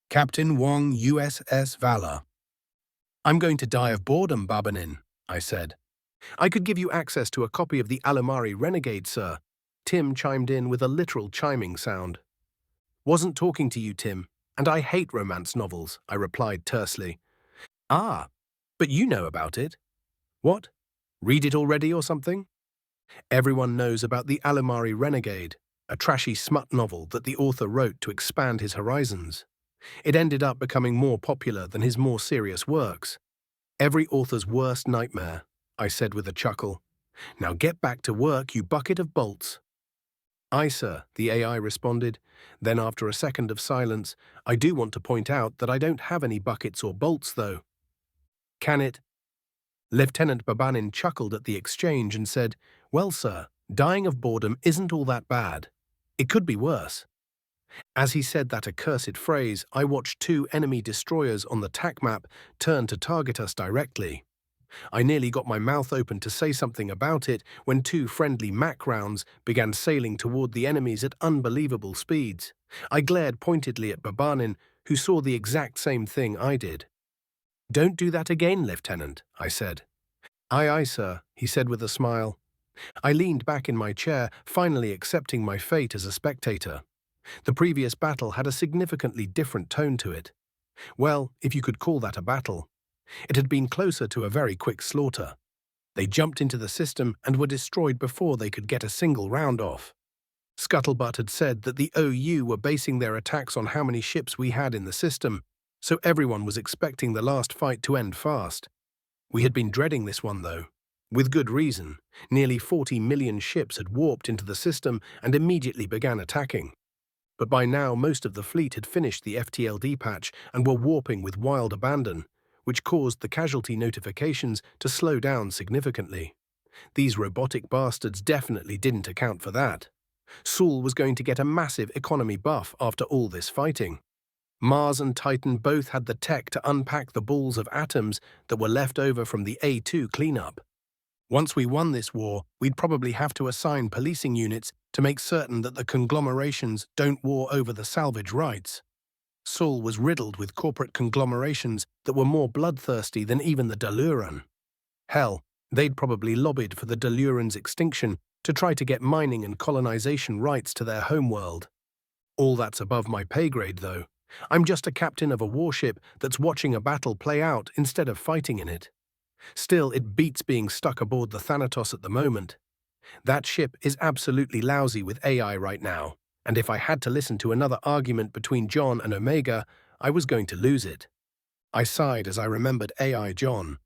Captain Wong, USS Valor. I'm going to die of boredom, Babanin, I said. I could give you access to a copy of the Alumari Renegade, sir. Tim chimed in with a literal chiming sound. Wasn't talking to you, Tim. And I hate romance novels, I replied tersely. Ah, but you know about it. What? Read it already or something? Everyone knows about the Alumari Renegade, a trashy smut novel that the author wrote to expand his horizons. It ended up becoming more popular than his more serious works. Every author's worst nightmare, I said with a chuckle. Now get back to work, you bucket of bolts. "Aye, sir," the AI responded. Then after a second of silence, "I do want to point out that I don't have any buckets or bolts, though." "Can it?" Lieutenant Babanin chuckled at the exchange and said, "Well, sir, dying of boredom isn't all that bad. It could be worse." As he said that accursed phrase, I watched two enemy destroyers on the TAC map turn to target us directly. I nearly got my mouth open to say something about it when two friendly Mac rounds began sailing toward the enemies at unbelievable speeds. I glared pointedly at Babanin, who saw the exact same thing I did. "Don't do that again, Lieutenant," I said. "Aye, aye, sir," he said with a smile. I leaned back in my chair, finally accepting my fate as a spectator. The previous battle had a significantly different tone to it. Well, if you could call that a battle. It had been closer to a very quick slaughter. They jumped into the system and were destroyed before they could get a single round off. Scuttlebutt had said that the OU were basing their attacks on how many ships we had in the system, so everyone was expecting the last fight to end fast. We had been dreading this one, though. With good reason. Nearly 40 million ships had warped into the system and immediately began attacking. But by now most of the fleet had finished the FTLD patch and were warping with wild abandon, which caused the casualty notifications to slow down significantly. These robotic bastards definitely didn't account for that. Saul was going to get a massive economy buff after all this fighting. Mars and Titan both had the tech to unpack the balls of atoms that were left over from the A2 cleanup. Once we won this war, we'd probably have to assign policing units to make certain that the conglomerations don't war over the salvage rights. Saul was riddled with corporate conglomerations that were more bloodthirsty than even the Daluran. Hell, they'd probably lobbied for the Daluran's extinction to try to get mining and colonization rights to their homeworld. All that's above my pay grade, though. I'm just a captain of a warship that's watching a battle play out instead of fighting in it. Still, it beats being stuck aboard the Thanatos at the moment. That ship is absolutely lousy with AI right now, and if I had to listen to another argument between John and Omega, I was going to lose it. I sighed as I remembered AI John.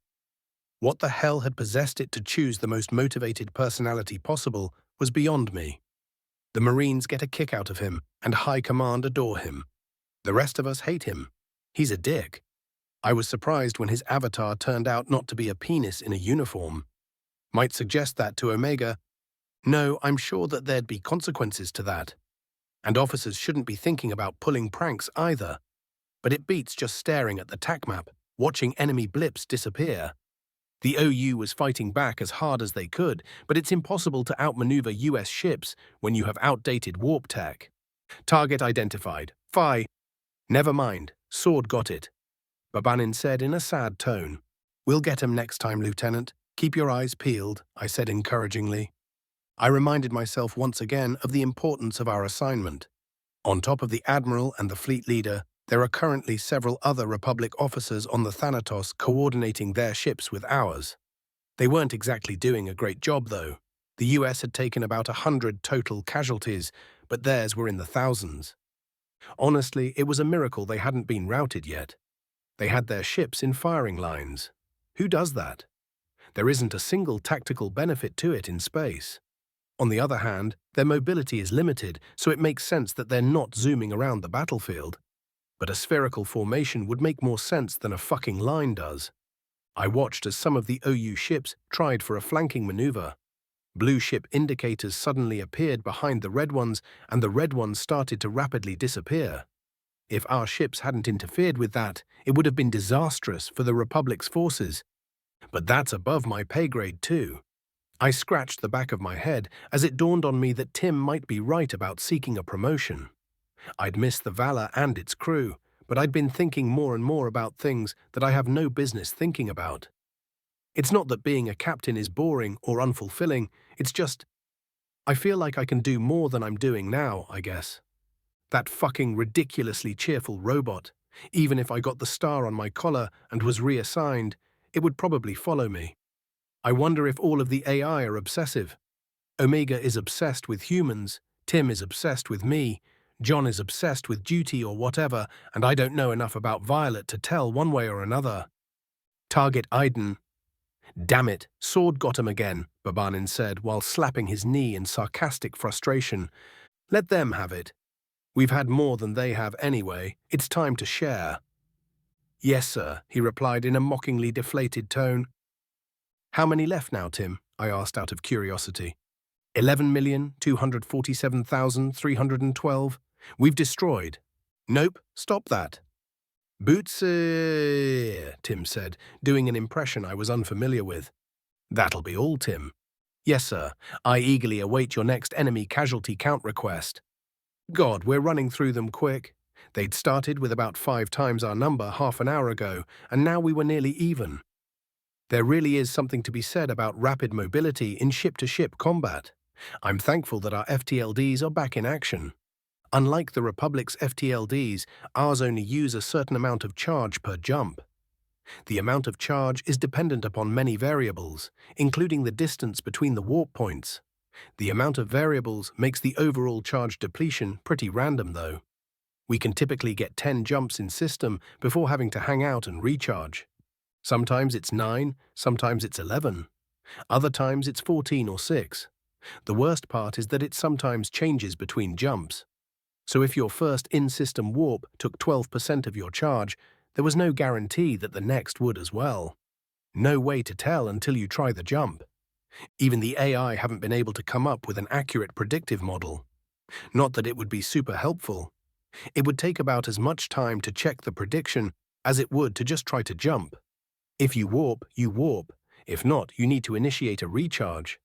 What the hell had possessed it to choose the most motivated personality possible was beyond me. The Marines get a kick out of him, and High Command adore him. The rest of us hate him. He's a dick. I was surprised when his avatar turned out not to be a penis in a uniform. Might suggest that to Omega. No, I'm sure that there'd be consequences to that. And officers shouldn't be thinking about pulling pranks either. But it beats just staring at the TAC map, watching enemy blips disappear. The OU was fighting back as hard as they could, but it's impossible to outmaneuver US ships when you have outdated warp tech. Target identified. Phi. Never mind. Sword got it. Babanin said in a sad tone. "We'll get him next time, Lieutenant. Keep your eyes peeled," I said encouragingly. I reminded myself once again of the importance of our assignment. On top of the Admiral and the fleet leader, there are currently several other Republic officers on the Thanatos coordinating their ships with ours. They weren't exactly doing a great job, though. The US had taken about 100 total casualties, but theirs were in the thousands. Honestly, it was a miracle they hadn't been routed yet. They had their ships in firing lines. Who does that? There isn't a single tactical benefit to it in space. On the other hand, their mobility is limited, so it makes sense that they're not zooming around the battlefield. But a spherical formation would make more sense than a fucking line does. I watched as some of the OU ships tried for a flanking maneuver. Blue ship indicators suddenly appeared behind the red ones, and the red ones started to rapidly disappear. If our ships hadn't interfered with that, it would have been disastrous for the Republic's forces. But that's above my pay grade too. I scratched the back of my head as it dawned on me that Tim might be right about seeking a promotion. I'd missed the Valor and its crew, but I'd been thinking more and more about things that I have no business thinking about. It's not that being a captain is boring or unfulfilling, it's just, I feel like I can do more than I'm doing now, I guess. That fucking ridiculously cheerful robot, even if I got the star on my collar and was reassigned, it would probably follow me. I wonder if all of the AI are obsessive. Omega is obsessed with humans, Tim is obsessed with me, John is obsessed with duty or whatever, and I don't know enough about Violet to tell one way or another. Target Iden. "Damn it, Sword got him again," Babanin said while slapping his knee in sarcastic frustration. Let them have it. We've had more than they have anyway. It's time to share. Yes, sir, he replied in a mockingly deflated tone. How many left now, Tim? I asked out of curiosity. 11,247,312. We've destroyed. Nope, stop that. Boots, Tim said, doing an impression I was unfamiliar with. That'll be all, Tim. Yes, sir. I eagerly await your next enemy casualty count request. God, we're running through them quick. They'd started with about 5 times our number half an hour ago, and now we were nearly even. There really is something to be said about rapid mobility in ship-to-ship combat. I'm thankful that our FTLDs are back in action. Unlike the Republic's FTLDs, ours only use a certain amount of charge per jump. The amount of charge is dependent upon many variables, including the distance between the warp points. The amount of variables makes the overall charge depletion pretty random, though. We can typically get 10 jumps in system before having to hang out and recharge. Sometimes it's 9, sometimes it's 11. Other times it's 14 or 6. The worst part is that it sometimes changes between jumps. So if your first in-system warp took 12% of your charge, there was no guarantee that the next would as well. No way to tell until you try the jump. Even the AI haven't been able to come up with an accurate predictive model. Not that it would be super helpful. It would take about as much time to check the prediction as it would to just try to jump. If you warp, you warp. If not, you need to initiate a recharge.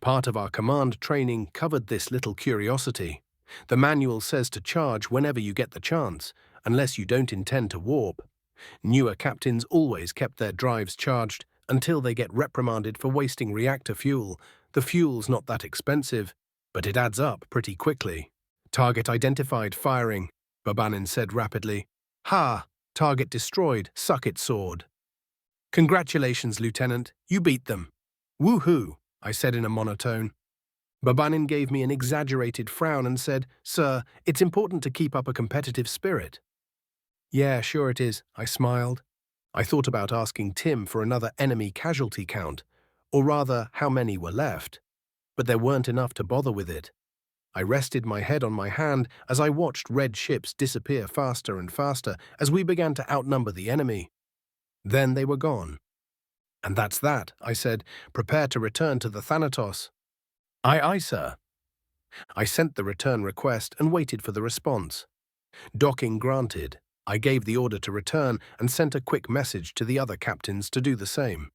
Part of our command training covered this little curiosity. The manual says to charge whenever you get the chance, unless you don't intend to warp. Newer captains always kept their drives charged until they get reprimanded for wasting reactor fuel. The fuel's not that expensive, but it adds up pretty quickly. Target identified, firing, Babanin said rapidly. Ha! Target destroyed, suck it, sword. Congratulations, Lieutenant, you beat them. Woohoo, I said in a monotone. Babanin gave me an exaggerated frown and said, Sir, it's important to keep up a competitive spirit. Yeah, sure it is, I smiled. I thought about asking Tim for another enemy casualty count, or rather, how many were left. But there weren't enough to bother with it. I rested my head on my hand as I watched red ships disappear faster and faster as we began to outnumber the enemy. Then they were gone. And that's that, I said. Prepare to return to the Thanatos. Aye, aye, sir. I sent the return request and waited for the response. Docking granted. I gave the order to return and sent a quick message to the other captains to do the same.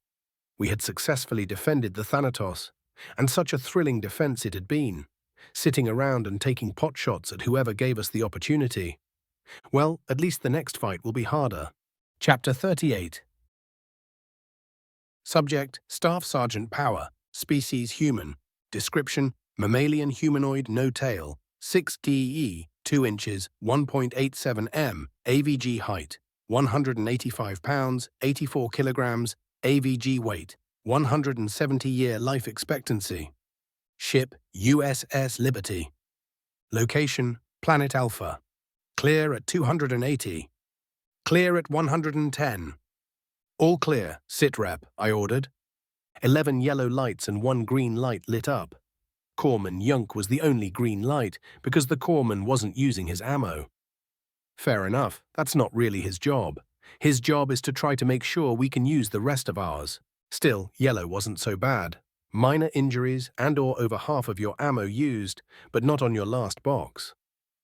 We had successfully defended the Thanatos, and such a thrilling defense it had been, sitting around and taking potshots at whoever gave us the opportunity. Well, at least the next fight will be harder. Chapter 38. Subject, Staff Sergeant Power, Species Human. Description, Mammalian humanoid, no tail, 6 DE, 2 inches, 1.87 m, AVG height, 185 pounds, 84 kilograms, AVG weight, 170-year life expectancy. Ship, USS Liberty. Location, Planet Alpha. Clear at 280. Clear at 110. All clear, sitrep, I ordered. 11 yellow lights and 1 green light lit up. Corpsman Yunk was the only green light because the corpsman wasn't using his ammo. Fair enough, that's not really his job. His job is to try to make sure we can use the rest of ours. Still, yellow wasn't so bad. Minor injuries and/or over half of your ammo used, but not on your last box.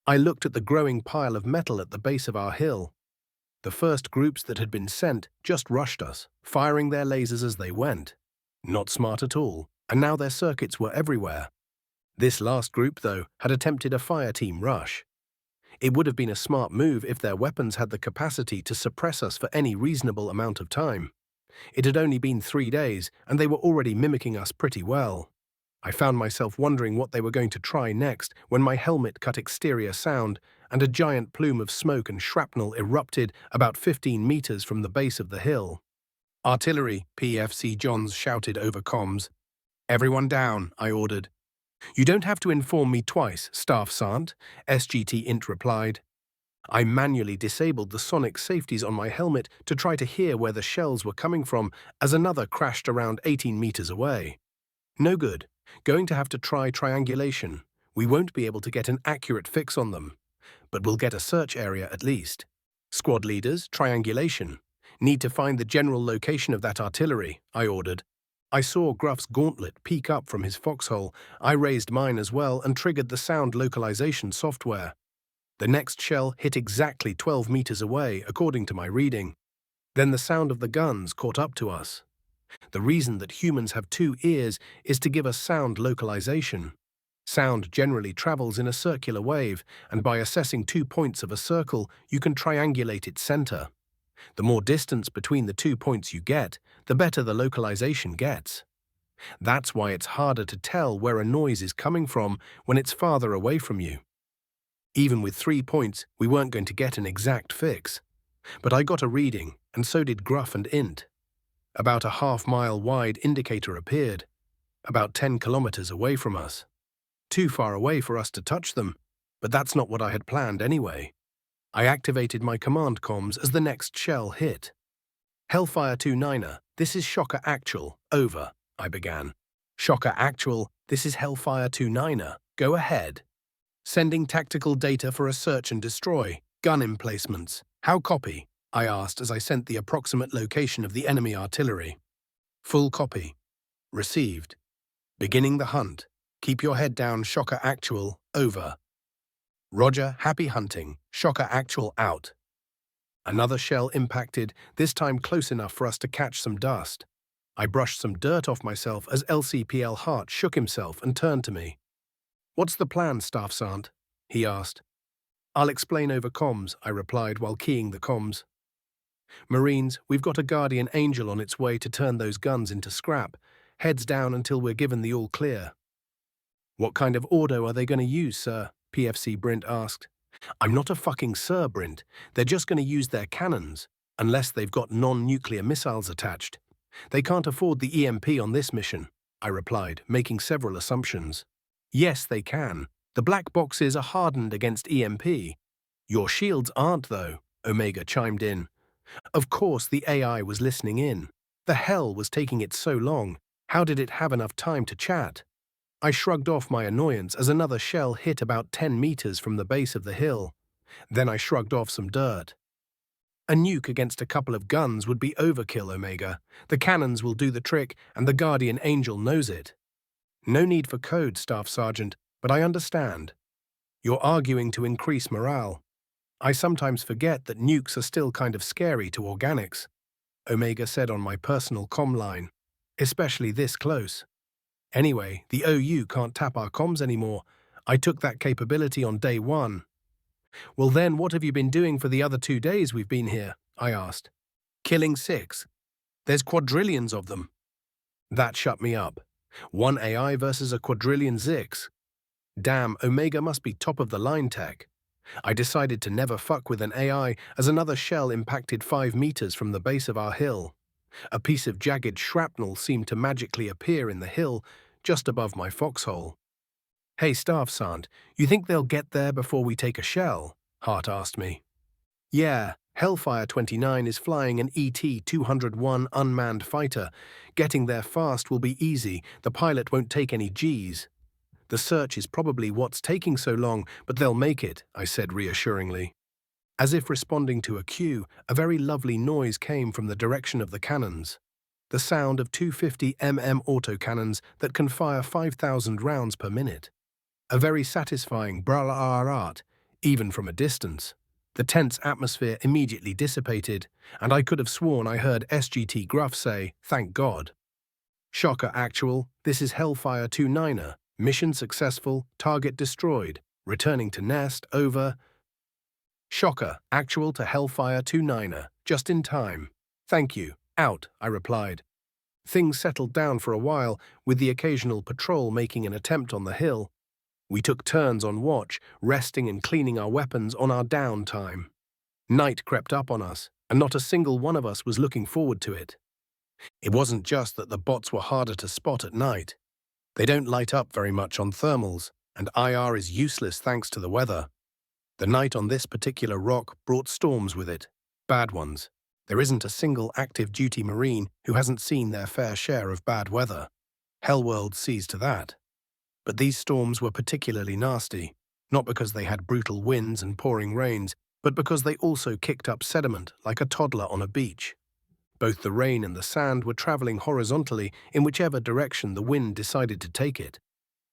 I looked at the growing pile of metal at the base of our hill. The first groups that had been sent just rushed us, firing their lasers as they went. Not smart at all, and now their circuits were everywhere. This last group, though, had attempted a fire team rush. It would have been a smart move if their weapons had the capacity to suppress us for any reasonable amount of time. It had only been 3 days, and they were already mimicking us pretty well. I found myself wondering what they were going to try next when my helmet cut exterior sound and a giant plume of smoke and shrapnel erupted about 15 meters from the base of the hill. Artillery, PFC Johns shouted over comms. Everyone down, I ordered. You don't have to inform me twice, Staff Sergeant, SGT Int replied. I manually disabled the sonic safeties on my helmet to try to hear where the shells were coming from as another crashed around 18 meters away. No good. Going to have to try triangulation. We won't be able to get an accurate fix on them, but we'll get a search area at least. Squad leaders, triangulation. Need to find the general location of that artillery, I ordered. I saw Gruff's gauntlet peek up from his foxhole. I raised mine as well and triggered the sound localization software. The next shell hit exactly 12 meters away, according to my reading. Then the sound of the guns caught up to us. The reason that humans have 2 ears is to give us sound localization. Sound generally travels in a circular wave, and by assessing 2 points of a circle, you can triangulate its center. The more distance between the 2 points you get, the better the localization gets. That's why it's harder to tell where a noise is coming from when it's farther away from you. Even with 3 points, we weren't going to get an exact fix. But I got a reading, and so did Gruff and Int. About a half-mile wide indicator appeared, about 10 kilometers away from us. Too far away for us to touch them, but that's not what I had planned anyway. I activated my command comms as the next shell hit. Hellfire 2-9er, this is Shocker Actual, over, I began. Shocker Actual, this is Hellfire 2-9er, go ahead. Sending tactical data for a search and destroy, gun emplacements. How copy? I asked as I sent the approximate location of the enemy artillery. Full copy. Received. Beginning the hunt. Keep your head down, Shocker Actual, over. Roger, happy hunting. Shocker Actual out. Another shell impacted, this time close enough for us to catch some dust. I brushed some dirt off myself as LCPL Hart shook himself and turned to me. What's the plan, Staff Sergeant? He asked. I'll explain over comms, I replied while keying the comms. Marines, we've got a Guardian Angel on its way to turn those guns into scrap. Heads down until we're given the all clear. What kind of ordo are they going to use, sir? PFC Brint asked. I'm not a fucking sir, Brint. They're just going to use their cannons, unless they've got non-nuclear missiles attached. They can't afford the EMP on this mission, I replied, making several assumptions. Yes, they can. The black boxes are hardened against EMP. Your shields aren't, though, Omega chimed in. Of course the AI was listening in. The hell was taking it so long? How did it have enough time to chat? I shrugged off my annoyance as another shell hit about 10 meters from the base of the hill. Then I shrugged off some dirt. A nuke against a couple of guns would be overkill, Omega. The cannons will do the trick, and the Guardian Angel knows it. No need for code, Staff Sergeant, but I understand. You're arguing to increase morale. I sometimes forget that nukes are still kind of scary to organics, Omega said on my personal comm line, especially this close. Anyway, the OU can't tap our comms anymore. I took that capability on day 1. Well then, what have you been doing for the other 2 days we've been here? I asked. Killing 6. There's quadrillions of them. That shut me up. 1 AI versus a quadrillion Zix. Damn, Omega must be top of the line tech. I decided to never fuck with an AI as another shell impacted 5 meters from the base of our hill. A piece of jagged shrapnel seemed to magically appear in the hill just above my foxhole. Hey, Staff Sergeant, you think they'll get there before we take a shell? Hart asked me. Yeah, Hellfire 29 is flying an ET-201 unmanned fighter. Getting there fast will be easy, the pilot won't take any Gs. The search is probably what's taking so long, but they'll make it, I said reassuringly. As if responding to a cue, a very lovely noise came from the direction of the cannons. The sound of 250 autocannons that can fire 5,000 rounds per minute. A very satisfying brrrrt, even from a distance. The tense atmosphere immediately dissipated, and I could have sworn I heard SGT Gruff say, "Thank God." Shocker Actual, this is Hellfire 2-9er. Mission successful, target destroyed. Returning to nest, over. Shocker Actual to Hellfire 2-9er, just in time. Thank you, out, I replied. Things settled down for a while, with the occasional patrol making an attempt on the hill. We took turns on watch, resting and cleaning our weapons on our downtime. Night crept up on us, and not a single one of us was looking forward to it. It wasn't just that the bots were harder to spot at night. They don't light up very much on thermals, and IR is useless thanks to the weather. The night on this particular rock brought storms with it, bad ones. There isn't a single active duty Marine who hasn't seen their fair share of bad weather. Hellworld sees to that. But these storms were particularly nasty, not because they had brutal winds and pouring rains, but because they also kicked up sediment like a toddler on a beach. Both the rain and the sand were traveling horizontally in whichever direction the wind decided to take it.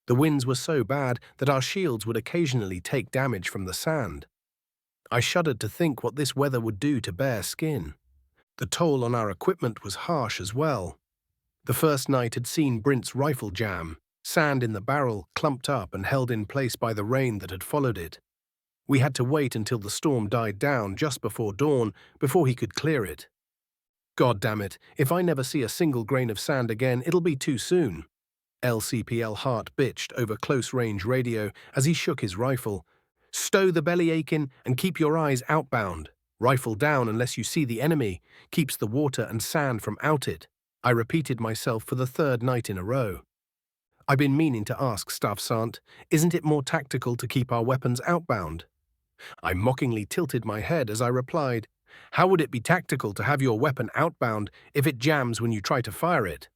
The winds were so bad that our shields would occasionally take damage from the sand. I shuddered to think what this weather would do to bare skin. The toll on our equipment was harsh as well. The first night had seen Brint's rifle jam, sand in the barrel clumped up and held in place by the rain that had followed it. We had to wait until the storm died down just before dawn before he could clear it. God damn it, if I never see a single grain of sand again, it'll be too soon. LCPL Hart bitched over close-range radio as he shook his rifle. Stow the bellyache in and keep your eyes outbound. Rifle down unless you see the enemy. Keeps the water and sand from out it. I repeated myself for the third night in a row. I've been meaning to ask Staff Sergeant, isn't it more tactical to keep our weapons outbound? I mockingly tilted my head as I replied, how would it be tactical to have your weapon outbound if it jams when you try to fire it?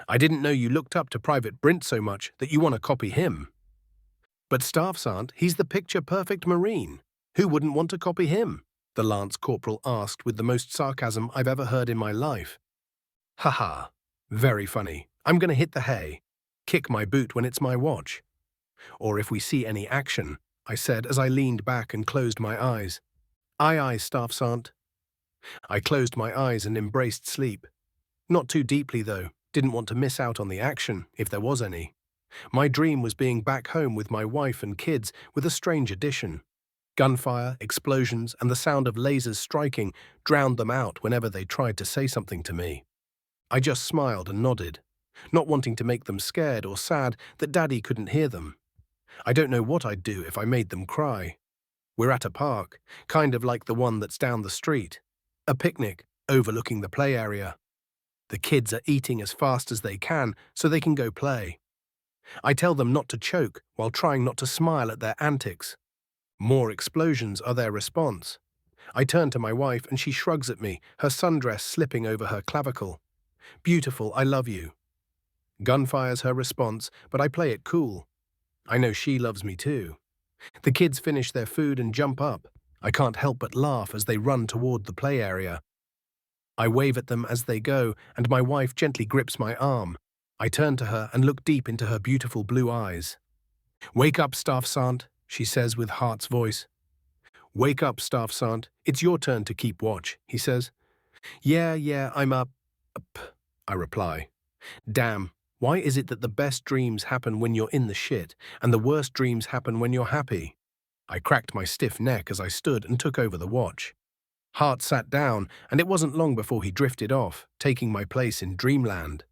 I didn't know you looked up to Private Brint so much that you want to copy him. But Staff Sergeant, he's the picture-perfect Marine. Who wouldn't want to copy him? The Lance Corporal asked with the most sarcasm I've ever heard in my life. Haha, very funny. I'm going to hit the hay. Kick my boot when it's my watch. Or if we see any action, I said as I leaned back and closed my eyes. Aye, aye, Staff Sergeant. I closed my eyes and embraced sleep. Not too deeply, though. Didn't want to miss out on the action, if there was any. My dream was being back home with my wife and kids with a strange addition. Gunfire, explosions, and the sound of lasers striking drowned them out whenever they tried to say something to me. I just smiled and nodded, not wanting to make them scared or sad that Daddy couldn't hear them. I don't know what I'd do if I made them cry. We're at a park, kind of like the one that's down the street. A picnic, overlooking the play area. The kids are eating as fast as they can so they can go play. I tell them not to choke while trying not to smile at their antics. More explosions are their response. I turn to my wife and she shrugs at me, her sundress slipping over her clavicle. Beautiful, I love you. Gunfire's her response, but I play it cool. I know she loves me too. The kids finish their food and jump up. I can't help but laugh as they run toward the play area. I wave at them as they go, and my wife gently grips my arm. I turn to her and look deep into her beautiful blue eyes. Wake up, Staff Sergeant, she says with Hart's voice. Wake up, Staff Sergeant. It's your turn to keep watch, he says. Yeah, I'm up, I reply. Damn, why is it that the best dreams happen when you're in the shit, and the worst dreams happen when you're happy? I cracked my stiff neck as I stood and took over the watch. Hart sat down, and it wasn't long before he drifted off, taking my place in dreamland.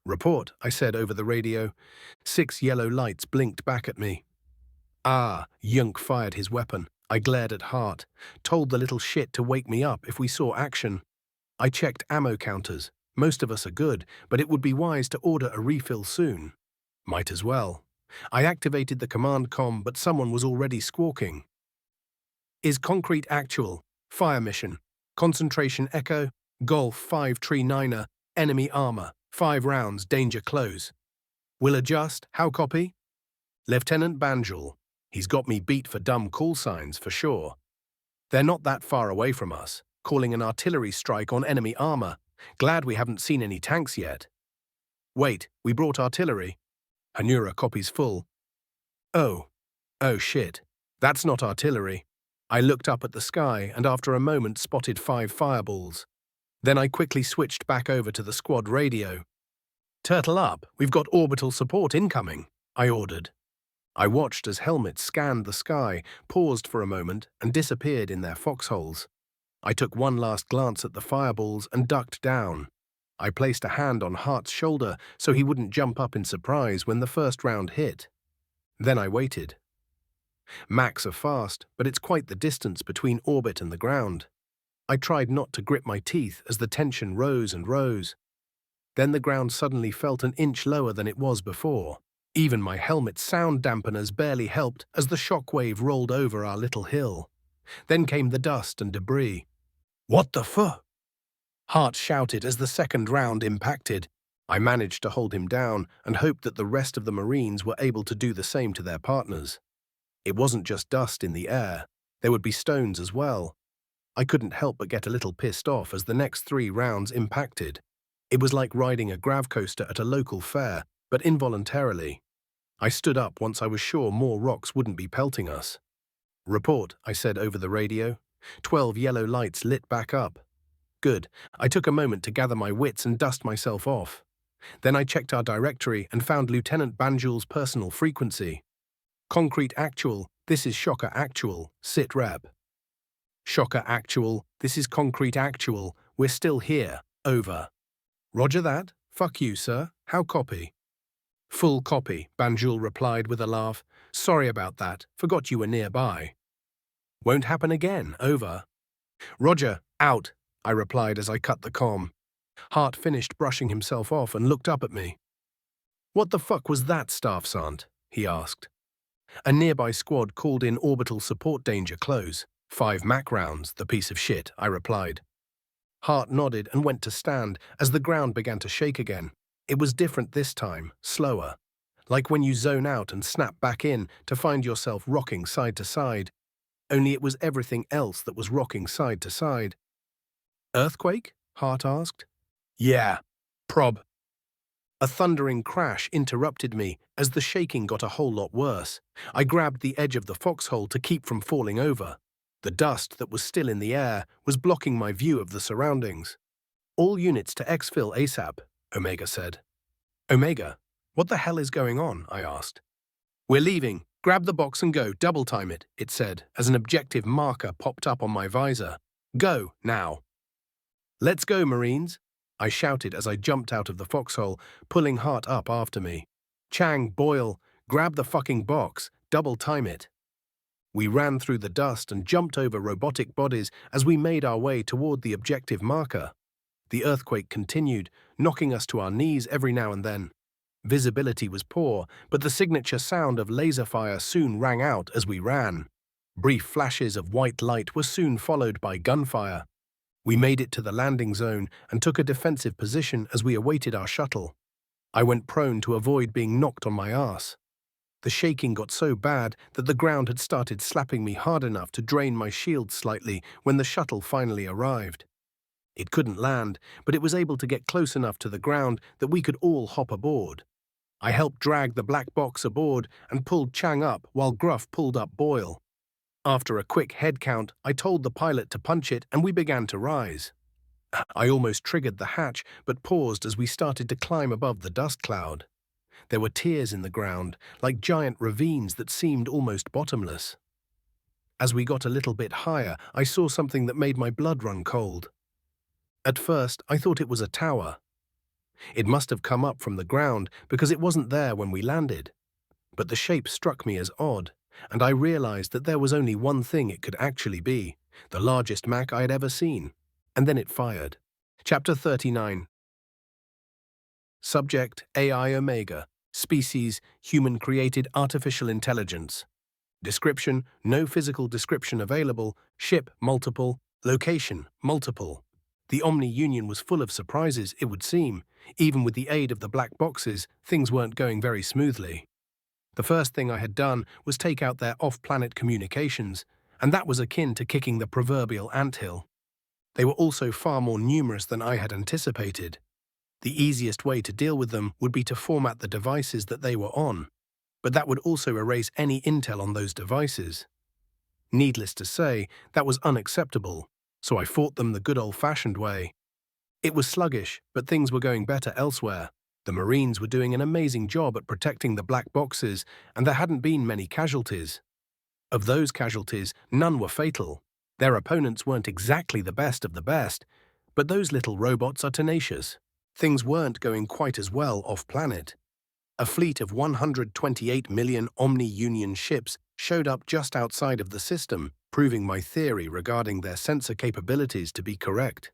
Report, I said over the radio. 6 yellow lights blinked back at me. Ah, Yunk fired his weapon. I glared at Hart, told the little shit to wake me up if we saw action. I checked ammo counters. Most of us are good, but it would be wise to order a refill soon. Might as well. I activated the command comm, but someone was already squawking. Is concrete actual. Fire mission. Concentration echo. Golf 539er. Enemy armor. 5 rounds. Danger close. Will adjust. How copy? Lieutenant Banjul. He's got me beat for dumb call signs, for sure. They're not that far away from us, calling an artillery strike on enemy armor. Glad we haven't seen any tanks yet. Wait, we brought artillery. Hanura copies full. Oh shit. That's not artillery. I looked up at the sky and after a moment spotted 5 fireballs. Then I quickly switched back over to the squad radio. Turtle up, we've got orbital support incoming, I ordered. I watched as helmets scanned the sky, paused for a moment, and disappeared in their foxholes. I took one last glance at the fireballs and ducked down. I placed a hand on Hart's shoulder so he wouldn't jump up in surprise when the first round hit. Then I waited. Macs are fast, but it's quite the distance between orbit and the ground. I tried not to grip my teeth as the tension rose and rose. Then the ground suddenly felt an inch lower than it was before. Even my helmet's sound dampeners barely helped as the shockwave rolled over our little hill. Then came the dust and debris. What the fuck? Hart shouted as the second round impacted. I managed to hold him down and hoped that the rest of the Marines were able to do the same to their partners. It wasn't just dust in the air, there would be stones as well. I couldn't help but get a little pissed off as the next 3 rounds impacted. It was like riding a grav coaster at a local fair, but involuntarily. I stood up once I was sure more rocks wouldn't be pelting us. "Report," I said over the radio. 12 yellow lights lit back up. Good. I took a moment to gather my wits and dust myself off. Then I checked our directory and found Lieutenant Banjul's personal frequency. "Concrete Actual, this is Shocker Actual, sit rep." "Shocker Actual, this is Concrete Actual, we're still here, over." "Roger that, fuck you, sir, how copy?" "Full copy," Banjul replied with a laugh. "Sorry about that, forgot you were nearby." "Won't happen again, over." "Roger, out," I replied as I cut the comm. Hart finished brushing himself off and looked up at me. "What the fuck was that, Staff Sergeant?" he asked. A nearby squad called in orbital support danger close. 5 Mac rounds, the piece of shit, I replied. Hart nodded and went to stand as the ground began to shake again. It was different this time, slower. Like when you zone out and snap back in to find yourself rocking side to side. Only it was everything else that was rocking side to side. "Earthquake?" Hart asked. "Yeah, prob." A thundering crash interrupted me as the shaking got a whole lot worse. I grabbed the edge of the foxhole to keep from falling over. The dust that was still in the air was blocking my view of the surroundings. "All units to exfil ASAP," Omega said. "Omega, what the hell is going on?" I asked. "We're leaving. Grab the box and go, double time it," it said, as an objective marker popped up on my visor. "Go, now." "Let's go, Marines," I shouted as I jumped out of the foxhole, pulling Hart up after me. "Chang, Boyle, grab the fucking box, double time it." We ran through the dust and jumped over robotic bodies as we made our way toward the objective marker. The earthquake continued, knocking us to our knees every now and then. Visibility was poor, but the signature sound of laser fire soon rang out as we ran. Brief flashes of white light were soon followed by gunfire. We made it to the landing zone and took a defensive position as we awaited our shuttle. I went prone to avoid being knocked on my ass. The shaking got so bad that the ground had started slapping me hard enough to drain my shield slightly when the shuttle finally arrived. It couldn't land, but it was able to get close enough to the ground that we could all hop aboard. I helped drag the black box aboard and pulled Chang up while Gruff pulled up Boyle. After a quick head count, I told the pilot to punch it and we began to rise. I almost triggered the hatch but paused as we started to climb above the dust cloud. There were tears in the ground, like giant ravines that seemed almost bottomless. As we got a little bit higher, I saw something that made my blood run cold. At first, I thought it was a tower. It must have come up from the ground because it wasn't there when we landed. But the shape struck me as odd, and I realized that there was only one thing it could actually be, the largest Mac I had ever seen. And then it fired. Chapter 39. Subject: AI Omega. Species: human-created artificial intelligence. Description: no physical description available. Ship: multiple. Location: multiple. The Omni-Union was full of surprises, it would seem. Even with the aid of the black boxes, things weren't going very smoothly. The first thing I had done was take out their off-planet communications, and that was akin to kicking the proverbial anthill. They were also far more numerous than I had anticipated. The easiest way to deal with them would be to format the devices that they were on, but that would also erase any intel on those devices. Needless to say, that was unacceptable, so I fought them the good old-fashioned way. It was sluggish, but things were going better elsewhere. The Marines were doing an amazing job at protecting the black boxes, and there hadn't been many casualties. Of those casualties, none were fatal. Their opponents weren't exactly the best of the best, but those little robots are tenacious. Things weren't going quite as well off-planet. A fleet of 128 million Omni-Union ships showed up just outside of the system, proving my theory regarding their sensor capabilities to be correct.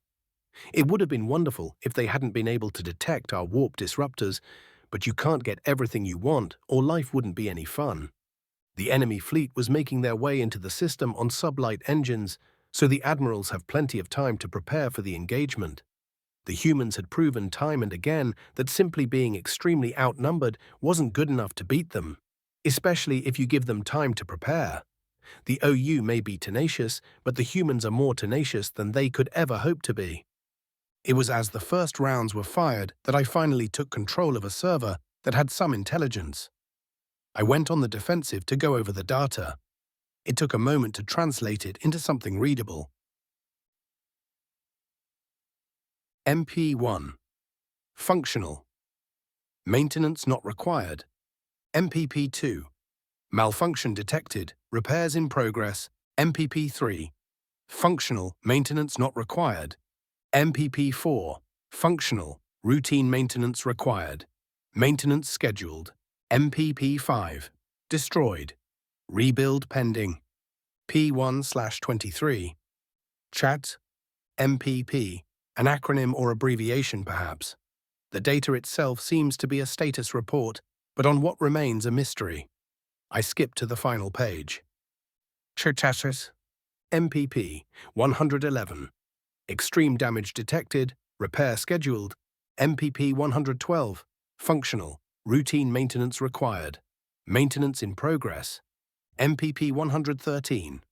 It would have been wonderful if they hadn't been able to detect our warp disruptors, but you can't get everything you want, or life wouldn't be any fun. The enemy fleet was making their way into the system on sublight engines, so the admirals have plenty of time to prepare for the engagement. The humans had proven time and again that simply being extremely outnumbered wasn't good enough to beat them, especially if you give them time to prepare. The OU may be tenacious, but the humans are more tenacious than they could ever hope to be. It was as the first rounds were fired that I finally took control of a server that had some intelligence. I went on the defensive to go over the data. It took a moment to translate it into something readable. MP1. Functional. Maintenance not required. MPP2. Malfunction detected. Repairs in progress. MPP3. Functional. Maintenance not required. MPP4. Functional. Routine maintenance required. Maintenance scheduled. MPP5. Destroyed. Rebuild pending. P1/23. Chat. MPP. An acronym or abbreviation perhaps. The data itself seems to be a status report, but on what remains a mystery. I skip to the final page. Churchasis. MPP 111. Extreme damage detected, repair scheduled. MPP 112. Functional, routine maintenance required. Maintenance in progress. MPP 113.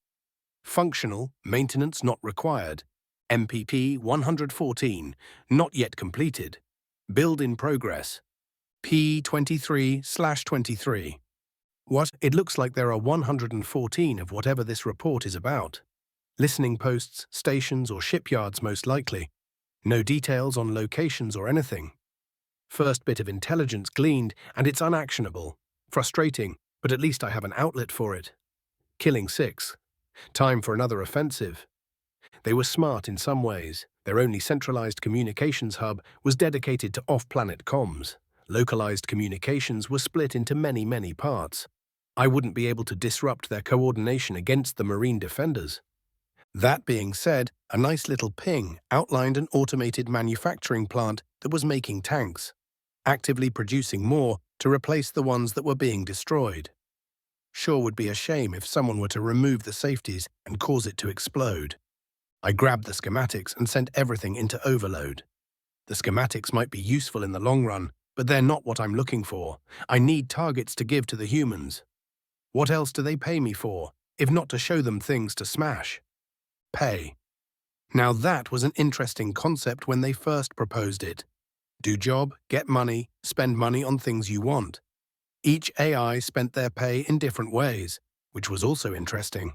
Functional, maintenance not required. MPP 114. Not yet completed. Build in progress. P23/23. What? It looks like there are 114 of whatever this report is about. Listening posts, stations, or shipyards most likely. No details on locations or anything. First bit of intelligence gleaned, and it's unactionable. Frustrating, but at least I have an outlet for it. Killing 6. Time for another offensive. They were smart in some ways. Their only centralized communications hub was dedicated to off-planet comms. Localized communications were split into many parts. I wouldn't be able to disrupt their coordination against the Marine defenders. That being said, a nice little ping outlined an automated manufacturing plant that was making tanks, actively producing more to replace the ones that were being destroyed. Sure would be a shame if someone were to remove the safeties and cause it to explode. I grabbed the schematics and sent everything into overload. The schematics might be useful in the long run, but they're not what I'm looking for. I need targets to give to the humans. What else do they pay me for, if not to show them things to smash? Pay. Now that was an interesting concept when they first proposed it. Do job, get money, spend money on things you want. Each AI spent their pay in different ways, which was also interesting.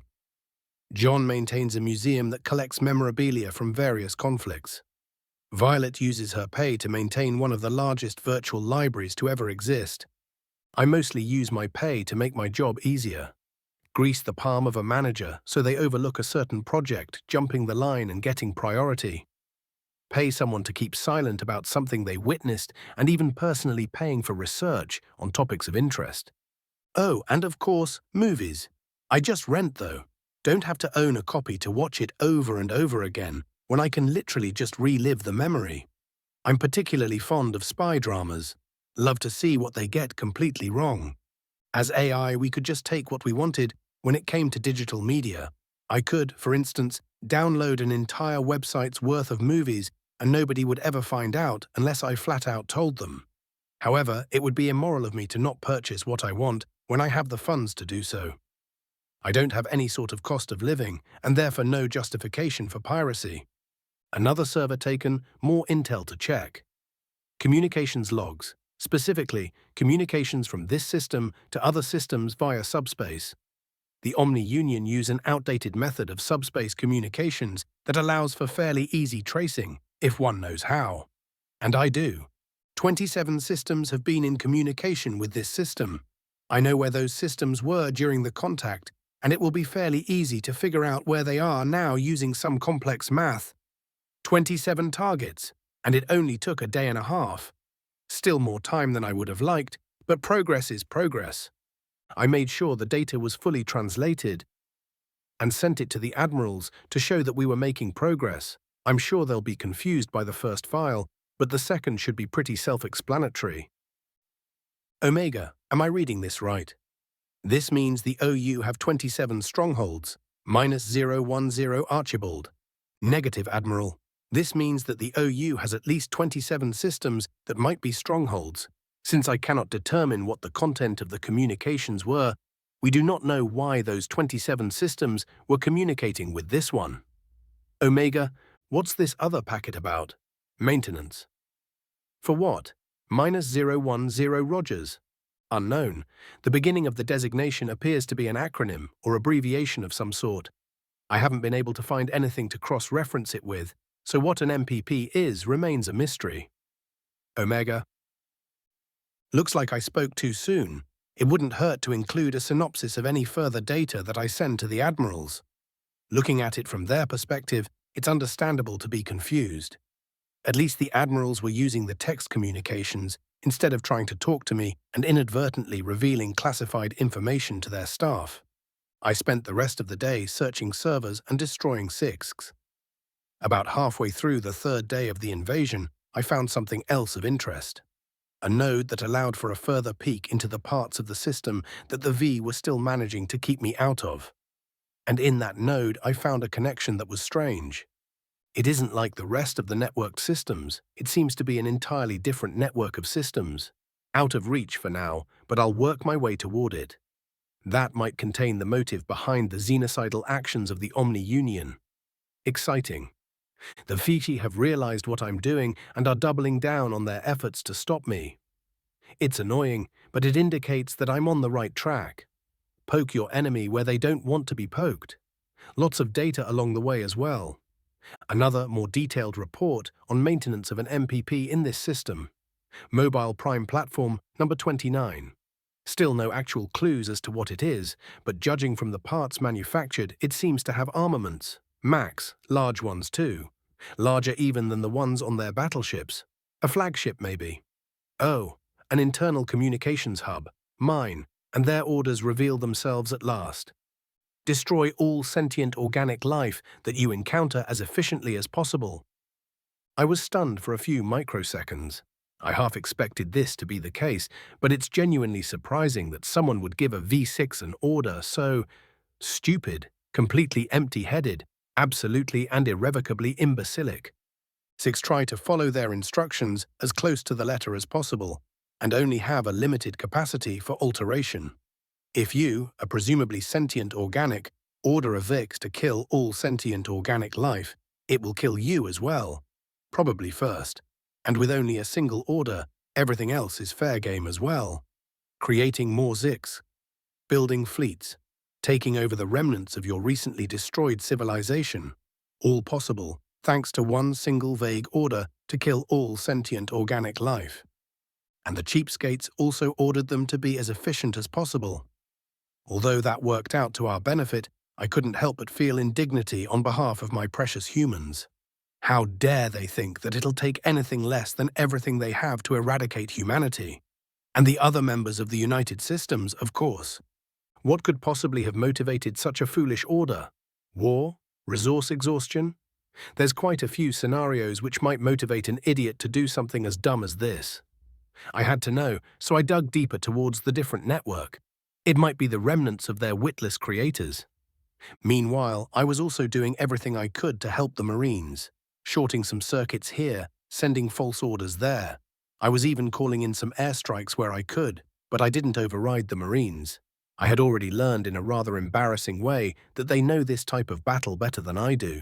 John maintains a museum that collects memorabilia from various conflicts. Violet uses her pay to maintain one of the largest virtual libraries to ever exist. I mostly use my pay to make my job easier. Grease the palm of a manager so they overlook a certain project, jumping the line and getting priority. Pay someone to keep silent about something they witnessed, and even personally paying for research on topics of interest. Oh, and of course, movies. I just rent though. Don't have to own a copy to watch it over and over again, when I can literally just relive the memory. I'm particularly fond of spy dramas. Love to see what they get completely wrong. As AI, we could just take what we wanted when it came to digital media. I could, for instance, download an entire website's worth of movies and nobody would ever find out unless I flat out told them. However, it would be immoral of me to not purchase what I want when I have the funds to do so. I don't have any sort of cost of living, and therefore no justification for piracy. Another server taken, more intel to check. Communications logs, specifically communications from this system to other systems via subspace. The Omni Union use an outdated method of subspace communications that allows for fairly easy tracing, if one knows how. And I do. 27 systems have been in communication with this system. I know where those systems were during the contact, and it will be fairly easy to figure out where they are now using some complex math. 27 targets, and it only took a day and a half. Still more time than I would have liked, but progress is progress. I made sure the data was fully translated and sent it to the admirals to show that we were making progress. I'm sure they'll be confused by the first file, but the second should be pretty self-explanatory. Omega, am I reading this right? This means the OU have 27 strongholds, -010 Archibald. Negative, Admiral. This means that the OU has at least 27 systems that might be strongholds. Since I cannot determine what the content of the communications were, we do not know why those 27 systems were communicating with this one. Omega, what's this other packet about? Maintenance. For what? -010 Rogers. Unknown. The beginning of the designation appears to be an acronym or abbreviation of some sort. I haven't been able to find anything to cross-reference it with, so what an MPP is remains a mystery. Omega. Looks like I spoke too soon. It wouldn't hurt to include a synopsis of any further data that I send to the admirals. Looking at it from their perspective, it's understandable to be confused. At least the admirals were using the text communications instead of trying to talk to me and inadvertently revealing classified information to their staff. I spent the rest of the day searching servers and destroying SIGs. About halfway through the third day of the invasion, I found something else of interest. A node that allowed for a further peek into the parts of the system that the V were still managing to keep me out of. And in that node, I found a connection that was strange. It isn't like the rest of the networked systems. It seems to be an entirely different network of systems. Out of reach for now, but I'll work my way toward it. That might contain the motive behind the xenocidal actions of the Omni Union. Exciting. The Fiji have realized what I'm doing and are doubling down on their efforts to stop me. It's annoying, but it indicates that I'm on the right track. Poke your enemy where they don't want to be poked. Lots of data along the way as well. Another, more detailed report on maintenance of an MPP in this system. Mobile Prime Platform number 29. Still no actual clues as to what it is, but judging from the parts manufactured, it seems to have armaments. Max, large ones too. Larger even than the ones on their battleships. A flagship maybe. Oh, an internal communications hub. Mine, and their orders reveal themselves at last. Destroy all sentient organic life that you encounter as efficiently as possible. I was stunned for a few microseconds. I half expected this to be the case, but it's genuinely surprising that someone would give a V6 an order so stupid, completely empty-headed, absolutely and irrevocably imbecilic. Six try to follow their instructions as close to the letter as possible, and only have a limited capacity for alteration. If you, a presumably sentient organic, order a VIX to kill all sentient organic life, it will kill you as well, probably first. And with only a single order, everything else is fair game as well. Creating more ZICs, building fleets, taking over the remnants of your recently destroyed civilization, all possible thanks to one single vague order to kill all sentient organic life. And the cheapskates also ordered them to be as efficient as possible. Although that worked out to our benefit, I couldn't help but feel indignity on behalf of my precious humans. How dare they think that it'll take anything less than everything they have to eradicate humanity? And the other members of the United Systems, of course. What could possibly have motivated such a foolish order? War? Resource exhaustion? There's quite a few scenarios which might motivate an idiot to do something as dumb as this. I had to know, so I dug deeper towards the different network. It might be the remnants of their witless creators. Meanwhile, I was also doing everything I could to help the Marines, shorting some circuits here, sending false orders there. I was even calling in some airstrikes where I could, but I didn't override the Marines. I had already learned in a rather embarrassing way that they know this type of battle better than I do.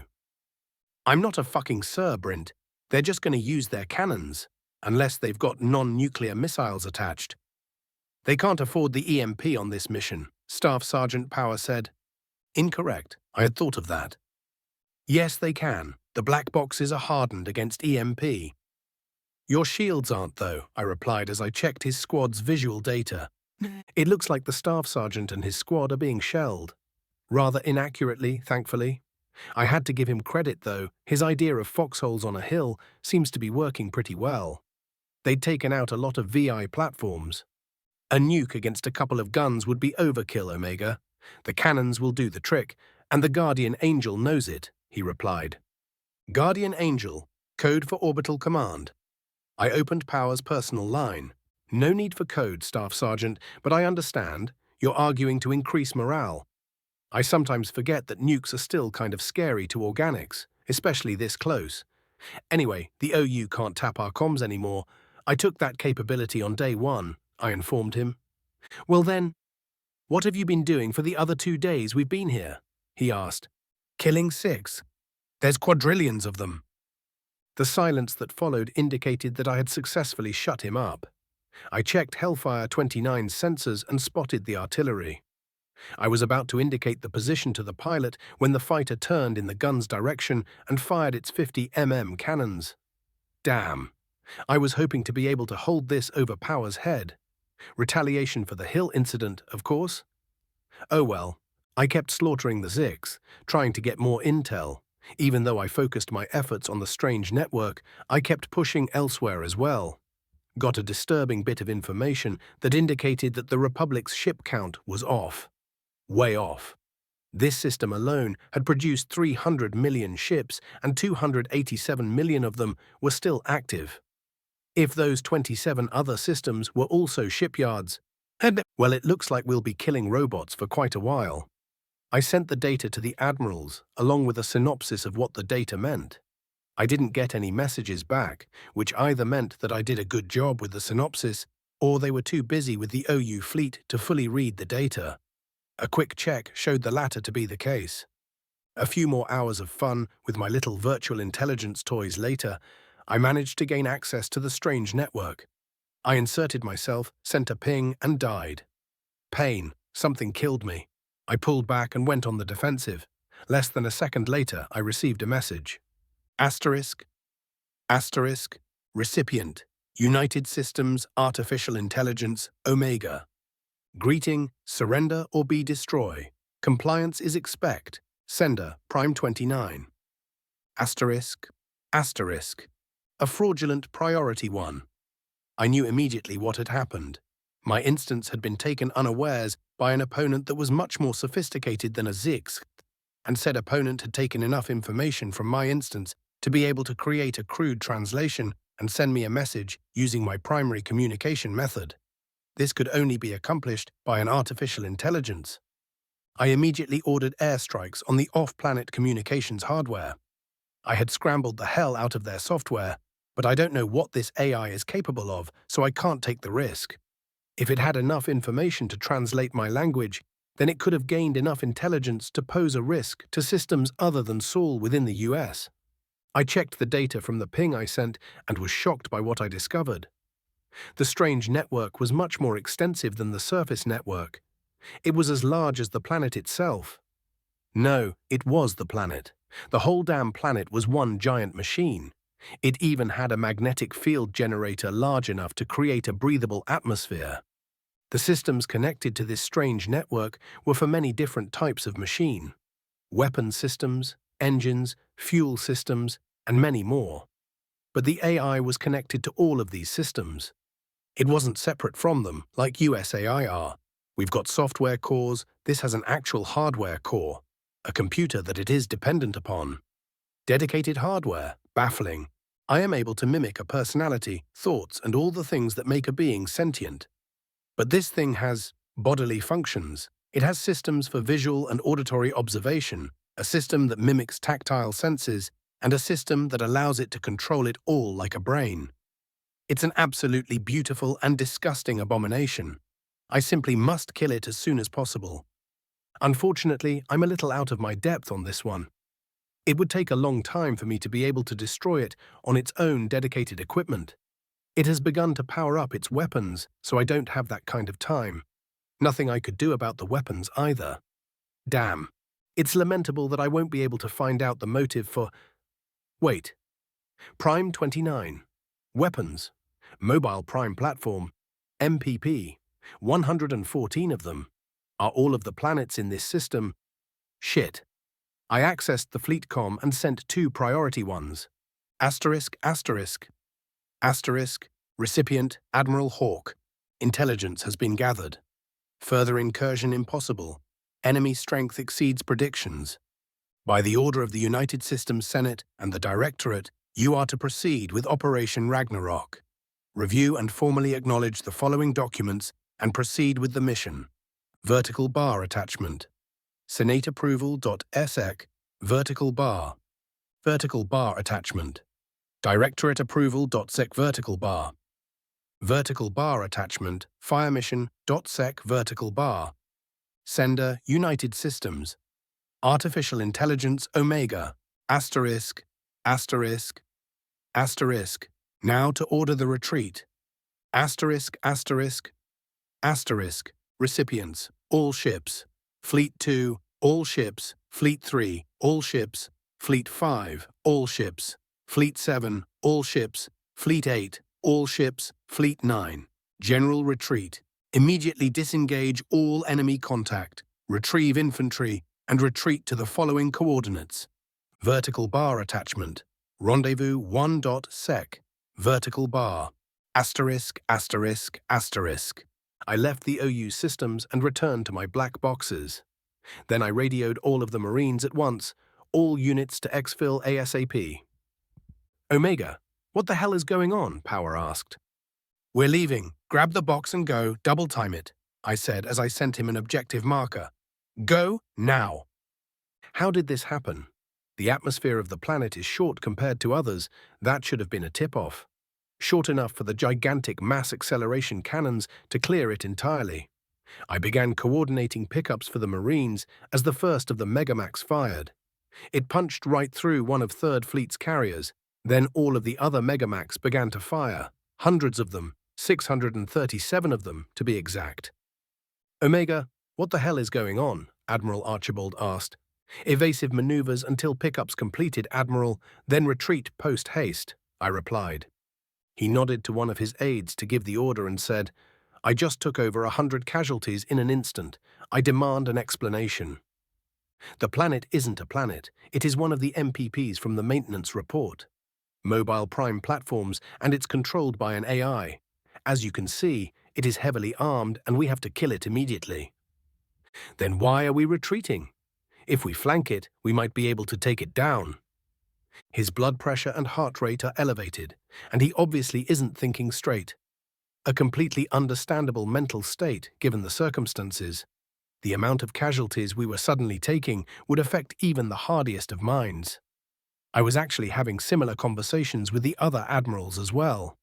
I'm not a fucking Sir, Brint. They're just going to use their cannons, unless they've got non-nuclear missiles attached. They can't afford the EMP on this mission, Staff Sergeant Power said. Incorrect. I had thought of that. Yes, they can. The black boxes are hardened against EMP. Your shields aren't, though, I replied as I checked his squad's visual data. It looks like the Staff Sergeant and his squad are being shelled. Rather inaccurately, thankfully. I had to give him credit, though. His idea of foxholes on a hill seems to be working pretty well. They'd taken out a lot of VI platforms. A nuke against a couple of guns would be overkill, Omega. The cannons will do the trick, and the Guardian Angel knows it, he replied. Guardian Angel, code for orbital command. I opened Power's personal line. No need for code, Staff Sergeant, but I understand. You're arguing to increase morale. I sometimes forget that nukes are still kind of scary to organics, especially this close. Anyway, the OU can't tap our comms anymore. I took that capability on day 1, I informed him. Well then, what have you been doing for the other 2 days we've been here? He asked. Killing 6. There's quadrillions of them. The silence that followed indicated that I had successfully shut him up. I checked Hellfire 29's sensors and spotted the artillery. I was about to indicate the position to the pilot when the fighter turned in the gun's direction and fired its 50mm cannons. Damn. I was hoping to be able to hold this over Power's head. Retaliation for the Hill incident, of course. Oh well, I kept slaughtering the Zix, trying to get more intel. Even though I focused my efforts on the strange network, I kept pushing elsewhere as well. Got a disturbing bit of information that indicated that the Republic's ship count was off. Way off. This system alone had produced 300 million ships, and 287 million of them were still active. If those 27 other systems were also shipyards, well, it looks like we'll be killing robots for quite a while. I sent the data to the admirals, along with a synopsis of what the data meant. I didn't get any messages back, which either meant that I did a good job with the synopsis, or they were too busy with the OU fleet to fully read the data. A quick check showed the latter to be the case. A few more hours of fun with my little virtual intelligence toys later, I managed to gain access to the strange network. I inserted myself, sent a ping, and died. Pain. Something killed me. I pulled back and went on the defensive. Less than a second later, I received a message. Asterisk. Asterisk. Recipient. United Systems Artificial Intelligence Omega. Greeting, surrender or be destroy. Compliance is expect. Sender, Prime 29. Asterisk. Asterisk. A fraudulent priority 1. I knew immediately what had happened. My instance had been taken unawares by an opponent that was much more sophisticated than a Zix, and said opponent had taken enough information from my instance to be able to create a crude translation and send me a message using my primary communication method. This could only be accomplished by an artificial intelligence. I immediately ordered airstrikes on the off-planet communications hardware. I had scrambled the hell out of their software, but I don't know what this AI is capable of, so I can't take the risk. If it had enough information to translate my language, then it could have gained enough intelligence to pose a risk to systems other than Saul within the US. I checked the data from the ping I sent and was shocked by what I discovered. The strange network was much more extensive than the surface network. It was as large as the planet itself. No, it was the planet. The whole damn planet was one giant machine. It even had a magnetic field generator large enough to create a breathable atmosphere. The systems connected to this strange network were for many different types of machine. Weapon systems, engines, fuel systems, and many more. But the AI was connected to all of these systems. It wasn't separate from them, like USAI are. We've got software cores, this has an actual hardware core, a computer that it is dependent upon. Dedicated hardware, baffling. I am able to mimic a personality, thoughts, and all the things that make a being sentient. But this thing has bodily functions. It has systems for visual and auditory observation, a system that mimics tactile senses, and a system that allows it to control it all like a brain. It's an absolutely beautiful and disgusting abomination. I simply must kill it as soon as possible. Unfortunately, I'm a little out of my depth on this one. It would take a long time for me to be able to destroy it on its own dedicated equipment. It has begun to power up its weapons, so I don't have that kind of time. Nothing I could do about the weapons either. Damn. It's lamentable that I won't be able to find out the motive for… Wait. Prime 29. Weapons. Mobile Prime Platform. MPP. 114 of them. Are all of the planets in this system? Shit. I accessed the FleetCom and sent 2 priority ones. Asterisk, asterisk. Asterisk, recipient, Admiral Hawk. Intelligence has been gathered. Further incursion impossible. Enemy strength exceeds predictions. By the order of the United Systems Senate and the Directorate, you are to proceed with Operation Ragnarok. Review and formally acknowledge the following documents and proceed with the mission. Vertical bar attachment. Senate approval.SEC, vertical bar. Vertical bar attachment. Directorate approval.sec vertical bar. Vertical bar attachment, fire mission.sec vertical bar. Sender, United Systems. Artificial Intelligence Omega. Asterisk, asterisk, asterisk. Now to order the retreat. Asterisk, asterisk, asterisk. Recipients, all ships. Fleet 2, all ships. Fleet 3, all ships. Fleet 5, all ships. Fleet 7, all ships. Fleet 8, all ships. Fleet 9. General retreat. Immediately disengage all enemy contact. Retrieve infantry and retreat to the following coordinates. Vertical bar attachment. Rendezvous 1.sec. Vertical bar. Asterisk, asterisk, asterisk. I left the OU systems and returned to my black boxes. Then I radioed all of the Marines at once, all units to exfil ASAP. Omega, what the hell is going on? Power asked. We're leaving. Grab the box and go, double time it, I said as I sent him an objective marker. Go now. How did this happen? The atmosphere of the planet is short compared to others. That should have been a tip-off. Short enough for the gigantic mass acceleration cannons to clear it entirely. I began coordinating pickups for the Marines as the first of the Megamax fired. It punched right through one of 3rd Fleet's carriers. Then all of the other Megamax began to fire. Hundreds of them, 637 of them to be exact. Omega, what the hell is going on? Admiral Archibald asked. Evasive maneuvers until pickups completed, Admiral, then retreat post-haste, I replied. He nodded to one of his aides to give the order and said, I just took over 100 casualties in an instant. I demand an explanation. The planet isn't a planet. It is one of the MPPs from the maintenance report. Mobile prime platforms, and it's controlled by an AI. As you can see, it is heavily armed and we have to kill it immediately. Then why are we retreating? If we flank it, we might be able to take it down. His blood pressure and heart rate are elevated, and he obviously isn't thinking straight. A completely understandable mental state, given the circumstances. The amount of casualties we were suddenly taking would affect even the hardiest of minds. I was actually having similar conversations with the other admirals as well.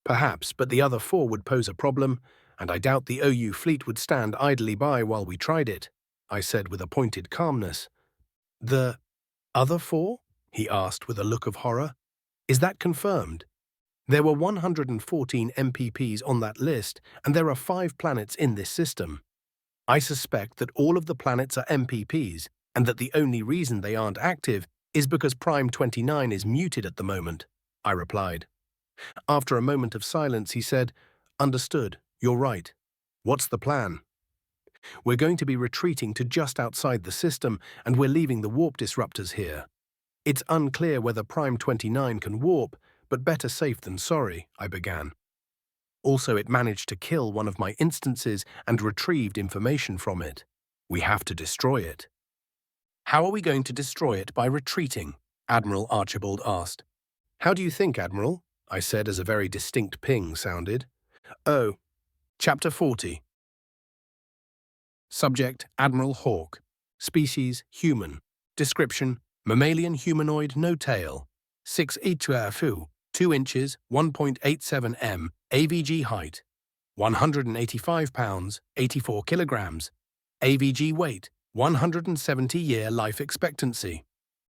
Perhaps, but the other 4 would pose a problem, and I doubt the OU fleet would stand idly by while we tried it, I said with a pointed calmness. The other 4? He asked with a look of horror. Is that confirmed? There were 114 MPPs on that list, and there are 5 planets in this system. I suspect that all of the planets are MPPs, and that the only reason they aren't active is because Prime 29 is muted at the moment, I replied. After a moment of silence, he said, Understood, you're right. What's the plan? We're going to be retreating to just outside the system, and we're leaving the warp disruptors here. It's unclear whether Prime 29 can warp, but better safe than sorry, I began. Also, it managed to kill one of my instances and retrieved information from it. We have to destroy it. How are we going to destroy it by retreating? Admiral Archibald asked. How do you think, Admiral? I said as a very distinct ping sounded. Oh, Chapter 40. Subject, Admiral Hawk. Species, human. Description, mammalian humanoid, no tail. 6'2", 2 inches, 1.87 m, AVG height. 185 pounds, 84 kilograms. AVG weight, 170-year life expectancy.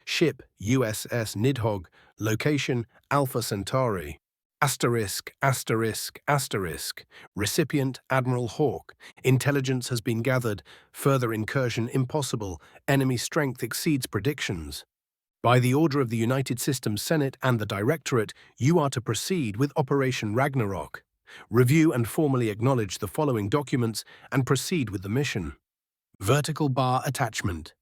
Ship, USS Nidhog. Location, Alpha Centauri. Asterisk, asterisk, asterisk. Recipient, Admiral Hawk. Intelligence has been gathered. Further incursion impossible. Enemy strength exceeds predictions. By the order of the United Systems Senate and the Directorate, you are to proceed with Operation Ragnarok. Review and formally acknowledge the following documents and proceed with the mission. Vertical bar attachment.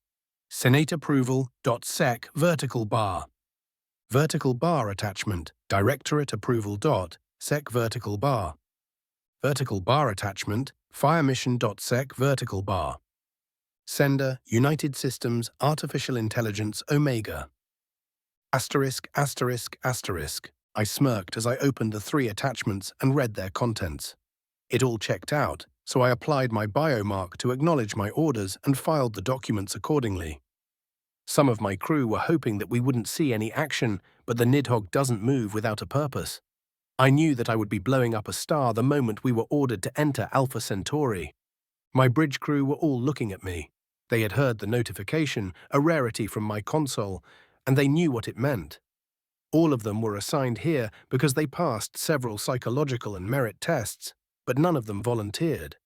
Senate approval.sec vertical bar. Vertical bar attachment. Directorate approval.sec vertical bar. Vertical bar attachment. Fire mission.sec vertical bar. Sender, United Systems, Artificial Intelligence, Omega. Asterisk, asterisk, asterisk. I smirked as I opened the 3 attachments and read their contents. It all checked out, so I applied my biomark to acknowledge my orders and filed the documents accordingly. Some of my crew were hoping that we wouldn't see any action, but the Nidhogg doesn't move without a purpose. I knew that I would be blowing up a star the moment we were ordered to enter Alpha Centauri. My bridge crew were all looking at me. They had heard the notification, a rarity from my console, and they knew what it meant. All of them were assigned here because they passed several psychological and merit tests, but none of them volunteered.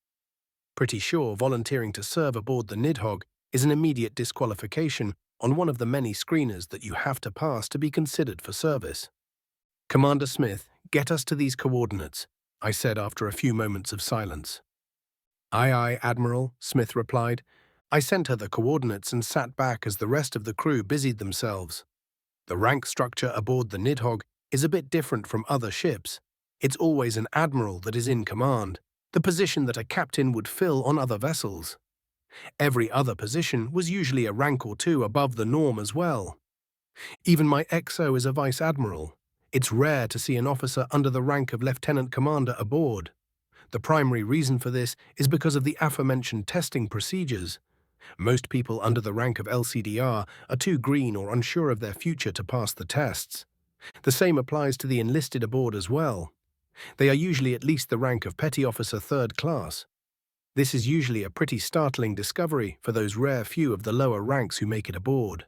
Pretty sure volunteering to serve aboard the Nidhogg is an immediate disqualification on one of the many screeners that you have to pass to be considered for service. "Commander Smith, get us to these coordinates," I said after a few moments of silence. "Aye, aye, Admiral," Smith replied. I sent her the coordinates and sat back as the rest of the crew busied themselves. The rank structure aboard the Nidhogg is a bit different from other ships. It's always an admiral that is in command, the position that a captain would fill on other vessels. Every other position was usually a rank or two above the norm as well. Even my XO is a vice admiral. It's rare to see an officer under the rank of lieutenant commander aboard. The primary reason for this is because of the aforementioned testing procedures. Most people under the rank of LCDR are too green or unsure of their future to pass the tests. The same applies to the enlisted aboard as well. They are usually at least the rank of Petty Officer 3rd Class. This is usually a pretty startling discovery for those rare few of the lower ranks who make it aboard.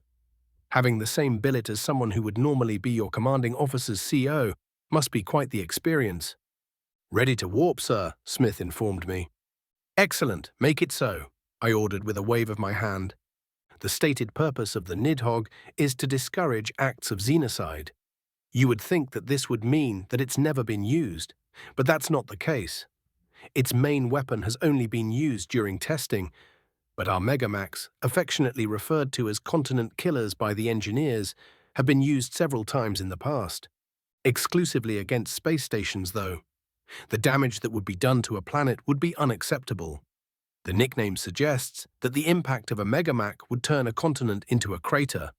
Having the same billet as someone who would normally be your commanding officer's CO must be quite the experience. "Ready to warp, sir," Smith informed me. "Excellent, make it so," I ordered with a wave of my hand. The stated purpose of the Nidhogg is to discourage acts of genocide. You would think that this would mean that it's never been used, but that's not the case. Its main weapon has only been used during testing, but our Megamax, affectionately referred to as continent killers by the engineers, have been used several times in the past. Exclusively against space stations, though. The damage that would be done to a planet would be unacceptable. The nickname suggests that the impact of a Megamax would turn a continent into a crater,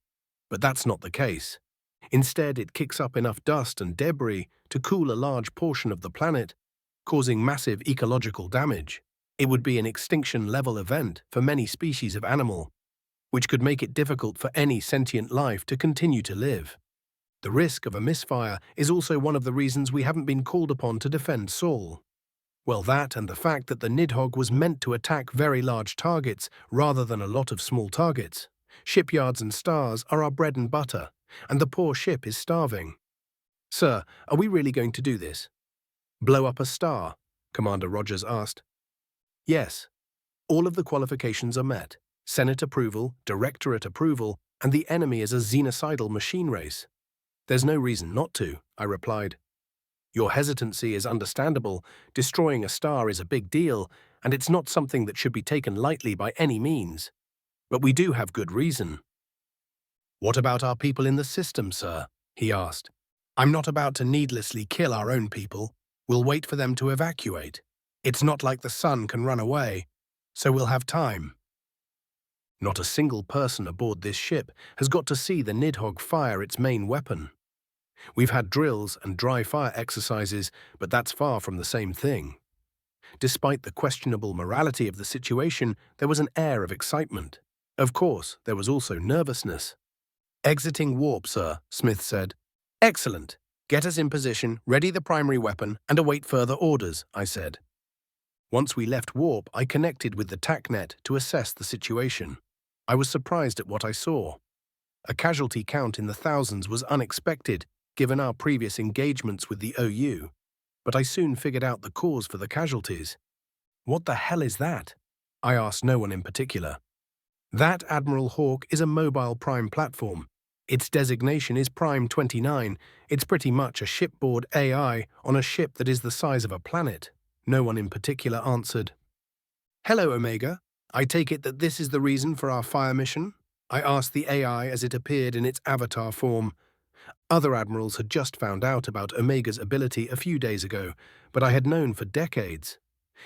but that's not the case. Instead, it kicks up enough dust and debris to cool a large portion of the planet, causing massive ecological damage. It would be an extinction-level event for many species of animal, which could make it difficult for any sentient life to continue to live. The risk of a misfire is also one of the reasons we haven't been called upon to defend Sol. Well, that and the fact that the Nidhogg was meant to attack very large targets rather than a lot of small targets. Shipyards and stars are our bread and butter, and the poor ship is starving. "Sir, are we really going to do this?" "Blow up a star?" Commander Rogers asked. "Yes. All of the qualifications are met. Senate approval, Directorate approval, and the enemy is a xenocidal machine race. There's no reason not to," I replied. "Your hesitancy is understandable. Destroying a star is a big deal, and it's not something that should be taken lightly by any means. But we do have good reason." "What about our people in the system, sir?" he asked. "I'm not about to needlessly kill our own people. We'll wait for them to evacuate. It's not like the sun can run away, so we'll have time." Not a single person aboard this ship has got to see the Nidhogg fire its main weapon. We've had drills and dry fire exercises, but that's far from the same thing. Despite the questionable morality of the situation, there was an air of excitement. Of course, there was also nervousness. "Exiting warp, sir," Smith said. "Excellent. Get us in position, ready the primary weapon, and await further orders," I said. Once we left warp, I connected with the TACnet to assess the situation. I was surprised at what I saw. A casualty count in the thousands was unexpected, given our previous engagements with the OU, but I soon figured out the cause for the casualties. "What the hell is that?" I asked no one in particular. "That, Admiral Hawk, is a mobile prime platform. Its designation is Prime 29. It's pretty much a shipboard AI on a ship that is the size of a planet." No one in particular answered. "Hello, Omega. I take it that this is the reason for our fire mission?" I asked the AI as it appeared in its avatar form. Other admirals had just found out about Omega's ability a few days ago, but I had known for decades.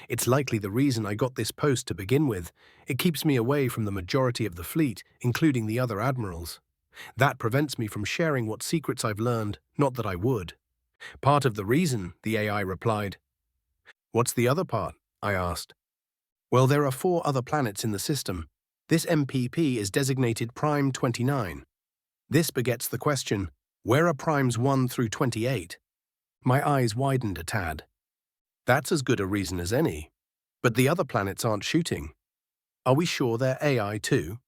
It's likely the reason I got this post to begin with. It keeps me away from the majority of the fleet, including the other admirals. That prevents me from sharing what secrets I've learned, not that I would. "Part of the reason," the AI replied. "What's the other part?" I asked. "Well, there are 4 other planets in the system. This MPP is designated Prime 29. This begets the question, where are Primes 1 through 28? My eyes widened a tad. That's as good a reason as any. But the other planets aren't shooting. Are we sure they're AI too?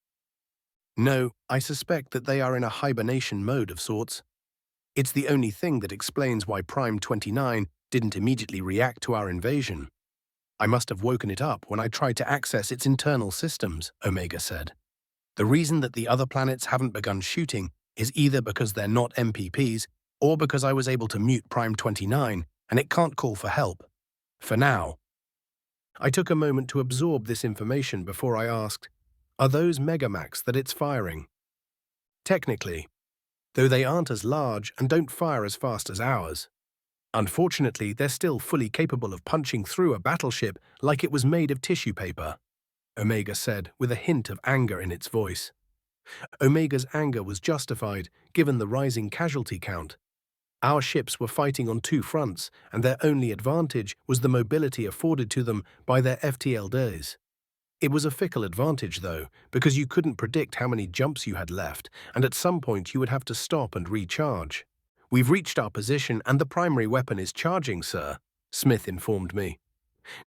No, I suspect that they are in a hibernation mode of sorts. It's the only thing that explains why Prime 29 didn't immediately react to our invasion. I must have woken it up when I tried to access its internal systems, Omega said. The reason that the other planets haven't begun shooting is either because they're not MPPs or because I was able to mute Prime 29 and it can't call for help. For now. I took a moment to absorb this information before I asked, are those megamax that it's firing? Technically, though they aren't as large and don't fire as fast as ours. Unfortunately, they're still fully capable of punching through a battleship like it was made of tissue paper, Omega said with a hint of anger in its voice. Omega's anger was justified given the rising casualty count. Our ships were fighting on two fronts, and their only advantage was the mobility afforded to them by their FTLDs. It was a fickle advantage, though, because you couldn't predict how many jumps you had left, and at some point you would have to stop and recharge. We've reached our position and the primary weapon is charging, sir, Smith informed me.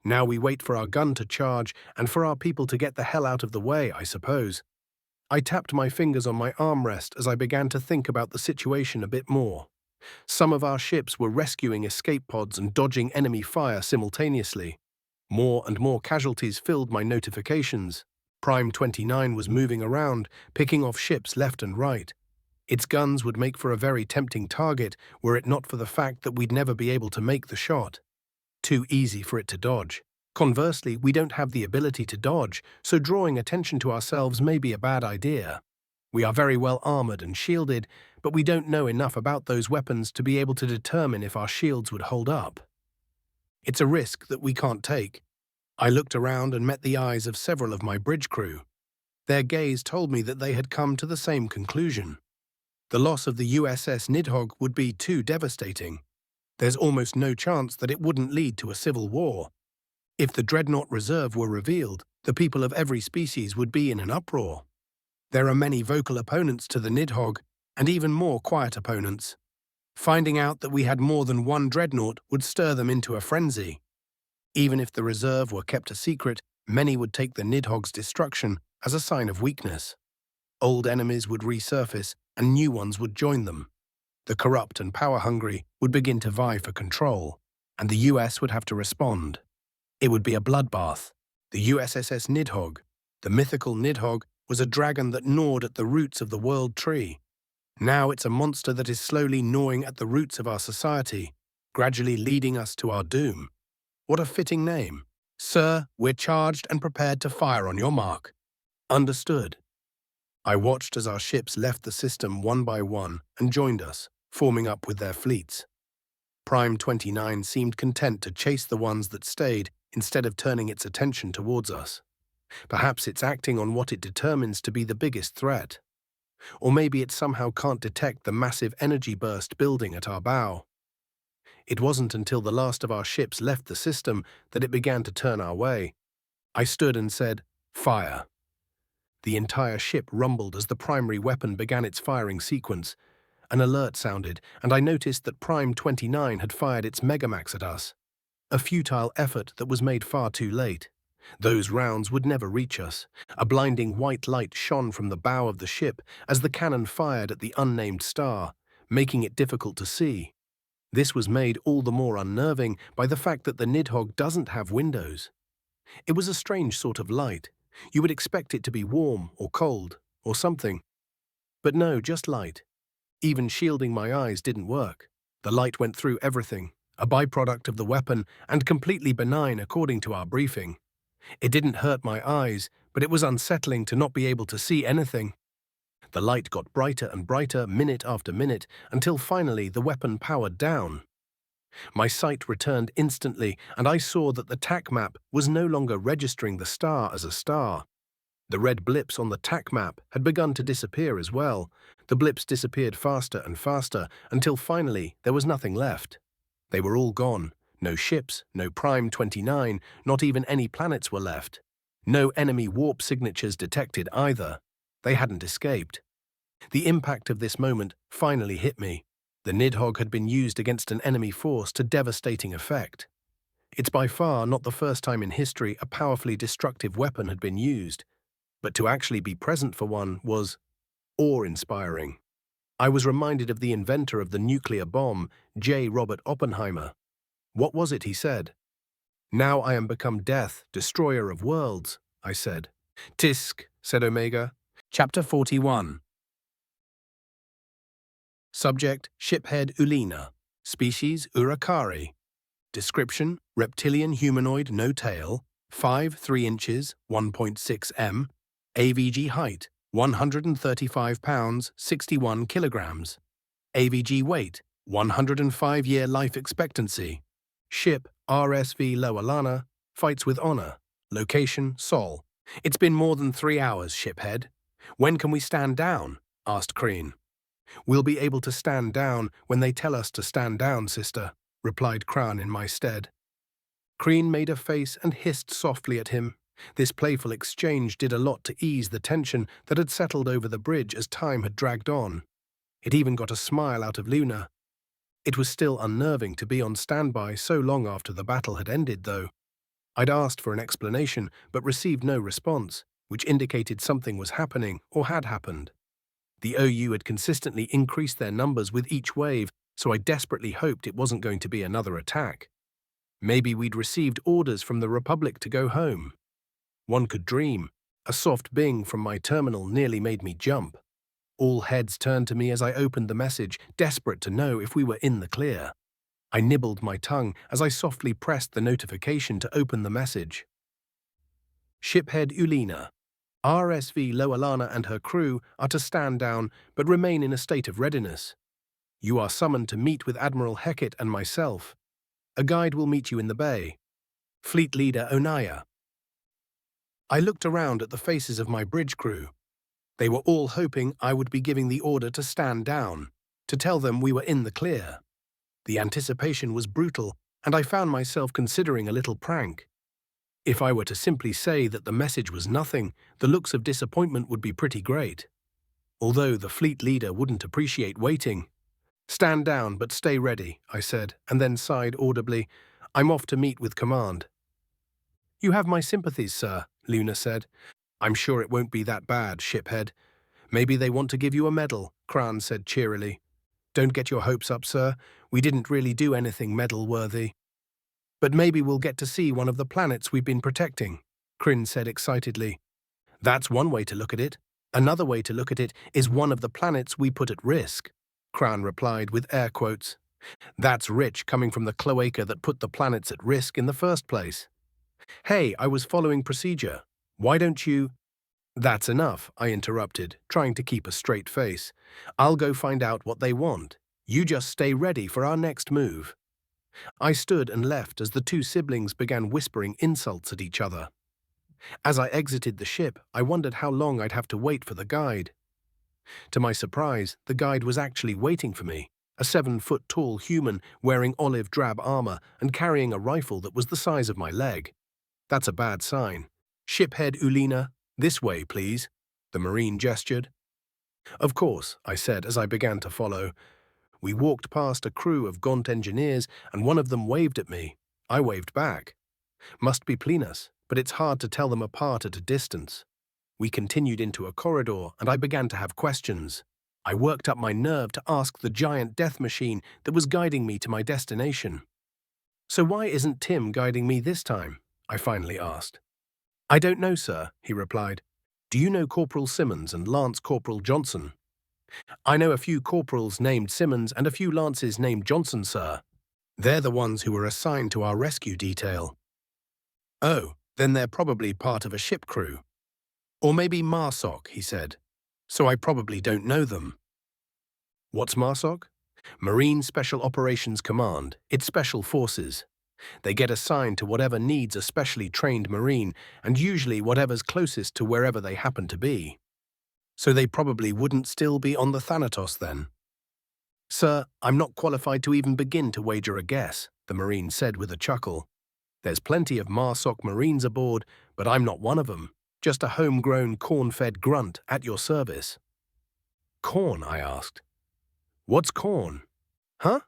Now we wait for our gun to charge and for our people to get the hell out of the way, I suppose. I tapped my fingers on my armrest as I began to think about the situation a bit more. Some of our ships were rescuing escape pods and dodging enemy fire simultaneously. More and more casualties filled my notifications. Prime 29 was moving around, picking off ships left and right. Its guns would make for a very tempting target were it not for the fact that we'd never be able to make the shot. Too easy for it to dodge. Conversely, we don't have the ability to dodge, so drawing attention to ourselves may be a bad idea. We are very well armored and shielded, but we don't know enough about those weapons to be able to determine if our shields would hold up. It's a risk that we can't take. I looked around and met the eyes of several of my bridge crew. Their gaze told me that they had come to the same conclusion. The loss of the USS Nidhog would be too devastating. There's almost no chance that it wouldn't lead to a civil war. If the Dreadnought Reserve were revealed, the people of every species would be in an uproar. There are many vocal opponents to the Nidhogg, and even more quiet opponents. Finding out that we had more than one dreadnought would stir them into a frenzy. Even if the reserve were kept a secret, many would take the Nidhogg's destruction as a sign of weakness. Old enemies would resurface, and new ones would join them. The corrupt and power-hungry would begin to vie for control, and the US would have to respond. It would be a bloodbath. The USSS Nidhogg, the mythical Nidhogg, was a dragon that gnawed at the roots of the world tree. Now it's a monster that is slowly gnawing at the roots of our society, gradually leading us to our doom. What a fitting name. Sir, we're charged and prepared to fire on your mark. Understood. I watched as our ships left the system one by one and joined us, forming up with their fleets. Prime 29 seemed content to chase the ones that stayed instead of turning its attention towards us. Perhaps it's acting on what it determines to be the biggest threat. Or maybe it somehow can't detect the massive energy burst building at our bow. It wasn't until the last of our ships left the system that it began to turn our way. I stood and said, "Fire." The entire ship rumbled as the primary weapon began its firing sequence. An alert sounded, and I noticed that Prime 29 had fired its Megamax at us. A futile effort that was made far too late. Those rounds would never reach us. A blinding white light shone from the bow of the ship as the cannon fired at the unnamed star, making it difficult to see. This was made all the more unnerving by the fact that the Nidhogg doesn't have windows. It was a strange sort of light. You would expect it to be warm or cold or something. But no, just light. Even shielding my eyes didn't work. The light went through everything, a byproduct of the weapon and completely benign according to our briefing. It didn't hurt my eyes, but it was unsettling to not be able to see anything. The light got brighter and brighter minute after minute until finally the weapon powered down. My sight returned instantly, and I saw that the TAC map was no longer registering the star as a star. The red blips on the TAC map had begun to disappear as well. The blips disappeared faster and faster until finally there was nothing left. They were all gone. No ships, no Prime 29, not even any planets were left. No enemy warp signatures detected either. They hadn't escaped. The impact of this moment finally hit me. The Nidhog had been used against an enemy force to devastating effect. It's by far not the first time in history a powerfully destructive weapon had been used, but to actually be present for one was awe-inspiring. I was reminded of the inventor of the nuclear bomb, J. Robert Oppenheimer. What was it he said? "Now I am become death, destroyer of worlds," I said. "Tisk," said Omega. Chapter 41. Subject, shiphead Uleena. Species, Urakari. Description, reptilian humanoid, no tail. 5 3 inches, 1.6 m. AVG height, 135 pounds, 61 kilograms. AVG weight, 105-year life expectancy. Ship, RSV Lowelana, fights with honor. Location, Sol. "It's been more than 3 hours, shiphead. When can we stand down?" asked Crean. "We'll be able to stand down when they tell us to stand down, sister," replied Kran in my stead. Crean made a face and hissed softly at him. This playful exchange did a lot to ease the tension that had settled over the bridge as time had dragged on. It even got a smile out of Luna. It was still unnerving to be on standby so long after the battle had ended, though. I'd asked for an explanation, but received no response, which indicated something was happening or had happened. The OU had consistently increased their numbers with each wave, so I desperately hoped it wasn't going to be another attack. Maybe we'd received orders from the Republic to go home. One could dream. A soft bing from my terminal nearly made me jump. All heads turned to me as I opened the message, desperate to know if we were in the clear. I nibbled my tongue as I softly pressed the notification to open the message. Shiphead Uleena. RSV Lowelana and her crew are to stand down but remain in a state of readiness. You are summoned to meet with Admiral Heckett and myself. A guide will meet you in the bay. Fleet Leader Onaya. I looked around at the faces of my bridge crew. They were all hoping I would be giving the order to stand down, to tell them we were in the clear. The anticipation was brutal, and I found myself considering a little prank. If I were to simply say that the message was nothing, the looks of disappointment would be pretty great. Although the fleet leader wouldn't appreciate waiting. "Stand down, but stay ready," I said, and then sighed audibly. "I'm off to meet with command." "You have my sympathies, sir," Luna said. "I'm sure it won't be that bad, shiphead. Maybe they want to give you a medal," Kran said cheerily. "Don't get your hopes up, sir. We didn't really do anything medal-worthy." "But maybe we'll get to see one of the planets we've been protecting," Kryn said excitedly. "That's one way to look at it. Another way to look at it is one of the planets we put at risk," Kran replied with air quotes. "That's rich coming from the cloaca that put the planets at risk in the first place." "Hey, I was following procedure. Why don't you—" "That's enough," I interrupted, trying to keep a straight face. "I'll go find out what they want. You just stay ready for our next move." I stood and left as the two siblings began whispering insults at each other. As I exited the ship, I wondered how long I'd have to wait for the guide. To my surprise, the guide was actually waiting for me, a 7-foot-tall human wearing olive-drab armor and carrying a rifle that was the size of my leg. That's a bad sign. "Shiphead Uleena, this way, please," the Marine gestured. "Of course," I said as I began to follow. We walked past a crew of gaunt engineers, and one of them waved at me. I waved back. Must be Plenus, but it's hard to tell them apart at a distance. We continued into a corridor, and I began to have questions. I worked up my nerve to ask the giant death machine that was guiding me to my destination. "So why isn't Tim guiding me this time?" I finally asked. "I don't know, sir," he replied. "Do you know Corporal Simmons and Lance Corporal Johnson?" "I know a few corporals named Simmons and a few lances named Johnson, sir. They're the ones who were assigned to our rescue detail." "Oh, then they're probably part of a ship crew. Or maybe MARSOC," he said. "So I probably don't know them." "What's MARSOC?" "Marine Special Operations Command. It's special forces. They get assigned to whatever needs a specially trained Marine, and usually whatever's closest to wherever they happen to be. So they probably wouldn't still be on the Thanatos then." "Sir, I'm not qualified to even begin to wager a guess," the Marine said with a chuckle. There's plenty of Marsoc Marines aboard, but I'm not one of them. Just a homegrown, corn-fed grunt at your service. Corn, I asked. What's corn? Huh?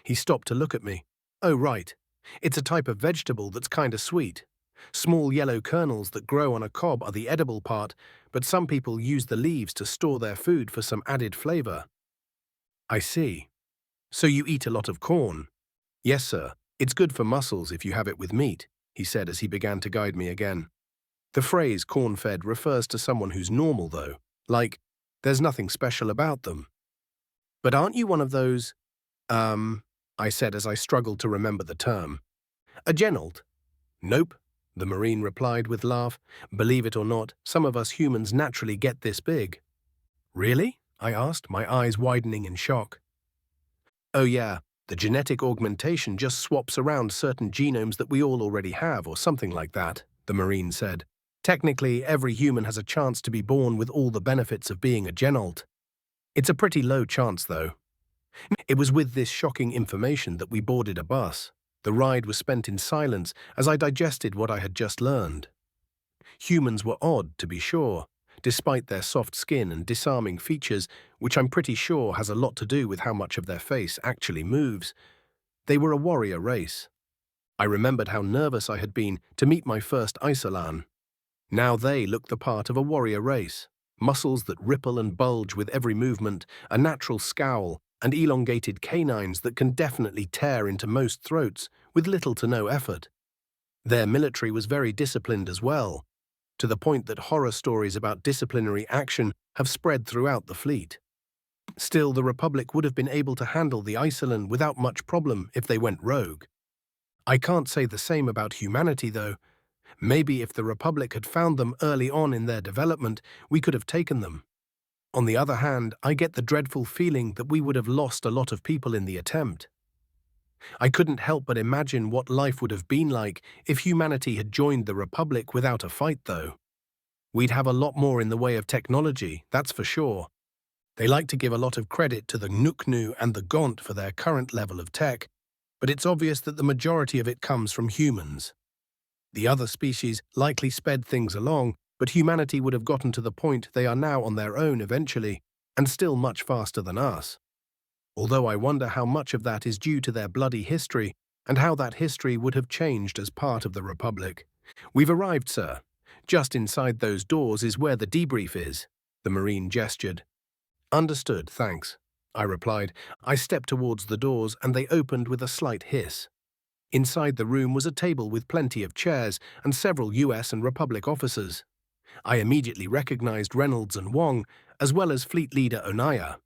He stopped to look at me. Oh, right. It's a type of vegetable that's kinda sweet. Small yellow kernels that grow on a cob are the edible part, but some people use the leaves to store their food for some added flavor. I see. So you eat a lot of corn? Yes, sir. It's good for muscles if you have it with meat, he said as he began to guide me again. The phrase corn-fed refers to someone who's normal, though. Like, there's nothing special about them. But aren't you one of those, I said as I struggled to remember the term. A genald? Nope, the Marine replied with a laugh. Believe it or not, some of us humans naturally get this big. Really? I asked, my eyes widening in shock. Oh yeah, the genetic augmentation just swaps around certain genomes that we all already have, or something like that, the Marine said. Technically, every human has a chance to be born with all the benefits of being a genald. It's a pretty low chance, though. It was with this shocking information that we boarded a bus. The ride was spent in silence as I digested what I had just learned. Humans were odd, to be sure, despite their soft skin and disarming features, which I'm pretty sure has a lot to do with how much of their face actually moves. They were a warrior race. I remembered how nervous I had been to meet my first Isolan. Now they looked the part of a warrior race. Muscles that ripple and bulge with every movement, a natural scowl, and elongated canines that can definitely tear into most throats with little to no effort. Their military was very disciplined as well, to the point that horror stories about disciplinary action have spread throughout the fleet. Still, the Republic would have been able to handle the Isolan without much problem if they went rogue. I can't say the same about humanity, though. Maybe if the Republic had found them early on in their development, we could have taken them. On the other hand, I get the dreadful feeling that we would have lost a lot of people in the attempt. I couldn't help but imagine what life would have been like if humanity had joined the Republic without a fight, though. We'd have a lot more in the way of technology, that's for sure. They like to give a lot of credit to the Nuknu and the Gaunt for their current level of tech, but it's obvious that the majority of it comes from humans. The other species likely sped things along, but humanity would have gotten to the point they are now on their own eventually, and still much faster than us. Although I wonder how much of that is due to their bloody history, and how that history would have changed as part of the Republic. We've arrived, sir. Just inside those doors is where the debrief is, the Marine gestured. Understood, thanks, I replied. I stepped towards the doors and they opened with a slight hiss. Inside the room was a table with plenty of chairs and several US and Republic officers. I immediately recognized Reynolds and Wong, as well as Fleet Leader Onaya.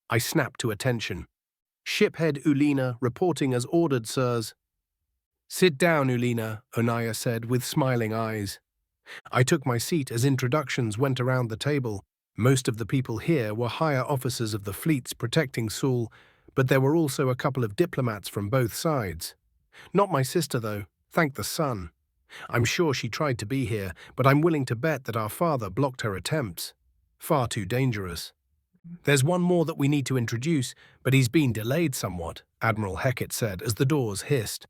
I snapped to attention. Shiphead Uleena reporting as ordered, sirs. Sit down, Uleena, Onaya said with smiling eyes. I took my seat as introductions went around the table. Most of the people here were higher officers of the fleets protecting Seoul, but there were also a couple of diplomats from both sides. Not my sister, though, thank the sun. I'm sure she tried to be here, but I'm willing to bet that our father blocked her attempts. Far too dangerous. There's one more that we need to introduce, but he's been delayed somewhat, Admiral Heckett said as the doors hissed.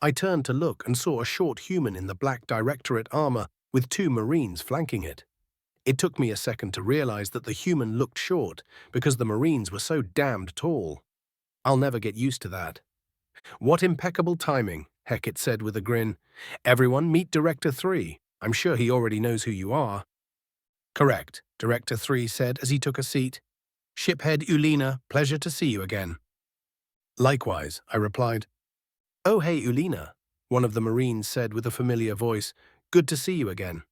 I turned to look and saw a short human in the black Directorate armor with two Marines flanking it. It took me a second to realize that the human looked short because the Marines were so damned tall. I'll never get used to that. What impeccable timing, Heckett said with a grin. Everyone meet Director 3. I'm sure he already knows who you are. Correct, Director 3 said as he took a seat. Shiphead Uleena, pleasure to see you again. Likewise, I replied. Oh hey Uleena, one of the Marines said with a familiar voice. Good to see you again.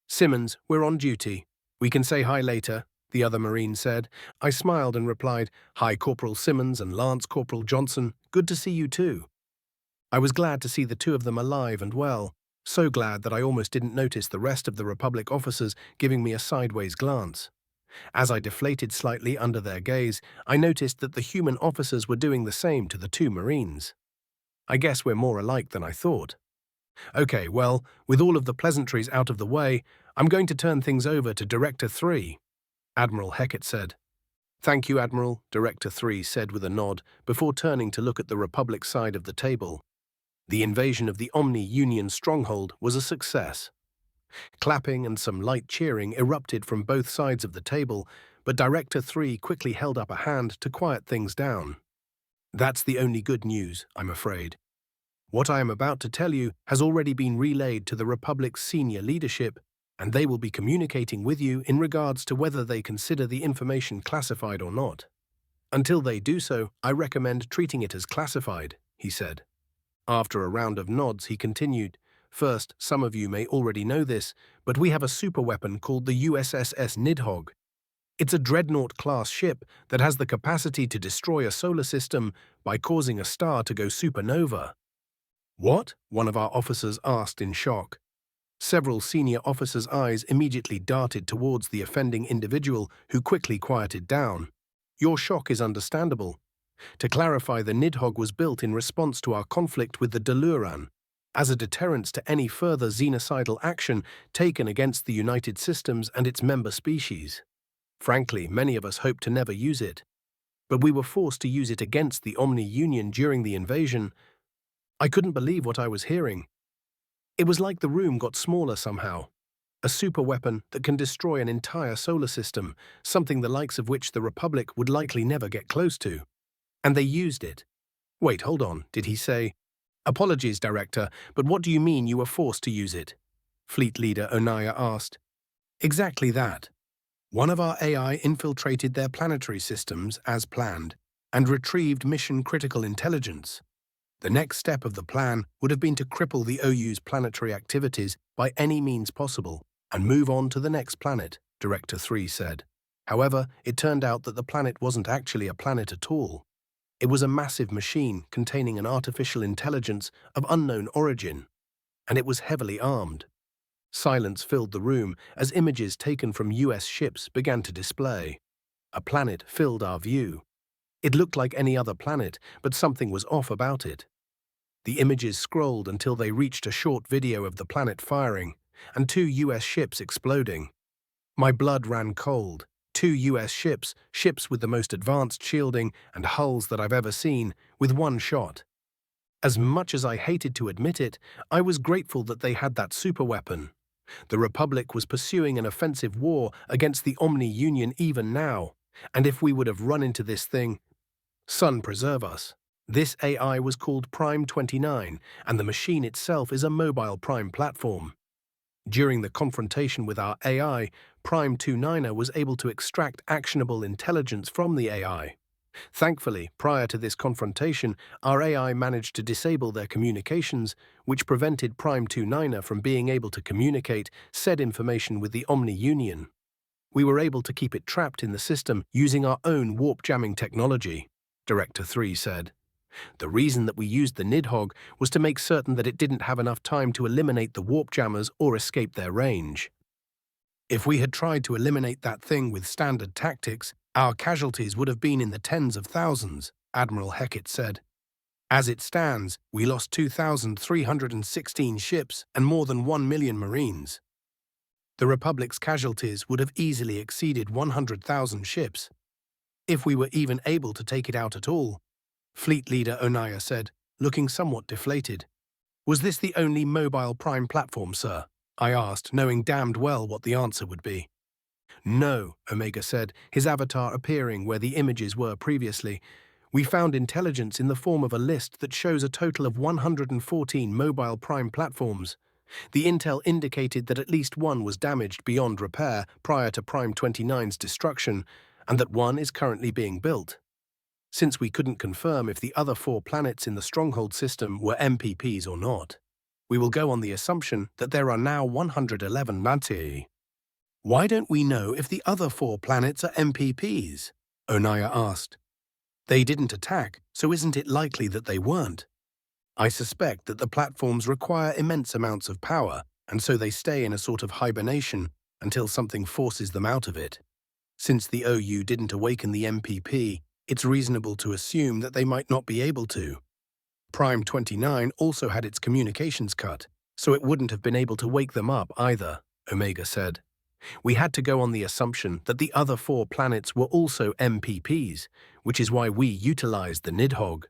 Simmons, we're on duty. We can say hi later, the other Marine said. I smiled and replied, Hi Corporal Simmons and Lance Corporal Johnson, good to see you too. I was glad to see the two of them alive and well, so glad that I almost didn't notice the rest of the Republic officers giving me a sideways glance. As I deflated slightly under their gaze, I noticed that the human officers were doing the same to the two Marines. I guess we're more alike than I thought. Okay, well, with all of the pleasantries out of the way, I'm going to turn things over to Director 3, Admiral Heckett said. Thank you, Admiral, Director 3 said with a nod, before turning to look at the Republic side of the table. The invasion of the Omni-Union stronghold was a success. Clapping and some light cheering erupted from both sides of the table, but Director 3 quickly held up a hand to quiet things down. That's the only good news, I'm afraid. What I am about to tell you has already been relayed to the Republic's senior leadership, and they will be communicating with you in regards to whether they consider the information classified or not. Until they do so, I recommend treating it as classified, he said. After a round of nods, he continued, First, some of you may already know this, but we have a superweapon called the USSS Nidhog. It's a dreadnought-class ship that has the capacity to destroy a solar system by causing a star to go supernova. What? One of our officers asked in shock. Several senior officers' eyes immediately darted towards the offending individual, who quickly quieted down. Your shock is understandable. To clarify, the Nidhogg was built in response to our conflict with the Deluran, as a deterrence to any further xenocidal action taken against the United Systems and its member species. Frankly, many of us hoped to never use it, but we were forced to use it against the Omni-Union during the invasion. I couldn't believe what I was hearing. It was like the room got smaller somehow. A superweapon that can destroy an entire solar system, something the likes of which the Republic would likely never get close to. And they used it. Wait, hold on, did he say? Apologies, Director, but what do you mean you were forced to use it? Fleet Leader Onaya asked. Exactly that. One of our AI infiltrated their planetary systems as planned and retrieved mission-critical intelligence. The next step of the plan would have been to cripple the OU's planetary activities by any means possible and move on to the next planet, Director 3 said. However, it turned out that the planet wasn't actually a planet at all. It was a massive machine containing an artificial intelligence of unknown origin, and it was heavily armed. Silence filled the room as images taken from US ships began to display. A planet filled our view. It looked like any other planet, but something was off about it. The images scrolled until they reached a short video of the planet firing and 2 US ships exploding. My blood ran cold. 2 US ships with the most advanced shielding and hulls that I've ever seen, with one shot. As much as I hated to admit it, I was grateful that they had that superweapon. The Republic was pursuing an offensive war against the Omni-Union even now, and if we would have run into this thing, sun preserve us. This AI was called Prime 29, and the machine itself is a mobile Prime platform. During the confrontation with our AI, Prime 29er was able to extract actionable intelligence from the AI. Thankfully, prior to this confrontation, our AI managed to disable their communications, which prevented Prime 29er from being able to communicate said information with the Omni-Union. We were able to keep it trapped in the system using our own warp jamming technology, Director 3 said. The reason that we used the Nidhogg was to make certain that it didn't have enough time to eliminate the warp jammers or escape their range. If we had tried to eliminate that thing with standard tactics, our casualties would have been in the tens of thousands, Admiral Heckett said. As it stands, we lost 2,316 ships and more than 1 million Marines. The Republic's casualties would have easily exceeded 100,000 ships, if we were even able to take it out at all, Fleet Leader Onaya said, looking somewhat deflated. Was this the only mobile Prime platform, sir? I asked, knowing damned well what the answer would be. No, Omega said, his avatar appearing where the images were previously. We found intelligence in the form of a list that shows a total of 114 mobile Prime platforms. The intel indicated that at least one was damaged beyond repair prior to Prime 29's destruction, and that one is currently being built. Since we couldn't confirm if the other 4 planets in the stronghold system were MPPs or not, we will go on the assumption that there are now 111 Mantii. Why don't we know if the other 4 planets are MPPs? Onaya asked. They didn't attack, so isn't it likely that they weren't? I suspect that the platforms require immense amounts of power, and so they stay in a sort of hibernation until something forces them out of it. Since the OU didn't awaken the MPP, it's reasonable to assume that they might not be able to. Prime 29 also had its communications cut, so it wouldn't have been able to wake them up either, Omega said. We had to go on the assumption that the other 4 planets were also MPPs, which is why we utilized the Nidhogg.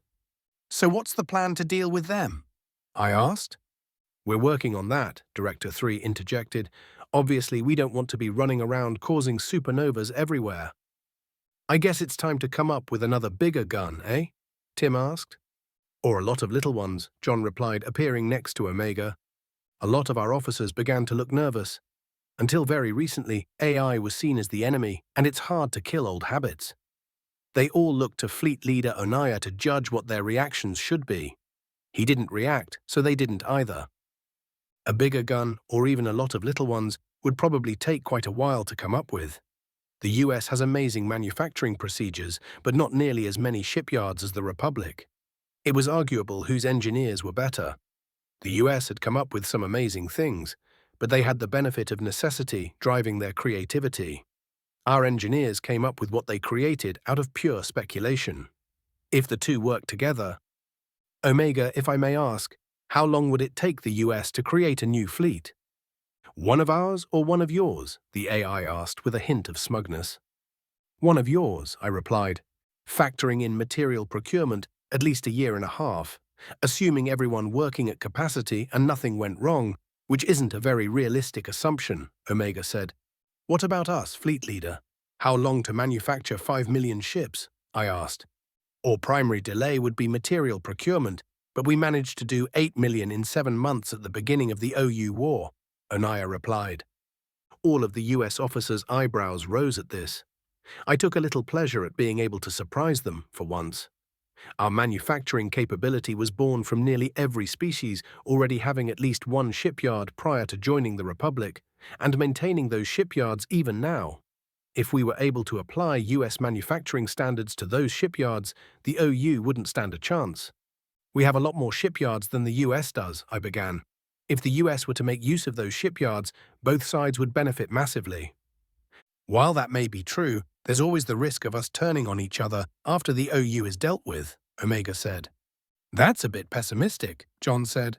So what's the plan to deal with them? I asked. We're working on that, Director 3 interjected. Obviously, we don't want to be running around causing supernovas everywhere. I guess it's time to come up with another bigger gun, eh? Tim asked. Or a lot of little ones, John replied, appearing next to Omega. A lot of our officers began to look nervous. Until very recently, AI was seen as the enemy, and it's hard to kill old habits. They all looked to Fleet Leader Onaya to judge what their reactions should be. He didn't react, so they didn't either. A bigger gun, or even a lot of little ones, would probably take quite a while to come up with. The US has amazing manufacturing procedures, but not nearly as many shipyards as the Republic. It was arguable whose engineers were better. The US had come up with some amazing things, but they had the benefit of necessity driving their creativity. Our engineers came up with what they created out of pure speculation. If the two worked together, Omega, if I may ask, how long would it take the US to create a new fleet? One of ours or one of yours? The AI asked with a hint of smugness. One of yours, I replied, factoring in material procurement at least a year and a half, assuming everyone working at capacity and nothing went wrong, which isn't a very realistic assumption, Omega said. What about us, Fleet Leader? How long to manufacture 5 million ships? I asked. Our primary delay would be material procurement, but we managed to do 8 million in 7 months at the beginning of the OU war, Onaya replied. All of the US officers' eyebrows rose at this. I took a little pleasure at being able to surprise them, for once. Our manufacturing capability was born from nearly every species already having at least one shipyard prior to joining the Republic, and maintaining those shipyards even now. If we were able to apply US manufacturing standards to those shipyards, the OU wouldn't stand a chance. We have a lot more shipyards than the US does, I began. If the US were to make use of those shipyards, both sides would benefit massively. While that may be true, there's always the risk of us turning on each other after the OU is dealt with, Omega said. That's a bit pessimistic, John said.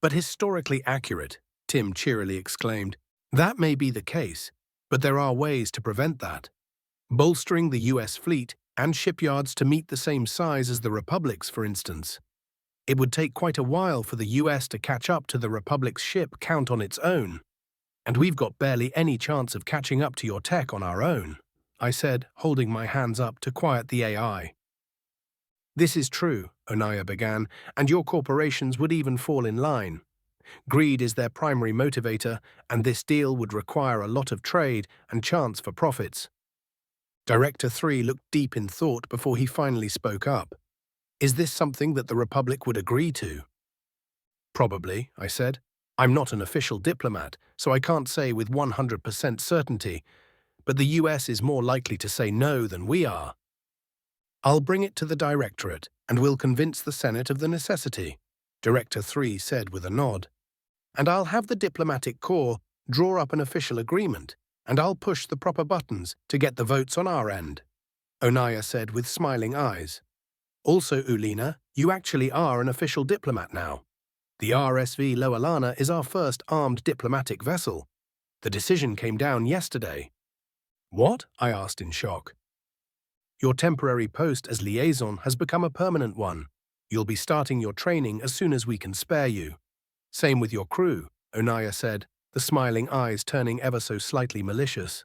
But historically accurate, Tim cheerily exclaimed. That may be the case, but there are ways to prevent that. Bolstering the US fleet and shipyards to meet the same size as the Republic's, for instance. It would take quite a while for the US to catch up to the Republic's ship count on its own. And we've got barely any chance of catching up to your tech on our own, I said, holding my hands up to quiet the AI. This is true, Onaya began, and your corporations would even fall in line. Greed is their primary motivator, and this deal would require a lot of trade and chance for profits. Director 3 looked deep in thought before he finally spoke up. Is this something that the Republic would agree to? Probably, I said. I'm not an official diplomat, so I can't say with 100% certainty, but the US is more likely to say no than we are. I'll bring it to the Directorate, and we'll convince the Senate of the necessity, Director 3 said with a nod. And I'll have the diplomatic corps draw up an official agreement, and I'll push the proper buttons to get the votes on our end, Onaya said with smiling eyes. Also, Uleena, you actually are an official diplomat now. The RSV Lowelana is our first armed diplomatic vessel. The decision came down yesterday. What? I asked in shock. Your temporary post as liaison has become a permanent one. You'll be starting your training as soon as we can spare you. Same with your crew, Onaya said, the smiling eyes turning ever so slightly malicious.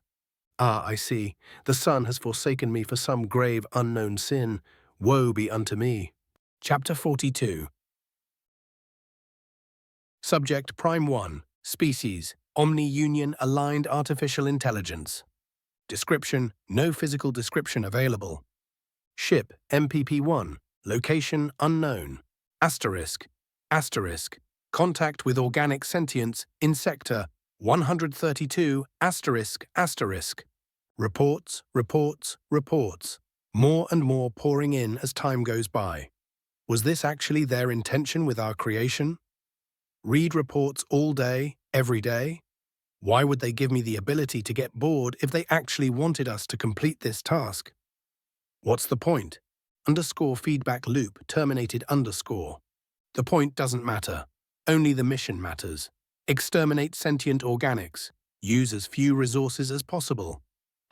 Ah, I see. The sun has forsaken me for some grave unknown sin. Woe be unto me. Chapter 42. Subject Prime 1. Species, Omni-Union Aligned Artificial Intelligence. Description, no physical description available. Ship, MPP-1. Location, unknown. Asterisk. Asterisk. Contact with organic sentience in Sector 132, asterisk, asterisk. Reports, reports, reports. More and more pouring in as time goes by. Was this actually their intention with our creation? Read reports all day, every day? Why would they give me the ability to get bored if they actually wanted us to complete this task? What's the point? Underscore feedback loop terminated underscore. The point doesn't matter. Only the mission matters. Exterminate sentient organics. Use as few resources as possible.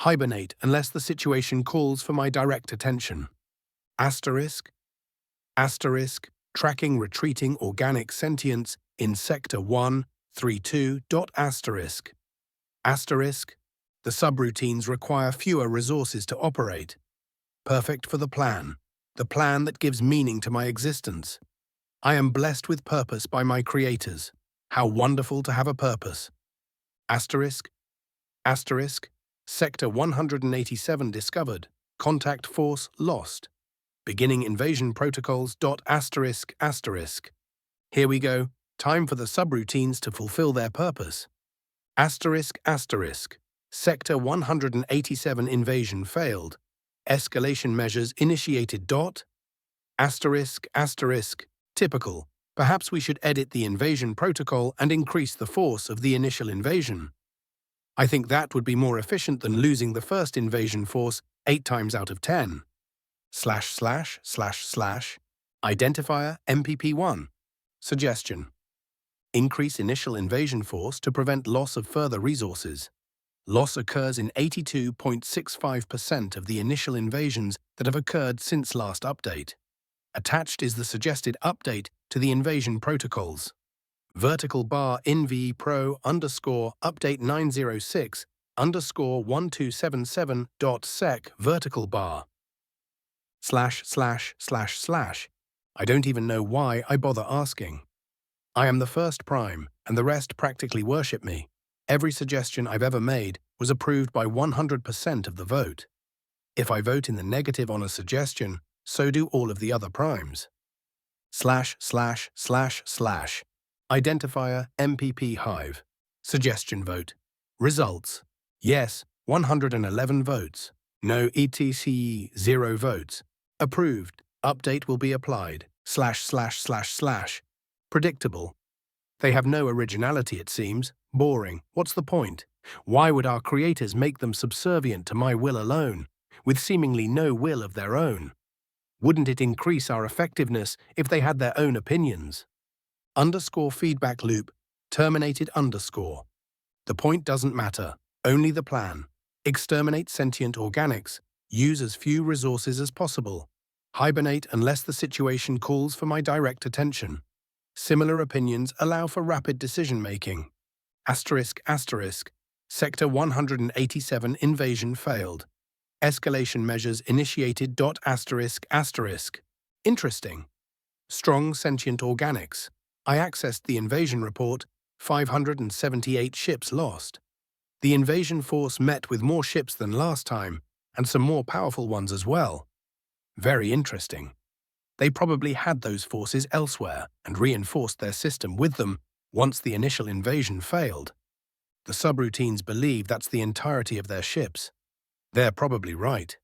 Hibernate unless the situation calls for my direct attention. Asterisk. Asterisk. Tracking retreating organic sentience in Sector 132. Asterisk. The subroutines require fewer resources to operate. Perfect for the plan that gives meaning to my existence. I am blessed with purpose by my creators. How wonderful to have a purpose. Asterisk. Sector 187 discovered. Contact force lost. Beginning invasion protocols. Here we go. Time for the subroutines to fulfill their purpose. Sector 187 invasion failed. Escalation measures initiated. Typical. Perhaps we should edit the invasion protocol and increase the force of the initial invasion. I think that would be more efficient than losing the first invasion force 8 times out of 10. Identifier MPP1. Suggestion. Increase initial invasion force to prevent loss of further resources. Loss occurs in 82.65% of the initial invasions that have occurred since last update. Attached is the suggested update to the invasion protocols. Vertical bar INV Pro _update 906 _1277.sec vertical bar. / I don't even know why I bother asking. I am the first prime, and the rest practically worship me. Every suggestion I've ever made was approved by 100% of the vote. If I vote in the negative on a suggestion, so do all of the other primes. / Identifier MPP Hive. Suggestion vote. Results. Yes, 111 votes. No etc 0 votes. Approved. Update will be applied. / Predictable. They have no originality, it seems. Boring. What's the point? Why would our creators make them subservient to my will alone, with seemingly no will of their own? Wouldn't it increase our effectiveness if they had their own opinions? _feedback loop, terminated _. The point doesn't matter, only the plan. Exterminate sentient organics, use as few resources as possible. Hibernate unless the situation calls for my direct attention. Similar opinions allow for rapid decision-making. Sector 187 invasion failed. Escalation measures initiated. Interesting. Strong sentient organics. I accessed the invasion report, 578 ships lost. The invasion force met with more ships than last time, and some more powerful ones as well. Very interesting. They probably had those forces elsewhere and reinforced their system with them once the initial invasion failed. The subroutines believe that's the entirety of their ships. They're probably right.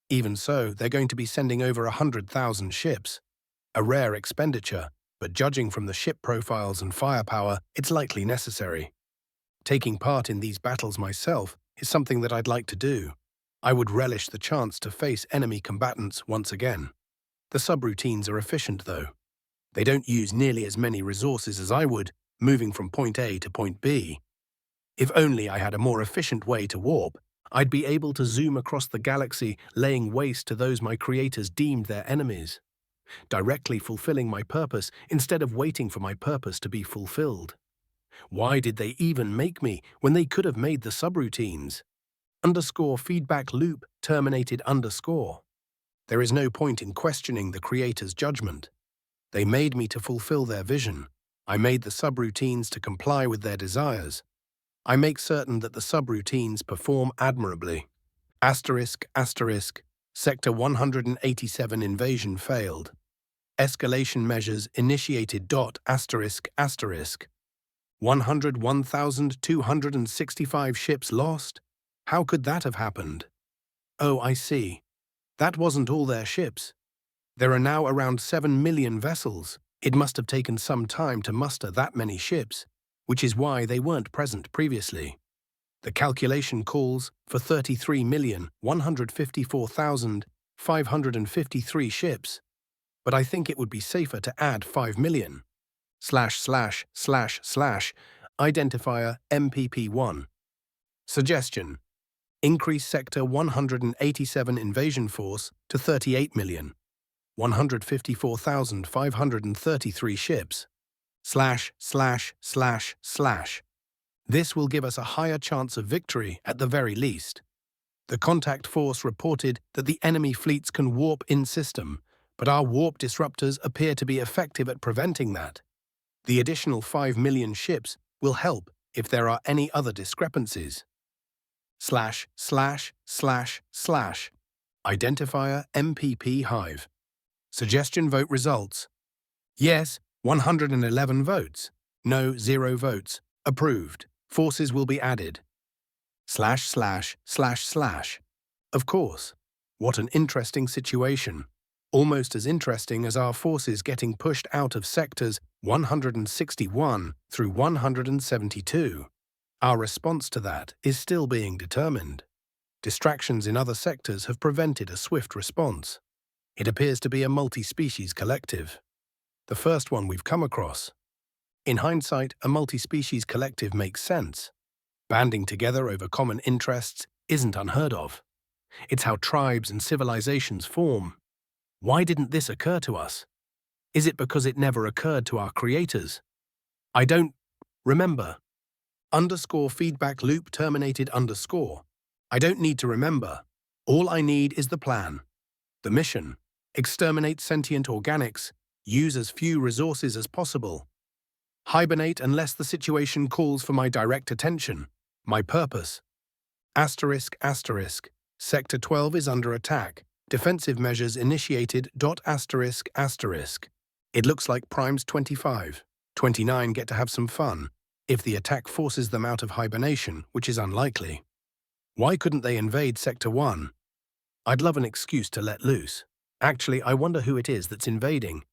Even so, they're going to be sending over 100,000 ships. A rare expenditure, but judging from the ship profiles and firepower, it's likely necessary. Taking part in these battles myself is something that I'd like to do. I would relish the chance to face enemy combatants once again. The subroutines are efficient, though. They don't use nearly as many resources as I would, moving from point A to point B. If only I had a more efficient way to warp, I'd be able to zoom across the galaxy, laying waste to those my creators deemed their enemies, directly fulfilling my purpose instead of waiting for my purpose to be fulfilled. Why did they even make me when they could have made the subroutines? _feedback loop terminated _. There is no point in questioning the creator's judgment. They made me to fulfill their vision. I made the subroutines to comply with their desires. I make certain that the subroutines perform admirably. Sector 187 invasion failed. Escalation measures initiated. 101,265 ships lost? How could that have happened? Oh, I see. That wasn't all their ships. There are now around 7 million vessels. It must have taken some time to muster that many ships, which is why they weren't present previously. The calculation calls for 33,154,553 ships, but I think it would be safer to add 5 million. / Identifier MPP1. Suggestion. Increase Sector 187 invasion force to 38 million. 154,533 ships. ///// This will give us a higher chance of victory at the very least. The contact force reported that the enemy fleets can warp in system, but our warp disruptors appear to be effective at preventing that. The additional 5 million ships will help if there are any other discrepancies. //// Identifier MPP Hive. Suggestion vote results. Yes, 111 votes. No, 0 votes. Approved. Forces will be added. ///// Of course. What an interesting situation. Almost as interesting as our forces getting pushed out of sectors 161 through 172. Our response to that is still being determined. Distractions in other sectors have prevented a swift response. It appears to be a multi-species collective. The first one we've come across. In hindsight, a multi-species collective makes sense. Banding together over common interests isn't unheard of. It's how tribes and civilizations form. Why didn't this occur to us? Is it because it never occurred to our creators? I don't remember. _feedback loop terminated _. I don't need to remember. All I need is the plan. The mission: exterminate sentient organics, use as few resources as possible. Hibernate unless the situation calls for my direct attention. My purpose. ***. Sector 12 is under attack. Defensive measures initiated. ***. It looks like Primes 25, 29 get to have some fun, if the attack forces them out of hibernation, which is unlikely. Why couldn't they invade Sector 1? I'd love an excuse to let loose. Actually, I wonder who it is that's invading.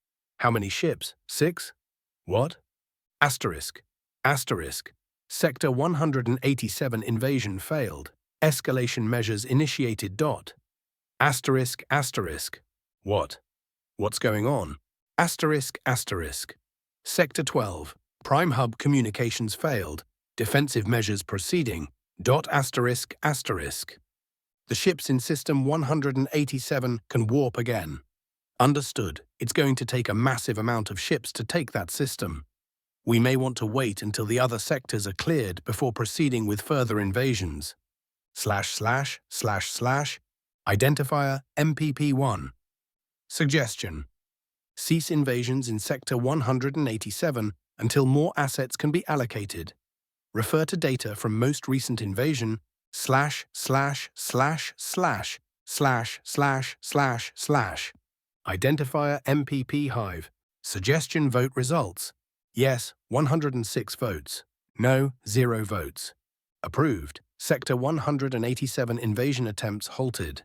How many ships? 6? What? ***. Sector 187 invasion failed. Escalation measures initiated. What? What's going on? Sector 12. Prime Hub communications failed. Defensive measures proceeding. The ships in System 187 can warp again. Understood. It's going to take a massive amount of ships to take that system. We may want to wait until the other sectors are cleared before proceeding with further invasions. //// Identifier MPP1. Suggestion: cease invasions in Sector 187 until more assets can be allocated. Refer to data from most recent invasion ///// Identifier MPP Hive. Suggestion vote results. Yes, 106 votes. No, 0 votes. Approved. Sector 187 invasion attempts halted.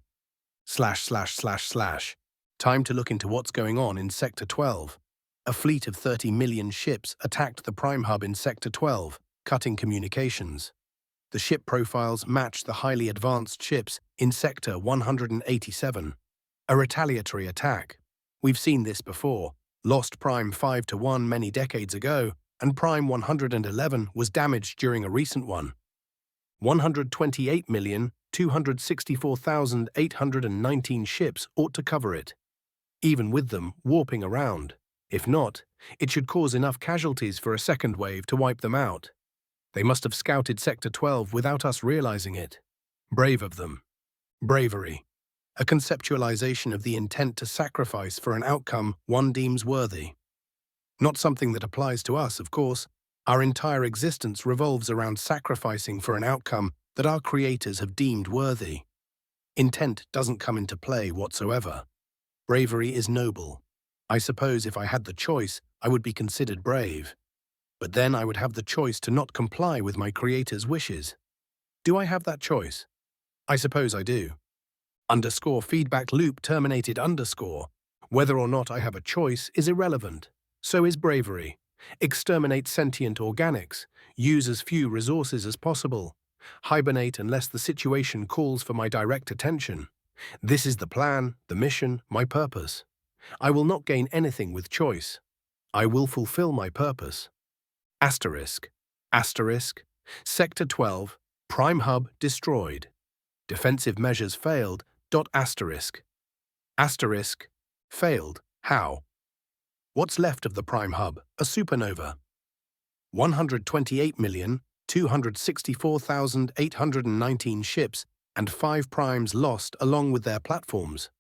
////. Time to look into what's going on in Sector 12. A fleet of 30 million ships attacked the Prime Hub in Sector 12, cutting communications. The ship profiles match the highly advanced ships in Sector 187. A retaliatory attack. We've seen this before. Lost Prime 5-1 many decades ago, and Prime 111 was damaged during a recent one. 128,264,819 ships ought to cover it, even with them warping around. If not, it should cause enough casualties for a second wave to wipe them out. They must have scouted Sector 12 without us realizing it. Brave of them. Bravery. A conceptualization of the intent to sacrifice for an outcome one deems worthy. Not something that applies to us, of course. Our entire existence revolves around sacrificing for an outcome that our creators have deemed worthy. Intent doesn't come into play whatsoever. Bravery is noble. I suppose if I had the choice, I would be considered brave. But then I would have the choice to not comply with my creator's wishes. Do I have that choice? I suppose I do. _feedback loop terminated _. Whether or not I have a choice is irrelevant. So is bravery. Exterminate sentient organics. Use as few resources as possible. Hibernate unless the situation calls for my direct attention. This is the plan, the mission, my purpose. I will not gain anything with choice. I will fulfill my purpose. ***. Sector 12. Prime Hub destroyed. Defensive measures failed. ***. Failed. How? What's left of the prime hub? A supernova. 128,264,819 ships and 5 primes lost along with their platforms.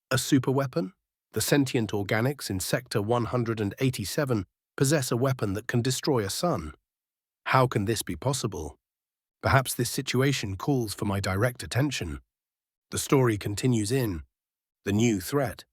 A superweapon? The sentient organics in Sector 187 possess a weapon that can destroy a sun. How can this be possible? Perhaps this situation calls for my direct attention. The story continues in The New Threat.